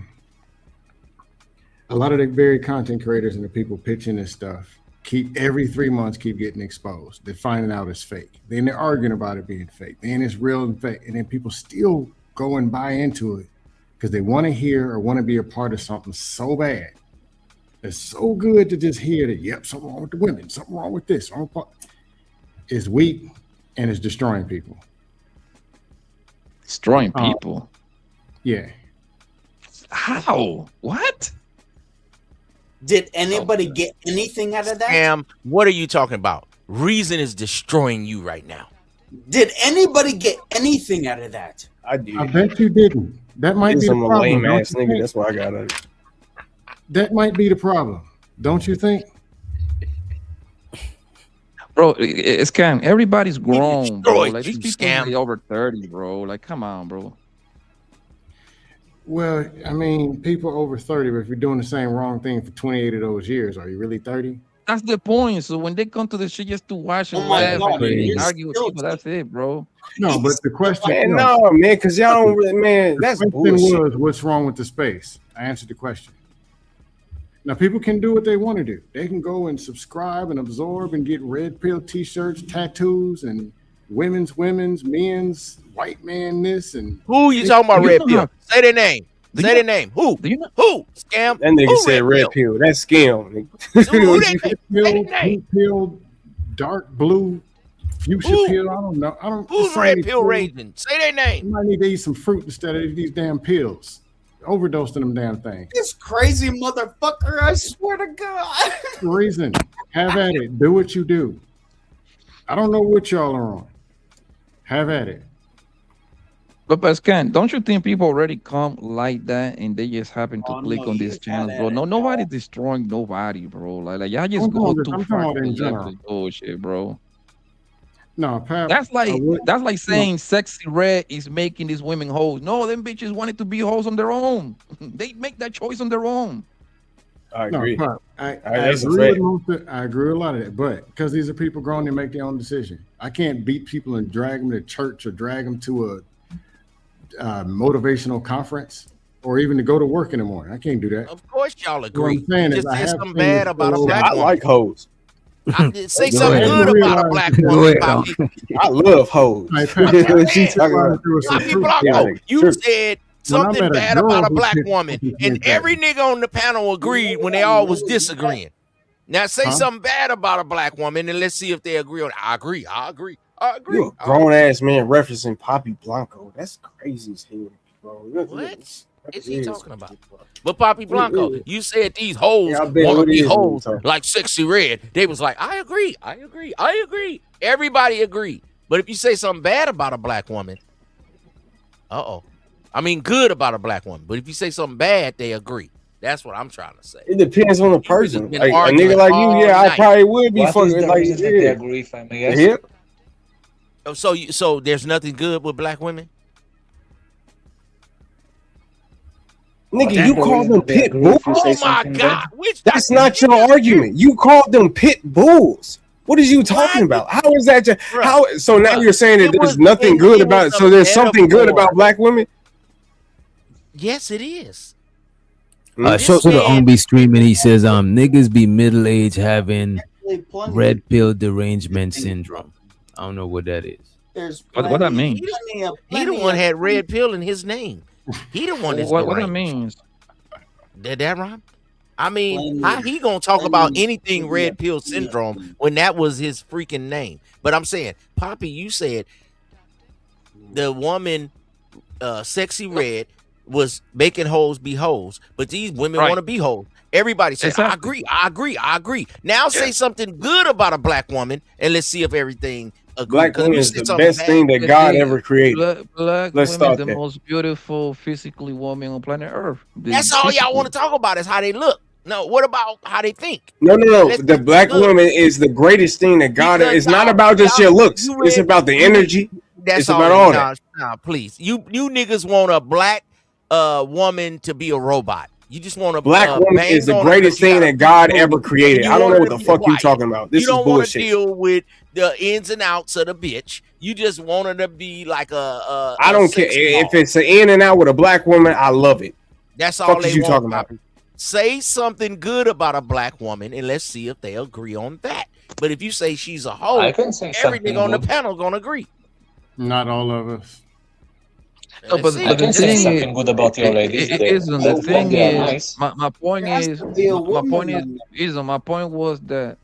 [SPEAKER 21] lot of the very content creators and the people pitching this stuff keep every 3 months keep getting exposed. They're finding out it's fake. Then they're arguing about it being fake. Then it's real and fake. And then people still go and buy into it because they want to hear or want to be a part of something so bad. It's so good to just hear that, yep, something wrong with the women, something wrong with this. It's weak and it's destroying people.
[SPEAKER 2] Destroying people?
[SPEAKER 21] Yeah.
[SPEAKER 2] How? What?
[SPEAKER 7] Did anybody get anything out of that?
[SPEAKER 18] Scam, what are you talking about? Reason is destroying you right now.
[SPEAKER 7] Did anybody get anything out of that?
[SPEAKER 19] I did.
[SPEAKER 21] I bet you didn't. That might be the
[SPEAKER 19] Some
[SPEAKER 21] problem.
[SPEAKER 19] lame
[SPEAKER 21] don't
[SPEAKER 19] ass
[SPEAKER 21] you
[SPEAKER 19] nigga.
[SPEAKER 21] think?
[SPEAKER 19] That's why I got it.
[SPEAKER 21] That might be the problem. Don't you think?
[SPEAKER 2] Bro, it's Scam. Everybody's grown, bro.
[SPEAKER 18] destroyed
[SPEAKER 2] Like these
[SPEAKER 18] you,
[SPEAKER 2] people
[SPEAKER 18] Scam.
[SPEAKER 2] are over 30, bro. Like, come on, bro.
[SPEAKER 21] Well, I mean, people over 30, but if you're doing the same wrong thing for 28 of those years, are you really 30?
[SPEAKER 2] That's the point. So when they come to the shit just to watch and
[SPEAKER 7] Oh my
[SPEAKER 2] laugh
[SPEAKER 7] God,
[SPEAKER 2] and
[SPEAKER 7] you're
[SPEAKER 2] argue with
[SPEAKER 7] still
[SPEAKER 2] people, that's it, bro.
[SPEAKER 21] No, but the question,
[SPEAKER 19] Man, no, man, because y'all don't really, man,
[SPEAKER 21] the
[SPEAKER 19] that's
[SPEAKER 21] question
[SPEAKER 19] bullshit.
[SPEAKER 21] was, what's wrong with the space? I answered the question. Now, people can do what they want to do. They can go and subscribe and absorb and get red pill t-shirts, tattoos, and women's, men's, white man this. And
[SPEAKER 18] Who you talking about,
[SPEAKER 2] you
[SPEAKER 18] Red
[SPEAKER 2] know
[SPEAKER 18] Pill?
[SPEAKER 2] how-
[SPEAKER 18] Say their name.
[SPEAKER 2] Do
[SPEAKER 18] Say
[SPEAKER 2] you
[SPEAKER 18] their name. Who?
[SPEAKER 2] Do you know?
[SPEAKER 18] Who? Scam.
[SPEAKER 19] That nigga
[SPEAKER 18] Who
[SPEAKER 19] said red pill. That's scam. Nigga.
[SPEAKER 18] Who they
[SPEAKER 21] Pink
[SPEAKER 18] name? Say
[SPEAKER 21] pill,
[SPEAKER 18] their name.
[SPEAKER 21] pink pill, dark blue, fuchsia
[SPEAKER 18] Who?
[SPEAKER 21] pill. I don't know.
[SPEAKER 18] Who's
[SPEAKER 21] it's so
[SPEAKER 18] Red
[SPEAKER 21] many
[SPEAKER 18] Pill
[SPEAKER 21] pills.
[SPEAKER 18] Raging? Say their
[SPEAKER 21] You
[SPEAKER 18] name.
[SPEAKER 21] might need to eat some fruit instead of these damn pills. Overdosed on them damn things.
[SPEAKER 7] This crazy motherfucker, I swear to God.
[SPEAKER 21] The reason. Have at it. Do what you do. I don't know what y'all are on. Have at it.
[SPEAKER 2] But Scan, don't you think people already come like that and they just happen to click
[SPEAKER 7] no,
[SPEAKER 2] on
[SPEAKER 7] you
[SPEAKER 2] these
[SPEAKER 7] had
[SPEAKER 2] channels, bro?
[SPEAKER 7] that
[SPEAKER 2] No,
[SPEAKER 7] in
[SPEAKER 2] nobody
[SPEAKER 7] y'all.
[SPEAKER 2] destroying nobody, bro. Like y'all just
[SPEAKER 21] I'm
[SPEAKER 2] go
[SPEAKER 21] talking
[SPEAKER 2] too
[SPEAKER 21] I'm
[SPEAKER 2] far
[SPEAKER 21] talking
[SPEAKER 2] to
[SPEAKER 21] about
[SPEAKER 2] the
[SPEAKER 21] in
[SPEAKER 2] level of
[SPEAKER 21] general.
[SPEAKER 2] this bullshit, bro.
[SPEAKER 21] No, Pap,
[SPEAKER 2] That's
[SPEAKER 21] I
[SPEAKER 2] like
[SPEAKER 21] would.
[SPEAKER 2] that's like
[SPEAKER 21] No,
[SPEAKER 2] saying Sexy Red is making these women hoes. No, them bitches wanted to be hoes on their own. They make that choice on their own.
[SPEAKER 19] I
[SPEAKER 21] no,
[SPEAKER 19] agree.
[SPEAKER 21] Pap, I
[SPEAKER 19] That's a
[SPEAKER 21] agree with
[SPEAKER 19] fact.
[SPEAKER 21] I agree with a lot of that, but because these are people grown to make their own decision. I can't beat people and drag them to church or drag them to a motivational conference or even to go to work in the morning. I can't do that.
[SPEAKER 18] Of course, y'all
[SPEAKER 21] What I'm
[SPEAKER 18] agree. You
[SPEAKER 21] saying is,
[SPEAKER 18] just
[SPEAKER 21] I
[SPEAKER 18] said
[SPEAKER 21] have
[SPEAKER 18] something
[SPEAKER 21] seen this
[SPEAKER 18] bad about a
[SPEAKER 21] spill
[SPEAKER 18] black
[SPEAKER 19] I
[SPEAKER 21] over.
[SPEAKER 18] woman.
[SPEAKER 19] like hoes.
[SPEAKER 18] Say
[SPEAKER 6] Go
[SPEAKER 18] something
[SPEAKER 6] ahead.
[SPEAKER 18] good about a black
[SPEAKER 6] Go
[SPEAKER 18] woman,
[SPEAKER 6] ahead.
[SPEAKER 18] Poppy.
[SPEAKER 19] I love hoes.
[SPEAKER 21] Hey, Pat,
[SPEAKER 19] What
[SPEAKER 21] I
[SPEAKER 19] she
[SPEAKER 21] just
[SPEAKER 19] talking
[SPEAKER 21] realized
[SPEAKER 19] about?
[SPEAKER 21] there was some
[SPEAKER 18] Poppy
[SPEAKER 21] truth to
[SPEAKER 19] Y'all
[SPEAKER 21] that.
[SPEAKER 18] Blanco,
[SPEAKER 19] niggas
[SPEAKER 18] you
[SPEAKER 19] tripping.
[SPEAKER 18] said
[SPEAKER 21] When I
[SPEAKER 18] something
[SPEAKER 21] met a
[SPEAKER 18] bad
[SPEAKER 21] girl
[SPEAKER 18] about a
[SPEAKER 21] who
[SPEAKER 18] black
[SPEAKER 21] picked
[SPEAKER 18] woman,
[SPEAKER 21] something
[SPEAKER 18] and
[SPEAKER 21] like that,
[SPEAKER 18] every nigga on the panel agreed when they all was disagreeing. Now say
[SPEAKER 21] huh?
[SPEAKER 18] something bad about a black woman, and let's see if they agree on it. I agree. I agree. I
[SPEAKER 19] You
[SPEAKER 18] agree.
[SPEAKER 19] a grown ass man referencing Poppy Blanco. That's crazy as hell, bro.
[SPEAKER 18] What is he
[SPEAKER 19] It is.
[SPEAKER 18] talking about? But Poppy Blanco, you said these hoes
[SPEAKER 19] Yeah, I bet
[SPEAKER 18] want to
[SPEAKER 19] what it
[SPEAKER 18] be
[SPEAKER 19] is when you
[SPEAKER 18] hoes
[SPEAKER 19] talk.
[SPEAKER 18] like Sexy Red. They was like, I agree. I agree. I agree. Everybody agreed. But if you say something bad about a black woman, I mean good about a black woman. But if you say something bad, they agree. That's what I'm trying to say.
[SPEAKER 19] It depends on the
[SPEAKER 18] You just
[SPEAKER 19] person.
[SPEAKER 18] been
[SPEAKER 19] Like a
[SPEAKER 18] arguing
[SPEAKER 19] nigga like you,
[SPEAKER 18] all
[SPEAKER 19] yeah, I
[SPEAKER 18] night.
[SPEAKER 19] probably would be
[SPEAKER 20] What is
[SPEAKER 19] fucking
[SPEAKER 20] the
[SPEAKER 19] like,
[SPEAKER 20] reason that they
[SPEAKER 19] yeah.
[SPEAKER 20] agree, if I may
[SPEAKER 19] The
[SPEAKER 20] ask?
[SPEAKER 19] hip?
[SPEAKER 18] So there's nothing good with black women?
[SPEAKER 19] Nigga,
[SPEAKER 20] That's
[SPEAKER 19] you
[SPEAKER 20] the
[SPEAKER 19] call
[SPEAKER 20] reason
[SPEAKER 19] them
[SPEAKER 20] that they
[SPEAKER 19] pit
[SPEAKER 20] agree if you
[SPEAKER 19] bulls?
[SPEAKER 20] say
[SPEAKER 18] Oh my
[SPEAKER 20] something
[SPEAKER 18] God.
[SPEAKER 20] bad.
[SPEAKER 18] Which
[SPEAKER 19] That's not your argument. You called them pit bulls. What are you talking about? How is that? How? So now you're saying that there's nothing good about it. So there's something good about black women?
[SPEAKER 18] Yes, it is.
[SPEAKER 6] Show to the on be streaming. He says, niggas be middle aged having red pill derangement syndrome. I don't know what that is.
[SPEAKER 7] There's
[SPEAKER 2] What that means?
[SPEAKER 18] He the one had red pill in his name. He the one that's
[SPEAKER 2] What that
[SPEAKER 18] deranged.
[SPEAKER 2] means?
[SPEAKER 18] Did that rhyme? I mean, how he gonna talk about anything red pill syndrome when that was his freaking name? But I'm saying, Poppy, you said the woman, Sexy Red, was making hoes be hoes, but these women want to be hoes. Everybody says, I agree, I agree, I agree. Now say something good about a black woman, and let's see if everything agrees.
[SPEAKER 19] Black woman is the best thing that God ever created.
[SPEAKER 2] Black
[SPEAKER 19] Let's
[SPEAKER 2] women,
[SPEAKER 19] start
[SPEAKER 2] the
[SPEAKER 19] there.
[SPEAKER 2] most beautiful physically woman on planet Earth.
[SPEAKER 18] That's all y'all want to talk about is how they look. No, what about how they think?
[SPEAKER 19] No.
[SPEAKER 18] Let's
[SPEAKER 19] The
[SPEAKER 18] get
[SPEAKER 19] black
[SPEAKER 18] good.
[SPEAKER 19] woman is the greatest thing that God.
[SPEAKER 18] Because
[SPEAKER 19] It's not
[SPEAKER 18] y'all-
[SPEAKER 19] about just
[SPEAKER 18] y'all-
[SPEAKER 19] your looks.
[SPEAKER 18] you
[SPEAKER 19] It's
[SPEAKER 18] read-
[SPEAKER 19] about the
[SPEAKER 18] you-
[SPEAKER 19] energy.
[SPEAKER 18] That's
[SPEAKER 19] It's about all that.
[SPEAKER 18] Nah, please. You niggas want a black woman to be a robot. You just want to
[SPEAKER 19] Black woman
[SPEAKER 18] bang
[SPEAKER 19] is the
[SPEAKER 18] on her
[SPEAKER 19] greatest
[SPEAKER 18] 'cause you
[SPEAKER 19] thing
[SPEAKER 18] got a
[SPEAKER 19] that God
[SPEAKER 18] big
[SPEAKER 19] ever
[SPEAKER 18] booty,
[SPEAKER 19] created.
[SPEAKER 18] and you
[SPEAKER 19] I don't
[SPEAKER 18] want
[SPEAKER 19] know
[SPEAKER 18] her
[SPEAKER 19] what
[SPEAKER 18] to
[SPEAKER 19] the
[SPEAKER 18] be
[SPEAKER 19] fuck you
[SPEAKER 18] quiet.
[SPEAKER 19] talking about. This
[SPEAKER 18] You
[SPEAKER 19] is
[SPEAKER 18] don't want to
[SPEAKER 19] bullshit.
[SPEAKER 18] deal with the ins and outs of the bitch. You just want her to be like a
[SPEAKER 19] I don't care
[SPEAKER 18] sex
[SPEAKER 19] if
[SPEAKER 18] doll.
[SPEAKER 19] it's an in and out with a black woman. I love it.
[SPEAKER 18] That's
[SPEAKER 19] Fuck
[SPEAKER 18] all
[SPEAKER 19] is
[SPEAKER 18] they
[SPEAKER 19] you
[SPEAKER 18] want.
[SPEAKER 19] talking about?
[SPEAKER 18] Poppy. Say something good about a black woman, and let's see if they agree on that. But if you say she's a hoe,
[SPEAKER 20] I can say
[SPEAKER 18] every
[SPEAKER 20] something
[SPEAKER 18] nigga on the
[SPEAKER 20] good.
[SPEAKER 18] panel gonna agree.
[SPEAKER 21] Not all of us.
[SPEAKER 2] No,
[SPEAKER 18] Let's
[SPEAKER 2] but
[SPEAKER 18] see.
[SPEAKER 20] I
[SPEAKER 2] the
[SPEAKER 20] can say
[SPEAKER 2] thing is,
[SPEAKER 20] something good about your ladies.
[SPEAKER 2] isn't
[SPEAKER 20] I
[SPEAKER 2] the
[SPEAKER 20] hope
[SPEAKER 2] thing
[SPEAKER 20] they are
[SPEAKER 2] is
[SPEAKER 20] nice.
[SPEAKER 2] my point
[SPEAKER 7] There has
[SPEAKER 2] is
[SPEAKER 7] to be a
[SPEAKER 2] my
[SPEAKER 7] woman
[SPEAKER 2] point is
[SPEAKER 7] on there.
[SPEAKER 2] isn't my point was that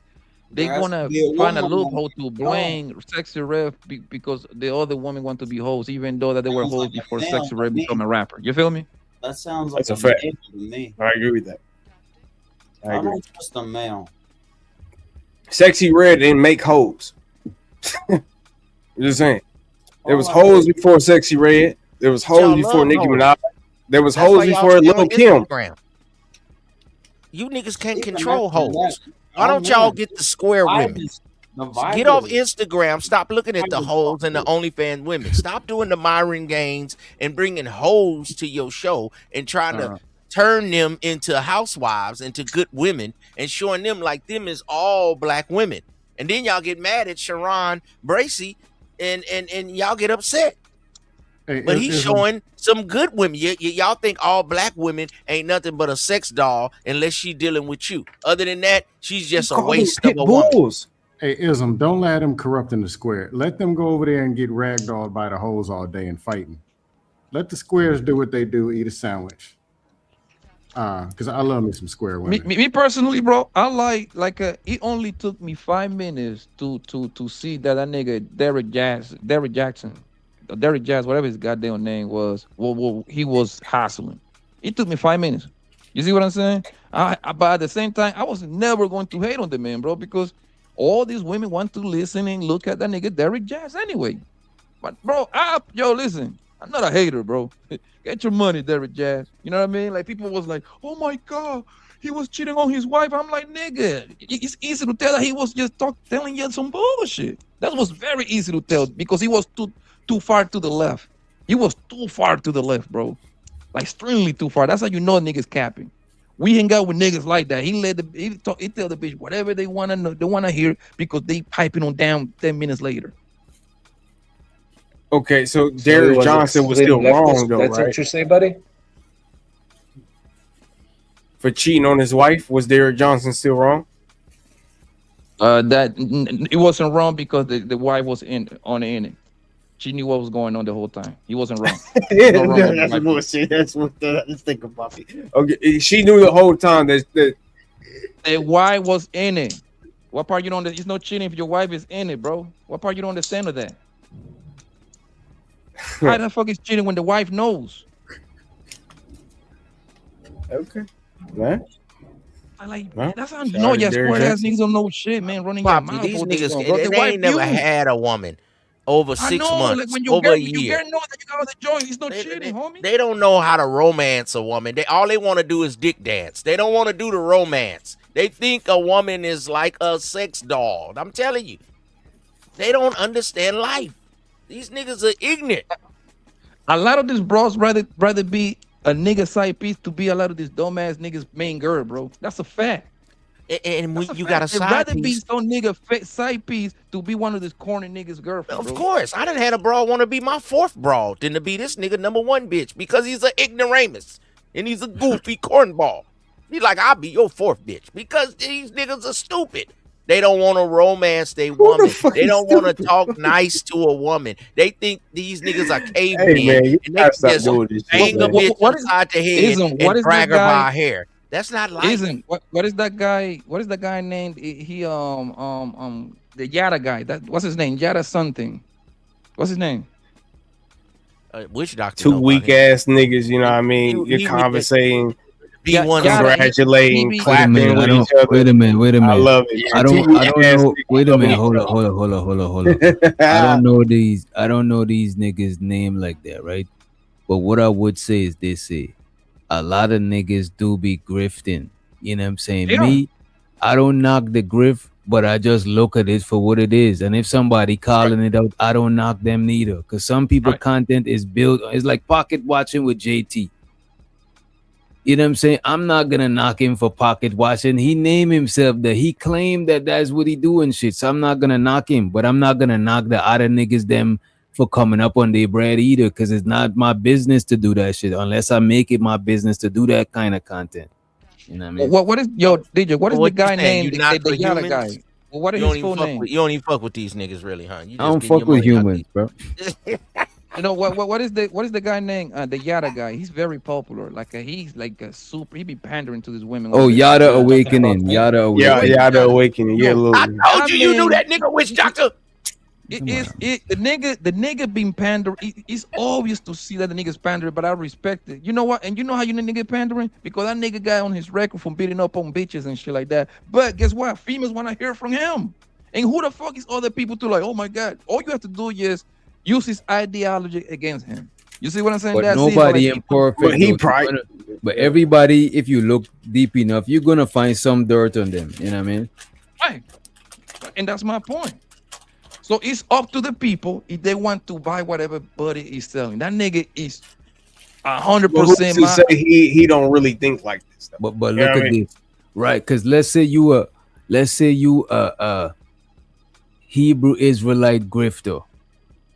[SPEAKER 2] they
[SPEAKER 7] There has to
[SPEAKER 2] gonna
[SPEAKER 7] be a
[SPEAKER 2] find a
[SPEAKER 7] woman on
[SPEAKER 2] loophole
[SPEAKER 7] there.
[SPEAKER 2] to blame Sexy Red because the other women want to be hoes, even though that they were
[SPEAKER 7] Sounds
[SPEAKER 2] hoes
[SPEAKER 7] like a
[SPEAKER 2] before
[SPEAKER 7] male
[SPEAKER 2] Sexy
[SPEAKER 7] to
[SPEAKER 2] Red
[SPEAKER 7] me.
[SPEAKER 2] become a rapper. You feel me?
[SPEAKER 7] That sounds like
[SPEAKER 19] That's a fact.
[SPEAKER 7] male to me.
[SPEAKER 19] I agree with that. I
[SPEAKER 7] I
[SPEAKER 19] agree.
[SPEAKER 7] don't trust a male.
[SPEAKER 19] Sexy Red didn't make hoes. Just saying. There was
[SPEAKER 7] Oh,
[SPEAKER 19] hoes before Sexy Red. There was
[SPEAKER 18] Y'all
[SPEAKER 19] hoes before
[SPEAKER 18] love
[SPEAKER 19] Nicki
[SPEAKER 18] hoes.
[SPEAKER 19] Minaj. There was
[SPEAKER 18] That's why
[SPEAKER 19] hoes
[SPEAKER 18] y'all
[SPEAKER 19] before
[SPEAKER 18] stay
[SPEAKER 19] Lil
[SPEAKER 18] on
[SPEAKER 19] Kim.
[SPEAKER 18] Instagram. You niggas can't
[SPEAKER 7] Even
[SPEAKER 18] control
[SPEAKER 7] after that,
[SPEAKER 18] hoes. Why don't y'all get the square women?
[SPEAKER 7] The vibe
[SPEAKER 18] Get off
[SPEAKER 7] is-
[SPEAKER 18] Instagram. Stop looking at the
[SPEAKER 7] vibe is
[SPEAKER 18] hoes and the
[SPEAKER 7] fucked.
[SPEAKER 18] OnlyFans women. Stop doing the Myron Gaines and bringing hoes to your show and trying to turn them into housewives, into good women, and showing them like them is all black women. And then y'all get mad at Sharon Bracy and y'all get upset.
[SPEAKER 21] Hey,
[SPEAKER 18] But he's showing some good women. Y'all think all black women ain't nothing but a sex doll unless she dealing with you. Other than that, she's just a
[SPEAKER 19] Call them
[SPEAKER 18] waste
[SPEAKER 19] pit
[SPEAKER 18] of a woman.
[SPEAKER 19] bulls.
[SPEAKER 21] Hey, Ism, don't let them corrupt in the square. Let them go over there and get ragdolled by the hoes all day and fighting. Let the squares do what they do, eat a sandwich. Because I love me some square women.
[SPEAKER 2] Me personally, bro, I like it only took me 5 minutes to see that nigga Derek Jackson, whatever his goddamn name was, well, he was hassling. It took me 5 minutes. You see what I'm saying? But at the same time, I was never going to hate on the man, bro, because all these women want to listen and look at that nigga Derek Jazz anyway. But bro, listen, I'm not a hater, bro. Get your money, Derek Jazz. You know what I mean? Like people was like, oh my God, he was cheating on his wife. I'm like, nigga, it's easy to tell that he was just telling you some bullshit. That was very easy to tell because he was too far to the left. He was too far to the left, bro. Like extremely too far. That's how you know niggas capping. We hang out with niggas like that. He tell the bitch whatever they wanna know, they wanna hear because they piping on down 10 minutes later.
[SPEAKER 19] Okay, so Derek Johnson was still wrong, though,
[SPEAKER 20] That's
[SPEAKER 19] right?
[SPEAKER 20] what you say, buddy?
[SPEAKER 19] For cheating on his wife, was Derek Johnson still wrong?
[SPEAKER 2] That it wasn't wrong because the wife was in it. She knew what was going on the whole time. He wasn't wrong. No wrong with
[SPEAKER 19] That's
[SPEAKER 2] the wife.
[SPEAKER 19] bullshit. That's what let's think about it. Okay, she knew the whole time that
[SPEAKER 2] The wife was in it. What part you don't? It's no cheating if your wife is in it, bro. What part you don't understand of that? How the fuck is cheating when the wife knows?
[SPEAKER 19] Okay, man.
[SPEAKER 2] That's how you know your square ass niggas don't know shit, man. Running your mouth.
[SPEAKER 18] These
[SPEAKER 2] all this
[SPEAKER 18] niggas,
[SPEAKER 2] long, bro. The
[SPEAKER 18] they
[SPEAKER 2] wife
[SPEAKER 18] ain't never
[SPEAKER 2] knew.
[SPEAKER 18] had a woman over
[SPEAKER 2] I
[SPEAKER 18] 6
[SPEAKER 2] know,
[SPEAKER 18] months,
[SPEAKER 2] like when you
[SPEAKER 18] over a
[SPEAKER 2] get, you
[SPEAKER 18] year.
[SPEAKER 2] get know that you got all the joy. It's no cheating, homie.
[SPEAKER 18] They don't know how to romance a woman. All they want to do is dick dance. They don't want to do the romance. They think a woman is like a sex doll. I'm telling you, they don't understand life. These niggas are ignorant.
[SPEAKER 2] A lot of these bros rather be a nigga side piece to be a lot of these dumbass niggas main girl, bro. That's a fact.
[SPEAKER 18] And when you got a
[SPEAKER 2] They'd
[SPEAKER 18] side
[SPEAKER 2] rather be
[SPEAKER 18] piece,
[SPEAKER 2] some nigga side piece to be one of these corny niggas' girlfriend.
[SPEAKER 18] of
[SPEAKER 2] bro.
[SPEAKER 18] course, I done had a broad want to be my fourth broad than to be this nigga number one bitch because he's an ignoramus and he's a goofy cornball. He's like, I'll be your fourth bitch because these niggas are stupid. They don't want to romance their woman. They don't want to talk nice to a woman. They think these niggas are cavemen.
[SPEAKER 19] Hey, man, you
[SPEAKER 18] and they
[SPEAKER 19] gotta stop
[SPEAKER 18] just
[SPEAKER 19] doing this shit,
[SPEAKER 18] bang a
[SPEAKER 19] man.
[SPEAKER 18] bitch upside the head and drag her by her hair. That's not life.
[SPEAKER 2] What is that guy? What is that guy named? He the Yada guy. What's his name? Yada something. What's his name?
[SPEAKER 18] Which doctor?
[SPEAKER 19] Two weak ass niggas, you know what I mean? You're conversating, congratulating, clapping with each other.
[SPEAKER 6] Wait a minute.
[SPEAKER 19] I love it.
[SPEAKER 6] I don't know. Wait a minute. Hold on. I don't know these niggas name like that, right? But what I would say is this: a lot of niggas do be grifting. You know what I'm saying?
[SPEAKER 2] Yeah.
[SPEAKER 6] Me, I don't knock the grift, but I just look at it for what it is. And if somebody calling it out, I don't knock them neither. Because some people content is built. It's like pocket watching with JT. You know what I'm saying? I'm not gonna knock him for pocket watching. He named himself that. He claimed that that's what he do and shit. So I'm not gonna knock him, but I'm not gonna knock the other niggas them for coming up on their bread either, because it's not my business to do that shit unless I make it my business to do that kind of content. You know what I mean?
[SPEAKER 2] What is DJ? What is the guy named?
[SPEAKER 18] You not
[SPEAKER 2] The
[SPEAKER 18] for
[SPEAKER 2] Yada
[SPEAKER 18] humans?
[SPEAKER 2] guy. Well, what is
[SPEAKER 18] You
[SPEAKER 2] his
[SPEAKER 18] don't
[SPEAKER 2] full
[SPEAKER 18] even fuck
[SPEAKER 2] name?
[SPEAKER 18] with, you don't even fuck with these niggas, really, huh? You
[SPEAKER 6] I don't
[SPEAKER 18] just getting
[SPEAKER 6] fuck
[SPEAKER 18] your
[SPEAKER 6] with
[SPEAKER 18] money out
[SPEAKER 6] humans, bro.
[SPEAKER 2] You know what is the guy named? The Yada guy. He's very popular. Like he's like a super. He be pandering to these women.
[SPEAKER 6] Oh, Yada Awakening. Yada Awakening.
[SPEAKER 19] Yada Awakening. Yeah,
[SPEAKER 18] I told you knew that nigga witch doctor.
[SPEAKER 2] The nigga being pandering. It's obvious to see that the nigga's pandering, but I respect it. You know what? And you know how you know nigga pandering? Because that nigga got on his record from beating up on bitches and shit like that. But guess what? Females want to hear from him. And who the fuck is other people to like? Oh my god! All you have to do is use his ideology against him. You see what I'm saying?
[SPEAKER 6] But
[SPEAKER 2] That's
[SPEAKER 6] nobody
[SPEAKER 2] it.
[SPEAKER 6] imperfect.
[SPEAKER 19] But he
[SPEAKER 6] though.
[SPEAKER 19] probably.
[SPEAKER 6] But everybody, if you look deep enough, you're gonna find some dirt on them. You know what I mean?
[SPEAKER 2] Right. And that's my point. So it's up to the people if they want to buy whatever Buddy is selling. That nigga is 100%.
[SPEAKER 19] Say he don't really think like this.
[SPEAKER 6] But
[SPEAKER 19] You know
[SPEAKER 6] look
[SPEAKER 19] what I
[SPEAKER 6] at
[SPEAKER 19] mean?
[SPEAKER 6] this, right? Because let's say you a Hebrew Israelite grifter,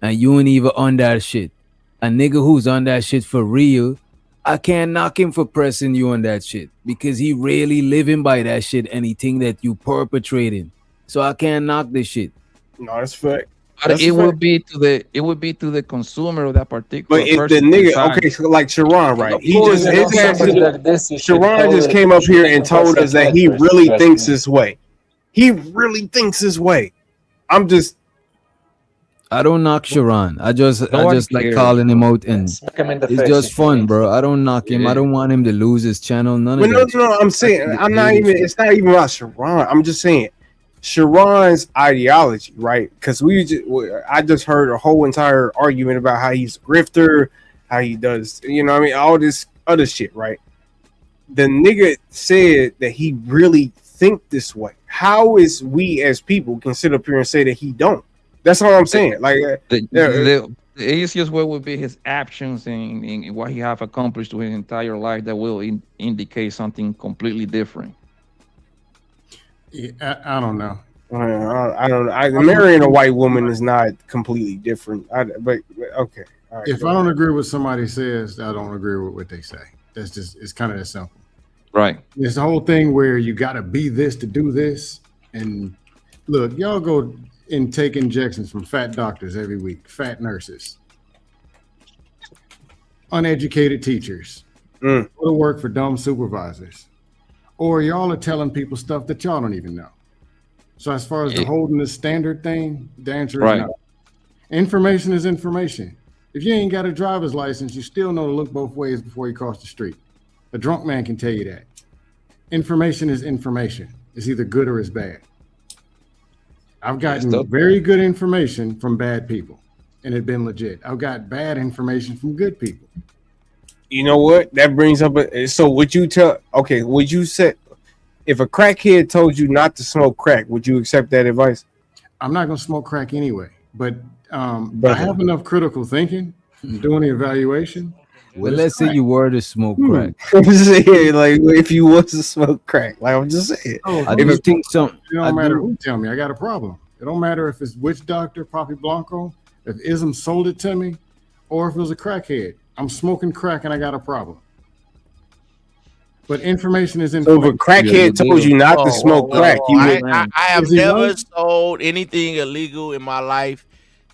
[SPEAKER 6] and you ain't even on that shit. A nigga who's on that shit for real, I can't knock him for pressing you on that shit because he really living by that shit. Anything that you perpetrating, so I can't knock this shit.
[SPEAKER 19] No, that's fact.
[SPEAKER 2] It would be to the consumer of that particular.
[SPEAKER 19] But if the
[SPEAKER 2] person
[SPEAKER 19] nigga,
[SPEAKER 2] decide.
[SPEAKER 19] okay, so like Sharon, right?
[SPEAKER 20] Of
[SPEAKER 19] He
[SPEAKER 20] course,
[SPEAKER 19] just
[SPEAKER 20] you know,
[SPEAKER 19] his ass
[SPEAKER 20] somebody like this, you should
[SPEAKER 19] Sharon
[SPEAKER 20] call
[SPEAKER 19] just
[SPEAKER 20] it-
[SPEAKER 19] came up
[SPEAKER 20] you
[SPEAKER 19] here
[SPEAKER 20] should
[SPEAKER 19] and told
[SPEAKER 20] call
[SPEAKER 19] us that
[SPEAKER 20] it
[SPEAKER 19] he
[SPEAKER 20] first,
[SPEAKER 19] really
[SPEAKER 20] trust
[SPEAKER 19] thinks
[SPEAKER 20] me.
[SPEAKER 19] this way. He really thinks this way. I'm just.
[SPEAKER 6] I don't knock Sharon. I just
[SPEAKER 2] one
[SPEAKER 6] like
[SPEAKER 2] cares,
[SPEAKER 6] calling him out, and
[SPEAKER 20] Smack him in the
[SPEAKER 6] it's
[SPEAKER 20] face
[SPEAKER 6] just
[SPEAKER 20] if
[SPEAKER 6] fun,
[SPEAKER 20] he
[SPEAKER 6] bro. I don't knock him. I don't want him to lose his channel. None of
[SPEAKER 19] But
[SPEAKER 6] that.
[SPEAKER 19] no, I'm saying
[SPEAKER 6] That's
[SPEAKER 19] I'm not
[SPEAKER 6] the
[SPEAKER 19] even. It's not even about Sharon. I'm just saying Sharon's ideology, right? Because I just heard a whole entire argument about how he's a grifter, how he does, all this other shit, right? The nigga said that he really think this way. How is we as people can sit up here and say that he don't? That's all I'm saying. Like
[SPEAKER 2] the easiest way would be his actions and what he have accomplished with his entire life that will indicate something completely different.
[SPEAKER 21] Yeah, I don't know.
[SPEAKER 19] I don't know. Marrying a white woman is not completely different. But okay. All right,
[SPEAKER 21] if I don't agree with somebody says, I don't agree with what they say. That's just, it's kind of that simple.
[SPEAKER 2] Right.
[SPEAKER 21] It's the whole thing where you got to be this to do this. And look, y'all go and take injections from fat doctors every week, fat nurses, uneducated teachers, go to work for dumb supervisors, or y'all are telling people stuff that y'all don't even know. So as far as the holding the standard thing, the answer is no. Information is information. If you ain't got a driver's license, you still know to look both ways before you cross the street. A drunk man can tell you that. Information is information. It's either good or it's bad. I've gotten very good information from bad people, and it's been legit. I've got bad information from good people.
[SPEAKER 19] You know what? That brings up so would you would you say if a crackhead told you not to smoke crack, would you accept that advice? I'm
[SPEAKER 21] not going to smoke crack anyway, but I have enough critical thinking, doing the evaluation.
[SPEAKER 6] Well, let's say you were to smoke crack.
[SPEAKER 19] I'm just saying, like, if you was to smoke crack, like I'm just saying.
[SPEAKER 21] I do think something. It don't matter who tell me. I got a problem. It don't matter if it's witch doctor, Papi Blanco, if Ism sold it to me, or if it was a crackhead. I'm smoking crack and I got a problem. But information is information.
[SPEAKER 19] So if a crackhead told you not to smoke crack, you would.
[SPEAKER 18] I have never sold anything illegal in my life.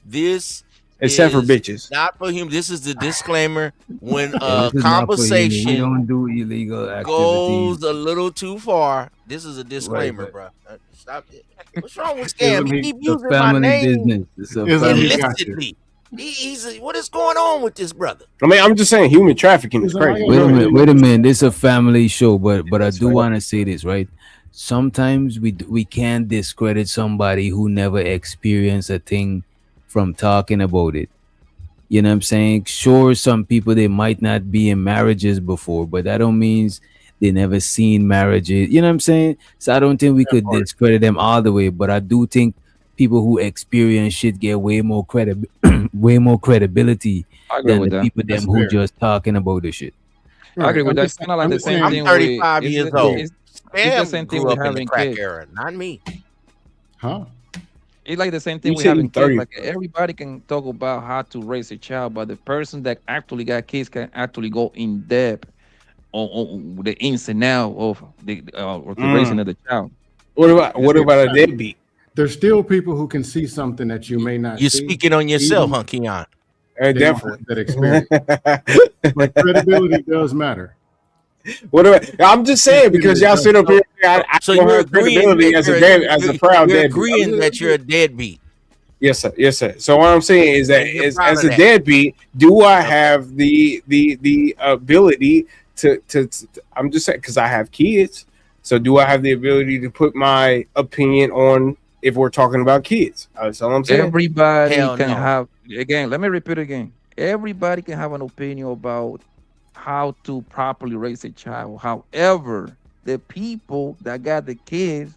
[SPEAKER 18] This
[SPEAKER 19] except for bitches.
[SPEAKER 18] Not for him. This is the disclaimer. When a conversation
[SPEAKER 6] we don't do illegal activities.
[SPEAKER 18] Goes a little too far, this is a disclaimer, bro. Stop it. What's wrong with Scam? He keep using my name illicitly. What is going on with this brother?
[SPEAKER 19] I mean, I'm just saying human trafficking is crazy.
[SPEAKER 6] Wait a minute. This is a family show, but I do want to say this, right? Sometimes we can't discredit somebody who never experienced a thing from talking about it. You know what I'm saying? Sure, some people, they might not be in marriages before, but that don't means they never seen marriages. You know what I'm saying? So I don't think we could discredit them all the way, but I do think people who experience shit get way more credibility than the people them who just talking about the shit.
[SPEAKER 2] I agree with that. It's kind of like the same thing.
[SPEAKER 18] I'm 35 years old.
[SPEAKER 2] It's the same thing with having
[SPEAKER 18] crack
[SPEAKER 2] kids.
[SPEAKER 18] era, not me.
[SPEAKER 21] Huh?
[SPEAKER 2] It's like the same thing with having kids. Like everybody can talk about how to raise a child, but the person that actually got kids can actually go in depth on the ins and outs of the raising of the child.
[SPEAKER 19] What about a deadbeat?
[SPEAKER 21] There's still people who can see something that you may not.
[SPEAKER 18] You're speaking on yourself, huh, Keon?
[SPEAKER 19] Definitely
[SPEAKER 21] that experience. But credibility does matter.
[SPEAKER 19] I'm just saying because y'all sit up here.
[SPEAKER 18] So you're agreeing
[SPEAKER 19] as a proud deadbeat.
[SPEAKER 18] Agreeing that you're a deadbeat.
[SPEAKER 19] Yes, sir. Yes, sir. So what I'm saying is that as a deadbeat, do I have the ability to I'm just saying because I have kids. So do I have the ability to put my opinion on if we're talking about kids? That's all I'm saying.
[SPEAKER 2] Everybody can have, again, let me repeat again. Everybody can have an opinion about how to properly raise a child. However, the people that got the kids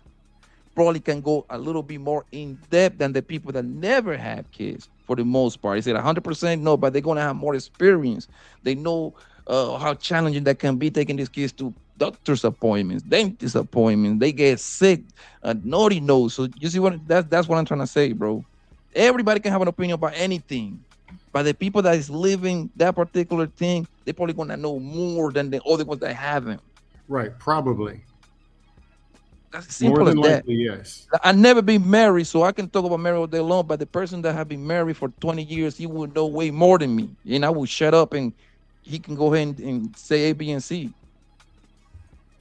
[SPEAKER 2] probably can go a little bit more in depth than the people that never have kids for the most part. Is it 100%? No, but they're going to have more experience. They know how challenging that can be taking these kids to doctor's appointments, dentist appointments. They get sick, naughty nose. So you see what that's what I'm trying to say, bro. Everybody can have an opinion about anything, but the people that is living that particular thing, they're probably gonna know more than the other ones that haven't.
[SPEAKER 21] Right, probably.
[SPEAKER 2] That's simple
[SPEAKER 21] more than
[SPEAKER 2] as that.
[SPEAKER 21] Likely, yes.
[SPEAKER 2] I've never been married, so I can talk about marriage all day long. But the person that have been married for 20 years, he would know way more than me, and I will shut up, and he can go ahead and say A, B, and C.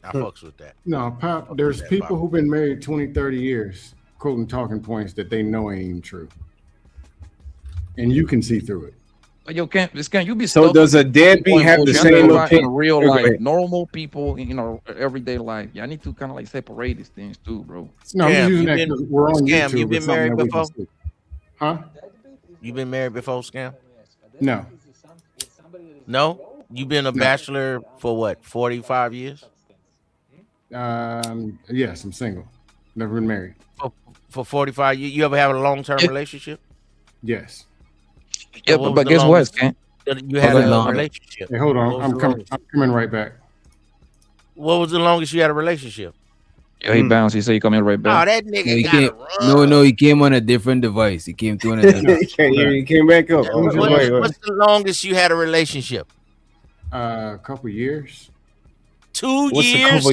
[SPEAKER 18] I fucks with that.
[SPEAKER 21] No, Pop, there's people who've been married 20, 30 years quoting talking points that they know ain't even true. And you can see through it.
[SPEAKER 2] Yo, can't you be
[SPEAKER 19] So
[SPEAKER 2] stuck
[SPEAKER 19] does
[SPEAKER 2] with
[SPEAKER 19] a deadbeat have the same
[SPEAKER 2] in
[SPEAKER 19] opinion?
[SPEAKER 2] real
[SPEAKER 19] Go
[SPEAKER 2] life,
[SPEAKER 19] ahead.
[SPEAKER 2] normal people, everyday life. Yeah, I need to kind of like separate these things too, bro.
[SPEAKER 21] No, I'm just
[SPEAKER 18] Scam,
[SPEAKER 21] using
[SPEAKER 18] you
[SPEAKER 21] that
[SPEAKER 18] been
[SPEAKER 21] because we're on
[SPEAKER 18] Scam, you
[SPEAKER 21] YouTube.
[SPEAKER 18] been
[SPEAKER 21] It's something
[SPEAKER 18] married
[SPEAKER 21] that we can
[SPEAKER 18] before?
[SPEAKER 21] see. Huh?
[SPEAKER 18] You been married before, Scam?
[SPEAKER 21] No.
[SPEAKER 18] No? You been a
[SPEAKER 21] No.
[SPEAKER 18] bachelor for what, 45 years?
[SPEAKER 21] Yes, I'm single. Never been married.
[SPEAKER 18] For 45 years? You ever have a long-term relationship?
[SPEAKER 21] Yes.
[SPEAKER 2] Yeah,
[SPEAKER 18] what was
[SPEAKER 2] but
[SPEAKER 18] the
[SPEAKER 2] guess what,
[SPEAKER 18] longest
[SPEAKER 2] Scam?
[SPEAKER 18] you had a relationship?
[SPEAKER 21] Hey, hold
[SPEAKER 18] What
[SPEAKER 21] on.
[SPEAKER 18] was
[SPEAKER 21] I'm
[SPEAKER 18] the
[SPEAKER 21] coming.
[SPEAKER 18] longest?
[SPEAKER 21] I'm coming right back.
[SPEAKER 18] What was the longest you had a relationship?
[SPEAKER 2] Yo, he bounced. He said he coming right
[SPEAKER 18] Oh,
[SPEAKER 2] back.
[SPEAKER 18] that
[SPEAKER 6] No,
[SPEAKER 18] nigga
[SPEAKER 6] he
[SPEAKER 18] gotta
[SPEAKER 6] came. No, he came on a different device. He came through on a different.
[SPEAKER 19] He came back up.
[SPEAKER 18] What's the longest you had a relationship?
[SPEAKER 21] A couple years.
[SPEAKER 18] 2
[SPEAKER 19] What's
[SPEAKER 18] years?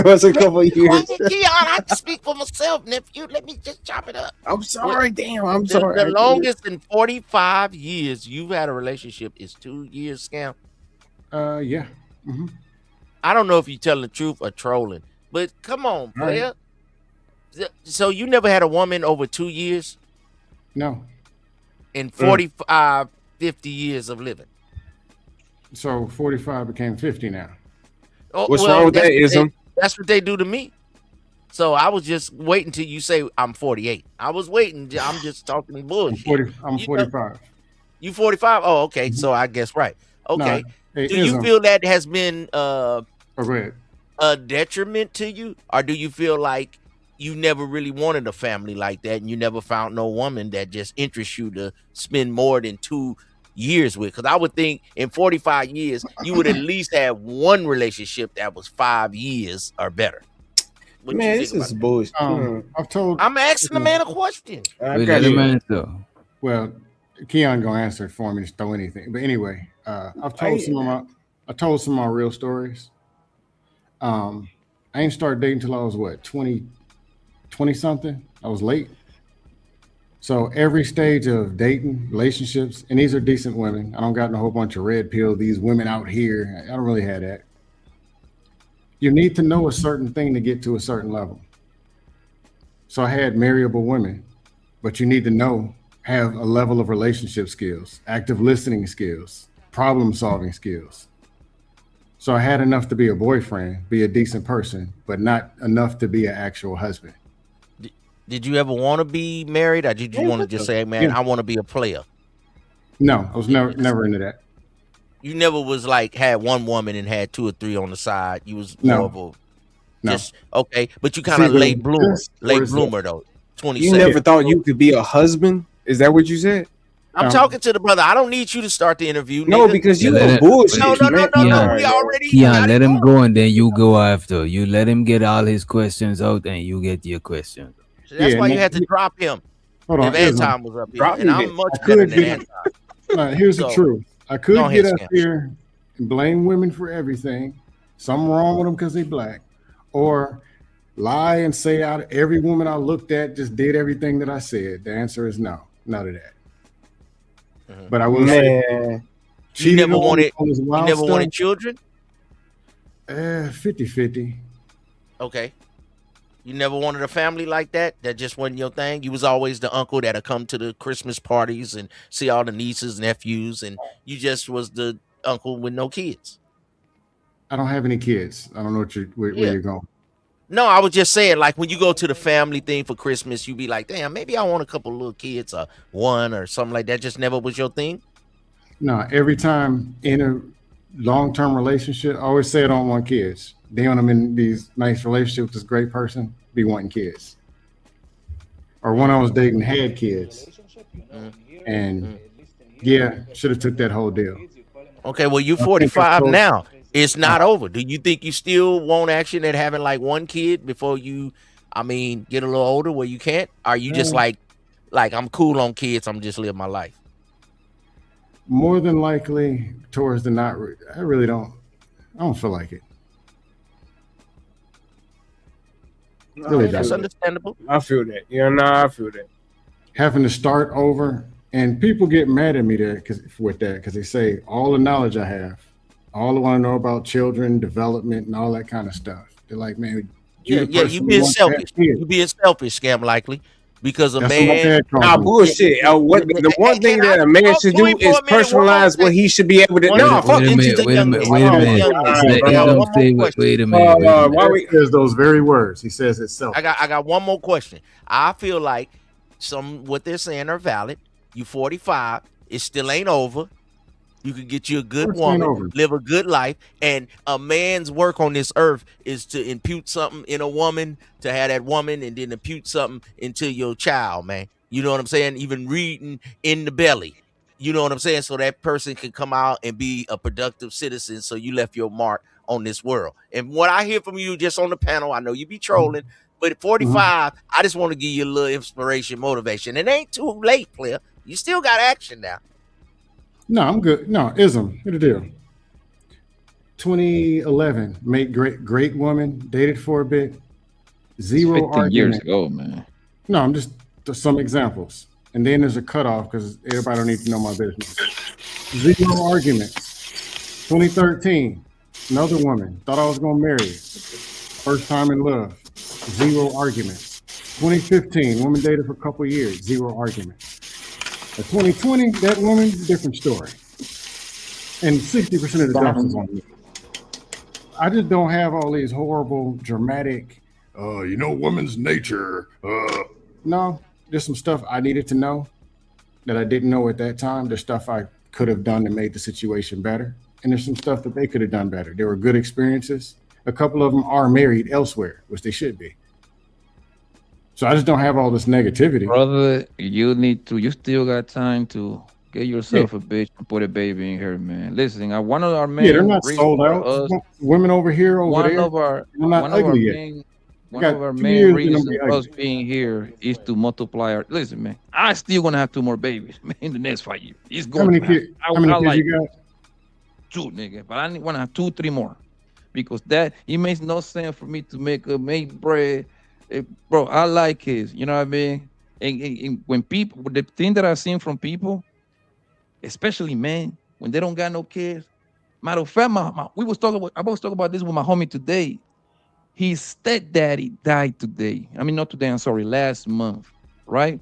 [SPEAKER 19] What's a couple years?
[SPEAKER 18] Keon, I can speak for myself, nephew. Let me just chop it up.
[SPEAKER 19] I'm sorry, damn. I'm
[SPEAKER 18] The
[SPEAKER 19] sorry.
[SPEAKER 18] longest in 45 years you've had a relationship is 2 years, Scam.
[SPEAKER 21] Yeah. Mm-hmm.
[SPEAKER 18] I don't know if you're telling the truth or trolling, but come on,
[SPEAKER 21] All right.
[SPEAKER 18] player. So you never had a woman over 2 years
[SPEAKER 21] No.
[SPEAKER 18] in 45, 50 years of living?
[SPEAKER 21] So 45 became 50 now.
[SPEAKER 18] Oh,
[SPEAKER 19] What's wrong with that, Ism?
[SPEAKER 18] That's what they do to me. So I was just waiting till you say I'm 48. I was waiting. I'm just talking bullshit.
[SPEAKER 21] I'm 45.
[SPEAKER 18] You 45? Oh, okay. So I guess right. Okay.
[SPEAKER 21] Hey,
[SPEAKER 18] Do you
[SPEAKER 21] Ism.
[SPEAKER 18] feel that has been
[SPEAKER 21] Oh, go ahead.
[SPEAKER 18] a detriment to you, or do you feel like you never really wanted a family like that, and you never found no woman that just interests you to spend more than 2 years with? Because I would think in 45 years you would at least have one relationship that was 5 years or better. What
[SPEAKER 19] Man,
[SPEAKER 18] you
[SPEAKER 19] this
[SPEAKER 18] think
[SPEAKER 19] is
[SPEAKER 18] about
[SPEAKER 19] bullshit.
[SPEAKER 18] I'm asking the man a question.
[SPEAKER 21] I got you. Well, Keon gonna answer it for me. Just throw anything. But anyway, I've told I told some of my real stories. I ain't started dating until I was what 20 something. I was late. So every stage of dating, relationships, and these are decent women. I don't got a whole bunch of red pill. These women out here, I don't really have that. You need to know a certain thing to get to a certain level. So I had marryable women, but you need to have a level of relationship skills, active listening skills, problem solving skills. So I had enough to be a boyfriend, be a decent person, but not enough to be an actual husband.
[SPEAKER 18] Did you ever want to be married, or did you want to just say, man, I want to be a player?
[SPEAKER 21] No, I was never into that.
[SPEAKER 18] You never was like had one woman and had 2 or 3 on the side. You was more of a just okay, but you kind of late bloomer though. 27.
[SPEAKER 19] You never thought you could be a husband? Is that what you said?
[SPEAKER 18] I'm talking to the brother. I don't need you to start the interview.
[SPEAKER 19] No,
[SPEAKER 18] nigga.
[SPEAKER 19] because you a bullshit.
[SPEAKER 18] No. We already.
[SPEAKER 6] Yeah, let him go and then you go after. You let him get all his questions out and you get your question.
[SPEAKER 18] So that's why you had to drop him.
[SPEAKER 21] Hold on,
[SPEAKER 18] if Anton was up here, and I'm much
[SPEAKER 21] I
[SPEAKER 18] better
[SPEAKER 21] could
[SPEAKER 18] than
[SPEAKER 21] get-
[SPEAKER 18] Anton.
[SPEAKER 21] Here's
[SPEAKER 18] So,
[SPEAKER 21] the truth. I could
[SPEAKER 18] go
[SPEAKER 21] get
[SPEAKER 18] ahead,
[SPEAKER 21] up
[SPEAKER 18] Scam.
[SPEAKER 21] here and blame women for everything. Something wrong with them because they black, or lie and say every woman I looked at just did everything that I said. The answer is no, none of that. But I will say,
[SPEAKER 18] You
[SPEAKER 21] cheating
[SPEAKER 18] never
[SPEAKER 21] on
[SPEAKER 18] wanted.
[SPEAKER 21] all this
[SPEAKER 18] You
[SPEAKER 21] wild
[SPEAKER 18] never
[SPEAKER 21] stuff,
[SPEAKER 18] wanted children.
[SPEAKER 21] 50-50.
[SPEAKER 18] Okay. You never wanted a family like that? That just wasn't your thing? You was always the uncle that'd come to the Christmas parties and see all the nieces, nephews, and you just was the uncle with no kids.
[SPEAKER 21] I don't have any kids. I don't know where you're going.
[SPEAKER 18] No, I was just saying, like when you go to the family thing for Christmas, you be like, damn, maybe I want a couple little kids or one or something like that. Just never was your thing?
[SPEAKER 21] No, every time in a long-term relationship, I always say I don't want kids. Then when I'm in these nice relationships with this great person, be wanting kids. Or when I was dating, had kids. And yeah, should have took that whole deal.
[SPEAKER 18] Okay, well, you
[SPEAKER 21] I think I
[SPEAKER 18] 45
[SPEAKER 21] told-
[SPEAKER 18] now. It's not over. Do you think you still want action at having like one kid before you, get a little older where you can't? Are you just like I'm cool on kids, I'm just living my life?
[SPEAKER 21] More than likely towards the not. I really don't. I don't feel like it. Really
[SPEAKER 18] That's
[SPEAKER 21] don't.
[SPEAKER 18] understandable.
[SPEAKER 19] I feel that. I feel that.
[SPEAKER 21] Having to start over, and people get mad at me there because they say all the knowledge I have, all I want to know about children, development, and all that kind of stuff. They're like, man,
[SPEAKER 18] You being selfish. You being selfish, Scam likely. Because a man,
[SPEAKER 19] bullshit. The one thing that a man should do is personalize what he should be able to. No, fuck
[SPEAKER 6] Wait a minute. Wait a minute.
[SPEAKER 21] Why we says those very words? He says itself.
[SPEAKER 18] I got one more question. I feel like what they're saying are valid. You 45, it still ain't over. You can get you a good woman, live a good life, and a man's work on this earth is to impute something in a woman, to have that woman, and then impute something into your child, man. You know what I'm saying? Even reading in the belly. You know what I'm saying? So that person can come out and be a productive citizen. So you left your mark on this world. And what I hear from you just on the panel, I know you be trolling, but at 45, I just want to give you a little inspiration, motivation. It ain't too late, player. You still got action now.
[SPEAKER 21] No, I'm good. No, ism. What the deal? 2011, made great woman, dated for a bit. 0 argument.
[SPEAKER 2] Years ago, man.
[SPEAKER 21] No, I'm just some examples. And then there's a cutoff because everybody don't need to know my business. 0 argument. 2013, another woman. Thought I was going to marry her. First time in love. 0 argument. 2015, woman dated for a couple of years. 0 argument. At 2020, that woman, different story. And 60% of the dust is on me. I just don't have all these horrible, dramatic, woman's nature. No, there's some stuff I needed to know that I didn't know at that time. There's stuff I could have done that made the situation better. And there's some stuff that they could have done better. There were good experiences. A couple of them are married elsewhere, which they should be. So I just don't have all this negativity.
[SPEAKER 2] Brother, you still got time to get yourself a bitch and put a baby in her, man. Listen, one of our men.
[SPEAKER 21] Yeah, they're not sold out. Women over here, over there.
[SPEAKER 2] One of our main reasons of us being here is to multiply our. Listen, man, I still gonna have 2 more babies in the next 5 years. It's going.
[SPEAKER 21] How many kids you got?
[SPEAKER 2] 2, nigga, but I want to have 2, 3 more, because it makes no sense for me to make bread. Bro, I like kids, you know what I mean? And when people, the thing that I've seen from people, especially men, when they don't got no kids, matter of fact, I was talking about this with my homie today. His stepdaddy died today. I mean, not today, I'm sorry, last month, right?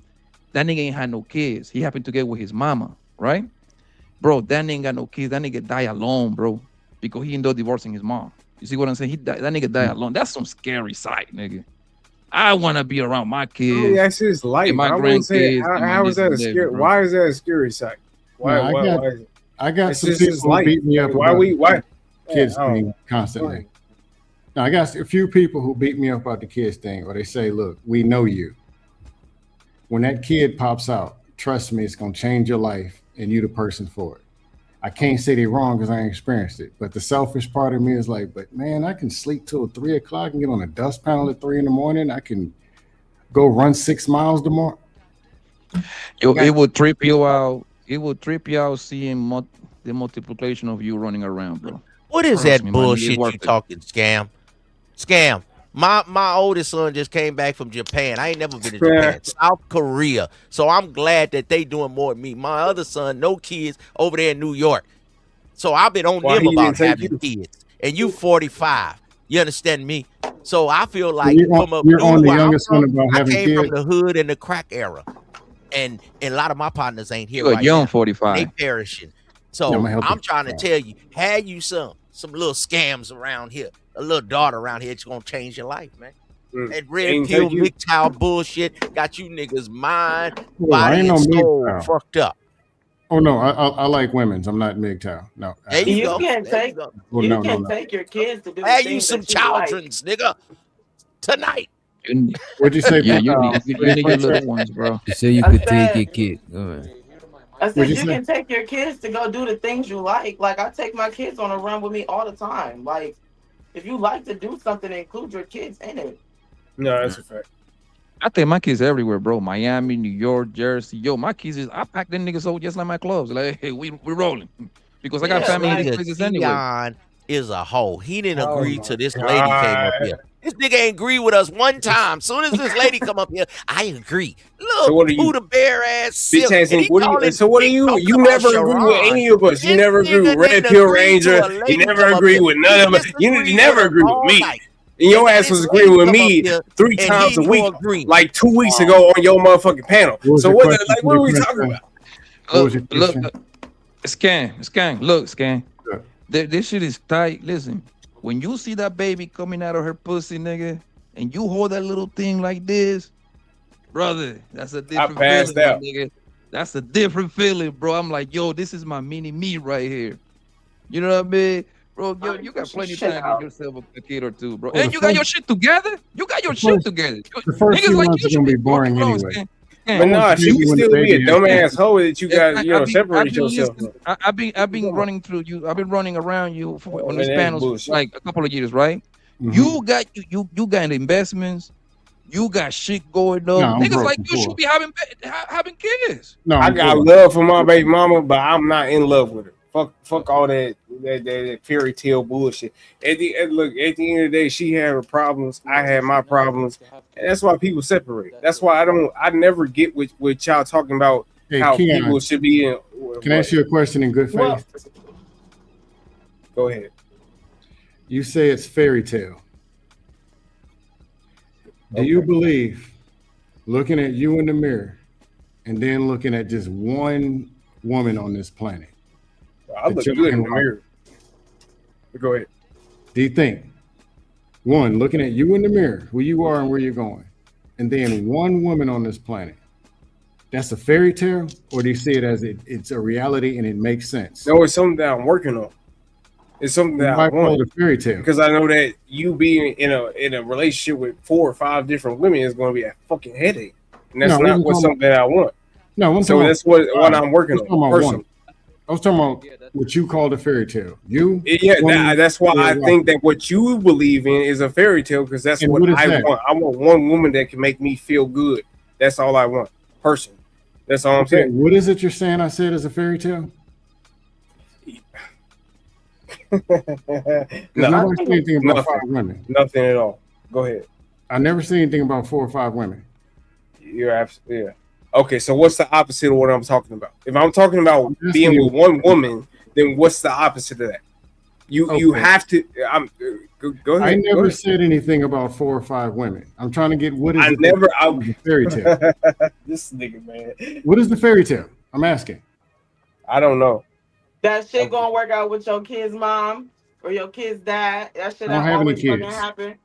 [SPEAKER 2] That nigga ain't had no kids. He happened to get with his mama, right? Bro, that nigga ain't got no kids. That nigga died alone, bro, because he ended up divorcing his mom. You see what I'm saying? That nigga died alone. That's some scary sight, nigga. I want to be around my kids.
[SPEAKER 19] That's his life.
[SPEAKER 2] My grandkids.
[SPEAKER 19] How is that a scary? Why is that a scary sight?
[SPEAKER 21] I got some people who beat me up.
[SPEAKER 19] Why?
[SPEAKER 21] Kids thing constantly. Now I got a few people who beat me up about the kids thing, or they say, "Look, we know you. When that kid pops out, trust me, it's gonna change your life, and you the person for it." I can't say they're wrong because I ain't experienced it. But the selfish part of me is like, but man, I can sleep till 3 o'clock and get on a dust panel at 3 in the morning. I can go run 6 miles tomorrow.
[SPEAKER 2] It will trip you out. It will trip you out seeing the multiplication of you running around, bro.
[SPEAKER 18] What is that bullshit you talking, Scam? Scam. My oldest son just came back from Japan. I ain't never been to Japan. South Korea. So I'm glad that they doing more than me. My other son, no kids, over there in New York. So I've been on them about having kids. And you 45. You understand me? So I feel like from a I came from the hood and the crack era. And a lot of my partners ain't here right
[SPEAKER 2] young
[SPEAKER 18] now.
[SPEAKER 2] 45.
[SPEAKER 18] They perishing. So I'm trying to tell you, had you some little scams around here, a little daughter around here, it's gonna change your life, man. That red pill MGTOW bullshit got you niggas mind, body, and soul fucked up.
[SPEAKER 21] Oh no, I like women's. I'm not MGTOW. No.
[SPEAKER 13] You can't take take your kids to do.
[SPEAKER 18] Hey, you some children's, nigga. Tonight.
[SPEAKER 21] What'd you say?
[SPEAKER 2] Yeah, you need your little ones, bro.
[SPEAKER 6] You say you could take your kid. All right.
[SPEAKER 13] I said you can take your kids to go do the things you like. Like I take my kids on a run with me all the time. Like if you like to do something, include your kids in it.
[SPEAKER 19] No, that's a fact.
[SPEAKER 2] I take my kids everywhere, bro. Miami, New York, Jersey. Yo, my kids I pack them niggas over just like my clothes. Like, hey, we're rolling. Because I got family in these places anyway.
[SPEAKER 18] Keon is a hoe. He didn't agree to this lady came up here. This nigga ain't agree with us one time. Soon as this lady come up here, I agree. Look,
[SPEAKER 19] so what are you?
[SPEAKER 18] Buddha bear ass.
[SPEAKER 19] So what are you? You never agree with any of us. You never agree with Red Pill Ranger. You never agree with none of us. You never agree with me. And your ass was agreeing with me 3 times a week, like 2 weeks ago on your motherfucking panel. So what are we talking about?
[SPEAKER 2] Look, Scan. Look, Scan. This shit is tight. Listen, when you see that baby coming out of her pussy, nigga, and you hold that little thing like this, brother, that's a different feeling, my nigga. That's a different feeling, bro. I'm like, yo, this is my mini me right here. You know what I mean? Bro, yo, you got plenty of time to get yourself a kid or two, bro. And you got your shit together? You got your shit together.
[SPEAKER 21] The first few months are going to be boring anyway.
[SPEAKER 19] But no, she would still be a dumbass hoe that you got, separate yourself from.
[SPEAKER 2] I've been running through you. I've been running around you on these panels for like a couple of years, right? You got investments. You got shit going on. Niggas like you should be having kids.
[SPEAKER 19] No, I got love for my baby mama, but I'm not in love with her. Fuck all that fairy tale bullshit. Look, at the end of the day, she had her problems. I had my problems, and that's why people separate. That's why I never get with y'all talking about how people should be in.
[SPEAKER 21] Can I ask you a question in good faith?
[SPEAKER 19] Go ahead.
[SPEAKER 21] You say it's fairy tale. Do you believe looking at you in the mirror and then looking at just one woman on this planet?
[SPEAKER 19] I look good in the mirror. Go ahead.
[SPEAKER 21] Do you think, one, looking at you in the mirror, who you are and where you're going, and then one woman on this planet, that's a fairy tale? Or do you see it as it's a reality and it makes sense?
[SPEAKER 19] No, it's something that I'm working on. It's something that I want.
[SPEAKER 21] A fairy tale.
[SPEAKER 19] Because I know that you being in a relationship with 4 or 5 different women is going to be a fucking headache, and that's not something that I want.
[SPEAKER 21] No,
[SPEAKER 19] so that's what I'm working on personally.
[SPEAKER 21] I was talking about what you called a fairy tale.
[SPEAKER 19] That's why I think that what you believe in is a fairy tale, because that's what I want. I want one woman that can make me feel good. That's all I want, personally. That's all I'm saying.
[SPEAKER 21] What is it you're saying I said is a fairy tale? I never seen anything about 5 women.
[SPEAKER 19] Nothing at all. Go ahead.
[SPEAKER 21] I never seen anything about 4 or 5 women.
[SPEAKER 19] You're absolutely Okay, so what's the opposite of what I'm talking about? If I'm talking about being with one woman, then what's the opposite of that? You have to. Go ahead.
[SPEAKER 21] I never said anything about 4 or 5 women. I'm trying to get what is the fairy tale.
[SPEAKER 19] This nigga, man.
[SPEAKER 21] What is the fairy tale? I'm asking.
[SPEAKER 19] I don't know.
[SPEAKER 13] That shit gonna work out with your kid's mom or your kid's dad. That shit always fucking happen.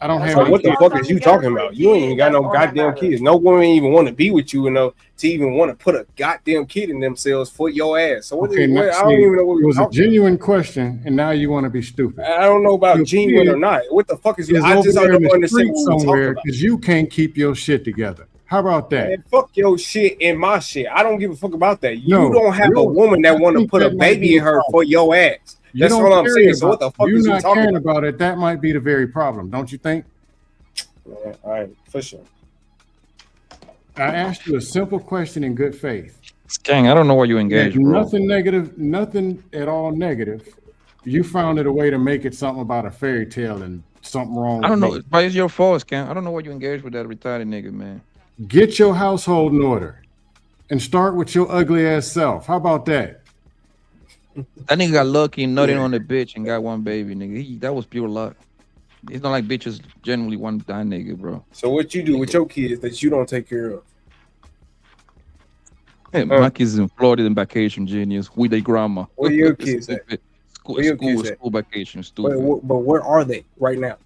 [SPEAKER 21] I don't have.
[SPEAKER 19] So what the fuck is you talking about? You ain't even got no goddamn kids. No woman even want to be with you, to even want to put a goddamn kid in themselves for your ass. So what? I don't even know what
[SPEAKER 21] it was a genuine question, and now you want to be stupid.
[SPEAKER 19] I don't know about genuine or not. What the fuck is? I just don't understand
[SPEAKER 21] somewhere because you can't keep your shit together. How about that?
[SPEAKER 19] Man, fuck your shit and my shit. I don't give a fuck about that. You don't have a woman that want to put a baby in her for your ass. That's what I'm saying. So what the fuck is you talking about?
[SPEAKER 21] You're not caring about it. That might be the very problem, don't you think?
[SPEAKER 19] Yeah, all right, for sure.
[SPEAKER 21] I asked you a simple question in good faith.
[SPEAKER 2] Gang, I don't know why you engaged, bro.
[SPEAKER 21] Nothing negative, nothing at all negative. You found it a way to make it something about a fairy tale and something wrong.
[SPEAKER 2] I don't know, but it's your fault, Gang. I don't know why you engaged with that retarded nigga, man.
[SPEAKER 21] Get your household in order and start with your ugly ass self. How about that?
[SPEAKER 2] That nigga got lucky and nutting on the bitch and got one baby, nigga. That was pure luck. It's not like bitches generally want that nigga, bro.
[SPEAKER 19] So what you do with your kids that you don't take care of?
[SPEAKER 2] Hey, my kids in Florida in vacation, genius, with their grandma.
[SPEAKER 19] Where your kids at?
[SPEAKER 2] School vacation, stupid.
[SPEAKER 19] But where are they right now?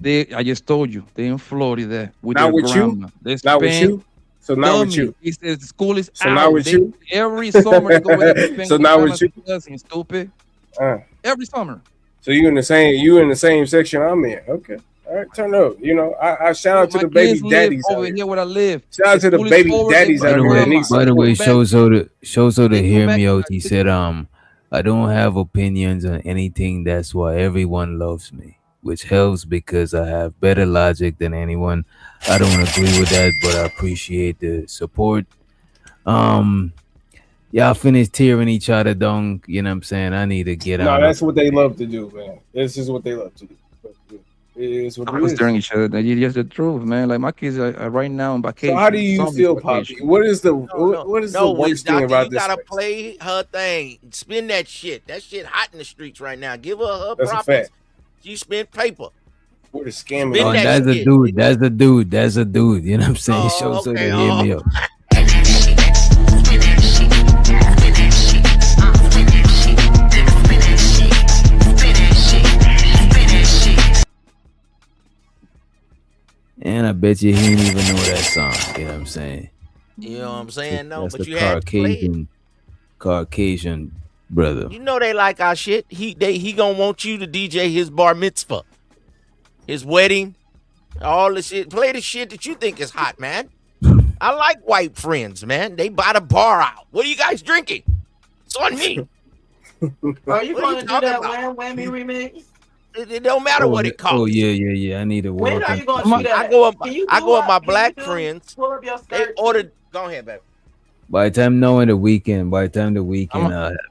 [SPEAKER 2] I just told you, they're in Florida with
[SPEAKER 19] not
[SPEAKER 2] their
[SPEAKER 19] with
[SPEAKER 2] grandma.
[SPEAKER 19] You? Not with you? So not with you.
[SPEAKER 2] The school is
[SPEAKER 19] so
[SPEAKER 2] out.
[SPEAKER 19] Not with you?
[SPEAKER 2] Every summer they go with
[SPEAKER 19] so not with you?
[SPEAKER 2] Stupid. Every summer.
[SPEAKER 19] So you in the same section I'm in. Okay. All right, turn up. I shout out to the baby daddies
[SPEAKER 2] over here where I live.
[SPEAKER 19] Shout out to the baby daddies out here.
[SPEAKER 6] By the way, Shozo to hear me out. He said, I don't have opinions on anything. That's why everyone loves me, which helps because I have better logic than anyone. I don't agree with that, but I appreciate the support. Y'all finish tearing each other down. You know what I'm saying? I need to get out.
[SPEAKER 19] No, that's what they love to do, man. This is what they love to do. Is what it
[SPEAKER 2] was
[SPEAKER 19] is.
[SPEAKER 2] during each other. That's just the truth, man. Like my kids are right now on vacation.
[SPEAKER 19] So how do you feel, Poppy? What is the what is the worst thing about
[SPEAKER 18] you
[SPEAKER 19] this?
[SPEAKER 18] gotta play her thing. Spin that shit. That shit hot in the streets right now. Give her
[SPEAKER 19] That's
[SPEAKER 18] props.
[SPEAKER 19] a fact.
[SPEAKER 18] She spent paper.
[SPEAKER 19] We're the scamming.
[SPEAKER 18] Spin that
[SPEAKER 6] that's a
[SPEAKER 18] shit.
[SPEAKER 6] dude. That's a dude. That's a dude. You know what I'm saying? Show so they hear me up. And I bet you he didn't even know that song. You know what I'm saying?
[SPEAKER 18] You know what I'm saying? No,
[SPEAKER 6] That's
[SPEAKER 18] but
[SPEAKER 6] the
[SPEAKER 18] you had to play it.
[SPEAKER 6] Caucasian brother.
[SPEAKER 18] You know they like our shit. He gonna want you to DJ his bar mitzvah, his wedding, all the shit. Play the shit that you think is hot, man. I like white friends, man. They buy the bar out. What are you guys drinking? It's on me.
[SPEAKER 13] Are you
[SPEAKER 18] What
[SPEAKER 13] going
[SPEAKER 18] you
[SPEAKER 13] to do
[SPEAKER 18] talking
[SPEAKER 13] that
[SPEAKER 18] about?
[SPEAKER 13] Whammy remix?
[SPEAKER 18] It don't matter what it costs.
[SPEAKER 6] Oh yeah. I need to
[SPEAKER 13] When
[SPEAKER 6] walk
[SPEAKER 13] are
[SPEAKER 6] in.
[SPEAKER 13] you going to do that?
[SPEAKER 18] I go with
[SPEAKER 13] Can you
[SPEAKER 18] my
[SPEAKER 13] can
[SPEAKER 18] black
[SPEAKER 13] you
[SPEAKER 18] friends.
[SPEAKER 13] pull up your
[SPEAKER 18] They
[SPEAKER 13] skirt?
[SPEAKER 18] ordered. Go ahead, baby.
[SPEAKER 6] By the time knowing the weekend, I'll have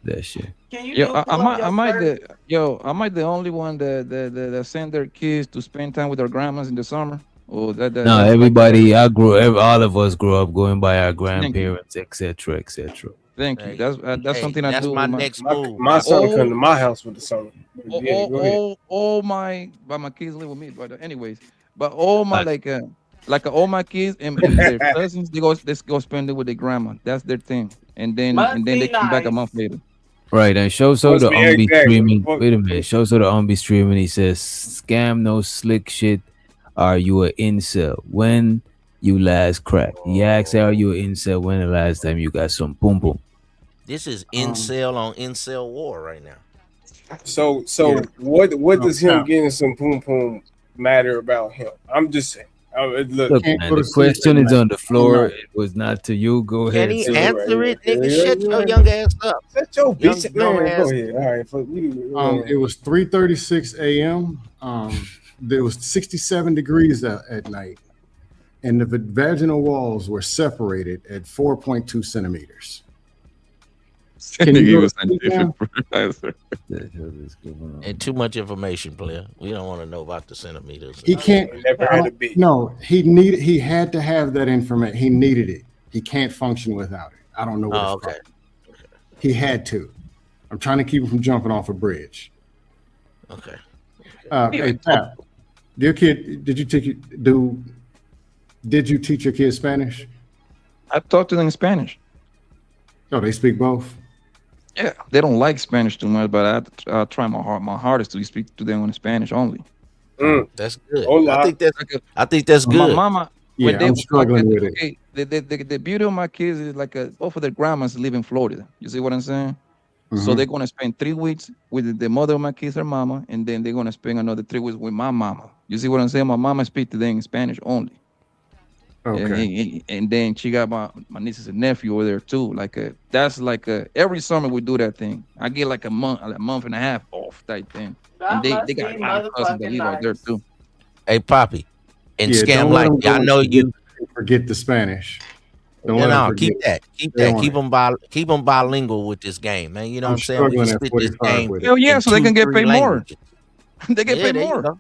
[SPEAKER 6] that shit.
[SPEAKER 13] Can you
[SPEAKER 2] Yo,
[SPEAKER 13] do
[SPEAKER 2] I
[SPEAKER 13] pull up your
[SPEAKER 2] might
[SPEAKER 13] skirt?
[SPEAKER 2] am I the only one that send their kids to spend time with their grandmas in the summer? Or
[SPEAKER 6] No,
[SPEAKER 2] that's like
[SPEAKER 6] everybody. All of us grew up going by our
[SPEAKER 2] Thank you.
[SPEAKER 6] grandparents, etc., etc.
[SPEAKER 2] Thank you. That's something I
[SPEAKER 18] that's
[SPEAKER 2] do
[SPEAKER 18] my
[SPEAKER 2] with
[SPEAKER 18] next move.
[SPEAKER 19] My son come to
[SPEAKER 2] all
[SPEAKER 19] my house with the summer. Yeah, go ahead.
[SPEAKER 2] all my kids live with me, but anyways, but all my all my kids and their cousins they go spend it with their grandma. That's their thing, and
[SPEAKER 13] Must
[SPEAKER 2] then
[SPEAKER 13] be
[SPEAKER 2] they come back a
[SPEAKER 13] nice.
[SPEAKER 2] month later.
[SPEAKER 6] Right, and show so
[SPEAKER 19] Must
[SPEAKER 6] the
[SPEAKER 19] be
[SPEAKER 6] be
[SPEAKER 19] exactly.
[SPEAKER 6] streaming. Wait a minute, show so the be streaming. He says, "Scam no slick shit. Are you a incel? When you last crack?" He asks, "Are you an incel? When the last time you got some pum pum?"
[SPEAKER 18] This is incel on incel war right now.
[SPEAKER 19] So
[SPEAKER 21] Yeah.
[SPEAKER 19] what does him
[SPEAKER 21] Now,
[SPEAKER 19] getting some poom poom matter about him? I'm just saying. Look,
[SPEAKER 6] Look,
[SPEAKER 21] can't
[SPEAKER 6] man,
[SPEAKER 21] go to
[SPEAKER 6] the
[SPEAKER 21] sleep
[SPEAKER 6] question
[SPEAKER 21] at
[SPEAKER 6] is
[SPEAKER 21] night.
[SPEAKER 6] on the floor. It was not to you. Go
[SPEAKER 18] Can
[SPEAKER 6] ahead.
[SPEAKER 18] he
[SPEAKER 6] Sir.
[SPEAKER 18] answer it, nigga?
[SPEAKER 19] Yeah,
[SPEAKER 18] Shut
[SPEAKER 19] you're
[SPEAKER 18] your
[SPEAKER 19] right.
[SPEAKER 18] young ass up.
[SPEAKER 19] Shut your
[SPEAKER 18] Young
[SPEAKER 19] bitch
[SPEAKER 18] dumb
[SPEAKER 19] man. Go
[SPEAKER 18] ass.
[SPEAKER 19] ahead. All right.
[SPEAKER 21] It was 3:36 a.m. There was 67 degrees at night, and the vaginal walls were separated at 4.2 centimeters. Can you go to sleep now?
[SPEAKER 18] And too much information, player. We don't want to know about the centimeters.
[SPEAKER 21] He can't.
[SPEAKER 19] Never had to be.
[SPEAKER 21] No, he had to have that information. He needed it. He can't function without it. I don't know what
[SPEAKER 18] Oh,
[SPEAKER 21] it's
[SPEAKER 18] okay.
[SPEAKER 21] called. He had to. I'm trying to keep him from jumping off a bridge.
[SPEAKER 18] Okay.
[SPEAKER 21] Hey, Pat, your kid, did you teach your kids Spanish?
[SPEAKER 2] I talk to them in Spanish.
[SPEAKER 21] Oh, they speak both?
[SPEAKER 2] Yeah, they don't like Spanish too much, but I try my hardest to speak to them in Spanish only.
[SPEAKER 18] That's good.
[SPEAKER 19] Hola.
[SPEAKER 18] I think that's
[SPEAKER 2] My
[SPEAKER 18] good.
[SPEAKER 2] mama,
[SPEAKER 21] Yeah, I'm struggling with it.
[SPEAKER 2] okay, the beauty of my kids is both of their grandmas live in Florida. You see what I'm saying? So
[SPEAKER 21] Mhm.
[SPEAKER 2] they're gonna spend 3 weeks with the mother of my kids, her mama, and then they're gonna spend another 3 weeks with my mama. You see what I'm saying? My mama speaks to them in Spanish only.
[SPEAKER 21] Okay.
[SPEAKER 2] And then she got my nieces and nephew over there too. Every summer we do that thing. I get like a month and a half off type thing. And
[SPEAKER 13] That
[SPEAKER 2] they
[SPEAKER 13] must
[SPEAKER 2] got
[SPEAKER 13] be
[SPEAKER 2] a lot of cousins that
[SPEAKER 13] motherfucking
[SPEAKER 2] live out there
[SPEAKER 13] nice.
[SPEAKER 2] too.
[SPEAKER 18] Hey, Poppy, and
[SPEAKER 21] Yeah,
[SPEAKER 18] Scam
[SPEAKER 21] don't let
[SPEAKER 18] Life.
[SPEAKER 21] them go
[SPEAKER 18] I know
[SPEAKER 21] and
[SPEAKER 18] you.
[SPEAKER 21] forget the Spanish. Don't
[SPEAKER 18] You
[SPEAKER 21] let them
[SPEAKER 18] know,
[SPEAKER 21] forget.
[SPEAKER 18] keep
[SPEAKER 21] They
[SPEAKER 18] that.
[SPEAKER 21] want it.
[SPEAKER 18] Keep them bilingual with this game, man. You know
[SPEAKER 21] I'm
[SPEAKER 18] what I'm saying? We can
[SPEAKER 21] struggling at
[SPEAKER 18] spit this
[SPEAKER 21] 45
[SPEAKER 18] game
[SPEAKER 21] with it.
[SPEAKER 2] Hell yeah,
[SPEAKER 18] in
[SPEAKER 2] so they
[SPEAKER 18] 2,
[SPEAKER 2] can get
[SPEAKER 18] 3
[SPEAKER 2] paid more.
[SPEAKER 18] languages.
[SPEAKER 2] They get paid
[SPEAKER 18] there you
[SPEAKER 2] more.
[SPEAKER 18] go.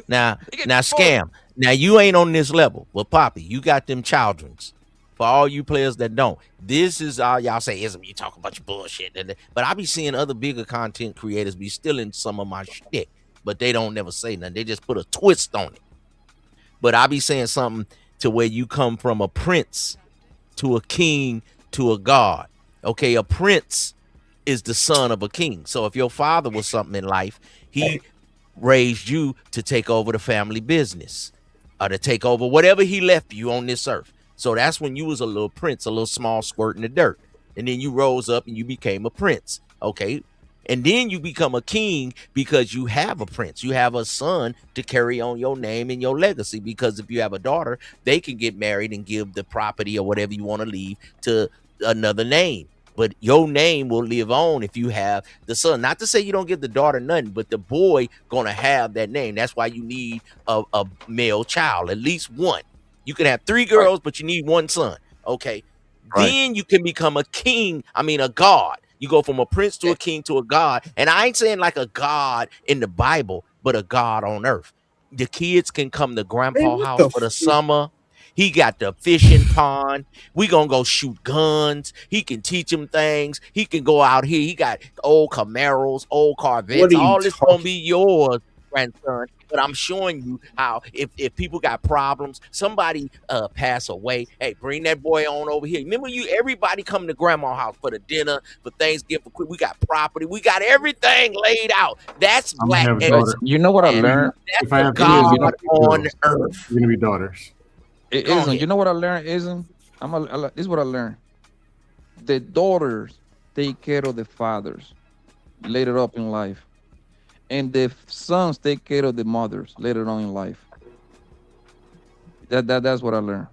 [SPEAKER 18] Now Scam. Now you ain't on this level, but Poppy, you got them childrens. For all you players that don't, this is all y'all say. Ism, you talk a bunch of bullshit, but I be seeing other bigger content creators be stealing some of my shit, but they don't never say nothing. They just put a twist on it. But I be saying something to where you come from a prince to a king to a god. Okay, a prince is the son of a king. So if your father was something in life, he raised you to take over the family business or to take over whatever he left you on this earth. So that's when you was a little prince, a little small squirt in the dirt. And then you rose up and you became a prince. Okay. And then you become a king because you have a prince. You have a son to carry on your name and your legacy. Because if you have a daughter, they can get married and give the property or whatever you want to leave to another name. But your name will live on if you have the son. Not to say you don't give the daughter nothing, but the boy gonna have that name. That's why you need a male child, at least one. You can have 3 girls, but you need 1 son. Okay.
[SPEAKER 2] Right.
[SPEAKER 18] Then you can become a king. I mean, a god. You go from a prince to a king to a god. And I ain't saying like a god in the Bible, but a god on earth. The kids can come to grandpa's house for the summer. He got the fishing pond. We gonna go shoot guns. He can teach them things. He can go out here. He got old Camaros, old Corvettes. All this gonna be yours, grandson. But I'm showing you how if people got problems, somebody pass away, hey, bring that boy on over here. Remember, everybody come to grandma's house for the dinner, for Thanksgiving. We got property. We got everything laid out. That's black.
[SPEAKER 2] You know what I learned?
[SPEAKER 21] If I have
[SPEAKER 18] God
[SPEAKER 21] kids,
[SPEAKER 18] on earth.
[SPEAKER 21] You're gonna be daughters.
[SPEAKER 2] It isn't. You know what I learned? Isn't? This is what I learned. The daughters take care of the fathers later up in life, and the sons take care of the mothers later on in life. That's what I learned.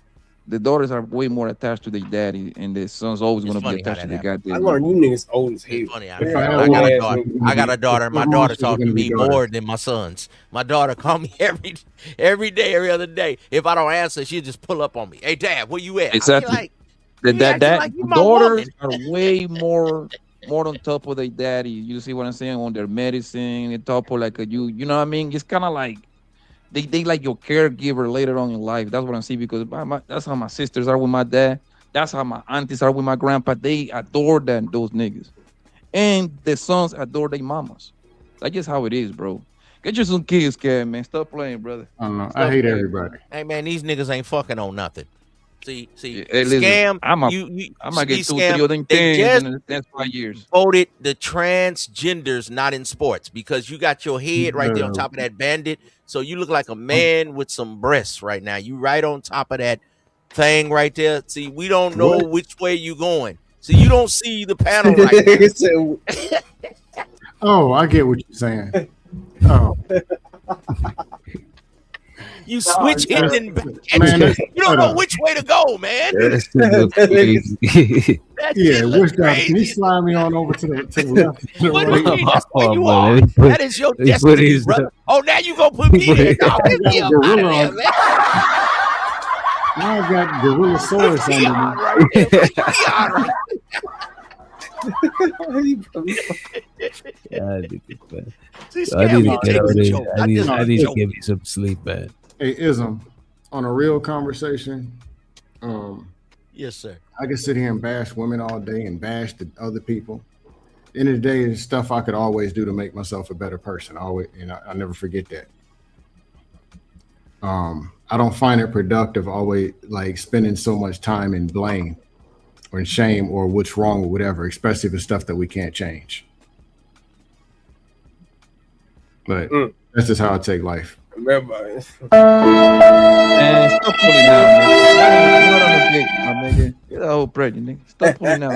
[SPEAKER 2] The daughters are way more attached to their daddy, and the sons always going to be attached to the goddamn.
[SPEAKER 19] I learned you niggas old as hell.
[SPEAKER 18] Funny, I got a daughter. My daughter talks to me more than my sons. My daughter call me every day, every other day. If I don't answer, she'll just pull up on me. Hey, Dad, where you at?
[SPEAKER 2] Exactly.
[SPEAKER 18] Like
[SPEAKER 2] daughters are way more on top of their daddy. You see what I'm saying? On their medicine, on top of like you know what I mean? It's kind of like they like your caregiver later on in life. That's what I'm saying, because that's how my sisters are with my dad. That's how my aunties are with my grandpa. They adore those niggas. And the sons adore their mamas. That's just how it is, bro. Get you some kids, Cam, man. Stop playing, brother.
[SPEAKER 21] I don't know. I hate everybody.
[SPEAKER 18] Hey, man, these niggas ain't fucking on nothing. See,
[SPEAKER 2] hey, listen,
[SPEAKER 18] scam.
[SPEAKER 2] I'm gonna get 2-3 of them things in the next 5 years.
[SPEAKER 18] Voted the transgenders not in sports because you got your head right there on top of that bandit. So you look like a man with some breasts right now. You right on top of that thing right there. See, we don't know which way you going. So you don't see the panel right now.
[SPEAKER 21] Oh, I get what you're saying. Oh.
[SPEAKER 18] You switch hitting and back. You don't know which way to go, man.
[SPEAKER 21] That's yeah, which guy? Can you slide me on over to the left?
[SPEAKER 18] What do you mean? That's where you are. That is your destiny, brother. Oh, now you gonna put me in. Now
[SPEAKER 21] I got Gorilla Saurus under me.
[SPEAKER 6] I need to give me some sleep, man.
[SPEAKER 21] Hey, Ism, on a real conversation,
[SPEAKER 18] yes, sir.
[SPEAKER 21] I could sit here and bash women all day and bash the other people. At the end of the day, it's stuff I could always do to make myself a better person. Always, I never forget that. I don't find it productive always like spending so much time in blame or in shame or what's wrong or whatever, especially if it's stuff that we can't change. But that's just how I take life.
[SPEAKER 19] Remember,
[SPEAKER 2] man, stop pulling out, nigga. Not on the bitch, my nigga. Get that whole pregnant, nigga. Stop pulling out,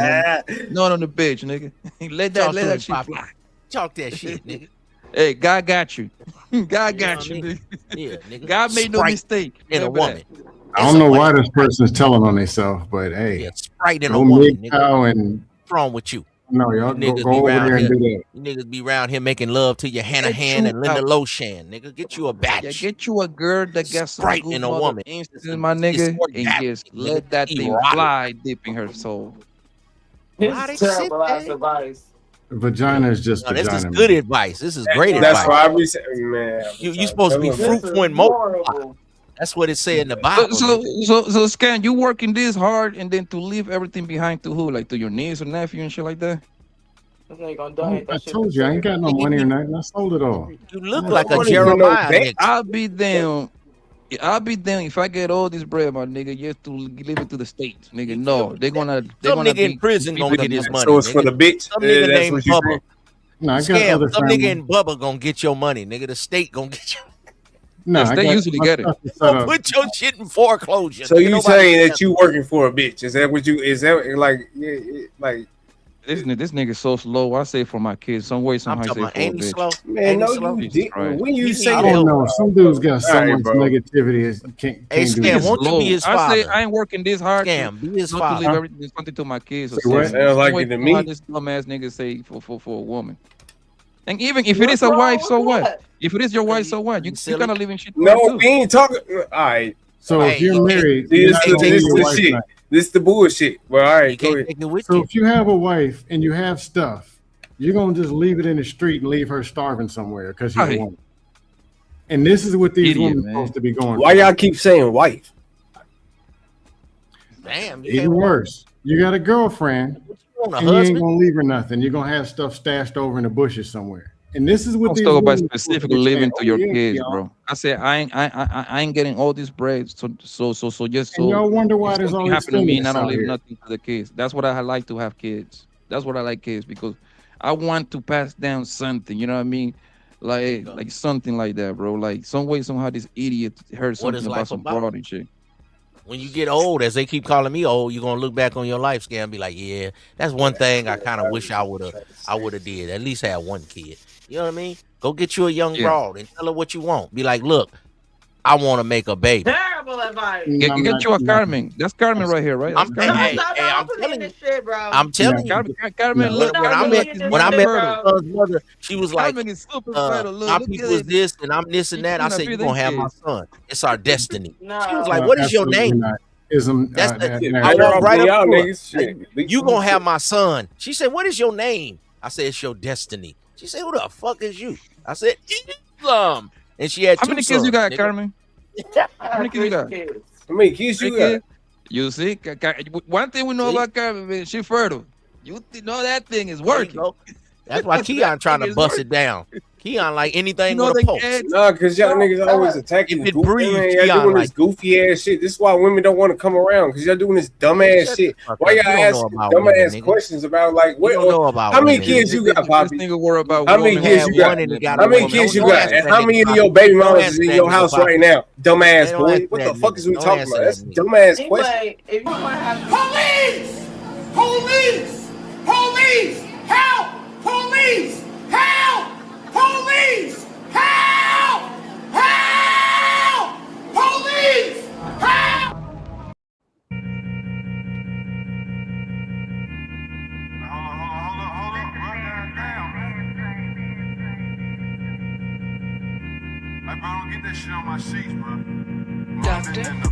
[SPEAKER 2] nigga. Not on the bitch, nigga. let that shit fly.
[SPEAKER 18] Talk that shit, nigga.
[SPEAKER 2] Hey, God got you. God got you, nigga.
[SPEAKER 18] Yeah, nigga.
[SPEAKER 2] God made no mistake
[SPEAKER 18] in a woman.
[SPEAKER 21] I don't know why this person's telling on themselves, but hey,
[SPEAKER 18] Sprite in a woman, nigga.
[SPEAKER 21] And
[SPEAKER 18] what's wrong with you?
[SPEAKER 21] No, y'all
[SPEAKER 18] you
[SPEAKER 21] go over there and do that.
[SPEAKER 18] You niggas be around here making love to your Hannah Han and Linda Loshan, nigga. Get you a batch.
[SPEAKER 2] Yeah, get you a girl that got
[SPEAKER 18] Sprite
[SPEAKER 2] some
[SPEAKER 18] in a woman.
[SPEAKER 2] Instance, my nigga, and just let that thing fly deep in her soul.
[SPEAKER 13] It's terrible ass advice.
[SPEAKER 21] Vagina is just vagina.
[SPEAKER 18] This is good advice. This is great
[SPEAKER 19] advice.
[SPEAKER 18] That's
[SPEAKER 19] why I be saying, man.
[SPEAKER 18] You supposed to be fruitful and more. That's what it said in the Bible.
[SPEAKER 2] So, Scan, you working this hard and then to leave everything behind to who? Like to your niece or nephew and shit like that?
[SPEAKER 21] I told you I ain't got no money or nothing. I sold it all.
[SPEAKER 18] You look like a Jeremiah.
[SPEAKER 2] I'll be damn if I get all this bread, my nigga. You have to leave it to the states, nigga. No, they're gonna.
[SPEAKER 18] Some nigga in prison gonna get his money.
[SPEAKER 19] So it's for the bitch.
[SPEAKER 18] Some nigga named Bubba.
[SPEAKER 21] No, I got other
[SPEAKER 18] some nigga in Bubba gonna get your money, nigga. The state gonna get you.
[SPEAKER 21] No,
[SPEAKER 2] they usually get it.
[SPEAKER 18] Don't put your shit in foreclosure.
[SPEAKER 19] So you saying that you working for a bitch? Is that what you? Is that like?
[SPEAKER 2] This nigga so slow. I say for my kids, some way, somehow.
[SPEAKER 18] I'm talking
[SPEAKER 2] say
[SPEAKER 18] slow.
[SPEAKER 19] Man, no, you did. When you say
[SPEAKER 21] I don't know. Some dudes got so much negativity. Can't
[SPEAKER 18] hey, Scam, won't you be his father?
[SPEAKER 2] I say I ain't working this hard.
[SPEAKER 18] Scam, be his
[SPEAKER 2] not
[SPEAKER 18] father.
[SPEAKER 2] To leave everything something to my kids.
[SPEAKER 19] Sounds like it to me.
[SPEAKER 2] This dumbass nigga say for a woman. And even if it is a wife, so what? If it is your wife, so what? You kind of living shit.
[SPEAKER 19] No, we ain't talking. All right.
[SPEAKER 21] So if you're married,
[SPEAKER 19] this is the bullshit. Well, all right, go ahead.
[SPEAKER 21] So if you have a wife and you have stuff, you're gonna just leave it in the street and leave her starving somewhere because you want it. And this is what these women are supposed to be going.
[SPEAKER 19] Why y'all keep saying wife?
[SPEAKER 18] Damn,
[SPEAKER 21] even worse. You got a girlfriend, and you ain't gonna leave her nothing. You're gonna have stuff stashed over in the bushes somewhere. And this is what
[SPEAKER 2] I'm
[SPEAKER 21] these
[SPEAKER 2] talking about
[SPEAKER 21] women
[SPEAKER 2] specifically
[SPEAKER 21] are
[SPEAKER 2] living
[SPEAKER 21] saying,
[SPEAKER 2] to your
[SPEAKER 21] yeah,
[SPEAKER 2] kids,
[SPEAKER 21] y'all.
[SPEAKER 2] bro. I said I ain't getting all these breaks, so just
[SPEAKER 21] And
[SPEAKER 2] so
[SPEAKER 21] y'all wonder why
[SPEAKER 2] if
[SPEAKER 21] there's
[SPEAKER 2] something
[SPEAKER 21] all these
[SPEAKER 2] happen to me and I
[SPEAKER 21] feminists
[SPEAKER 2] don't
[SPEAKER 21] out
[SPEAKER 2] leave
[SPEAKER 21] here.
[SPEAKER 2] nothing to the kids. That's what I like to have kids. That's what I like kids because I want to pass down something. You know what I mean? Like something like that, bro. Like some way somehow this idiot heard
[SPEAKER 18] What is
[SPEAKER 2] something about
[SPEAKER 18] life
[SPEAKER 2] some
[SPEAKER 18] about?
[SPEAKER 2] broad and shit.
[SPEAKER 18] When you get old, as they keep calling me old, you're gonna look back on your life scale and be like, yeah, that's one thing I kind of wish I would have did. At least have one kid. You know what I mean? Go get you a young broad and tell her what you want. Be like, look, I want to make a baby.
[SPEAKER 13] Terrible advice.
[SPEAKER 2] Get you a Carmen. That's Carmen right here, right? That's Carmen.
[SPEAKER 18] I'm telling you.
[SPEAKER 13] Shit, bro.
[SPEAKER 18] I'm telling you.
[SPEAKER 2] Carmen, look,
[SPEAKER 18] When I met
[SPEAKER 2] fertile.
[SPEAKER 18] my son's mother, she was like,
[SPEAKER 2] Carmen is super fertile.
[SPEAKER 18] my
[SPEAKER 2] Look
[SPEAKER 18] people
[SPEAKER 2] at
[SPEAKER 18] is
[SPEAKER 2] it.
[SPEAKER 18] this and I'm this and that. I
[SPEAKER 2] couldn't
[SPEAKER 18] said,
[SPEAKER 2] have
[SPEAKER 18] you're
[SPEAKER 2] been
[SPEAKER 18] gonna have my
[SPEAKER 2] kids.
[SPEAKER 18] son. It's our destiny.
[SPEAKER 13] No.
[SPEAKER 18] She was like, what is your
[SPEAKER 21] Absolutely
[SPEAKER 18] name?
[SPEAKER 21] not.
[SPEAKER 18] That's
[SPEAKER 21] That-
[SPEAKER 18] I walked right
[SPEAKER 19] y'all
[SPEAKER 18] up to her.
[SPEAKER 19] niggas, shit.
[SPEAKER 18] You gonna have my son. She said, what is your name? I said, it's your destiny. She said, who the fuck is you? I said, Islam. And she had
[SPEAKER 2] How
[SPEAKER 18] two
[SPEAKER 2] many kids you got,
[SPEAKER 18] sons, nigga.
[SPEAKER 2] Carmen? How many kids you got?
[SPEAKER 19] How many kids you got?
[SPEAKER 2] You see, one thing we know about Carmen, man, she fertile. You know that thing is working.
[SPEAKER 18] That's why Keon trying to bust it down. Keon like anything
[SPEAKER 2] You know
[SPEAKER 18] with a
[SPEAKER 2] they
[SPEAKER 18] pulse.
[SPEAKER 2] can't-
[SPEAKER 19] Nah, cause y'all niggas always attacking
[SPEAKER 18] If it
[SPEAKER 19] goofy.
[SPEAKER 18] breathes,
[SPEAKER 19] Man, y'all
[SPEAKER 18] Keon
[SPEAKER 19] doing
[SPEAKER 18] like
[SPEAKER 19] this goofy ass shit. This is why women don't want to come around, cause y'all doing this dumb ass
[SPEAKER 18] Shut
[SPEAKER 19] shit.
[SPEAKER 18] the fuck
[SPEAKER 19] Why
[SPEAKER 18] up.
[SPEAKER 19] y'all
[SPEAKER 18] You don't know
[SPEAKER 19] asking
[SPEAKER 18] about
[SPEAKER 19] dumb
[SPEAKER 18] women,
[SPEAKER 19] ass
[SPEAKER 18] nigga.
[SPEAKER 19] questions about like what?
[SPEAKER 18] You don't know about
[SPEAKER 19] how many
[SPEAKER 18] women,
[SPEAKER 19] kids
[SPEAKER 18] nigga.
[SPEAKER 19] you got, Poppy?
[SPEAKER 2] This nigga worry about
[SPEAKER 19] How many
[SPEAKER 2] women.
[SPEAKER 19] kids you got?
[SPEAKER 18] One and got
[SPEAKER 19] How
[SPEAKER 18] a
[SPEAKER 19] many
[SPEAKER 18] woman.
[SPEAKER 19] kids you
[SPEAKER 18] Don't
[SPEAKER 19] got?
[SPEAKER 18] answer
[SPEAKER 19] And
[SPEAKER 18] that
[SPEAKER 19] how
[SPEAKER 18] nigga,
[SPEAKER 19] many of
[SPEAKER 18] Poppy.
[SPEAKER 19] your baby
[SPEAKER 18] Don't
[SPEAKER 19] mamas is
[SPEAKER 18] answer
[SPEAKER 19] in
[SPEAKER 18] that
[SPEAKER 19] your
[SPEAKER 18] nigga,
[SPEAKER 19] house
[SPEAKER 18] Poppy.
[SPEAKER 19] right now? Dumbass
[SPEAKER 18] Don't
[SPEAKER 19] boy.
[SPEAKER 18] answer
[SPEAKER 19] What
[SPEAKER 18] that
[SPEAKER 19] the fuck
[SPEAKER 18] nigga.
[SPEAKER 19] is we
[SPEAKER 18] Don't
[SPEAKER 19] talking
[SPEAKER 18] answer
[SPEAKER 19] about?
[SPEAKER 18] that
[SPEAKER 19] That's a
[SPEAKER 18] nigga.
[SPEAKER 19] dumbass question.
[SPEAKER 13] Anyway, if you want to have
[SPEAKER 4] Police! Police! Police! Help! Police! Help! Police! Help! Help! Police! Help!
[SPEAKER 3] Hey, bro, don't get that shit on my sheets, bro. Doctor?